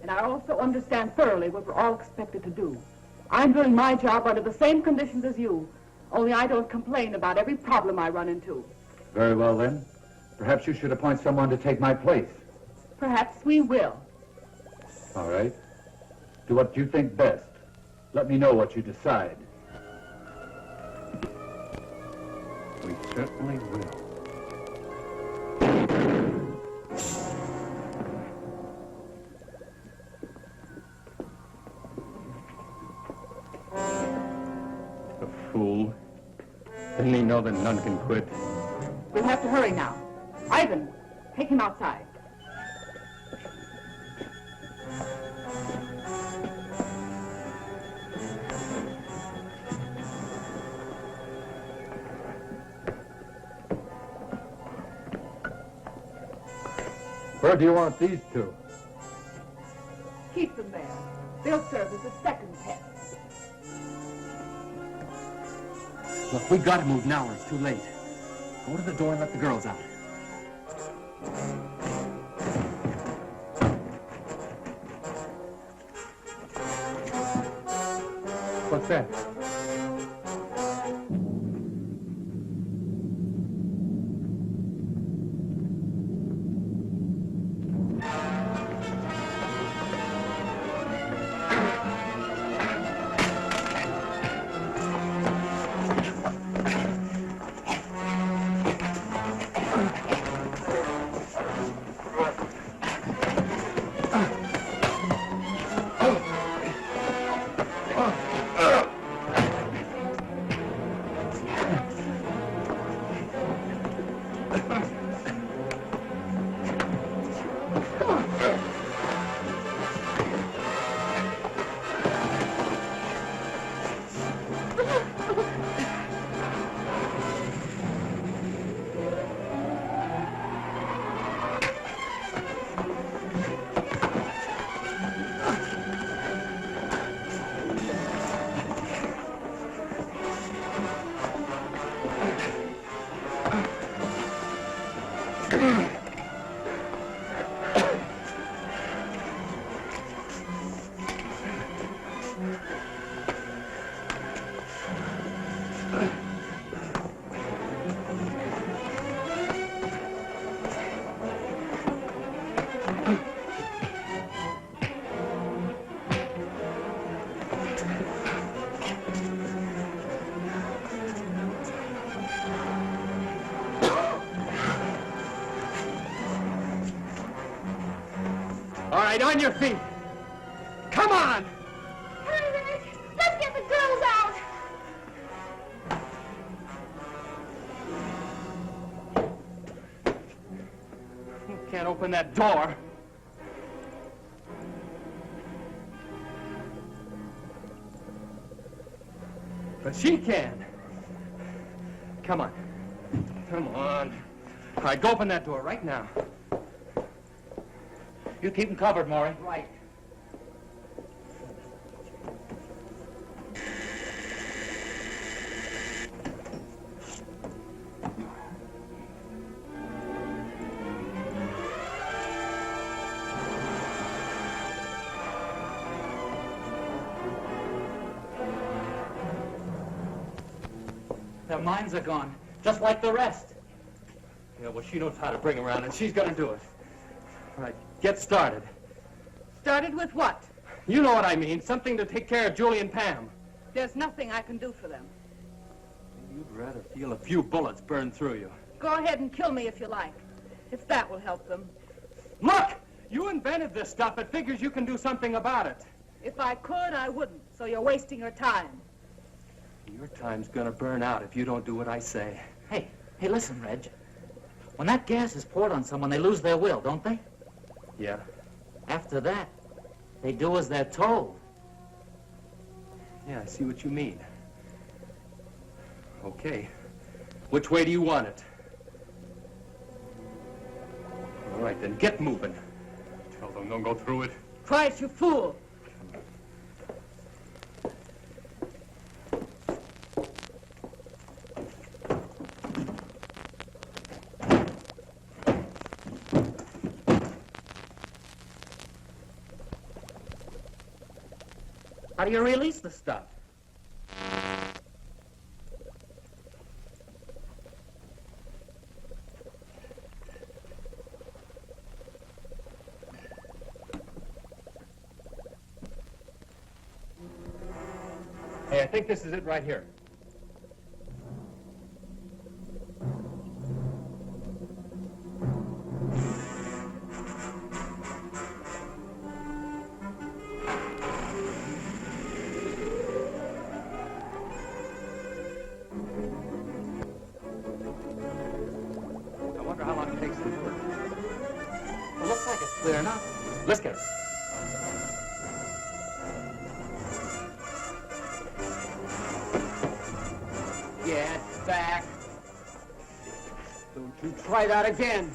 And I also understand thoroughly what we're all expected to do. I'm doing my job under the same conditions as you, only I don't complain about every problem I run into. Very well, then. Perhaps you should appoint someone to take my place. Perhaps we will. All right. Do what you think best. Let me know what you decide. We certainly will. The fool. Didn't he know that none can quit? We'll have to hurry now. Ivan, take him outside. Where do you want these two? Keep them there. They'll serve as a second pet. Look, we gotta move now or it's too late. Go to the door and let the girls out. What's that? right, on your feet. Come on! Hurry, Rick. Let's get the girls out. You can't open that door. But she can. Come on. Come on. All right, go open that door right now. You keep them covered, Maury. Right. Their minds are gone, just like the rest. Yeah, well, she knows how to bring around, and she's gonna do it. All right, get started. Started with what? You know what I mean. Something to take care of Julie and Pam. There's nothing I can do for them. You'd rather feel a few bullets burn through you. Go ahead and kill me if you like, if that will help them. Look! You invented this stuff. It figures you can do something about it. If I could, I wouldn't, so you're wasting your time. Your time's gonna burn out if you don't do what I say. Hey, listen, Reg. When that gas is poured on someone, they lose their will, don't they? Yeah. After that, they do as they're told. Yeah, I see what you mean. Okay. Which way do you want it? All right, then get moving. Tell them don't go through it. Price, you fool! How do you release the stuff? Hey, I think this is it right here. Clear enough. Let's get her. Get back. Don't you try that again.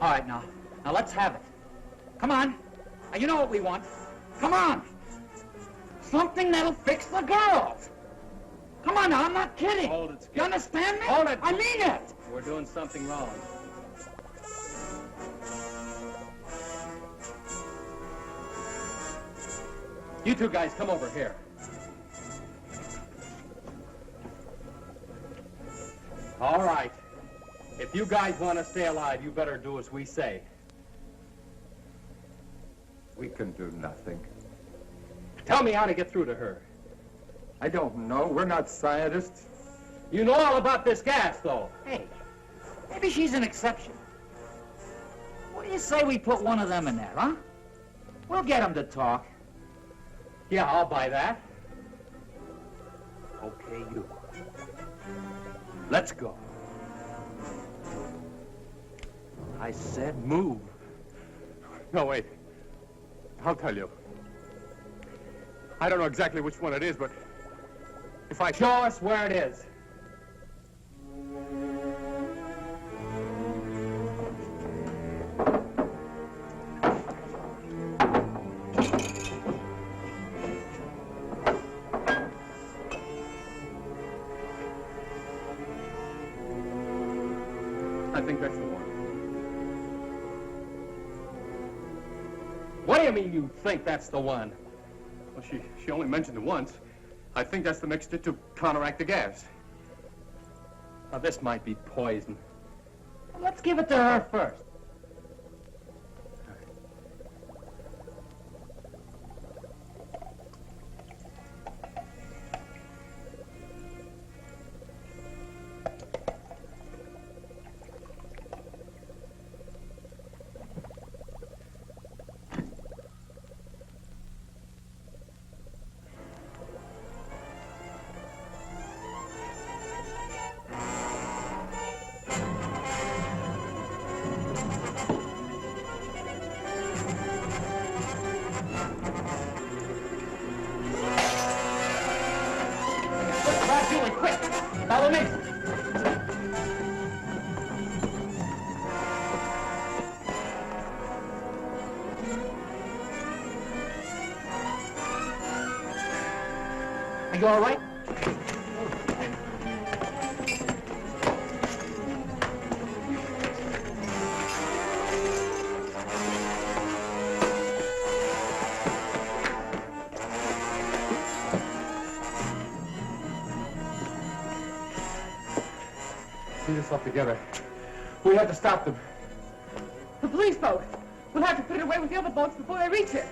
All right, now let's have it. Come on. Now, you know what we want. Come on. Something that'll fix the girls. Come on now, I'm not kidding. Hold it, Skip. You understand me? Hold it. I mean it. We're doing something wrong. You two guys, come over here. All right. If you guys want to stay alive, you better do as we say. We can do nothing. Tell me how to get through to her. I don't know. We're not scientists. You know all about this gas, though. Hey, maybe she's an exception. What do you say we put one of them in there, huh? We'll get them to talk. Yeah, I'll buy that. Okay, you. Let's go. I said move. No, wait. I'll tell you. I don't know exactly which one it is, but if I... Show us where it is. I think that's the one. What do you mean you think that's the one? Well, she only mentioned it once. I think that's the mixture to counteract the gas. Now, this might be poison. Let's give it to her first. Quick, follow me. Are you all right? See this up together. We have to stop them. The police boat. We'll have to put it away with the other boats before they reach it.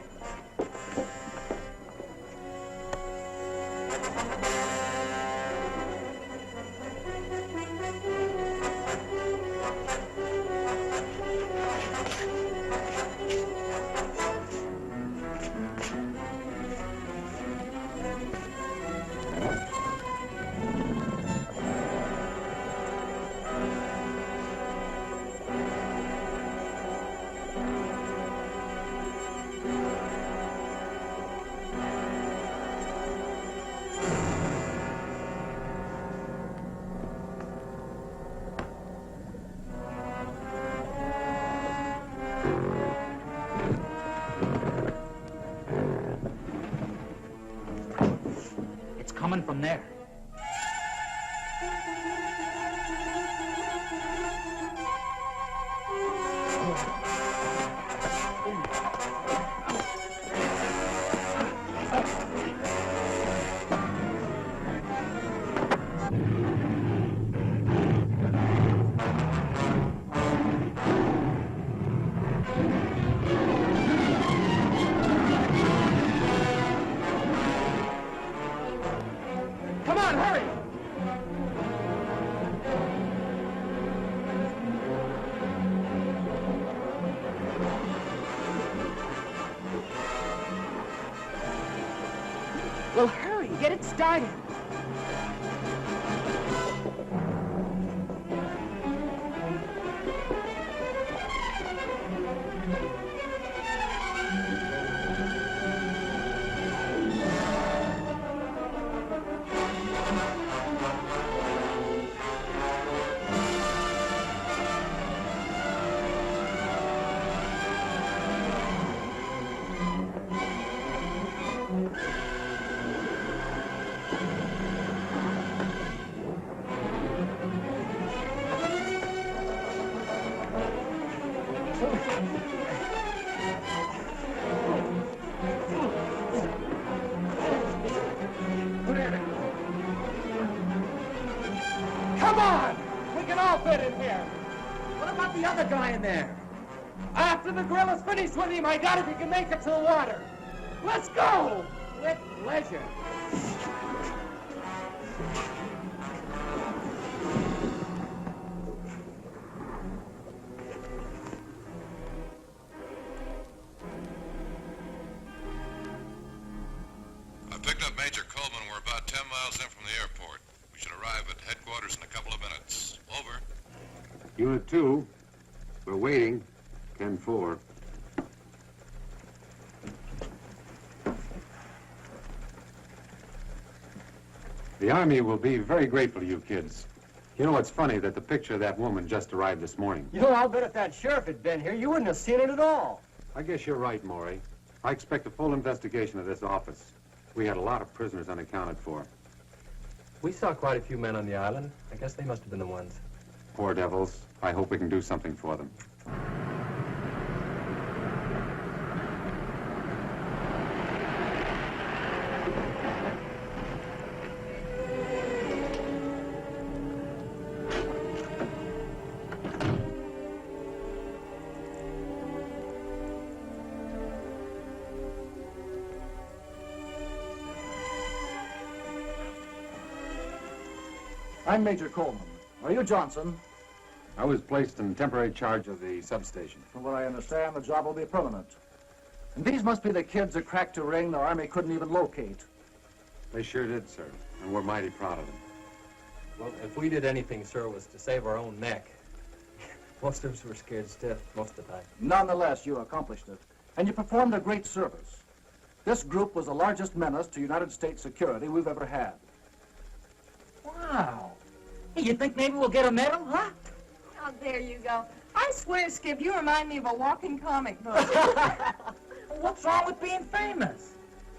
It's coming from there. Come on, hurry! Well, hurry, get it started. Come on! We can all fit in here. What about the other guy in there? After the gorilla's finished with him, I doubt if he can make it to the water. Let's go! With pleasure. I picked up Major Coleman. We're about 10 miles in from the airport. We should arrive at headquarters in a couple of minutes. Over. Unit 2, we're waiting. 10-4. The Army will be very grateful to you kids. You know, it's funny that the picture of that woman just arrived this morning. You know, I'll bet if that sheriff had been here, you wouldn't have seen it at all. I guess you're right, Maury. I expect a full investigation of this office. We had a lot of prisoners unaccounted for. We saw quite a few men on the island. I guess they must have been the ones. Poor devils. I hope we can do something for them. I'm Major Coleman. Are you Johnson? I was placed in temporary charge of the substation. From what I understand, the job will be permanent. And these must be the kids that cracked a ring the Army couldn't even locate. They sure did, sir, and we're mighty proud of them. Well, if we did anything, sir, it was to save our own neck. Most of us were scared stiff most of the time. Nonetheless, you accomplished it. And you performed a great service. This group was the largest menace to United States security we've ever had. Why? Wow. Hey, you think maybe we'll get a medal, huh? Oh, there you go. I swear, Skip, you remind me of a walking comic book. What's wrong with being famous?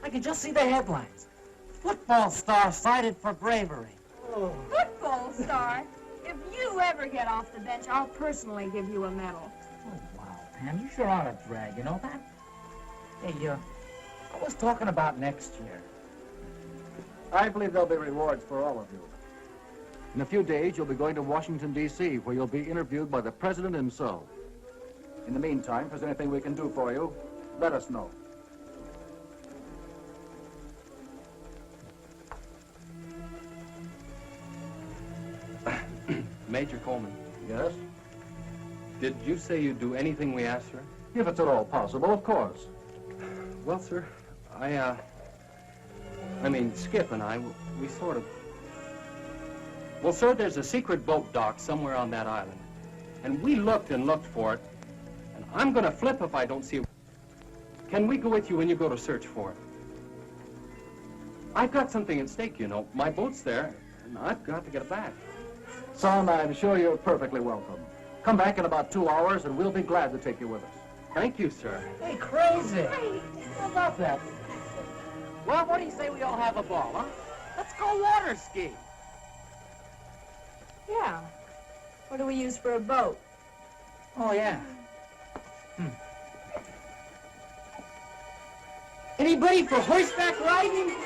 I can just see the headlines. Football star cited for bravery. Oh. Football star? If you ever get off the bench, I'll personally give you a medal. Oh, wow, Pam, you sure are a drag, you know that? Hey, I was talking about next year. I believe there'll be rewards for all of you. In a few days, you'll be going to Washington, D.C., where you'll be interviewed by the President himself. In the meantime, if there's anything we can do for you, let us know. Major Coleman. Yes? Did you say you'd do anything we asked, sir? If it's at all possible, of course. Well, sir, I mean, Skip and I, we sort of... Well, sir, there's a secret boat dock somewhere on that island. And we looked and looked for it. And I'm going to flip if I don't see it. Can we go with you when you go to search for it? I've got something at stake, you know. My boat's there, and I've got to get it back. Son, I'm sure you're perfectly welcome. Come back in about 2 hours, and we'll be glad to take you with us. Thank you, sir. Hey, crazy. How about that? Well, what do you say we all have a ball, huh? Let's go water ski. Yeah. What do we use for a boat? Oh, yeah. Anybody for horseback riding?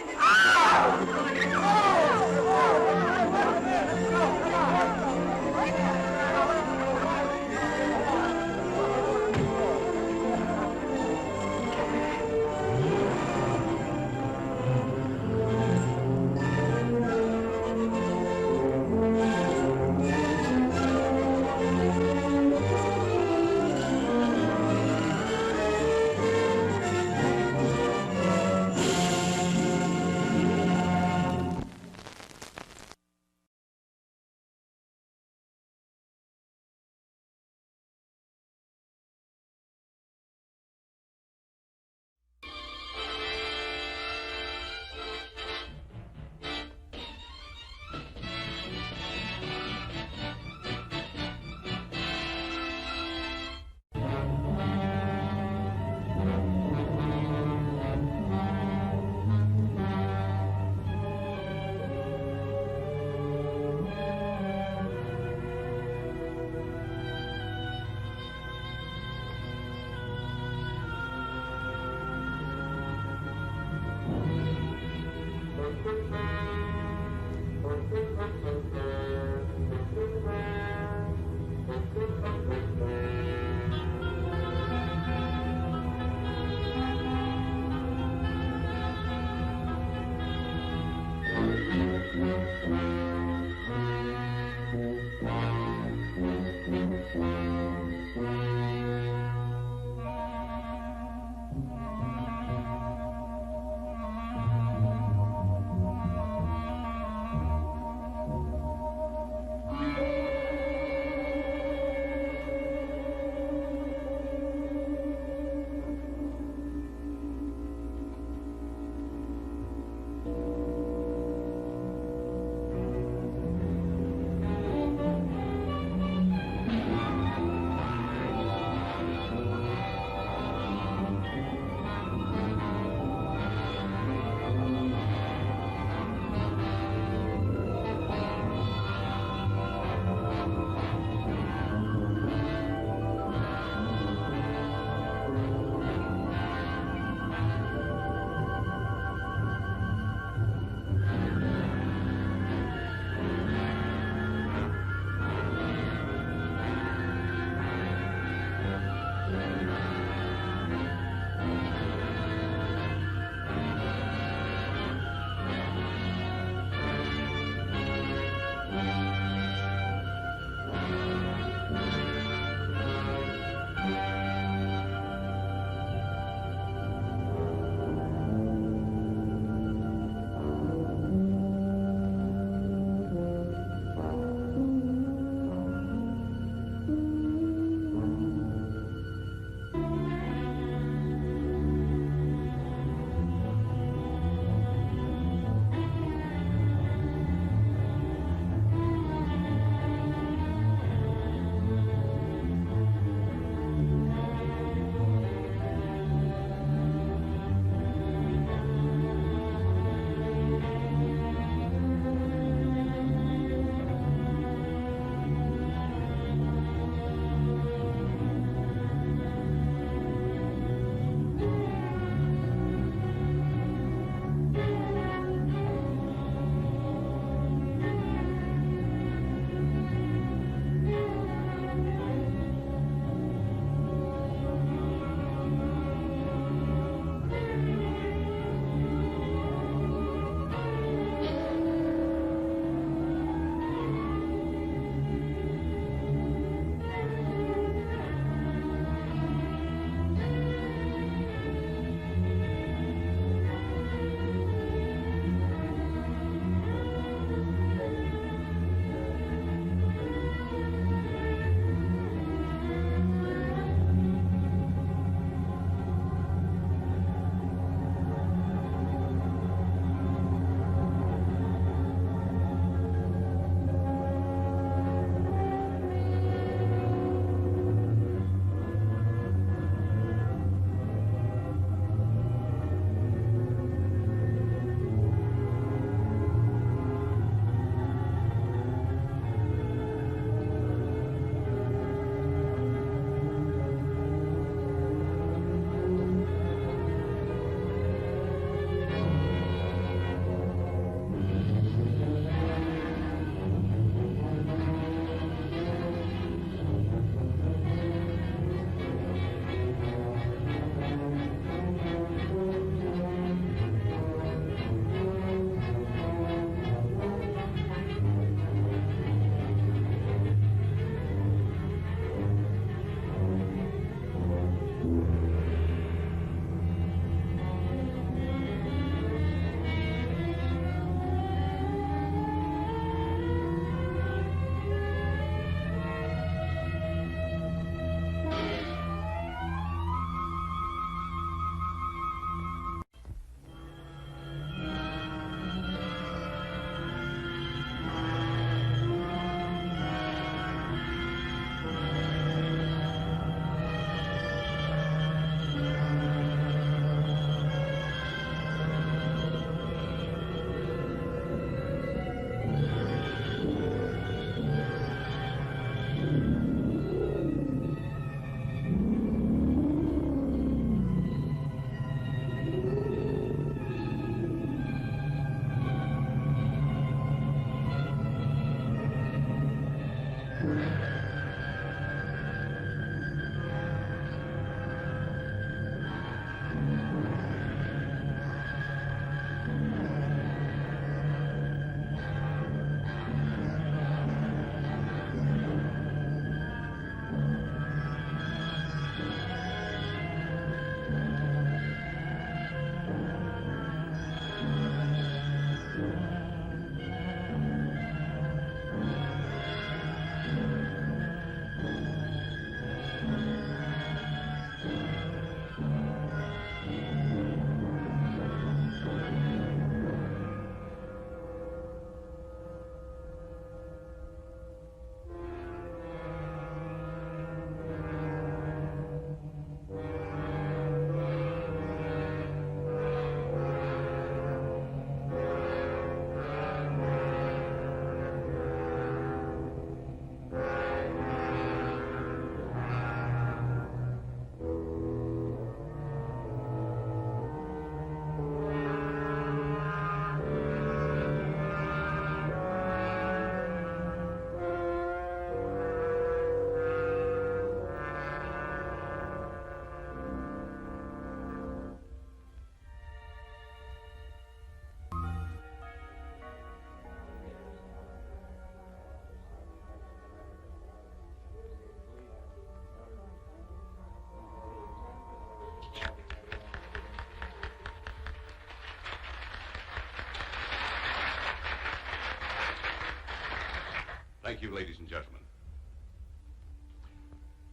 Thank you, ladies and gentlemen.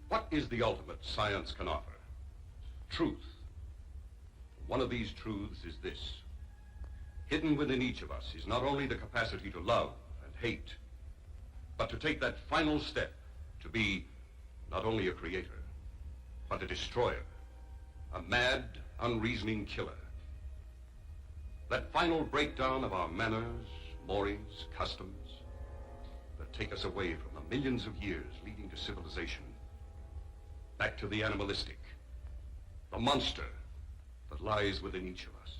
What is the ultimate science can offer? Truth. One of these truths is this. Hidden within each of us is not only the capacity to love and hate, but to take that final step to be not only a creator, but a destroyer, a mad, unreasoning killer. That final breakdown of our manners, mores, customs, that take us away from the millions of years leading to civilization, back to the animalistic, the monster that lies within each of us.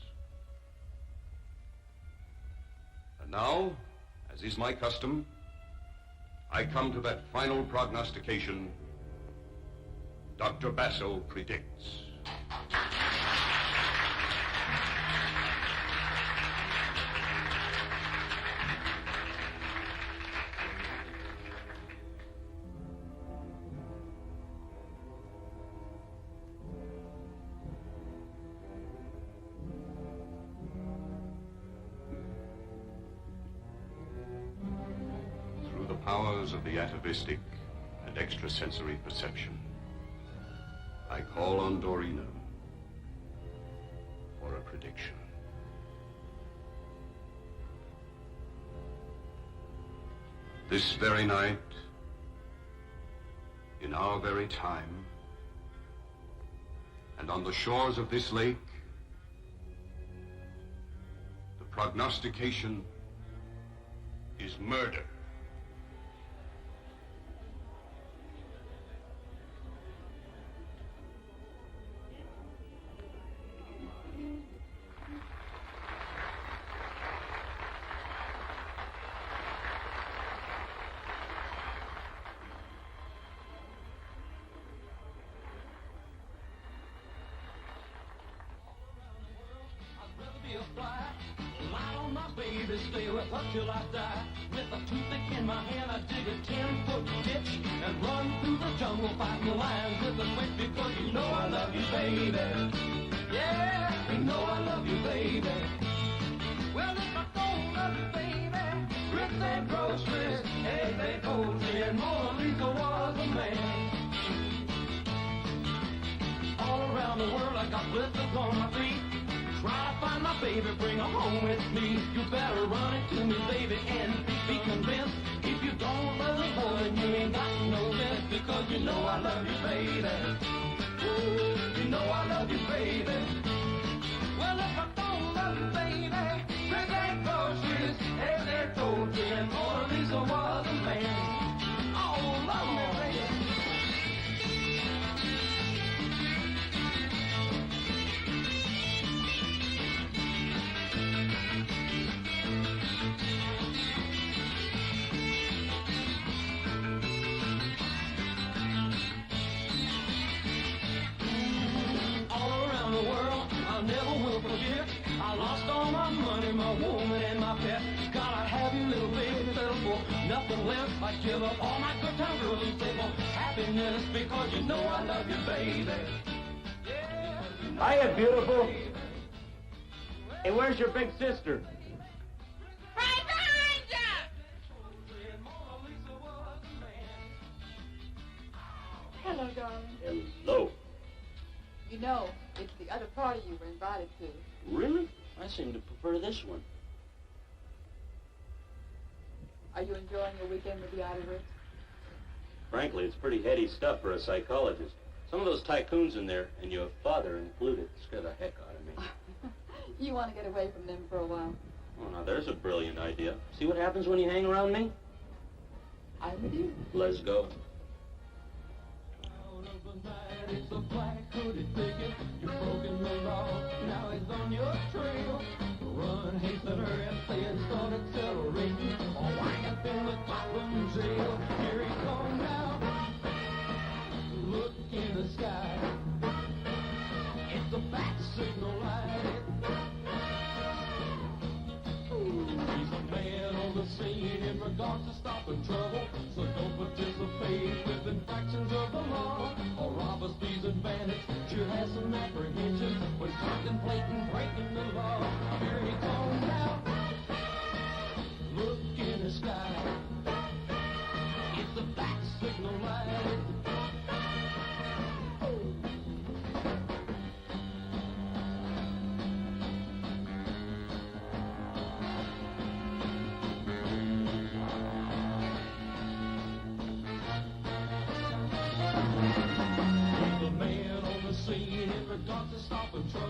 And now, as is my custom, I come to that final prognostication Dr. Basso predicts. Through the powers of the atavistic and extrasensory perception, I call on Dorina for a prediction. This very night, in our very time, and on the shores of this lake, the prognostication is murder. Stay with her till I die. With a toothpick in my hand, I dig a 10-foot ditch and run through the jungle, fighting the lions with a switch, because you know I love you, baby. Yeah, you know I love you, baby. Well, if I don't love you, baby, grits and groceries, eggs and poultry, and Mona Lisa was a man. All around the world, I got blisters on my feet. Try to find my baby, bring her home with me. You better run it to me, baby, and be convinced. If you don't love me, boy, then you ain't got no sense, because you know I love you, baby. Ooh, you know I love you, baby. Well, if I don't love you, baby, drink and groceries, eggs and poultry, and Mona Lisa was a man. Oh, love me, baby. I lost all my money, my woman, and my pet. Gotta have you, little baby, settle for nothing less. I give up all my good time girls and say for happiness, because you know I love you, baby. Hiya, beautiful. Hey, where's your big sister? Right behind you! Hello, darling. Hello. You know, it's the other party you were invited to. Really? I seem to prefer this one. Are you enjoying your weekend with the Idyllwigs? Frankly, it's pretty heady stuff for a psychologist. Some of those tycoons in there, and your father included, scare the heck out of me. You want to get away from them for a while? Oh, now there's a brilliant idea. See what happens when you hang around me? I'm with you. Let's go. It's a black hooded figure. You've broken the law. Now he's on your trail. Run, hasten, hurry, and say it, start accelerating. Or wind up in the courtroom jail. Here he comes now. Look in the sky. It's a bat signal light. He's a man on the scene in regards to stopping trouble. So don't participate with infractions of the law. Or robbers, thieves, and bandits should have some apprehension when contemplating breaking the law. Here he comes now. Look in the sky.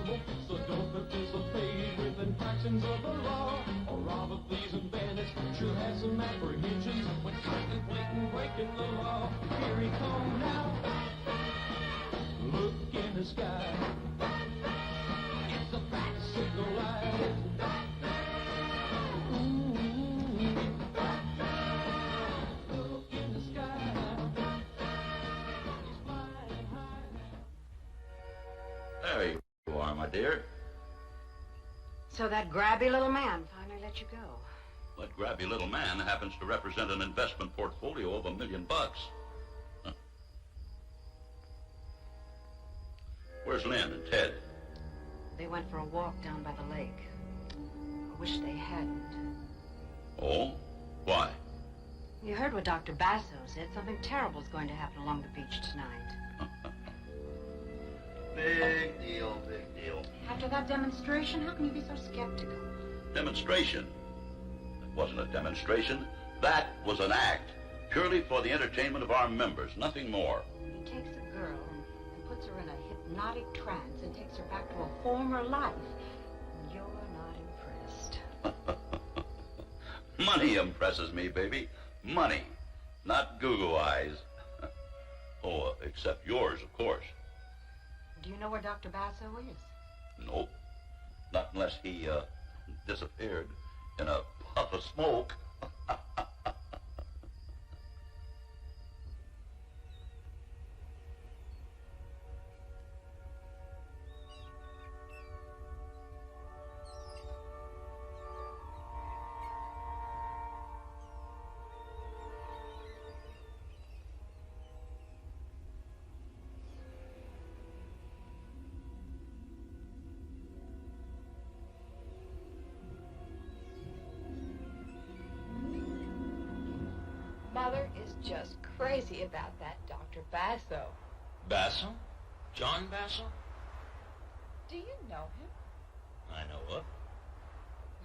possible. So don't participate with infractions of the law, or robber, thieves, and bandits. Sure has some apprehensions when contemplating breaking the law. Here he comes now. Look in the sky. It's a bat signal light. Look in the sky. He's flying high. There you are, my dear. So that grabby little man finally let you go. That grabby little man happens to represent an investment portfolio of $1 million. Huh. Where's Lynn and Ted? They went for a walk down by the lake. I wish they hadn't. Oh? Why? You heard what Dr. Basso said. Something terrible is going to happen along the beach tonight. Big deal, big deal. After that demonstration, how can you be so skeptical? Demonstration? That wasn't a demonstration. That was an act. Purely for the entertainment of our members, nothing more. He takes a girl and puts her in a hypnotic trance and takes her back to a former life. And you're not impressed. Money impresses me, baby. Money. Not goo-goo eyes. Oh, except yours, of course. Do you know where Dr. Basso is? Nope. Not unless he, disappeared in a puff of smoke. Mother is just crazy about that Dr. Basso. Basso? John Basso? Do you know him? I know of.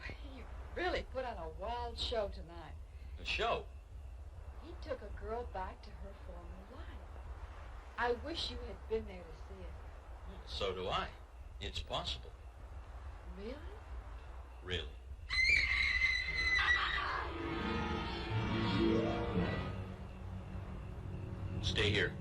He really put on a wild show tonight. A show? He took a girl back to her former life. I wish you had been there to see it. So do I. It's possible. Really? Really. Stay here.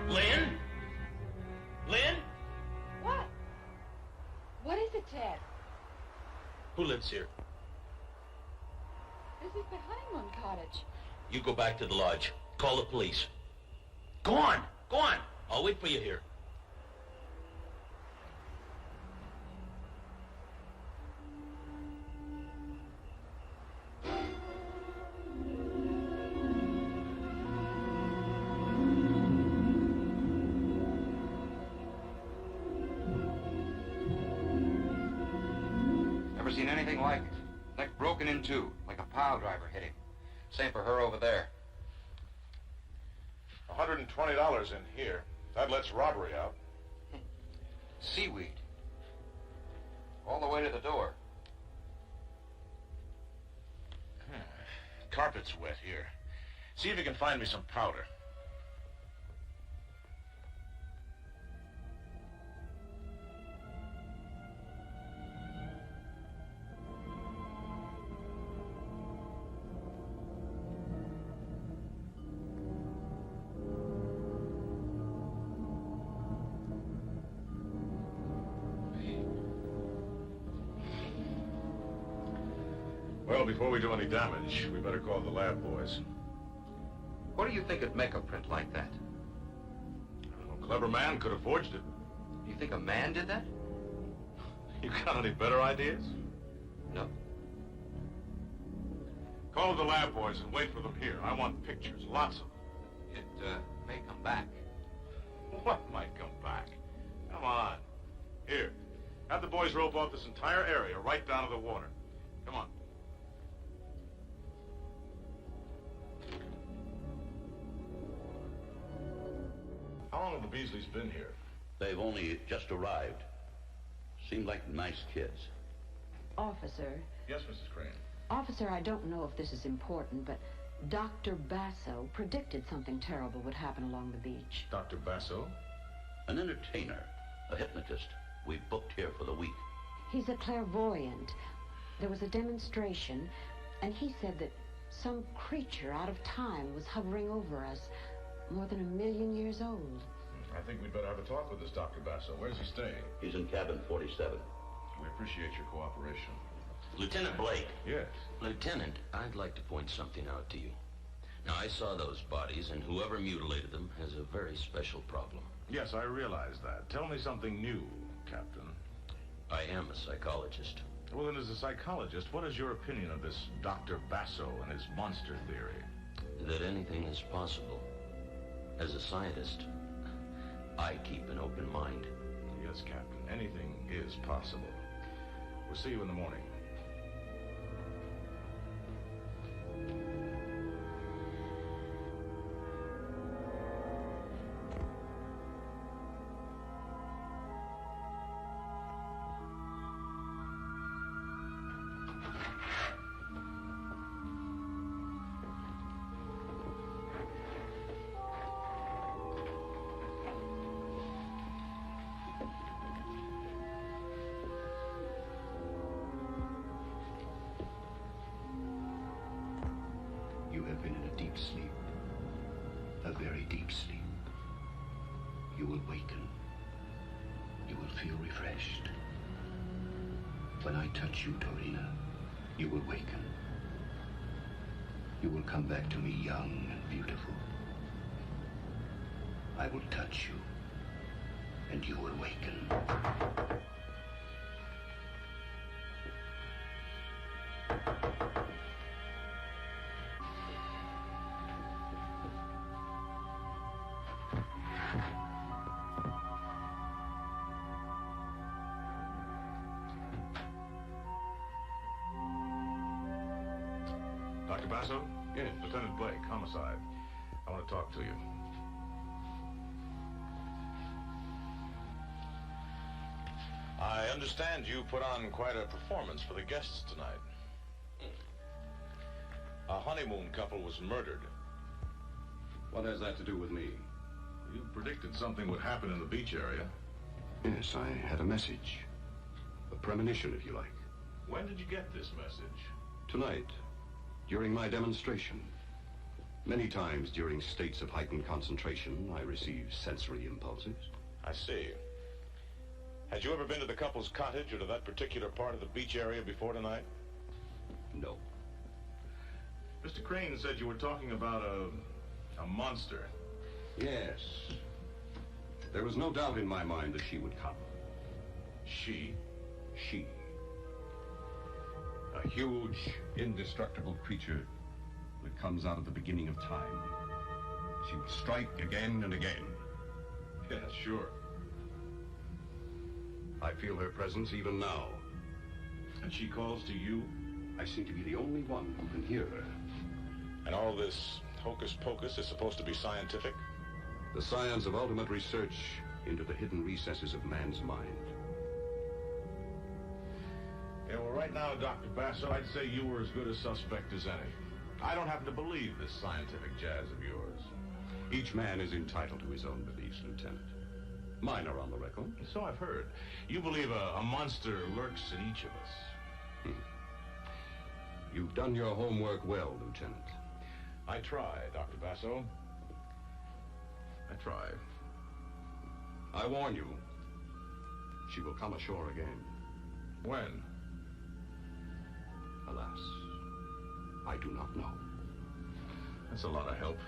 Lynn? Lynn? What? What is it, Ted? Who lives here? This is the honeymoon cottage. You go back to the lodge. Call the police. Go on! Go on! I'll wait for you here. Never seen anything like it. Neck broken in two, like a pile driver hit him. Same for her over there. $120 in here. That lets robbery out. Seaweed. All the way to the door. carpet's wet here. See if you can find me some powder. Well, before we do any damage, we better call the lab boys. What do you think would make a print like that? A clever man could have forged it. You think a man did that? You got any better ideas? No. Call the lab boys and wait for them here. I want pictures, lots of them. It may come back. What might come back? Come on. Here, have the boys rope off this entire area right down to the water. Come on. How long have the Beasleys been here? They've only just arrived. Seem like nice kids. Officer. Yes, Mrs. Crane. Officer, I don't know if this is important, but Dr. Basso predicted something terrible would happen along the beach. Dr. Basso? An entertainer, a hypnotist. We booked here for the week. He's a clairvoyant. There was a demonstration, and he said that some creature out of time was hovering over us, more than 1 million years old. I think we'd better have a talk with this Dr. Basso. Where's he staying? He's in cabin 47. We appreciate your cooperation. Lieutenant Blake. Yes. Lieutenant, I'd like to point something out to you. Now, I saw those bodies, and whoever mutilated them has a very special problem. Yes, I realize that. Tell me something new, Captain. I am a psychologist. Well, then, as a psychologist, what is your opinion of this Dr. Basso and his monster theory? That anything is possible. As a scientist, I keep an open mind. Yes, Captain. Anything is possible. We'll see you in the morning. You have been in a deep sleep, a very deep sleep. You will waken. You will feel refreshed. When I touch you, Torina, you will waken. You will come back to me young and beautiful. I will touch you, and you will waken. Dr. Basso? Yes. Lieutenant Blake, homicide. I want to talk to you. I understand you put on quite a performance for the guests tonight. A honeymoon couple was murdered. What has that to do with me? You predicted something would happen in the beach area. Yes, I had a message. A premonition, if you like. When did you get this message? Tonight, during my demonstration. Many times during states of heightened concentration, I receive sensory impulses. I see. Had you ever been to the couple's cottage or to that particular part of the beach area before tonight? No. Mr. Crane said you were talking about a monster. Yes. There was no doubt in my mind that she would come. She? She. A huge, indestructible creature that comes out of the beginning of time. She would strike again and again. Yeah, sure. I feel her presence even now. And she calls to you? I seem to be the only one who can hear her. And all this hocus pocus is supposed to be scientific? The science of ultimate research into the hidden recesses of man's mind. Yeah, well, right now, Dr. Basso, I'd say you were as good a suspect as any. I don't happen to believe this scientific jazz of yours. Each man is entitled to his own beliefs, Lieutenant. Mine are on the record. So I've heard. You believe a monster lurks in each of us. You've done your homework well, Lieutenant. I try, Dr. Basso. I try. I warn you, she will come ashore again. When? Alas, I do not know. That's a lot of help.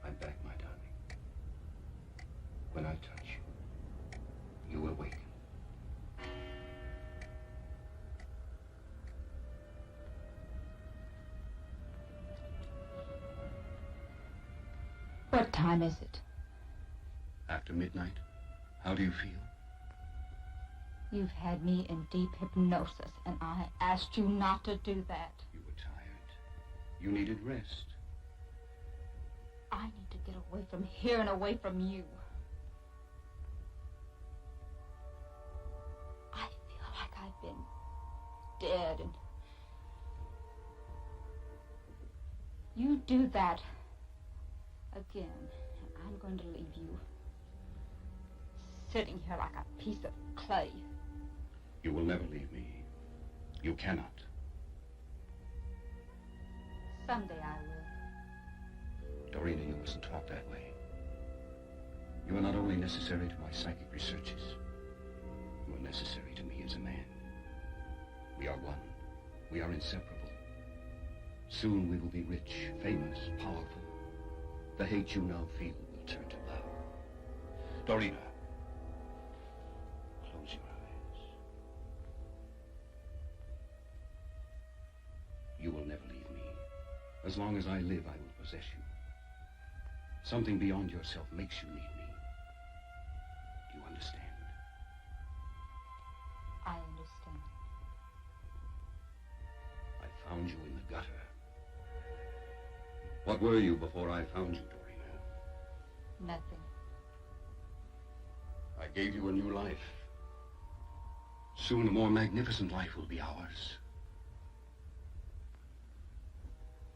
I'm back, my darling. When I touch you, you awaken. What time is it? After midnight, how do you feel? You've had me in deep hypnosis, and I asked you not to do that. You were tired. You needed rest. I need to get away from here and away from you. I feel like I've been dead, and you do that again, and I'm going to leave you sitting here like a piece of clay. You will never leave me. You cannot. Someday I will. Dorina, you mustn't talk that way. You are not only necessary to my psychic researches, you are necessary to me as a man. We are one. We are inseparable. Soon we will be rich, famous, powerful. The hate you now feel will turn to love. Dorina, close your eyes. You will never leave me. As long as I live, I will possess you. Something beyond yourself makes you need me. Do you understand? I understand. I found you in the gutter. What were you before I found you, Dorina? Nothing. I gave you a new life. Soon a more magnificent life will be ours.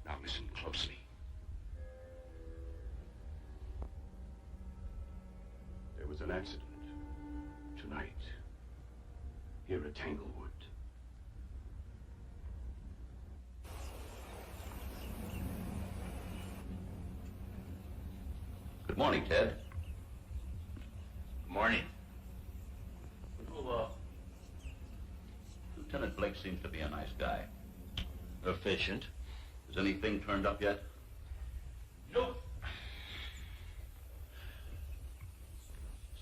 Now listen closely. There was an accident tonight here at Tanglewood. Good morning, Ted. Good morning. Well, Lieutenant Blake seems to be a nice guy. Efficient. Has anything turned up yet? Nope.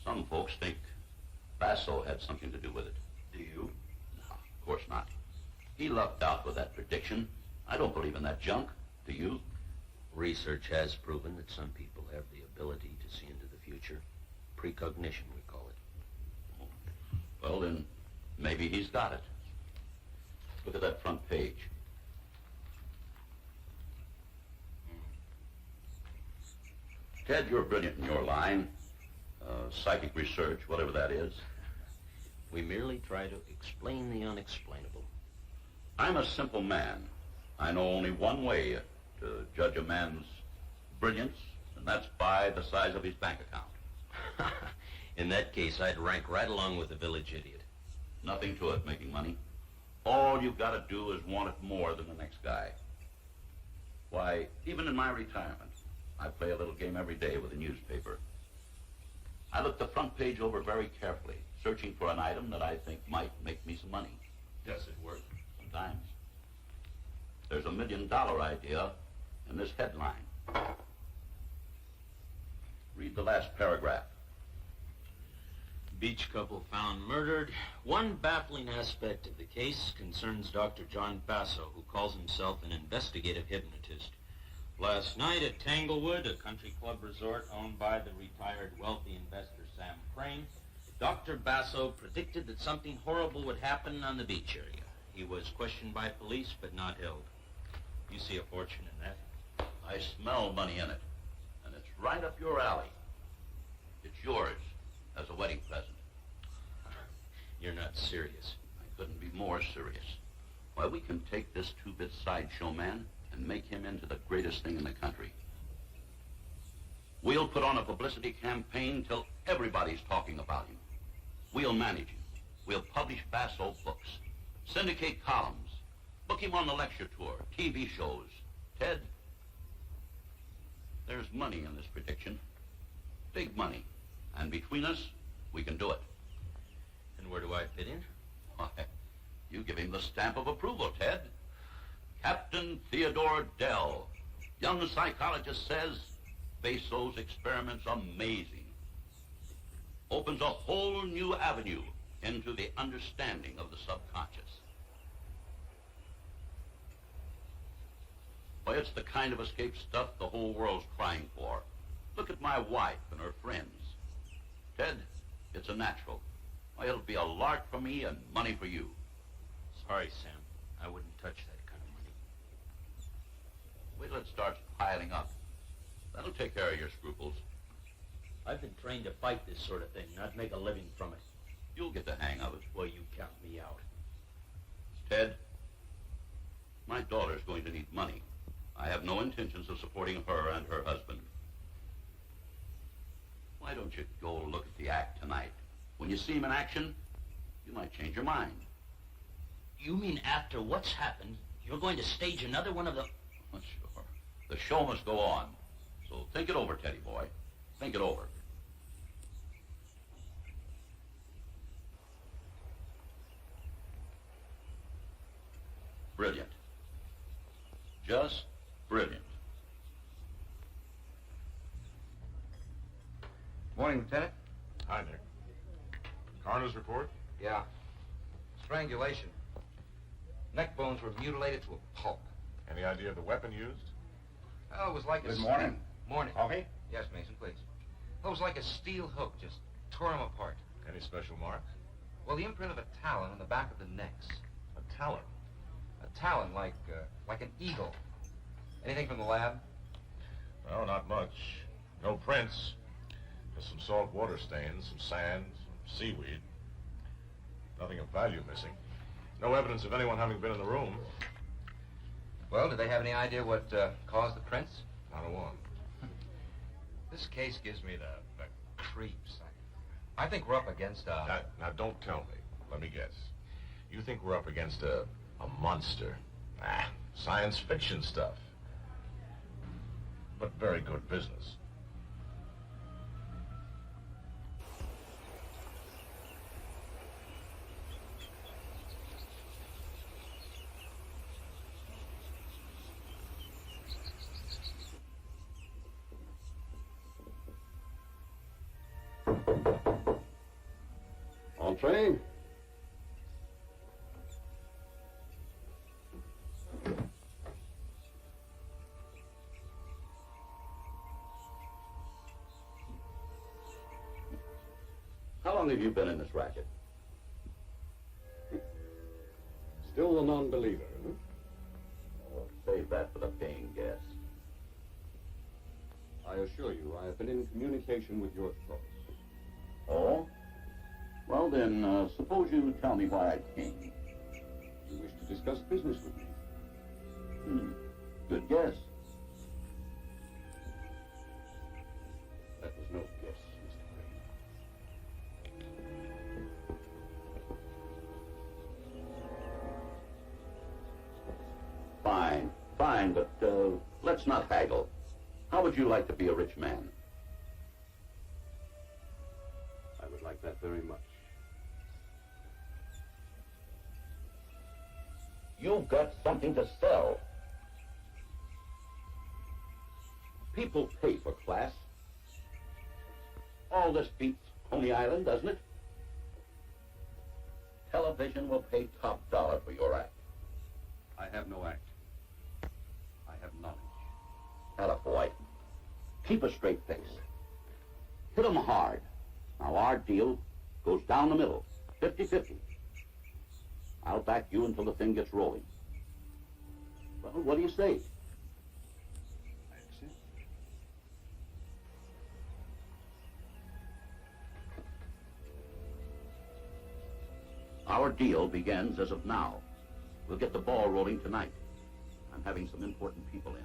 Some folks think Basso had something to do with it. Do you? No, of course not. He lucked out with that prediction. I don't believe in that junk. Do you? Research has proven that some people have the ability to see into the future. Precognition, we call it. Well, then maybe he's got it. Look at that front page. Ted, you're brilliant in your line. Psychic research, whatever that is. We merely try to explain the unexplainable. I'm a simple man. I know only one way to judge a man's brilliance, and that's by the size of his bank account. In that case, I'd rank right along with the village idiot. Nothing to it making money. All you've got to do is want it more than the next guy. Why, even in my retirement, I play a little game every day with a newspaper. I look the front page over very carefully, searching for an item that I think might make me some money. Does it work? Sometimes. There's $1 million idea in this headline. Read the last paragraph. Beach couple found murdered. One baffling aspect of the case concerns Dr. John Basso, who calls himself an investigative hypnotist. Last night at Tanglewood, a country club resort owned by the retired wealthy investor Sam Frank, Train, Dr. Basso predicted that something horrible would happen on the beach area. He was questioned by police, but not held. You see a fortune in that? I smell money in it, and it's right up your alley. It's yours as a wedding present. You're not serious. I couldn't be more serious. Why, we can take this two-bit sideshow man and make him into the greatest thing in the country. We'll put on a publicity campaign till everybody's talking about him. We'll manage him. We'll publish Basso books, syndicate columns, book him on the lecture tour, TV shows. Ted, there's money in this prediction. Big money. And between us, we can do it. And where do I fit in? Why, you give him the stamp of approval, Ted. Captain Theodore Dell, young psychologist, says Basso's experiment's amazing. Opens a whole new avenue into the understanding of the subconscious. Why, it's the kind of escape stuff the whole world's crying for. Look at my wife and her friends. Ted, it's a natural. Why, it'll be a lark for me and money for you. Sorry, Sam. I wouldn't touch that kind of money. Wait till it starts piling up. That'll take care of your scruples. I've been trained to fight this sort of thing, not make a living from it. You'll get the hang of it. Well, you count me out. Ted, my daughter's going to need money. I have no intentions of supporting her and her husband. Why don't you go look at the act tonight? When you see him in action, you might change your mind. You mean after what's happened, you're going to stage another one of the... Well, sure. The show must go on. So think it over, Teddy boy. Think it over. Brilliant. Just brilliant. Morning, Lieutenant. Hi, Nick. Coroner's report? Yeah. Strangulation. Neck bones were mutilated to a pulp. Any idea of the weapon used? Oh, it was like a... Good morning. Morning. Coffee? Yes, Mason, please. It was like a steel hook, just tore him apart. Any special marks? Well, the imprint of a talon on the back of the necks. A talon? A talon, like an eagle. Anything from the lab? No, not much. No prints. Just some salt water stains, some sand, some seaweed. Nothing of value missing. No evidence of anyone having been in the room. Well, do they have any idea what caused the prints? Not a one. This case gives me the creeps. I think we're up against a... Now, don't tell me. Let me guess. You think we're up against a monster? Science fiction stuff. But very good business. Entree. How long have you been in this racket? Still a non-believer, huh? Oh, save that for the paying guest. I assure you, I have been in communication with your thoughts. Oh? Well, then, suppose you tell me why I came. You wish to discuss business with me. Good guess. That was no guess, Mr. Crane. Fine, but let's not haggle. How would you like to be a rich man? I would like that very much. You've got something to sell. People pay for class. All this beats Coney Island, doesn't it? Television will pay top dollar for your act. I have no act. I have knowledge. Attaboy. Keep a straight face. Hit 'em hard. Now, our deal goes down the middle, 50-50. I'll back you until the thing gets rolling. Well, what do you say? Our deal begins as of now. We'll get the ball rolling tonight. I'm having some important people in.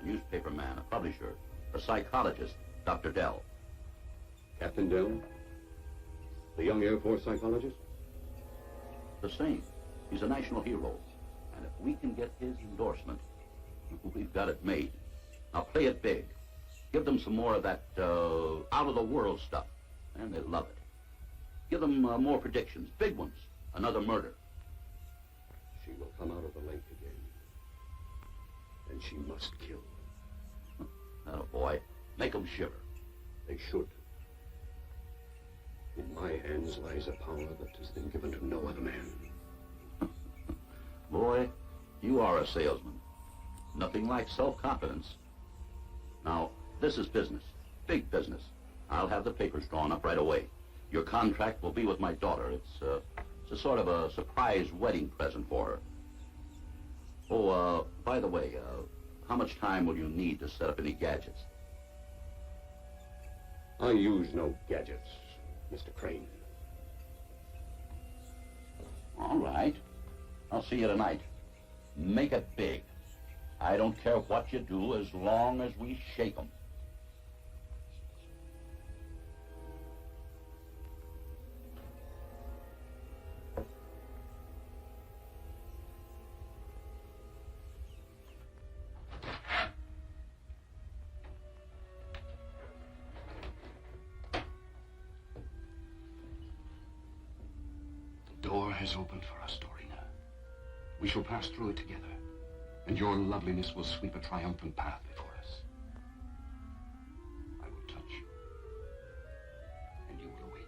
A newspaper man, a publisher, a psychologist, Dr. Dell. Captain Dell? The young Air Force psychologist? The same. He's a national hero. And if we can get his endorsement, we've got it made. Now play it big. Give them some more of that out-of-the-world stuff. And they love it. Give them more predictions, big ones. Another murder. She will come out of the lake again. And she must kill. Oh, boy. Make them shiver. They should. In my hands lies a power that has been given to no other man. Boy, you are a salesman. Nothing like self-confidence. Now, this is business. Big business. I'll have the papers drawn up right away. Your contract will be with my daughter. It's a sort of a surprise wedding present for her. Oh, by the way, how much time will you need to set up any gadgets? I use no gadgets, Mr. Crane. All right. I'll see you tonight. Make it big. I don't care what you do as long as we shake 'em. The door has opened for us, Dorina. We shall pass through it together, and your loveliness will sweep a triumphant path before us. I will touch you, and you will awaken.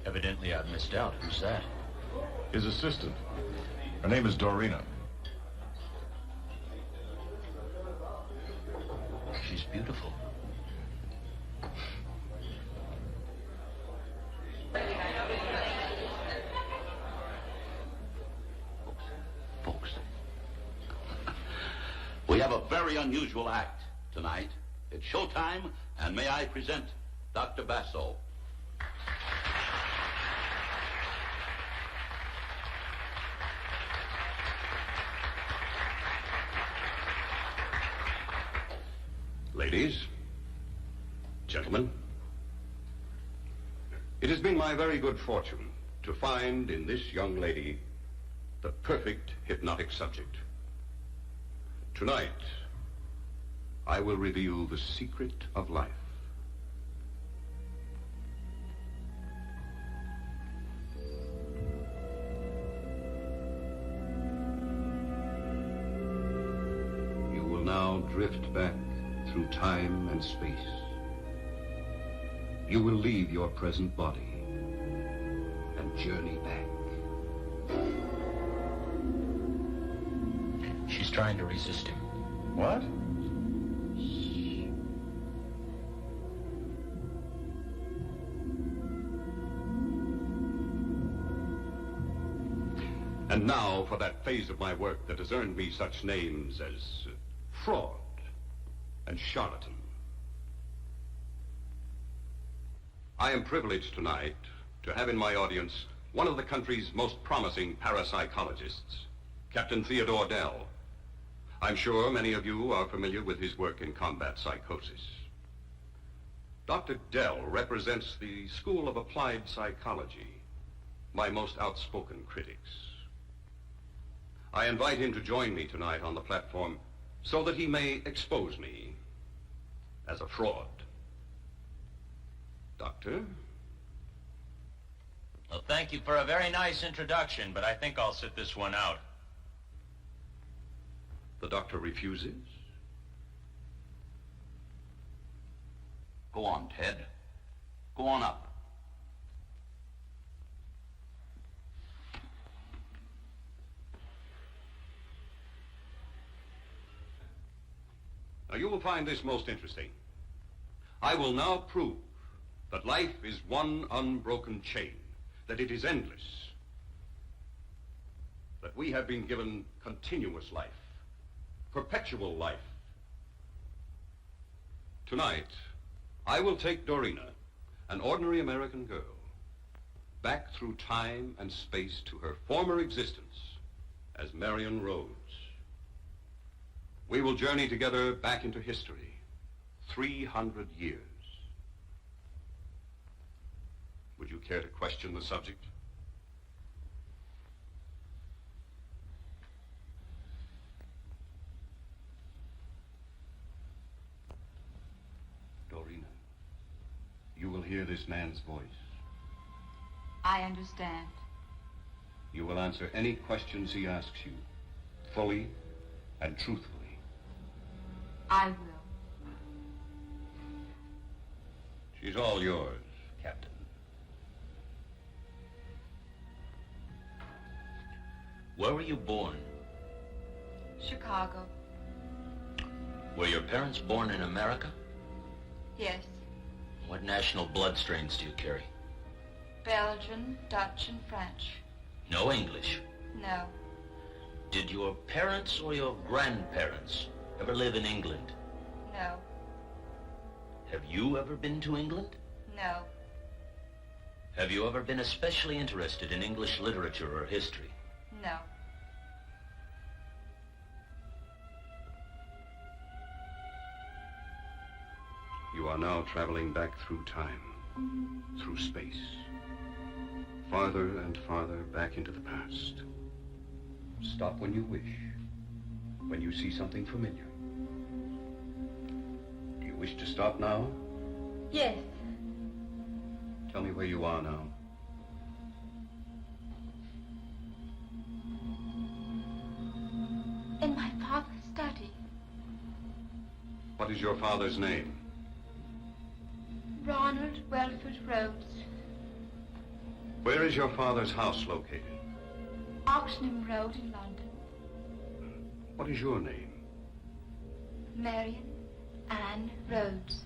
Evidently, I've missed out. Who's that? His assistant. Her name is Dorina. She's beautiful. Folks, we have a very unusual act tonight. It's showtime, and may I present Dr. Basso. Ladies, gentlemen, it has been my very good fortune to find in this young lady the perfect hypnotic subject. Tonight, I will reveal the secret of life. You will now drift back through time and space. You will leave your present body and journey back. She's trying to resist him. What? And now for that phase of my work that has earned me such names as fraud and charlatan. I am privileged tonight to have in my audience one of the country's most promising parapsychologists, Captain Theodore Dell. I'm sure many of you are familiar with his work in combat psychosis. Dr. Dell represents the school of applied psychology, my most outspoken critics. I invite him to join me tonight on the platform so that he may expose me as a fraud Doctor? Well, thank you for a very nice introduction, but I think I'll sit this one out. The doctor refuses? Go on, Ted. Go on up. Now, you will find this most interesting. I will now prove that life is one unbroken chain, that it is endless, that we have been given continuous life, perpetual life. Tonight, I will take Dorina, an ordinary American girl, back through time and space to her former existence as Marion Rhodes. We will journey together back into history, 300 years. Would you care to question the subject? Dorina, you will hear this man's voice. I understand. You will answer any questions he asks you, fully and truthfully. I will. She's all yours, Captain. Where were you born? Chicago. Were your parents born in America? Yes. What national blood strains do you carry? Belgian, Dutch, and French. No English. No. Did your parents or your grandparents ever live in England? No. Have you ever been to England? No. Have you ever been especially interested in English literature or history? No. You are now traveling back through time, through space, farther and farther back into the past. Stop when you wish, when you see something familiar. Do you wish to stop now? Yes. Tell me where you are now. In my father's study. What is your father's name? Ronald Welford Rhodes. Where is your father's house located? Oxenham Road in London. What is your name? Marion Ann Rhodes.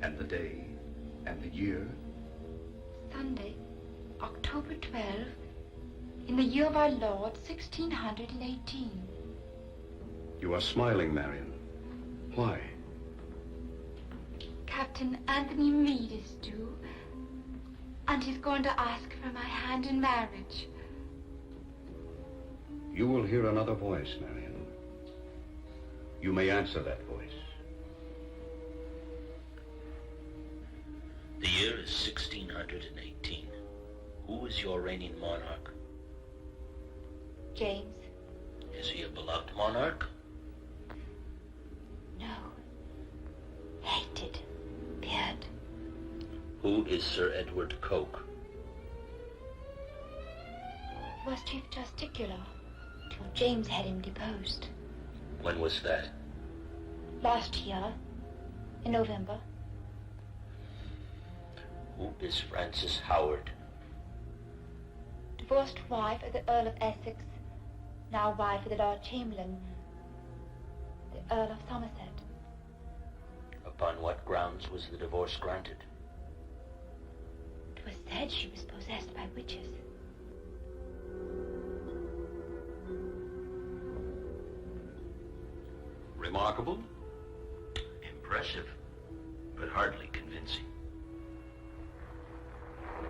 And the day and the year? Sunday, October 12, in the year of our Lord, 1618. You are smiling, Marion. Why? Captain Anthony Meade is due, and he's going to ask for my hand in marriage. You will hear another voice, Marion. You may answer that voice. The year is 1618. Who is your reigning monarch? James. Is he a beloved monarch? No. Hated. Feared. Who is Sir Edward Coke? He was Chief Justiciar till James had him deposed. When was that? Last year, in November. Who is Frances Howard? Divorced wife of the Earl of Essex, now wife of the Lord Chamberlain, the Earl of Somerset. Upon what grounds was the divorce granted? It was said she was possessed by witches. Remarkable? Impressive, but hardly convincing.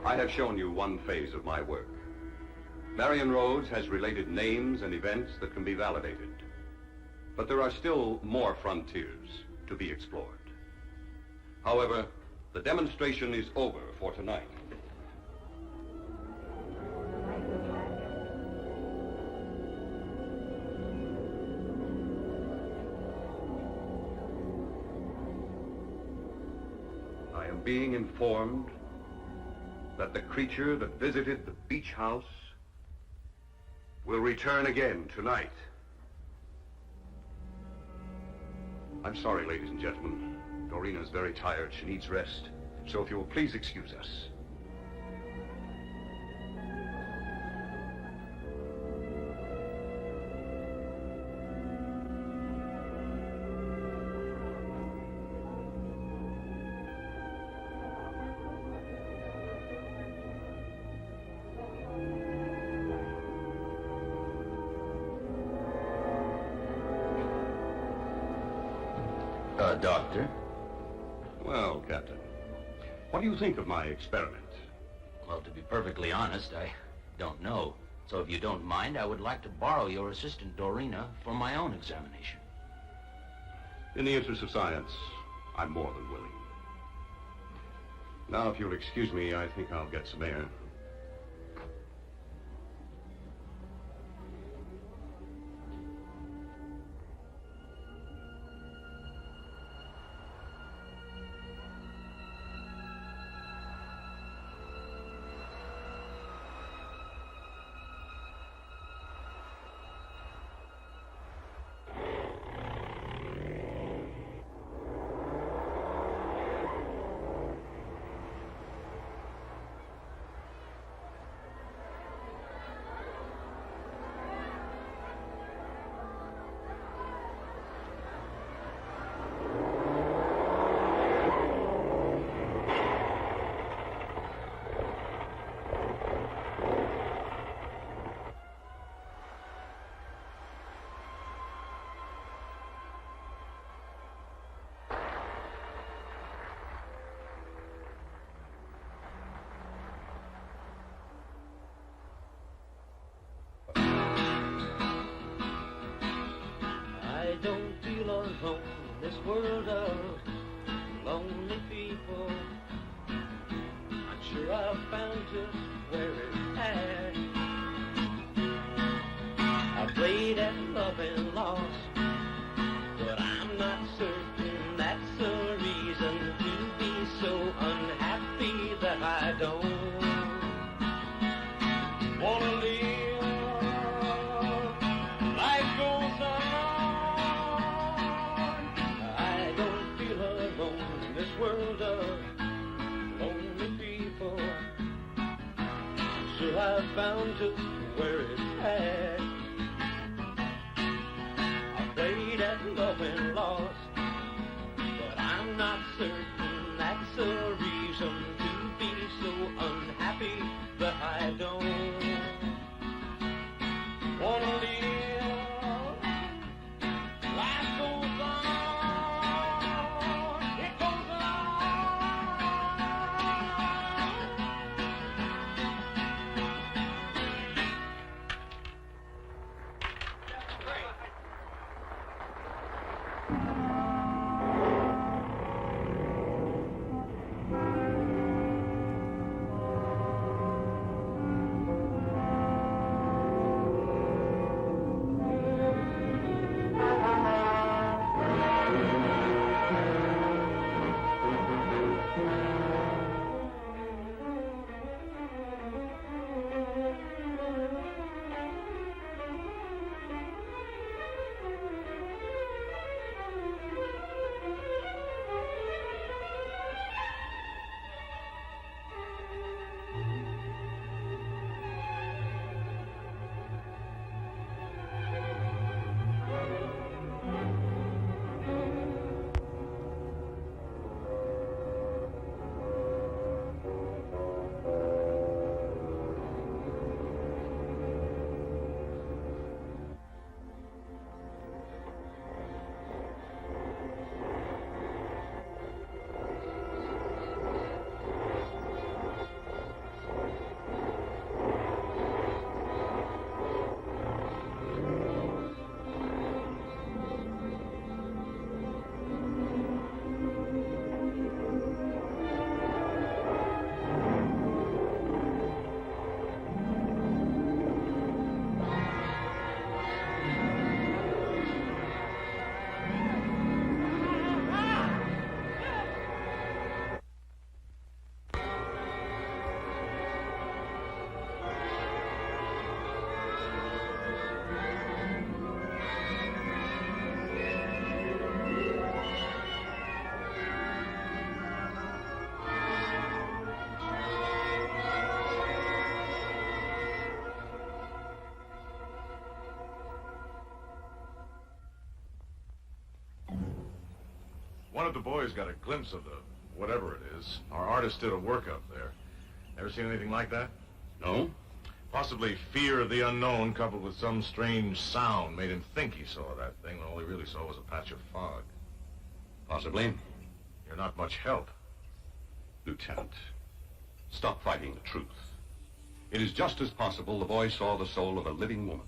I have shown you one phase of my work. Marion Rhodes has related names and events that can be validated. But there are still more frontiers to be explored. However, the demonstration is over for tonight. I am am being informed that the creature that visited the beach house will return again tonight. I'm sorry, ladies and gentlemen. Dorina is very tired. She needs rest. So if you will please excuse us. Doctor? Well, Captain, what do you think of my experiment? Well, to be perfectly honest, I don't know. So if you don't mind, I would like to borrow your assistant, Dorina, for my own examination. In the interest of science, I'm more than willing. Now, if you'll excuse me, I think I'll get some air. I don't feel alone in this world of lonely people. I'm sure I've found just where it's at. I played at love and lost, but I'm not certain that's a reason to be so unhappy that I don't wanna live. Life goes on. I don't feel alone in this world of lonely people. So I found just where it's at. I played at love and lost, but I'm not certain that's a reason to be so unhappy that I don't wanna live. Life goes on, it goes on. out the boys got a glimpse of the whatever it is. Our artist did a workup there. Ever seen anything like that? No? Possibly fear of the unknown coupled with some strange sound made him think he saw that thing when all he really saw was a patch of fog. Possibly. You're not much help. Lieutenant, stop fighting the truth. It is just as possible the boy saw the soul of a living woman,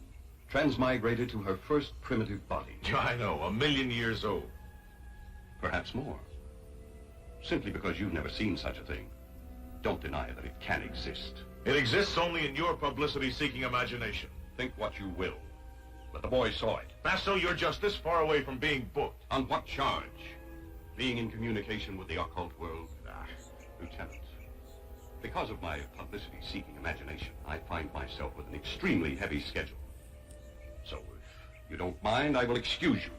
transmigrated to her first primitive body. I know, 1,000,000 years old. Perhaps more. Simply because you've never seen such a thing, don't deny that it can exist. It exists only in your publicity-seeking imagination. Think what you will, but the boy saw it. Basso, you're just this far away from being booked. On what charge? Being in communication with the occult world? Lieutenant, because of my publicity-seeking imagination, I find myself with an extremely heavy schedule. So if you don't mind, I will excuse you.